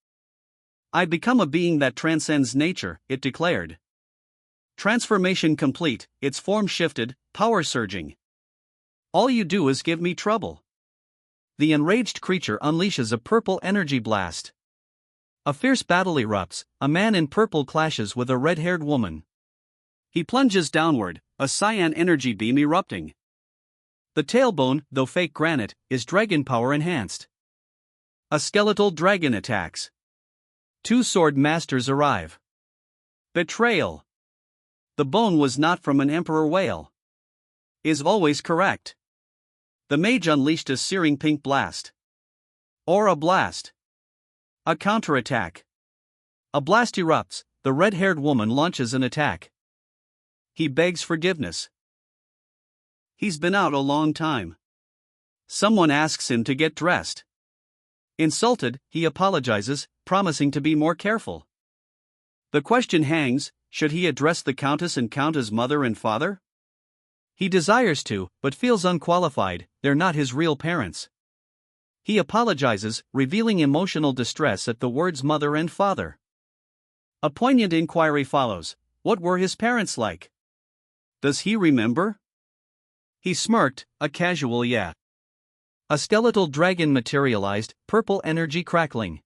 I become a being that transcends nature, it declared. Transformation complete, its form shifted, power surging. All you do is give me trouble. The enraged creature unleashes a purple energy blast. A fierce battle erupts, a man in purple clashes with a red-haired woman. He plunges downward, a cyan energy beam erupting. The tailbone, though fake granite, is dragon power enhanced. A skeletal dragon attacks. Two sword masters arrive. Betrayal. The bone was not from an emperor whale. Is always correct. The mage unleashed a searing pink blast. Or a blast. A counterattack. A blast erupts, the red-haired woman launches an attack. He begs forgiveness. He's been out a long time. Someone asks him to get dressed. Insulted, he apologizes, promising to be more careful. The question hangs, should he address the Countess and Count as mother and father? He desires to, but feels unqualified, they're not his real parents. He apologizes, revealing emotional distress at the words mother and father. A poignant inquiry follows. What were his parents like? Does he remember? He smirked, a casual yeah. A skeletal dragon materialized, purple energy crackling.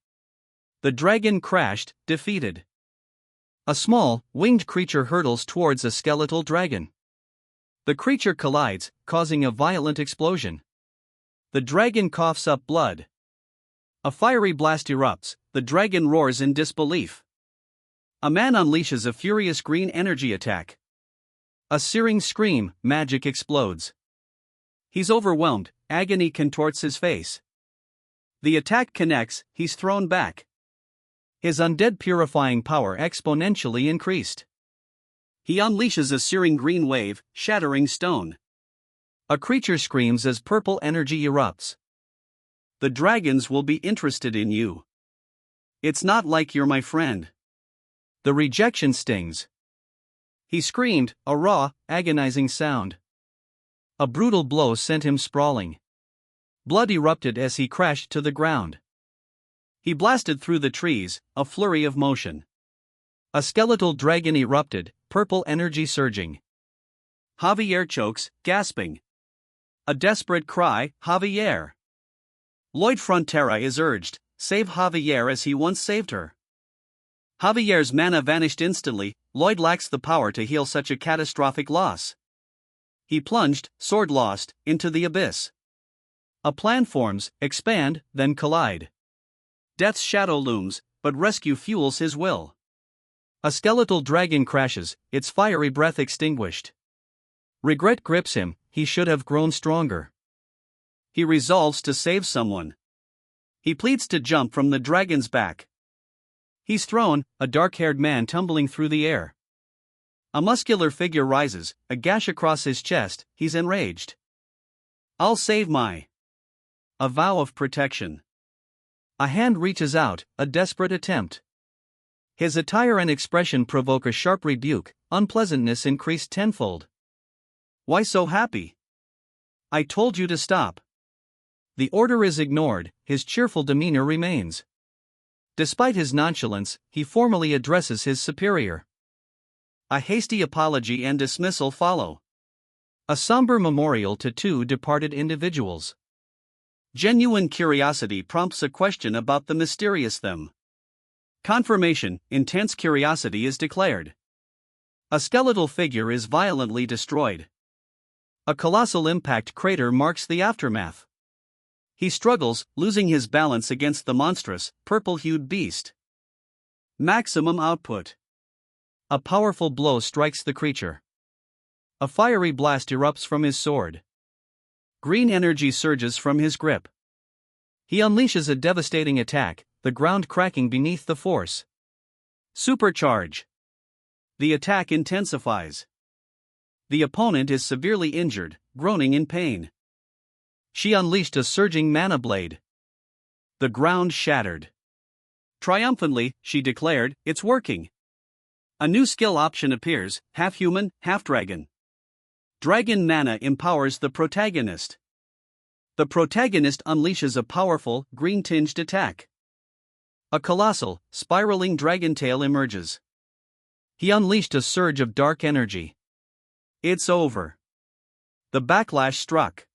The dragon crashed, defeated. A small, winged creature hurtles towards a skeletal dragon. The creature collides, causing a violent explosion. The dragon coughs up blood. A fiery blast erupts, the dragon roars in disbelief. A man unleashes a furious green energy attack. A searing scream, magic explodes. He's overwhelmed, agony contorts his face. The attack connects, he's thrown back. His undead purifying power exponentially increased. He unleashes a searing green wave, shattering stone. A creature screams as purple energy erupts. The dragons will be interested in you. It's not like you're my friend. The rejection stings. He screamed, a raw, agonizing sound. A brutal blow sent him sprawling. Blood erupted as he crashed to the ground. He blasted through the trees, a flurry of motion. A skeletal dragon erupted, purple energy surging. Javier chokes, gasping. A desperate cry, Javier. Lloyd Frontera is urged, save Javier as he once saved her. Javier's mana vanished instantly, Lloyd lacks the power to heal such a catastrophic loss. He plunged, sword lost, into the abyss. A plan forms, expand, then collide. Death's shadow looms, but rescue fuels his will. A skeletal dragon crashes, its fiery breath extinguished. Regret grips him, he should have grown stronger. He resolves to save someone. He pleads to jump from the dragon's back. He's thrown, a dark-haired man tumbling through the air. A muscular figure rises, a gash across his chest, he's enraged. I'll save my. A vow of protection. A hand reaches out, a desperate attempt. His attire and expression provoke a sharp rebuke, unpleasantness increased tenfold. Why so happy? I told you to stop. The order is ignored, his cheerful demeanor remains. Despite his nonchalance, he formally addresses his superior. A hasty apology and dismissal follow. A somber memorial to two departed individuals. Genuine curiosity prompts a question about the mysterious them. Confirmation, intense curiosity is declared. A skeletal figure is violently destroyed. A colossal impact crater marks the aftermath. He struggles, losing his balance against the monstrous, purple-hued beast. Maximum output. A powerful blow strikes the creature. A fiery blast erupts from his sword. Green energy surges from his grip. He unleashes a devastating attack, the ground cracking beneath the force. Supercharge. The attack intensifies. The opponent is severely injured, groaning in pain. She unleashed a surging mana blade. The ground shattered. Triumphantly, she declared, "It's working." A new skill option appears, half human, half dragon. Dragon mana empowers the protagonist. The protagonist unleashes a powerful, green-tinged attack. A colossal, spiraling dragon tail emerges. He unleashed a surge of dark energy. It's over. The backlash struck.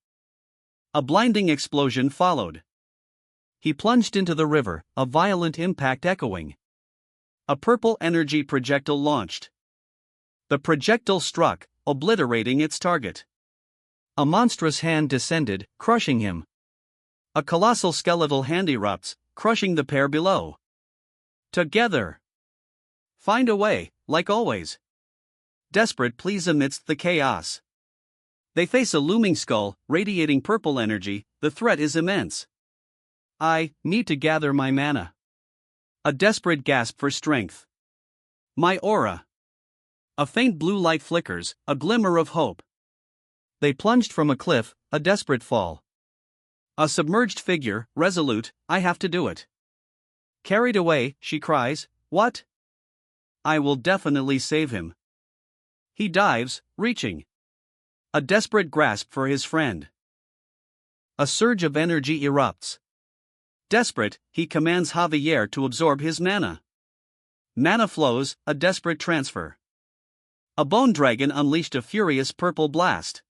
A blinding explosion followed. He plunged into the river, a violent impact echoing. A purple energy projectile launched. The projectile struck, obliterating its target. A monstrous hand descended, crushing him. A colossal skeletal hand erupts, crushing the pair below. Together. Find a way, like always. Desperate pleas amidst the chaos. They face a looming skull, radiating purple energy. The threat is immense. I need to gather my mana. A desperate gasp for strength. My aura. A faint blue light flickers, a glimmer of hope. They plunged from a cliff, a desperate fall. A submerged figure, resolute, I have to do it. Carried away, she cries, what? I will definitely save him. He dives, reaching. A desperate grasp for his friend. A surge of energy erupts. Desperate, he commands Javier to absorb his mana. Mana flows, a desperate transfer. A bone dragon unleashed a furious purple blast.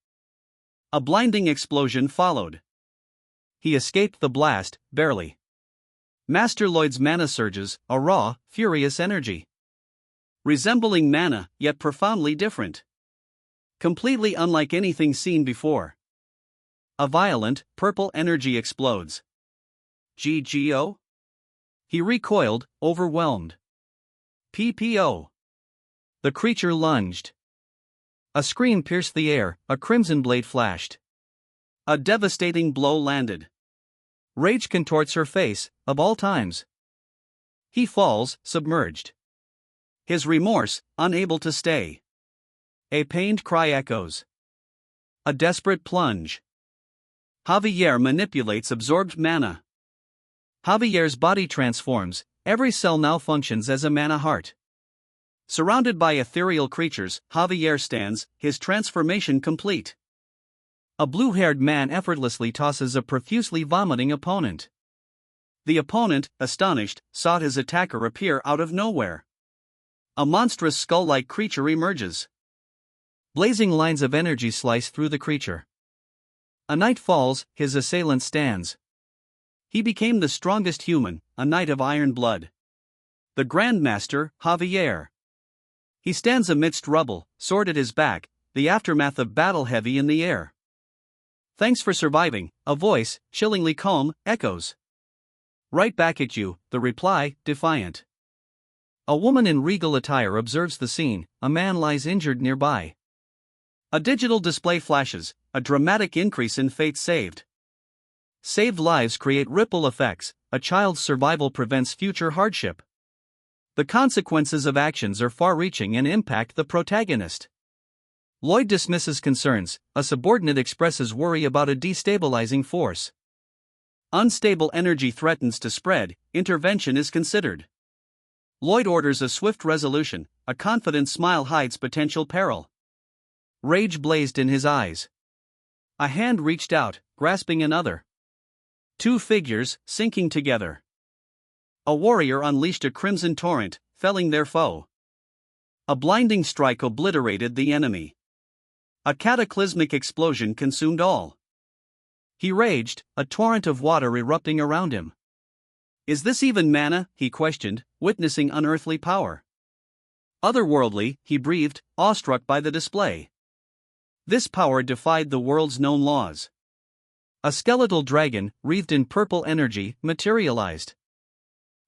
A blinding explosion followed. He escaped the blast, barely. Master Lloyd's mana surges, a raw, furious energy. Resembling mana, yet profoundly different. Completely unlike anything seen before. A violent, purple energy explodes. GGO? He recoiled, overwhelmed. PPO. The creature lunged. A scream pierced the air, a crimson blade flashed. A devastating blow landed. Rage contorts her face, of all times. He falls, submerged. His remorse, unable to stay. A pained cry echoes. A desperate plunge. Javier manipulates absorbed mana. Javier's body transforms, every cell now functions as a mana heart. Surrounded by ethereal creatures, Javier stands, his transformation complete. A blue-haired man effortlessly tosses a profusely vomiting opponent. The opponent, astonished, saw his attacker appear out of nowhere. A monstrous skull-like creature emerges. Blazing lines of energy slice through the creature. A knight falls, his assailant stands. He became the strongest human, a knight of iron blood. The Grandmaster, Javier. He stands amidst rubble, sword at his back, the aftermath of battle heavy in the air. Thanks for surviving, a voice, chillingly calm, echoes. Right back at you, the reply, defiant. A woman in regal attire observes the scene, a man lies injured nearby. A digital display flashes, a dramatic increase in fates saved. Saved lives create ripple effects, a child's survival prevents future hardship. The consequences of actions are far-reaching and impact the protagonist. Lloyd dismisses concerns, a subordinate expresses worry about a destabilizing force. Unstable energy threatens to spread, intervention is considered. Lloyd orders a swift resolution, a confident smile hides potential peril. Rage blazed in his eyes. A hand reached out, grasping another. Two figures, sinking together. A warrior unleashed a crimson torrent, felling their foe. A blinding strike obliterated the enemy. A cataclysmic explosion consumed all. He raged, a torrent of water erupting around him. Is this even mana? He questioned, witnessing unearthly power. Otherworldly, he breathed, awestruck by the display. This power defied the world's known laws. A skeletal dragon, wreathed in purple energy, materialized.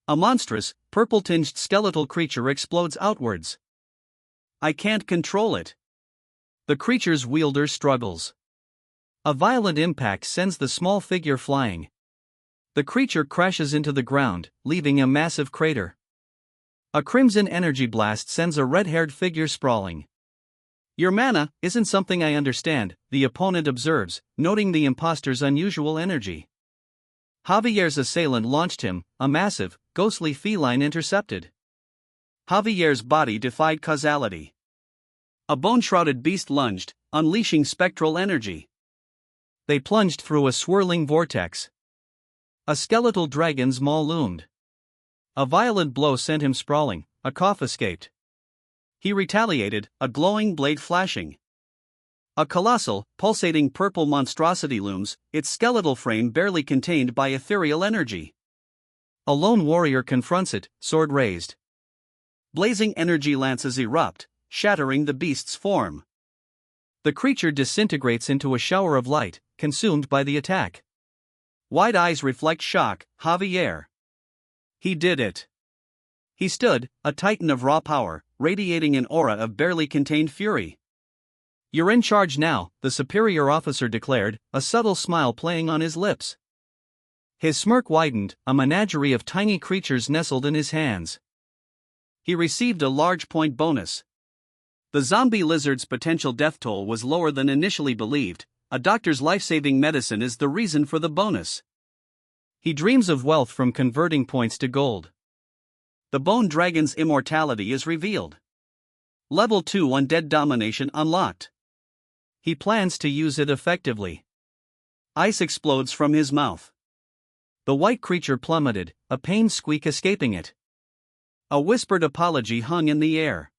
A monstrous, purple-tinged skeletal creature explodes outwards. I can't control it. The creature's wielder struggles. A violent impact sends the small figure flying. The creature crashes into the ground, leaving a massive crater. A crimson energy blast sends a red-haired figure sprawling. Your mana isn't something I understand, the opponent observes, noting the imposter's unusual energy. Javier's assailant launched him, a massive, ghostly feline intercepted. Javier's body defied causality. A bone-shrouded beast lunged, unleashing spectral energy. They plunged through a swirling vortex. A skeletal dragon's maw loomed. A violent blow sent him sprawling, a cough escaped. He retaliated, a glowing blade flashing. A colossal, pulsating purple monstrosity looms, its skeletal frame barely contained by ethereal energy. A lone warrior confronts it, sword raised. Blazing energy lances erupt, shattering the beast's form. The creature disintegrates into a shower of light, consumed by the attack. Wide eyes reflect shock. Javier. He did it. He stood, a titan of raw power, radiating an aura of barely contained fury. You're in charge now, the superior officer declared, a subtle smile playing on his lips. His smirk widened, a menagerie of tiny creatures nestled in his hands. He received a large point bonus. The zombie lizard's potential death toll was lower than initially believed. A doctor's life-saving medicine is the reason for the bonus. He dreams of wealth from converting points to gold. The bone dragon's immortality is revealed. Level 2 undead domination unlocked. He plans to use it effectively. Ice explodes from his mouth. The white creature plummeted, a pained squeak escaping it. A whispered apology hung in the air.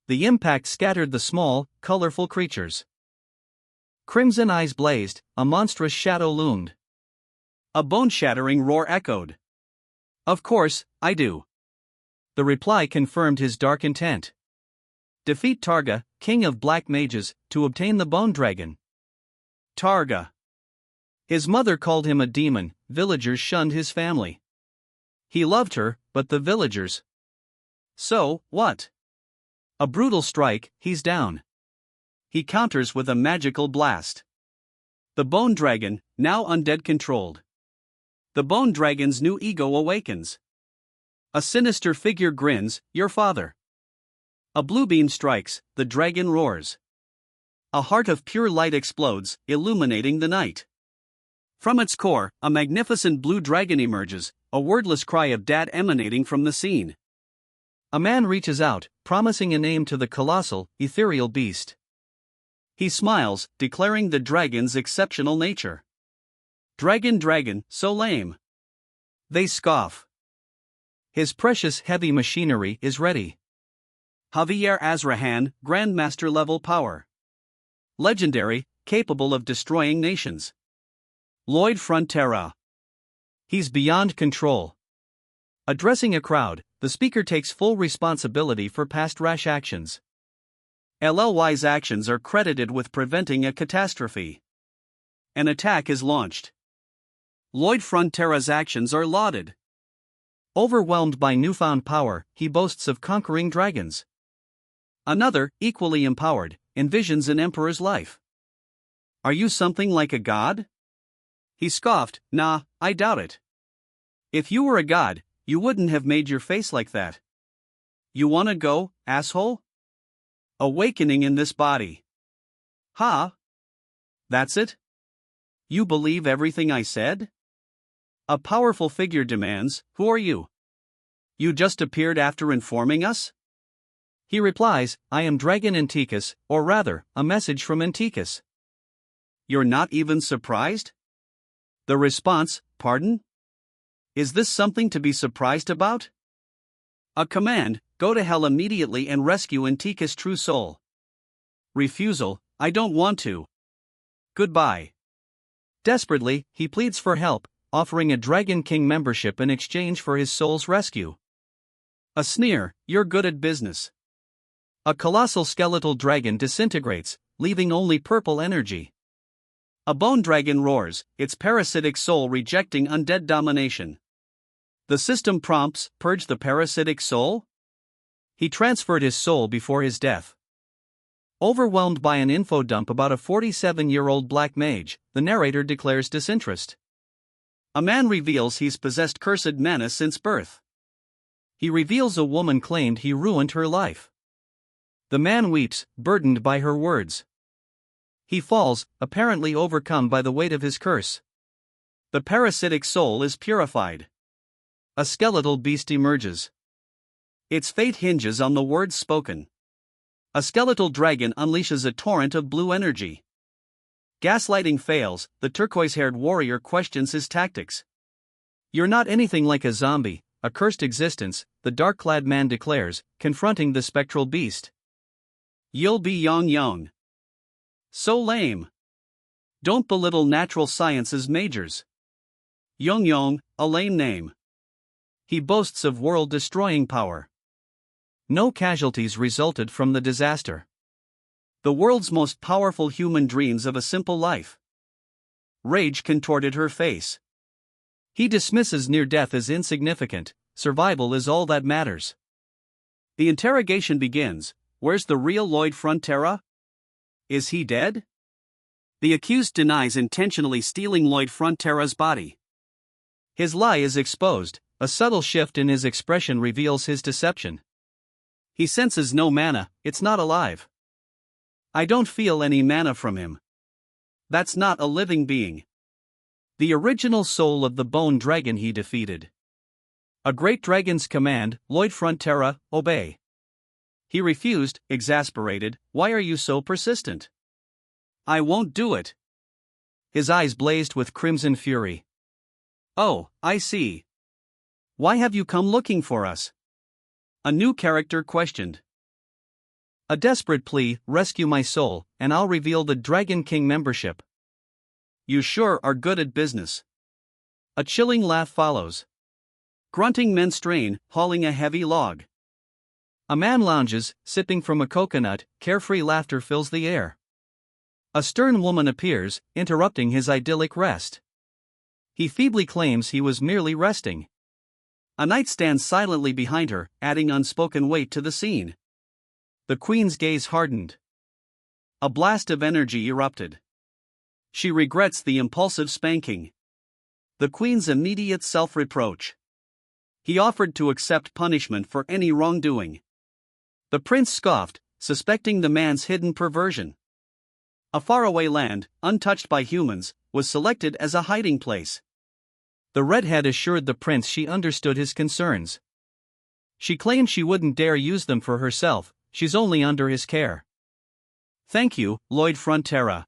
The impact scattered the small, colorful creatures. Crimson eyes blazed, a monstrous shadow loomed. A bone-shattering roar echoed. Of course, I do. The reply confirmed his dark intent. Defeat Targa, king of black mages, to obtain the bone dragon. Targa. His mother called him a demon, villagers shunned his family. He loved her, but the villagers. So, what? A brutal strike, he's down. He counters with a magical blast. The bone dragon, now undead controlled. The bone dragon's new ego awakens. A sinister figure grins, your father. A blue beam strikes, the dragon roars. A heart of pure light explodes, illuminating the night. From its core, a magnificent blue dragon emerges, a wordless cry of dad emanating from the scene. A man reaches out, promising a name to the colossal, ethereal beast. He smiles, declaring the dragon's exceptional nature. Dragon, so lame. They scoff. His precious heavy machinery is ready. Javier Azrahan, Grandmaster level power. Legendary, capable of destroying nations. Lloyd Frontera. He's beyond control. Addressing a crowd, the speaker takes full responsibility for past rash actions. LLY's actions are credited with preventing a catastrophe. An attack is launched. Lloyd Frontera's actions are lauded. Overwhelmed by newfound power, he boasts of conquering dragons. Another, equally empowered, envisions an emperor's life. Are you something like a god? He scoffed, nah, I doubt it. If you were a god, you wouldn't have made your face like that. You wanna go, asshole? Awakening in this body. Ha? That's it? You believe everything I said? A powerful figure demands, who are you? You just appeared after informing us? He replies, I am Dragon Antiquus, or rather, a message from Antiquus. You're not even surprised? The response, pardon? Is this something to be surprised about? A command, go to hell immediately and rescue Antiquus' true soul. Refusal, I don't want to. Goodbye. Desperately, he pleads for help, offering a Dragon King membership in exchange for his soul's rescue. A sneer, you're good at business. A colossal skeletal dragon disintegrates, leaving only purple energy. A bone dragon roars, its parasitic soul rejecting undead domination. The system prompts, purge the parasitic soul? He transferred his soul before his death. Overwhelmed by an info dump about a 47-year-old black mage, the narrator declares disinterest. A man reveals he's possessed cursed mana since birth. He reveals a woman claimed he ruined her life. The man weeps, burdened by her words. He falls, apparently overcome by the weight of his curse. The parasitic soul is purified. A skeletal beast emerges. Its fate hinges on the words spoken. A skeletal dragon unleashes a torrent of blue energy. Gaslighting fails, the turquoise-haired warrior questions his tactics. You're not anything like a zombie, a cursed existence, the dark-clad man declares, confronting the spectral beast. You'll be young. So lame. Don't belittle natural sciences majors. Yong, a lame name. He boasts of world-destroying power. No casualties resulted from the disaster. The world's most powerful human dreams of a simple life. Rage contorted her face. He dismisses near death as insignificant, survival is all that matters. The interrogation begins. Where's the real Lloyd Frontera? Is he dead? The accused denies intentionally stealing Lloyd Frontera's body. His lie is exposed, a subtle shift in his expression reveals his deception. He senses no mana, it's not alive. I don't feel any mana from him. That's not a living being. The original soul of the bone dragon he defeated. A great dragon's command, Lloyd Frontera, obey. He refused, exasperated. Why are you so persistent? I won't do it. His eyes blazed with crimson fury. Oh, I see. Why have you come looking for us? A new character questioned. A desperate plea, rescue my soul, and I'll reveal the Dragon King membership. You sure are good at business. A chilling laugh follows. Grunting men strain, hauling a heavy log. A man lounges, sipping from a coconut, carefree laughter fills the air. A stern woman appears, interrupting his idyllic rest. He feebly claims he was merely resting. A knight stands silently behind her, adding unspoken weight to the scene. The queen's gaze hardened. A blast of energy erupted. She regrets the impulsive spanking. The queen's immediate self-reproach. He offered to accept punishment for any wrongdoing. The prince scoffed, suspecting the man's hidden perversion. A faraway land, untouched by humans, was selected as a hiding place. The redhead assured the prince she understood his concerns. She claimed she wouldn't dare use them for herself, she's only under his care. Thank you, Lloyd Frontera.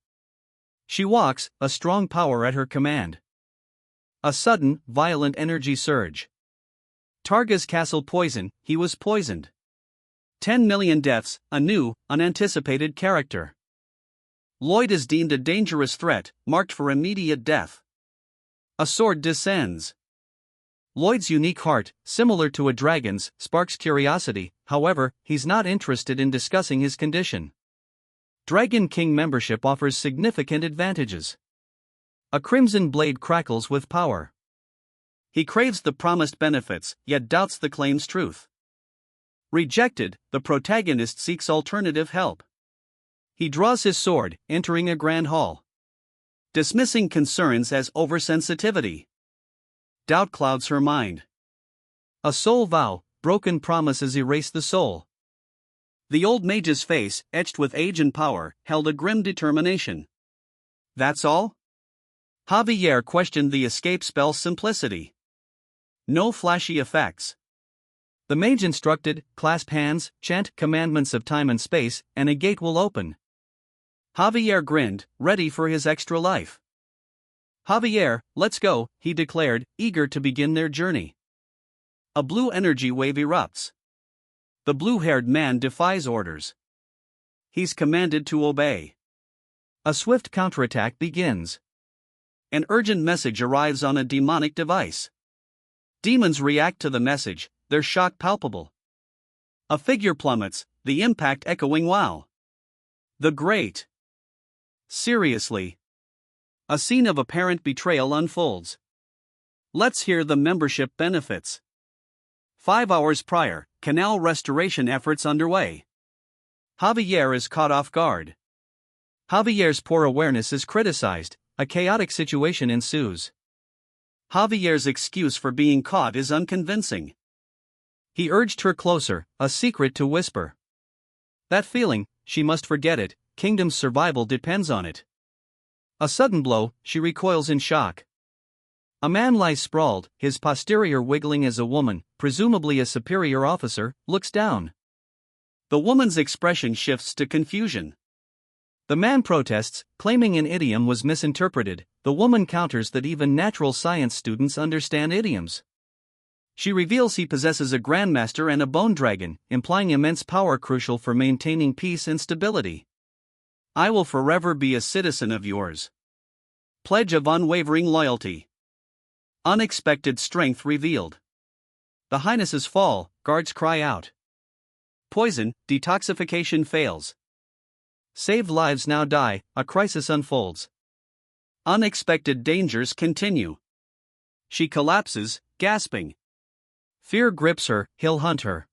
She walks, a strong power at her command. A sudden, violent energy surge. Targa's castle poison, he was poisoned. 10 million deaths, a new, unanticipated character. Lloyd is deemed a dangerous threat, marked for immediate death. A sword descends. Lloyd's unique heart, similar to a dragon's, sparks curiosity, however, he's not interested in discussing his condition. Dragon King membership offers significant advantages. A crimson blade crackles with power. He craves the promised benefits, yet doubts the claim's truth. Rejected, the protagonist seeks alternative help. He draws his sword, entering a grand hall. Dismissing concerns as oversensitivity. Doubt clouds her mind. A soul vow, broken promises erase the soul. The old mage's face, etched with age and power, held a grim determination. That's all? Javier questioned the escape spell's simplicity. No flashy effects. The mage instructed, clasp hands, chant commandments of time and space, and a gate will open. Javier grinned, ready for his extra life. Javier, let's go, he declared, eager to begin their journey. A blue energy wave erupts. The blue-haired man defies orders. He's commanded to obey. A swift counterattack begins. An urgent message arrives on a demonic device. Demons react to the message, their shock palpable. A figure plummets, the impact echoing wow. The Great. Seriously. A scene of apparent betrayal unfolds. Let's hear the membership benefits. 5 hours prior, canal restoration efforts underway. Javier is caught off guard. Javier's poor awareness is criticized, a chaotic situation ensues. Javier's excuse for being caught is unconvincing. He urged her closer, a secret to whisper. That feeling, she must forget it, kingdom's survival depends on it. A sudden blow, she recoils in shock. A man lies sprawled, his posterior wiggling as a woman, presumably a superior officer, looks down. The woman's expression shifts to confusion. The man protests, claiming an idiom was misinterpreted. The woman counters that even natural science students understand idioms. She reveals he possesses a grandmaster and a bone dragon, implying immense power crucial for maintaining peace and stability. I will forever be a citizen of yours. Pledge of unwavering loyalty. Unexpected strength revealed. The Highnesses fall, guards cry out. Poison, detoxification fails. Saved lives now die, a crisis unfolds. Unexpected dangers continue. She collapses, gasping. Fear grips her, he'll hunt her.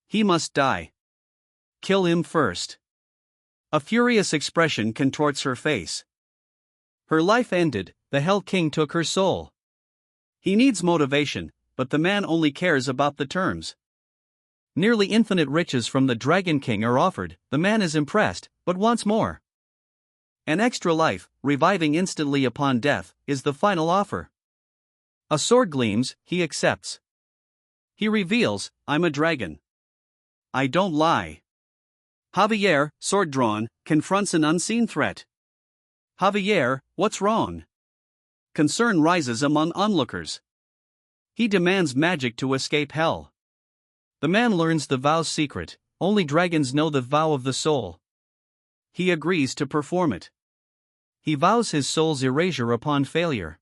He must die. Kill him first. A furious expression contorts her face. Her life ended, the Hell King took her soul. He needs motivation, but the man only cares about the terms. Nearly infinite riches from the Dragon King are offered, the man is impressed, but wants more. An extra life, reviving instantly upon death, is the final offer. A sword gleams, he accepts. He reveals, I'm a dragon. I don't lie. Javier, sword drawn, confronts an unseen threat. Javier, what's wrong? Concern rises among onlookers. He demands magic to escape hell. The man learns the vow's secret, only dragons know the vow of the soul. He agrees to perform it. He vows his soul's erasure upon failure.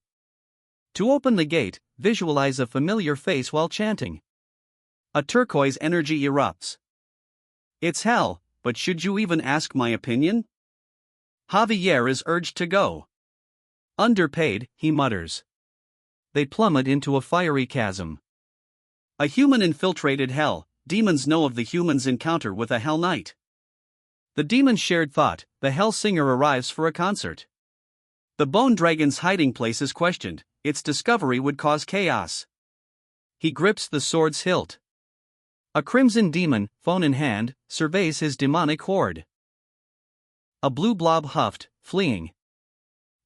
To open the gate, visualize a familiar face while chanting. A turquoise energy erupts. It's hell, but should you even ask my opinion? Javier is urged to go. Underpaid, he mutters. They plummet into a fiery chasm. A human-infiltrated hell, demons know of the human's encounter with a Hell Knight. The demons shared thought, the Hell Singer arrives for a concert. The Bone Dragon's hiding place is questioned, its discovery would cause chaos. He grips the sword's hilt. A crimson demon, phone in hand, surveys his demonic horde. A blue blob huffed, fleeing.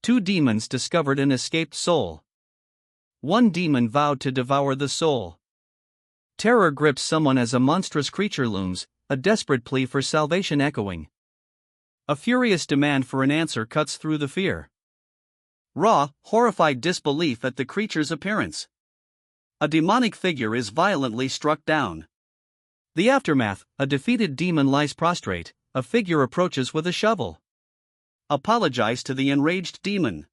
2 demons discovered an escaped soul. 1 demon vowed to devour the soul. Terror grips someone as a monstrous creature looms, a desperate plea for salvation echoing. A furious demand for an answer cuts through the fear. Raw, horrified disbelief at the creature's appearance. A demonic figure is violently struck down. The aftermath, a defeated demon lies prostrate, a figure approaches with a shovel. Apologize to the enraged demon.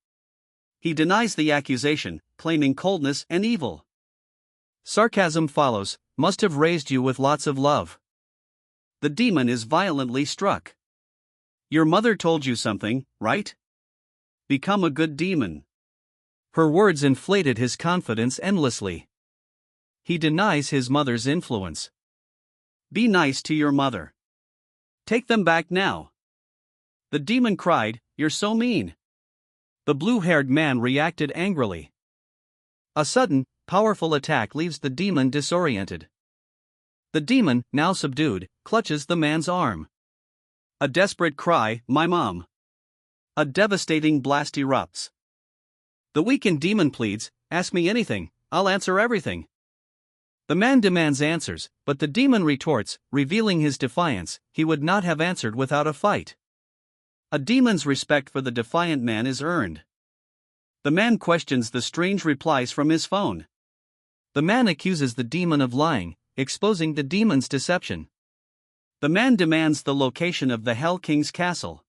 He denies the accusation, claiming coldness and evil. Sarcasm follows, must have raised you with lots of love. The demon is violently struck. Your mother told you something, right? Become a good demon. Her words inflated his confidence endlessly. He denies his mother's influence. Be nice to your mother. Take them back now. The demon cried, You're so mean. The blue-haired man reacted angrily. A sudden, powerful attack leaves the demon disoriented. The demon, now subdued, clutches the man's arm. A desperate cry, My mom. A devastating blast erupts. The weakened demon pleads, Ask me anything, I'll answer everything. The man demands answers, but the demon retorts, revealing his defiance, he would not have answered without a fight. A demon's respect for the defiant man is earned. The man questions the strange replies from his phone. The man accuses the demon of lying, exposing the demon's deception. The man demands the location of the Hell King's castle.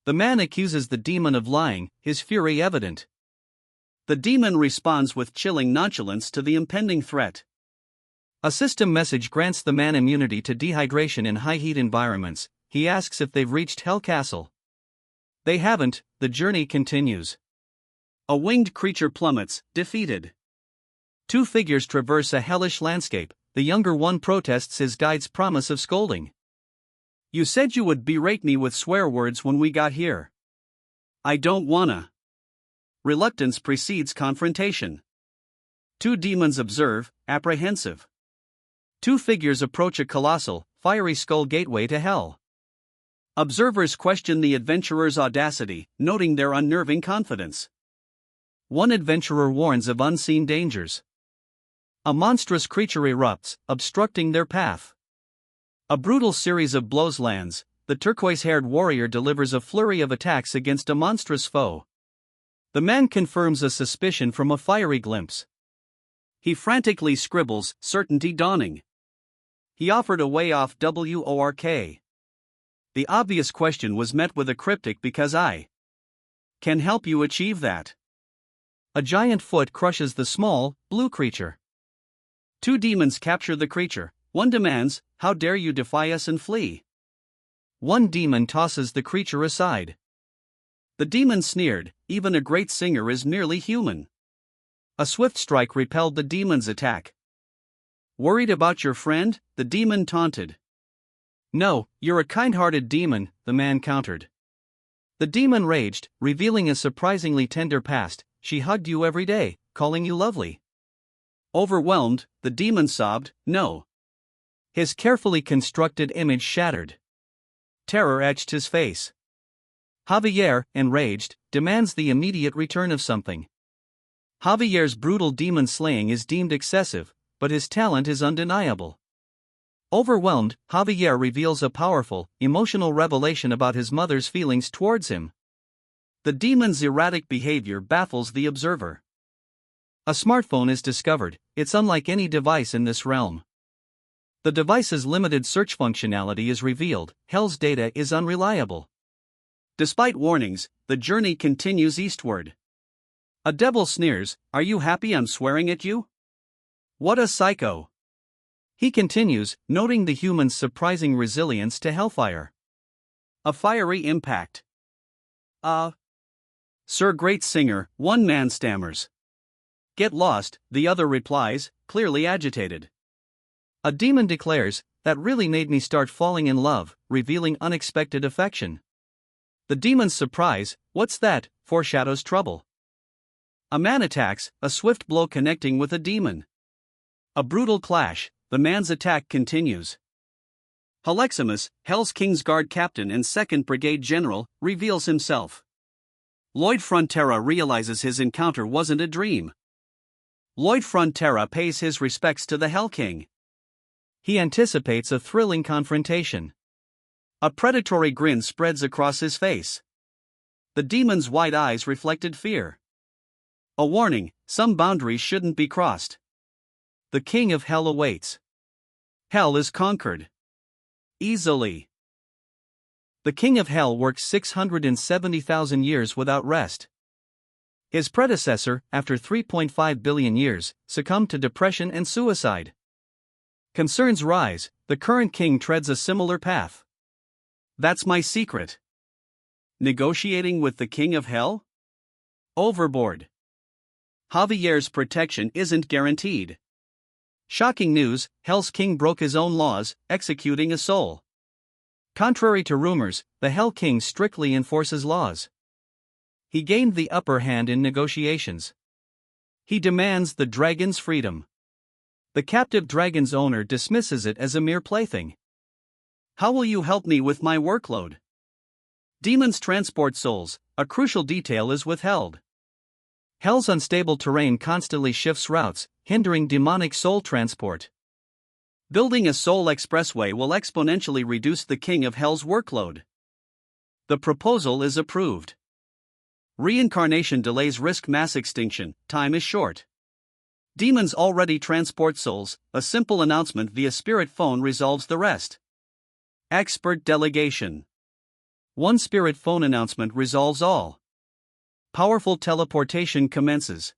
The man accuses the demon of lying, his fury evident. The demon responds with chilling nonchalance to the impending threat. A system message grants the man immunity to dehydration in high-heat environments. He asks if they've reached Hell Castle. They haven't, the journey continues. A winged creature plummets, defeated. 2 figures traverse a hellish landscape, the younger one protests his guide's promise of scolding. You said you would berate me with swear words when we got here. I don't wanna. Reluctance precedes confrontation. 2 demons observe, apprehensive. 2 figures approach a colossal, fiery skull gateway to hell. Observers question the adventurer's audacity, noting their unnerving confidence. 1 adventurer warns of unseen dangers. A monstrous creature erupts, obstructing their path. A brutal series of blows lands, the turquoise-haired warrior delivers a flurry of attacks against a monstrous foe. The man confirms a suspicion from a fiery glimpse. He frantically scribbles, certainty dawning. He offered a way off work. The obvious question was met with a cryptic because I can help you achieve that. A giant foot crushes the small, blue creature. 2 demons capture the creature, One demands, "How dare you defy us and flee?" One demon tosses the creature aside. The demon sneered, "Even a great singer is merely human." A swift strike repelled the demon's attack. "Worried about your friend?" the demon taunted. "No, you're a kind-hearted demon," the man countered. The demon raged, revealing a surprisingly tender past. "She hugged you every day, calling you lovely." Overwhelmed, the demon sobbed, "No." His carefully constructed image shattered. Terror etched his face. Javier, enraged, demands the immediate return of something. Javier's brutal demon slaying is deemed excessive, but his talent is undeniable. Overwhelmed, Javier reveals a powerful, emotional revelation about his mother's feelings towards him. The demon's erratic behavior baffles the observer. A smartphone is discovered. It's unlike any device in this realm. The device's limited search functionality is revealed. Hell's data is unreliable. Despite warnings, the journey continues eastward. A devil sneers, "Are you happy I'm swearing at you? What a psycho." He continues, noting the human's surprising resilience to hellfire. A fiery impact. Sir great singer," one man stammers. "Get lost," the other replies, clearly agitated. A demon declares, "That really made me start falling in love," revealing unexpected affection. The demon's surprise, "What's that?" foreshadows trouble. A man attacks, a swift blow connecting with a demon. A brutal clash, the man's attack continues. Haleximus, Hell's Kingsguard captain and 2nd Brigade General, reveals himself. Lloyd Frontera realizes his encounter wasn't a dream. Lloyd Frontera pays his respects to the Hell King. He anticipates a thrilling confrontation. A predatory grin spreads across his face. The demon's wide eyes reflected fear. A warning, some boundaries shouldn't be crossed. The King of Hell awaits. Hell is conquered. Easily. The King of Hell worked 670,000 years without rest. His predecessor, after 3.5 billion years, succumbed to depression and suicide. Concerns rise, the current king treads a similar path. That's my secret. Negotiating with the King of Hell? Overboard. Javier's protection isn't guaranteed. Shocking news, Hell's King broke his own laws, executing a soul. Contrary to rumors, the Hell King strictly enforces laws. He gained the upper hand in negotiations. He demands the dragon's freedom. The captive dragon's owner dismisses it as a mere plaything. "How will you help me with my workload?" Demons transport souls, a crucial detail is withheld. Hell's unstable terrain constantly shifts routes, hindering demonic soul transport. Building a soul expressway will exponentially reduce the King of Hell's workload. The proposal is approved. Reincarnation delays risk mass extinction, time is short. Demons already transport souls, a simple announcement via spirit phone resolves the rest. Expert delegation. One spirit phone announcement resolves all. Powerful teleportation commences.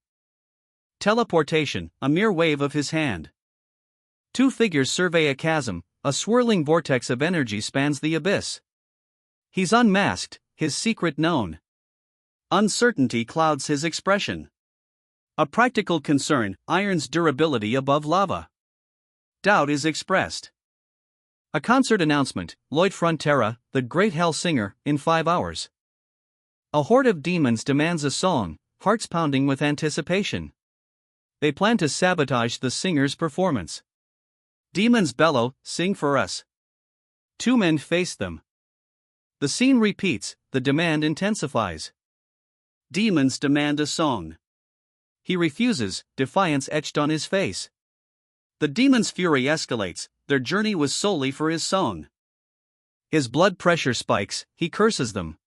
Teleportation, a mere wave of his hand. Two figures survey a chasm, a swirling vortex of energy spans the abyss. He's unmasked, his secret known. Uncertainty clouds his expression. A practical concern, iron's durability above lava. Doubt is expressed. A concert announcement, Lloyd Frontera, the great hell singer, in 5 hours. A horde of demons demands a song, hearts pounding with anticipation. They plan to sabotage the singer's performance. Demons bellow, "Sing for us." 2 men face them. The scene repeats, the demand intensifies. Demons demand a song. He refuses, defiance etched on his face. The demon's fury escalates, their journey was solely for his song. His blood pressure spikes, he curses them.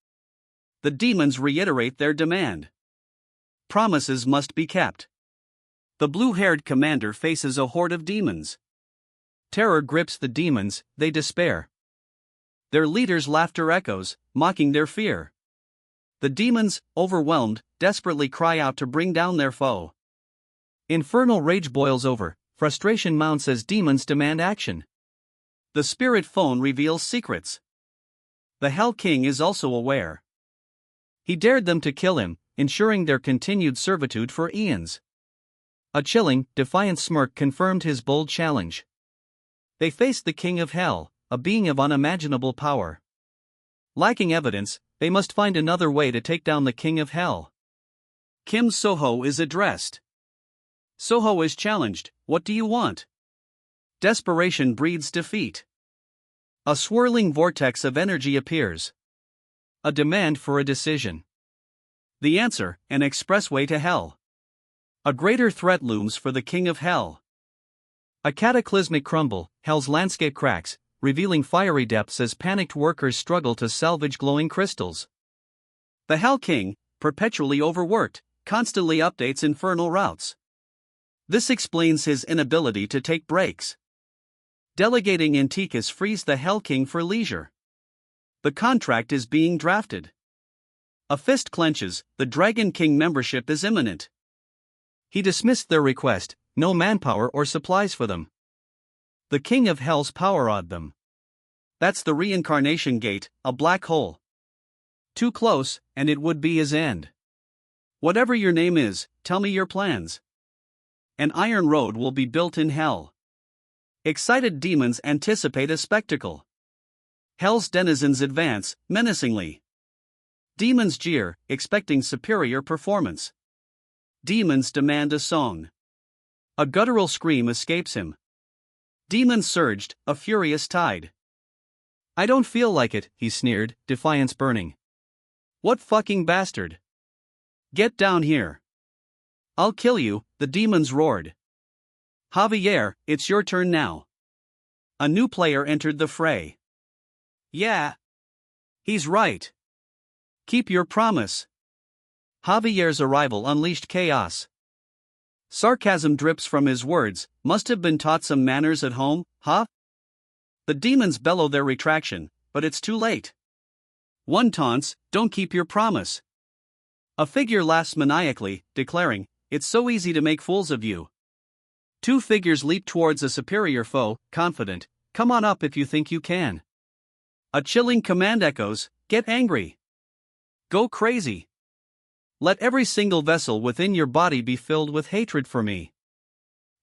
The demons reiterate their demand. Promises must be kept. The blue-haired commander faces a horde of demons. Terror grips the demons, they despair. Their leader's laughter echoes, mocking their fear. The demons, overwhelmed, desperately cry out to bring down their foe. Infernal rage boils over, Frustration mounts as demons demand action. The spirit phone reveals secrets. The Hell King is also aware. He dared them to kill him, ensuring their continued servitude for eons. A chilling, defiant smirk confirmed his bold challenge. They faced the King of Hell, a being of unimaginable power. Lacking evidence, they must find another way to take down the King of Hell. Kim Soho is addressed. Soho is challenged, "What do you want?" Desperation breeds defeat. A swirling vortex of energy appears. A demand for a decision. The answer, an expressway to hell. A greater threat looms for the King of Hell. A cataclysmic crumble, Hell's landscape cracks, revealing fiery depths as panicked workers struggle to salvage glowing crystals. The Hell King, perpetually overworked, constantly updates infernal routes. This explains his inability to take breaks. Delegating Antiquus frees the Hell King for leisure. The contract is being drafted. A fist clenches, the Dragon King membership is imminent. He dismissed their request, no manpower or supplies for them. The King of Hell's power awed them. That's the reincarnation gate, a black hole. Too close, and it would be his end. Whatever your name is, tell me your plans. An iron road will be built in hell. Excited demons anticipate a spectacle. Hell's denizens advance, menacingly. Demons jeer, expecting superior performance. Demons demand a song. A guttural scream escapes him. Demons surged, a furious tide. "I don't feel like it," he sneered, defiance burning. "What fucking bastard? Get down here. I'll kill you," the demons roared. "Javier, it's your turn now." A new player entered the fray. "Yeah. He's right. Keep your promise." Javier's arrival unleashed chaos. Sarcasm drips from his words, "Must have been taught some manners at home, huh?" The demons bellow their retraction, but it's too late. One taunts, "Don't keep your promise." A figure laughs maniacally, declaring, "It's so easy to make fools of you." Two figures leap towards a superior foe, confident, "Come on up if you think you can." A chilling command echoes, "Get angry. Go crazy. Let every single vessel within your body be filled with hatred for me."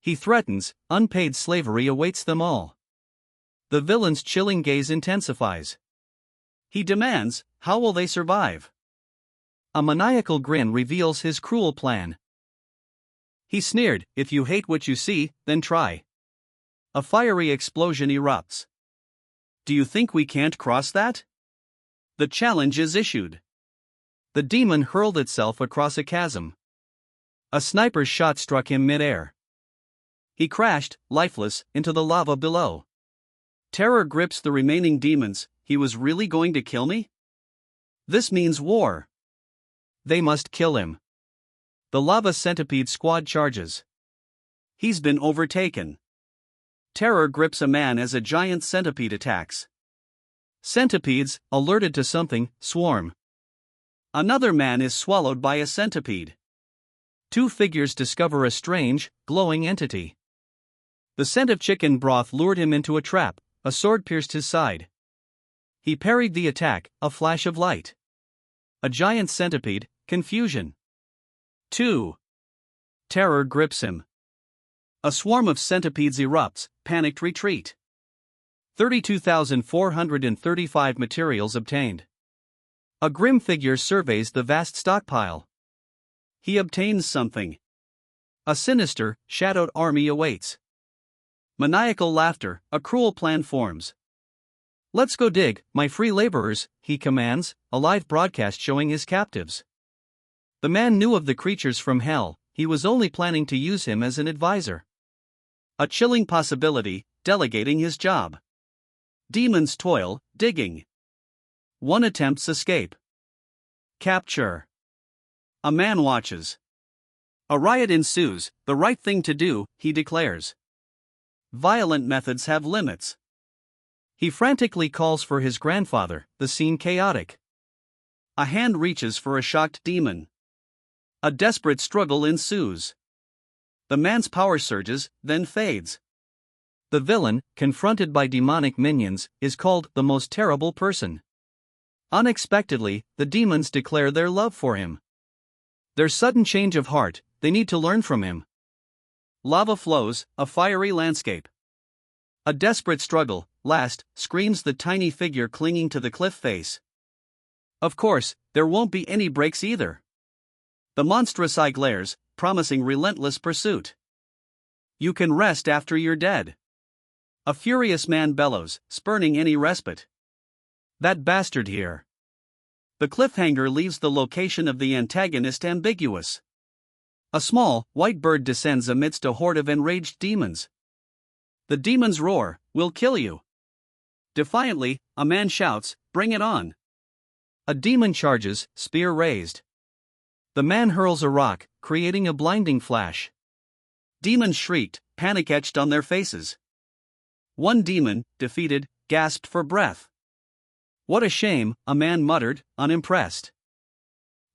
He threatens, unpaid slavery awaits them all. The villain's chilling gaze intensifies. He demands, how will they survive? A maniacal grin reveals his cruel plan. He sneered, "If you hate what you see, then try." A fiery explosion erupts. "Do you think we can't cross that?" The challenge is issued. The demon hurled itself across a chasm. A sniper's shot struck him mid-air. He crashed, lifeless, into the lava below. Terror grips the remaining demons. He was really going to kill me? This means war. They must kill him. The lava centipede squad charges. He's been overtaken. Terror grips a man as a giant centipede attacks. Centipedes, alerted to something, swarm. Another man is swallowed by a centipede. Two figures discover a strange, glowing entity. The scent of chicken broth lured him into a trap, a sword pierced his side. He parried the attack, a flash of light. A giant centipede, confusion. 2. Terror grips him. A swarm of centipedes erupts, panicked retreat. 32,435 materials obtained. A grim figure surveys the vast stockpile. He obtains something. A sinister, shadowed army awaits. Maniacal laughter, a cruel plan forms. "Let's go dig, my free laborers," he commands, a live broadcast showing his captives. The man knew of the creatures from hell, he was only planning to use him as an advisor. A chilling possibility, delegating his job. Demons toil, digging. One attempts escape. Capture. A man watches. A riot ensues, the right thing to do, he declares. Violent methods have limits. He frantically calls for his grandfather, the scene chaotic. A hand reaches for a shocked demon. A desperate struggle ensues. The man's power surges, then fades. The villain, confronted by demonic minions, is called the most terrible person. Unexpectedly, the demons declare their love for him. Their sudden change of heart, they need to learn from him. Lava flows, a fiery landscape. A desperate struggle, last, screams the tiny figure clinging to the cliff face. Of course, there won't be any breaks either. The monstrous eye glares, promising relentless pursuit. You can rest after you're dead. A furious man bellows, spurning any respite. That bastard here. The cliffhanger leaves the location of the antagonist ambiguous. A small, white bird descends amidst a horde of enraged demons. The demons roar, "We'll kill you." Defiantly, a man shouts, "Bring it on." A demon charges, spear raised. The man hurls a rock, creating a blinding flash. Demons shrieked, panic etched on their faces. One demon, defeated, gasped for breath. "What a shame," a man muttered, unimpressed.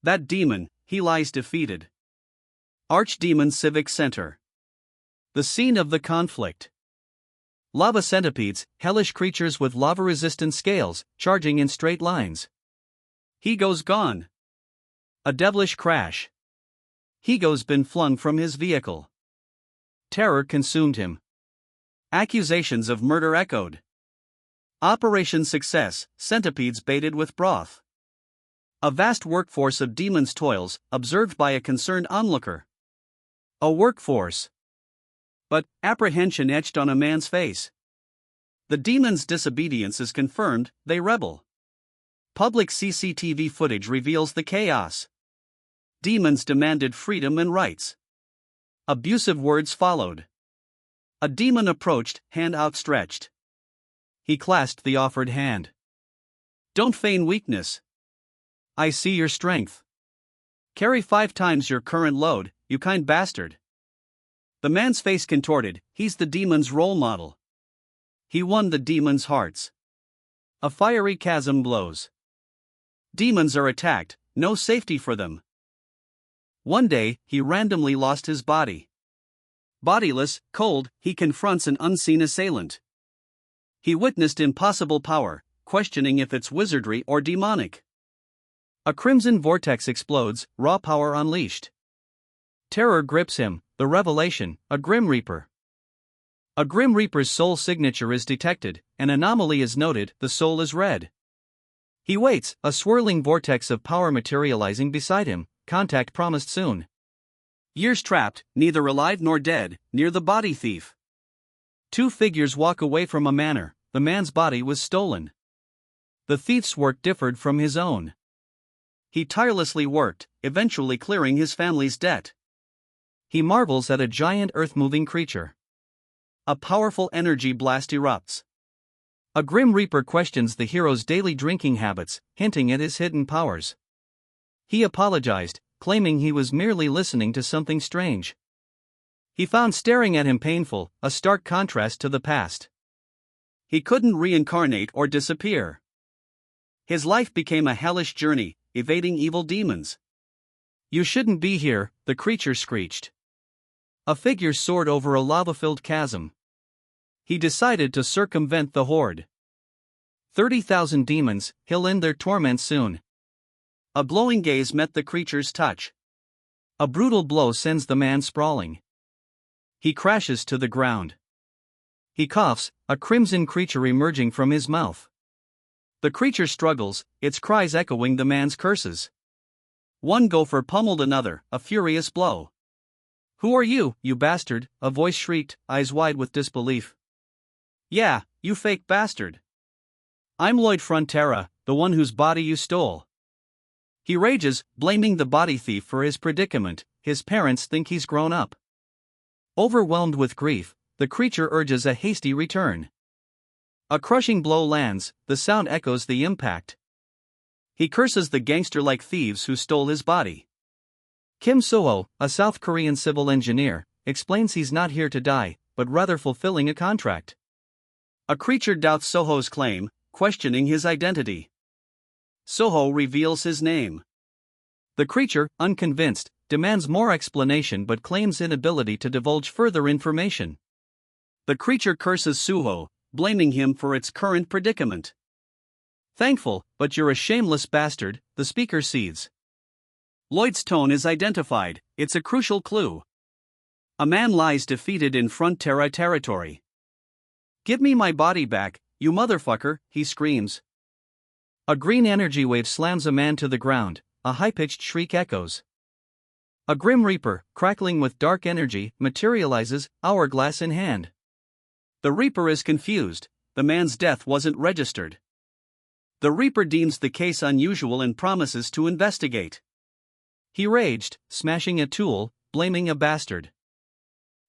That demon, he lies defeated. Archdemon Civic Center. The scene of the conflict. Lava centipedes, hellish creatures with lava-resistant scales, charging in straight lines. He goes gone. A devilish crash. Higo's been flung from his vehicle. Terror consumed him. Accusations of murder echoed. Operation Success, centipedes baited with broth. A vast workforce of demons toils, observed by a concerned onlooker. A workforce. But apprehension etched on a man's face. The demons' disobedience is confirmed, they rebel. Public CCTV footage reveals the chaos. Demons demanded freedom and rights. Abusive words followed. A demon approached, hand outstretched. He clasped the offered hand. "Don't feign weakness. I see your strength. Carry 5 times your current load, you kind bastard." The man's face contorted, he's the demon's role model. He won the demon's hearts. A fiery chasm blows. Demons are attacked, no safety for them. One day, he randomly lost his body. Bodiless, cold, he confronts an unseen assailant. He witnessed impossible power, questioning if it's wizardry or demonic. A crimson vortex explodes, raw power unleashed. Terror grips him, the revelation, a Grim Reaper. A Grim Reaper's soul signature is detected, an anomaly is noted, the soul is red. He waits, a swirling vortex of power materializing beside him, contact promised soon. Years trapped, neither alive nor dead, near the body thief. 2 figures walk away from a manor, the man's body was stolen. The thief's work differed from his own. He tirelessly worked, eventually clearing his family's debt. He marvels at a giant earth-moving creature. A powerful energy blast erupts. A Grim Reaper questions the hero's daily drinking habits, hinting at his hidden powers. He apologized, claiming he was merely listening to something strange. He found staring at him painful, a stark contrast to the past. He couldn't reincarnate or disappear. His life became a hellish journey, evading evil demons. "You shouldn't be here," the creature screeched. A figure soared over a lava-filled chasm. He decided to circumvent the horde. 30,000 demons, he'll end their torment soon. A glowing gaze met the creature's touch. A brutal blow sends the man sprawling. He crashes to the ground. He coughs, a crimson creature emerging from his mouth. The creature struggles, its cries echoing the man's curses. One gopher pummeled another, a furious blow. "Who are you, you bastard?" a voice shrieked, eyes wide with disbelief. "Yeah, you fake bastard. I'm Lloyd Frontera, the one whose body you stole." He rages, blaming the body thief for his predicament. His parents think he's grown up. Overwhelmed with grief, the creature urges a hasty return. A crushing blow lands, the sound echoes the impact. He curses the gangster-like thieves who stole his body. Kim So-ho, a South Korean civil engineer, explains he's not here to die, but rather fulfilling a contract. A creature doubts So-ho's claim, questioning his identity. So-ho reveals his name. The creature, unconvinced, demands more explanation but claims inability to divulge further information. The creature curses Suho, blaming him for its current predicament. Thankful, but you're a shameless bastard, the speaker seethes. Lloyd's tone is identified, it's a crucial clue. A man lies defeated in Frontera territory. Give me my body back, you motherfucker, he screams. A green energy wave slams a man to the ground, a high-pitched shriek echoes. A grim reaper, crackling with dark energy, materializes, hourglass in hand. The reaper is confused, the man's death wasn't registered. The reaper deems the case unusual and promises to investigate. He raged, smashing a tool, blaming a bastard.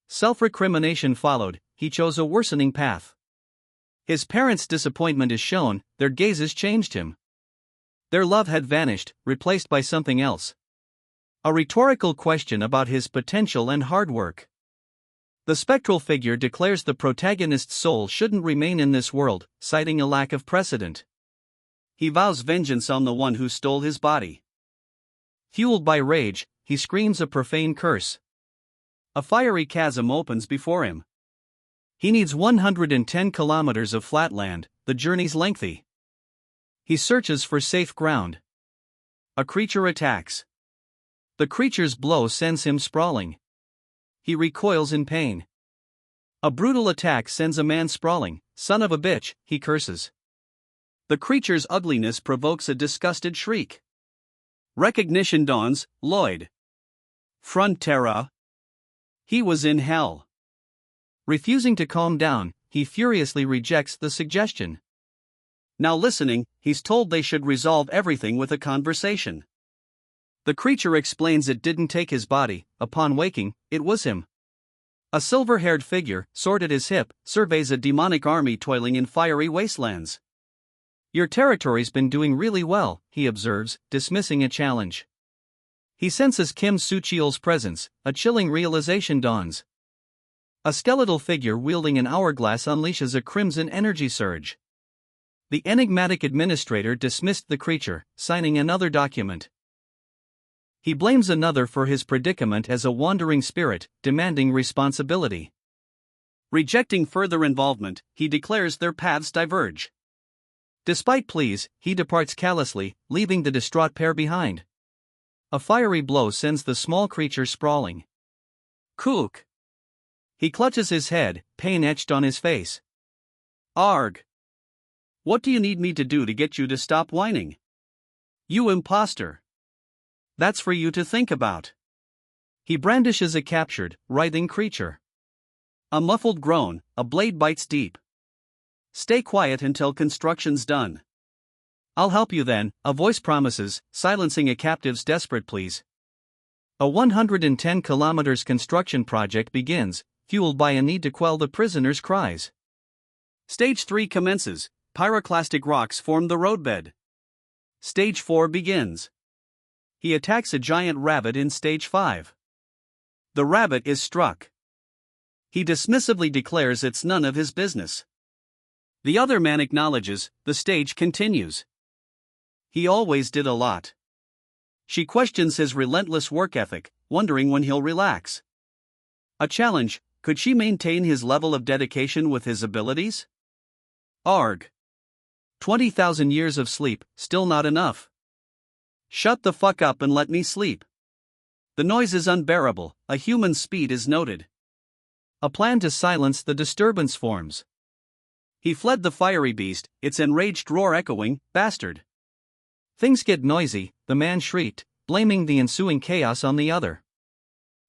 Self-recrimination followed, he chose a worsening path. His parents' disappointment is shown, their gazes changed him. Their love had vanished, replaced by something else. A rhetorical question about his potential and hard work. The spectral figure declares the protagonist's soul shouldn't remain in this world, citing a lack of precedent. He vows vengeance on the one who stole his body. Fueled by rage, he screams a profane curse. A fiery chasm opens before him. He needs 110 kilometers of flat land, the journey's lengthy. He searches for safe ground. A creature attacks. The creature's blow sends him sprawling. He recoils in pain. A brutal attack sends a man sprawling. Son of a bitch, he curses. The creature's ugliness provokes a disgusted shriek. Recognition dawns, Lloyd. Frontera. He was in hell. Refusing to calm down, he furiously rejects the suggestion. Now listening, he's told they should resolve everything with a conversation. The creature explains it didn't take his body, upon waking, it was him. A silver-haired figure, sword at his hip, surveys a demonic army toiling in fiery wastelands. Your territory's been doing really well, he observes, dismissing a challenge. He senses Kim Soo-cheol's presence, a chilling realization dawns. A skeletal figure wielding an hourglass unleashes a crimson energy surge. The enigmatic administrator dismissed the creature, signing another document. He blames another for his predicament as a wandering spirit, demanding responsibility. Rejecting further involvement, he declares their paths diverge. Despite pleas, he departs callously, leaving the distraught pair behind. A fiery blow sends the small creature sprawling. Kook. He clutches his head, pain etched on his face. Arg. What do you need me to do to get you to stop whining? You imposter. That's for you to think about. He brandishes a captured, writhing creature. A muffled groan, a blade bites deep. Stay quiet until construction's done. I'll help you then, a voice promises, silencing a captive's desperate pleas. A 110 kilometers construction project begins, fueled by a need to quell the prisoner's cries. Stage 3 commences, pyroclastic rocks form the roadbed. Stage 4 begins. He attacks a giant rabbit in Stage 5. The rabbit is struck. He dismissively declares it's none of his business. The other man acknowledges, the stage continues. He always did a lot. She questions his relentless work ethic, wondering when he'll relax. A challenge, could she maintain his level of dedication with his abilities? Arg. 20,000 years of sleep, still not enough. Shut the fuck up and let me sleep. The noise is unbearable, a human speed is noted. A plan to silence the disturbance forms. He fled the fiery beast, its enraged roar echoing, bastard. Things get noisy, the man shrieked, blaming the ensuing chaos on the other.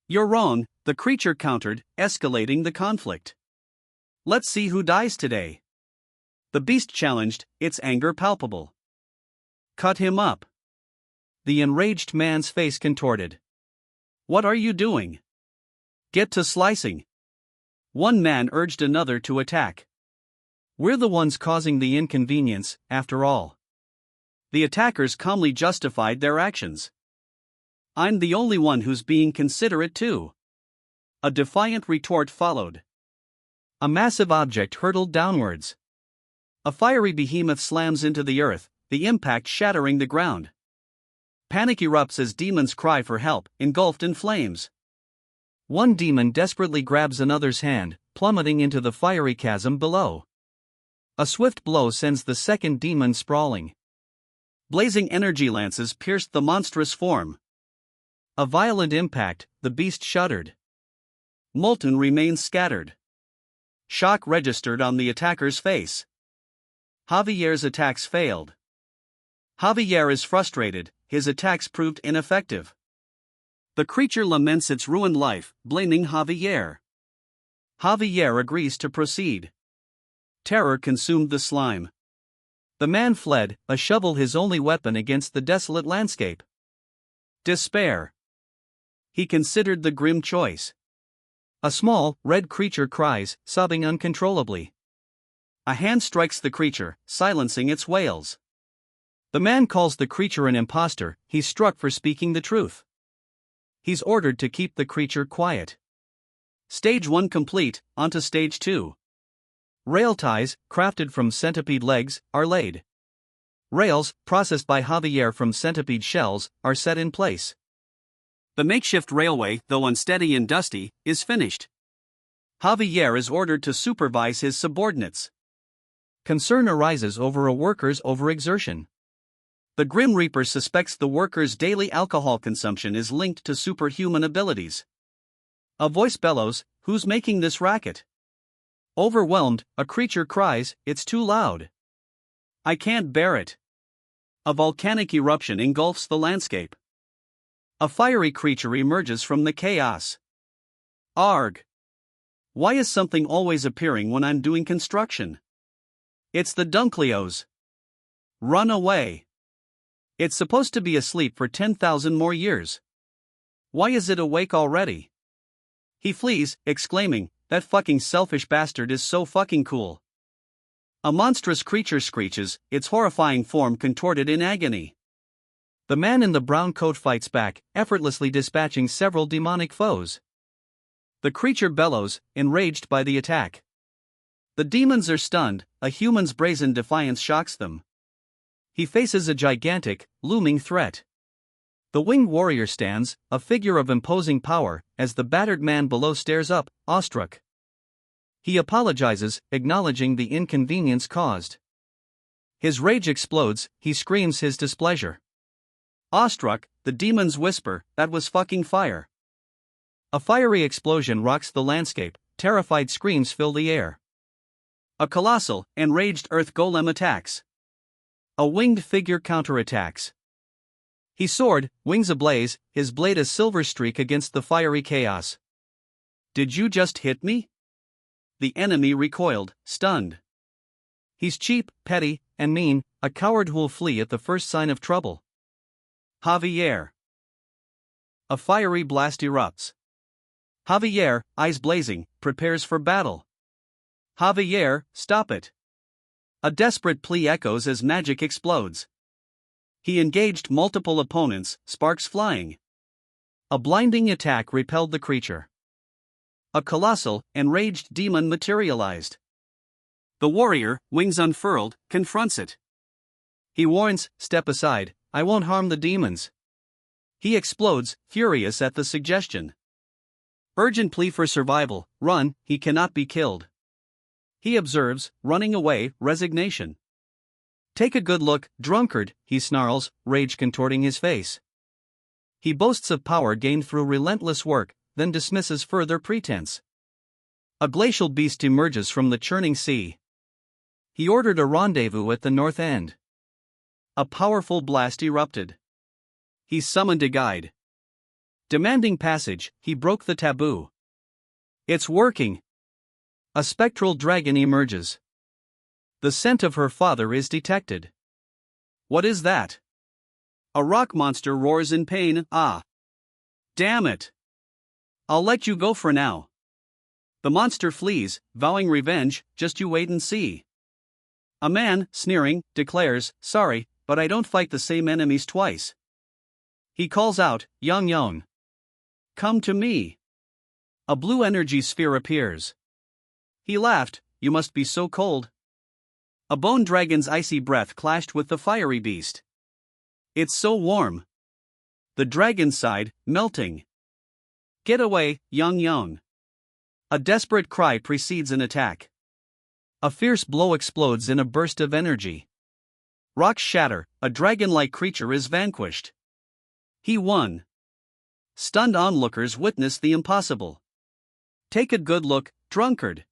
You're wrong, the creature countered, escalating the conflict. Let's see who dies today. The beast challenged, its anger palpable. Cut him up. The enraged man's face contorted. What are you doing? Get to slicing. One man urged another to attack. We're the ones causing the inconvenience, after all. The attackers calmly justified their actions. I'm the only one who's being considerate too. A defiant retort followed. A massive object hurtled downwards. A fiery behemoth slams into the earth, the impact shattering the ground. Panic erupts as demons cry for help, engulfed in flames. One demon desperately grabs another's hand, plummeting into the fiery chasm below. A swift blow sends the second demon sprawling. Blazing energy lances pierced the monstrous form. A violent impact, the beast shuddered. Molten remains scattered. Shock registered on the attacker's face. Javier's attacks failed. Javier is frustrated, his attacks proved ineffective. The creature laments its ruined life, blaming Javier. Javier agrees to proceed. Terror consumed the slime. The man fled, a shovel his only weapon against the desolate landscape. Despair. He considered the grim choice. A small, red creature cries, sobbing uncontrollably. A hand strikes the creature, silencing its wails. The man calls the creature an imposter, he's struck for speaking the truth. He's ordered to keep the creature quiet. Stage 1 complete, onto Stage 2. Rail ties, crafted from centipede legs, are laid. Rails, processed by Javier from centipede shells, are set in place. The makeshift railway, though unsteady and dusty, is finished. Javier is ordered to supervise his subordinates. Concern arises over a worker's overexertion. The Grim Reaper suspects the worker's daily alcohol consumption is linked to superhuman abilities. A voice bellows, "Who's making this racket?" Overwhelmed, a creature cries, "It's too loud. I can't bear it." A volcanic eruption engulfs the landscape. A fiery creature emerges from the chaos. Arg! Why is something always appearing when I'm doing construction? It's the Dunkleos. Run away. It's supposed to be asleep for 10,000 more years. Why is it awake already? He flees, exclaiming, "That fucking selfish bastard is so fucking cool." A monstrous creature screeches, its horrifying form contorted in agony. The man in the brown coat fights back, effortlessly dispatching several demonic foes. The creature bellows, enraged by the attack. The demons are stunned, a human's brazen defiance shocks them. He faces a gigantic, looming threat. The winged warrior stands, a figure of imposing power, as the battered man below stares up, awestruck. He apologizes, acknowledging the inconvenience caused. His rage explodes, he screams his displeasure. Awestruck, the demons whisper, "That was fucking fire." A fiery explosion rocks the landscape, terrified screams fill the air. A colossal, enraged earth golem attacks. A winged figure counterattacks. He soared, wings ablaze, his blade a silver streak against the fiery chaos. "Did you just hit me?" The enemy recoiled, stunned. He's cheap, petty, and mean, a coward who'll flee at the first sign of trouble. Javier. A fiery blast erupts. Javier, eyes blazing, prepares for battle. "Javier, stop it." A desperate plea echoes as magic explodes. He engaged multiple opponents, sparks flying. A blinding attack repelled the creature. A colossal, enraged demon materialized. The warrior, wings unfurled, confronts it. He warns, "Step aside, I won't harm the demons." He explodes, furious at the suggestion. Urgent plea for survival, "Run, he cannot be killed." He observes, running away, resignation. "Take a good look, drunkard," he snarls, rage contorting his face. He boasts of power gained through relentless work, then dismisses further pretense. A glacial beast emerges from the churning sea. He ordered a rendezvous at the north end. A powerful blast erupted. He summoned a guide. Demanding passage, he broke the taboo. It's working. A spectral dragon emerges. The scent of her father is detected. What is that? A rock monster roars in pain. "Ah! Damn it! I'll let you go for now." The monster flees, vowing revenge, "Just you wait and see." A man, sneering, declares, "Sorry, but I don't fight the same enemies twice." He calls out, "Yang Yang, come to me." A blue energy sphere appears. He laughed, "You must be so cold." A bone dragon's icy breath clashed with the fiery beast. "It's so warm." The dragon sighed, melting. Get away, Yang Yang. A desperate cry precedes an attack. A fierce blow explodes in a burst of energy. Rocks shatter, a dragon-like creature is vanquished. He won. Stunned onlookers witness the impossible. Take a good look, drunkard.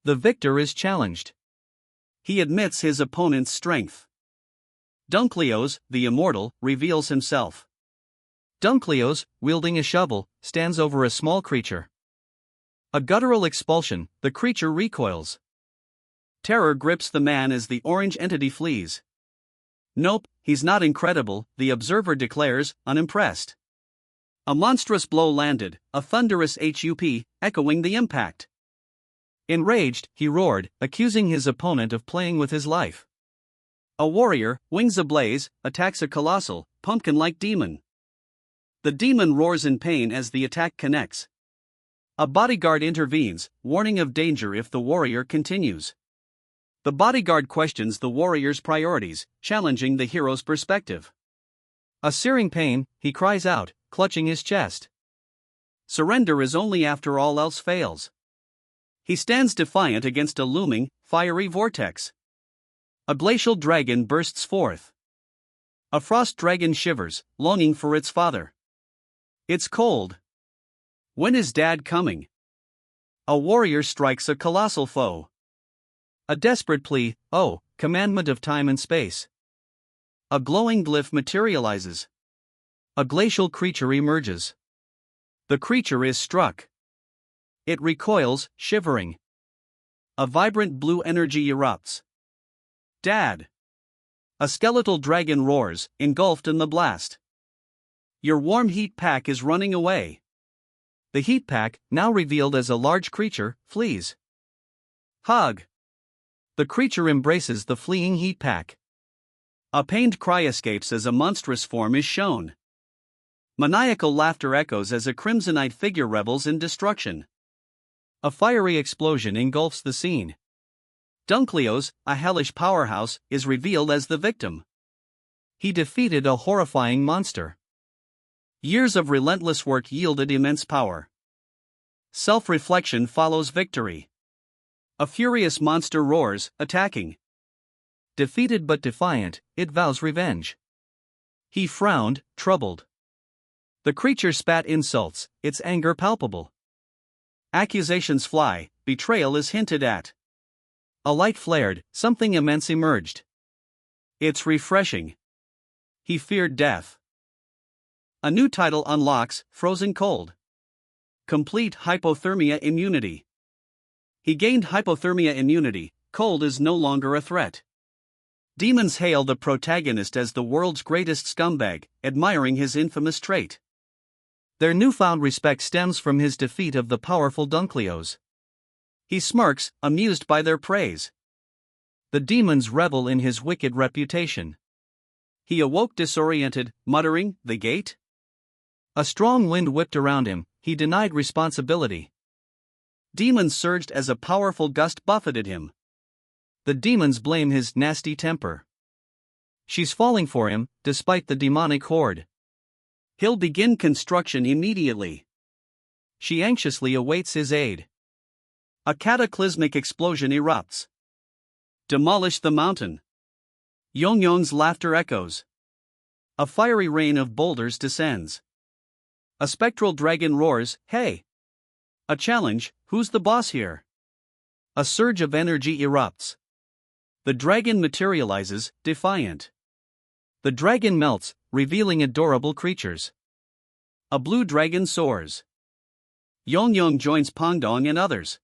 The victor is challenged. He admits his opponent's strength. Dunkleos, the immortal, reveals himself. Dunkleos, wielding a shovel, stands over a small creature. A guttural expulsion, the creature recoils. Terror grips the man as the orange entity flees. Nope, he's not incredible, the observer declares, unimpressed. A monstrous blow landed, a thunderous HUP, echoing the impact. Enraged, he roared, accusing his opponent of playing with his life. A warrior, wings ablaze, attacks a colossal, pumpkin-like demon. The demon roars in pain as the attack connects. A bodyguard intervenes, warning of danger if the warrior continues. The bodyguard questions the warrior's priorities, challenging the hero's perspective. A searing pain, he cries out, clutching his chest. Surrender is only after all else fails. He stands defiant against a looming, fiery vortex. A glacial dragon bursts forth. A frost dragon shivers, longing for its father. It's cold. When is Dad coming? A warrior strikes a colossal foe. A desperate plea, oh, commandment of time and space. A glowing glyph materializes. A glacial creature emerges. The creature is struck. It recoils, shivering. A vibrant blue energy erupts. Dad! A skeletal dragon roars, engulfed in the blast. Your warm heat pack is running away. The heat pack, now revealed as a large creature, flees. Hug! The creature embraces the fleeing heat pack. A pained cry escapes as a monstrous form is shown. Maniacal laughter echoes as a crimsonite figure revels in destruction. A fiery explosion engulfs the scene. Dunkleos, a hellish powerhouse, is revealed as the victim. He defeated a horrifying monster. Years of relentless work yielded immense power. Self-reflection follows victory. A furious monster roars, attacking. Defeated but defiant, it vows revenge. He frowned, troubled. The creature spat insults, its anger palpable. Accusations fly, betrayal is hinted at. A light flared, something immense emerged. It's refreshing. He feared death. A new title unlocks, Frozen Cold. Complete hypothermia immunity. He gained hypothermia immunity, cold is no longer a threat. Demons hail the protagonist as the world's greatest scumbag, admiring his infamous trait. Their newfound respect stems from his defeat of the powerful Dunkleos. He smirks, amused by their praise. The demons revel in his wicked reputation. He awoke disoriented, muttering, "The gate?" A strong wind whipped around him, he denied responsibility. Demons surged as a powerful gust buffeted him. The demons blame his nasty temper. She's falling for him, despite the demonic horde. He'll begin construction immediately. She anxiously awaits his aid. A cataclysmic explosion erupts. Demolish the mountain. Yongyong's laughter echoes. A fiery rain of boulders descends. A spectral dragon roars, "Hey!" A challenge, "Who's the boss here?" A surge of energy erupts. The dragon materializes, defiant. The dragon melts, revealing adorable creatures. A blue dragon soars. Yongyong joins Pongdong and others.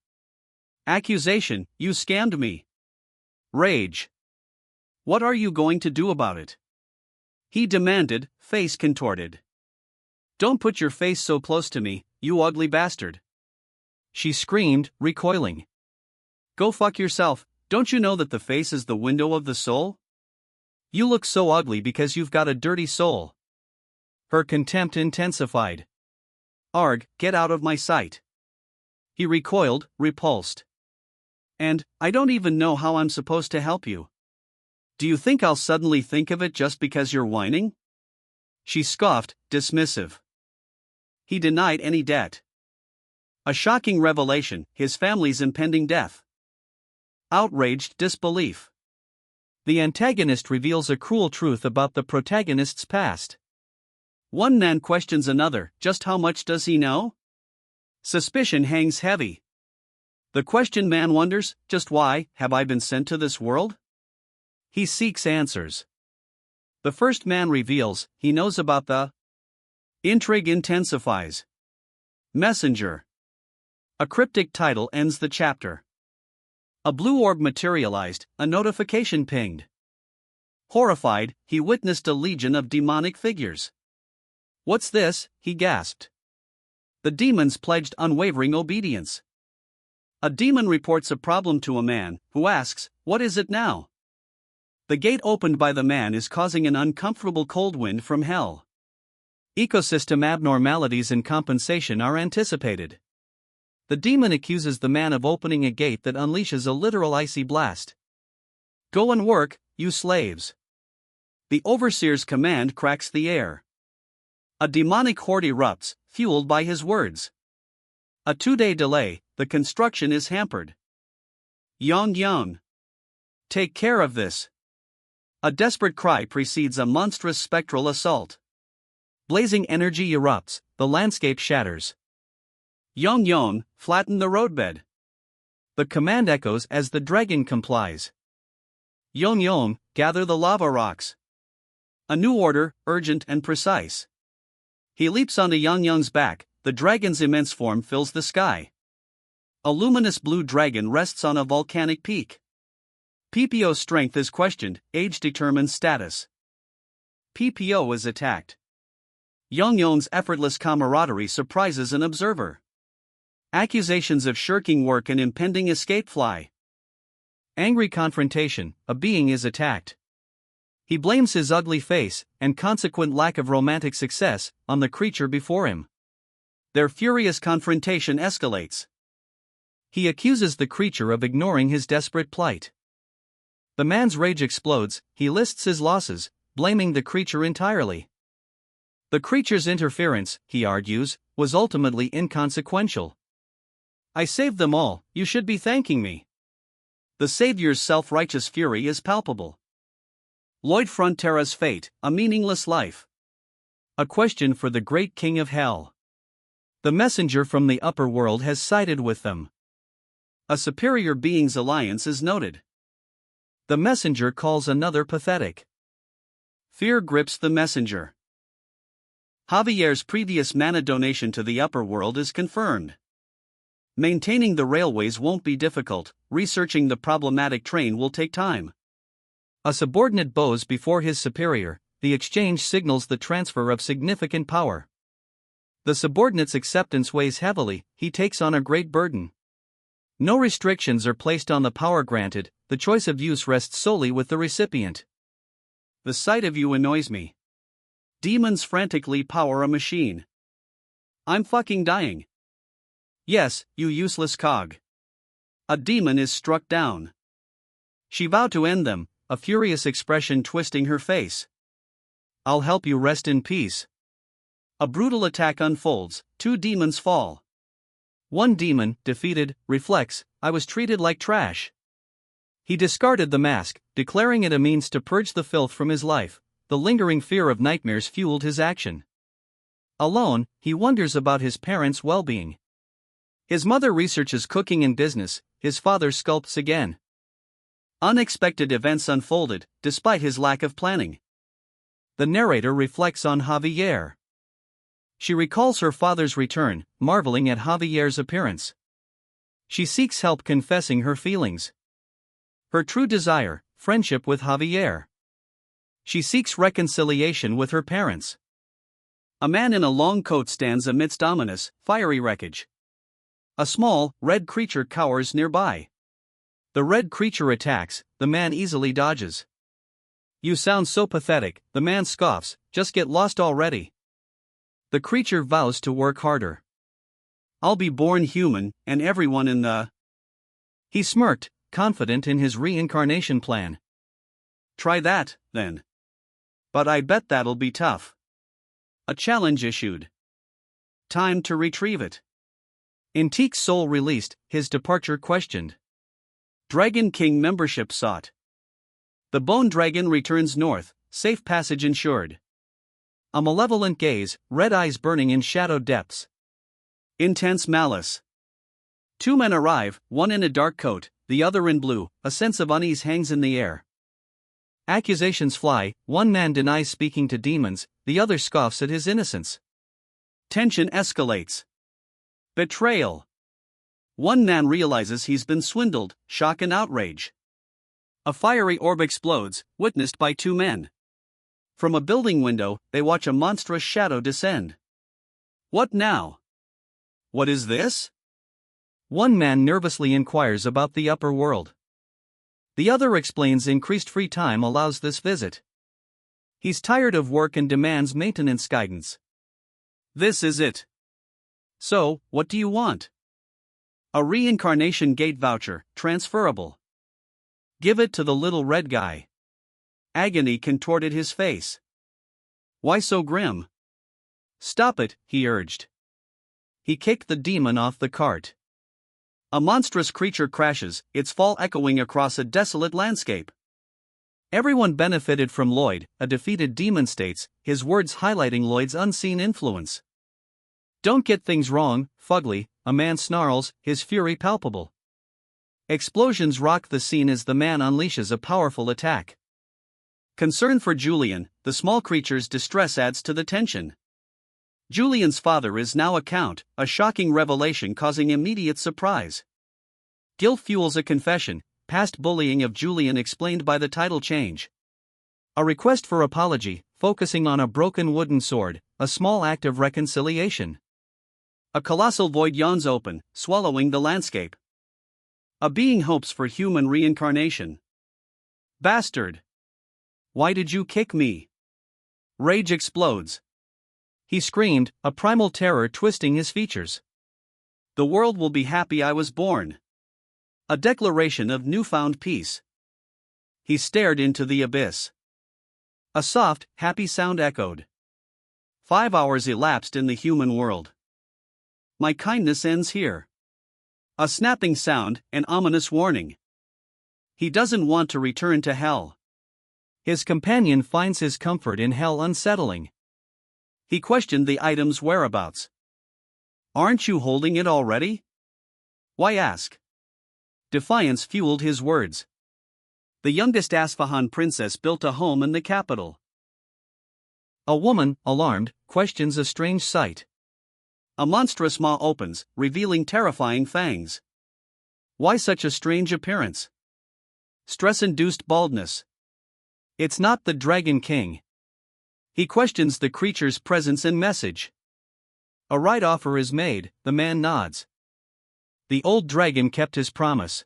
Accusation, "You scammed me." Rage. "What are you going to do about it?" He demanded, face contorted. "Don't put your face so close to me, you ugly bastard." She screamed, recoiling. "Go fuck yourself, don't you know that the face is the window of the soul? You look so ugly because you've got a dirty soul." Her contempt intensified. "Arg, get out of my sight." He recoiled, repulsed. "And, I don't even know how I'm supposed to help you. Do you think I'll suddenly think of it just because you're whining?" She scoffed, dismissive. He denied any debt. A shocking revelation, his family's impending death. Outraged disbelief. The antagonist reveals a cruel truth about the protagonist's past. One man questions another, just how much does he know? Suspicion hangs heavy. The questioned man wonders, just why have I been sent to this world? He seeks answers. The first man reveals, he knows about the intrigue intensifies. Messenger. A cryptic title ends the chapter. A blue orb materialized, a notification pinged. Horrified, he witnessed a legion of demonic figures. What's this? He gasped. The demons pledged unwavering obedience. A demon reports a problem to a man, who asks, "What is it now?" The gate opened by the man is causing an uncomfortable cold wind from hell. Ecosystem abnormalities and compensation are anticipated. The demon accuses the man of opening a gate that unleashes a literal icy blast. Go and work, you slaves. The overseer's command cracks the air. A demonic horde erupts, fueled by his words. A 2-day delay, the construction is hampered. Yong. Take care of this. A desperate cry precedes a monstrous spectral assault. Blazing energy erupts, the landscape shatters. Yong, flatten the roadbed. The command echoes as the dragon complies. Yong, gather the lava rocks. A new order, urgent and precise. He leaps onto Yong's back, the dragon's immense form fills the sky. A luminous blue dragon rests on a volcanic peak. PPO's strength is questioned, age determines status. PPO is attacked. Yong's effortless camaraderie surprises an observer. Accusations of shirking work and impending escape fly. Angry confrontation, a being is attacked. He blames his ugly face, and consequent lack of romantic success, on the creature before him. Their furious confrontation escalates. He accuses the creature of ignoring his desperate plight. The man's rage explodes, he lists his losses, blaming the creature entirely. The creature's interference, he argues, was ultimately inconsequential. I saved them all, you should be thanking me. The savior's self-righteous fury is palpable. Lloyd Frontera's fate, a meaningless life. A question for the great king of hell. The messenger from the upper world has sided with them. A superior being's alliance is noted. The messenger calls another pathetic. Fear grips the messenger. Javier's previous mana donation to the upper world is confirmed. Maintaining the railways won't be difficult, researching the problematic train will take time. A subordinate bows before his superior, the exchange signals the transfer of significant power. The subordinate's acceptance weighs heavily, he takes on a great burden. No restrictions are placed on the power granted, the choice of use rests solely with the recipient. The sight of you annoys me. Demons frantically power a machine. I'm fucking dying. Yes, you useless cog. A demon is struck down. She vowed to end them, a furious expression twisting her face. I'll help you rest in peace. A brutal attack unfolds, 2 demons fall. One demon, defeated, reflects, I was treated like trash. He discarded the mask, declaring it a means to purge the filth from his life. The lingering fear of nightmares fueled his action. Alone, he wonders about his parents' well-being. His mother researches cooking and business, his father sculpts again. Unexpected events unfolded, despite his lack of planning. The narrator reflects on Javier. She recalls her father's return, marveling at Javier's appearance. She seeks help confessing her feelings. Her true desire, friendship with Javier. She seeks reconciliation with her parents. A man in a long coat stands amidst ominous, fiery wreckage. A small, red creature cowers nearby. The red creature attacks, the man easily dodges. You sound so pathetic, the man scoffs, just get lost already. The creature vows to work harder. I'll be born human, and everyone in the... He smirked, confident in his reincarnation plan. Try that, then. But I bet that'll be tough. A challenge issued. Time to retrieve it. Antique's soul released, his departure questioned. Dragon King membership sought. The Bone Dragon returns north, safe passage ensured. A malevolent gaze, red eyes burning in shadowed depths. Intense malice. Two men arrive, one in a dark coat, the other in blue. A sense of unease hangs in the air. Accusations fly, one man denies speaking to demons, the other scoffs at his innocence. Tension escalates. Betrayal. One man realizes he's been swindled, shock and outrage. A fiery orb explodes, witnessed by two men. From a building window, they watch a monstrous shadow descend. What now? What is this? One man nervously inquires about the upper world. The other explains increased free time allows this visit. He's tired of work and demands maintenance guidance. This is it. So, what do you want? A reincarnation gate voucher, transferable. Give it to the little red guy. Agony contorted his face. Why so grim? Stop it, he urged. He kicked the demon off the cart. A monstrous creature crashes, its fall echoing across a desolate landscape. Everyone benefited from Lloyd, a defeated demon states, his words highlighting Lloyd's unseen influence. Don't get things wrong, Fugly, a man snarls, his fury palpable. Explosions rock the scene as the man unleashes a powerful attack. Concern for Julian, the small creature's distress adds to the tension. Julian's father is now a count, a shocking revelation causing immediate surprise. Guilt fuels a confession, past bullying of Julian explained by the title change. A request for apology, focusing on a broken wooden sword, a small act of reconciliation. A colossal void yawns open, swallowing the landscape. A being hopes for human reincarnation. Bastard! Why did you kick me? Rage explodes. He screamed, a primal terror twisting his features. The world will be happy I was born. A declaration of newfound peace. He stared into the abyss. A soft, happy sound echoed. 5 hours elapsed in the human world. My kindness ends here. A snapping sound, an ominous warning. He doesn't want to return to hell. His companion finds his comfort in hell unsettling. He questioned the item's whereabouts. Aren't you holding it already? Why ask? Defiance fueled his words. The youngest Asfahan princess built a home in the capital. A woman, alarmed, questions a strange sight. A monstrous maw opens, revealing terrifying fangs. Why such a strange appearance? Stress-induced baldness. It's not the Dragon King. He questions the creature's presence and message. A right offer is made, the man nods. The old dragon kept his promise.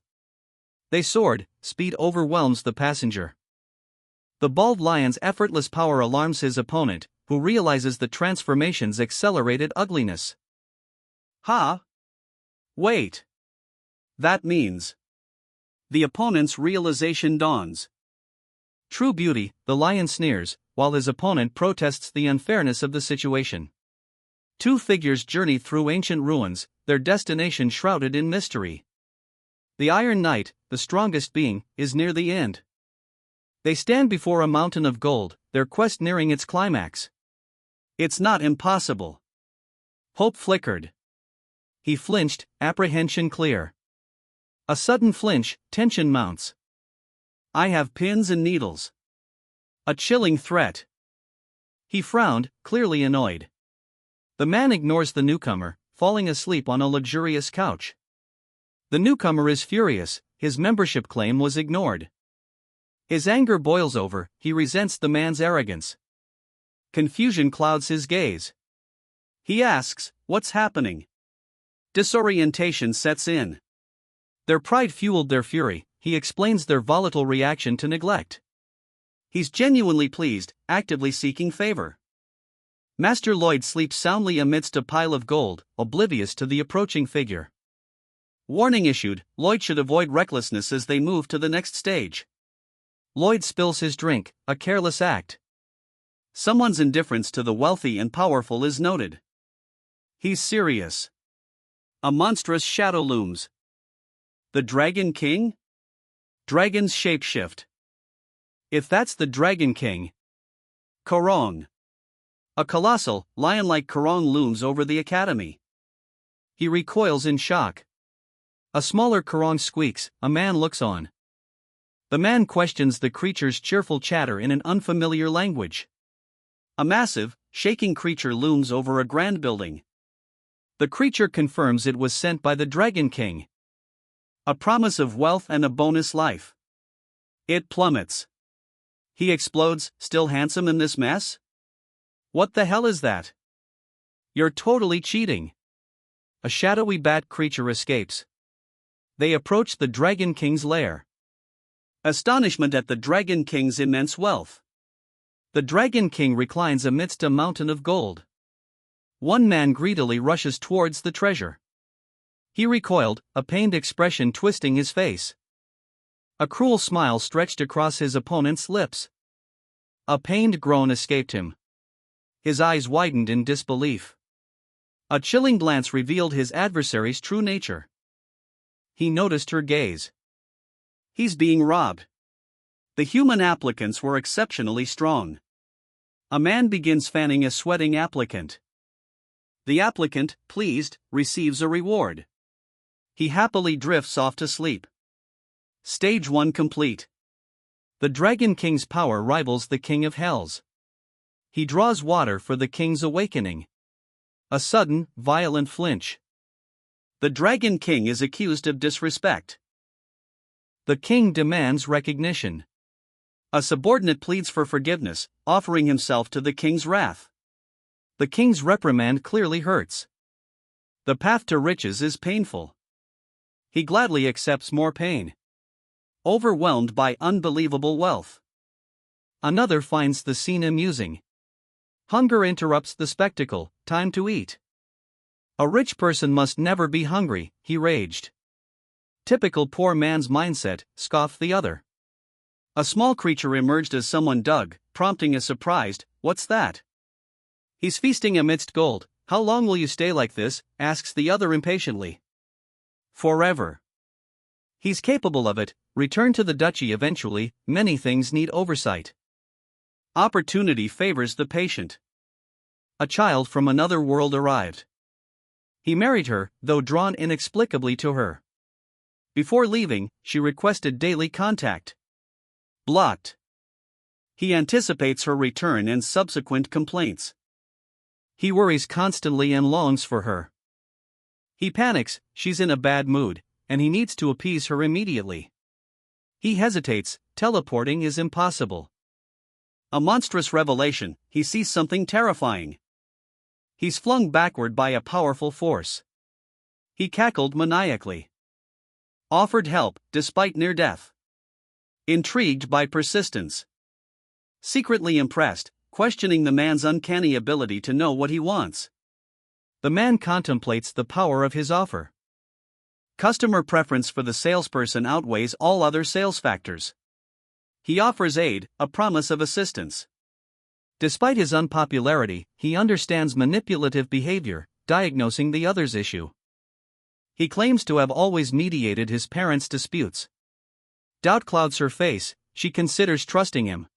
They soared, speed overwhelms the passenger. The bald lion's effortless power alarms his opponent, who realizes the transformation's accelerated ugliness. Ha! Wait. That means. The opponent's realization dawns. True beauty, the lion sneers, while his opponent protests the unfairness of the situation. Two figures journey through ancient ruins, their destination shrouded in mystery. The Iron Knight, the strongest being, is near the end. They stand before a mountain of gold, their quest nearing its climax. It's not impossible. Hope flickered. He flinched, apprehension clear. A sudden flinch, tension mounts. I have pins and needles. A chilling threat. He frowned, clearly annoyed. The man ignores the newcomer, falling asleep on a luxurious couch. The newcomer is furious, his membership claim was ignored. His anger boils over, he resents the man's arrogance. Confusion clouds his gaze. He asks, what's happening? Disorientation sets in. Their pride fueled their fury, he explains their volatile reaction to neglect. He's genuinely pleased, actively seeking favor. Master Lloyd sleeps soundly amidst a pile of gold, oblivious to the approaching figure. Warning issued, Lloyd should avoid recklessness as they move to the next stage. Lloyd spills his drink, a careless act. Someone's indifference to the wealthy and powerful is noted. He's serious. A monstrous shadow looms. The Dragon King? Dragons shapeshift. If that's the Dragon King. Korong. A colossal, lion-like Korong looms over the academy. He recoils in shock. A smaller Korong squeaks, a man looks on. The man questions the creature's cheerful chatter in an unfamiliar language. A massive, shaking creature looms over a grand building. The creature confirms it was sent by the Dragon King. A promise of wealth and a bonus life. It plummets. He explodes, still handsome in this mess? What the hell is that? You're totally cheating. A shadowy bat creature escapes. They approach the Dragon King's lair. Astonishment at the Dragon King's immense wealth. The Dragon King reclines amidst a mountain of gold. One man greedily rushes towards the treasure. He recoiled, a pained expression twisting his face. A cruel smile stretched across his opponent's lips. A pained groan escaped him. His eyes widened in disbelief. A chilling glance revealed his adversary's true nature. He noticed her gaze. He's being robbed. The human applicants were exceptionally strong. A man begins fanning a sweating applicant. The applicant, pleased, receives a reward. He happily drifts off to sleep. Stage 1 complete. The Dragon King's power rivals the King of Hells. He draws water for the King's awakening. A sudden, violent flinch. The Dragon King is accused of disrespect. The King demands recognition. A subordinate pleads for forgiveness, offering himself to the King's wrath. The King's reprimand clearly hurts. The path to riches is painful. He gladly accepts more pain. Overwhelmed by unbelievable wealth. Another finds the scene amusing. Hunger interrupts the spectacle, time to eat. A rich person must never be hungry, he raged. Typical poor man's mindset, scoffed the other. A small creature emerged as someone dug, prompting a surprised, "What's that?" He's feasting amidst gold. How long will you stay like this? Asks the other impatiently. Forever. He's capable of it. Return to the duchy eventually. Many things need oversight. Opportunity favors the patient. A child from another world arrived. He married her, though drawn inexplicably to her. Before leaving, she requested daily contact. Blocked. He anticipates her return and subsequent complaints. He worries constantly and longs for her. He panics, she's in a bad mood, and he needs to appease her immediately. He hesitates, teleporting is impossible. A monstrous revelation, he sees something terrifying. He's flung backward by a powerful force. He cackled maniacally. Offered help, despite near death. Intrigued by persistence. Secretly impressed, questioning the man's uncanny ability to know what he wants. The man contemplates the power of his offer. Customer preference for the salesperson outweighs all other sales factors. He offers aid, a promise of assistance. Despite his unpopularity, he understands manipulative behavior, diagnosing the other's issue. He claims to have always mediated his parents' disputes. Doubt clouds her face, she considers trusting him.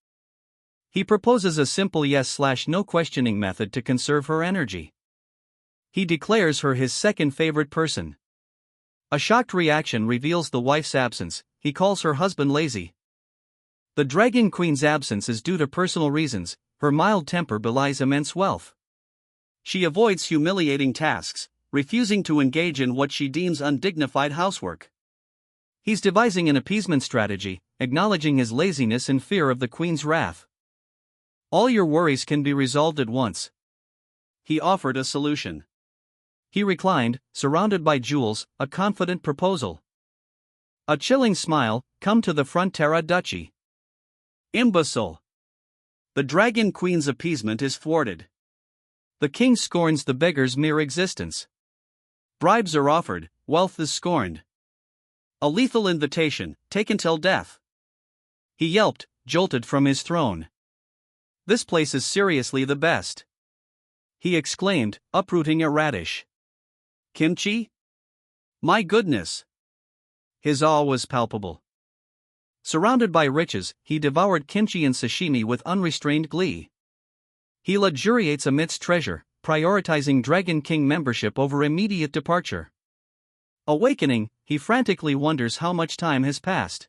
He proposes a simple yes/no questioning method to conserve her energy. He declares her his second favorite person. A shocked reaction reveals the wife's absence. He calls her husband lazy. The Dragon Queen's absence is due to personal reasons. Her mild temper belies immense wealth. She avoids humiliating tasks, refusing to engage in what she deems undignified housework. He's devising an appeasement strategy, acknowledging his laziness and fear of the Queen's wrath. All your worries can be resolved at once. He offered a solution. He reclined, surrounded by jewels, a confident proposal. A chilling smile, come to the Frontera Duchy. Imbecile. The Dragon Queen's appeasement is thwarted. The king scorns the beggar's mere existence. Bribes are offered, wealth is scorned. A lethal invitation, taken till death. He yelped, jolted from his throne. This place is seriously the best," he exclaimed, uprooting a radish. "Kimchi? My goodness!" His awe was palpable. Surrounded by riches, he devoured kimchi and sashimi with unrestrained glee. He luxuriates amidst treasure, prioritizing Dragon King membership over immediate departure. Awakening, he frantically wonders how much time has passed.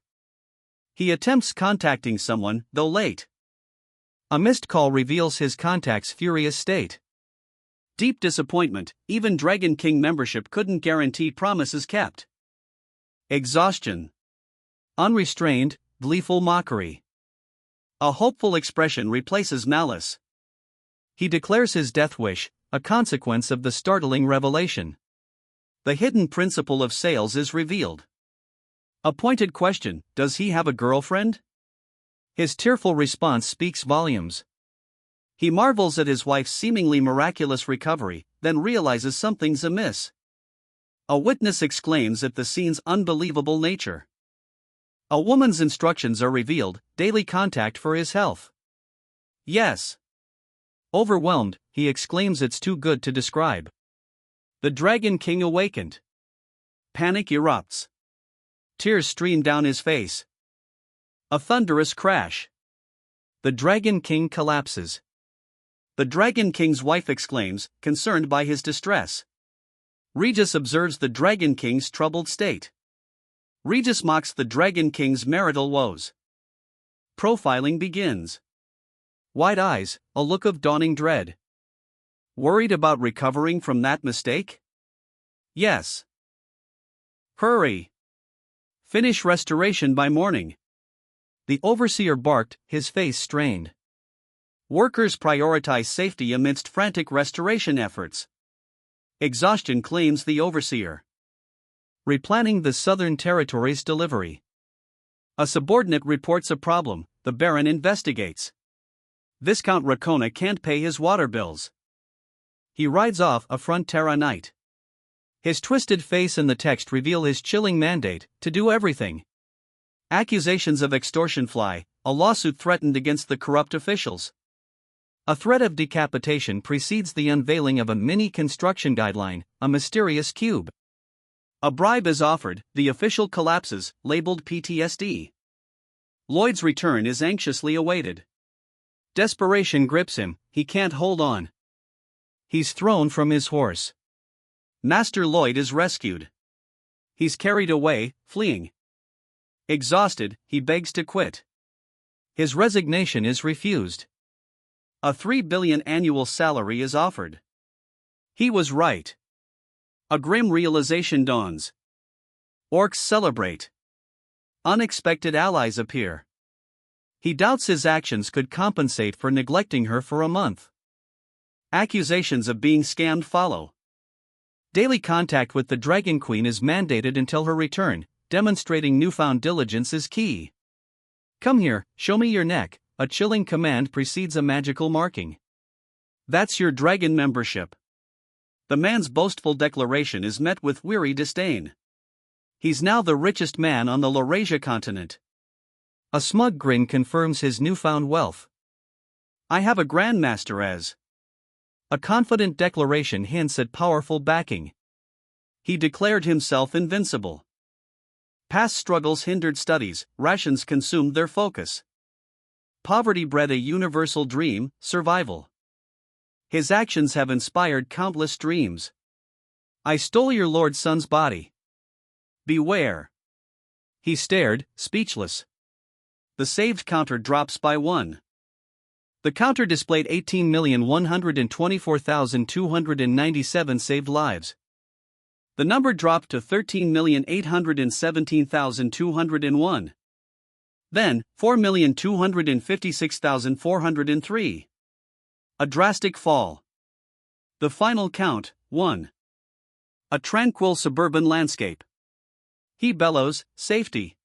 He attempts contacting someone, though late. A missed call reveals his contact's furious state. Deep disappointment, even Dragon King membership couldn't guarantee promises kept. Exhaustion. Unrestrained, gleeful mockery. A hopeful expression replaces malice. He declares his death wish, a consequence of the startling revelation. The hidden principle of sales is revealed. A pointed question: does he have a girlfriend? His tearful response speaks volumes. He marvels at his wife's seemingly miraculous recovery, then realizes something's amiss. A witness exclaims at the scene's unbelievable nature. A woman's instructions are revealed: daily contact for his health. Yes. Overwhelmed, he exclaims it's too good to describe. The Dragon King awakened. Panic erupts. Tears stream down his face. A thunderous crash. The Dragon King collapses. The Dragon King's wife exclaims, concerned by his distress. Regis observes the Dragon King's troubled state. Regis mocks the Dragon King's marital woes. Profiling begins. Wide eyes, a look of dawning dread. Worried about recovering from that mistake? Yes. Hurry. Finish restoration by morning. The overseer barked, his face strained. Workers prioritize safety amidst frantic restoration efforts. Exhaustion claims the overseer. Replanning the Southern Territory's delivery. A subordinate reports a problem, the Baron investigates. Viscount Racona can't pay his water bills. He rides off a Frontera knight. His twisted face and the text reveal his chilling mandate to do everything. Accusations of extortion fly, a lawsuit threatened against the corrupt officials. A threat of decapitation precedes the unveiling of a mini construction guideline, a mysterious cube. A bribe is offered, the official collapses, labeled PTSD. Lloyd's return is anxiously awaited. Desperation grips him, he can't hold on. He's thrown from his horse. Master Lloyd is rescued. He's carried away, fleeing. Exhausted, he begs to quit. His resignation is refused. A 3 billion annual salary is offered. He was right. A grim realization dawns. Orcs celebrate. Unexpected allies appear. He doubts his actions could compensate for neglecting her for a month. Accusations of being scammed follow. Daily contact with the Dragon Queen is mandated until her return, demonstrating newfound diligence is key. Come here, show me your neck, a chilling command precedes a magical marking. That's your dragon membership. The man's boastful declaration is met with weary disdain. He's now the richest man on the Laurasia continent. A smug grin confirms his newfound wealth. I have a grandmaster as. A confident declaration hints at powerful backing. He declared himself invincible. Past struggles hindered studies, rations consumed their focus. Poverty bred a universal dream, survival. His actions have inspired countless dreams. I stole your lord's son's body. Beware. He stared, speechless. The saved counter drops by 1. The counter displayed 18,124,297 saved lives. The number dropped to 13,817,201. Then, 4,256,403. A drastic fall. The final count, 1. A tranquil suburban landscape. He bellows, safety.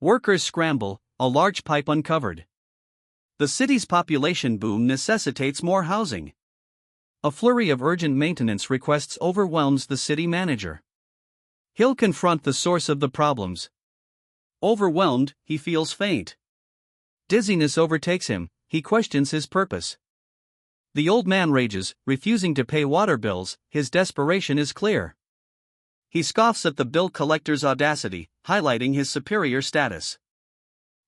Workers scramble, a large pipe uncovered. The city's population boom necessitates more housing. A flurry of urgent maintenance requests overwhelms the city manager. He'll confront the source of the problems. Overwhelmed, he feels faint. Dizziness overtakes him, he questions his purpose. The old man rages, refusing to pay water bills. His desperation is clear. He scoffs at the bill collector's audacity, highlighting his superior status.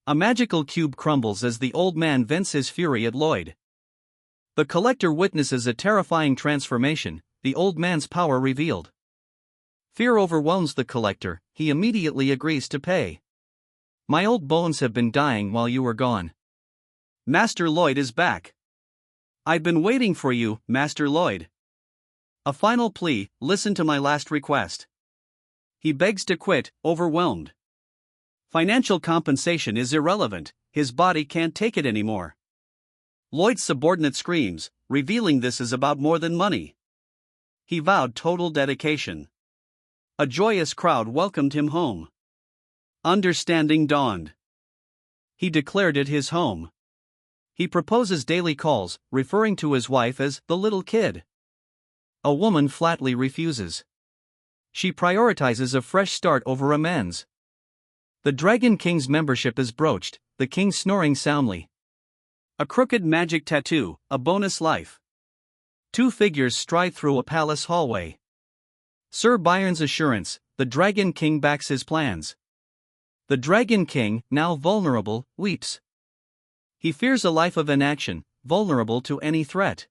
A magical cube crumbles as the old man vents his fury at Lloyd. The collector witnesses a terrifying transformation, the old man's power revealed. Fear overwhelms the collector, he immediately agrees to pay. My old bones have been dying while you were gone. Master Lloyd is back. I've been waiting for you, Master Lloyd. A final plea, listen to my last request. He begs to quit, overwhelmed. Financial compensation is irrelevant, his body can't take it anymore. Lloyd's subordinate screams, revealing this is about more than money. He vowed total dedication. A joyous crowd welcomed him home. Understanding dawned. He declared it his home. He proposes daily calls, referring to his wife as the little kid. A woman flatly refuses. She prioritizes a fresh start over amends. The Dragon King's membership is broached, the king snoring soundly. A crooked magic tattoo, a bonus life. Two figures stride through a palace hallway. Sir Byron's assurance, the Dragon King backs his plans. The Dragon King, now vulnerable, weeps. He fears a life of inaction, vulnerable to any threat.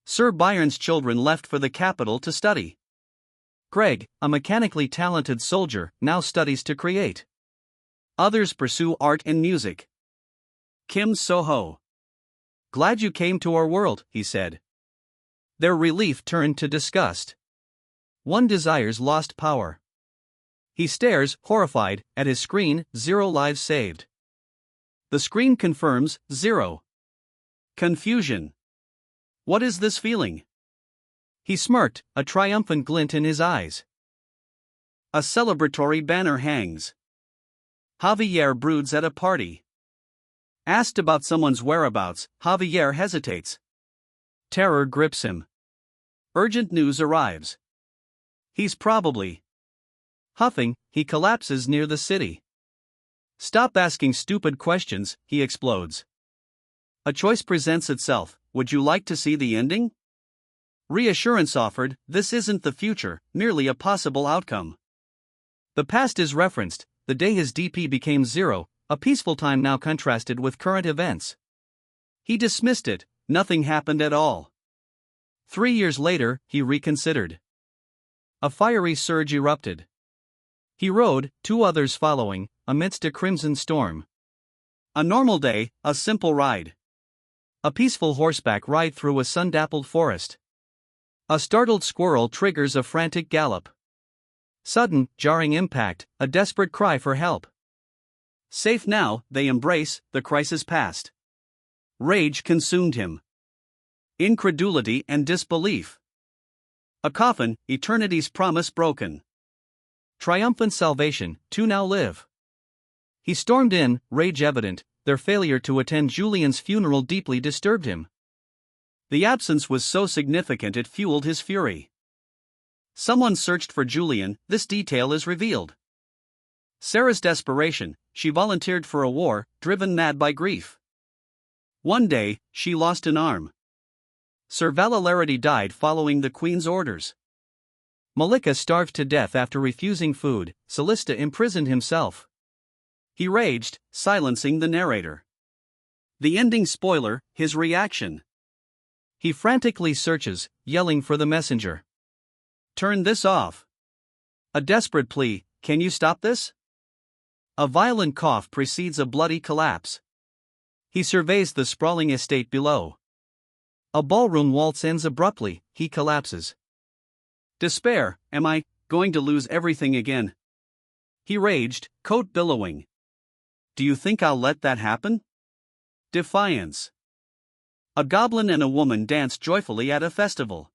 Sir Byron's children left for the capital to study. Greg, a mechanically talented soldier, now studies to create. Others pursue art and music. Kim So-ho. Glad you came to our world, he said. Their relief turned to disgust. One desires lost power. He stares, horrified, at his screen, 0 lives saved. The screen confirms, 0. Confusion. What is this feeling? He smirked, a triumphant glint in his eyes. A celebratory banner hangs. Javier broods at a party. Asked about someone's whereabouts, Javier hesitates. Terror grips him. Urgent news arrives. He's probably. Huffing, he collapses near the city. Stop asking stupid questions, he explodes. A choice presents itself, would you like to see the ending? Reassurance offered, this isn't the future, merely a possible outcome. The past is referenced, the day his DP became 0, a peaceful time now contrasted with current events. He dismissed it, nothing happened at all. 3 years later, he reconsidered. A fiery surge erupted. He rode, 2 others following, amidst a crimson storm. A normal day, a simple ride. A peaceful horseback ride through a sun-dappled forest. A startled squirrel triggers a frantic gallop. Sudden, jarring impact, a desperate cry for help. Safe now, they embrace, the crisis past. Rage consumed him. Incredulity and disbelief. A coffin, eternity's promise broken. Triumphant salvation, 2 now live. He stormed in, rage evident, their failure to attend Julian's funeral deeply disturbed him. The absence was so significant it fueled his fury. Someone searched for Julian, this detail is revealed. Sarah's desperation, she volunteered for a war, driven mad by grief. One day, she lost an arm. Sir Valilarity died following the Queen's orders. Malika starved to death after refusing food, Celista imprisoned himself. He raged, silencing the narrator. The ending spoiler, his reaction. He frantically searches, yelling for the messenger. Turn this off. A desperate plea, can you stop this? A violent cough precedes a bloody collapse. He surveys the sprawling estate below. A ballroom waltz ends abruptly, he collapses. Despair, am I going to lose everything again? He raged, coat billowing. Do you think I'll let that happen? Defiance. A goblin and a woman dance joyfully at a festival.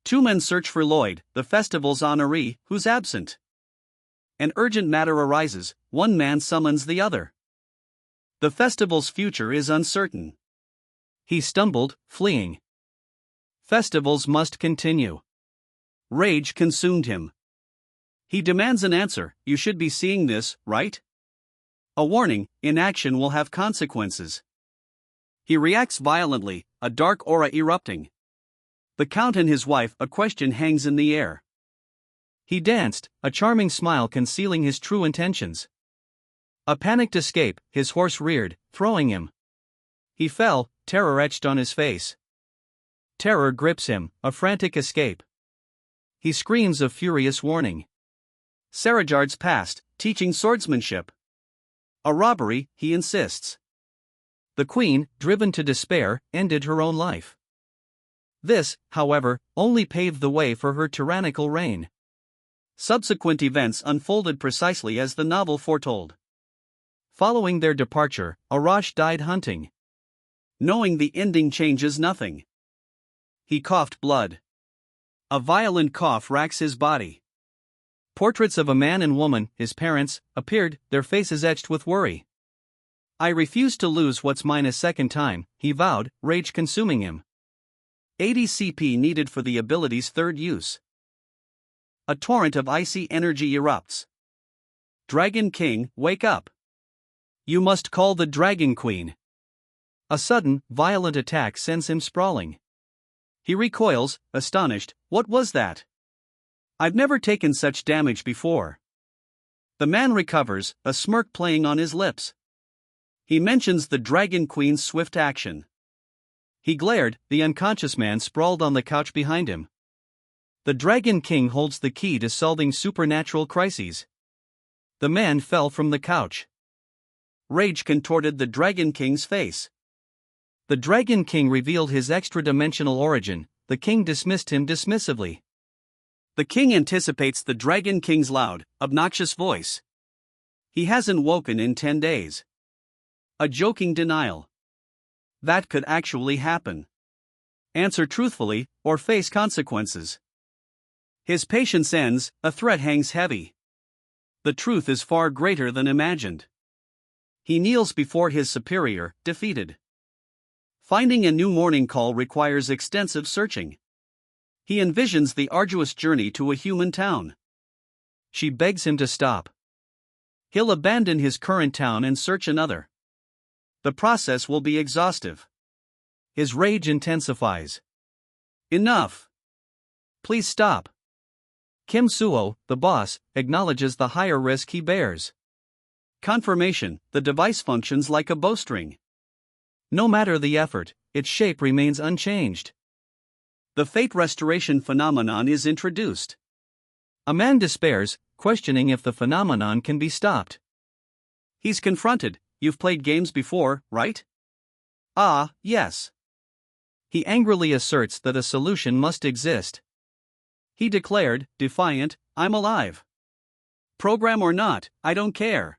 2 men search for Lloyd, the festival's honoree, who's absent. An urgent matter arises, 1 man summons the other. The festival's future is uncertain. He stumbled, fleeing. Festivals must continue. Rage consumed him. He demands an answer, you should be seeing this, right? A warning, inaction will have consequences. He reacts violently, a dark aura erupting. The Count and his wife, a question hangs in the air. He danced, a charming smile concealing his true intentions. A panicked escape, his horse reared, throwing him. He fell, terror etched on his face. Terror grips him, a frantic escape. He screams a furious warning. Sarajar's past, teaching swordsmanship. A robbery, he insists. The queen, driven to despair, ended her own life. This, however, only paved the way for her tyrannical reign. Subsequent events unfolded precisely as the novel foretold. Following their departure, Arash died hunting. Knowing the ending changes nothing. He coughed blood. A violent cough racks his body. Portraits of a man and woman, his parents, appeared, their faces etched with worry. I refuse to lose what's mine a second time, he vowed, rage consuming him. 80 CP needed for the ability's third use. A torrent of icy energy erupts. Dragon King, wake up. You must call the Dragon Queen. A sudden, violent attack sends him sprawling. He recoils, astonished. What was that? I've never taken such damage before. The man recovers, a smirk playing on his lips. He mentions the Dragon Queen's swift action. He glared, the unconscious man sprawled on the couch behind him. The Dragon King holds the key to solving supernatural crises. The man fell from the couch. Rage contorted the Dragon King's face. The Dragon King revealed his extra-dimensional origin. The king dismissed him dismissively. The king anticipates the Dragon King's loud, obnoxious voice. He hasn't woken in 10 days. A joking denial. That could actually happen. Answer truthfully, or face consequences. His patience ends, a threat hangs heavy. The truth is far greater than imagined. He kneels before his superior, defeated. Finding a new morning call requires extensive searching. He envisions the arduous journey to a human town. She begs him to stop. He'll abandon his current town and search another. The process will be exhaustive. His rage intensifies. Enough. Please stop. Kim Suo, the boss, acknowledges the higher risk he bears. Confirmation, the device functions like a bowstring. No matter the effort, its shape remains unchanged. The fate restoration phenomenon is introduced. A man despairs, questioning if the phenomenon can be stopped. He's confronted. You've played games before, right? Ah, yes. He angrily asserts that a solution must exist. He declared, defiant, I'm alive. Program or not, I don't care.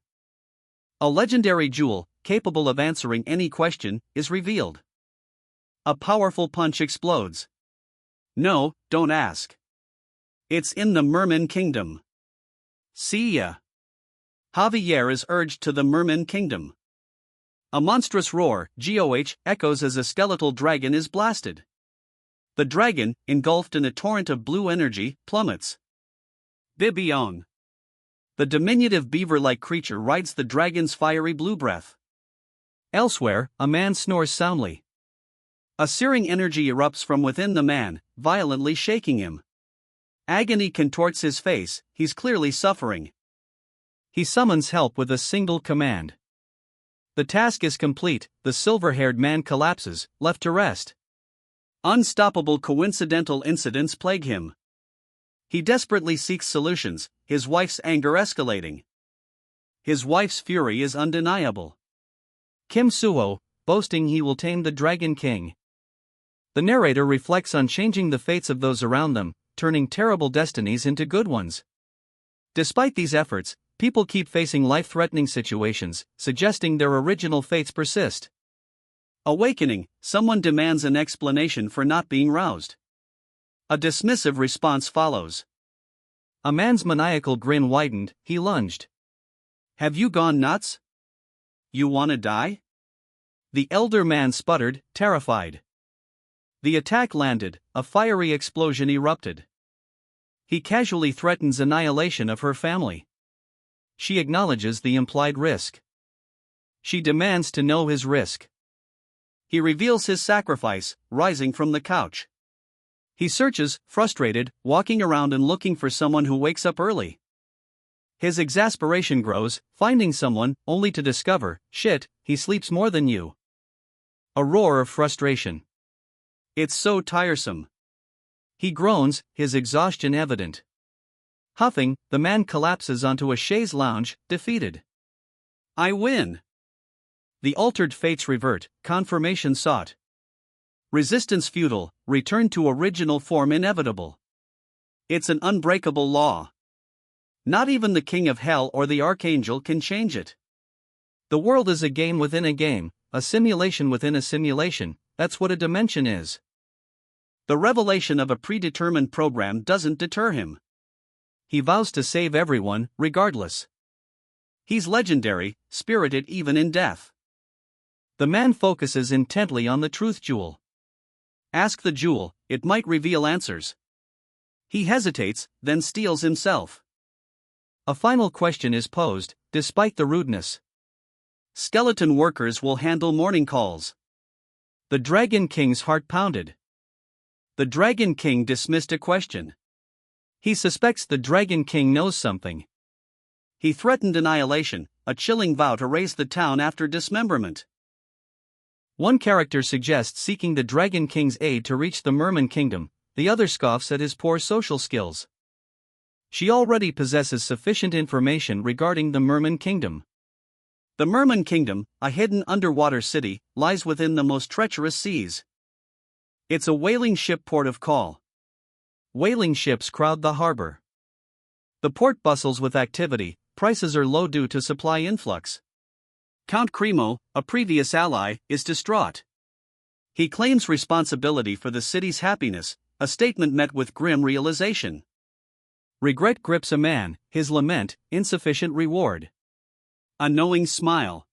A legendary jewel, capable of answering any question, is revealed. A powerful punch explodes. No, don't ask. It's in the Merman Kingdom. See ya. Javier is urged to the Merman Kingdom. A monstrous roar, GOH, echoes as a skeletal dragon is blasted. The dragon, engulfed in a torrent of blue energy, plummets. Bibiong. The diminutive beaver-like creature rides the dragon's fiery blue breath. Elsewhere, a man snores soundly. A searing energy erupts from within the man, violently shaking him. Agony contorts his face, he's clearly suffering. He summons help with a single command. The task is complete, the silver-haired man collapses, left to rest. Unstoppable coincidental incidents plague him. He desperately seeks solutions, his wife's anger escalating. His wife's fury is undeniable. Kim Suo, boasting he will tame the Dragon King. The narrator reflects on changing the fates of those around them, turning terrible destinies into good ones. Despite these efforts, people keep facing life-threatening situations, suggesting their original fates persist. Awakening, someone demands an explanation for not being roused. A dismissive response follows. A man's maniacal grin widened, he lunged. Have you gone nuts? You wanna die? The elder man sputtered, terrified. The attack landed, a fiery explosion erupted. He casually threatens annihilation of her family. She acknowledges the implied risk. She demands to know his risk. He reveals his sacrifice, rising from the couch. He searches, frustrated, walking around and looking for someone who wakes up early. His exasperation grows, finding someone, only to discover, shit, he sleeps more than you. A roar of frustration. It's so tiresome. He groans, his exhaustion evident. Huffing, the man collapses onto a chaise lounge, defeated. I win. The altered fates revert, confirmation sought. Resistance futile, return to original form inevitable. It's an unbreakable law. Not even the king of hell or the archangel can change it. The world is a game within a game, a simulation within a simulation, that's what a dimension is. The revelation of a predetermined program doesn't deter him. He vows to save everyone, regardless. He's legendary, spirited even in death. The man focuses intently on the truth jewel. Ask the jewel, it might reveal answers. He hesitates, then steels himself. A final question is posed, despite the rudeness. Skeleton workers will handle morning calls. The Dragon King's heart pounded. The Dragon King dismissed a question. He suspects the Dragon King knows something. He threatened annihilation, a chilling vow to raise the town after dismemberment. One character suggests seeking the Dragon King's aid to reach the Merman Kingdom, the other scoffs at his poor social skills. She already possesses sufficient information regarding the Merman Kingdom. The Merman Kingdom, a hidden underwater city, lies within the most treacherous seas. It's a whaling ship port of call. Whaling ships crowd the harbor. The port bustles with activity, prices are low due to supply influx. Count Cremo, a previous ally, is distraught. He claims responsibility for the city's happiness, a statement met with grim realization. Regret grips a man, his lament, insufficient reward. A knowing smile.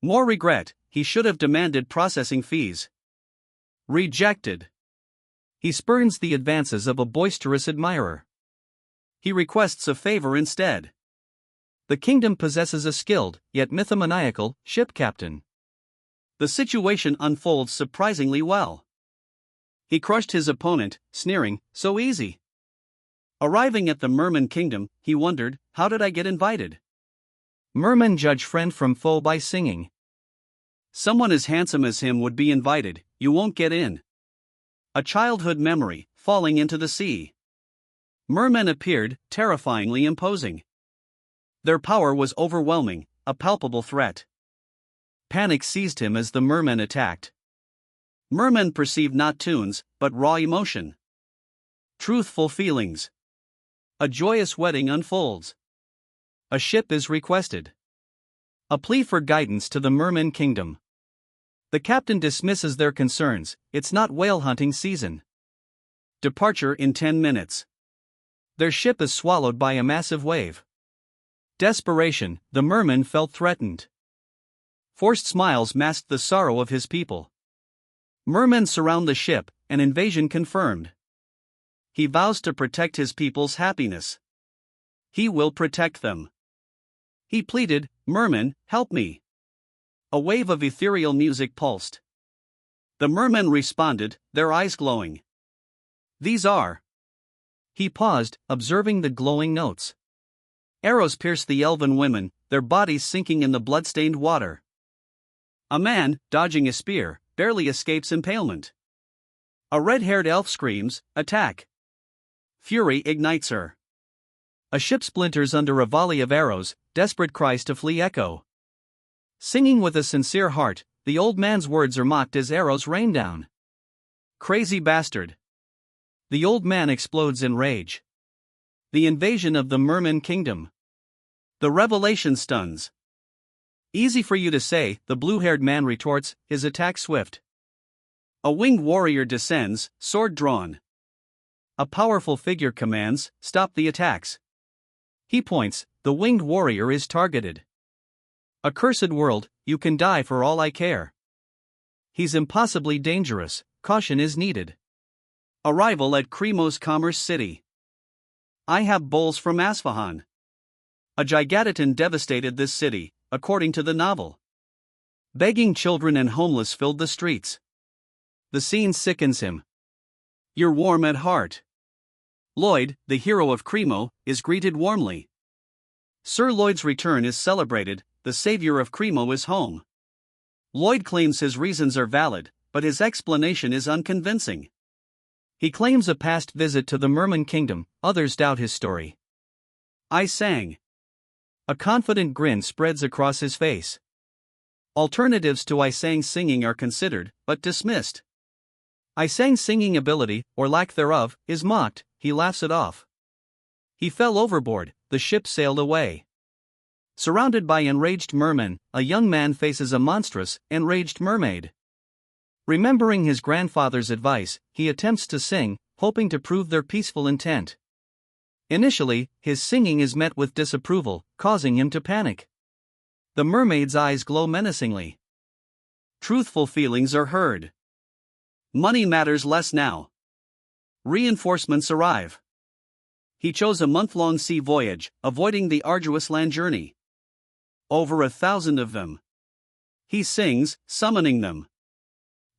More regret, he should have demanded processing fees. Rejected. He spurns the advances of a boisterous admirer. He requests a favor instead. The kingdom possesses a skilled, yet mythomaniacal, ship captain. The situation unfolds surprisingly well. He crushed his opponent, sneering, so easy. Arriving at the Merman Kingdom, he wondered, how did I get invited? Mermen judge friend from foe by singing. Someone as handsome as him would be invited, you won't get in. A childhood memory, falling into the sea. Mermen appeared, terrifyingly imposing. Their power was overwhelming, a palpable threat. Panic seized him as the mermen attacked. Mermen perceive not tunes, but raw emotion. Truthful feelings. A joyous wedding unfolds. A ship is requested. A plea for guidance to the Merman Kingdom. The captain dismisses their concerns, it's not whale hunting season. Departure in 10 minutes. Their ship is swallowed by a massive wave. Desperation, the merman felt threatened. Forced smiles masked the sorrow of his people. Mermen surround the ship, an invasion confirmed. He vows to protect his people's happiness. He will protect them. He pleaded, Merman, help me. A wave of ethereal music pulsed. The mermen responded, their eyes glowing. These are. He paused, observing the glowing notes. Arrows pierced the elven women, their bodies sinking in the blood-stained water. A man, dodging a spear, barely escapes impalement. A red-haired elf screams, attack. Fury ignites her. A ship splinters under a volley of arrows, desperate cries to flee echo. Singing with a sincere heart, the old man's words are mocked as arrows rain down. Crazy bastard. The old man explodes in rage. The invasion of the Merman Kingdom. The revelation stuns. Easy for you to say, the blue-haired man retorts, his attack swift. A winged warrior descends, sword drawn. A powerful figure commands, stop the attacks. He points, the winged warrior is targeted. Accursed world, you can die for all I care. He's impossibly dangerous, caution is needed. Arrival at Kremo's Commerce City. I have bowls from Asfahan. A Gigatitan devastated this city, according to the novel. Begging children and homeless filled the streets. The scene sickens him. You're warm at heart. Lloyd, the hero of Cremo, is greeted warmly. Sir Lloyd's return is celebrated, the savior of Cremo is home. Lloyd claims his reasons are valid, but his explanation is unconvincing. He claims a past visit to the Merman Kingdom, others doubt his story. I sang. A confident grin spreads across his face. Alternatives to I sang singing are considered, but dismissed. I sang singing ability, or lack thereof, is mocked, he laughs it off. He fell overboard, the ship sailed away. Surrounded by enraged mermen, a young man faces a monstrous, enraged mermaid. Remembering his grandfather's advice, he attempts to sing, hoping to prove their peaceful intent. Initially, his singing is met with disapproval, causing him to panic. The mermaid's eyes glow menacingly. Truthful feelings are heard. Money matters less now. Reinforcements arrive. He chose a month-long sea voyage, avoiding the arduous land journey. Over 1,000 of them. He sings, summoning them.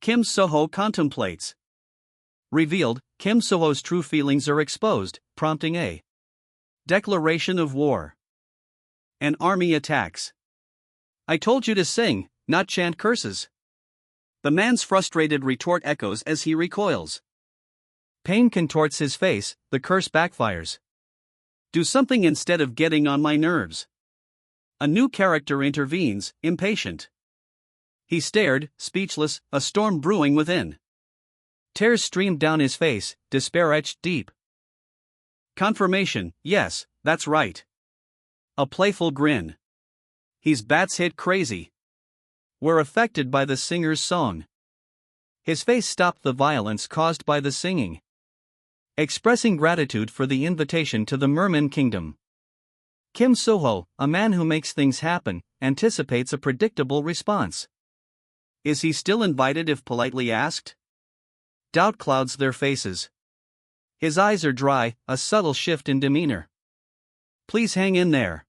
Kim So-ho contemplates. Revealed, Kim So-ho's true feelings are exposed, prompting a declaration of war. An army attacks. I told you to sing, not chant curses. The man's frustrated retort echoes as he recoils. Pain contorts his face, the curse backfires. Do something instead of getting on my nerves. A new character intervenes, impatient. He stared, speechless, a storm brewing within. Tears streamed down his face, despair etched deep. Confirmation, yes, that's right. A playful grin. He's bats hit crazy. We're affected by the singer's song. His face stopped the violence caused by the singing. Expressing gratitude for the invitation to the Merman Kingdom. Kim So-ho, a man who makes things happen, anticipates a predictable response. Is he still invited if politely asked? Doubt clouds their faces. His eyes are dry, a subtle shift in demeanor. Please hang in there.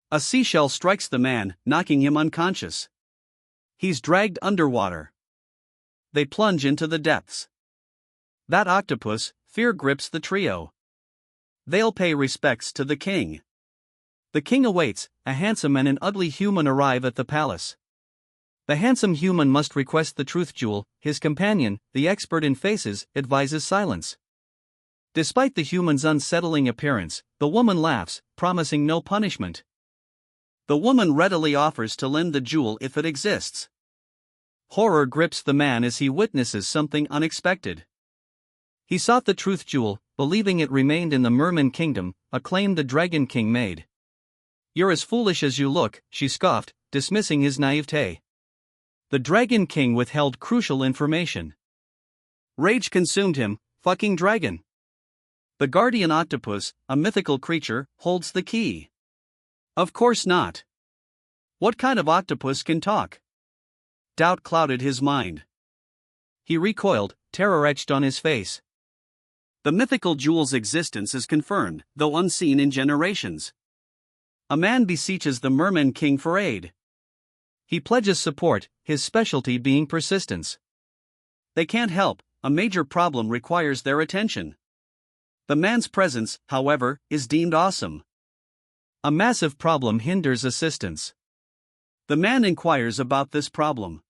A seashell strikes the man, knocking him unconscious. He's dragged underwater. They plunge into the depths. That octopus, fear grips the trio. They'll pay respects to the king. The king awaits, a handsome and an ugly human arrive at the palace. The handsome human must request the truth jewel, his companion, the expert in faces, advises silence. Despite the human's unsettling appearance, the woman laughs, promising no punishment. The woman readily offers to lend the jewel if it exists. Horror grips the man as he witnesses something unexpected. He sought the truth jewel, believing it remained in the Merman Kingdom, a claim the Dragon King made. You're as foolish as you look, she scoffed, dismissing his naivete. The Dragon King withheld crucial information. Rage consumed him, fucking dragon. The guardian octopus, a mythical creature, holds the key. Of course not. What kind of octopus can talk? Doubt clouded his mind. He recoiled, terror etched on his face. The mythical jewel's existence is confirmed, though unseen in generations. A man beseeches the Merman King for aid. He pledges support, his specialty being persistence. They can't help, a major problem requires their attention. The man's presence, however, is deemed awesome. A massive problem hinders assistance. The man inquires about this problem.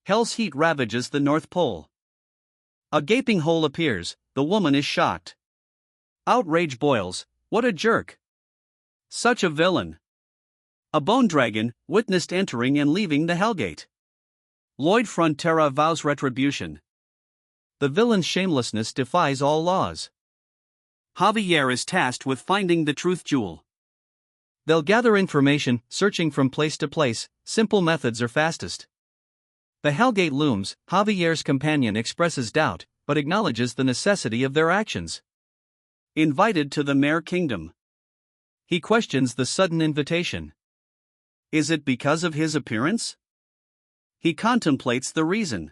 Hell's heat ravages the North Pole. A gaping hole appears, the woman is shocked. Outrage boils, what a jerk. Such a villain. A bone dragon, witnessed entering and leaving the Hellgate. Lloyd Frontera vows retribution. The villain's shamelessness defies all laws. Javier is tasked with finding the truth jewel. They'll gather information, searching from place to place, simple methods are fastest. The Hellgate looms, Javier's companion expresses doubt, but acknowledges the necessity of their actions. Invited to the Mare Kingdom. He questions the sudden invitation. Is it because of his appearance? He contemplates the reason.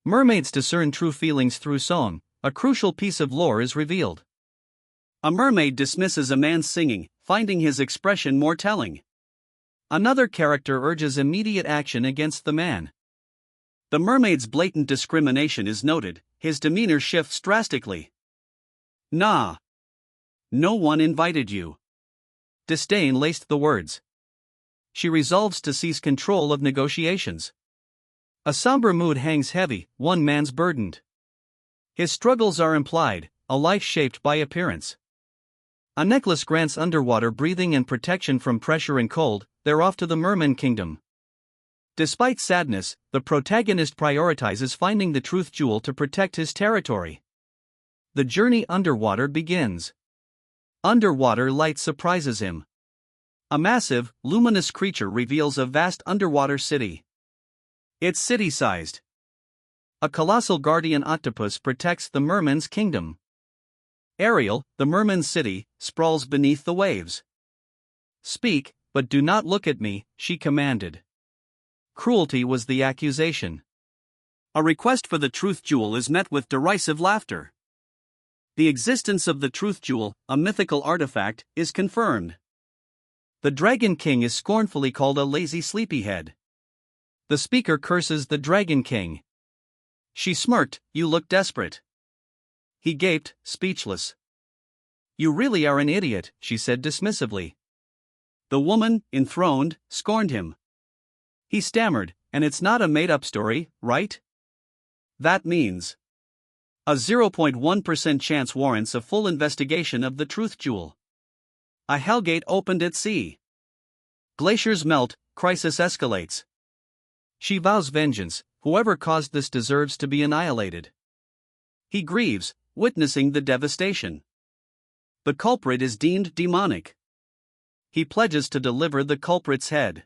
Mermaids discern true feelings through song, a crucial piece of lore is revealed. A mermaid dismisses a man's singing, finding his expression more telling. Another character urges immediate action against the man. The mermaid's blatant discrimination is noted, his demeanor shifts drastically. Nah. No one invited you. Disdain laced the words. She resolves to seize control of negotiations. A somber mood hangs heavy, one man's burdened. His struggles are implied, a life shaped by appearance. A necklace grants underwater breathing and protection from pressure and cold, they're off to the merman kingdom. Despite sadness, the protagonist prioritizes finding the truth jewel to protect his territory. The journey underwater begins. Underwater light surprises him. A massive, luminous creature reveals a vast underwater city. It's city-sized. A colossal guardian octopus protects the merman's kingdom. Ariel, the merman's city, sprawls beneath the waves. Speak, but do not look at me, she commanded. Cruelty was the accusation. A request for the truth jewel is met with derisive laughter. The existence of the truth jewel, a mythical artifact, is confirmed. The Dragon King is scornfully called a lazy sleepyhead. The speaker curses the Dragon King. She smirked, "You look desperate." He gaped, speechless. "You really are an idiot," she said dismissively. The woman, enthroned, scorned him. He stammered, "And it's not a made-up story, right?" That means a 0.1% chance warrants a full investigation of the truth jewel. A hellgate opened at sea. Glaciers melt, crisis escalates. She vows vengeance, whoever caused this deserves to be annihilated. He grieves, witnessing the devastation. The culprit is deemed demonic. He pledges to deliver the culprit's head.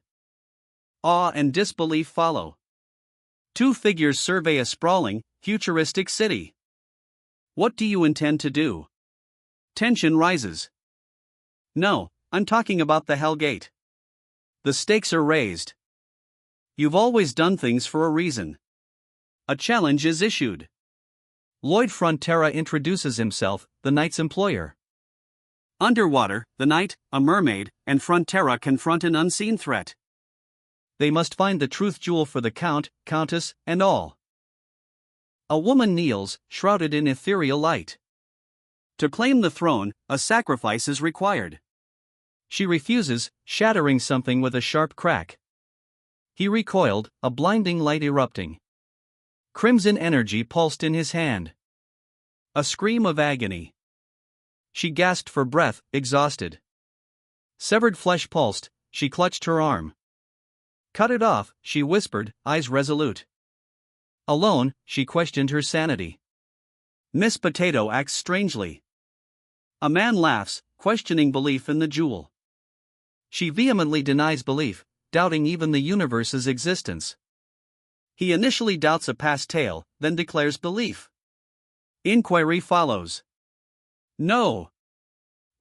Awe and disbelief follow. Two figures survey a sprawling, futuristic city. What do you intend to do? Tension rises. No, I'm talking about the Hellgate. The stakes are raised. You've always done things for a reason. A challenge is issued. Lloyd Frontera introduces himself, the knight's employer. Underwater, the knight, a mermaid, and Frontera confront an unseen threat. They must find the truth jewel for the count, countess, and all. A woman kneels, shrouded in ethereal light. To claim the throne, a sacrifice is required. She refuses, shattering something with a sharp crack. He recoiled, a blinding light erupting. Crimson energy pulsed in his hand. A scream of agony. She gasped for breath, exhausted. Severed flesh pulsed, she clutched her arm. Cut it off, she whispered, eyes resolute. Alone, she questioned her sanity. Miss Potato acts strangely. A man laughs, questioning belief in the jewel. She vehemently denies belief, doubting even the universe's existence. He initially doubts a past tale, then declares belief. Inquiry follows. No.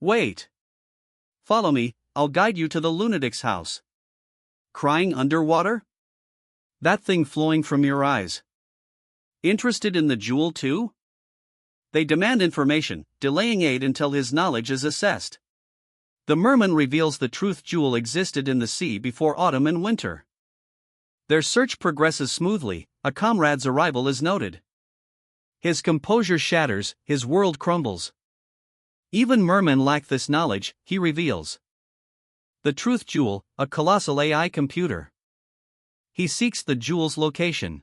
Wait. Follow me, I'll guide you to the lunatic's house. Crying underwater? That thing flowing from your eyes. Interested in the jewel too? They demand information, delaying aid until his knowledge is assessed. The merman reveals the truth jewel existed in the sea before autumn and winter. Their search progresses smoothly, a comrade's arrival is noted. His composure shatters, his world crumbles. Even mermen lack this knowledge, he reveals. The truth jewel, a colossal AI computer. He seeks the jewel's location.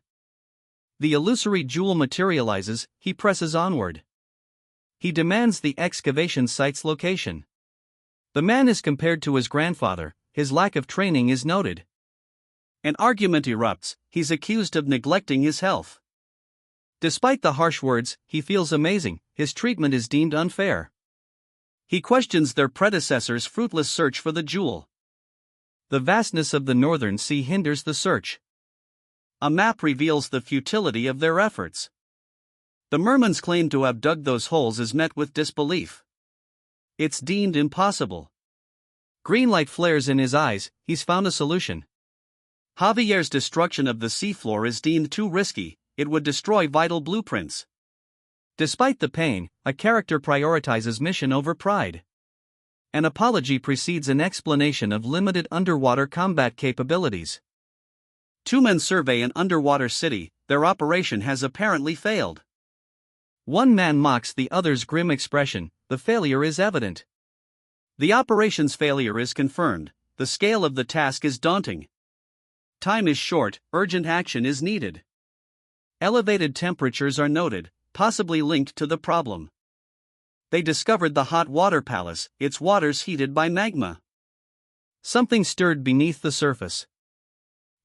The illusory jewel materializes, he presses onward. He demands the excavation site's location. The man is compared to his grandfather, his lack of training is noted. An argument erupts, he's accused of neglecting his health. Despite the harsh words, he feels amazing, his treatment is deemed unfair. He questions their predecessors' fruitless search for the jewel. The vastness of the northern sea hinders the search. A map reveals the futility of their efforts. The merman's claim to have dug those holes is met with disbelief. It's deemed impossible. Green light flares in his eyes, he's found a solution. Javier's destruction of the seafloor is deemed too risky, it would destroy vital blueprints. Despite the pain, a character prioritizes mission over pride. An apology precedes an explanation of limited underwater combat capabilities. Two men survey an underwater city, their operation has apparently failed. One man mocks the other's grim expression, the failure is evident. The operation's failure is confirmed, the scale of the task is daunting. Time is short, urgent action is needed. Elevated temperatures are noted, possibly linked to the problem. They discovered the hot water palace, its waters heated by magma. Something stirred beneath the surface.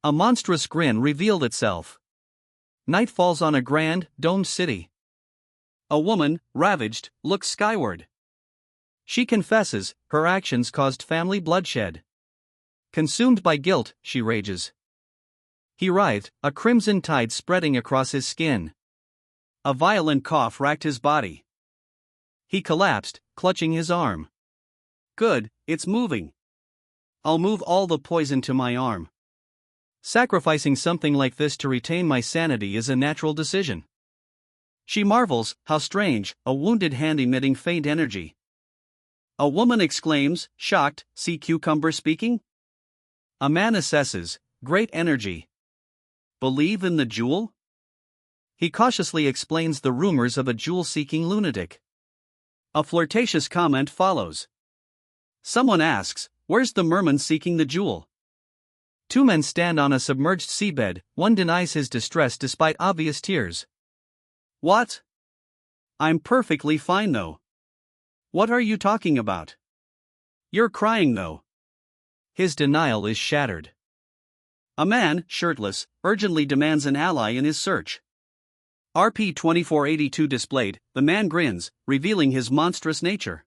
A monstrous grin revealed itself. Night falls on a grand, domed city. A woman, ravaged, looks skyward. She confesses, her actions caused family bloodshed. Consumed by guilt, she rages. He writhed, a crimson tide spreading across his skin. A violent cough racked his body. He collapsed, clutching his arm. Good, it's moving. I'll move all the poison to my arm. Sacrificing something like this to retain my sanity is a natural decision. She marvels, how strange, a wounded hand emitting faint energy. A woman exclaims, shocked, sea cucumber speaking? A man assesses, great energy. Believe in the jewel? He cautiously explains the rumors of a jewel-seeking lunatic. A flirtatious comment follows. Someone asks, where's the merman seeking the jewel? Two men stand on a submerged seabed, one denies his distress despite obvious tears. What? I'm perfectly fine though. What are you talking about? You're crying though. His denial is shattered. A man, shirtless, urgently demands an ally in his search. RP 2482 displayed, the man grins, revealing his monstrous nature.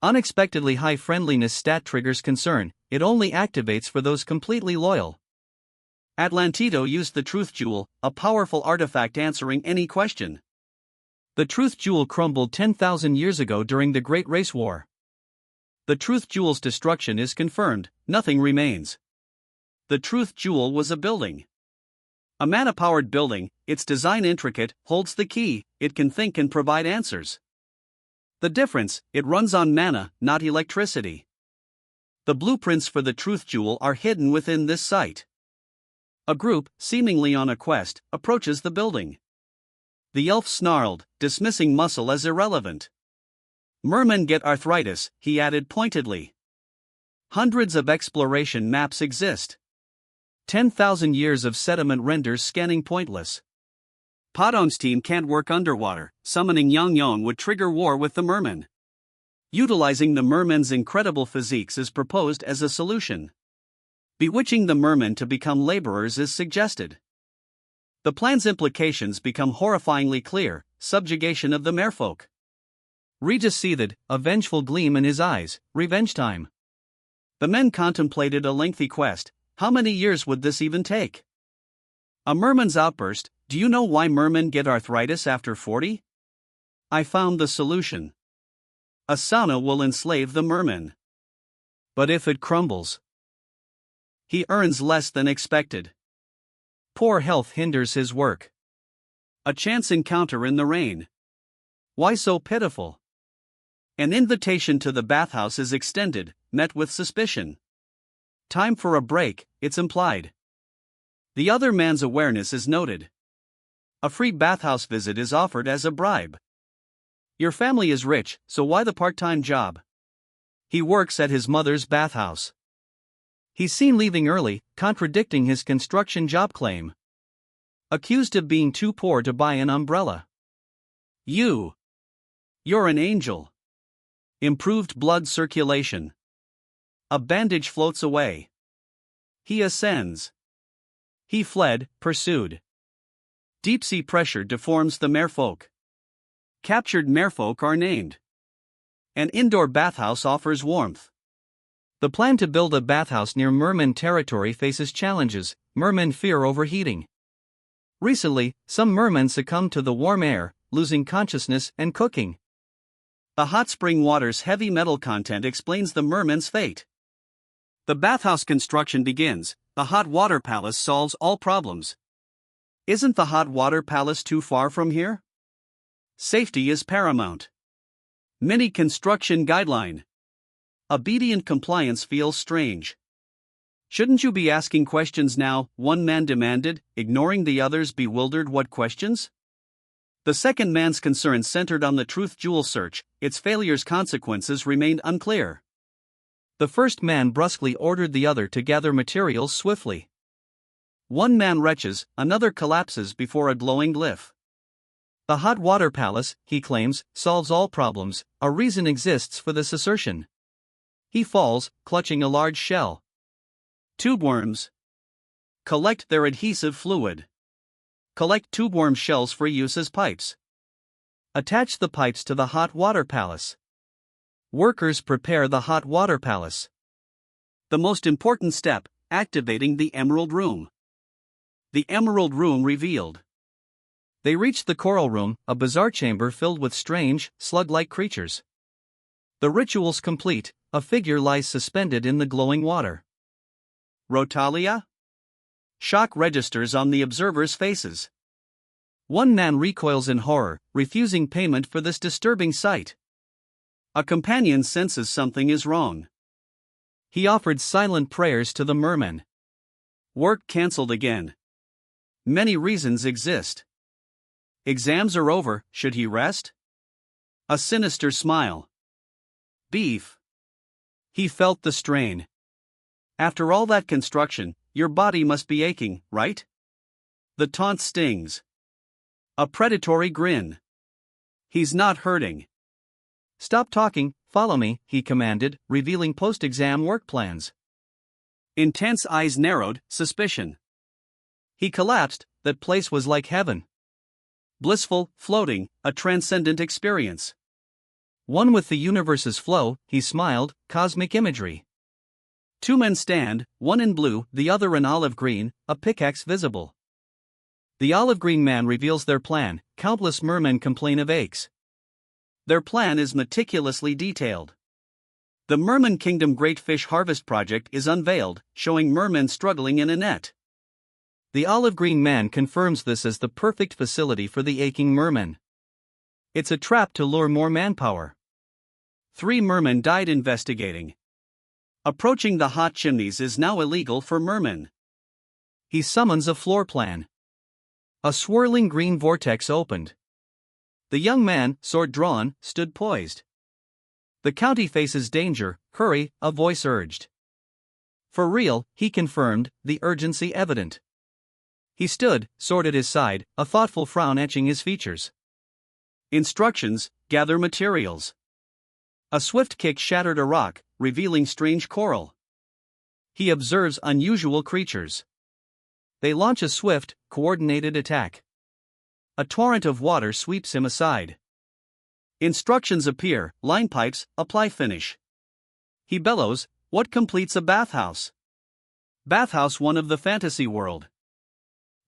Unexpectedly high friendliness stat triggers concern, it only activates for those completely loyal. Atlantito used the Truth Jewel, a powerful artifact answering any question. The Truth Jewel crumbled 10,000 years ago during the Great Race War. The Truth Jewel's destruction is confirmed, nothing remains. The Truth Jewel was a building. A mana-powered building, its design intricate, holds the key, it can think and provide answers. The difference, it runs on mana, not electricity. The blueprints for the Truth Jewel are hidden within this site. A group, seemingly on a quest, approaches the building. The elf snarled, dismissing muscle as irrelevant. Mermen get arthritis, he added pointedly. Hundreds of exploration maps exist. 10,000 years of sediment renders scanning pointless. Podon's team can't work underwater, summoning Yang Yong would trigger war with the mermen. Utilizing the mermen's incredible physiques is proposed as a solution. Bewitching the mermen to become laborers is suggested. The plan's implications become horrifyingly clear, subjugation of the merfolk. Regis seethed, a vengeful gleam in his eyes, revenge time. The men contemplated a lengthy quest. How many years would this even take? A merman's outburst, do you know why mermen get arthritis after 40? I found the solution. A sauna will enslave the merman. But if it crumbles? He earns less than expected. Poor health hinders his work. A chance encounter in the rain. Why so pitiful? An invitation to the bathhouse is extended, met with suspicion. Time for a break, it's implied. The other man's awareness is noted. A free bathhouse visit is offered as a bribe. Your family is rich, so why the part-time job? He works at his mother's bathhouse. He's seen leaving early, contradicting his construction job claim. Accused of being too poor to buy an umbrella. You're an angel. Improved blood circulation. A bandage floats away. He ascends. He fled, pursued. Deep-sea pressure deforms the merfolk. Captured merfolk are named. An indoor bathhouse offers warmth. The plan to build a bathhouse near merman territory faces challenges. Mermen fear overheating. Recently, some mermen succumbed to the warm air, losing consciousness and cooking. The hot spring water's heavy metal content explains the merman's fate. The bathhouse construction begins. The hot water palace solves all problems. Isn't the hot water palace too far from here? Safety is paramount. Mini construction guideline. Obedient compliance feels strange. Shouldn't you be asking questions now? One man demanded, ignoring the other's bewildered what questions? The second man's concerns centered on the truth jewel search, its failure's consequences remained unclear. The first man brusquely ordered the other to gather materials swiftly. One man retches, another collapses before a glowing glyph. The hot water palace, he claims, solves all problems. A reason exists for this assertion. He falls, clutching a large shell. Tubeworms. Collect their adhesive fluid. Collect tubeworm shells for use as pipes. Attach the pipes to the hot water palace. Workers prepare the hot water palace. The most important step, activating the Emerald Room. The Emerald Room revealed. They reached the Coral Room, a bizarre chamber filled with strange, slug-like creatures. The ritual's complete, a figure lies suspended in the glowing water. Rotalia? Shock registers on the observers' faces. One man recoils in horror, refusing payment for this disturbing sight. A companion senses something is wrong. He offered silent prayers to the merman. Work cancelled again. Many reasons exist. Exams are over, should he rest? A sinister smile. Beef. He felt the strain. After all that construction, your body must be aching, right? The taunt stings. A predatory grin. He's not hurting. Stop talking, follow me, he commanded, revealing post-exam work plans. Intense eyes narrowed, suspicion. He collapsed, that place was like heaven. Blissful, floating, a transcendent experience. One with the universe's flow, he smiled, cosmic imagery. Two men stand, one in blue, the other in olive green, a pickaxe visible. The olive green man reveals their plan, countless mermen complain of aches. Their plan is meticulously detailed. The Merman Kingdom Great Fish Harvest Project is unveiled, showing mermen struggling in a net. The olive green man confirms this as the perfect facility for the aching merman. It's a trap to lure more manpower. 3 mermen died investigating. Approaching the hot chimneys is now illegal for mermen. He summons a floor plan. A swirling green vortex opened. The young man, sword drawn, stood poised. The county faces danger, hurry, a voice urged. For real, he confirmed, the urgency evident. He stood, sword at his side, a thoughtful frown etching his features. Instructions, gather materials. A swift kick shattered a rock, revealing strange coral. He observes unusual creatures. They launch a swift, coordinated attack. A torrent of water sweeps him aside. Instructions appear, line pipes, apply finish. He bellows, what completes a bathhouse? Bathhouse one of the fantasy world.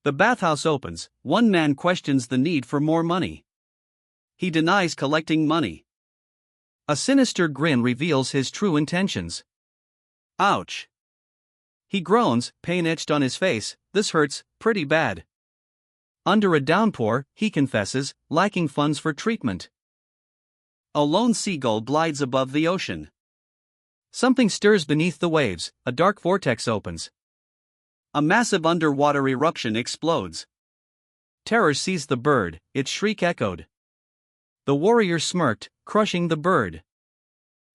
The bathhouse opens, one man questions the need for more money. He denies collecting money. A sinister grin reveals his true intentions. Ouch. He groans, pain etched on his face, this hurts, pretty bad. Under a downpour, he confesses, lacking funds for treatment. A lone seagull glides above the ocean. Something stirs beneath the waves, a dark vortex opens. A massive underwater eruption explodes. Terror seized the bird, its shriek echoed. The warrior smirked, crushing the bird.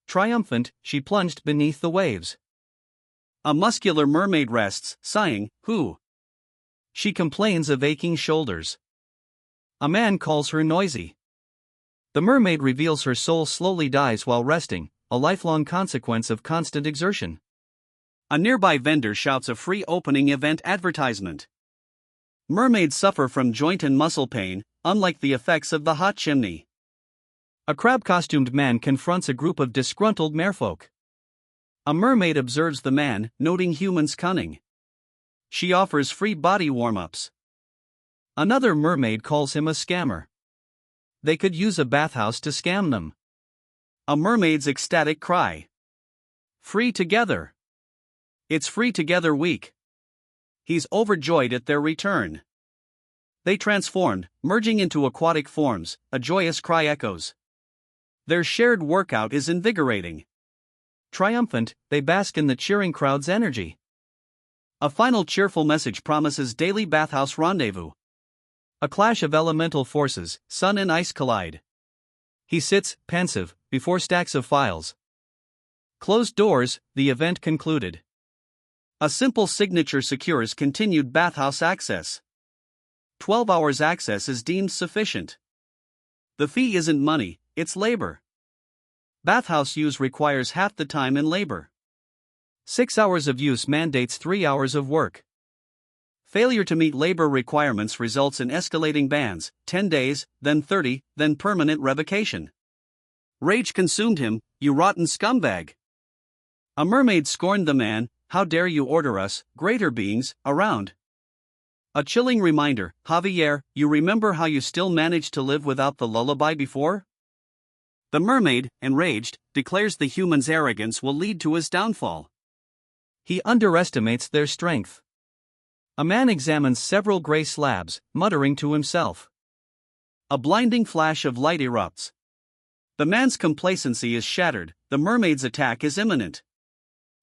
Triumphant, she plunged beneath the waves. A muscular mermaid rests, sighing, who? She complains of aching shoulders. A man calls her noisy. The mermaid reveals her soul slowly dies while resting, a lifelong consequence of constant exertion. A nearby vendor shouts a free opening event advertisement. Mermaids suffer from joint and muscle pain, unlike the effects of the hot chimney. A crab-costumed man confronts a group of disgruntled merfolk. A mermaid observes the man, noting humans' cunning. She offers free body warm-ups. Another mermaid calls him a scammer. They could use a bathhouse to scam them. A mermaid's ecstatic cry. Free together. It's Free Together Week. He's overjoyed at their return. They transformed, merging into aquatic forms, a joyous cry echoes. Their shared workout is invigorating. Triumphant, they bask in the cheering crowd's energy. A final cheerful message promises daily bathhouse rendezvous. A clash of elemental forces, sun and ice collide. He sits, pensive, before stacks of files. Closed doors, the event concluded. A simple signature secures continued bathhouse access. 12 hours access is deemed sufficient. The fee isn't money, it's labor. Bathhouse use requires half the time and labor. 6 hours of use mandates 3 hours of work. Failure to meet labor requirements results in escalating bans, 10 days, then 30, then permanent revocation. Rage consumed him, "You rotten scumbag." A mermaid scorned the man, "How dare you order us, greater beings, around?" A chilling reminder, "Javier, you remember how you still managed to live without the lullaby before?" The mermaid, enraged, declares the human's arrogance will lead to his downfall. He underestimates their strength. A man examines several gray slabs, muttering to himself. A blinding flash of light erupts. The man's complacency is shattered, the mermaid's attack is imminent.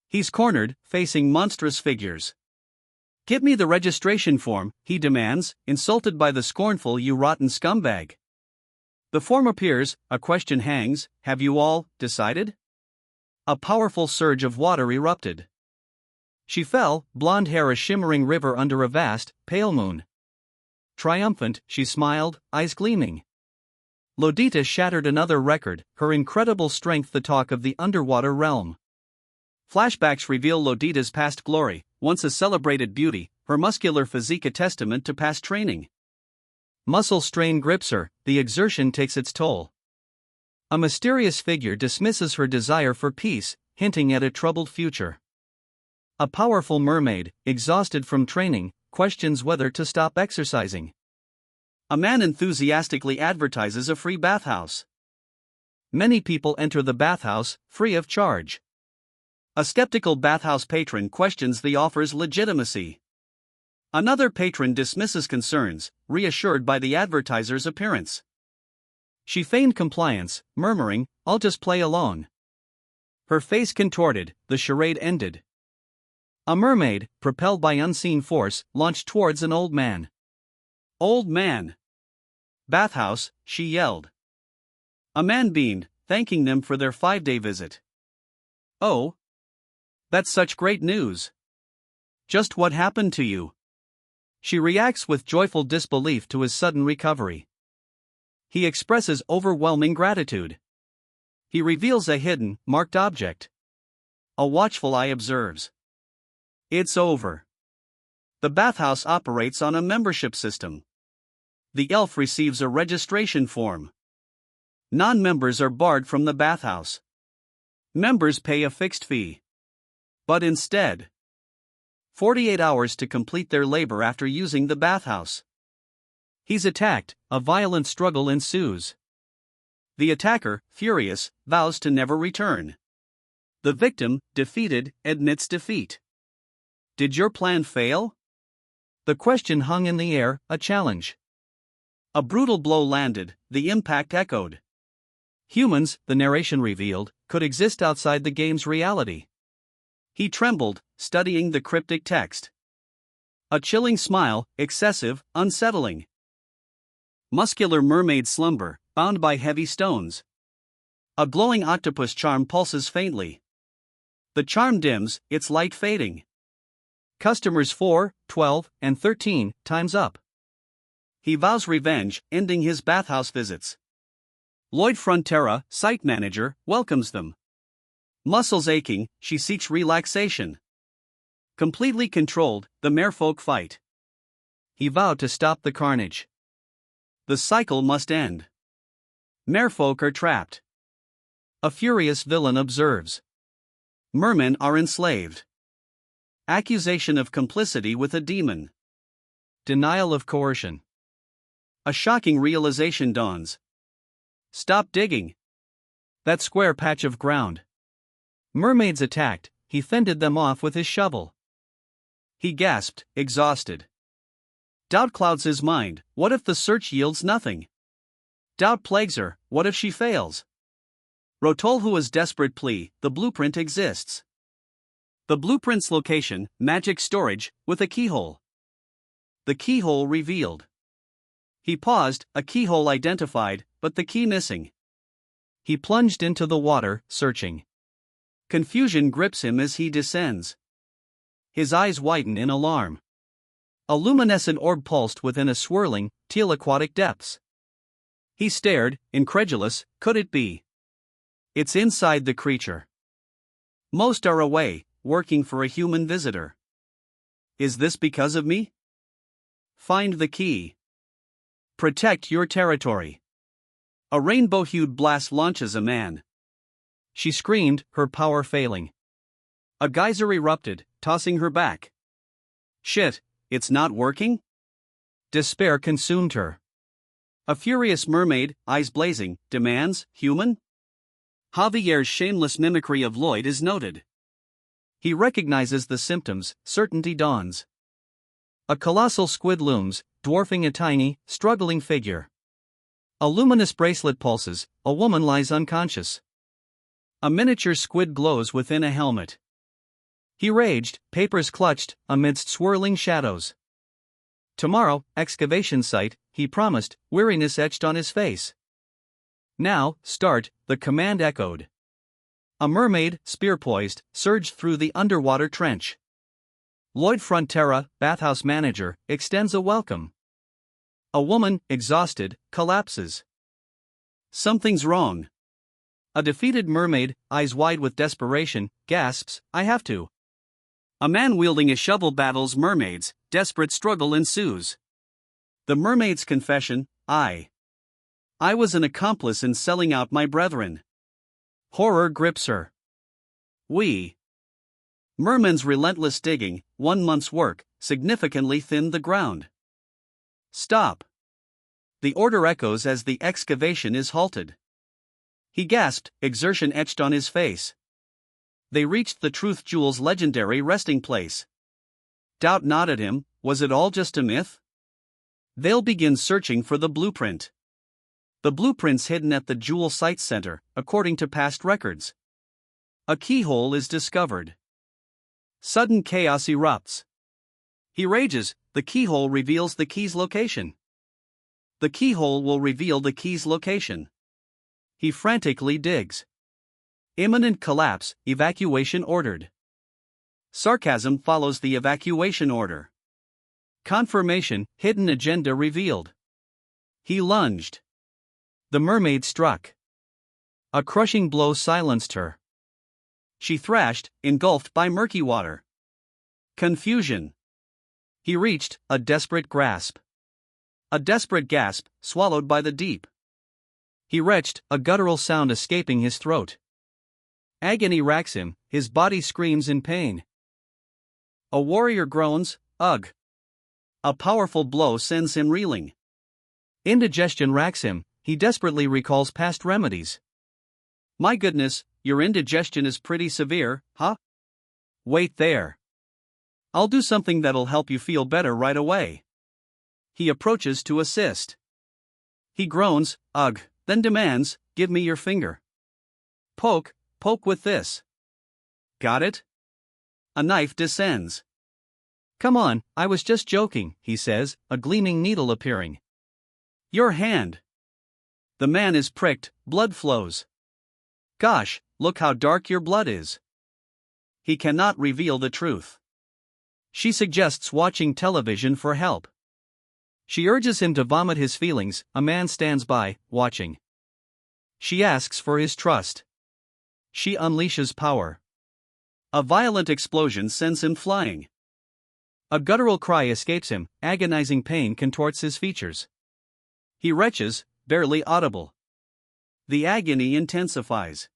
He's cornered, facing monstrous figures. "Give me the registration form," he demands, insulted by the scornful "You rotten scumbag." The form appears, a question hangs, "Have you all decided?" A powerful surge of water erupted. She fell, blonde hair a shimmering river under a vast, pale moon. Triumphant, she smiled, eyes gleaming. Lodita shattered another record, her incredible strength the talk of the underwater realm. Flashbacks reveal Lodita's past glory, once a celebrated beauty, her muscular physique a testament to past training. Muscle strain grips her, the exertion takes its toll. A mysterious figure dismisses her desire for peace, hinting at a troubled future. A powerful mermaid, exhausted from training, questions whether to stop exercising. A man enthusiastically advertises a free bathhouse. Many people enter the bathhouse, free of charge. A skeptical bathhouse patron questions the offer's legitimacy. Another patron dismisses concerns, reassured by the advertiser's appearance. She feigned compliance, murmuring, "I'll just play along." Her face contorted, the charade ended. A mermaid, propelled by unseen force, launched towards an old man. "Old man!" "Bathhouse," she yelled. A man beamed, thanking them for their 5-day visit. "Oh, that's such great news. Just what happened to you?" She reacts with joyful disbelief to his sudden recovery. He expresses overwhelming gratitude. He reveals a hidden, marked object. A watchful eye observes. It's over. The bathhouse operates on a membership system. The elf receives a registration form. Non-members are barred from the bathhouse. Members pay a fixed fee. But instead, 48 hours to complete their labor after using the bathhouse. He's attacked, a violent struggle ensues. The attacker, furious, vows to never return. The victim, defeated, admits defeat. Did your plan fail? The question hung in the air, a challenge. A brutal blow landed, the impact echoed. Humans, the narration revealed, could exist outside the game's reality. He trembled, studying the cryptic text. A chilling smile, excessive, unsettling. Muscular mermaid slumber, bound by heavy stones. A glowing octopus charm pulses faintly. The charm dims, its light fading. Customers 4, 12, and 13, time's up. He vows revenge, ending his bathhouse visits. Lloyd Frontera, site manager, welcomes them. Muscles aching, she seeks relaxation. Completely controlled, the merfolk fight. He vowed to stop the carnage. The cycle must end. Merfolk are trapped. A furious villain observes. Mermen are enslaved. Accusation of complicity with a demon. Denial of coercion. A shocking realization dawns. Stop digging. That square patch of ground. Mermaids attacked, he fended them off with his shovel. He gasped, exhausted. Doubt clouds his mind, what if the search yields nothing? Doubt plagues her, what if she fails? Rotolhua's desperate plea, the blueprint exists. The blueprint's location, magic storage, with a keyhole. The keyhole revealed. He paused, a keyhole identified, but the key missing. He plunged into the water, searching. Confusion grips him as he descends. His eyes widen in alarm. A luminescent orb pulsed within a swirling, teal aquatic depths. He stared, incredulous, could it be? It's inside the creature. Most are away, working for a human visitor. Is this because of me? Find the key. Protect your territory. A rainbow-hued blast launches a man. She screamed, her power failing. A geyser erupted, tossing her back. Shit, it's not working? Despair consumed her. A furious mermaid, eyes blazing, demands, human? Javier's shameless mimicry of Lloyd is noted. He recognizes the symptoms, certainty dawns. A colossal squid looms, dwarfing a tiny, struggling figure. A luminous bracelet pulses, a woman lies unconscious. A miniature squid glows within a helmet. He raged, papers clutched, amidst swirling shadows. Tomorrow, excavation site, he promised, weariness etched on his face. Now, start, the command echoed. A mermaid, spear poised, surged through the underwater trench. Lloyd Frontera, bathhouse manager, extends a welcome. A woman, exhausted, collapses. Something's wrong. A defeated mermaid, eyes wide with desperation, gasps, I have to. A man wielding a shovel battles mermaids, desperate struggle ensues. The mermaid's confession, I was an accomplice in selling out my brethren. Horror grips her. Merman's relentless digging, 1 month's work, significantly thinned the ground. Stop. The order echoes as the excavation is halted. He gasped, exertion etched on his face. They reached the Truth Jewel's legendary resting place. Doubt nodded him, was it all just a myth? They'll begin searching for the blueprint. The blueprint's hidden at the Jewel Site Center, according to past records. A keyhole is discovered. Sudden chaos erupts. He rages, the keyhole reveals the key's location. The keyhole will reveal the key's location. He frantically digs. Imminent collapse, evacuation ordered. Sarcasm follows the evacuation order. Confirmation, hidden agenda revealed. He lunged. The mermaid struck. A crushing blow silenced her. She thrashed, engulfed by murky water. Confusion. He reached, a desperate grasp. A desperate gasp, swallowed by the deep. He retched, a guttural sound escaping his throat. Agony racks him, his body screams in pain. A warrior groans, ugh. A powerful blow sends him reeling. Indigestion racks him, he desperately recalls past remedies. My goodness, your indigestion is pretty severe, huh? Wait there. I'll do something that'll help you feel better right away. He approaches to assist. He groans, ugh, then demands, give me your finger. Poke with this. Got it? A knife descends. Come on, I was just joking, he says, a gleaming needle appearing. Your hand. The man is pricked, blood flows. Gosh, look how dark your blood is. He cannot reveal the truth. She suggests watching television for help. She urges him to vomit his feelings, a man stands by, watching. She asks for his trust. She unleashes power. A violent explosion sends him flying. A guttural cry escapes him, agonizing pain contorts his features. He retches, barely audible. The agony intensifies.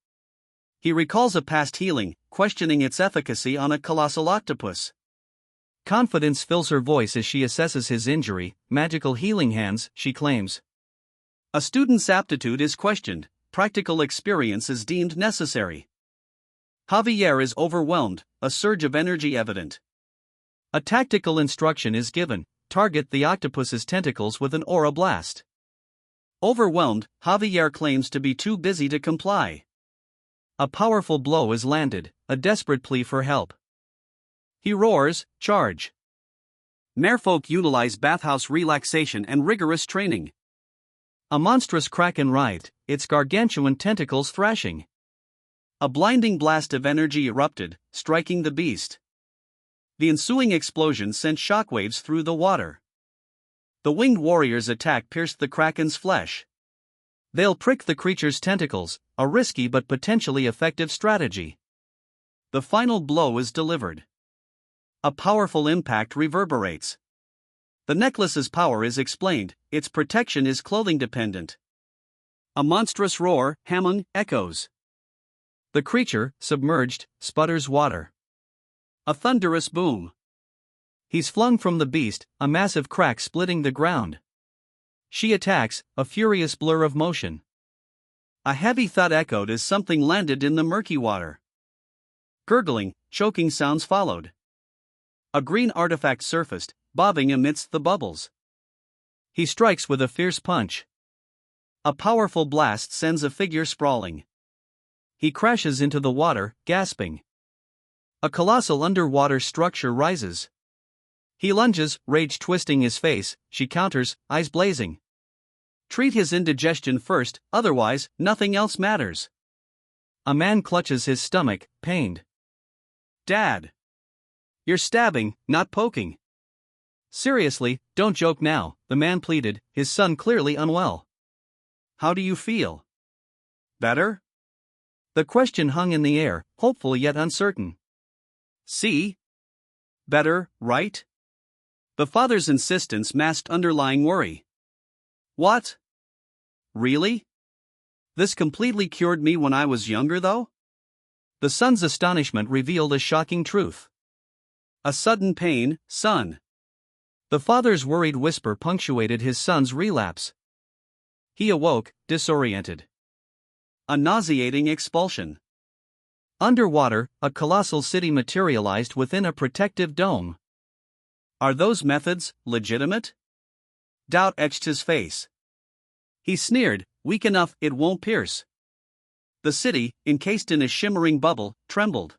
He recalls a past healing, questioning its efficacy on a colossal octopus. Confidence fills her voice as she assesses his injury, magical healing hands, she claims. A student's aptitude is questioned, practical experience is deemed necessary. Javier is overwhelmed, a surge of energy evident. A tactical instruction is given, target the octopus's tentacles with an aura blast. Overwhelmed, Javier claims to be too busy to comply. A powerful blow is landed, a desperate plea for help. He roars, "Charge!" Merfolk utilize bathhouse relaxation and rigorous training. A monstrous kraken writhed, its gargantuan tentacles thrashing. A blinding blast of energy erupted, striking the beast. The ensuing explosion sent shockwaves through the water. The winged warrior's attack pierced the kraken's flesh. They'll prick the creature's tentacles, a risky but potentially effective strategy. The final blow is delivered. A powerful impact reverberates. The necklace's power is explained, its protection is clothing dependent. A monstrous roar, Hamon, echoes. The creature, submerged, sputters water. A thunderous boom. He's flung from the beast, a massive crack splitting the ground. She attacks, a furious blur of motion. A heavy thud echoed as something landed in the murky water. Gurgling, choking sounds followed. A green artifact surfaced, bobbing amidst the bubbles. He strikes with a fierce punch. A powerful blast sends a figure sprawling. He crashes into the water, gasping. A colossal underwater structure rises. He lunges, rage twisting his face. She counters, eyes blazing. Treat his indigestion first, otherwise, nothing else matters. A man clutches his stomach, pained. Dad! You're stabbing, not poking. Seriously, don't joke now, the man pleaded, his son clearly unwell. How do you feel? Better? The question hung in the air, hopeful yet uncertain. See? Better, right? The father's insistence masked underlying worry. What? Really? This completely cured me when I was younger, though? The son's astonishment revealed a shocking truth. A sudden pain, son. The father's worried whisper punctuated his son's relapse. He awoke, disoriented. A nauseating expulsion. Underwater, a colossal city materialized within a protective dome. Are those methods legitimate? Doubt etched his face. He sneered, weak enough it won't pierce. The city, encased in a shimmering bubble, trembled.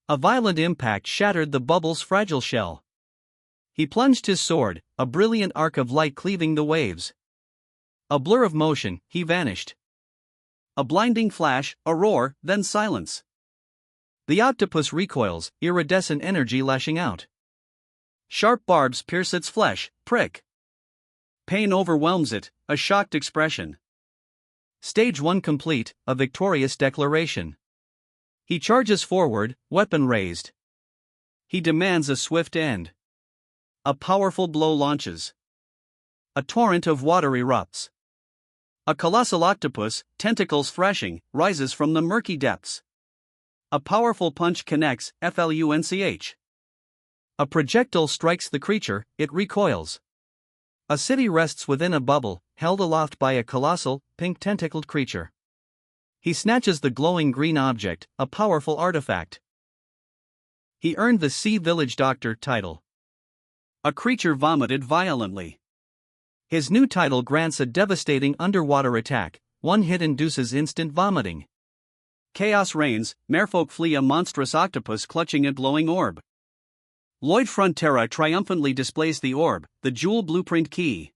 A violent impact shattered the bubble's fragile shell. He plunged his sword, a brilliant arc of light cleaving the waves. A blur of motion, he vanished. A blinding flash, a roar, then silence. The octopus recoils, iridescent energy lashing out. Sharp barbs pierce its flesh, prick. Pain overwhelms it, a shocked expression. Stage 1 complete, a victorious declaration. He charges forward, weapon raised. He demands a swift end. A powerful blow launches. A torrent of water erupts. A colossal octopus, tentacles thrashing, rises from the murky depths. A powerful punch connects, flunch. A projectile strikes the creature, it recoils. A city rests within a bubble, held aloft by a colossal, pink-tentacled creature. He snatches the glowing green object, a powerful artifact. He earned the Sea Village Doctor title. A creature vomited violently. His new title grants a devastating underwater attack. One hit induces instant vomiting. Chaos reigns, merfolk flee a monstrous octopus clutching a glowing orb. Lloyd Frontera triumphantly displays the orb, the jewel blueprint key.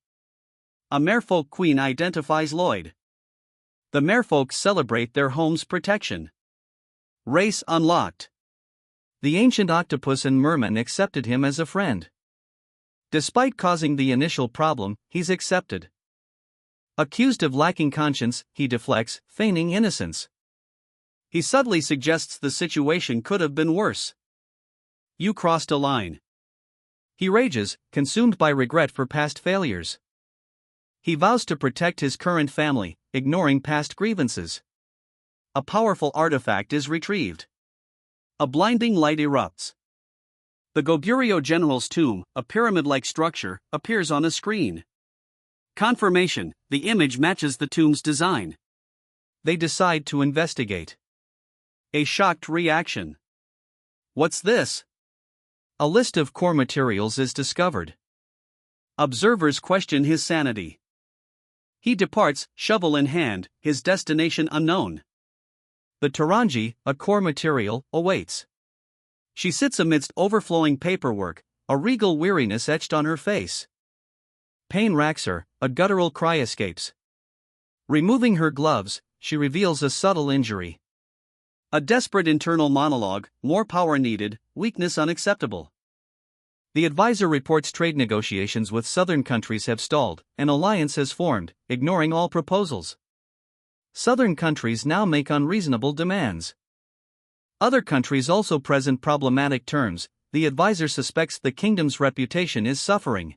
A merfolk queen identifies Lloyd. The merfolk celebrate their home's protection. Race unlocked. The ancient octopus and merman accepted him as a friend. Despite causing the initial problem, he's accepted. Accused of lacking conscience, he deflects, feigning innocence. He subtly suggests the situation could have been worse. You crossed a line. He rages, consumed by regret for past failures. He vows to protect his current family, ignoring past grievances. A powerful artifact is retrieved. A blinding light erupts. The Goguryeo general's tomb, a pyramid-like structure, appears on a screen. Confirmation, the image matches the tomb's design. They decide to investigate. A shocked reaction. What's this? A list of core materials is discovered. Observers question his sanity. He departs, shovel in hand, his destination unknown. The Taranji, a core material, awaits. She sits amidst overflowing paperwork, a regal weariness etched on her face. Pain racks her, a guttural cry escapes. Removing her gloves, she reveals a subtle injury. A desperate internal monologue, more power needed, weakness unacceptable. The advisor reports trade negotiations with southern countries have stalled, an alliance has formed, ignoring all proposals. Southern countries now make unreasonable demands. Other countries also present problematic terms. The advisor suspects the kingdom's reputation is suffering.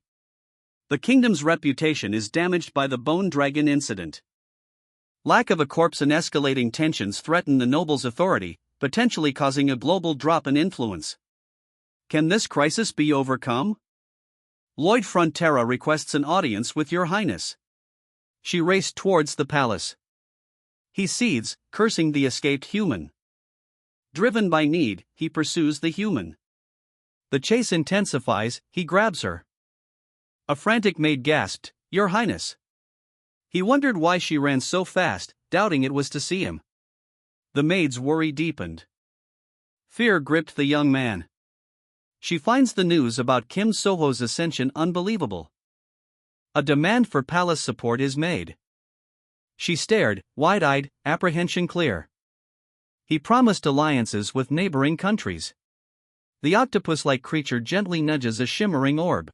The kingdom's reputation is damaged by the Bone Dragon incident. Lack of a corpse and escalating tensions threaten the noble's authority, potentially causing a global drop in influence. Can this crisis be overcome? Lloyd Frontera requests an audience with Your Highness. She raced towards the palace. He seethes, cursing the escaped human. Driven by need, he pursues the human. The chase intensifies, he grabs her. A frantic maid gasped, Your Highness. He wondered why she ran so fast, doubting it was to see him. The maid's worry deepened. Fear gripped the young man. She finds the news about Kim Soho's ascension unbelievable. A demand for palace support is made. She stared, wide-eyed, apprehension clear. He promised alliances with neighboring countries. The octopus-like creature gently nudges a shimmering orb.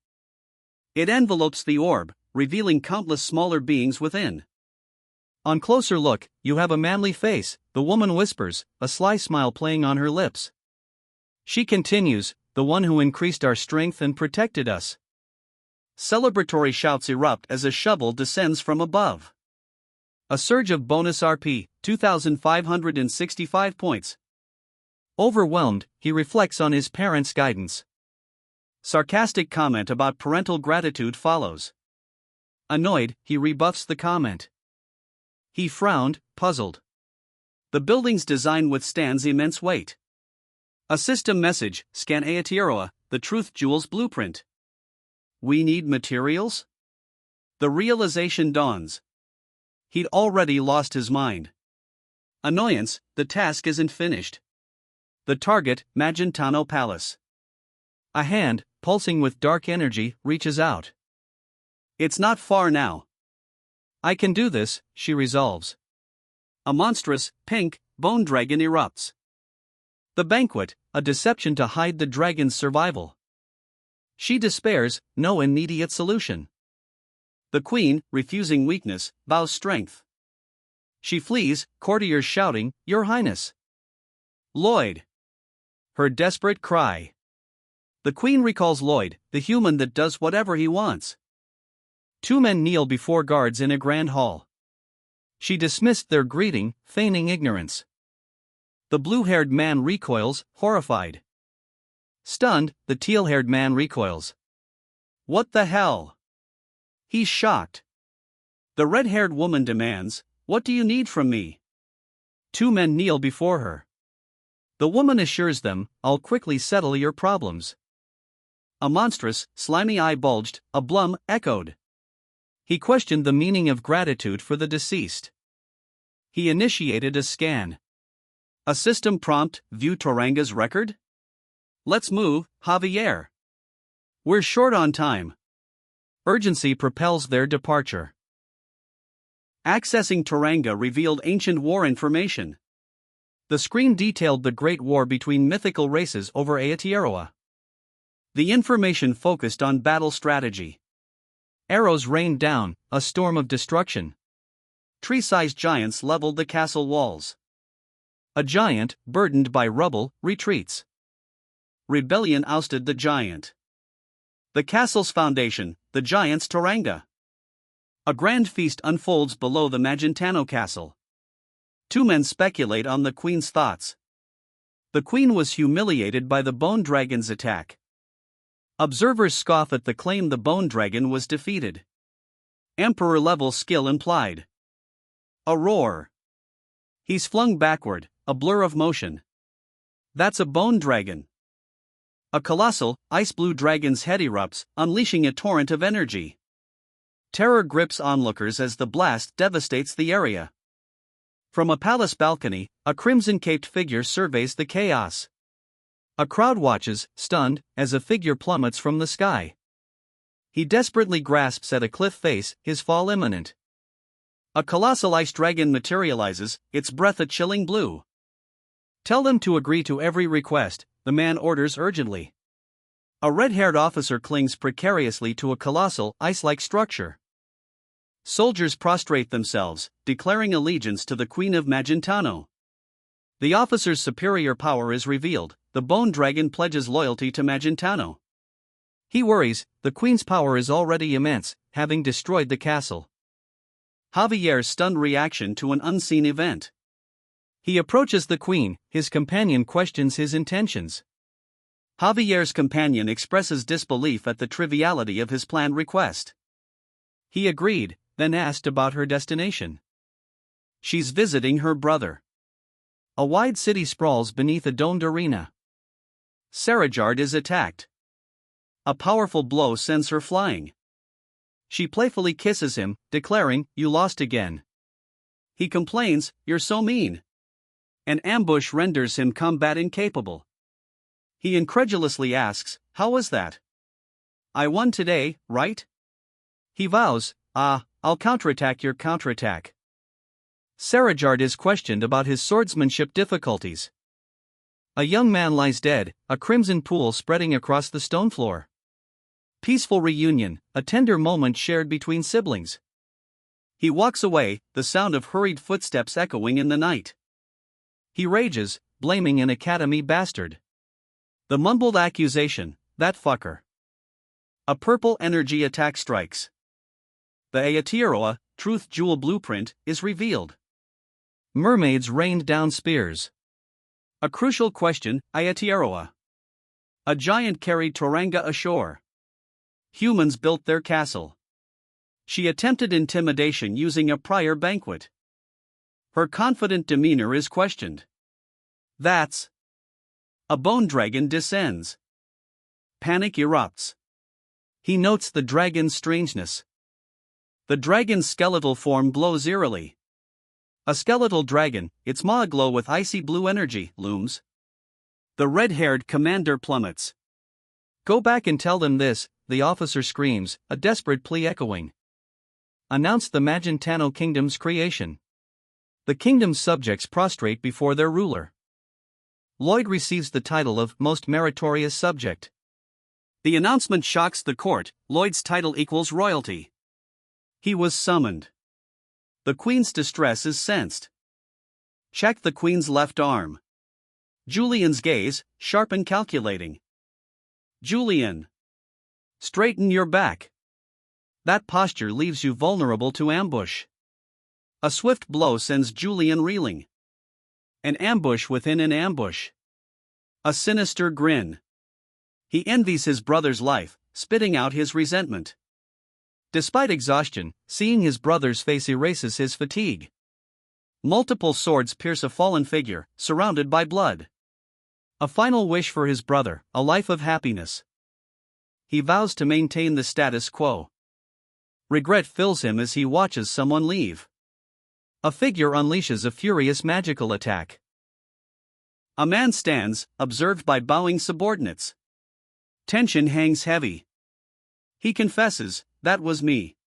It envelopes the orb, revealing countless smaller beings within. On closer look, you have a manly face, the woman whispers, a sly smile playing on her lips. She continues, the one who increased our strength and protected us. Celebratory shouts erupt as a shovel descends from above. A surge of bonus RP, 2,565 points. Overwhelmed, he reflects on his parents' guidance. Sarcastic comment about parental gratitude follows. Annoyed, he rebuffs the comment. He frowned, puzzled. The building's design withstands immense weight. A system message, scan Aotearoa, the Truth Jewel's blueprint. We need materials? The realization dawns. He'd already lost his mind. Annoyance, the task isn't finished. The target, Magentano Palace. A hand, pulsing with dark energy, reaches out. It's not far now. I can do this, she resolves. A monstrous, pink, bone dragon erupts. The banquet, a deception to hide the dragon's survival. She despairs, no immediate solution. The queen, refusing weakness, vows strength. She flees, courtiers shouting, Your Highness. Lloyd. Her desperate cry. The queen recalls Lloyd, the human that does whatever he wants. Two men kneel before guards in a grand hall. She dismissed their greeting, feigning ignorance. The blue-haired man recoils, horrified. Stunned, the teal-haired man recoils. What the hell? He's shocked. The red-haired woman demands, What do you need from me? Two men kneel before her. The woman assures them, I'll quickly settle your problems. A monstrous, slimy eye bulged, a blum echoed. He questioned the meaning of gratitude for the deceased. He initiated a scan. A system prompt, view Toranga's record? Let's move, Javier. We're short on time. Urgency propels their departure. Accessing Toranga revealed ancient war information. The screen detailed the Great War between mythical races over Aotearoa. The information focused on battle strategy. Arrows rained down, a storm of destruction. Tree-sized giants leveled the castle walls. A giant, burdened by rubble, retreats. Rebellion ousted the giant. The castle's foundation, the giant's Toranga. A grand feast unfolds below the Magentano castle. Two men speculate on the queen's thoughts. The queen was humiliated by the bone dragon's attack. Observers scoff at the claim the bone dragon was defeated. Emperor-level skill implied. A roar. He's flung backward, a blur of motion. That's a bone dragon. A colossal, ice-blue dragon's head erupts, unleashing a torrent of energy. Terror grips onlookers as the blast devastates the area. From a palace balcony, a crimson-caped figure surveys the chaos. A crowd watches, stunned, as a figure plummets from the sky. He desperately grasps at a cliff face, his fall imminent. A colossal ice dragon materializes, its breath a chilling blue. "Tell them to agree to every request," the man orders urgently. A red-haired officer clings precariously to a colossal, ice-like structure. Soldiers prostrate themselves, declaring allegiance to the Queen of Magentano. The officer's superior power is revealed. The bone dragon pledges loyalty to Magentano. He worries, the queen's power is already immense, having destroyed the castle. Javier's stunned reaction to an unseen event. He approaches the queen, his companion questions his intentions. Javier's companion expresses disbelief at the triviality of his planned request. He agreed, then asked about her destination. She's visiting her brother. A wide city sprawls beneath a domed arena. Sarajard is attacked. A powerful blow sends her flying. She playfully kisses him, declaring, "You lost again." He complains, "You're so mean." An ambush renders him combat incapable. He incredulously asks, "How was that?" "I won today, right?" He vows, I'll counterattack your counterattack." Sarajard is questioned about his swordsmanship difficulties. A young man lies dead, a crimson pool spreading across the stone floor. Peaceful reunion, a tender moment shared between siblings. He walks away, the sound of hurried footsteps echoing in the night. He rages, blaming an academy bastard. The mumbled accusation, "That fucker." A purple energy attack strikes. The Aotearoa, truth jewel blueprint, is revealed. Mermaids rained down spears. A crucial question, Aotearoa. A giant carried Toranga ashore. Humans built their castle. She attempted intimidation using a prior banquet. Her confident demeanor is questioned. That's. A bone dragon descends. Panic erupts. He notes the dragon's strangeness. The dragon's skeletal form glows eerily. A skeletal dragon, its maw aglow with icy blue energy, looms. The red-haired commander plummets. "Go back and tell them this," the officer screams, a desperate plea echoing. "Announce the Magentano kingdom's creation." The kingdom's subjects prostrate before their ruler. Lloyd receives the title of Most Meritorious Subject. The announcement shocks the court. Lloyd's title equals royalty. He was summoned. The queen's distress is sensed. Check the queen's left arm. Julian's gaze, sharp and calculating. "Julian. Straighten your back. That posture leaves you vulnerable to ambush." A swift blow sends Julian reeling. An ambush within an ambush. A sinister grin. He envies his brother's life, spitting out his resentment. Despite exhaustion, seeing his brother's face erases his fatigue. Multiple swords pierce a fallen figure, surrounded by blood. A final wish for his brother, a life of happiness. He vows to maintain the status quo. Regret fills him as he watches someone leave. A figure unleashes a furious magical attack. A man stands, observed by bowing subordinates. Tension hangs heavy. He confesses, "That was me."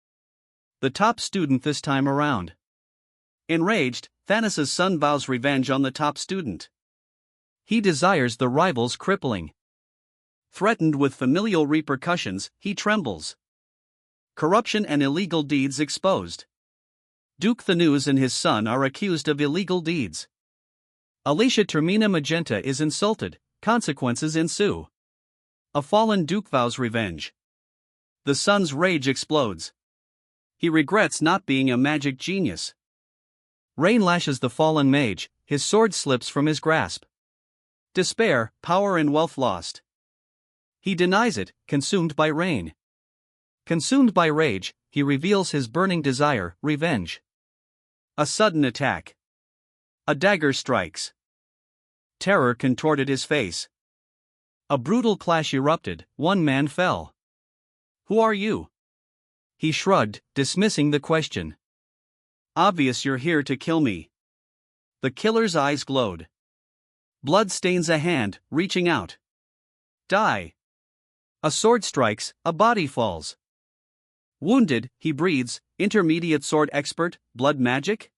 The top student this time around. Enraged, Thanos' son vows revenge on the top student. He desires the rival's crippling. Threatened with familial repercussions, he trembles. Corruption and illegal deeds exposed. Duke Thanos and his son are accused of illegal deeds. Alicia Termina Magenta is insulted, consequences ensue. A fallen duke vows revenge. The son's rage explodes. He regrets not being a magic genius. Rain lashes the fallen mage, his sword slips from his grasp. Despair, power and wealth lost. He denies it, consumed by rain. Consumed by rage, he reveals his burning desire, revenge. A sudden attack. A dagger strikes. Terror contorted his face. A brutal clash erupted, one man fell. "Who are you?" He shrugged, dismissing the question. "Obvious you're here to kill me." The killer's eyes glowed. Blood stains a hand, reaching out. Die. A sword strikes, a body falls. Wounded, he breathes, intermediate sword expert, blood magic?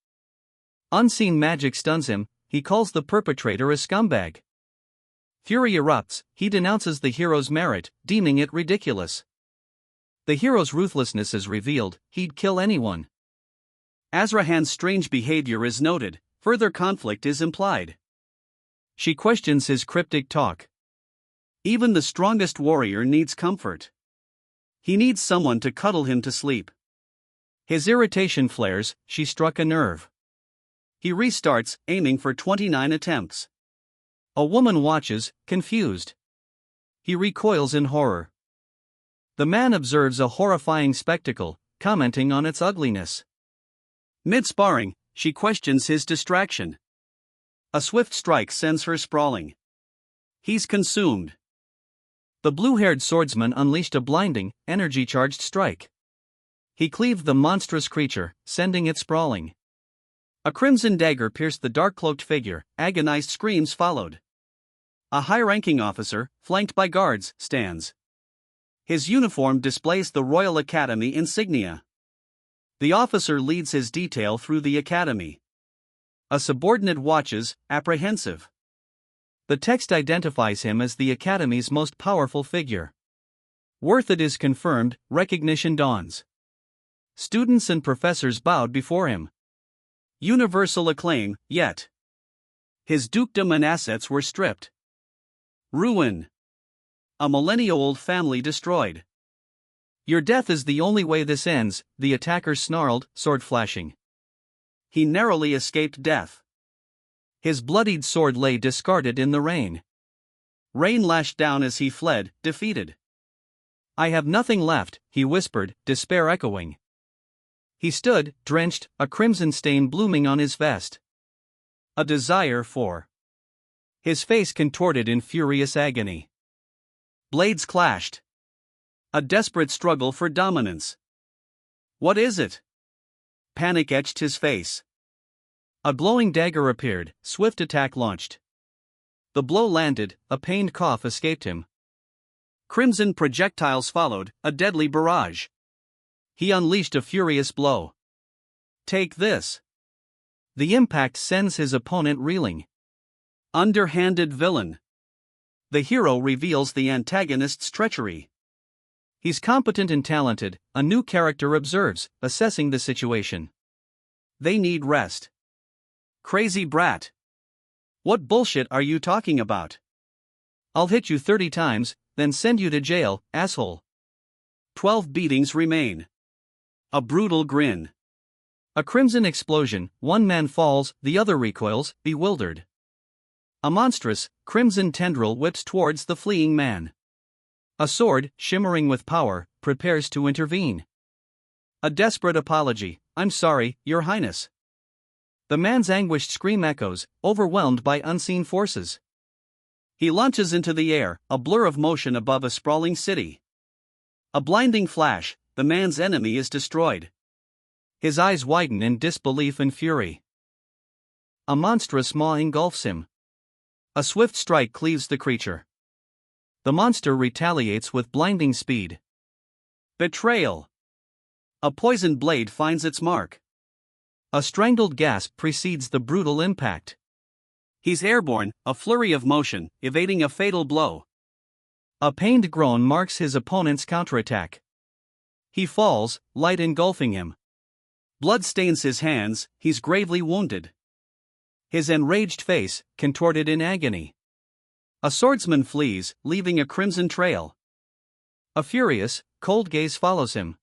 Unseen magic stuns him, he calls the perpetrator a scumbag. Fury erupts, he denounces the hero's merit, deeming it ridiculous. The hero's ruthlessness is revealed, he'd kill anyone. Azrahan's strange behavior is noted, further conflict is implied. She questions his cryptic talk. Even the strongest warrior needs comfort. He needs someone to cuddle him to sleep. His irritation flares, she struck a nerve. He restarts, aiming for 29 attempts. A woman watches, confused. He recoils in horror. The man observes a horrifying spectacle, commenting on its ugliness. Mid-sparring, she questions his distraction. A swift strike sends her sprawling. He's consumed. The blue-haired swordsman unleashed a blinding, energy-charged strike. He cleaved the monstrous creature, sending it sprawling. A crimson dagger pierced the dark-cloaked figure, agonized screams followed. A high-ranking officer, flanked by guards, stands. His uniform displays the Royal Academy insignia. The officer leads his detail through the academy. A subordinate watches, apprehensive. The text identifies him as the academy's most powerful figure. Worth it is confirmed, recognition dawns. Students and professors bowed before him. Universal acclaim, yet his dukedom and assets were stripped. Ruin. A millennia-old family destroyed. Your death is the only way this ends, the attacker snarled, sword flashing. He narrowly escaped death. His bloodied sword lay discarded in the rain. Rain lashed down as he fled, defeated. I have nothing left, he whispered, despair echoing. He stood, drenched, a crimson stain blooming on his vest. A desire for. His face contorted in furious agony. Blades clashed. A desperate struggle for dominance. What is it? Panic etched his face. A glowing dagger appeared, swift attack launched. The blow landed, a pained cough escaped him. Crimson projectiles followed, a deadly barrage. He unleashed a furious blow. Take this. The impact sends his opponent reeling. Underhanded villain. The hero reveals the antagonist's treachery. He's competent and talented, a new character observes, assessing the situation. They need rest. Crazy brat. What bullshit are you talking about? I'll hit you 30 times, then send you to jail, asshole. 12 beatings remain. A brutal grin. A crimson explosion, one man falls, the other recoils, bewildered. A monstrous, crimson tendril whips towards the fleeing man. A sword, shimmering with power, prepares to intervene. A desperate apology, I'm sorry, Your Highness. The man's anguished scream echoes, overwhelmed by unseen forces. He launches into the air, a blur of motion above a sprawling city. A blinding flash, the man's enemy is destroyed. His eyes widen in disbelief and fury. A monstrous maw engulfs him. A swift strike cleaves the creature. The monster retaliates with blinding speed. Betrayal. A poisoned blade finds its mark. A strangled gasp precedes the brutal impact. He's airborne, a flurry of motion, evading a fatal blow. A pained groan marks his opponent's counterattack. He falls, light engulfing him. Blood stains his hands, he's gravely wounded. His enraged face, contorted in agony. A swordsman flees, leaving a crimson trail. A furious, cold gaze follows him.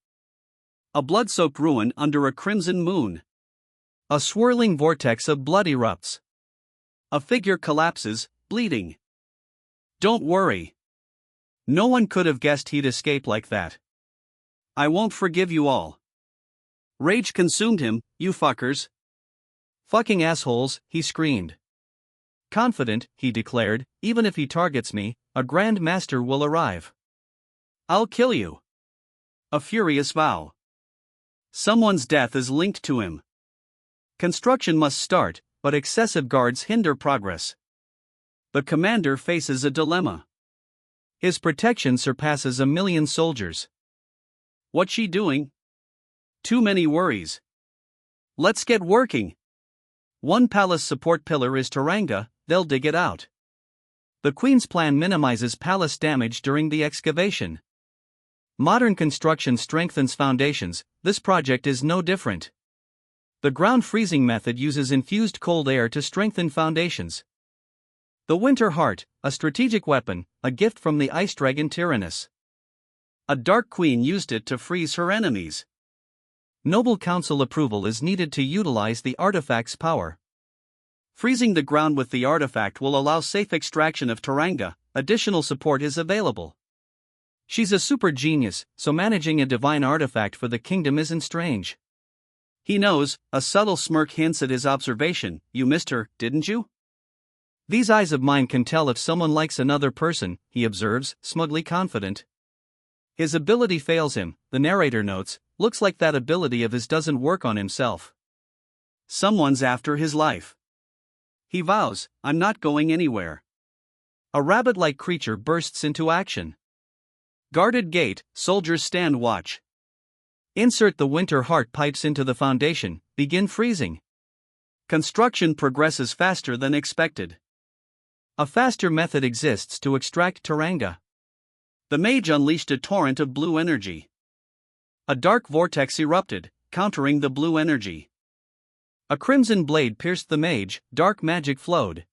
A blood-soaked ruin under a crimson moon. A swirling vortex of blood erupts. A figure collapses, bleeding. Don't worry. No one could have guessed he'd escape like that. I won't forgive you all. Rage consumed him, you fuckers. Fucking assholes, he screamed. Confident, he declared, even if he targets me, a Grand Master will arrive. I'll kill you. A furious vow. Someone's death is linked to him. Construction must start, but excessive guards hinder progress. The commander faces a dilemma. His protection surpasses 1,000,000 soldiers. What's she doing? Too many worries. Let's get working. One palace support pillar is Turanga, they'll dig it out. The Queen's plan minimizes palace damage during the excavation. Modern construction strengthens foundations, this project is no different. The ground freezing method uses infused cold air to strengthen foundations. The Winter Heart, a strategic weapon, a gift from the ice dragon Tyrannus. A Dark Queen used it to freeze her enemies. Noble Council approval is needed to utilize the artifact's power. Freezing the ground with the artifact will allow safe extraction of Turanga, additional support is available. She's a super genius, so managing a divine artifact for the kingdom isn't strange. He knows, a subtle smirk hints at his observation, you missed her, didn't you? These eyes of mine can tell if someone likes another person, he observes, smugly confident. His ability fails him, the narrator notes, looks like that ability of his doesn't work on himself. Someone's after his life. He vows, I'm not going anywhere. A rabbit-like creature bursts into action. Guarded gate, soldiers stand watch. Insert the Winter Heart pipes into the foundation, begin freezing. Construction progresses faster than expected. A faster method exists to extract Turanga. The mage unleashed a torrent of blue energy. A dark vortex erupted, countering the blue energy. A crimson blade pierced the mage, dark magic flowed.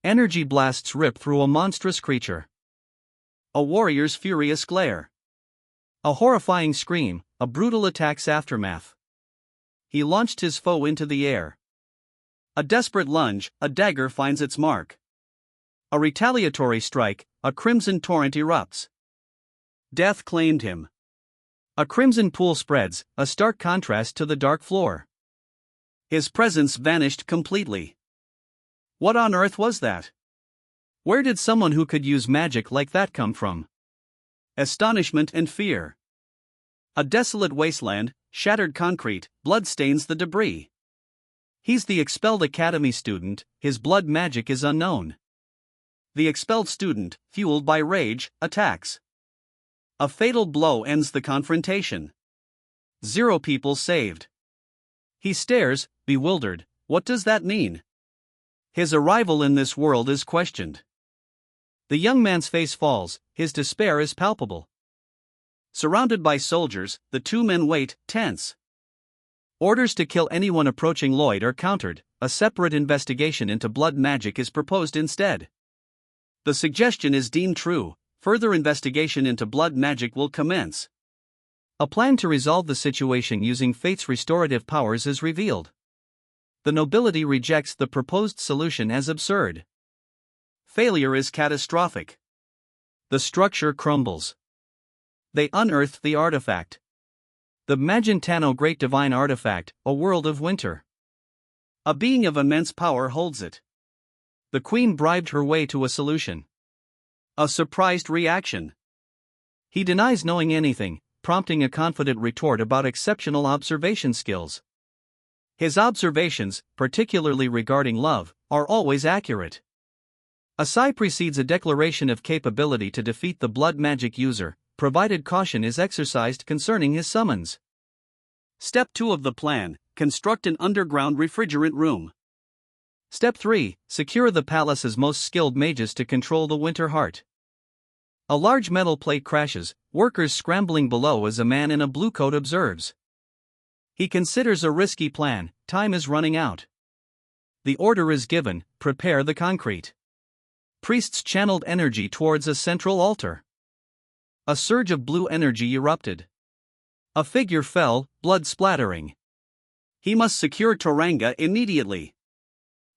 Energy blasts rip through a monstrous creature. A warrior's furious glare. A horrifying scream, a brutal attack's aftermath. He launched his foe into the air. A desperate lunge, a dagger finds its mark. A retaliatory strike, a crimson torrent erupts. Death claimed him. A crimson pool spreads, a stark contrast to the dark floor. His presence vanished completely. What on earth was that? Where did someone who could use magic like that come from? Astonishment and fear. A desolate wasteland, shattered concrete, blood stains the debris. He's the expelled academy student, his blood magic is unknown. The expelled student, fueled by rage, attacks. A fatal blow ends the confrontation. 0 people saved. He stares, bewildered, what does that mean? His arrival in this world is questioned. The young man's face falls, his despair is palpable. Surrounded by soldiers, the 2 men wait, tense. Orders to kill anyone approaching Lloyd are countered, a separate investigation into blood magic is proposed instead. The suggestion is deemed true, further investigation into blood magic will commence. A plan to resolve the situation using fate's restorative powers is revealed. The nobility rejects the proposed solution as absurd. Failure is catastrophic. The structure crumbles. They unearth the artifact. The Magentano Great Divine Artifact, a world of winter. A being of immense power holds it. The Queen bribed her way to a solution. A surprised reaction. He denies knowing anything, prompting a confident retort about exceptional observation skills. His observations, particularly regarding love, are always accurate. A sigh precedes a declaration of capability to defeat the blood magic user, provided caution is exercised concerning his summons. Step 2 of the plan, construct an underground refrigerant room. Step 3, secure the palace's most skilled mages to control the Winter Heart. A large metal plate crashes, workers scrambling below as a man in a blue coat observes. He considers a risky plan, time is running out. The order is given, prepare the concrete. Priests channeled energy towards a central altar. A surge of blue energy erupted. A figure fell, blood splattering. He must secure Turanga immediately.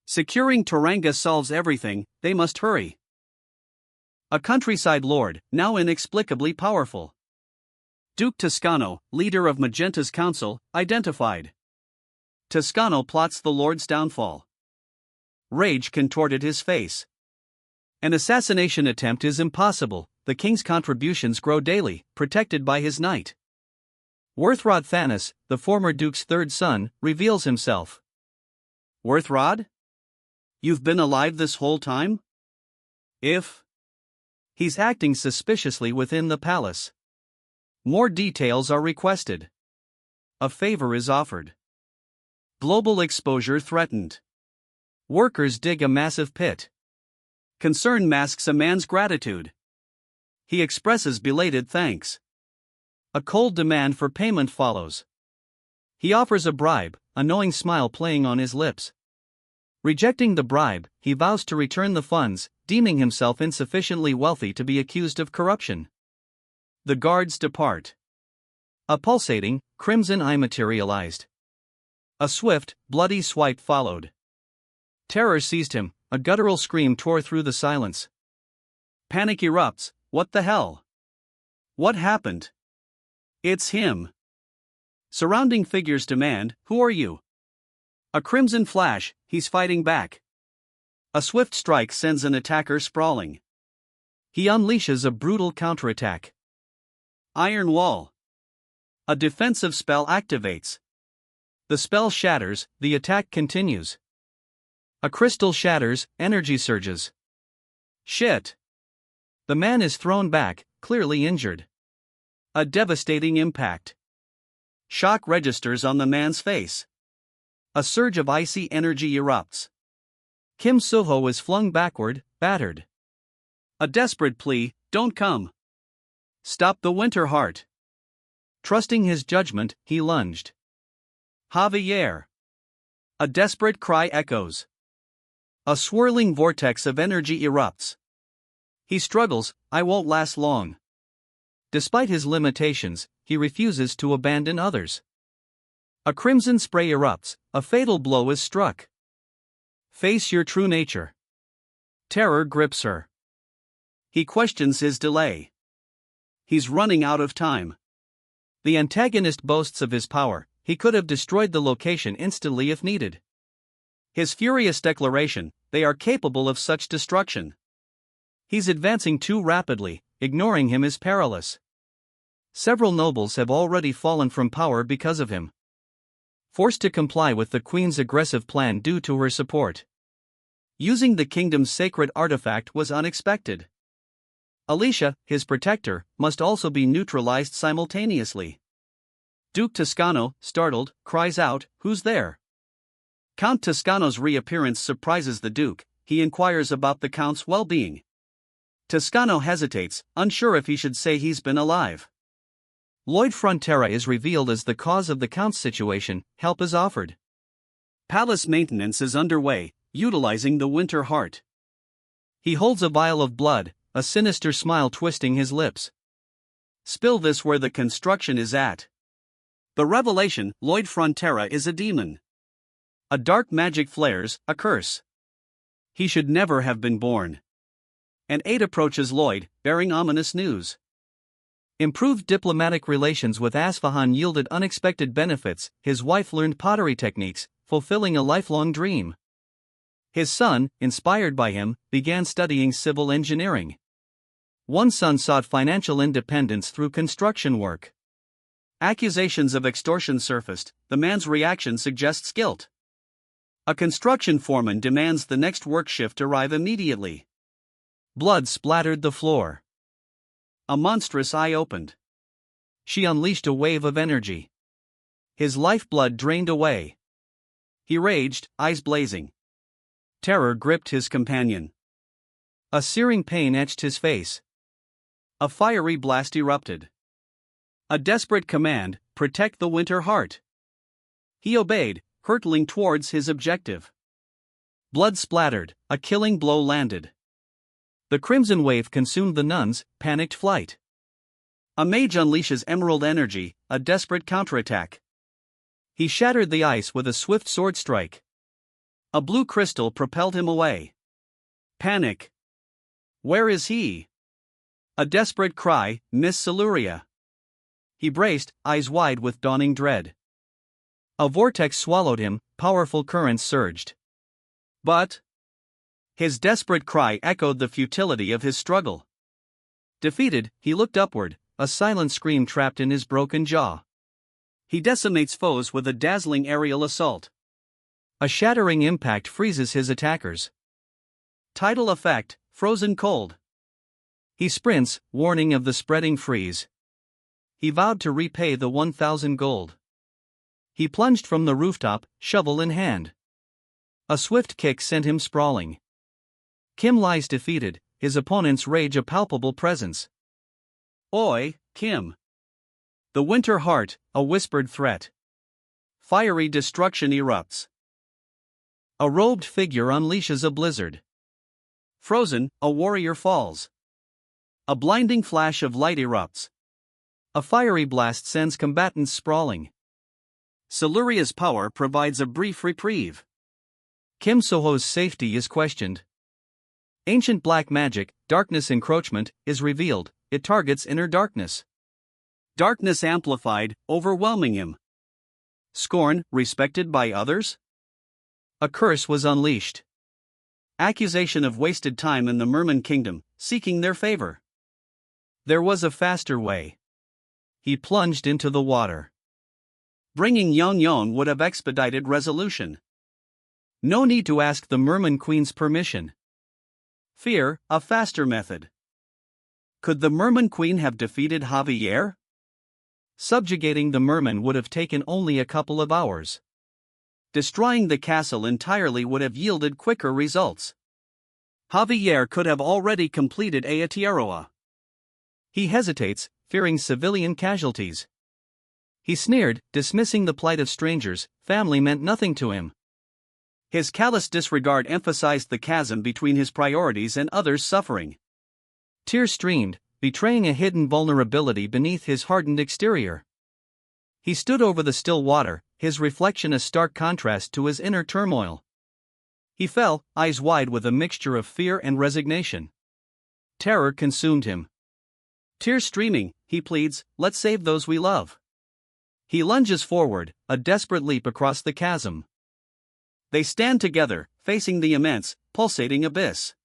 Securing Turanga solves everything, they must hurry. A countryside lord, now inexplicably powerful. Duke Toscano, leader of Magenta's council, identified. Toscano plots the lord's downfall. Rage contorted his face. An assassination attempt is impossible, the king's contributions grow daily, protected by his knight. Worthrod Thanos, the former duke's third son, reveals himself. Worthrod? You've been alive this whole time? If he's acting suspiciously within the palace. More details are requested. A favor is offered. Global exposure threatened. Workers dig a massive pit. Concern masks a man's gratitude. He expresses belated thanks. A cold demand for payment follows. He offers a bribe, a knowing smile playing on his lips. Rejecting the bribe, he vows to return the funds, deeming himself insufficiently wealthy to be accused of corruption. The guards depart. A pulsating, crimson eye materialized. A swift, bloody swipe followed. Terror seized him, a guttural scream tore through the silence. Panic erupts. What the hell? What happened? It's him. Surrounding figures demand, who are you? A crimson flash, he's fighting back. A swift strike sends an attacker sprawling. He unleashes a brutal counterattack. Iron wall. A defensive spell activates. The spell shatters, the attack continues. A crystal shatters, energy surges. Shit. The man is thrown back, clearly injured. A devastating impact. Shock registers on the man's face. A surge of icy energy erupts. Kim Suho is flung backward, battered. A desperate plea, don't come. Stop the winter heart. Trusting his judgment, he lunged. Javier. A desperate cry echoes. A swirling vortex of energy erupts. He struggles, I won't last long. Despite his limitations, he refuses to abandon others. A crimson spray erupts, a fatal blow is struck. Face your true nature. Terror grips her. He questions his delay. He's running out of time. The antagonist boasts of his power, he could have destroyed the location instantly if needed. His furious declaration, they are capable of such destruction. He's advancing too rapidly, ignoring him is perilous. Several nobles have already fallen from power because of him. Forced to comply with the queen's aggressive plan due to her support. Using the kingdom's sacred artifact was unexpected. Alicia, his protector, must also be neutralized simultaneously. Duke Toscano, startled, cries out, "Who's there?" Count Toscano's reappearance surprises the Duke. He inquires about the Count's well-being. Toscano hesitates, unsure if he should say he's been alive. Lloyd Frontera is revealed as the cause of the Count's situation, help is offered. Palace maintenance is underway, utilizing the winter heart. He holds a vial of blood, a sinister smile twisting his lips. Spill this where the construction is at. The revelation, Lloyd Frontera is a demon. A dark magic flares, a curse. He should never have been born. An aide approaches Lloyd, bearing ominous news. Improved diplomatic relations with Asfahan yielded unexpected benefits, his wife learned pottery techniques, fulfilling a lifelong dream. His son, inspired by him, began studying civil engineering. One son sought financial independence through construction work. Accusations of extortion surfaced, the man's reaction suggests guilt. A construction foreman demands the next work shift arrive immediately. Blood splattered the floor. A monstrous eye opened. She unleashed a wave of energy. His lifeblood drained away. He raged, eyes blazing. Terror gripped his companion. A searing pain etched his face. A fiery blast erupted. A desperate command, protect the winter heart. He obeyed, hurtling towards his objective. Blood splattered, a killing blow landed. The crimson wave consumed the nuns, panicked flight. A mage unleashes emerald energy, a desperate counterattack. He shattered the ice with a swift sword strike. A blue crystal propelled him away. Panic. Where is he? A desperate cry, Miss Siluria. He braced, eyes wide with dawning dread. A vortex swallowed him, powerful currents surged. But his desperate cry echoed the futility of his struggle. Defeated, he looked upward, a silent scream trapped in his broken jaw. He decimates foes with a dazzling aerial assault. A shattering impact freezes his attackers. Tidal effect, frozen cold. He sprints, warning of the spreading freeze. He vowed to repay the 1,000 gold. He plunged from the rooftop, shovel in hand. A swift kick sent him sprawling. Kim lies defeated, his opponent's rage a palpable presence. Oi, Kim. The winter heart, a whispered threat. Fiery destruction erupts. A robed figure unleashes a blizzard. Frozen, a warrior falls. A blinding flash of light erupts. A fiery blast sends combatants sprawling. Siluria's power provides a brief reprieve. Kim Soho's safety is questioned. Ancient black magic, darkness encroachment, is revealed. It targets inner darkness. Darkness amplified, overwhelming him. Scorn, respected by others? A curse was unleashed. Accusation of wasted time in the Merman kingdom, seeking their favor. There was a faster way. He plunged into the water. Bringing Yon Yon would have expedited resolution. No need to ask the Merman Queen's permission. Fear, a faster method. Could the Merman Queen have defeated Javier? Subjugating the Merman would have taken only a couple of hours. Destroying the castle entirely would have yielded quicker results. Javier could have already completed Aotearoa. He hesitates, fearing civilian casualties. He sneered, dismissing the plight of strangers. Family meant nothing to him. His callous disregard emphasized the chasm between his priorities and others' suffering. Tears streamed, betraying a hidden vulnerability beneath his hardened exterior. He stood over the still water, his reflection a stark contrast to his inner turmoil. He fell, eyes wide with a mixture of fear and resignation. Terror consumed him. Tears streaming, he pleads, "Let's save those we love." He lunges forward, a desperate leap across the chasm. They stand together, facing the immense, pulsating abyss.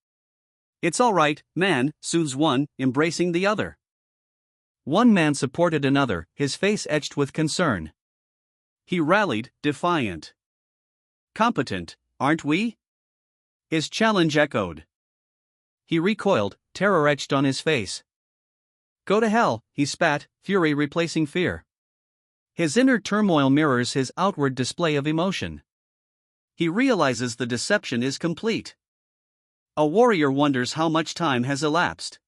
"It's all right, man," soothes one, embracing the other. One man supported another, his face etched with concern. He rallied, defiant. "Competent, aren't we?" His challenge echoed. He recoiled, terror etched on his face. "Go to hell," he spat, fury replacing fear. His inner turmoil mirrors his outward display of emotion. He realizes the deception is complete. A warrior wonders how much time has elapsed.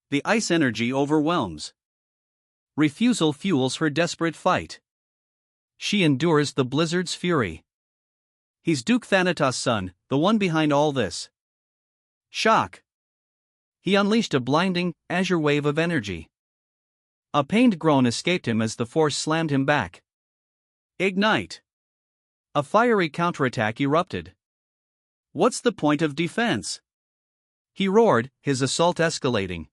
The ice energy overwhelms. Refusal fuels her desperate fight. She endures the blizzard's fury. He's Duke Thanatos' son, the one behind all this. Shock. He unleashed a blinding, azure wave of energy. A pained groan escaped him as the force slammed him back. Ignite. A fiery counterattack erupted. What's the point of defense? He roared, his assault escalating.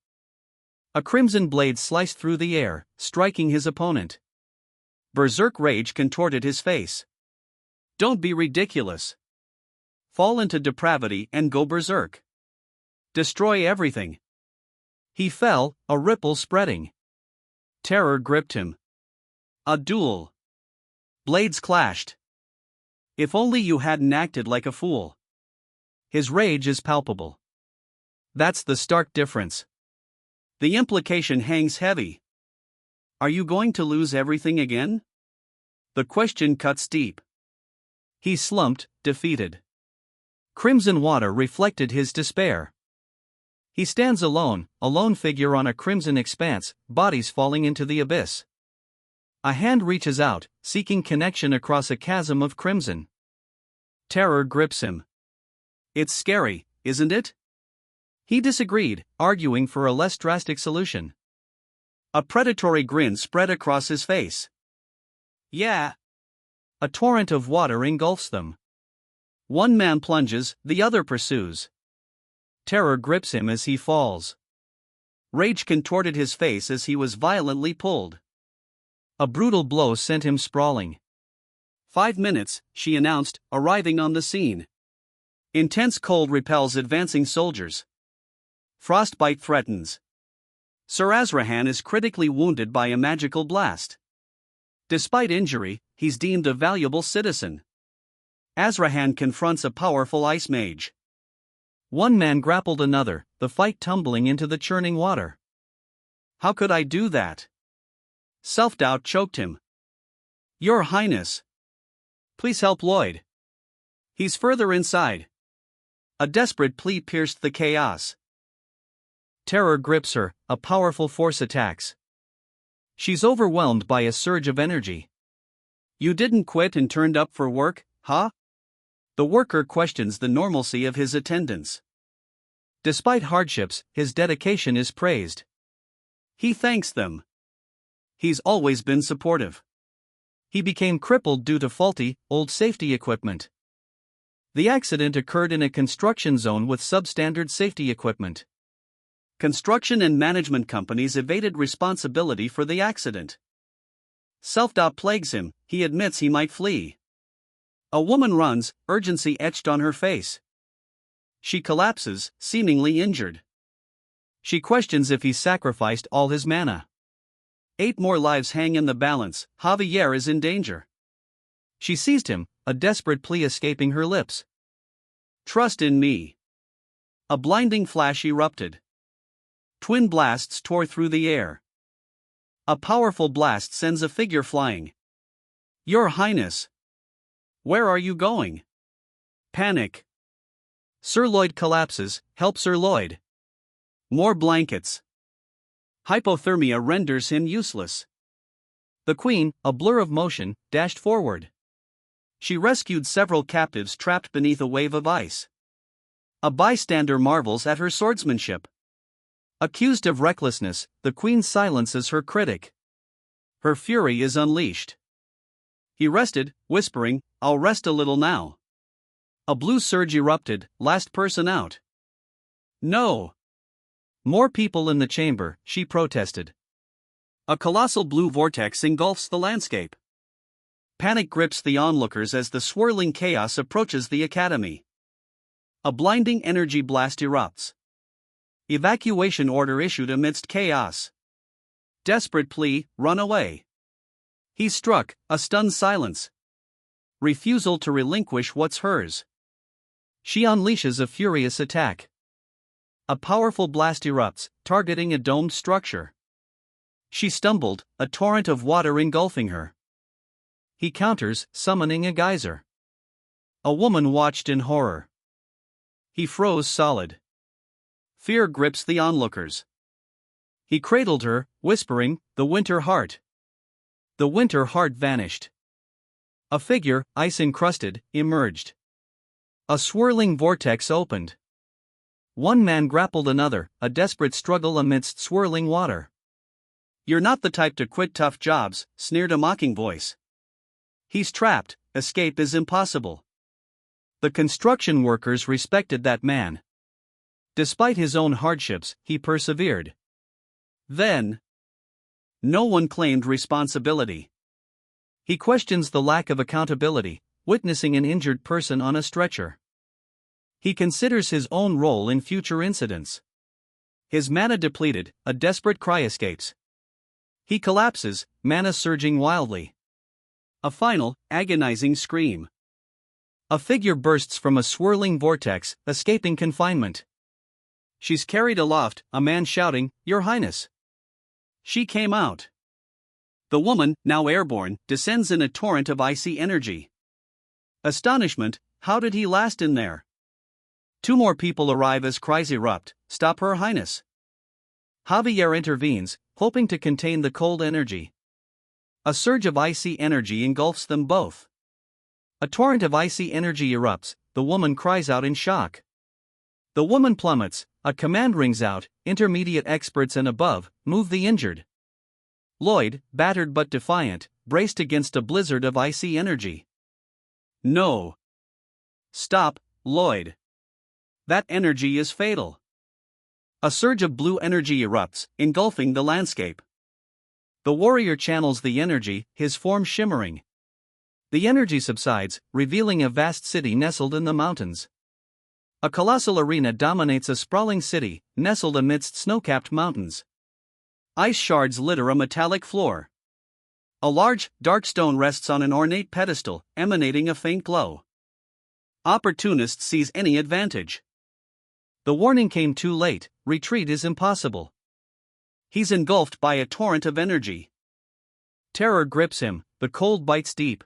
A crimson blade sliced through the air, striking his opponent. Berserk rage contorted his face. Don't be ridiculous. Fall into depravity and go berserk. Destroy everything. He fell, a ripple spreading. Terror gripped him. A duel. Blades clashed. If only you hadn't acted like a fool. His rage is palpable. That's the stark difference. The implication hangs heavy. Are you going to lose everything again? The question cuts deep. He slumped, defeated. Crimson water reflected his despair. He stands alone, a lone figure on a crimson expanse, bodies falling into the abyss. A hand reaches out, seeking connection across a chasm of crimson. Terror grips him. It's scary, isn't it? He disagreed, arguing for a less drastic solution. A predatory grin spread across his face. Yeah. A torrent of water engulfs them. One man plunges, the other pursues. Terror grips him as he falls. Rage contorted his face as he was violently pulled. A brutal blow sent him sprawling. 5 minutes, she announced, arriving on the scene. Intense cold repels advancing soldiers. Frostbite threatens. Sir Azrahan is critically wounded by a magical blast. Despite injury, he's deemed a valuable citizen. Azrahan confronts a powerful ice mage. One man grappled another, the fight tumbling into the churning water. How could I do that? Self-doubt choked him. Your Highness. Please help Lloyd. He's further inside. A desperate plea pierced the chaos. Terror grips her, a powerful force attacks. She's overwhelmed by a surge of energy. You didn't quit and turned up for work, huh? The worker questions the normalcy of his attendance. Despite hardships, his dedication is praised. He thanks them. He's always been supportive. He became crippled due to faulty, old safety equipment. The accident occurred in a construction zone with substandard safety equipment. Construction and management companies evaded responsibility for the accident. Self-doubt plagues him, he admits he might flee. A woman runs, urgency etched on her face. She collapses, seemingly injured. She questions if he sacrificed all his mana. 8 more lives hang in the balance, Javier is in danger. She seized him, a desperate plea escaping her lips. Trust in me. A blinding flash erupted. Twin blasts tore through the air. A powerful blast sends a figure flying. Your Highness. Where are you going? Panic. Sir Lloyd collapses, help Sir Lloyd. More blankets. Hypothermia renders him useless. The Queen, a blur of motion, dashed forward. She rescued several captives trapped beneath a wave of ice. A bystander marvels at her swordsmanship. Accused of recklessness, the Queen silences her critic. Her fury is unleashed. He rested, whispering, I'll rest a little now. A blue surge erupted, last person out. No. More people in the chamber, she protested. A colossal blue vortex engulfs the landscape. Panic grips the onlookers as the swirling chaos approaches the academy. A blinding energy blast erupts. Evacuation order issued amidst chaos. Desperate plea, run away. He struck, a stunned silence. Refusal to relinquish what's hers. She unleashes a furious attack. A powerful blast erupts, targeting a domed structure. She stumbled, a torrent of water engulfing her. He counters, summoning a geyser. A woman watched in horror. He froze solid. Fear grips the onlookers. He cradled her, whispering, the winter heart. The winter heart vanished. A figure, ice-encrusted, emerged. A swirling vortex opened. One man grappled another, a desperate struggle amidst swirling water. You're not the type to quit tough jobs, sneered a mocking voice. He's trapped, escape is impossible. The construction workers respected that man. Despite his own hardships, he persevered. Then, no one claimed responsibility. He questions the lack of accountability, witnessing an injured person on a stretcher. He considers his own role in future incidents. His mana depleted, a desperate cry escapes. He collapses, mana surging wildly. A final, agonizing scream. A figure bursts from a swirling vortex, escaping confinement. She's carried aloft, a man shouting, Your Highness. She came out. The woman, now airborne, descends in a torrent of icy energy. Astonishment, how did he last in there? 2 more people arrive as cries erupt, Stop Her Highness. Javier intervenes, hoping to contain the cold energy. A surge of icy energy engulfs them both. A torrent of icy energy erupts, the woman cries out in shock. The woman plummets, a command rings out, intermediate experts and above, move the injured. Lloyd, battered but defiant, braced against a blizzard of icy energy. No. Stop, Lloyd. That energy is fatal. A surge of blue energy erupts, engulfing the landscape. The warrior channels the energy, his form shimmering. The energy subsides, revealing a vast city nestled in the mountains. A colossal arena dominates a sprawling city, nestled amidst snow-capped mountains. Ice shards litter a metallic floor. A large, dark stone rests on an ornate pedestal, emanating a faint glow. Opportunist sees any advantage. The warning came too late, retreat is impossible. He's engulfed by a torrent of energy. Terror grips him, the cold bites deep.